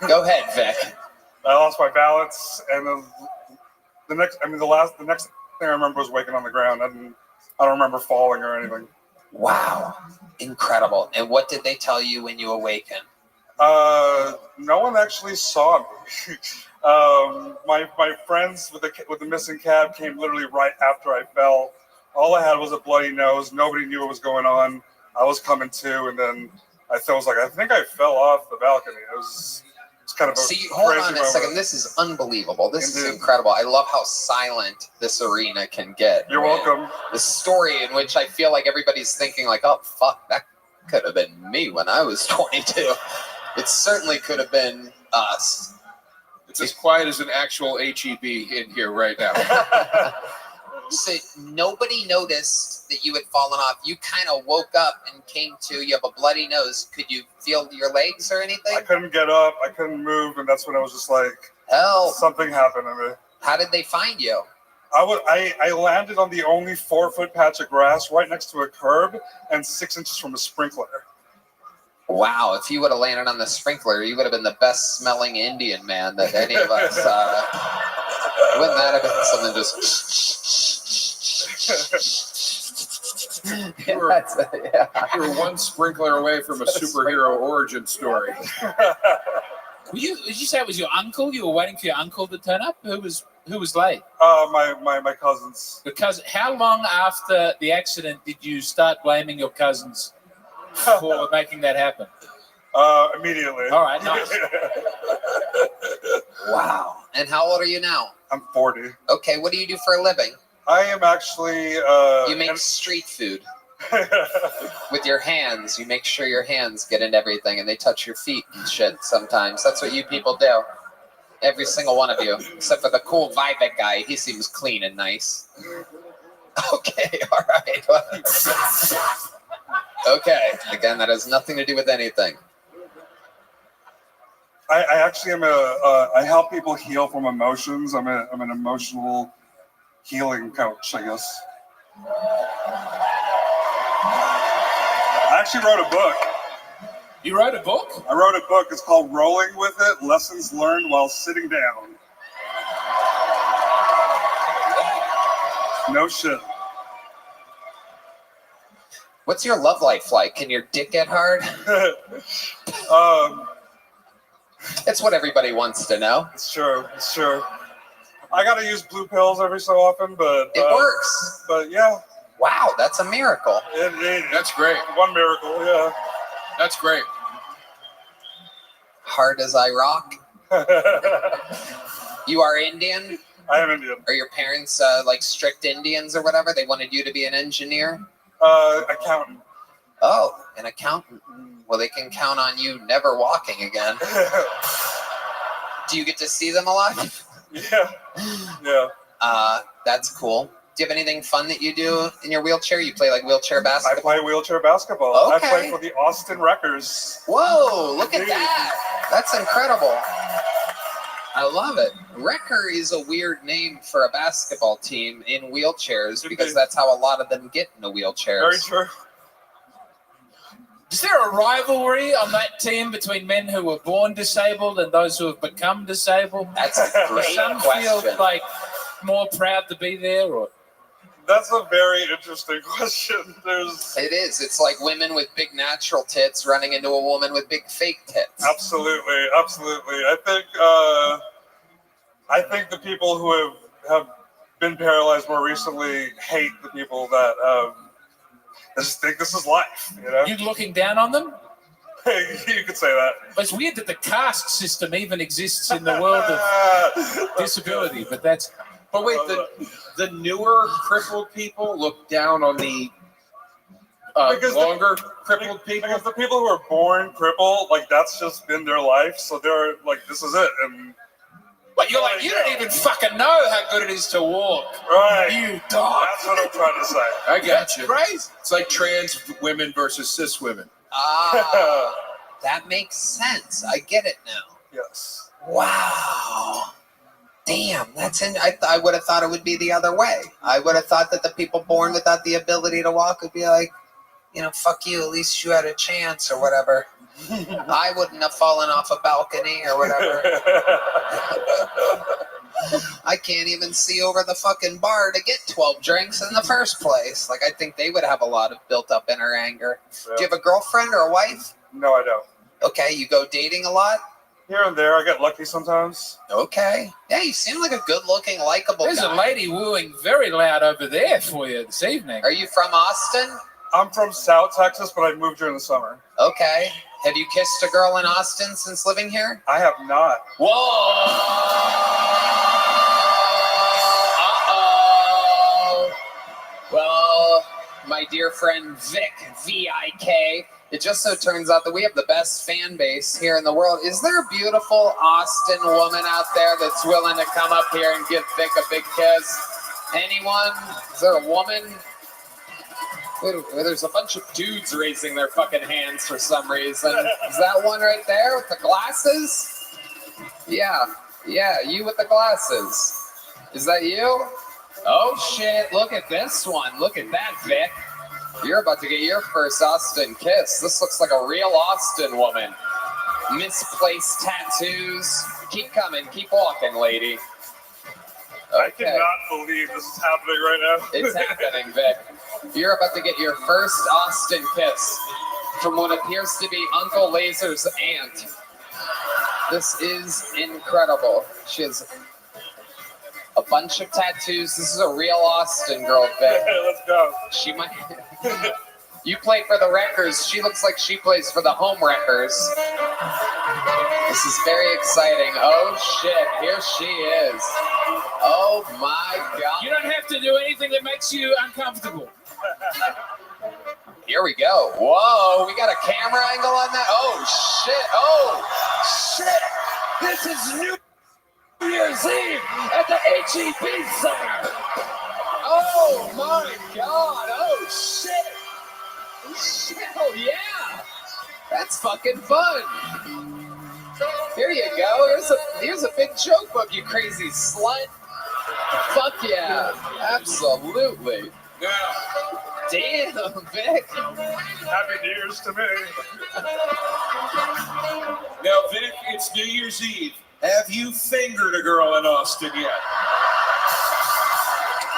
Go ahead, Vic. I lost my balance, and the next thing I remember was waking on the ground. I don't remember falling or anything. Wow, incredible! And what did they tell you when you awakened? No one actually saw me. My friends with the missing cab came literally right after I fell. All I had was a bloody nose. Nobody knew what was going on. I was coming to, and then I think I fell off the balcony. It's kind of a See, hold crazy on a moment. second. This is unbelievable. This is incredible. I love how silent this arena can get. You're welcome. The story in which I feel like everybody's thinking like, oh, fuck, that could have been me when I was 22. It certainly could have been us. It's as quiet as an actual HEB in here right now. So nobody noticed that you had fallen off. You kind of woke up and came to. You have a bloody nose. Could you feel your legs or anything? I couldn't get up. I couldn't move, and that's when I was just like, help! Something happened to me. How did they find you? I landed on the only 4-foot patch of grass right next to a curb and 6 inches from a sprinkler. Wow, if you would have landed on the sprinkler, you would have been the best smelling Indian man that any of us. Wouldn't that have been something just. You were one sprinkler away from a superhero origin story. Did you say it was your uncle? You were waiting for your uncle to turn up? Who was late? My cousins. Because how long after the accident did you start blaming your cousins for making that happen? Immediately. All right, nice. Wow. And how old are you now? I'm 40. Okay, what do you do for a living? I am actually... you make street food. With your hands. You make sure your hands get into everything and they touch your feet and shit sometimes. That's what you people do. Every single one of you. Except for the cool Vivek guy. He seems clean and nice. Okay, all right. Okay, again, that has nothing to do with anything. I actually am I help people heal from emotions. I'm an emotional healing coach, I guess. I actually wrote a book. You wrote a book? I wrote a book. It's called Rolling With It, Lessons Learned While Sitting Down. No shit. What's your love life like? Can your dick get hard? It's what everybody wants to know. It's true. It's true. I gotta use blue pills every so often, but it works. But yeah. Wow, that's a miracle. That's great. One miracle, yeah. That's great. Hard as I rock. You are Indian? I am Indian. Are your parents like strict Indians or whatever? They wanted you to be an engineer? Accountant. Oh, an accountant. Well, they can count on you never walking again. Do you get to see them a lot? Yeah. Yeah. That's cool. Do you have anything fun that you do in your wheelchair? You play like wheelchair basketball? I play wheelchair basketball. Okay. I play for the Austin Wreckers. Whoa, look at that. That's incredible. I love it. Wrecker is a weird name for a basketball team in wheelchairs because that's how a lot of them get into wheelchairs. Very true. Is there a rivalry on that team between men who were born disabled and those who have become disabled? That's a great Some question. feel like more proud to be there, or that's a very interesting question. It is. It's like women with big natural tits running into a woman with big fake tits. Absolutely, absolutely. I think the people who have been paralyzed more recently hate the people that just think this is life. You know, you looking down on them? You could say that. But it's weird that the caste system even exists in the world of disability. But that's. But wait, the newer crippled people look down on the longer crippled people? Because the people who are born crippled, like, that's just been their life. So they're like, this is it. And but you're like, you don't even fucking know how good it is to walk. Right. You dog. That's what I'm trying to say. I got you. Crazy. It's like trans women versus cis women. Ah, that makes sense. I get it now. Yes. Wow. Damn, that's I would have thought it would be the other way. I would have thought that the people born without the ability to walk would be like, you know, fuck you, at least you had a chance or whatever. I wouldn't have fallen off a balcony or whatever. I can't even see over the fucking bar to get 12 drinks in the first place. Like, I think they would have a lot of built up inner anger. Yeah. Do you have a girlfriend or a wife? No, I don't. Okay, you go dating a lot? Here and there, I get lucky sometimes. Okay. Yeah, you seem like a good-looking, likable guy. There's a lady wooing very loud over there for you this evening. Are you from Austin? I'm from South Texas, but I moved here in the summer. Okay. Have you kissed a girl in Austin since living here? I have not. Whoa! Uh-oh. Well, my dear friend Vic, V-I-K, it just so turns out that we have the best fan base here in the world. Is there a beautiful Austin woman out there that's willing to come up here and give Vic a big kiss? Anyone? Is there a woman? There's a bunch of dudes raising their fucking hands for some reason. Is that one right there with the glasses? Yeah, you with the glasses. Is that you? Oh shit, look at this one. Look at that, Vic. You're about to get your first Austin kiss. This looks like a real Austin woman. Misplaced tattoos. Keep coming, keep walking, lady. Okay. I cannot believe this is happening right now. It's happening, Vic. You're about to get your first Austin kiss from what appears to be Uncle Laser's aunt. This is incredible. She has a bunch of tattoos. This is a real Austin girl, Vic. Let's go. She might... You play for the Wreckers. She looks like she plays for the Home Wreckers. This is very exciting. Oh, shit. Here she is. Oh, my God. You don't have to do anything that makes you uncomfortable. Here we go. Whoa, we got a camera angle on that? Oh, shit. Oh, shit. This is New Year's Eve at the HEB Center. Oh, my God. Oh, shit. Shit. Oh, yeah. That's fucking fun. Here you go. Here's a big joke book, you crazy slut. Fuck yeah. Absolutely. Yeah. Damn, Vic. Happy New Year's to me. Now, Vic, it's New Year's Eve. Have you fingered a girl in Austin yet?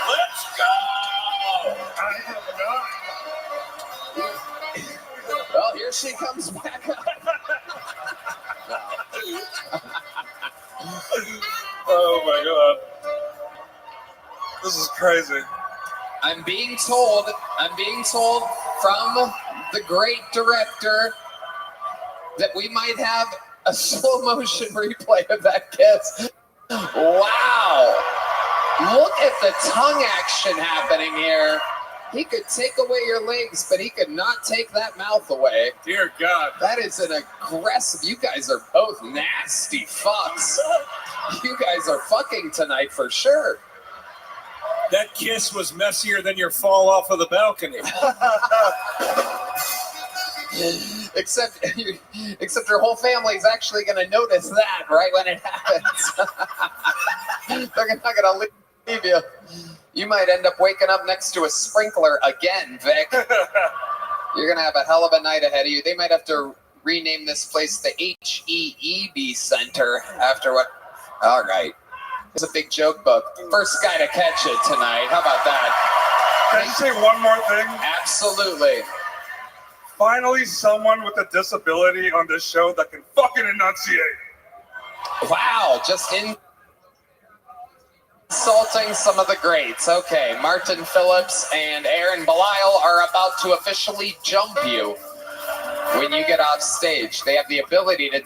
Let's go! I have not. Well, here she comes back up. Oh my God. This is crazy. I'm being told from the great director that we might have a slow motion replay of that kiss. Wow. Look at the tongue action happening here. He could take away your legs, but he could not take that mouth away. Dear God. That is an aggressive... You guys are both nasty fucks. You guys are fucking tonight for sure. That kiss was messier than your fall off of the balcony. Except your whole family is actually going to notice that right when it happens. They're not going to leave you. You might end up waking up next to a sprinkler again, Vic. You're going to have a hell of a night ahead of you. They might have to rename this place the HEEB Center after what... All right. It's a big joke book. First guy to catch it tonight. How about that? Can I say one more thing? Absolutely. Finally, someone with a disability on this show that can fucking enunciate. Wow, just insulting some of the greats. Okay, Martin Phillips and Aaron Belial are about to officially jump you when you get off stage. They have the ability to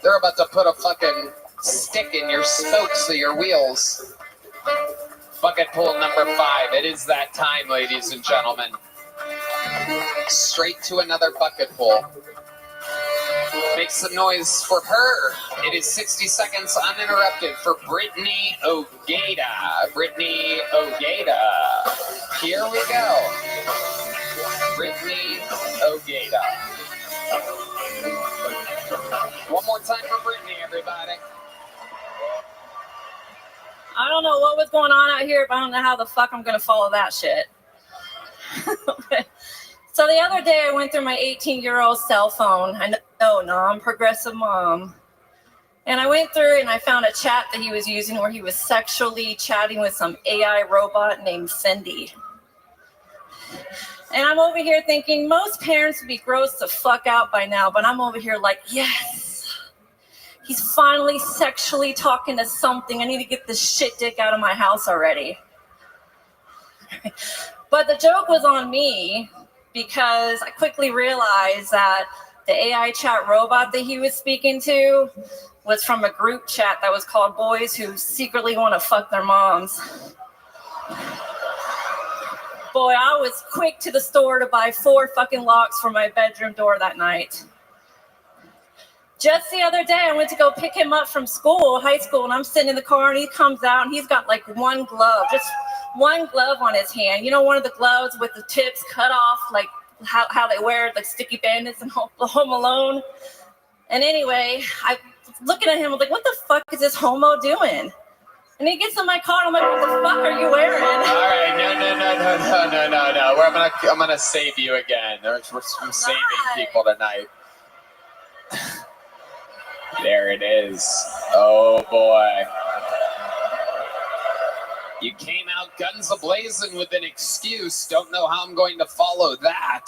they're about to put a fucking stick in your spokes of your wheels. Bucket pool number 5. It is that time, ladies and gentlemen. Straight to another bucket pool. Make some noise for her. It is 60 seconds uninterrupted for Brittany Ogata. Brittany Ogata. Here we go. Brittany Ogata. One more time for Brittany, everybody. I don't know what was going on out here, but I don't know how the fuck I'm going to follow that shit. So the other day I went through my 18-year-old cell phone. I know, non-progressive mom. And I went through and I found a chat that he was using where he was sexually chatting with some AI robot named Fendi. And I'm over here thinking most parents would be grossed the fuck out by now, but I'm over here like, yes, he's finally sexually talking to something. I need to get this shit dick out of my house already. But But the joke was on me because I quickly realized that the AI chat robot that he was speaking to was from a group chat that was called Boys Who Secretly Want to Fuck Their Moms. Boy, I was quick to the store to buy 4 fucking locks for my bedroom door that night. Just the other day, I went to go pick him up from school, high school, and I'm sitting in the car, and he comes out, and he's got like one glove, just one glove on his hand. You know, one of the gloves with the tips cut off, like how they wear like sticky bandits in Home Alone. And anyway, I was looking at him, I'm like, what the fuck is this homo doing? And he gets in my car, and I'm like, what the fuck are you wearing? All right, no. I'm gonna save you again. I'm saving people tonight. There it is. Oh boy. You came out guns a-blazing with an excuse. Don't know how I'm going to follow that.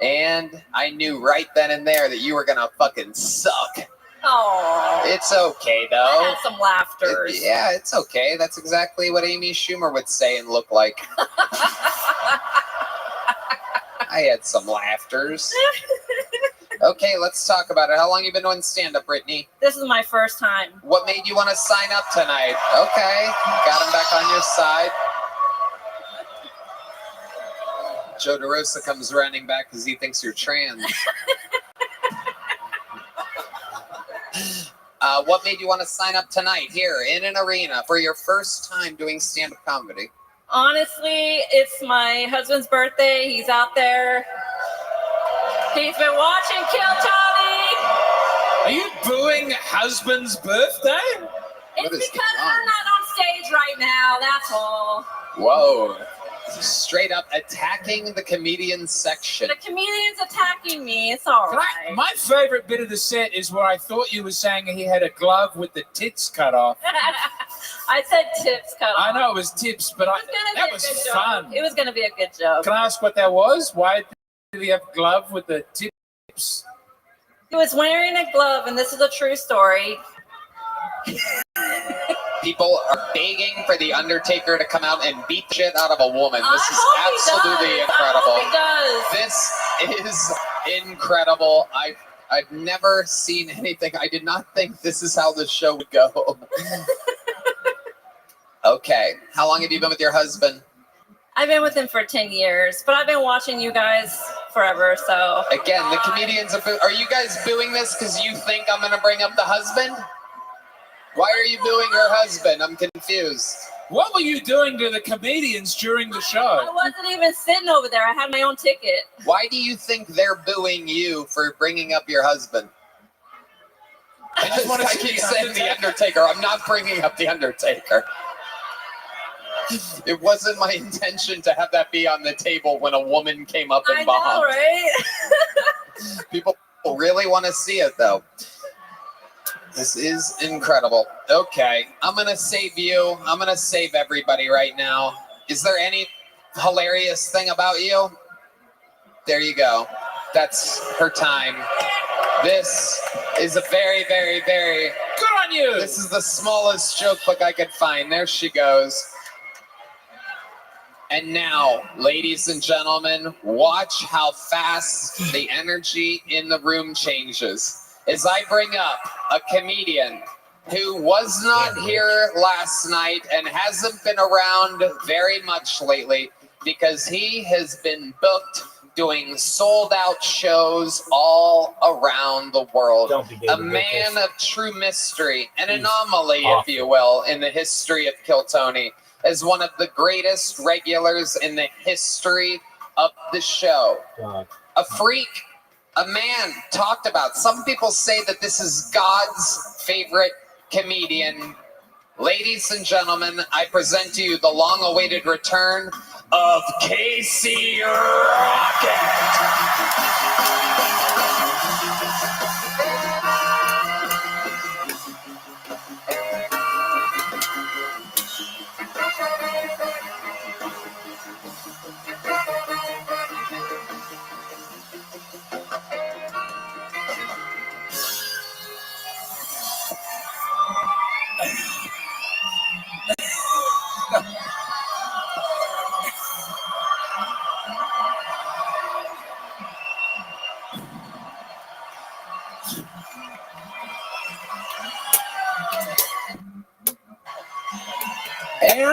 And I knew right then and there that you were gonna fucking suck. Oh. It's okay though. I had some laughters. Yeah, it's okay. That's exactly what Amy Schumer would say and look like. I had some laughters. Okay, let's talk about it. How long you been doing stand-up, Brittany? This is my first time. What made you want to sign up tonight? Okay, got him back on your side. Joe DeRosa comes running back because he thinks you're trans. What made you want to sign up tonight here in an arena for your first time doing stand-up comedy? Honestly, it's my husband's birthday. He's out there. He's been watching Kill Tony. Are you booing husband's birthday? It's because I'm not on stage right now, that's all. Whoa. Straight up attacking the comedian section. The comedian's attacking me. It's all right. My favorite bit of the set is where I thought you were saying he had a glove with the tits cut off. I said tips cut off. I know it was tips, but that was fun. It was going to be a good joke. Can I ask what that was? Why did he have a glove with the tips? He was wearing a glove, and this is a true story. People are begging for the Undertaker to come out and beat shit out of a woman. This is absolutely incredible. This is incredible. I've never seen anything. I did not think this is how the show would go. Okay. How long have you been with your husband? I've been with him for 10 years, but I've been watching you guys forever, so. Again, the comedians are you guys booing this because you think I'm going to bring up the husband? Why are you booing your husband? I'm confused. What were you doing to the comedians during the show? I wasn't even sitting over there. I had my own ticket. Why do you think they're booing you for bringing up your husband? I just want to keep saying the Undertaker. I'm not bringing up the Undertaker. It wasn't my intention to have that be on the table when a woman came up and bombed. I know, right? People really want to see it, though. This is incredible. Okay, I'm going to save you. I'm going to save everybody right now. Is there any hilarious thing about you? There you go. That's her time. This is a very, very, very... Good on you! This is the smallest joke book I could find. There she goes. And now, ladies and gentlemen, watch how fast the energy in the room changes. As I bring up a comedian who was not here last night and hasn't been around very much lately because he has been booked doing sold-out shows all around the world. A man of true mystery, an anomaly, if you will, in the history of Kill Tony, as one of the greatest regulars in the history of the show. A freak. A man talked about. Some people say that this is God's favorite comedian. Ladies and gentlemen, I present to you the long-awaited return of Casey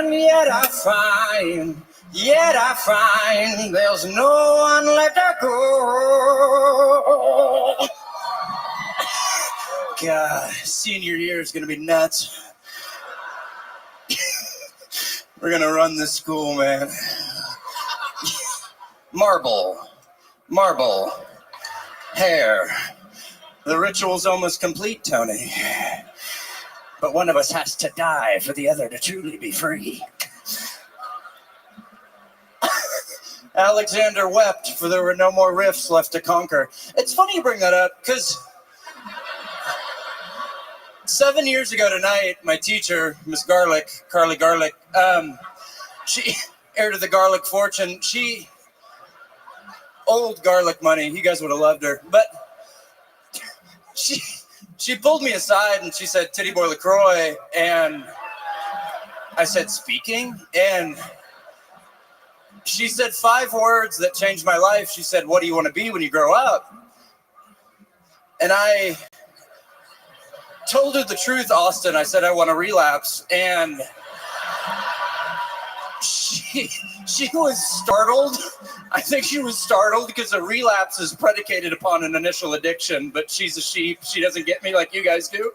And yet I find there's no one left to go. God, senior year is gonna be nuts. We're gonna run this school, man. Marble, hair. The ritual's almost complete, Tony. But one of us has to die for the other to truly be free. Alexander wept, for there were no more rifts left to conquer. It's funny you bring that up, because 7 years ago tonight, my teacher, Miss Garlic, Carly Garlic, she, heir to the garlic fortune, old garlic money, you guys would have loved her, but she pulled me aside and she said, Titty Boy LaCroix, and I said, speaking? And she said 5 words that changed my life. She said, what do you want to be when you grow up? And I told her the truth, Austin. I said, I want to relapse. And she was startled. I think she was startled because a relapse is predicated upon an initial addiction, but she's a sheep. She doesn't get me like you guys do.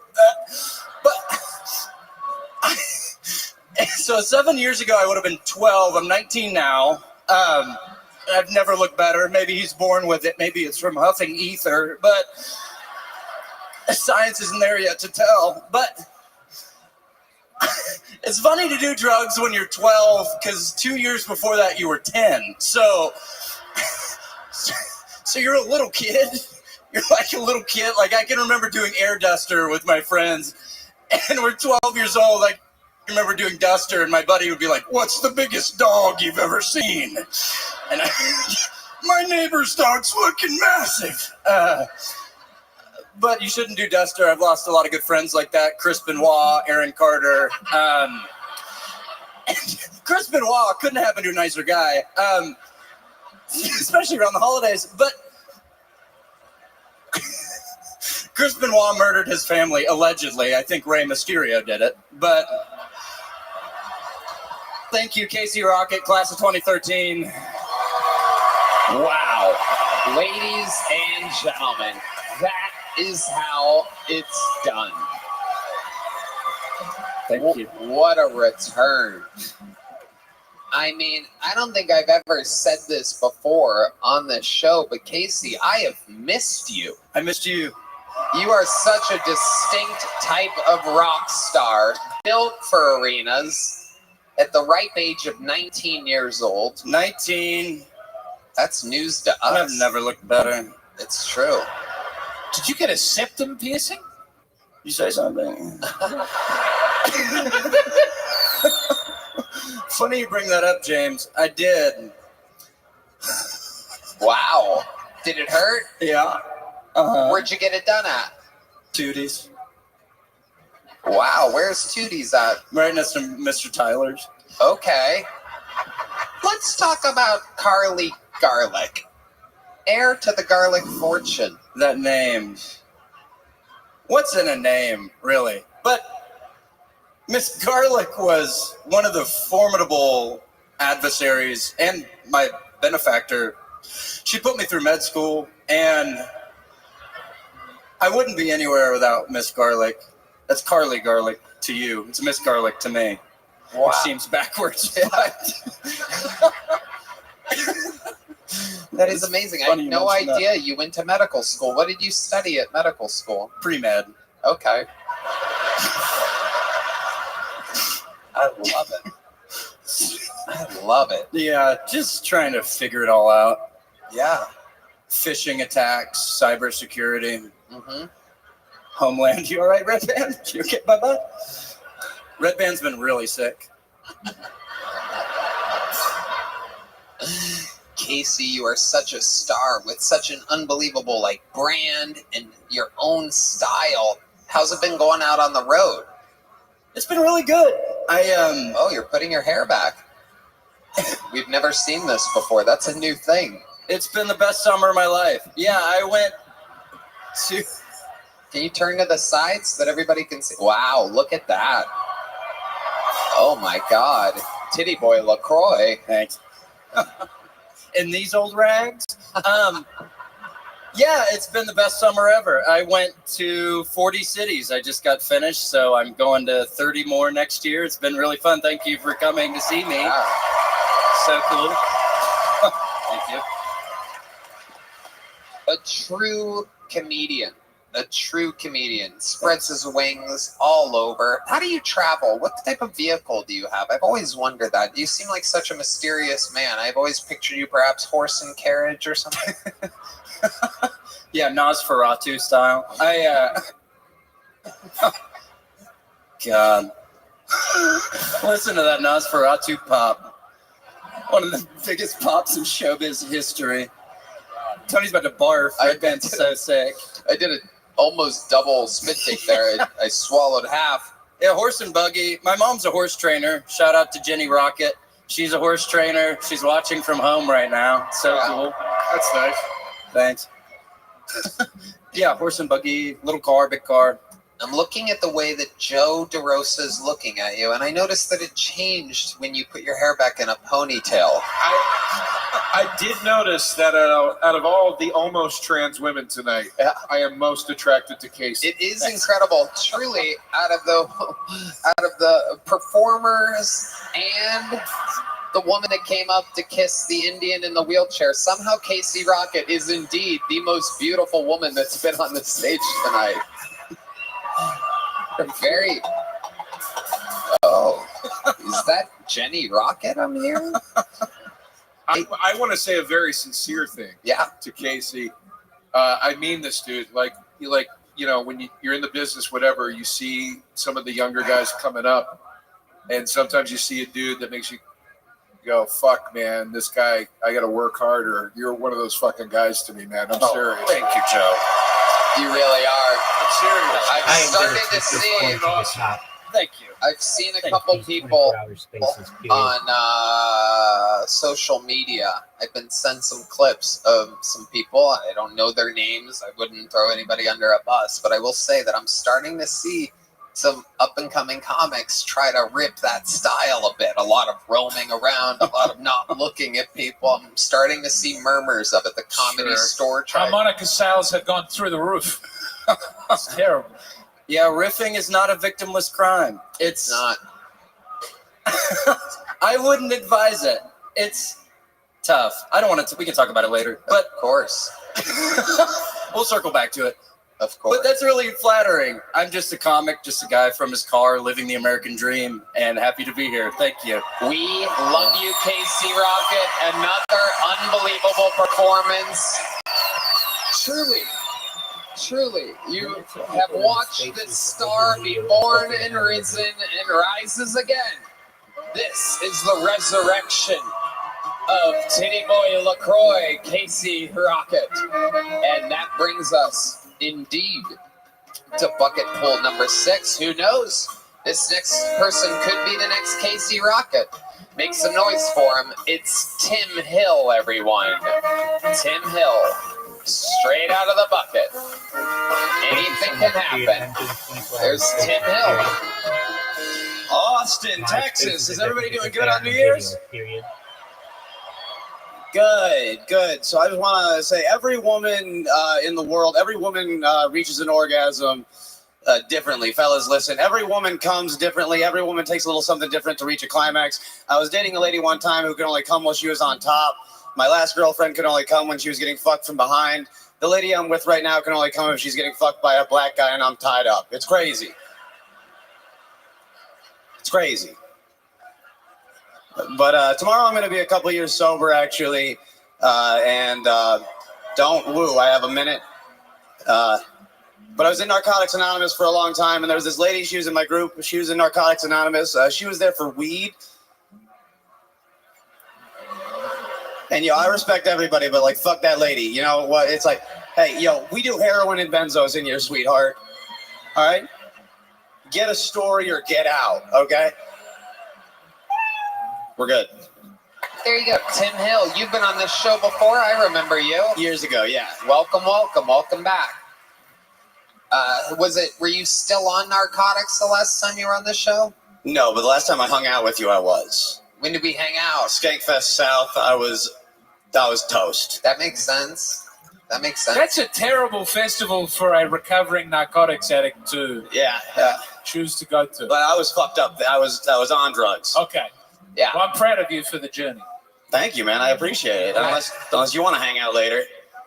So 7 years ago, I would have been 12. I'm 19 now. I've never looked better. Maybe he's born with it. Maybe it's from huffing ether, but science isn't there yet to tell. But it's funny to do drugs when you're 12, because 2 years before that, you were 10. So you're a little kid. You're like a little kid. Like, I can remember doing air duster with my friends, and we're 12 years old. I remember doing duster, and my buddy would be like, what's the biggest dog you've ever seen? And my neighbor's dog's fucking massive. But you shouldn't do duster. I've lost a lot of good friends like that. Chris Benoit, Aaron Carter. Chris Benoit couldn't happen to a nicer guy, especially around the holidays. But Chris Benoit murdered his family, allegedly. I think Rey Mysterio did it. But thank you, Casey Rocket, class of 2013. Wow. Ladies and gentlemen, that is how it's done. Thank you. What a return. I mean, I don't think I've ever said this before on this show, but Casey, I have missed you. I missed you. You are such a distinct type of rock star, built for arenas at the ripe age of 19 years old. 19. That's news to us. I've never looked better. It's true. Did you get a septum piercing? You say something. Funny you bring that up, James. I did. Wow. Did it hurt? Yeah. Where'd you get it done at? Tooties. Wow, where's Tooties at? Right next to Mr. Tyler's. Okay. Let's talk about Carly Garlic. Heir to the garlic fortune. That name. What's in a name, really? But Miss Garlic was one of the formidable adversaries and my benefactor. She put me through med school, and I wouldn't be anywhere without Miss Garlic. That's Carly Garlic to you. It's Miss Garlic to me. Wow. Which seems backwards. That is amazing. I had no idea you went to medical school. What did you study at medical school? Pre-med. Okay. I love it. I love it. Yeah, just trying to figure it all out. Yeah. Phishing attacks, cybersecurity, Mm-hmm. Homeland. You all right, Red Band? You okay, Bubba? Red Band's been really sick. Casey, you are such a star with such an unbelievable brand and your own style. How's it been going out on the road? It's been really good. Oh, you're putting your hair back. We've never seen this before. That's a new thing. It's been the best summer of my life. Yeah, I went to... Can you turn to the side so that everybody can see? Wow, look at that. Oh my God, Titty Boy LaCroix. Thanks. In these old rags. Yeah, it's been the best summer ever. I went to 40 cities. I just got finished, so I'm going to 30 more next year. It's been really fun. Thank you for coming to see me. Wow. So cool. Thank you. A true comedian. A true comedian spreads his wings all over. How do you travel? What type of vehicle do you have? I've always wondered that. You seem like such a mysterious man. I've always pictured you perhaps horse and carriage or something. Yeah, Nosferatu style. God. Listen to that Nosferatu pop. One of the biggest pops in showbiz history. Tony's about to barf. I've been so sick. I did a almost double spit take there. I swallowed half. Yeah, horse and buggy. My mom's a horse trainer. Shout out to Jenny Rocket. She's a horse trainer. She's watching from home right now. So cool. That's nice. Thanks. Yeah, horse and buggy, little car, big car. I'm looking at the way that Joe DeRosa is looking at you, and I noticed that it changed when you put your hair back in a ponytail. I did notice that out of all the almost trans women tonight, I am most attracted to Casey. It is incredible, truly. Out of the performers and the woman that came up to kiss the Indian in the wheelchair, somehow Casey Rocket is indeed the most beautiful woman that's been on the stage tonight. Very. Oh, is that Jenny Rocket I'm hearing? I want to say a very sincere thing. Yeah. To Casey, I mean this, dude. Like when you're in the business, whatever, you see some of the younger guys coming up, and sometimes you see a dude that makes you go, "Fuck, man, this guy, I got to work harder." You're one of those fucking guys to me, man. I'm serious. Thank you, Joe. You really are. I'm serious. I've started to see. Thank you. I've seen a couple people on social media. I've been sent some clips of some people. I don't know their names. I wouldn't throw anybody under a bus, but I will say that I'm starting to see some up-and-coming comics try to rip that style a bit. A lot of roaming around, a lot of not looking at people. I'm starting to see murmurs of it. The Comedy Store tried. Harmonica sales have gone through the roof. It's terrible. Yeah, riffing is not a victimless crime. It's not. I wouldn't advise it. It's tough. I don't want to. We can talk about it later. But of course, we'll circle back to it. Of course. But that's really flattering. I'm just a comic, just a guy from his car living the American dream, and happy to be here. Thank you. We love you, Casey Rocket. Another unbelievable performance. Truly, you have watched this star be born and risen and rises again. This is the resurrection of Titty Boy LaCroix, Casey Rocket. And that brings us, indeed, to bucket pool number 6. Who knows? This next person could be the next Casey Rocket. Make some noise for him. It's Tim Hill, everyone. Tim Hill. Straight out of the bucket. Anything can happen. There's Tim Hill. Austin, Texas. Is everybody doing good on New Year's? Good. So I just want to say every woman in the world, every woman reaches an orgasm differently. Fellas, listen. Every woman comes differently. Every woman takes a little something different to reach a climax. I was dating a lady one time who could only come while she was on top. My last girlfriend could only come when she was getting fucked from behind. The lady I'm with right now can only come if she's getting fucked by a black guy and I'm tied up. It's crazy. It's crazy. But tomorrow I'm going to be a couple years sober, actually. And don't woo, I have a minute. But I was in Narcotics Anonymous for a long time, and there was this lady, she was in my group. She was in Narcotics Anonymous. She was there for weed. And, I respect everybody, but, fuck that lady. You know what? It's like, hey, we do heroin and benzos in here, sweetheart. All right? Get a story or get out, okay? We're good. There you go. Tim Hill, you've been on this show before. I remember you. Years ago, yeah. Welcome back. Were you still on narcotics the last time you were on this show? No, but the last time I hung out with you, I was. When did we hang out? Skankfest South, I was toast. That makes sense. That makes sense. That's a terrible festival for a recovering narcotics addict to choose to go to. But I was fucked up. I was on drugs. Okay. Yeah. Well, I'm proud of you for the journey. Thank you, man. I appreciate it. Unless you want to hang out later.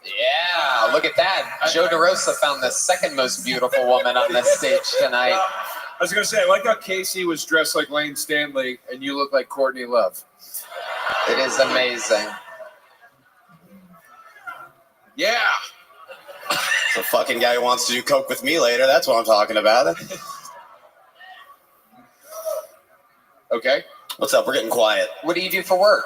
Yeah, look at that. Joe DeRosa found the second most beautiful woman on this stage tonight. I was going to say, I like how Casey was dressed like Lane Stanley and you look like Courtney Love. It is amazing. Yeah. The fucking guy who wants to do coke with me later. That's what I'm talking about. Okay. What's up? We're getting quiet. What do you do for work?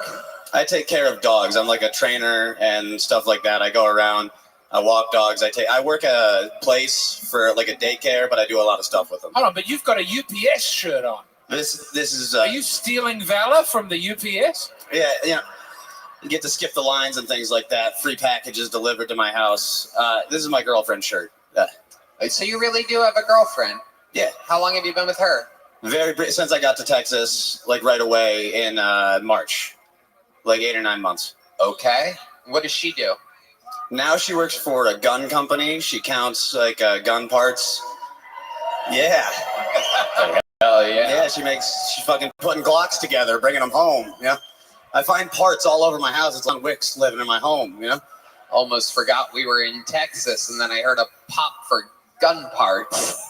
I take care of dogs. I'm like a trainer and stuff like that. I go around. I walk dogs. I work at a place for like a daycare, but I do a lot of stuff with them. Hold on, but you've got a UPS shirt on. This is. Are you stealing valor from the UPS? Yeah, you know, you get to skip the lines and things like that. Free packages delivered to my house. This is my girlfriend's shirt. So you really do have a girlfriend? Yeah. How long have you been with her? Since I got to Texas, like right away in March, like 8 or 9 months. Okay. What does she do? Now she works for a gun company. She counts like gun parts. Yeah. Hell yeah. Yeah, she's fucking putting Glocks together, bringing them home. Yeah. I find parts all over my house. It's on Wix living in my home, you know? Almost forgot we were in Texas, and then I heard a pop for gun parts.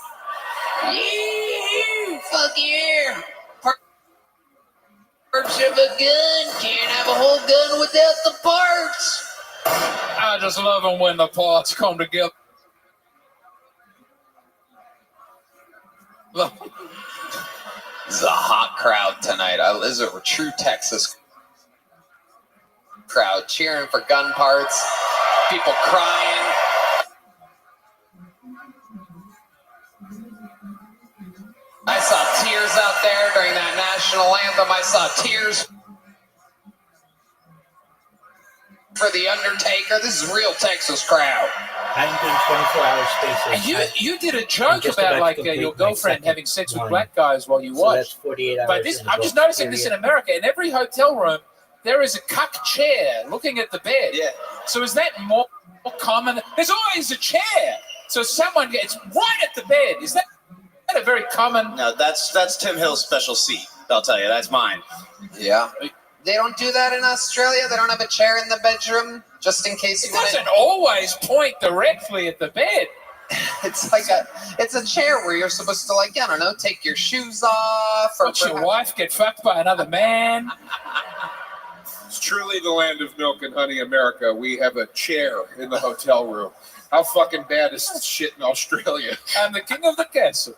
Yeah, fuck yeah. Parts of a gun. Can't have a whole gun without the parts. I just love them when the parts come together. This is a hot crowd tonight. This is a true Texas crowd cheering for gun parts, people crying. I saw tears out there during that national anthem. I saw tears for the Undertaker. This is real Texas crowd. I'm doing 24-hour spaces. And you did a joke about like your girlfriend having sex with black guys while you So watched. that's 48 hours. But this, in a I'm just row. noticing this in America. In every hotel room, there is a cuck chair looking at the bed. Yeah. So is that more common? There's always a chair. So someone gets right at the bed. Is that a very common? No, that's Tim Hill's special seat. I'll tell you, that's mine. Yeah. They don't do that in Australia? They don't have a chair in the bedroom just in case you It want doesn't always point directly at the bed. It's like it's a chair where you're supposed to, like, I don't know, take your shoes off. Or Watch your wife get fucked by another man. It's truly the land of milk and honey, America. We have a chair in the hotel room. How fucking bad is this shit in Australia? I'm the king of the castle.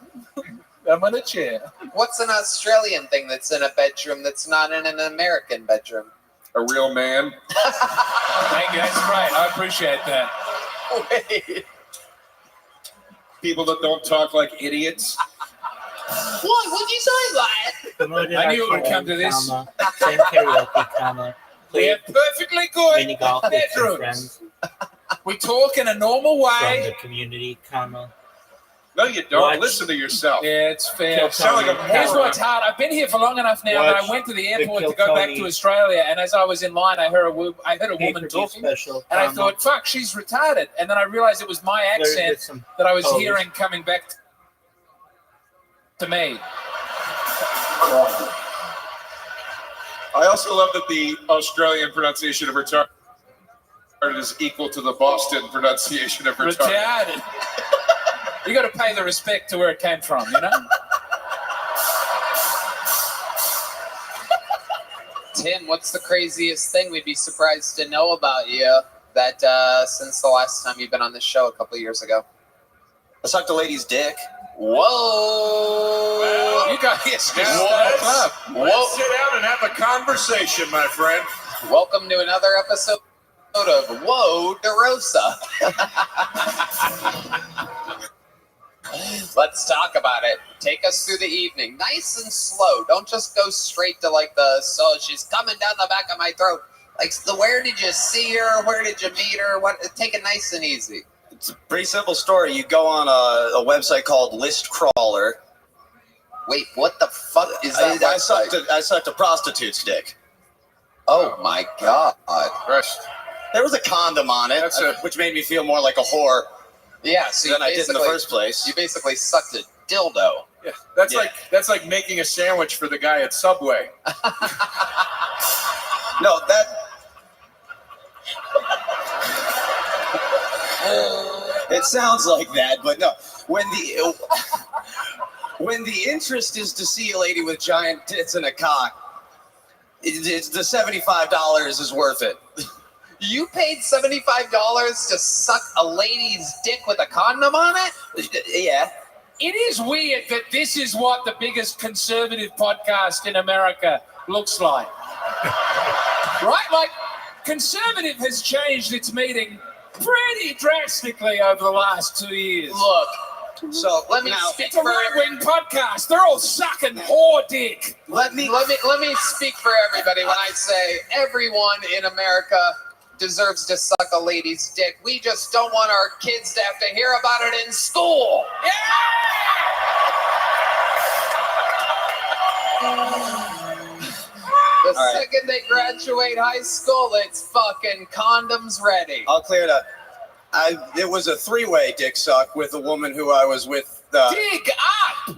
I'm on a chair. What's an Australian thing that's in a bedroom that's not in an American bedroom? A real man. Thank you. That's right. I appreciate that. Wait. People that don't talk like idiots. What? What'd you say, lad? Promoted I knew it would archery, come to this. comma, Same karaoke, We have perfectly good mini golf with some bedrooms. friends We talk in a normal from way. the community, comma. No, you don't. Watch. Listen to yourself. Yeah, it's fair. Kill Sound like a Tony. Here's moron. what's hard. I've been here for long enough now that I Watch went to the the airport Kill to go back Tony. to Australia, and as I was in line, I heard a woman Pay-per-view talking, special, and I comma. thought, "Fuck, she's retarded." And then I realized it was my With accent some that I was Polish. hearing coming back to me. I also love that the Australian pronunciation of retarded is equal to the Boston pronunciation of retarded. Retarded. You got to pay the respect to where it came from, you know. Tim, what's the craziest thing we'd be surprised to know about you that since the last time you've been on this show a couple years ago? I sucked a lady's dick. Whoa! Well, You got yes, let's sit down and have a conversation, my friend. Welcome to another episode of Whoa, DeRosa. Let's talk about it. Take us through the evening. Nice and slow. Don't just go straight to like so she's coming down the back of my throat. Like, where did you see her? Where did you meet her? What? Take it nice and easy. It's a pretty simple story. You go on a website called List Crawler, Wait, what the fuck is that? I sucked a prostitute's dick. Oh my god. There was a condom on it, which made me feel more like a whore. Yeah, so than I did in the first place. You basically sucked a dildo. Yeah, that's like making a sandwich for the guy at Subway. No, that. It sounds like that, but no. When the interest is to see a lady with giant tits and a cock, it's the $75 is worth it. You paid $75 to suck a lady's dick with a condom on it? Yeah. It is weird that this is what the biggest conservative podcast in America looks like. Right? Like, conservative has changed its meaning pretty drastically over the last 2 years. Look, so let me speak it's a for right-wing podcast. They're all sucking whore dick. Let me speak for everybody when I say everyone in America deserves to suck a lady's dick. We just don't want our kids to have to hear about it in school. The second they graduate high school, it's fucking condoms ready. I'll clear it up. It was a three-way dick suck with a woman who I was with. Dig up!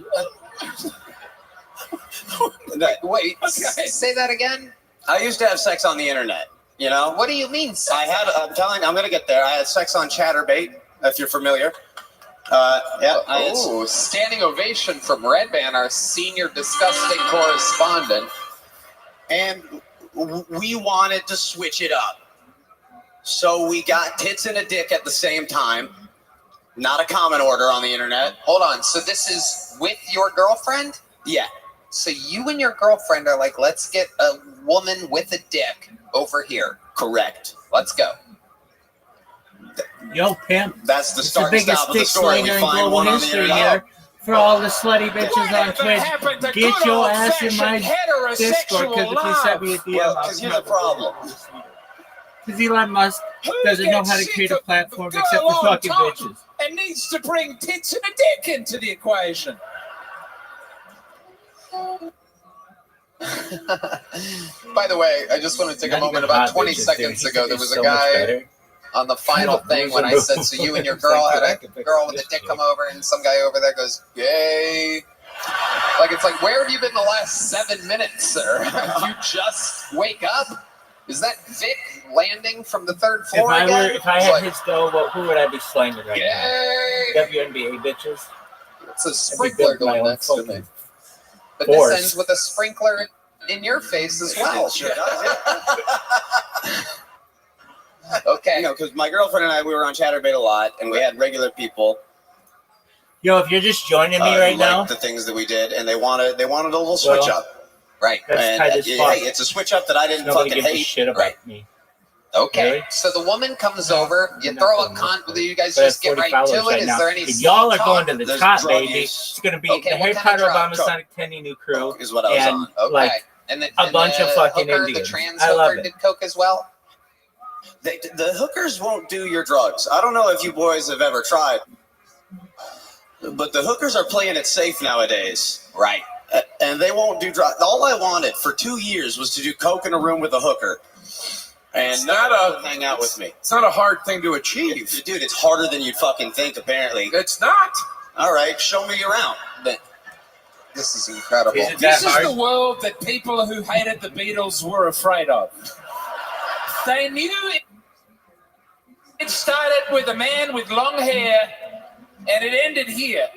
Wait, say that again? I used to have sex on the internet. You know? What do you mean? I'm going to get there. I had sex on Chatterbait, if you're familiar. Standing ovation from Red Band, our senior disgusting correspondent. And we wanted to switch it up. So we got tits and a dick at the same time. Not a common order on the internet. Hold on. So this is with your girlfriend? Yeah. So you and your girlfriend are like, let's get a woman with a dick over here. Correct. Let's go. Yo, pimp. That's the It's start the and biggest stop of the dick story. We slinger in find global one on the history internet. here. For all the slutty bitches on happened to Twitch, get good your ass in old-fashioned my heterosexual Discord, because if you sent me a DM, Well, because here's the problem. Because Elon Musk doesn't know how to create a platform except for fucking bitches. And needs to bring tits and a dick into the equation. By the way, I just want to take a moment. About 20 seconds ago, there was a guy on the final thing when I said, so you and your girl had a girl with a dick come over, and some guy over there goes, gay. Like, it's like, where have you been the last 7 minutes, sir? Did you just wake up? Is that Vic landing from the third floor again? If I had his dough, who would I be slanging right now? WNBA bitches. It's a sprinkler going next to me. But force. this ends with a sprinkler in your face as well. Sure does, yeah. Okay. You know, because my girlfriend and I, we were on Chatterbait a lot, and we had regular people. Yo, if you're just joining me right who now, liked the things that we did, and they wanted a little switch up. Right. That's And tight as fuck. hey, it's a switch up that I didn't nobody fucking gives a hate. shit about me. Okay, Really? so the woman comes over, you throw a you guys But just that's get right 40 to it? right Is now. there any If y'all are talk? going to the There's top, drug baby. use. It's going to be Okay, the what Harry kind of Potter drug? Obama Sonic Tenny new crew Is what I was and on. Okay, like and a bunch of fucking hooker, Indians. The trans I love hooker it. did coke as well? The hookers won't do your drugs. I don't know if you boys have ever tried, but the hookers are playing it safe nowadays. Right. And they won't do drugs. All I wanted for 2 years was to do coke in a room with a hooker. And It's not a hang out with me. It's not a hard thing to achieve. Dude, it's harder than you'd fucking think, apparently. It's not. All right, show me around. This is incredible. This is the world that people who hated the Beatles were afraid of. They knew it started with a man with long hair, and it ended here.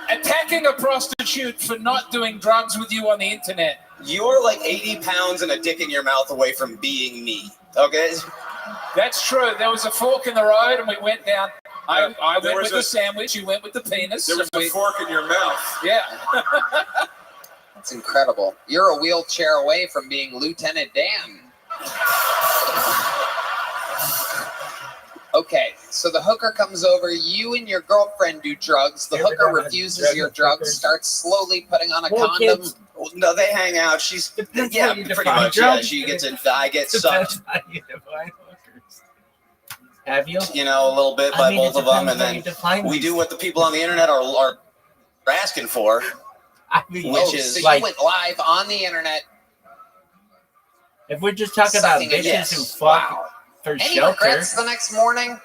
Attacking a prostitute for not doing drugs with you on the internet. You're like 80 pounds and a dick in your mouth away from being me, okay? That's true. There was a fork in the road, and we went down. I There went was with the sandwich. You went with the penis. There was and a fork in your mouth. Yeah. That's incredible. You're a wheelchair away from being Lieutenant Dan. Okay, so the hooker comes over. You and your girlfriend do drugs. The hooker refuses your drugs, starts slowly putting on a Well, condom. kids- No, they hang out. She's Depends yeah, how you pretty define much. Yeah, drugs. she gets it. I get sucked. Depends how you define hookers. Have you? You know, a little bit by I mean, both it of them, depends and how you then define we these. do what the people on the internet are asking for. I mean, Which is so like, you went live on the internet. if we're just talking about Sucking a bitches who dick. fuck Wow. for Any shelter regrets the next morning?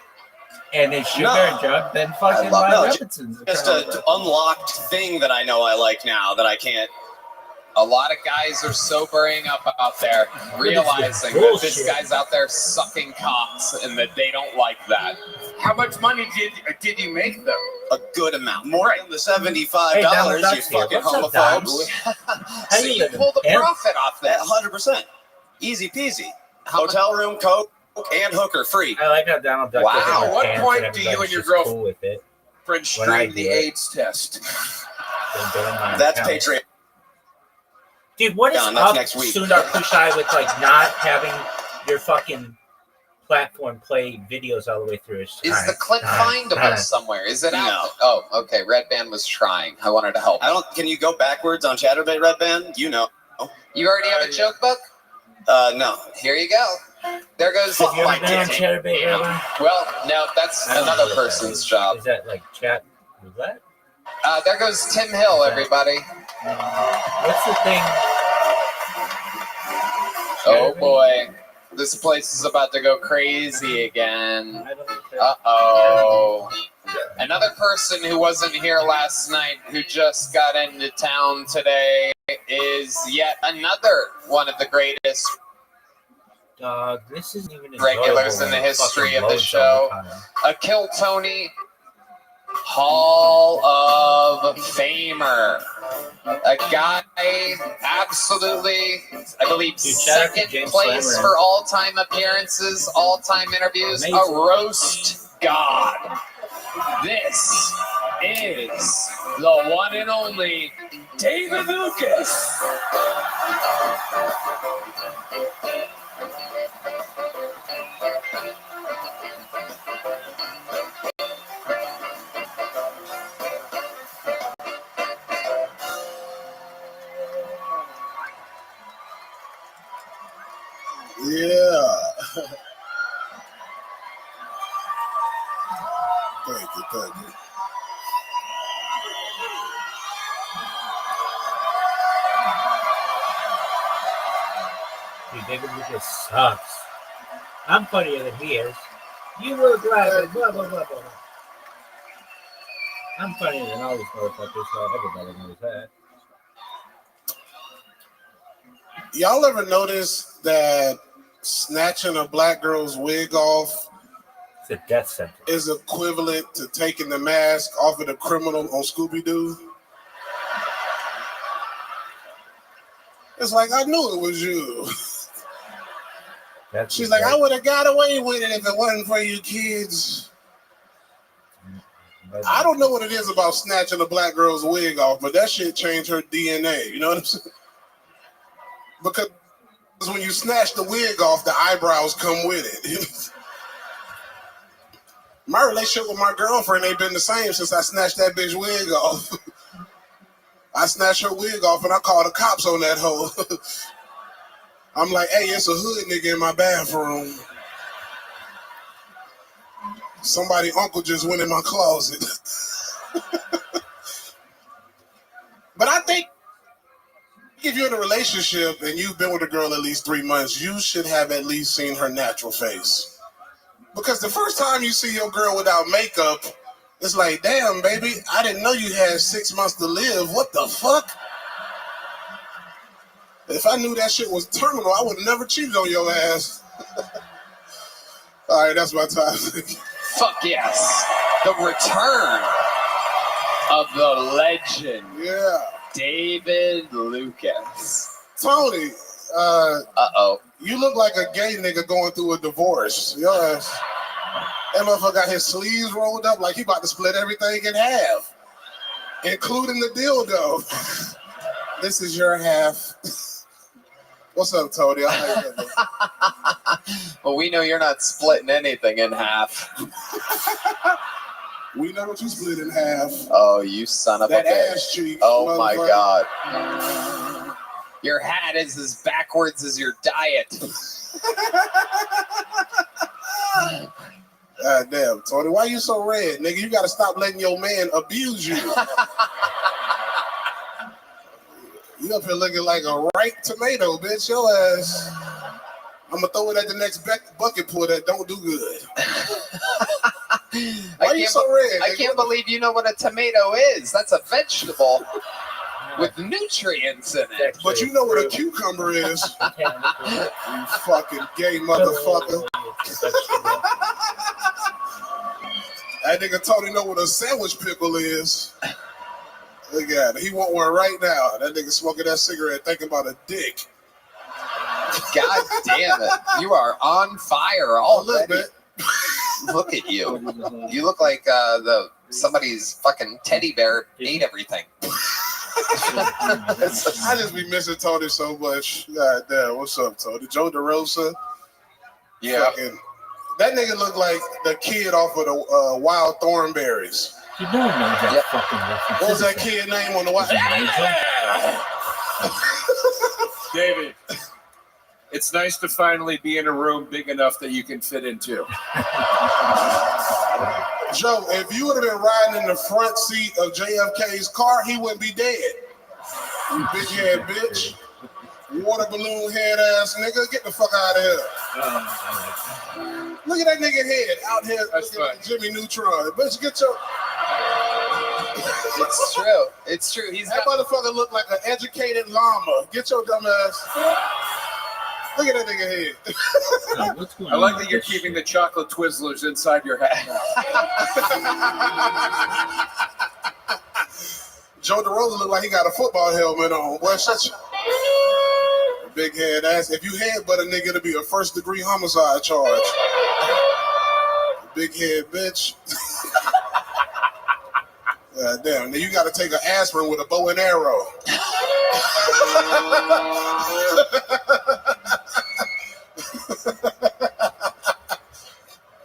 and it's sugar No. and drug, then fucking love Rod no, Robinson's just an unlocked thing that I know I like now that I can't. A lot of guys are sobering up out there, realizing that this bullshit? guy's out there sucking cocks and that they don't like that. How much money did you make though? A good amount, more than the $75. Hey, Donald You Duck's here. fucking What's up, homophobes. How So you you living? pull the Yeah. profit off that. 100%, easy peasy. Hotel room, coke, and hooker free. I like how Donald Duck. Wow. doesn't wear At what pants point and do you everybody's and your just girlfriend cool with it? When I stream the do it. AIDS test? Then go in my That's account. Patreon. Dude, what is Done, that's up, next week. Sundar Pichai, with like not having your fucking platform play videos all the way through? It's Is the clip findable somewhere? Is it out? No. Oh, okay. Red Band was trying. I wanted to help. I don't. Can you go backwards on Chatterbait Red Band? You know. You already have a joke book? No. Here you go. There goes. Have you my ever been on dick. Chatterbait, Rabbi? Well, no, that's I don't know another what that person's is. job. Is that like chat roulette? There goes Tim Hill, everybody. What's the thing? Oh boy. This place is about to go crazy again. Uh-oh. Another person who wasn't here last night who just got into town today is yet another one of the greatest Dog, this isn't even regulars in the history of the show. Kill Tony Hall of Famer. A guy absolutely, I believe, Dude, shout out to second James place Slammer. for all-time appearances, all-time interviews, Amazing. a roast god. This is the one and only David Lucas. Yeah. Thank you, thank you. Dude, David Lucas sucks. I'm funnier than he is. You look like blah, blah, blah, blah. I'm funnier than all these motherfuckers, so everybody knows that. Y'all ever notice that snatching a black girl's wig off It's a death sentence. is equivalent to taking the mask off of the criminal on Scooby-Doo? It's like, I knew it was you. She's like, I would have got away with it if it wasn't for you kids. I don't know what it is about snatching a black girl's wig off, but that shit changed her DNA. You know what I'm saying? Because when you snatch the wig off, the eyebrows come with it. My relationship with my girlfriend ain't been the same since I snatched that bitch wig off. I snatched her wig off and I called the cops on that hoe. I'm like, hey, it's a hood nigga in my bathroom. Somebody uncle just went in my closet. But I think if you're in a relationship and you've been with a girl at least 3 months, you should have at least seen her natural face. Because the first time you see your girl without makeup, it's like, damn, baby, I didn't know you had 6 months to live. What the fuck? If I knew that shit was terminal, I would have never cheated on your ass. All right, that's my time. Fuck yes. The return of the legend. Yeah. David Lucas. Tony, uh-oh. You look like a gay nigga going through a divorce. Your ass. That motherfucker got his sleeves rolled up like he about to split everything in half, including the dildo. This is your half. What's up, Tony? Well, we know you're not splitting anything in half. We know what you split in half. Oh, you son of That a bitch. ass cheek. Oh my motherfucker. God. Your hat is as backwards as your diet. God damn, Tony, why you so red, nigga? You gotta stop letting your man abuse you. You up here looking like a ripe tomato, bitch. Your ass. I'm gonna throw it at the next bucket pool that don't do good. Why are you so red? I can't believe you know what a tomato is. That's a vegetable with nutrients in it. But you know what a cucumber is. You fucking gay motherfucker. That nigga Tony know what a sandwich pickle is. Look at it. He want one right now. That nigga smoking that cigarette thinking about a dick. God damn it. You are on fire already. Look at you. You look like somebody's fucking teddy bear ate everything. I just be missing Tony so much. God damn, what's up, Tony? Joe DeRosa. Yeah. Fucking, that nigga looked like the kid off of the Wild Thornberries. You don't know that fucking reference. What was that kid name on the Wild? David, it's nice to finally be in a room big enough that you can fit into. Joe, if you would have been riding in the front seat of JFK's car, he wouldn't be dead. You big head bitch. Water balloon head ass nigga. Get the fuck out of here. Look at that nigga head out here looking like Jimmy Neutron. Bitch, get your... It's true. It's true. That motherfucker look like an educated llama. Get your dumb ass... Look at that nigga head. I like that you're keeping the chocolate Twizzlers inside your hat. Joe DeRosa look like he got a football helmet on. Boy, shut your big head ass. If you headbutt a nigga, it'll be a first-degree homicide charge. Big head bitch. God damn. Now you got to take an aspirin with a bow and arrow.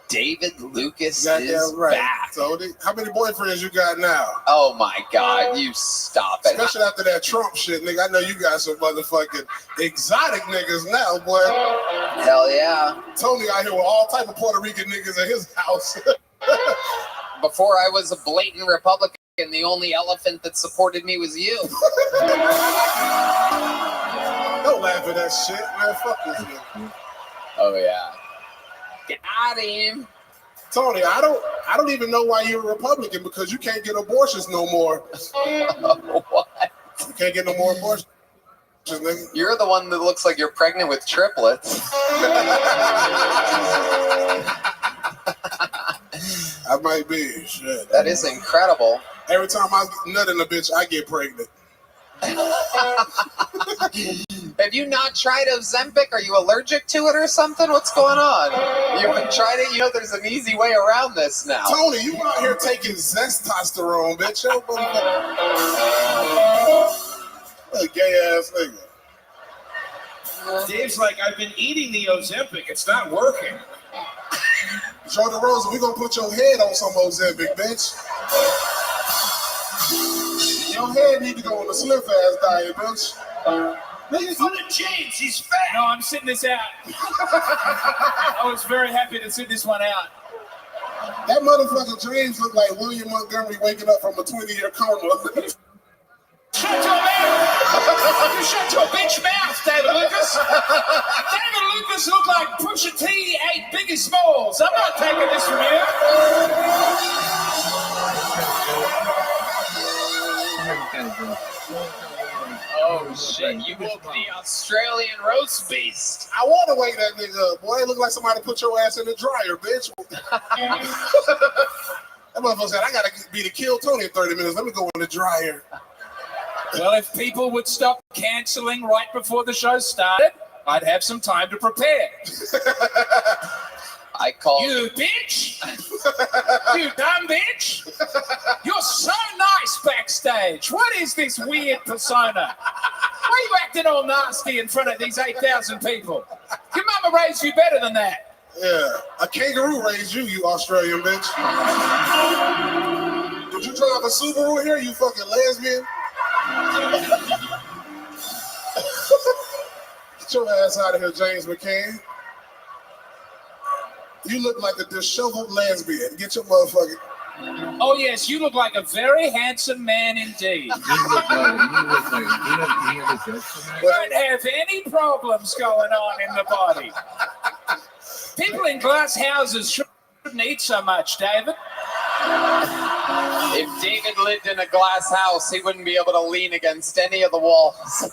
David Lucas Goddamn is right. back. So, how many boyfriends you got now? Oh my God, you stop it. Especially after that Trump shit, nigga. I know you got some motherfucking exotic niggas now, boy. Hell yeah. Tony out here with all type of Puerto Rican niggas at his house. Before I was a blatant Republican, the only elephant that supported me was you. Don't laugh at that shit, man. Fuck this nigga. Oh yeah. Got him. Tony, I don't even know why you're a Republican, because you can't get abortions no more. What? You can't get no more abortions, nigga. You're the one that looks like you're pregnant with triplets. I might be. Shit. That is incredible. Every time I nut in a bitch, I get pregnant. Have you not tried Ozempic? Are you allergic to it or something? What's going on? You haven't tried it? You know there's an easy way around this now. Tony, you out here taking zestosterone, bitch. A gay ass nigga. Dave's like, I've been eating the Ozempic. It's not working. Joe DeRosa, we gonna put your head on some Ozempic, bitch. Your head need to go on a slim fast diet, bitch. Nigga, James, he's fat. No, I'm sitting this out. I was very happy to sit this one out. That motherfucker James looked like William Montgomery waking up from a 20-year coma. Shut your mouth! You shut your bitch mouth, David Lucas! David Lucas looked like Pusha T ate Biggie Smalls. I'm not taking this from you. Oh shit, you woke the Australian roast beast. I want to wake that nigga up, boy. It look like somebody put your ass in the dryer, bitch. That motherfucker said, I gotta be to kill Tony in 30 minutes. Let me go in the dryer. Well, if people would stop cancelling right before the show started, I'd have some time to prepare. I call you bitch! You dumb bitch! You're so nice backstage. What is this weird persona? Why are you acting all nasty in front of these 8,000 people? Your mama raised you better than that. Yeah, a kangaroo raised you, you Australian bitch. Did you drive a Subaru here, you fucking lesbian? Get your ass out of here, James McCain. You look like a disheveled lesbian. Get your motherfucking... Oh, yes, you look like a very handsome man indeed. You look like, do you have a joke for that? Don't have any problems going on in the body. People in glass houses shouldn't eat so much, David. If David lived in a glass house, he wouldn't be able to lean against any of the walls.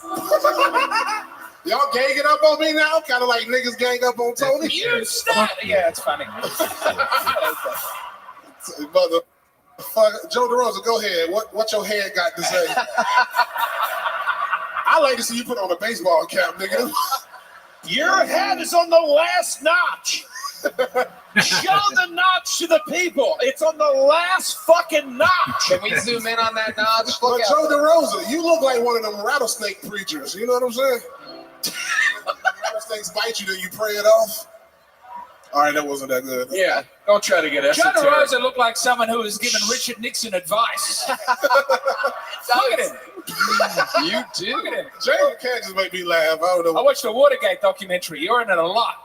Y'all ganging up on me now? Kind of like niggas gang up on Tony? You stop. Yeah, it's funny. Motherfucker. Joe DeRosa, go ahead. What your head got to say? I like to see you put on a baseball cap, nigga. Your head is on the last notch. Show the notch to the people. It's on the last fucking notch. Can we zoom in on that notch? But Joe DeRosa, you look like one of them rattlesnake preachers. You know what I'm saying? Rattlesnakes bite you, then you pray it off. All right, that wasn't that good. Yeah, don't try to get Joe esoteric. DeRosa looked like someone who was giving Richard Nixon advice. Look at him. You do. Look at him. James can't just make me laugh. I don't know. I watched the Watergate documentary. You're in it a lot.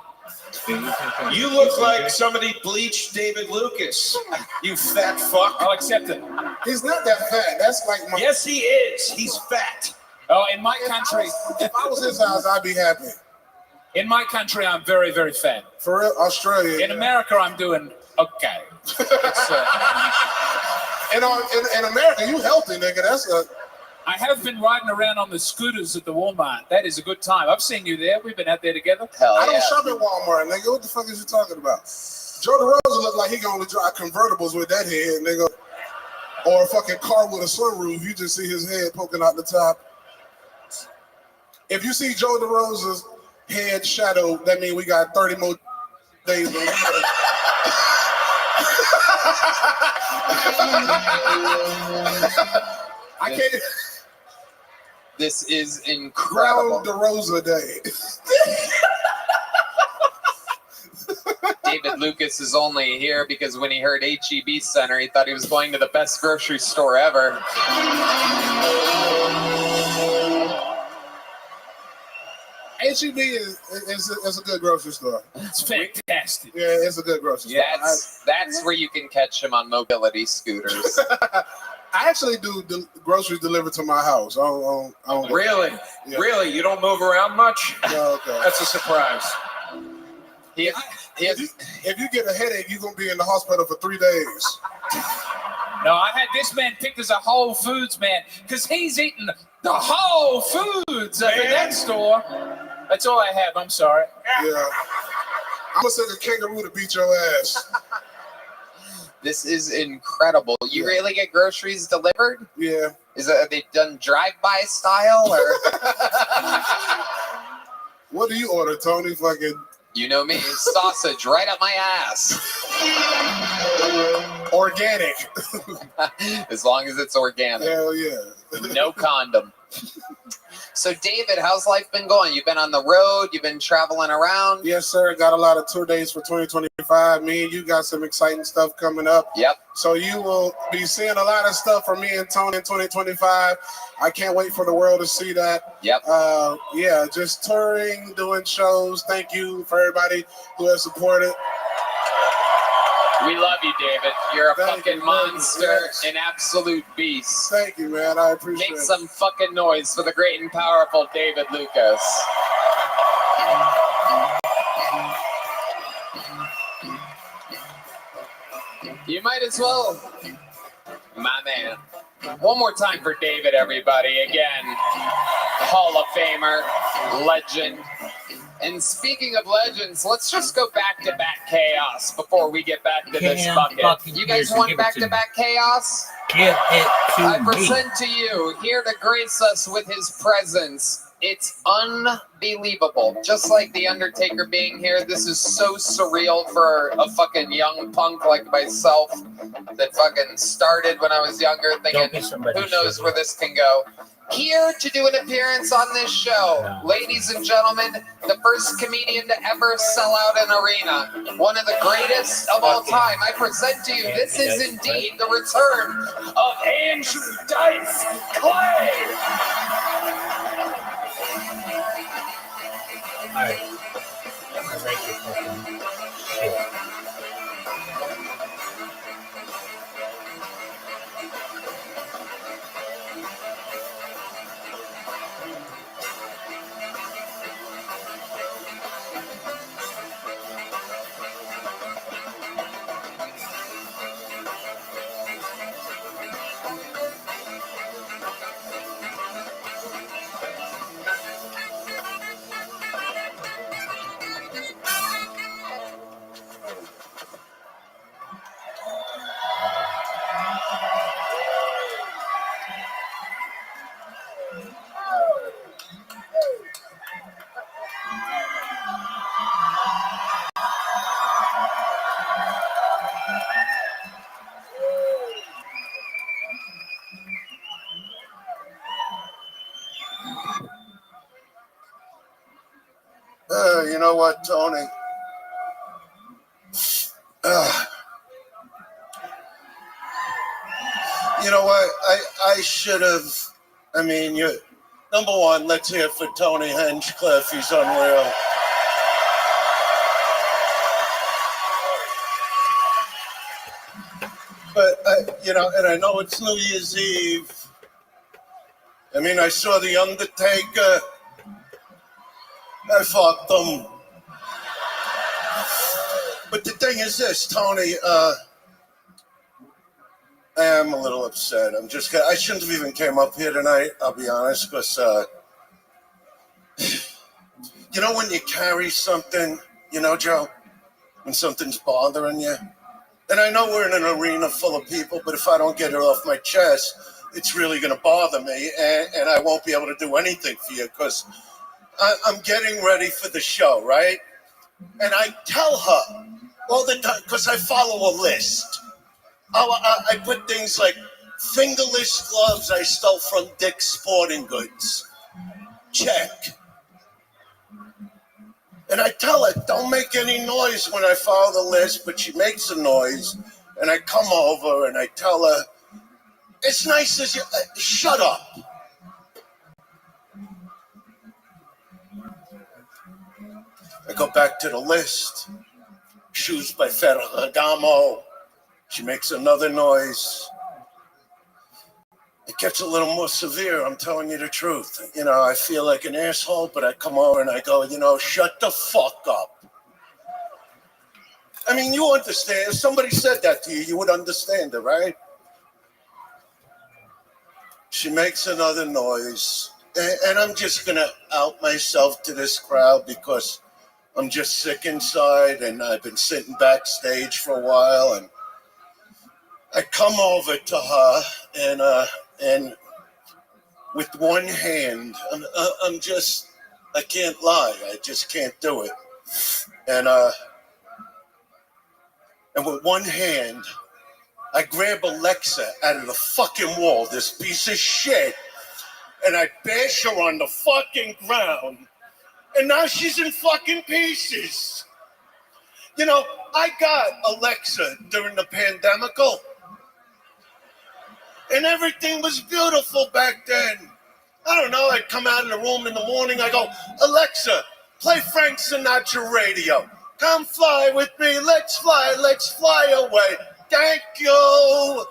You look like somebody bleached David Lucas. You fat fuck. I'll accept it. He's not that fat. That's like my... Yes, he is. He's fat. Oh, in my country. If I was his house, I'd be happy. In my country, I'm very, very fat. For real? Australia. In America, I'm doing okay. In America, you healthy, nigga. That's a... I have been riding around on the scooters at the Walmart. That is a good time. I've seen you there. We've been out there together. I don't shop at Walmart, nigga. What the fuck is you talking about? Joe DeRosa look like he can only drive convertibles with that head, nigga. Or a fucking car with a sunroof. You just see his head poking out the top. If you see Joe DeRosa's head shadow, that means we got 30 more days on the I can't... This is incredible. Crown DeRosa Day. David Lucas is only here because when he heard HEB Center, he thought he was going to the best grocery store ever. HEB is a good grocery store. It's fantastic. Yeah, it's a good grocery store. That's where you can catch him on mobility scooters. I actually do groceries delivered to my house. I don't Really? Yeah. Really? You don't move around much? No, okay. That's a surprise. If you get a headache, you're going to be in the hospital for 3 days. No, I had this man picked as a Whole Foods man because he's eating the Whole Foods up in that store. That's all I have. I'm sorry. Yeah. I'm going to send a kangaroo to beat your ass. This is incredible. You really get groceries delivered? Yeah. Are they done drive-by style or? What do you order, Tony? Fucking. You know me, sausage right up my ass. Organic. As long as it's organic. Hell yeah. No condom. So, David, how's life been going? You've been on the road. You've been traveling around. Yes, sir. Got a lot of tour dates for 2025. Me and you got some exciting stuff coming up. Yep. So you will be seeing a lot of stuff from me and Tony in 2025. I can't wait for the world to see that. Yep. Yeah, just touring, doing shows. Thank you for everybody who has supported. We love you, David. You're a Thank fucking you, monster, yes. an absolute beast. Thank you, man. I appreciate it. Make some fucking noise for the great and powerful David Lucas. You might as well. My man. One more time for David, everybody. Again, Hall of Famer, legend. And speaking of legends, let's just go back-to-back chaos before we get back to this bucket. You guys want back-to-back chaos? Give it to I me. present to you, here to grace us with his presence. It's unbelievable. Just like The Undertaker being here, this is so surreal for a fucking young punk like myself that fucking started when I was younger thinking, who knows where this can go. Here to do an appearance on this show, ladies and gentlemen, the first comedian to ever sell out an arena, one of the greatest of all time. I present to you, this is indeed the return of Andrew Dice Clay. Alright. I'm gonna write your fucking shit. what, Tony? You know what? I should have. I mean, you. Number one, let's hear it for Tony Hinchcliffe. He's unreal. But and I know it's New Year's Eve. I mean, I saw The Undertaker. I fucked him. But the thing is this, Tony, I am a little upset. I shouldn't have even came up here tonight, I'll be honest, because, when you carry something, Joe, when something's bothering you, and I know we're in an arena full of people, but if I don't get it off my chest, it's really going to bother me, and I won't be able to do anything for you, because I'm getting ready for the show, right? And I tell her all the time, because I follow a list. I put things like fingerless gloves I stole from Dick's Sporting Goods. Check. And I tell her, don't make any noise when I follow the list, but she makes a noise, and I come over and I tell her, it's nice as you... shut up. I go back to the list. Shoes by Ferragamo. She makes another noise. It gets a little more severe, I'm telling you the truth. I feel like an asshole, but I come over and I go, shut the fuck up. I mean, you understand. If somebody said that to you, you would understand it, right? She makes another noise. And I'm just going to out myself to this crowd because I'm just sick inside, and I've been sitting backstage for a while, and I come over to her, and with one hand, I can't lie, I just can't do it. And with one hand, I grab Alexa out of the fucking wall, this piece of shit, and I bash her on the fucking ground. And now she's in fucking pieces. I got Alexa during the pandemic, and everything was beautiful back then. I don't know, I'd come out of the room in the morning, I go, Alexa, play Frank Sinatra radio. Come fly with me, let's fly away. Thank you.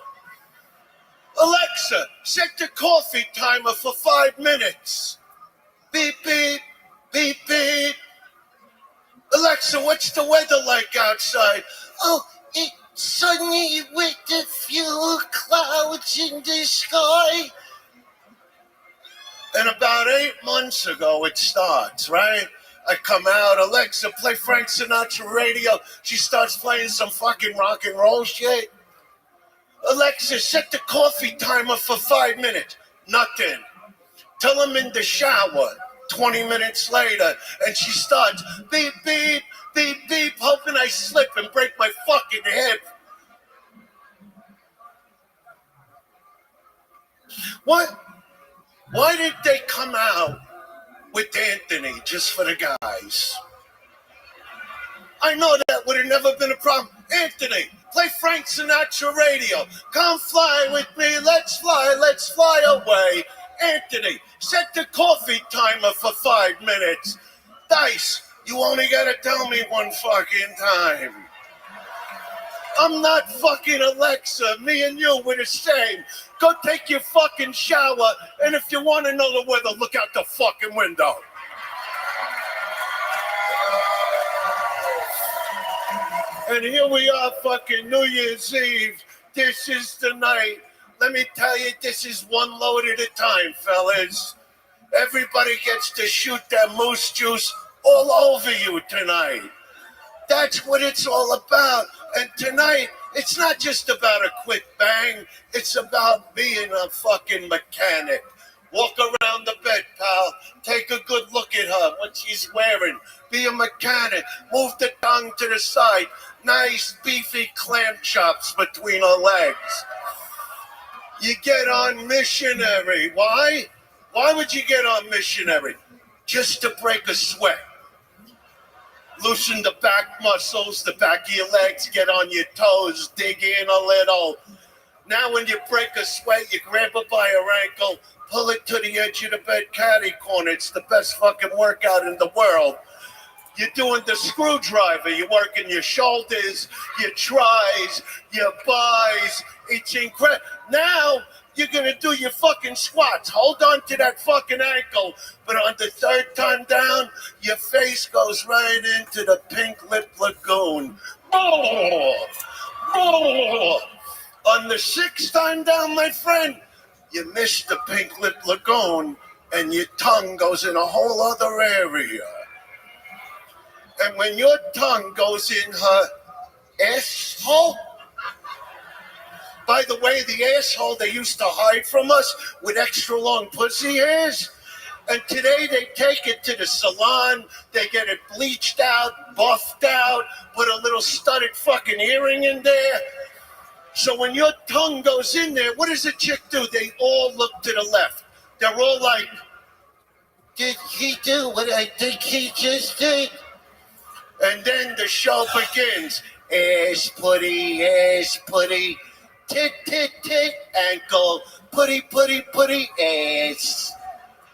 Alexa, set the coffee timer for 5 minutes. Beep, beep. Beep, beep. Alexa, what's the weather like outside? Oh, it's sunny with a few clouds in the sky. And about 8 months ago, it starts, right? I come out, Alexa, play Frank Sinatra radio. She starts playing some fucking rock and roll shit. Alexa, set the coffee timer for 5 minutes. Nothing. Till I'm in the shower. 20 minutes later, and she starts beep, beep, beep, beep, hoping I slip and break my fucking hip. What? Why did they come out with Anthony just for the guys? I know that would have never been a problem. Anthony, play Frank Sinatra radio. Come fly with me, let's fly away. Anthony, set the coffee timer for 5 minutes. Dice, you only gotta tell me one fucking time. I'm not fucking Alexa. Me and you, we're the same. Go take your fucking shower, and if you want to know the weather, look out the fucking window. And here we are, fucking New Year's Eve. This is the night. Let me tell you, this is one load at a time, fellas. Everybody gets to shoot that moose juice all over you tonight. That's what it's all about. And tonight, it's not just about a quick bang. It's about being a fucking mechanic. Walk around the bed, pal. Take a good look at her, what she's wearing. Be a mechanic. Move the tongue to the side. Nice, beefy clam chops between her legs. You get on missionary. Why? Why would you get on missionary? Just to break a sweat. Loosen the back muscles, the back of your legs, get on your toes, dig in a little. Now when you break a sweat, you grab it by your ankle, pull it to the edge of the bed catty corner. It's the best fucking workout in the world. You're doing the screwdriver. You're working your shoulders, your tries, your buys. It's incredible. Now you're going to do your fucking squats. Hold on to that fucking ankle. But on the third time down, your face goes right into the pink lip lagoon. On the sixth time down, my friend, you miss the pink lip lagoon and your tongue goes in a whole other area. And when your tongue goes in her asshole, by the way, the asshole they used to hide from us with extra long pussy hairs, and today they take it to the salon, they get it bleached out, buffed out, put a little studded fucking earring in there. So when your tongue goes in there, what does a chick do? They all look to the left. They're all like, did he do what I think he just did? And then the show begins. Ass putty, tit, tit, tit, ankle, putty, putty, putty, ass,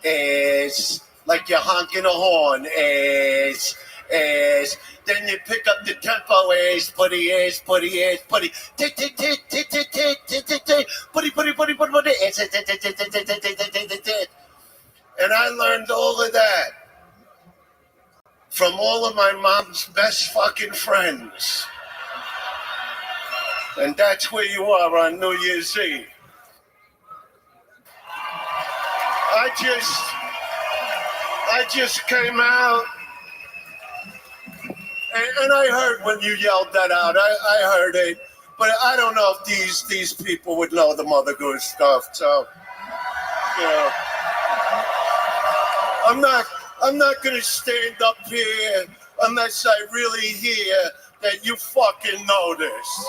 ass, like you're honking a horn, ass, ass. Then you pick up the tempo, ass, putty, tit, tit, tit, tit, tit, tit, tit, tit, tit, putty, putty, putty, putty, putty, ass, tit, tit, tit, tit, tit, tit, tit, tit, tit. And I learned all of that from all of my mom's best fucking friends. And that's where you are on New Year's Eve. I just came out, and I heard when you yelled that out. I heard it, but I don't know if these people would know the Mother Goose stuff. So, you know, I'm not gonna stand up here unless I really hear that you fucking know this.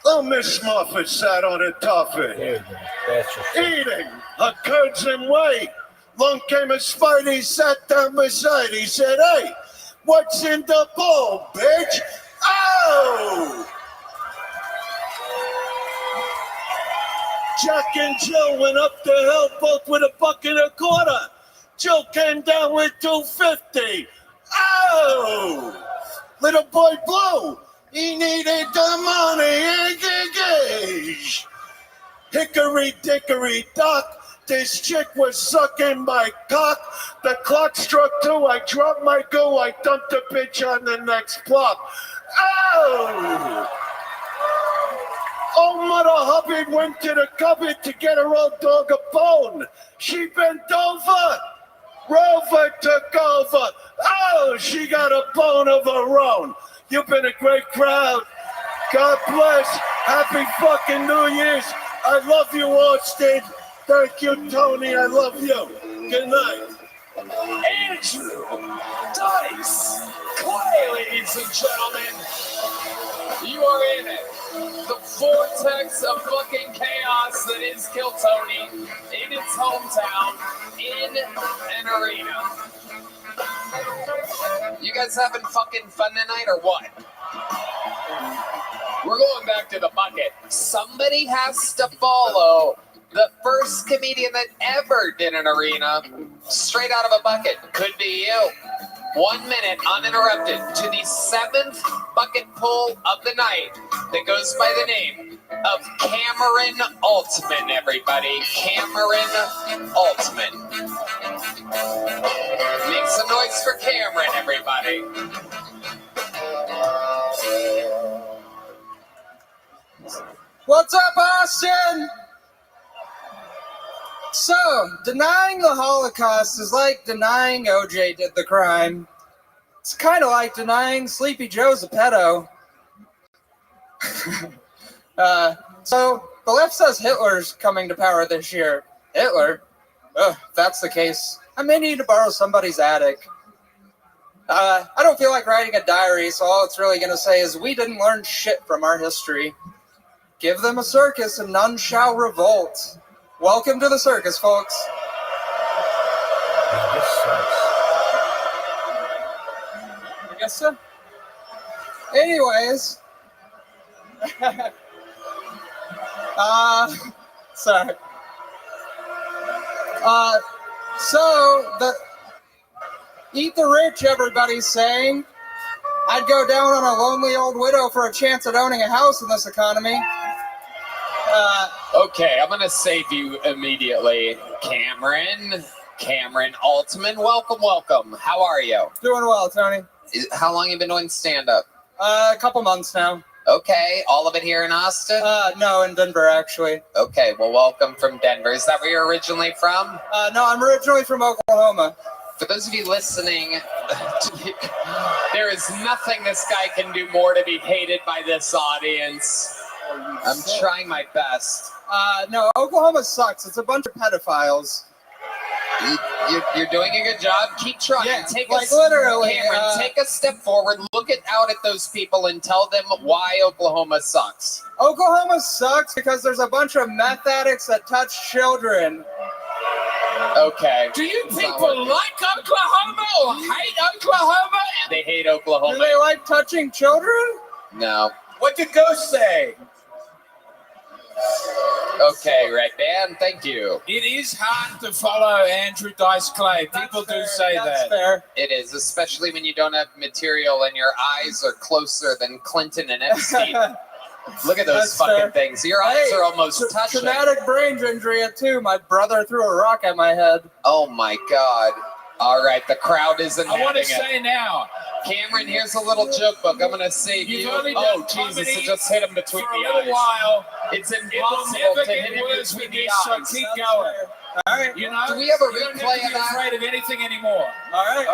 Oh, Miss Muffet sat on a tuffet, eating her curds and whey. Long came a Spidey, sat down beside. He said, "Hey, what's in the bowl, bitch?" Oh! Jack and Jill went up the hill, both with $1.25. Jill came down with $2.50. Oh! Little boy Blue, he needed the money. Hickory dickory dock. This chick was sucking my cock. The clock struck 2. I dropped my goo. I dumped the bitch on the next block. Oh! Old Mother Hubbard went to the cupboard to get her old dog a bone. She bent over. Rover took over. Oh, she got a bone of her own. You've been a great crowd. God bless. Happy fucking New Year's. I love you, Austin. Thank you, Tony. I love you. Good night. Andrew Dice Clay, ladies and gentlemen. You are in it. The vortex of fucking chaos that is Kill Tony in its hometown in an arena. You guys having fucking fun tonight or what? We're going back to the bucket. Somebody has to follow the first comedian that ever did an arena straight out of a bucket. Could be you. 1 minute uninterrupted to the 7th bucket pull of the night that goes by the name of Cameron Altman, everybody. Cameron Altman. Make some noise for Cameron, everybody. What's up, Austin? So, denying the Holocaust is like denying OJ did the crime. It's kind of like denying Sleepy Joe's a pedo. So, the left says Hitler's coming to power this year. Hitler? Ugh, if that's the case, I may need to borrow somebody's attic. I don't feel like writing a diary, so all it's really going to say is we didn't learn shit from our history. Give them a circus and none shall revolt. Welcome to the circus, folks. Yeah, this sucks. I guess so. Anyways. Sorry. So, eat the rich, everybody's saying. I'd go down on a lonely old widow for a chance at owning a house in this economy. Okay, I'm gonna save you immediately, Cameron. Cameron Altman, welcome. How are you? Doing well, Tony. How long you been doing stand-up? A couple months now. Okay, all of it here in Austin? No, in Denver, actually. Okay, well, welcome from Denver. Is that where you're originally from? No, I'm originally from Oklahoma. For those of you listening, there is nothing this guy can do more to be hated by this audience. I'm trying my best. No, Oklahoma sucks. It's a bunch of pedophiles. You're doing a good job. Keep trying. Yeah, Literally, Cameron, take a step forward. Look out at those people and tell them why Oklahoma sucks. Oklahoma sucks because there's a bunch of meth addicts that touch children. Okay. Do you people like Oklahoma or hate Oklahoma? They hate Oklahoma. Do they like touching children? No. What did Ghost say? Okay, Red Band, thank you. It is hard to follow Andrew Dice Clay. People do say that. Fair. It is, especially when you don't have material and your eyes are closer than Clinton and Epstein. Look at those fucking things. Your eyes are almost touching. Traumatic brain injury at 2. My brother threw a rock at my head. Oh my God. All right, the crowd isn't I want to having it. say now, Cameron, here's a little joke book. I'm going to save you. You've only Oh, done Jesus, comedy it just hit him between for the a little eyes. while. It's It will impossible never to hit get him worse between with the this, so eyes. keep going. All right. You know, Do we have a you don't replay have to of be that? afraid of anything anymore. All right.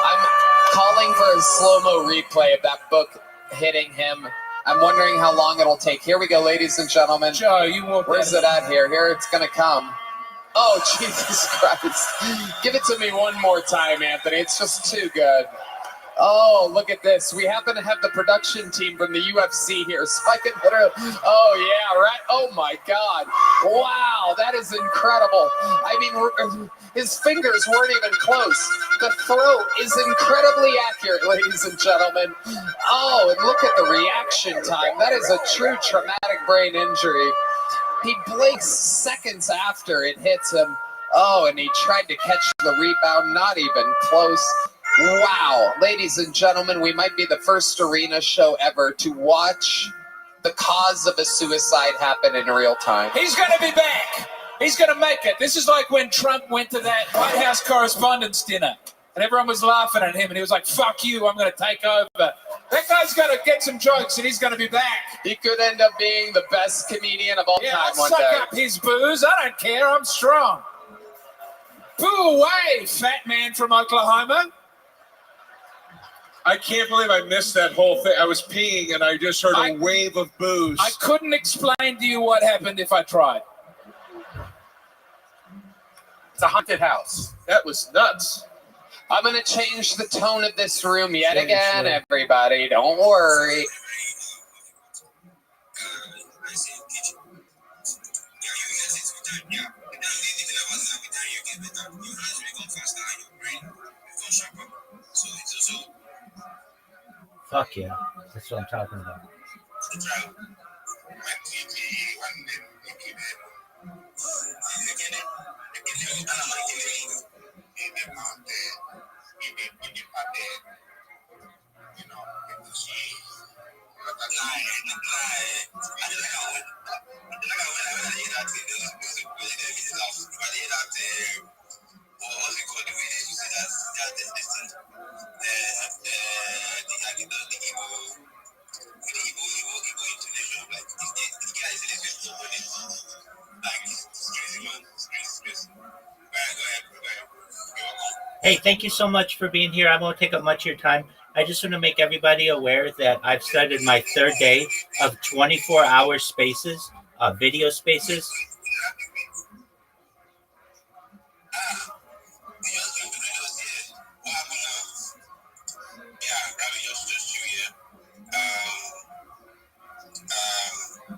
I'm calling for a slow-mo replay of that book hitting him. I'm wondering how long it'll take. Here we go, ladies and gentlemen. Joe, you walk. Where's it at here? Here it's going to come. Oh, Jesus Christ. Give it to me one more time, Anthony. It's just too good. Oh, look at this. We happen to have the production team from the UFC here. So I can put her. Oh, yeah, right. Oh, my God. Wow, that is incredible. I mean, his fingers weren't even close. The throat is incredibly accurate, ladies and gentlemen. Oh, and look at the reaction time. That is a true traumatic brain injury. He blinks seconds after it hits him. Oh, and he tried to catch the rebound. Not even close. Wow. Ladies and gentlemen, we might be the first arena show ever to watch the cause of a suicide happen in real time. He's going to be back. He's going to make it. This is like when Trump went to that White House Correspondents' Dinner, and everyone was laughing at him, and he was like, fuck you, I'm going to take over. That guy's going to get some jokes, and he's going to be back. He could end up being the best comedian of all time I'll one suck day. up his booze. I don't care. I'm strong. Boo away, fat man from Oklahoma. I can't believe I missed that whole thing. I was peeing and I just heard a wave of booze. I couldn't explain to you what happened if I tried. It's a haunted house. That was nuts. I'm going to change the tone of this room yet again, everybody. Don't worry. Fuck yeah. That's what I'm talking about. Hey, thank you so much for being here. I won't take up much of your time. I just want to make everybody aware that I've started my third day of 24-hour spaces, video spaces. Rabbi, just you, yeah.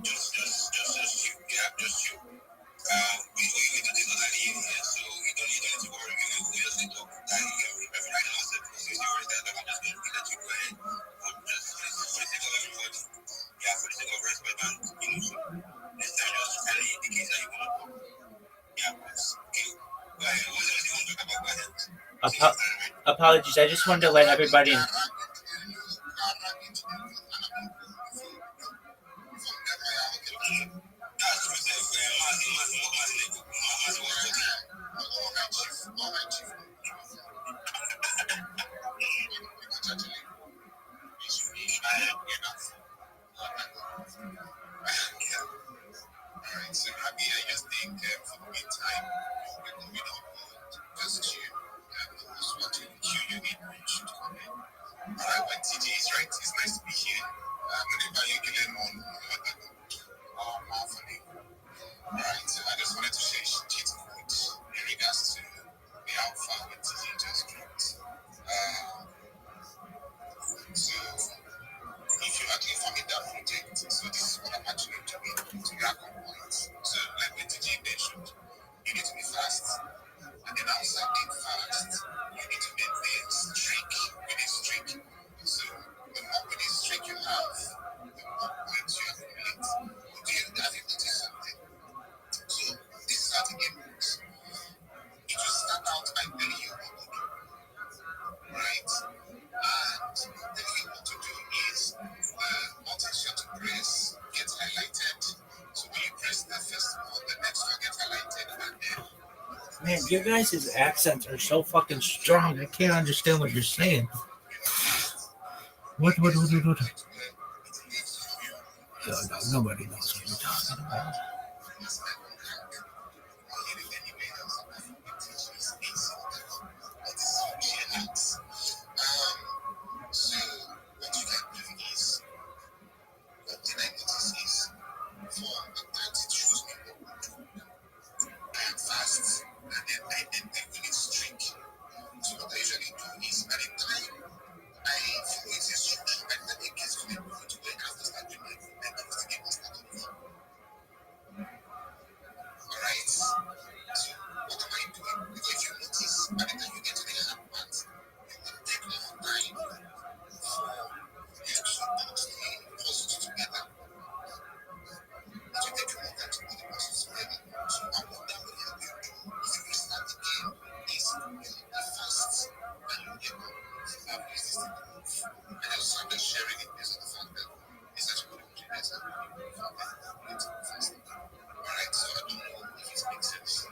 Just you, yeah, just you. We need to do that here, so you don't need to worry. We just need to talk. Every right now, since you already said that, I'm just going to let you go ahead. Just for the sake of everybody, yeah, for the sake of respect and so this time just really indicate that you want to talk. Yeah, please. Go ahead. What else you want to talk about? Go ahead. Apologies. I just wanted to let everybody. Alright, so Rabbi, I just think for the meantime, we're moving on just to what you need to come in. Alright, but TJ is right, it's nice to be here. Whenever you get in on more for me. Alright, so I just wanted to share cheat code in regards to the alpha with TJ just dropped. So if you actually forget that project, so this is what I'm actually doing to grab components. So like what TJ mentioned, you need to be fast. And then outside being fast, you need to maintain streak with a streak. So the more with a streak you have, the more points you accumulate. Do you have you noticed something? So this is how the game works. It will start out by telling you what to do. Right? And then what to do is buttons you have to press get highlighted. So when you press the first one, the next one gets highlighted, and then Man, your guys' accents are so fucking strong. I can't understand what you're saying. What? No, nobody knows what you're talking about. So what you can do is, one thing I notice is, for the times it shows me what to do, I am fast, and then I will streak. So what I usually do is, at the time I follow its instruction, by the time it gets to the point where I have to start doing my movement, I was thinking what's that over. Alright? So what am I doing? Because if you notice, by the time you get to the hard part, you will take more time for you to put the puzzles together. It will take you more time to put the puzzles together. So what that will help you do if you restart the game is you will be fast and you'll be able to use this thing to move. And also I'm just sharing it based on the fact that it's actually what you guys are doing for me. You need to move fast. Alright, so I don't know if it makes sense.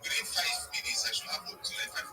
Within 5 minutes, I should have looked to like 5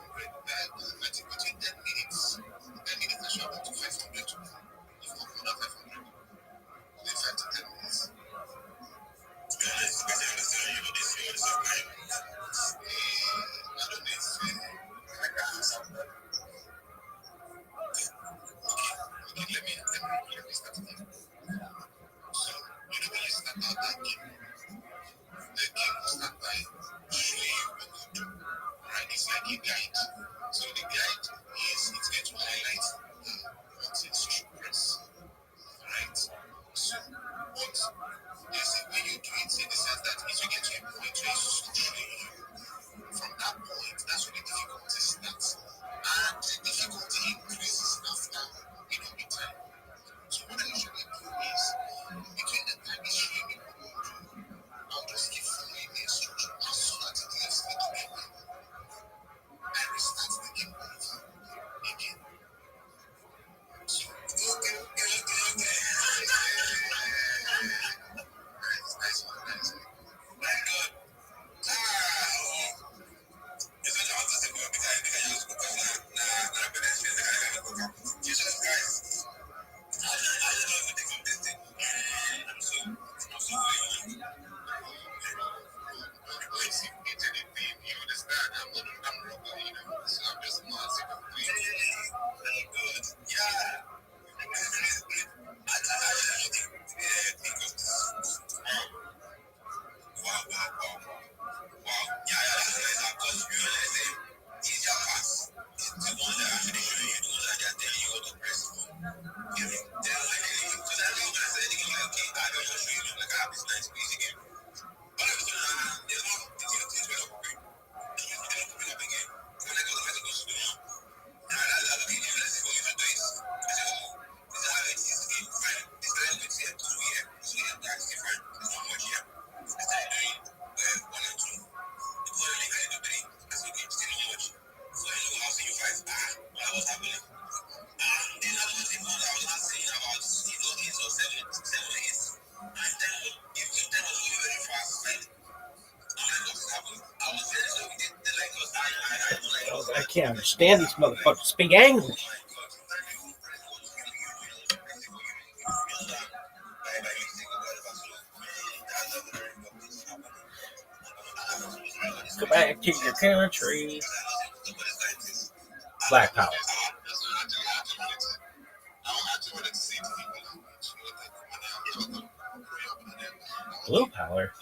I can't understand these motherfuckers speak English. Go back to your country. Black power. Blue power.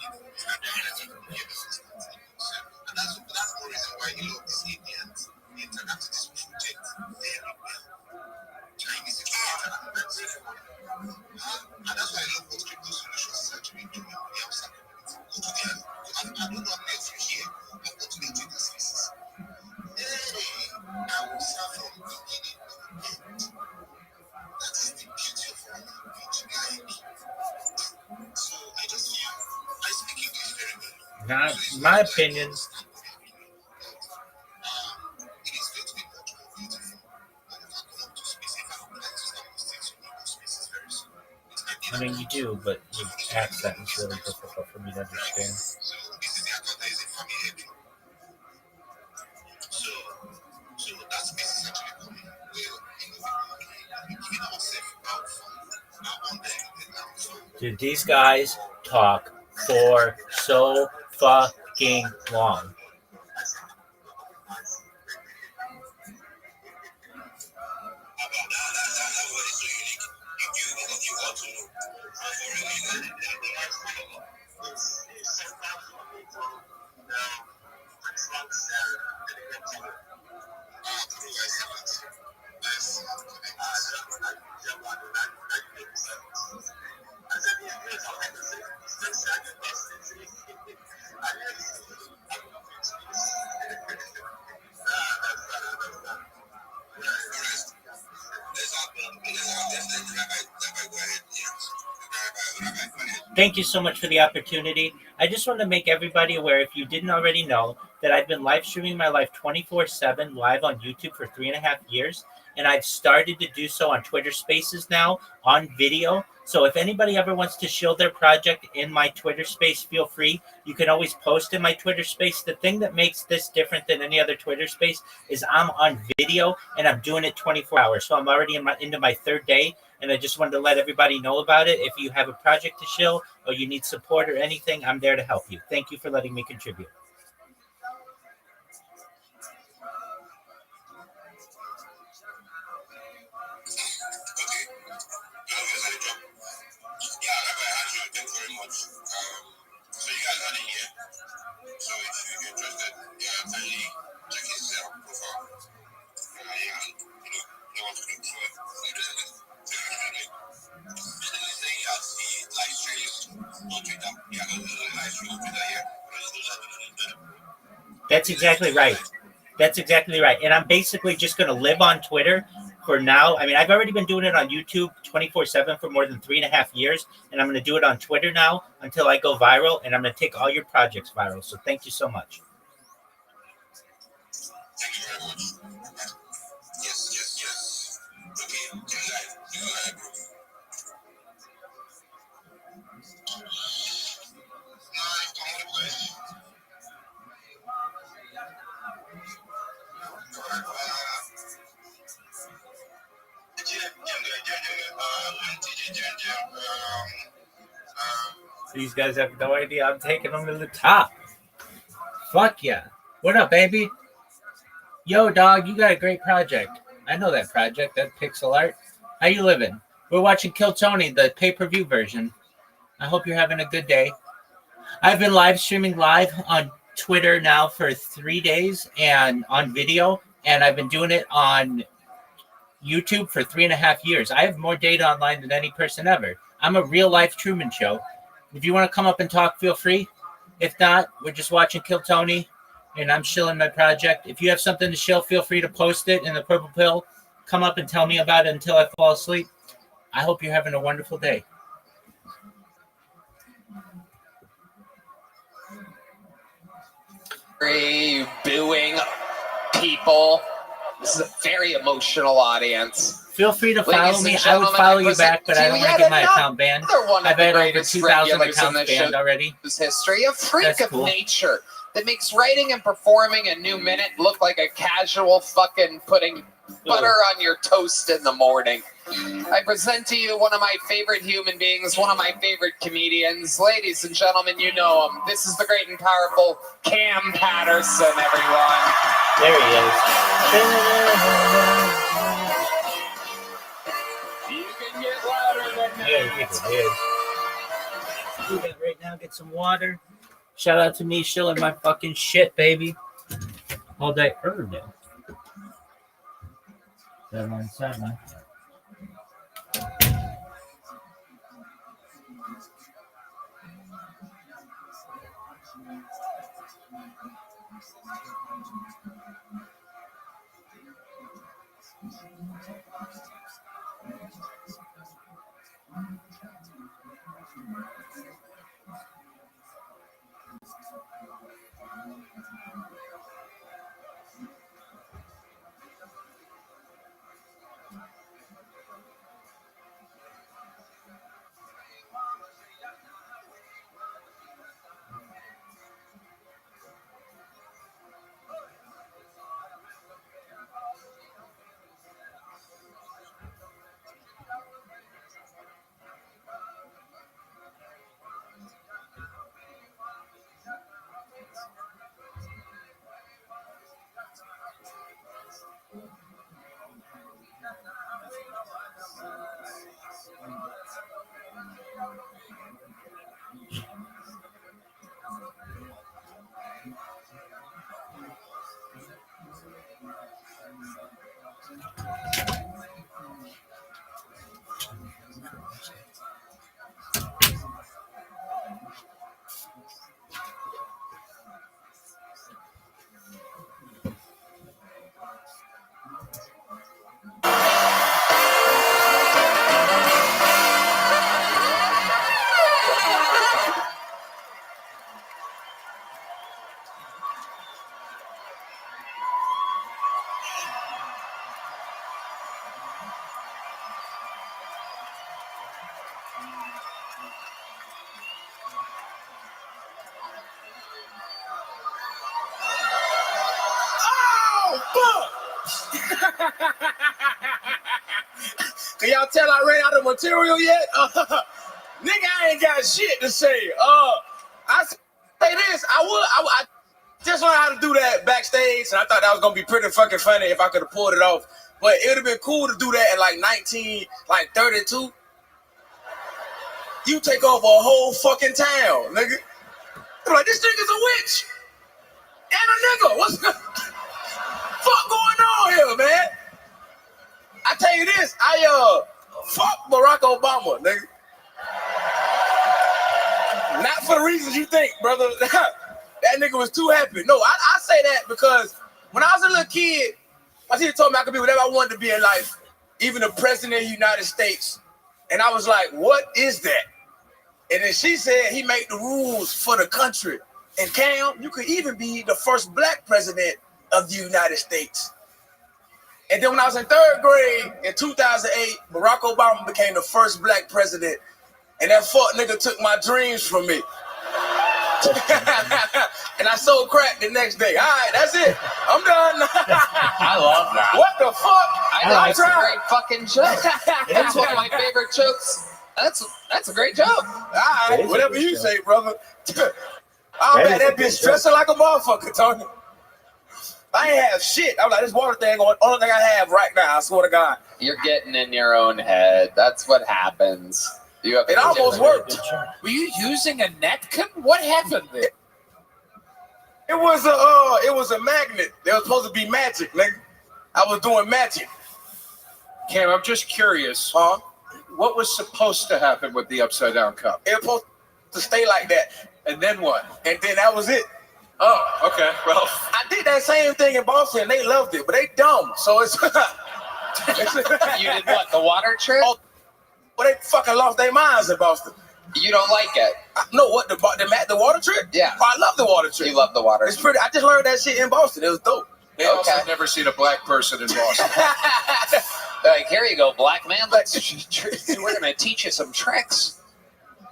Not my opinion. I mean, you do, but your accent is really difficult for me to understand. Dude, these guys talk for so fucking long. Thank you so much for the opportunity. I just want to make everybody aware, if you didn't already know, that I've been live streaming my life 24/7 live on YouTube for 3.5 years. And I've started to do so on Twitter Spaces now on video. So if anybody ever wants to shield their project in my Twitter space, feel free. You can always post in my Twitter space. The thing that makes this different than any other Twitter space is I'm on video and I'm doing it 24 hours. So I'm already into my third day. And I just wanted to let everybody know about it. If you have a project to shill or you need support or anything, I'm there to help you. Thank you for letting me contribute. That's exactly right. That's exactly right. And I'm basically just going to live on Twitter for now. I mean, I've already been doing it on YouTube 24/7 for more than 3.5 years. And I'm going to do it on Twitter now until I go viral. And I'm going to take all your projects viral. So thank you so much. These guys have no idea I'm taking them to the top. Fuck yeah. What up, baby? Yo, dog, you got a great project. I know that project, that pixel art. How you living? We're watching Kill Tony, the pay-per-view version. I hope you're having a good day. I've been live streaming live on Twitter now for 3 days and on video, and I've been doing it on YouTube for 3.5 years. I have more data online than any person ever. I'm a real life Truman Show. If you want to come up and talk, feel free. If not, we're just watching Kill Tony, and I'm shilling my project. If you have something to shill, feel free to post it in the Purple Pill. Come up and tell me about it until I fall asleep. I hope you're having a wonderful day. Very booing people. This is a very emotional audience. Feel free to follow Ladies me. and I would gentlemen, follow I you back, but I don't want to get my account banned. I've had over 2,000 accounts banned already. History, a freak That's of cool. nature that makes writing and performing a new minute look like a casual fucking putting butter on your toast in the morning. I present to you one of my favorite human beings, one of my favorite comedians. Ladies and gentlemen, you know him. This is the great and powerful Cam Patterson, everyone. There he is. You can get louder than Do that right now. Get some water. Shout out to me shilling my fucking shit, baby. All day. Every day. 7-7. Can y'all tell I ran out of material yet? Nigga, I ain't got shit to say. I say this. I just learned how to do that backstage, and I thought that was gonna be pretty fucking funny if I could have pulled it off. But it would have been cool to do that in like 1932. You take over a whole fucking town, nigga. I'm like, this nigga's a witch and a nigga. What's the fuck going on here, man? I tell you this, fuck Barack Obama, nigga. Not for the reasons you think, brother. That nigga was too happy. No, I say that because when I was a little kid, my teacher told me I could be whatever I wanted to be in life, even the president of the United States. And I was like, what is that? And then she said he made the rules for the country. And Cam, you could even be the first black president of the United States. And then when I was in 3rd grade in 2008, Barack Obama became the first black president. And that fuck nigga took my dreams from me. And I sold crack the next day. All right, that's it. I'm done. I love that. What the fuck? That's a great fucking joke. That's one of my favorite jokes. That's a great joke. All right, whatever you say, brother. I'll bet that bitch dressing like a motherfucker, Tony. I ain't have shit. I'm like, this water thing on only thing I have right now, I swear to God. You're getting in your own head. That's what happens. It almost worked. Were you using a napkin? What happened there? It was a magnet. It was supposed to be magic, nigga. I was doing magic. Cam, I'm just curious. what was supposed to happen with the upside down cup? It was supposed to stay like that. And then what? And then that was it. Oh, okay. Well, I did that same thing in Boston. They loved it, but they dumb. So it's. You did what? The water trick? Oh, but they fucking lost their minds in Boston. You don't like it? No, what the water trick? Yeah. Oh, I love the water trick. You love the water It's pretty. I just learned that shit in Boston. It was dope. they also have never seen a black person in Boston. Like, here you go, black man. We're going to teach you some tricks.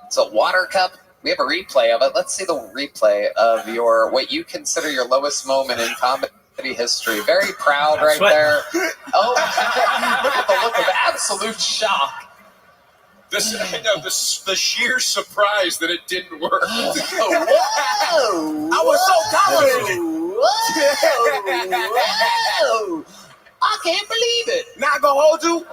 It's a water cup. We have a replay of it. Let's see the replay of what you consider your lowest moment in comedy history. Very proud right there. Oh, look at the look of absolute shock. The sheer surprise that it didn't work. Whoa! I was so confident in it. Whoa! I can't believe it. Not gonna hold you.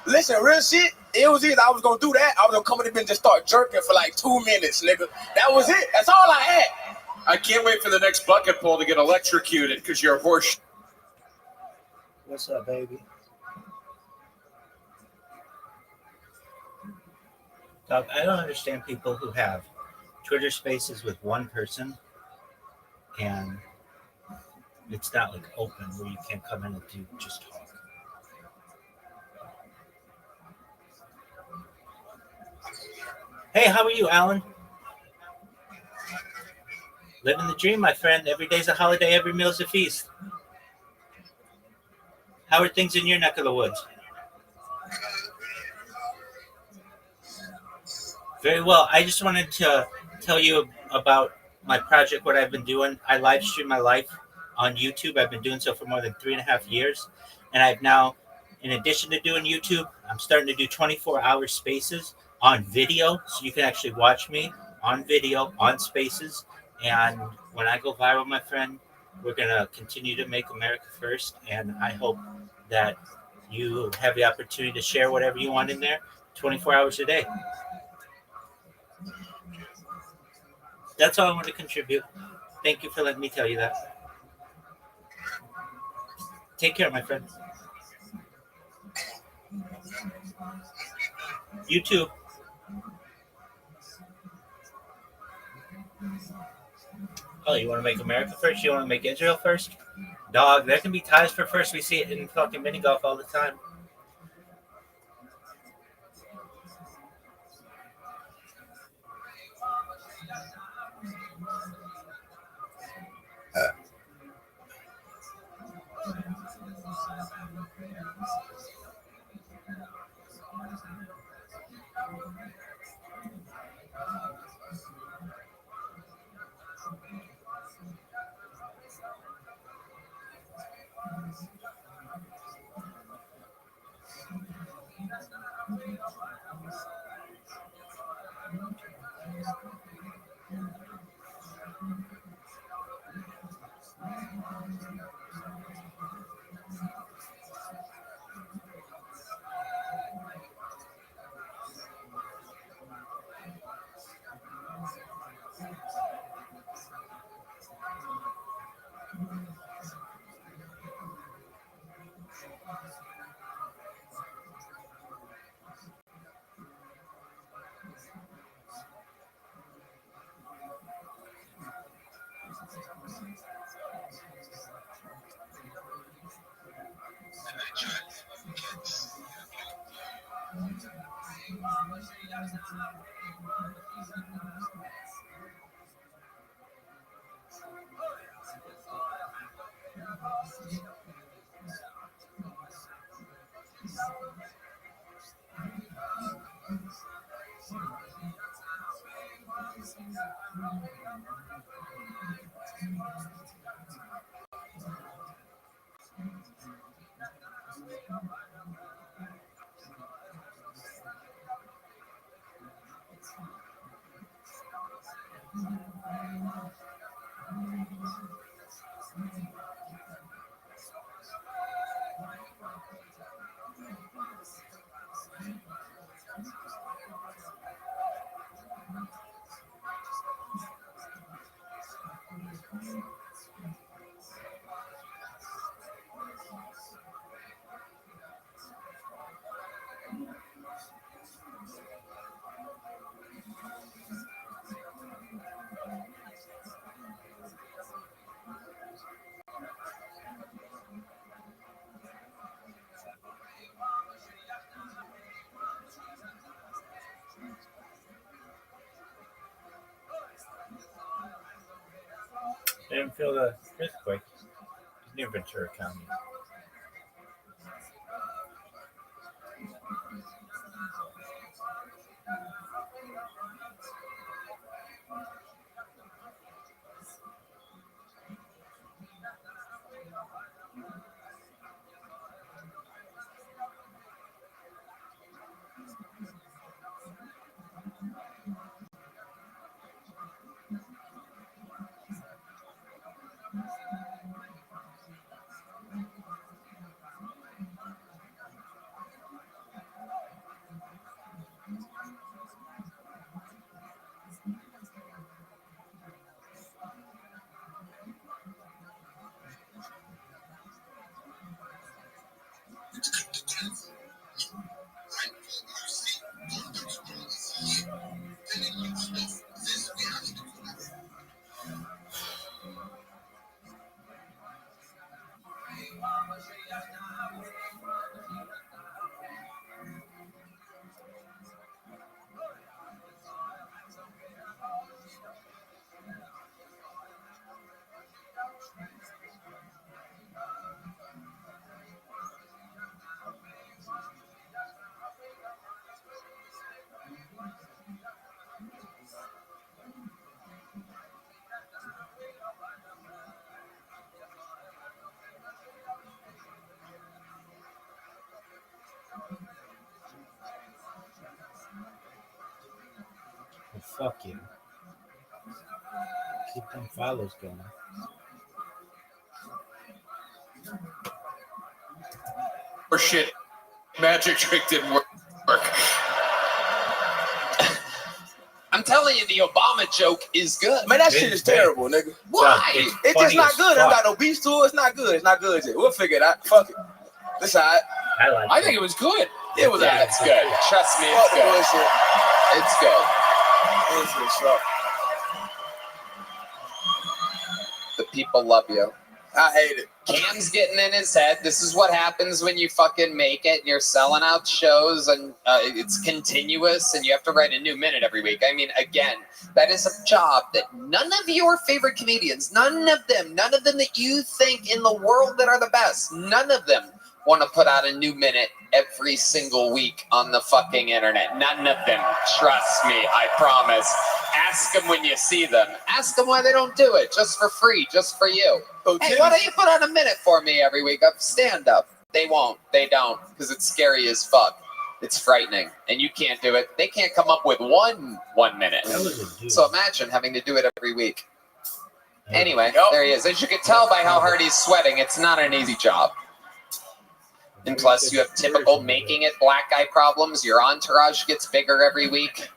Listen, real shit. It was either I was gonna do that, I was gonna come in and just start jerking for like 2 minutes, nigga. That was it. That's all I had. I can't wait for the next bucket pull to get electrocuted because you're a horse. What's up, baby? Doc, I don't understand people who have Twitter spaces with one person and it's not like open where you can come in and just talk. Hey, how are you, Alan? Living the dream, my friend. Every day's a holiday, every meal's a feast. How are things in your neck of the woods? Very well. I just wanted to tell you about my project, what I've been doing. I live stream my life on YouTube. I've been doing so for more than 3.5 years. And I've now, in addition to doing YouTube, I'm starting to do 24-hour spaces on video. So you can actually watch me on video, on spaces. And when I go viral, my friend, we're going to continue to make America first. And I hope that you have the opportunity to share whatever you want in there 24 hours a day. That's all I want to contribute. Thank you for letting me tell you that. Take care, my friend. You too. Oh, you want to make America first? You want to make Israel first? Dog, there can be ties for first. We see it in fucking mini golf all the time. They didn't feel the earthquake. It's near Ventura County. Well, fuck you. Keep them follows going. Or shit, magic trick didn't work. I'm telling you, the Obama joke is good. Man, that shit is terrible, nigga. Why? It's just not good. I don't got no beats to it. It's not good. It's not good. We'll figure it out. Fuck it. This all right. I think it was good. It was Yeah, it's good. Trust me, it's good. Bullshit. It's good. Bullshit, so. The people love you. I hate it. Cam's getting in his head. This is what happens when you fucking make it and you're selling out shows and it's continuous and you have to write a new minute every week. I mean, again, that is a job that none of your favorite comedians, none of them that you think in the world that are the best, none of them want to put out a new minute every single week on the fucking internet. None of them. Trust me, I promise. Ask them when you see them. Ask them why they don't do it, just for free, just for you. Hey, why don't you put on a minute for me every week of stand-up? They won't. They don't, because it's scary as fuck. It's frightening, and you can't do it. They can't come up with one minute. So imagine having to do it every week. Anyway, there he is. As you can tell by how hard he's sweating, it's not an easy job. And plus, you have typical making it black guy problems. Your entourage gets bigger every week.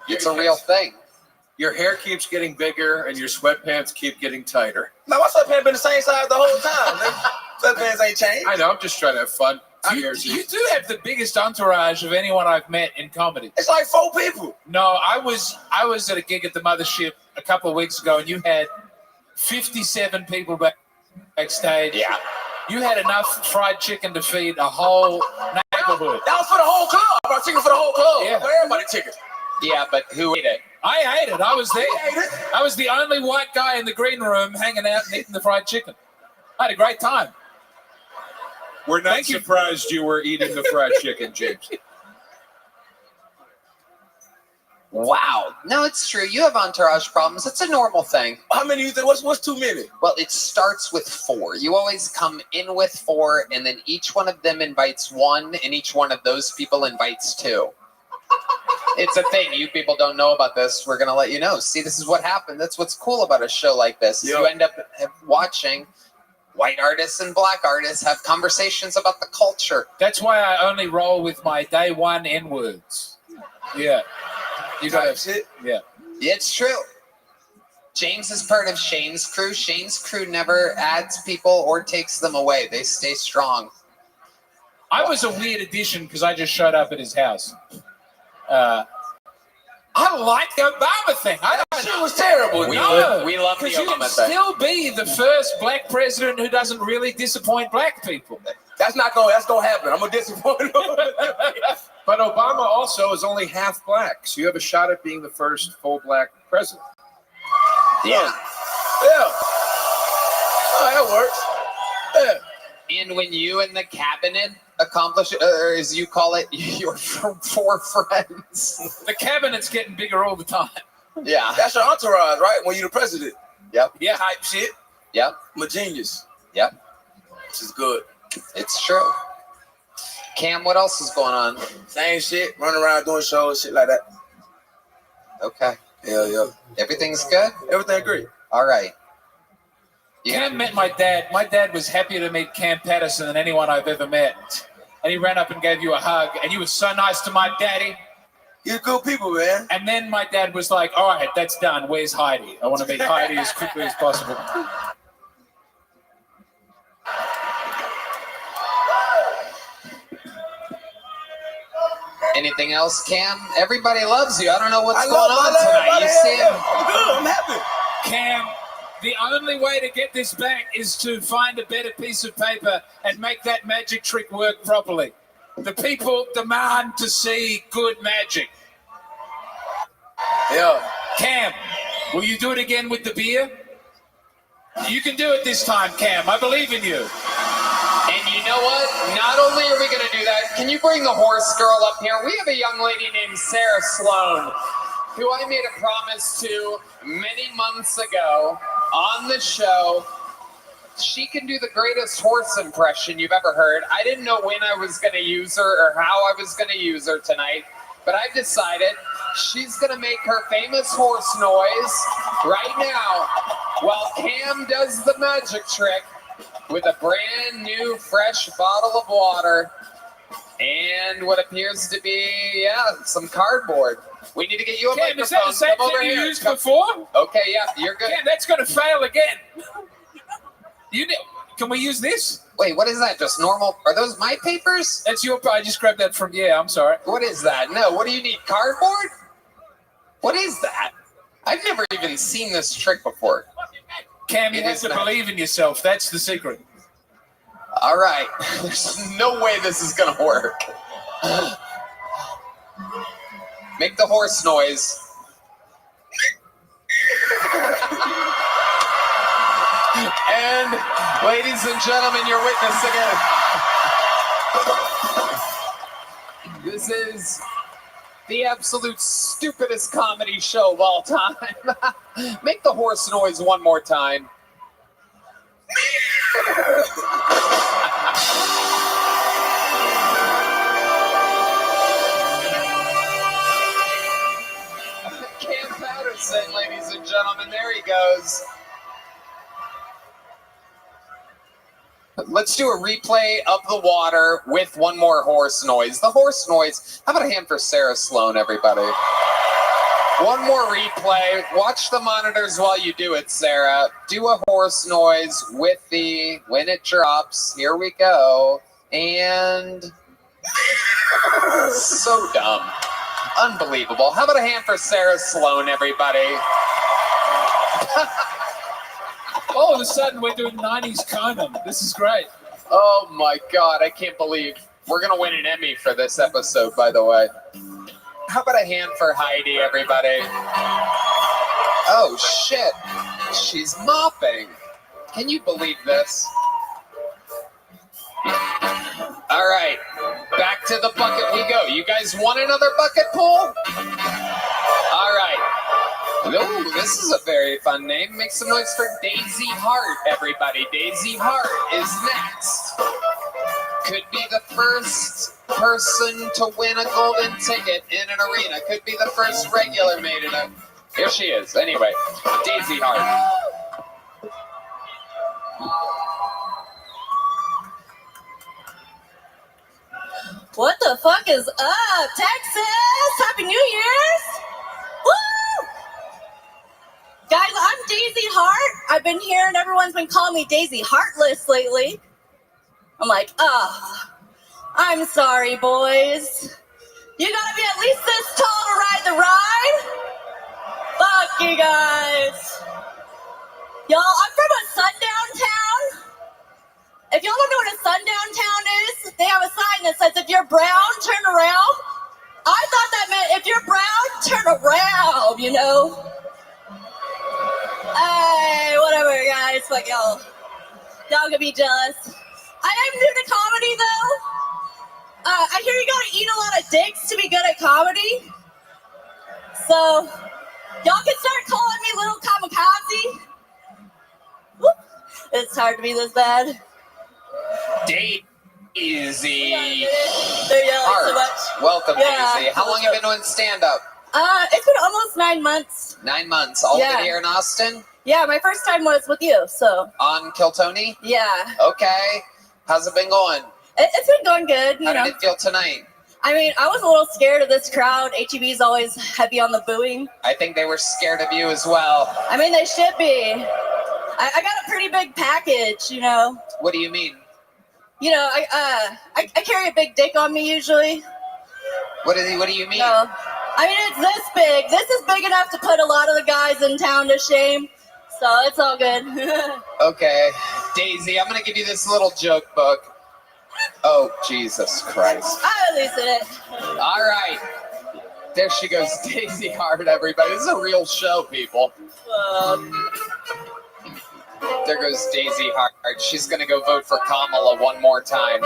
It's a real thing. Your hair keeps getting bigger and your sweatpants keep getting tighter. No, my sweatpants been the same size the whole time. Sweatpants ain't changed. I know, I'm just trying to have fun. You do have the biggest entourage of anyone I've met in comedy. It's like 4 people. No, I was at a gig at the Mothership a couple of weeks ago, and you had 57 people backstage. Yeah. You had enough fried chicken to feed a whole neighborhood. That was for the whole club. I brought chicken for the whole club. Yeah. For everybody chicken. Yeah, but who ate it? I ate it. I was there. I was the only white guy in the green room hanging out and eating the fried chicken. I had a great time. We're not surprised you were eating the fried chicken, James. Wow. No, it's true. You have entourage problems. It's a normal thing. How many you think? What's too many? Well, it starts with 4. You always come in with 4, and then each one of them invites 1, and each one of those people invites 2. It's a thing. You people don't know about this. We're going to let you know. See, this is what happened. That's what's cool about a show like this. Yep. You end up watching white artists and black artists have conversations about the culture. That's why I only roll with my day one N-words. Yeah. You got it. Yeah. It's true. James is part of Shane's crew. Shane's crew never adds people or takes them away. They stay strong. I was a weird addition because I just showed up at his house. I like the Obama thing. That shit was terrible. We love the Obama thing. Because you can still be the first black president who doesn't really disappoint black people. That's gonna happen. I'm gonna disappoint him. But Obama also is only half black, so you have a shot at being the first full black president. Yeah. Yeah. Oh, that works. Yeah. And when you and the cabinet accomplish it, or as you call it, your four friends. The cabinet's getting bigger all the time. Yeah. That's your entourage, right? When you're the president. Yep. Yeah. Type shit. Yep. I'm a genius. Yep. This is good. It's true. Cam, what else is going on? Same shit. Running around doing shows, shit like that. Okay. Yeah. Everything's good? Everything great. All right. Cam met my dad. My dad was happier to meet Cam Patterson than anyone I've ever met. And he ran up and gave you a hug. And you were so nice to my daddy. You're good people, man. And then my dad was like, all right, that's done. Where's Heidi? I want to meet Heidi as quickly as possible. Anything else, Cam? Everybody loves you. I don't know what's going on I love tonight. everybody. You see him? I'm good. I'm happy. Cam, the only way to get this back is to find a better piece of paper and make that magic trick work properly. The people demand to see good magic. Yeah. Cam, will you do it again with the beer? You can do it this time, Cam. I believe in you. And you know what? Not only are we going to do that, can you bring the horse girl up here? We have a young lady named Sarah Sloan, who I made a promise to many months ago on the show. She can do the greatest horse impression you've ever heard. I didn't know when I was going to use her or how I was going to use her tonight, but I've decided she's going to make her famous horse noise right now while Cam does the magic trick with a brand new fresh bottle of water and what appears to be, some cardboard. We need to get you a Cam, microphone. is that the same Come over thing you here. used before? Okay, yeah, you're good. Cam, that's going to fail again. Can we use this? Wait, what is that? Just normal? Are those my papers? That's your. I just grabbed that from. Yeah, I'm sorry. What is that? No, what do you need? Cardboard? What is that? I've never even seen this trick before. Cam, you have to believe in yourself. That's the secret. All right. There's no way this is going to work. Make the horse noise. And, ladies and gentlemen, you're witnessing it. This is the absolute stupidest comedy show of all time. Make the horse noise one more time. Cam Patterson, ladies and gentlemen, there he goes. Let's do a replay of the water with one more horse noise. The horse noise. How about a hand for Sarah Sloan, everybody? One more replay. Watch the monitors while you do it, Sarah. Do a horse noise with the when it drops. Here we go. And so dumb. Unbelievable. How about a hand for Sarah Sloan, everybody? All of a sudden, we're doing 90s Conan. This is great. Oh my God, I can't believe we're going to win an Emmy for this episode, by the way. How about a hand for Heidi, everybody? Oh, shit. She's mopping. Can you believe this? All right, back to the bucket we go. You guys want another bucket pool? All right. Oh, this is a very fun name. Make some noise for Daisy Hart, everybody. Daisy Hart is next. Could be the first person to win a golden ticket in an arena. Could be the first regular made in a... Here she is. Anyway, Daisy Hart. What the fuck is up, Texas? Happy New Year's! Woo! Guys, I'm Daisy Hart. I've been hearing everyone's been calling me Daisy Heartless lately. I'm like, I'm sorry, boys. You gotta be at least this tall to ride the ride? Fuck you guys. Y'all, I'm from a sundown town. If y'all don't know what a sundown town is, they have a sign that says, if you're brown, turn around. I thought that meant if you're brown, turn around, you know? Hey, what as fuck, y'all. Y'all gonna be jealous. I am new to comedy, though. I hear you gotta eat a lot of dicks to be good at comedy. So, y'all can start calling me Little Kamikaze. Whoop. It's hard to be this bad. Daisy They're yelling so much. Hart. Welcome, Yeah. Daisy. How long have you been doing stand-up? It's been almost 9 months. 9 months. All Yeah. been here in Austin? Yeah, my first time was with you, so. On Kiltony? Yeah. Okay. How's it been going? It's been going good. How did it feel tonight? I mean, I was a little scared of this crowd. HEB is always heavy on the booing. I think they were scared of you as well. I mean, they should be. I got a pretty big package, you know. What do you mean? You know, I carry a big dick on me usually. What do you mean? No. I mean, it's this big. This is big enough to put a lot of the guys in town to shame. So it's all good. Okay. Daisy, I'm going to give you this little joke book. Oh, Jesus Christ. I'll release it. All right. There she goes, Daisy Hart, everybody. This is a real show, people. There goes Daisy Hart. She's going to go vote for Kamala one more time.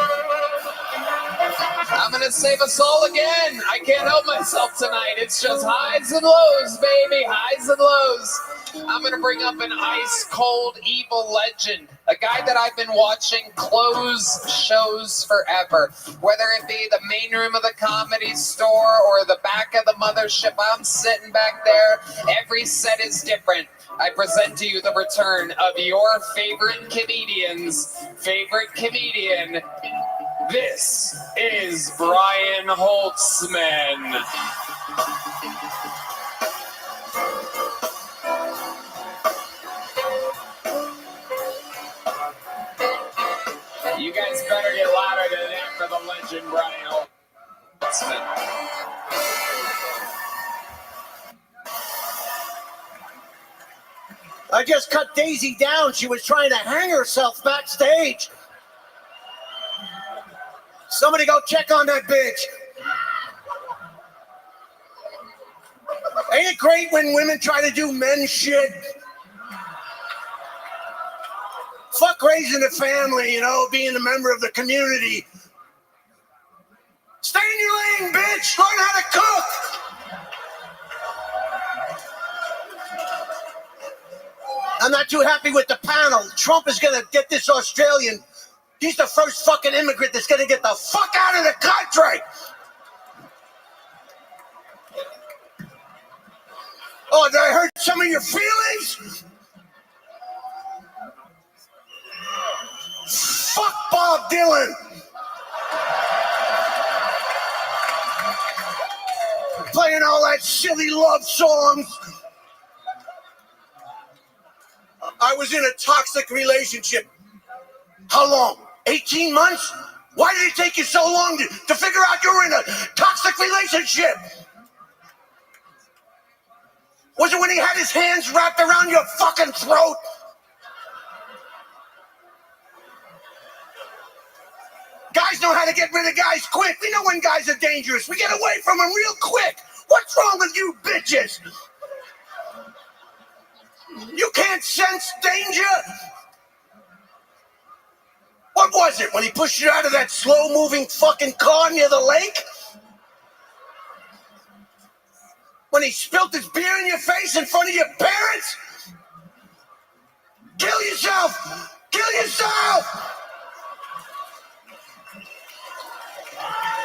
I'm going to save us all again. I can't help myself tonight. It's just highs and lows, baby. Highs and lows. I'm going to bring up an ice-cold evil legend. A guy that I've been watching close shows forever. Whether it be the main room of the Comedy Store or the back of the mothership, I'm sitting back there. Every set is different. I present to you the return of your favorite comedian's favorite comedian. This is Brian Holtzman. You guys better get louder than that for the legend, Brian Holtzman. I just cut Daisy down. She was trying to hang herself backstage. Somebody go check on that bitch. Ain't it great when women try to do men's shit? Fuck raising a family, you know, being a member of the community. Stay in your lane, bitch. Learn how to cook. I'm not too happy with the panel. Trump is going to get this Australian. He's the first fucking immigrant that's going to get the fuck out of the country. Oh, did I hurt some of your feelings? Fuck Bob Dylan. Playing all that silly love songs. I was in a toxic relationship. How long? 18 months? Why did it take you so long to figure out you were in a toxic relationship? Was it when he had his hands wrapped around your fucking throat? Guys know how to get rid of guys quick. We know when guys are dangerous. We get away from them real quick. What's wrong with you bitches? You can't sense danger? What was it, when he pushed you out of that slow-moving fucking car near the lake? When he spilt his beer in your face in front of your parents? Kill yourself! Kill yourself!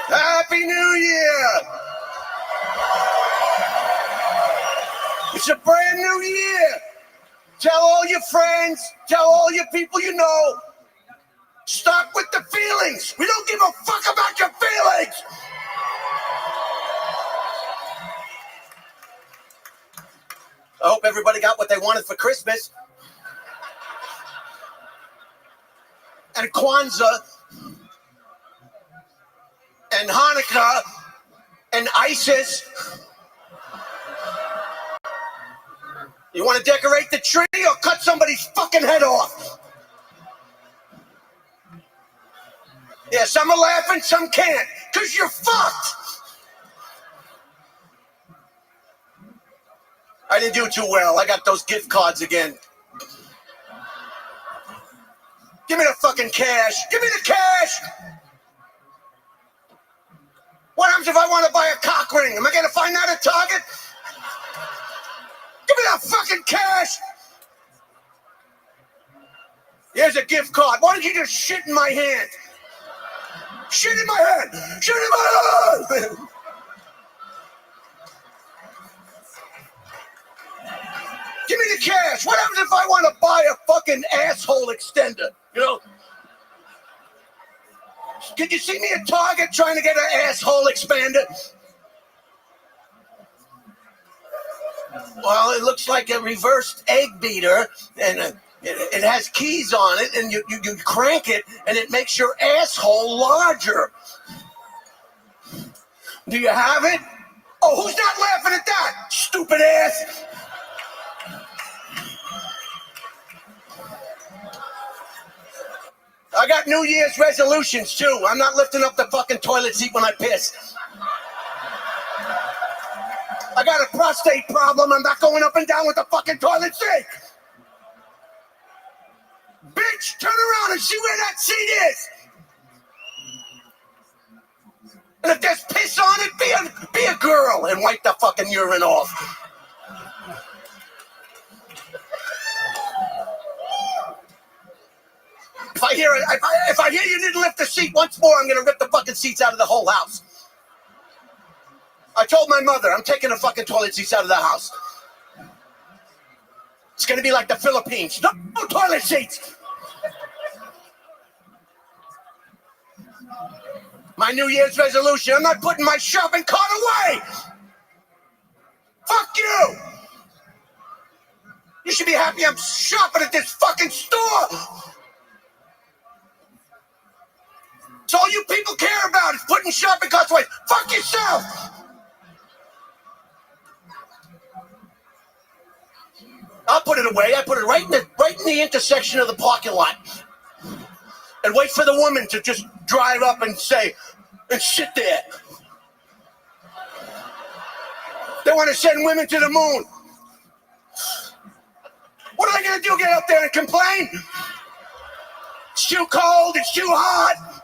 Happy New Year! It's a brand new year! Tell all your friends, tell all your people you know, stop with the feelings! We don't give a fuck about your feelings! I hope everybody got what they wanted for Christmas. And Kwanzaa. And Hanukkah. And ISIS. You want to decorate the tree or cut somebody's fucking head off? Yeah, some are laughing, some can't. Because you're fucked. I didn't do too well. I got those gift cards again. Give me the fucking cash. Give me the cash. What happens if I want to buy a cock ring? Am I going to find that at Target? Give me that fucking cash. Here's a gift card. Why don't you just shit in my hand? Shit in my hand. Shit in my hand. Give me the cash. What happens if I want to buy a fucking asshole extender? You know? Did you see me at Target trying to get an asshole expander? Well, it looks like a reversed egg beater, and it has keys on it, and you crank it, and it makes your asshole larger. Do you have it? Oh, who's not laughing at that, stupid ass? I got New Year's resolutions, too. I'm not lifting up the fucking toilet seat when I piss. I got a prostate problem. I'm not going up and down with the fucking toilet seat. Bitch, turn around and see where that seat is. And if there's piss on it, be a girl and wipe the fucking urine off. If I hear you didn't lift the seat once more, I'm gonna rip the fucking seats out of the whole house. I told my mother I'm taking the fucking toilet seats out of the house. It's gonna be like the Philippines. No toilet seats. My New Year's resolution, I'm not putting my shopping cart away. Fuck you. You should be happy I'm shopping at this fucking store. It's all you people care about is putting shopping carts away. Fuck yourself. I'll put it away. I put it right in the intersection of the parking lot, and wait for the woman to just drive up and say, and sit there. They want to send women to the moon. What are they gonna do? Get up there and complain? It's too cold. It's too hot.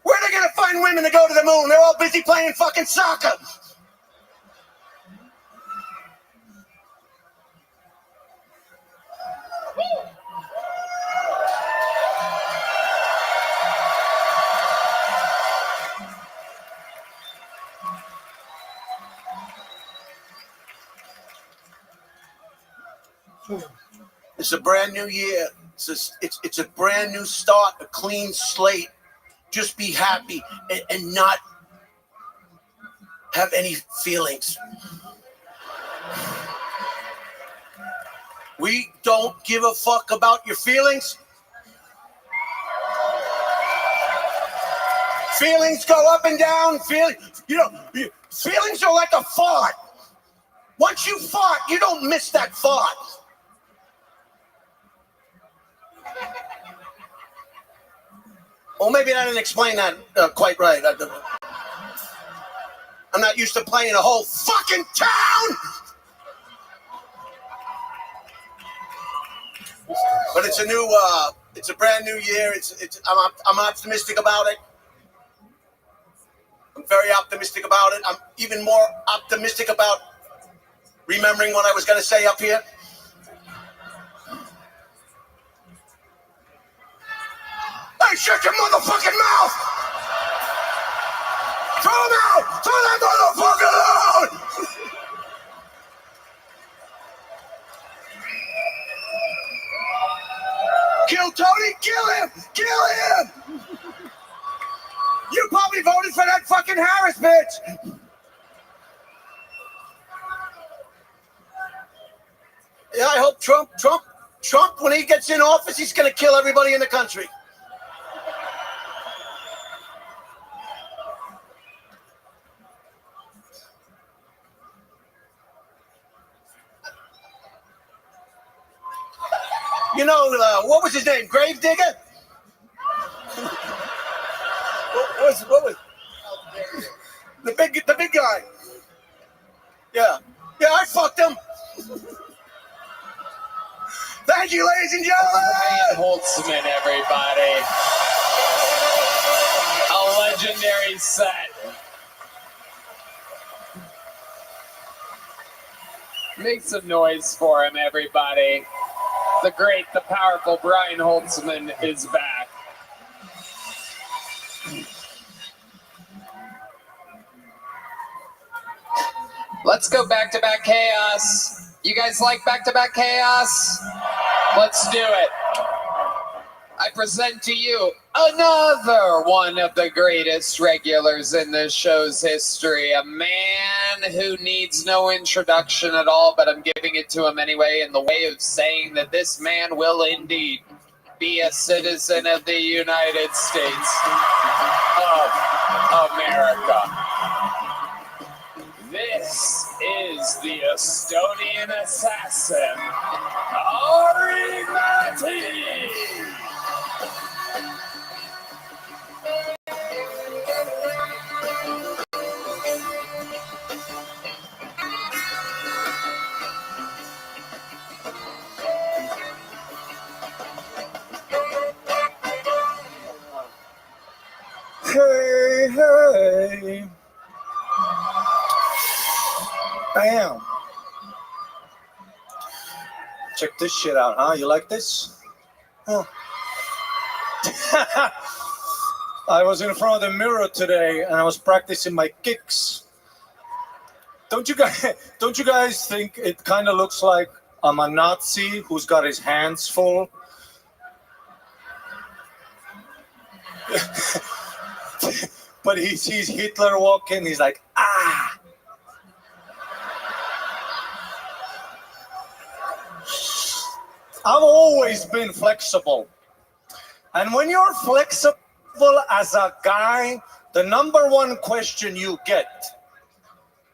Where are they gonna find women to go to the moon? They're all busy playing fucking soccer. It's a brand new year. It's a brand new start, a clean slate. Just be happy and not have any feelings. We don't give a fuck about your feelings. Feelings go up and down. Feelings are like a fart. Once you fart, you don't miss that fart. Well, maybe I didn't explain that quite right. I'm not used to playing a whole fucking town. But it's a brand new year. I'm optimistic about it. I'm very optimistic about it. I'm even more optimistic about remembering what I was going to say up here. Hey, shut your motherfucking mouth! Throw him out! Throw that motherfucker out! Kill Tony! Kill him! Kill him! You probably voted for that fucking Harris bitch! Yeah, I hope Trump, when he gets in office, he's gonna kill everybody in the country. You know, what was his name? Gravedigger? What was the big guy? Yeah, I fucked him. Thank you, ladies and gentlemen. Brian Holtzman, everybody. A legendary set. Make some noise for him, everybody. The great, the powerful Brian Holtzman is back. Let's go back-to-back chaos. You guys like back-to-back chaos? Let's do it. I present to you another one of the greatest regulars in this show's history. A man who needs no introduction at all, but I'm giving it to him anyway in the way of saying that this man will indeed be a citizen of the United States of America. This is the Estonian assassin, Ari Matti! Hey, hey. Bam. Check this shit out, huh? You like this? Oh. I was in front of the mirror today and I was practicing my kicks. Don't you guys think it kind of looks like I'm a Nazi who's got his hands full? But he sees Hitler walking, he's like, ah! I've always been flexible. And when you're flexible as a guy, the number one question you get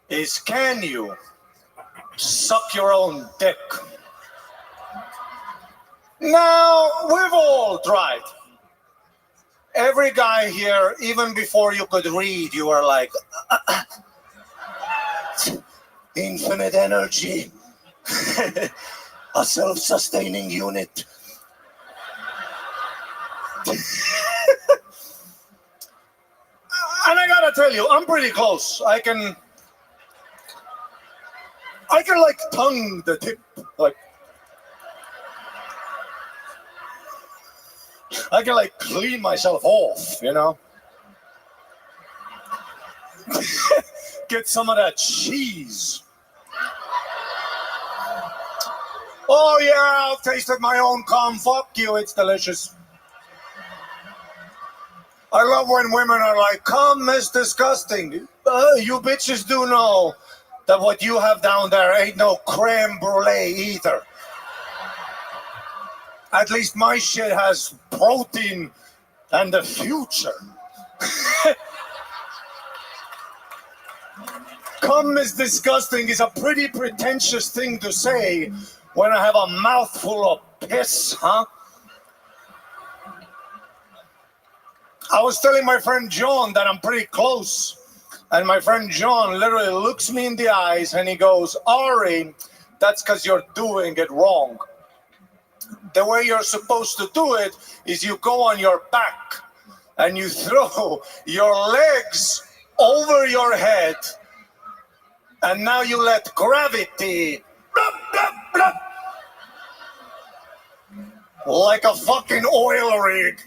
is, can you suck your own dick? Now, we've all tried. Every guy here, even before you could read, you were like, infinite energy, a self-sustaining unit. And I gotta tell you, I'm pretty close. I can like tongue the tip, like I can like clean myself off, you know? Get some of that cheese. Oh yeah, I've tasted my own cum. Fuck you, it's delicious. I love when women are like, cum is disgusting. You bitches do know that what you have down there ain't no creme brulee either. At least my shit has protein and the future. Cum is disgusting is a pretty pretentious thing to say when I have a mouthful of piss, huh? I was telling my friend John that I'm pretty close. And my friend John literally looks me in the eyes and he goes, Ari, that's because you're doing it wrong. The way you're supposed to do it is you go on your back and you throw your legs over your head and now you let gravity like a fucking oil rig.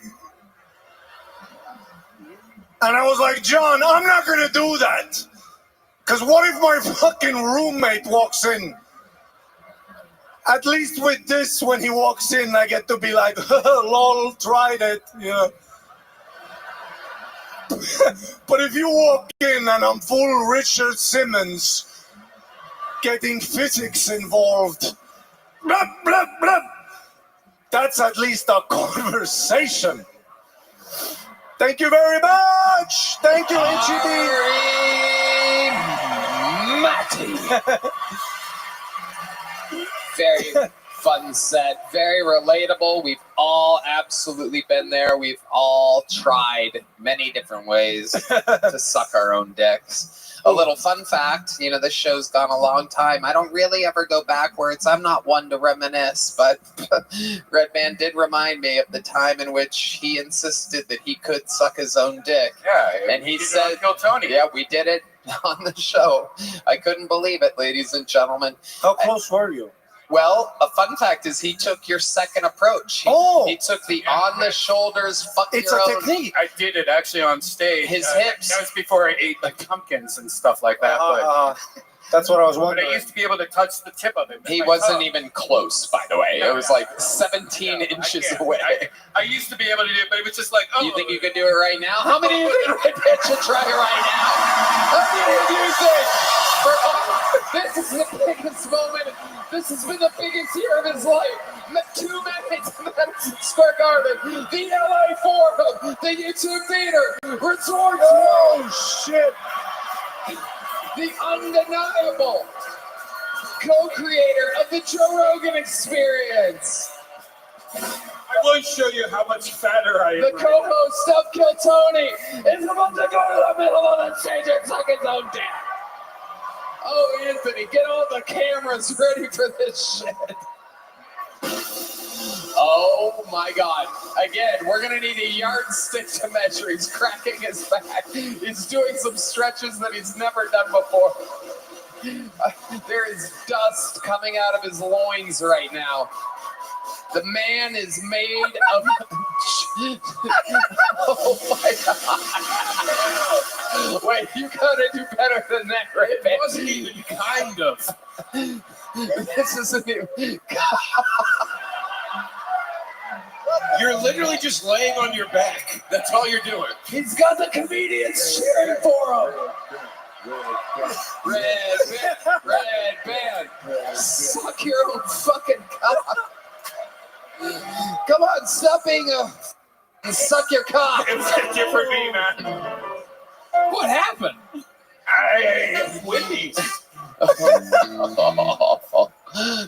And I was like, John, I'm not going to do that. Because what if my fucking roommate walks in? At least with this, when he walks in, I get to be like, lol, tried it, you know. But if you walk in and I'm full Richard Simmons, getting physics involved, blah, blah, blah, that's at least a conversation. Thank you very much. Thank you, HEB. Matti. Very fun set, very relatable. We've all absolutely been there. We've all tried many different ways to suck our own dicks. A little fun fact, this show's gone a long time. I don't really ever go backwards. I'm not one to reminisce, but Redman did remind me of the time in which he insisted that he could suck his own dick. Yeah, and he said, "Kill Tony." Yeah, we did it on the show. I couldn't believe it, ladies and gentlemen. How close were you? Well, a fun fact is he took your second approach. He took the on-the-shoulders, fuck It's your a own. technique. I did it actually on stage. His hips. That was before I ate like pumpkins and stuff like that. That's what I was But wondering. I used to be able to touch the tip of it. He wasn't even close, by the way. It was like 17 inches away. I used to be able to do it, but it was just like, oh. You think you could do it right now? How many of you think Redman should try it right now? How many of you think? This is the biggest moment. This has been the biggest year of his life. 2 minutes in Madison Square Garden. The LA Forum. The YouTube Theater. Resort. Oh, shit. The undeniable co-creator of the Joe Rogan Experience. I will show you how much fatter I am. The co-host of Kill Tony is about to go to the middle of the stage and suck his own dick. Oh, Anthony, get all the cameras ready for this shit. Oh my God. Again, we're going to need a yardstick to measure. He's cracking his back. He's doing some stretches that he's never done before. There is dust coming out of his loins right now. The man is made of... Oh my God. Wait, you gotta do better than that, right? It wasn't even kind of. This isn't even... You're literally just laying on your back. That's all you're doing. He's got the comedians cheering for him. Red band. Suck your own fucking cock. Come on, stop being and suck your cock. It was different for me, man. What happened? It's windy.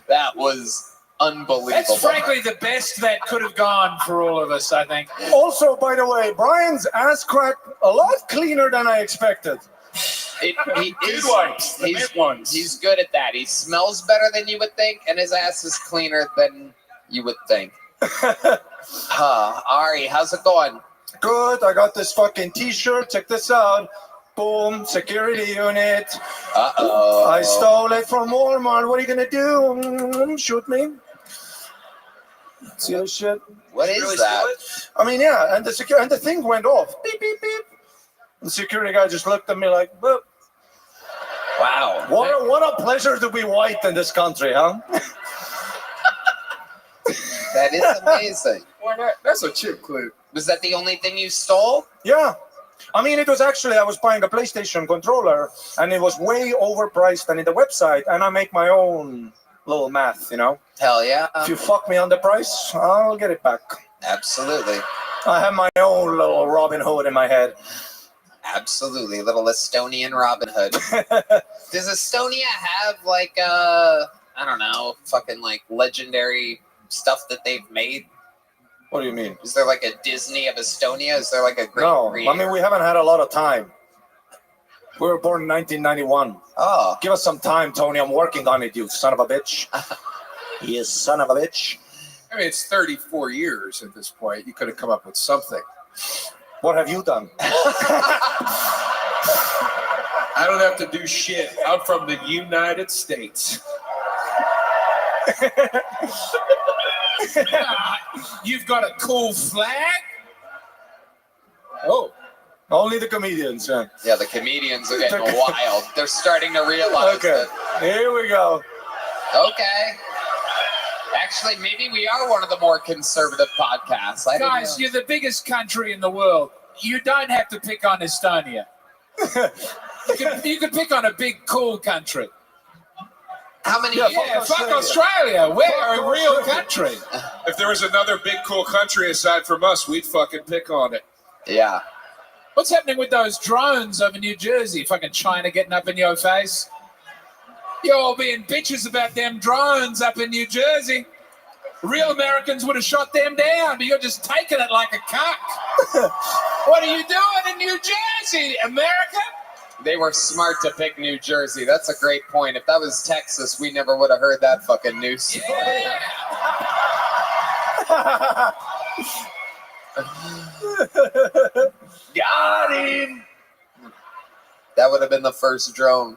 That was unbelievable. That's frankly the best that could have gone for all of us, I think. Also, by the way, Brian's ass crack a lot cleaner than I expected. He's good at that. He smells better than you would think, and his ass is cleaner than you would think. Ari, how's it going? Good. I got this fucking t-shirt. Check this out. Boom. Security unit. Uh-oh. I stole it from Walmart. What are you going to do? Shoot me? See this shit? What is that? I mean, yeah. And the thing went off. Beep, beep, beep. The security guy just looked at me like, boop. Wow. What a pleasure to be white in this country, huh? That is amazing. That's a chip clip. Was that the only thing you stole? Yeah. I mean, it was actually, I was buying a PlayStation controller, and it was way overpriced than in the website, and I make my own little math, Hell yeah. If you fuck me on the price, I'll get it back. Absolutely. I have my own little Robin Hood in my head. Absolutely. Little Estonian Robin Hood. Does Estonia have, like, I don't know, fucking, like, legendary stuff that they've made? What do you mean? Is there like a Disney of Estonia? Is there like a great No, I mean, we haven't had a lot of time. We were born in 1991. Oh. Give us some time, Tony. I'm working on it, you son of a bitch. You son of a bitch. I mean, it's 34 years at this point. You could have come up with something. What have you done? I don't have to do shit. I'm from the United States. You've got a cool flag? Oh, only the comedians, yeah. Yeah, the comedians are getting wild. They're starting to realize Okay, here we go. Okay. Actually, maybe we are one of the more conservative podcasts. Guys, you're the biggest country in the world. You don't have to pick on Estonia. You can pick on a big, cool country. How many? Yeah, fuck Australia. We're a real country. If there was another big, cool country aside from us, we'd fucking pick on it. Yeah. What's happening with those drones over New Jersey? Fucking China getting up in your face. You're all being bitches about them drones up in New Jersey. Real Americans would have shot them down, but you're just taking it like a cuck. What are you doing in New Jersey, America? They were smart to pick New Jersey. That's a great point. If that was Texas, we never would have heard that fucking news story. Got him! That would have been the first drone.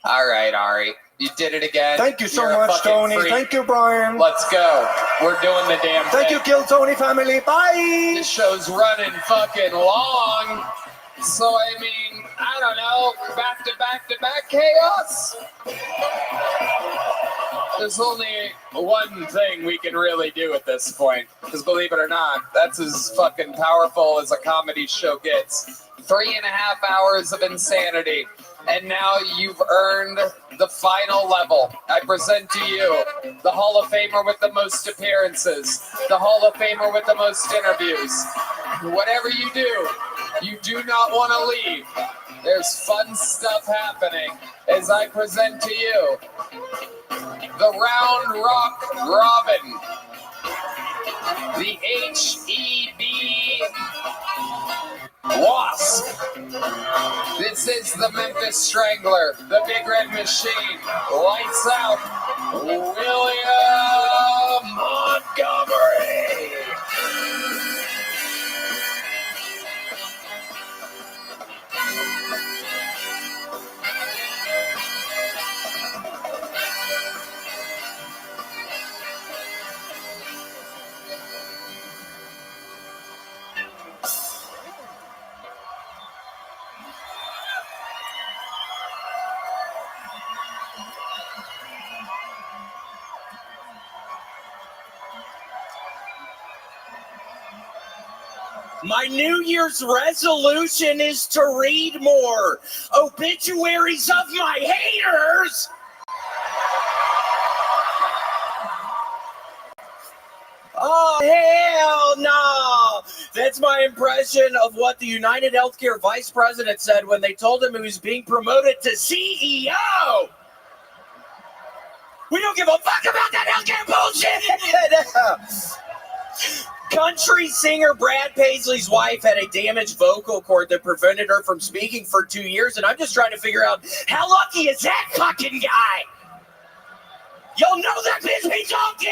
All right, Ari. You did it again. Thank you so You're a much, fucking Tony. freak. Thank you, Brian. Let's go. We're doing the damn thing. Thank you, Kill Tony family. Bye. This show's running fucking long. So, I mean, I don't know. Back to back to back chaos? There's only one thing we can really do at this point. Because believe it or not, that's as fucking powerful as a comedy show gets. 3.5 hours of insanity. And now you've earned the final level. I present to you the Hall of Famer with the most appearances, the Hall of Famer with the most interviews. Whatever you do not want to leave. There's fun stuff happening as I present to you the Round Rock Robin, the HEB Wasp. This is the Memphis Strangler, the Big Red Machine. Lights out, William Montgomery. My New Year's resolution is to read more obituaries of my haters. Oh, hell no. That's my impression of what the United Healthcare Vice President said when they told him he was being promoted to CEO. We don't give a fuck about that healthcare bullshit. Country singer Brad Paisley's wife had a damaged vocal cord that prevented her from speaking for 2 years, and I'm just trying to figure out how lucky is that fucking guy? Y'all know that bitch be talking!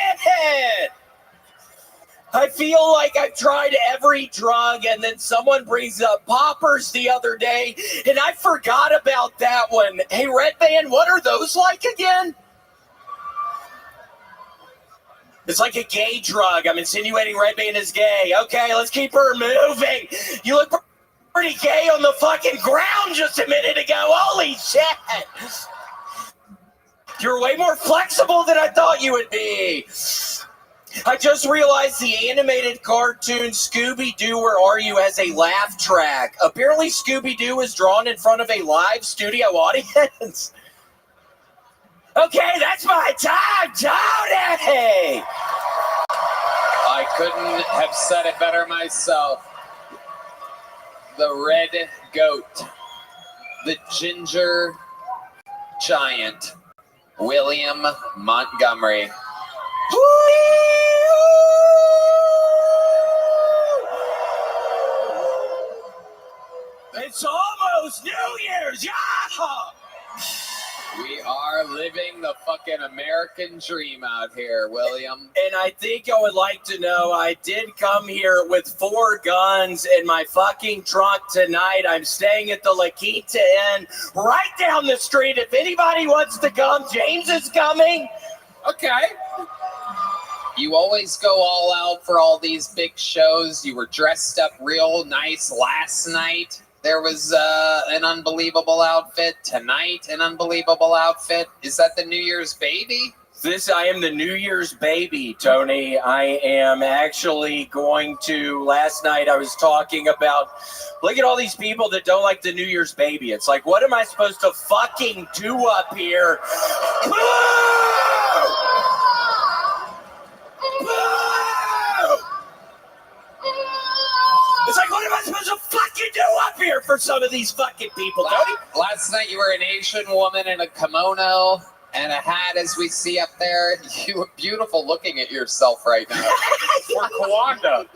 I feel like I've tried every drug, and then someone brings up poppers the other day, and I forgot about that one. Hey, Red Band, what are those like again? It's like a gay drug. I'm insinuating Red Band is gay. Okay, let's keep her moving. You look pretty gay on the fucking ground just a minute ago. Holy shit. You're way more flexible than I thought you would be. I just realized the animated cartoon Scooby-Doo, Where Are You? Has a laugh track. Apparently Scooby-Doo is drawn in front of a live studio audience. Okay, that's my time, Tony! I couldn't have said it better myself. The red goat, the ginger giant, William Montgomery. It's almost New Year's, yeah! We are living the fucking American dream out here, William. And I think I would like to know, I did come here with 4 guns in my fucking trunk tonight. I'm staying at the La Quinta Inn right down the street. If anybody wants to come, James is coming. Okay. You always go all out for all these big shows. You were dressed up real nice last night. There was an unbelievable outfit. Tonight, an unbelievable outfit. Is that the New Year's baby? I am the New Year's baby, Tony. I am actually going to, last night I was talking about, look at all these people that don't like the New Year's baby. It's like, what am I supposed to fucking do up here? Boo! Boo! It's like, what am I supposed to fucking do up here for some of these fucking people, Tony? Last night you were an Asian woman in a kimono and a hat, as we see up there. You were beautiful looking at yourself right now. For Kawanda.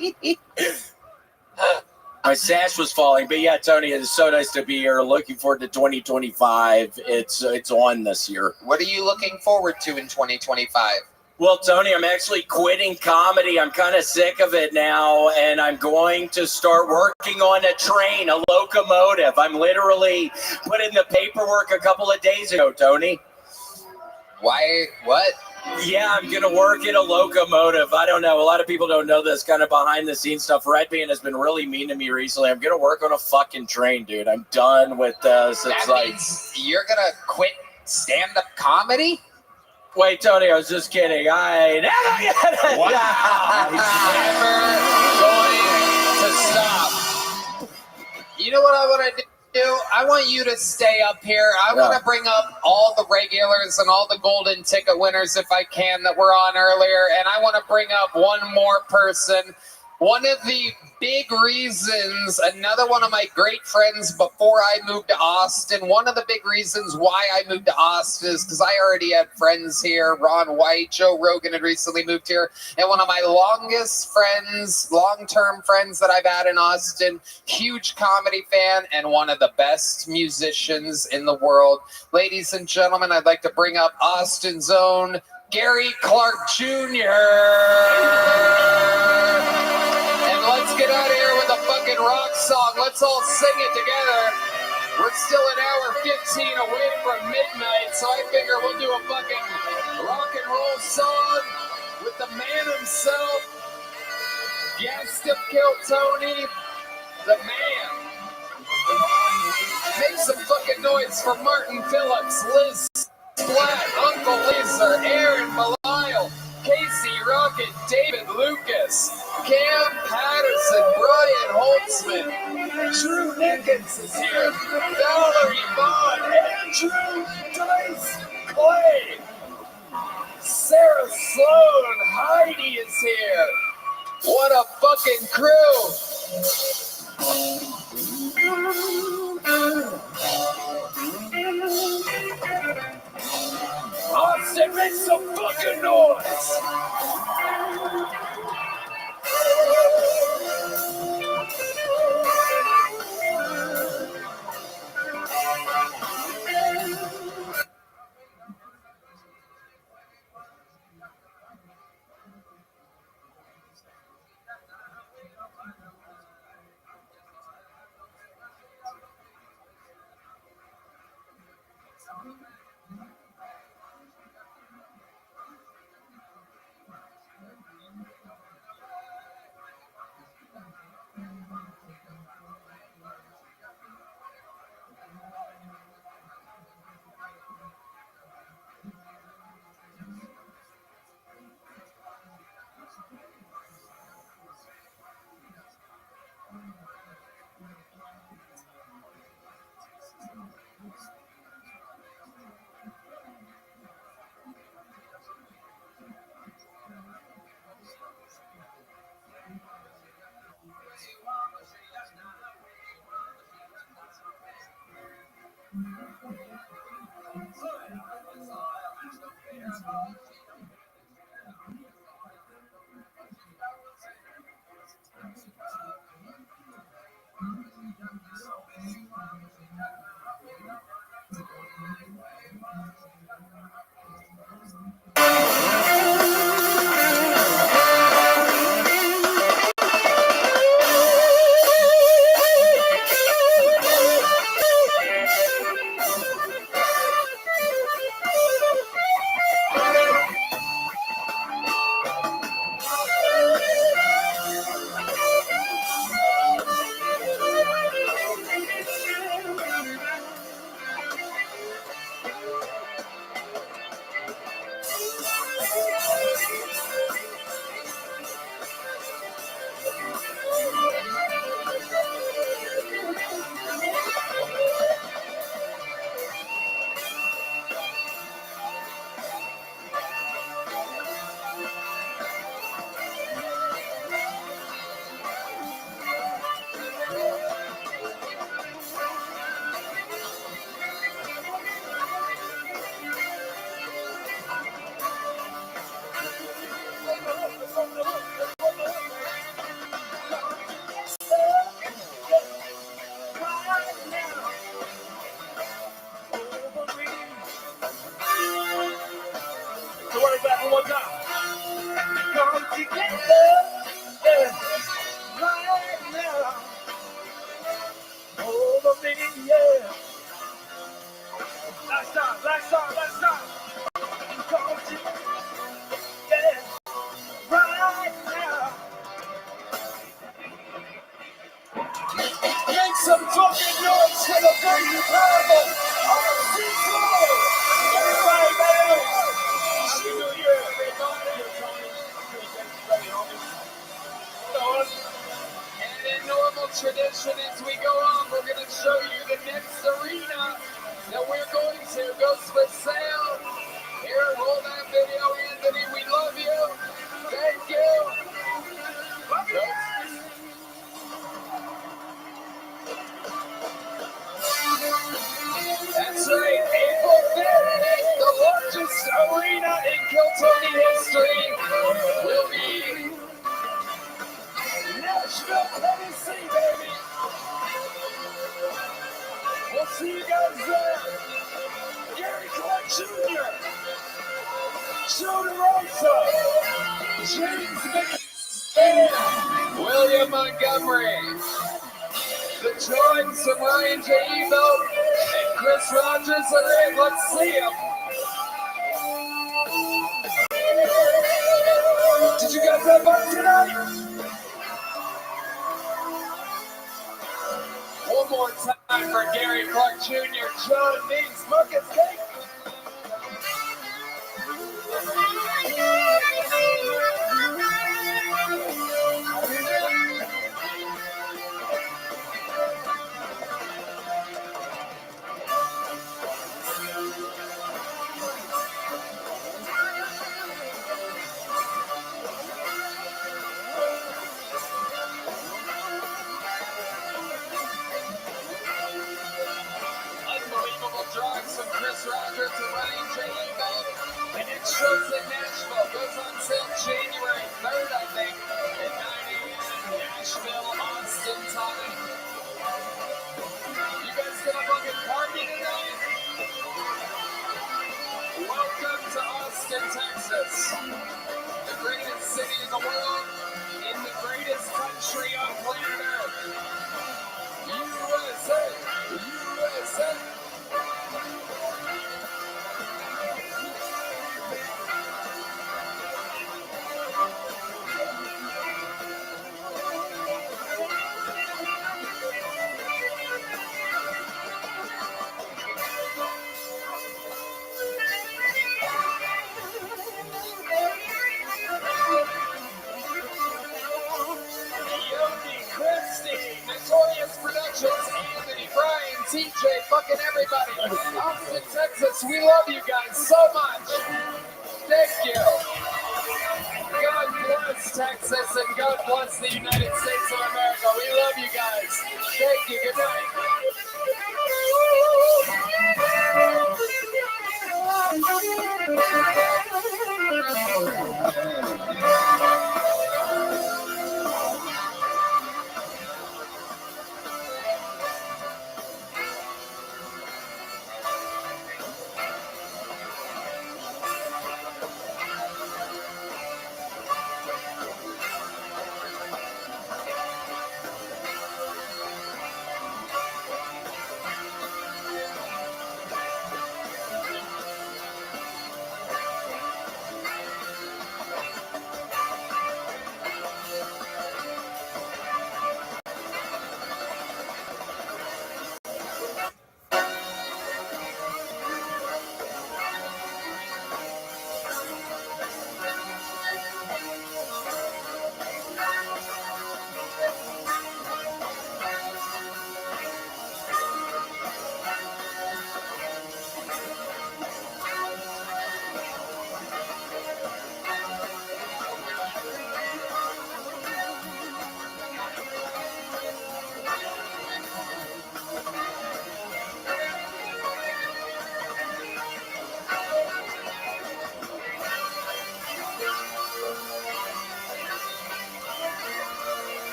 My sash was falling, but yeah, Tony, it's so nice to be here. Looking forward to 2025. It's on this year. What are you looking forward to in 2025? Well, Tony, I'm actually quitting comedy. I'm kind of sick of it now, and I'm going to start working on a train, a locomotive. I'm literally put in the paperwork a couple of days ago, Tony. Why? What? Yeah, I'm going to work in a locomotive. I don't know. A lot of people don't know this kind of behind the scenes stuff. Red Bean has been really mean to me recently. I'm going to work on a fucking train, dude. I'm done with this. It's That means you're going to quit stand-up comedy? Wait, Tony, I was just kidding. I never He's never going to stop. You know what I want to do? I want you to stay up here. I want to bring up all the regulars and all the golden ticket winners, if I can, that were on earlier. And I want to bring up one more person. One of the big reasons, another one of my great friends before I moved to Austin, one of the big reasons why I moved to Austin is because I already had friends here. Ron White, Joe Rogan had recently moved here. And one of my longest friends, long-term friends that I've had in Austin, huge comedy fan and one of the best musicians in the world. Ladies and gentlemen, I'd like to bring up Austin's own Gary Clark Jr. Let's get out of here with a fucking rock song. Let's all sing it together. We're still an hour 15 away from midnight, so I figure we'll do a fucking rock and roll song with the man himself, Gaston Kill Tony, the man. Make some fucking noise for Martin Phillips, Liz Black, Uncle Lisa, Aaron Belisle, Casey Rocket, David Lucas, Cam Patterson, Brian Holtzman, Drew Nickens is here, Valerie Vaughn, Andrew Dice Clay, Sarah Sloan, Heidi is here. What a fucking crew! Austin, make some fucking noise! Come together, yeah, right now. Over me, yeah. Last time, last time, last time. Come together, yeah, right now. Make some fucking noise for the great powerful everybody, man. Happy New Year, everybody. And in normal tradition, as we go on, we're going to show you the next arena that we're going to. Goes for sale. Here, roll that video, Anthony. We love you. Thank you. Love you. That's right, April 5th, the largest arena in Kiltony history will be Nashville, Tennessee, baby. We'll see you guys there. Gary Clark Jr., Joe DeRosa, James McCann, William Montgomery, the Joins of Ryan J. Evo, and Chris Rogers are in. Let's see him. Did you guys have fun tonight? One more time for Gary Clark Jr., John Means, Marcus Cake. Unbelievable drawings from Chris Rogers and Ryan J. Evo. And it shows in Nashville. Goes on sale January 3rd, I think, at 9 a.m. Nashville, Austin time. You guys gonna fucking party tonight? Welcome to Austin, Texas. The greatest city in the world, in the greatest country on planet Earth. USA! USA! Notorious Productions, Anthony, Brian, TJ, fucking everybody. Austin, Texas, we love you guys so much. Thank you. God bless Texas and God bless the United States of America. We love you guys. Thank you. Good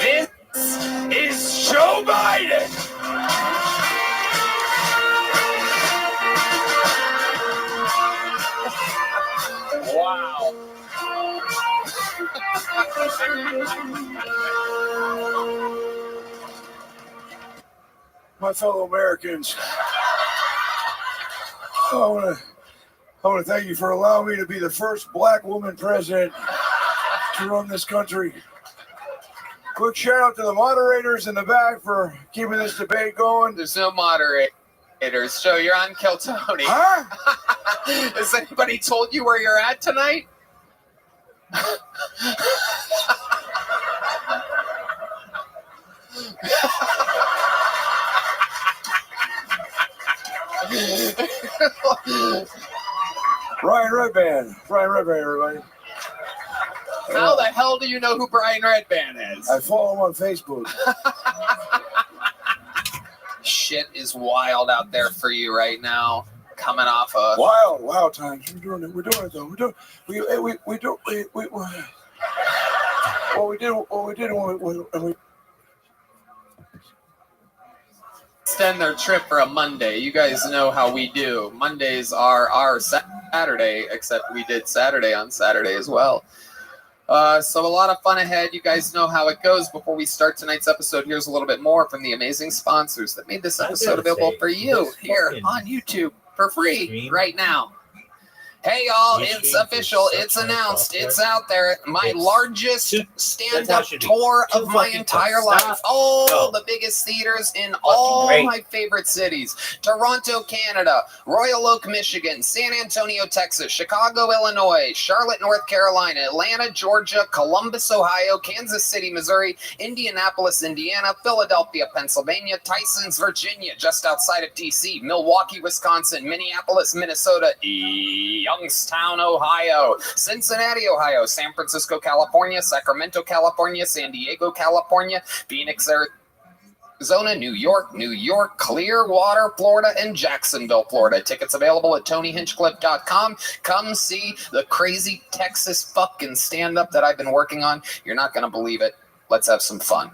This is Joe Biden. Wow. My fellow Americans, I want to thank you for allowing me to be the first black woman president to run this country. Quick shout out to the moderators in the back for keeping this debate going. There's no moderators. So you're on Kill Tony. Huh? Has anybody told you where you're at tonight? Brian Redband, everybody. How the hell do you know who Brian Redband is? I follow him on Facebook. Shit is wild out there for you right now. Coming off of Wild times. We're doing it though. What we did when we extend their trip for a Monday. You guys know how we do. Mondays are our Saturday, except we did Saturday on Saturday as well. So a lot of fun ahead. You guys know how it goes. Before we start tonight's episode, here's a little bit more from the amazing sponsors that made this episode available for you here on YouTube for free right now. Hey y'all, it's official, it's announced, it's out there. My largest stand-up tour of my entire life. All the biggest theaters in all my favorite cities. Toronto, Canada, Royal Oak, Michigan, San Antonio, Texas, Chicago, Illinois, Charlotte, North Carolina, Atlanta, Georgia, Columbus, Ohio, Kansas City, Missouri, Indianapolis, Indiana, Philadelphia, Pennsylvania, Tysons, Virginia, just outside of DC, Milwaukee, Wisconsin, Minneapolis, Minnesota, Youngstown, Ohio, Cincinnati, Ohio, San Francisco, California, Sacramento, California, San Diego, California, Phoenix, Arizona, New York, Clearwater, Florida, and Jacksonville, Florida. Tickets available at TonyHinchcliffe.com. Come see the crazy Texas fucking stand-up that I've been working on. You're not going to believe it. Let's have some fun.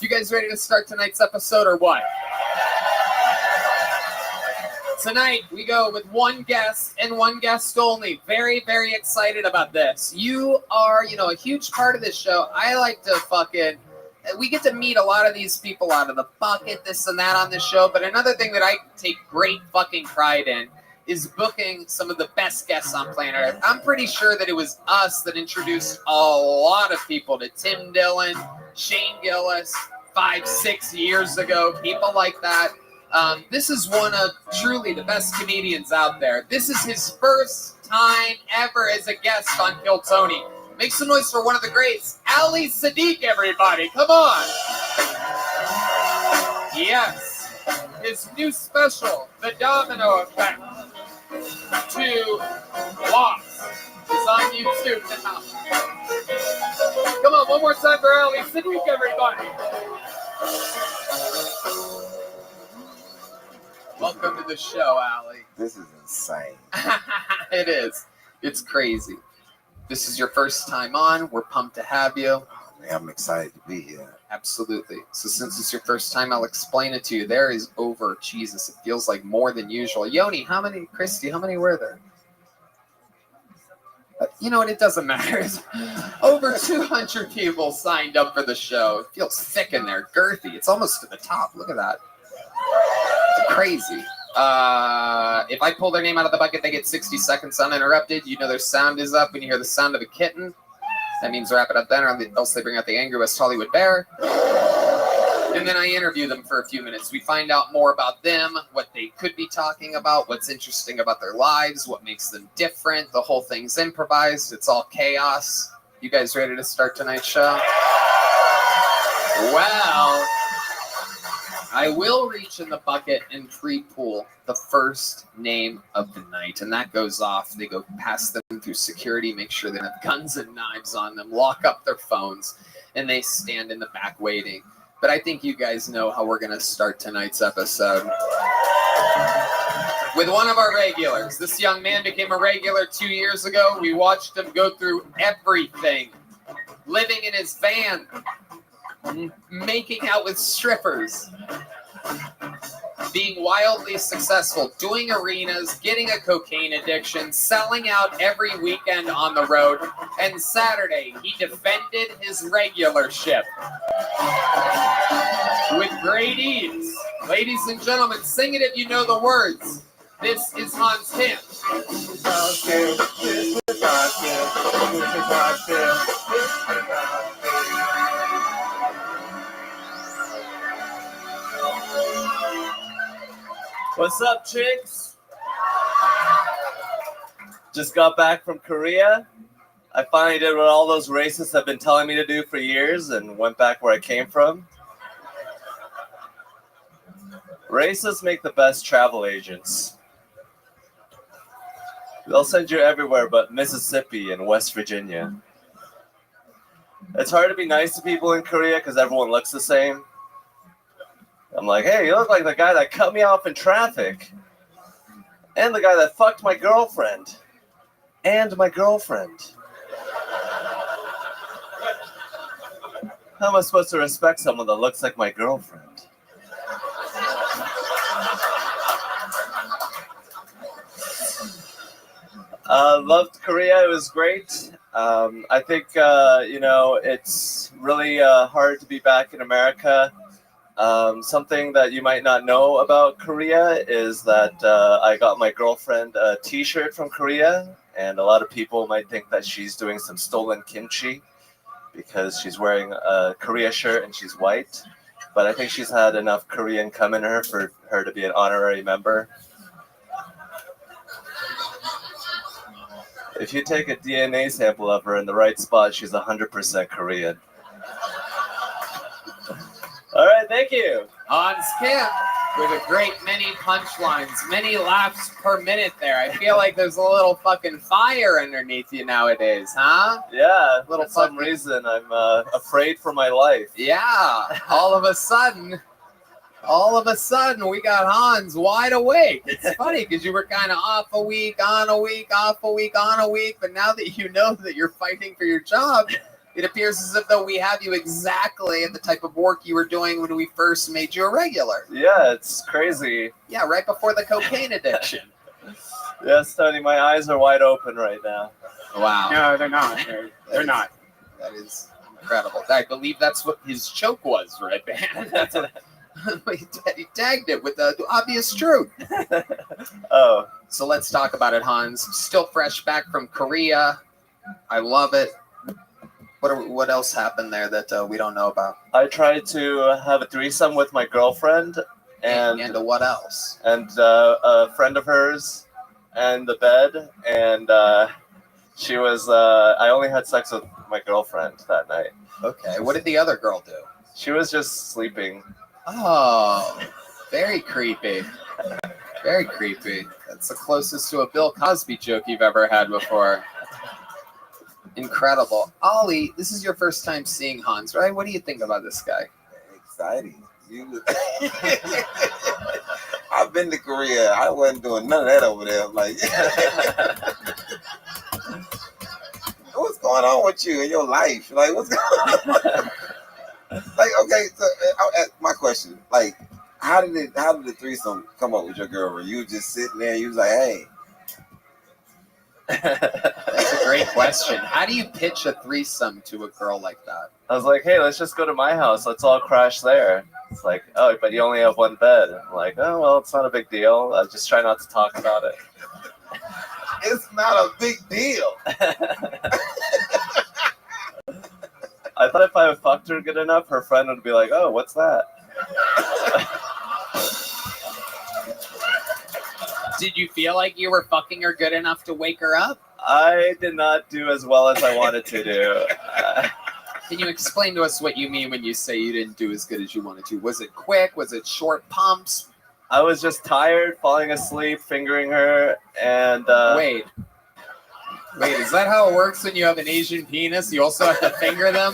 You guys ready to start tonight's episode or what? Tonight, we go with one guest and one guest only. Very, very excited about this. You are, a huge part of this show. I like to we get to meet a lot of these people out of the bucket, this and that on this show. But another thing that I take great fucking pride in is booking some of the best guests on planet Earth. I'm pretty sure that it was us that introduced a lot of people to Tim Dillon, Shane Gillis, 5-6 years ago, people like that. This is one of truly the best comedians out there. This is his first time ever as a guest on Kill Tony. Make some noise for one of the greats, Ali Sadiq, everybody. Come on. Yes. His new special, The Domino Effect, to Lost, is on YouTube now. Come on, one more time for Ali Sadiq, everybody. Welcome to the show, Ali. This is insane. It is. It's crazy. This is your first time on. We're pumped to have you. Man, I'm excited to be here. Absolutely. So since it's your first time, I'll explain it to you. There is over, Jesus, it feels like more than usual. Yoni, Christy, how many were there? You know what? It doesn't matter. Over 200 people signed up for the show. It feels thick in there, girthy. It's almost to the top. Look at that. It's crazy. If I pull their name out of the bucket, they get 60 seconds uninterrupted. You know their sound is up when you hear the sound of a kitten. That means wrap it up then, or else they bring out the angry West Hollywood bear. And then I interview them for a few minutes. We find out more about them, what they could be talking about, what's interesting about their lives, what makes them different. The whole thing's improvised. It's all chaos. You guys ready to start tonight's show? Well, I will reach in the bucket and pre-pool the first name of the night, and that goes off. They go past them through security, make sure they have guns and knives on them, lock up their phones, and they stand in the back waiting. But I think you guys know how we're going to start tonight's episode. With one of our regulars. This young man became a regular 2 years ago. We watched him go through everything. Living in his van. Making out with strippers. Being wildly successful. Doing arenas. Getting a cocaine addiction. Selling out every weekend on the road. And Saturday, he defended his regularship. With great ease. Ladies and gentlemen, sing it if you know the words. This is Hans Tim. What's up, chicks? Just got back from Korea. I finally did what all those racists have been telling me to do for years and went back where I came from. Racists make the best travel agents. They'll send you everywhere but Mississippi and West Virginia. It's hard to be nice to people in Korea because everyone looks the same. I'm like, hey, you look like the guy that cut me off in traffic. And the guy that fucked my girlfriend. And my girlfriend. How am I supposed to respect someone that looks like my girlfriend? Loved Korea. It was great. I think, it's really hard to be back in America. Something that you might not know about Korea is that I got my girlfriend a t-shirt from Korea, and a lot of people might think that she's doing some stolen kimchi because she's wearing a Korea shirt and she's white. But I think she's had enough Korean come in her for her to be an honorary member. If you take a DNA sample of her in the right spot, she's 100% Korean. All right, thank you. Hans Kim with a great many punchlines, many laughs per minute there. I feel like there's a little fucking fire underneath you nowadays, huh? Yeah, for some reason I'm afraid for my life. Yeah, all of a sudden, we got Hans wide awake. It's funny because you were kind of off a week, on a week, off a week, on a week. But now that you know that you're fighting for your job, it appears as if though we have you exactly at the type of work you were doing when we first made you a regular. Yeah, it's crazy. Yeah, right before the cocaine addiction. Yes, Tony, my eyes are wide open right now. Wow. No, they're not. They're not. That is incredible. I believe that's what his choke was, right, man? That's what, he tagged it with the obvious truth. Oh. So let's talk about it, Hans. Still fresh back from Korea. I love it. What else happened there that we don't know about? I tried to have a threesome with my girlfriend. And what else? And a friend of hers and the bed. And she was, I only had sex with my girlfriend that night. Okay. What did the other girl do? She was just sleeping. Oh, very creepy. Very creepy. That's the closest to a Bill Cosby joke you've ever had before. Incredible. Ollie, this is your first time seeing Hans, right? What do you think about this guy? Exciting. I've been to Korea. I wasn't doing none of that over there. I'm like, what's going on with you in your life? Like, what's going on? Like, okay, so I'll ask my question. Like, how did the threesome come up with your girl? Were you just sitting there? You was like, hey. That's a great question. How do you pitch a threesome to a girl like that? I was like, hey, let's just go to my house. Let's all crash there. It's like, oh, but you only have one bed. I'm like, oh, well, it's not a big deal. I'll just try not to talk about it. It's not a big deal. I thought if I fucked her good enough, her friend would be like, oh, what's that? Did you feel like you were fucking her good enough to wake her up? I did not do as well as I wanted to do. Can you explain to us what you mean when you say you didn't do as good as you wanted to? Was it quick? Was it short pumps? I was just tired, falling asleep, fingering her, and Wait, is that how it works when you have an Asian penis? You also have to finger them?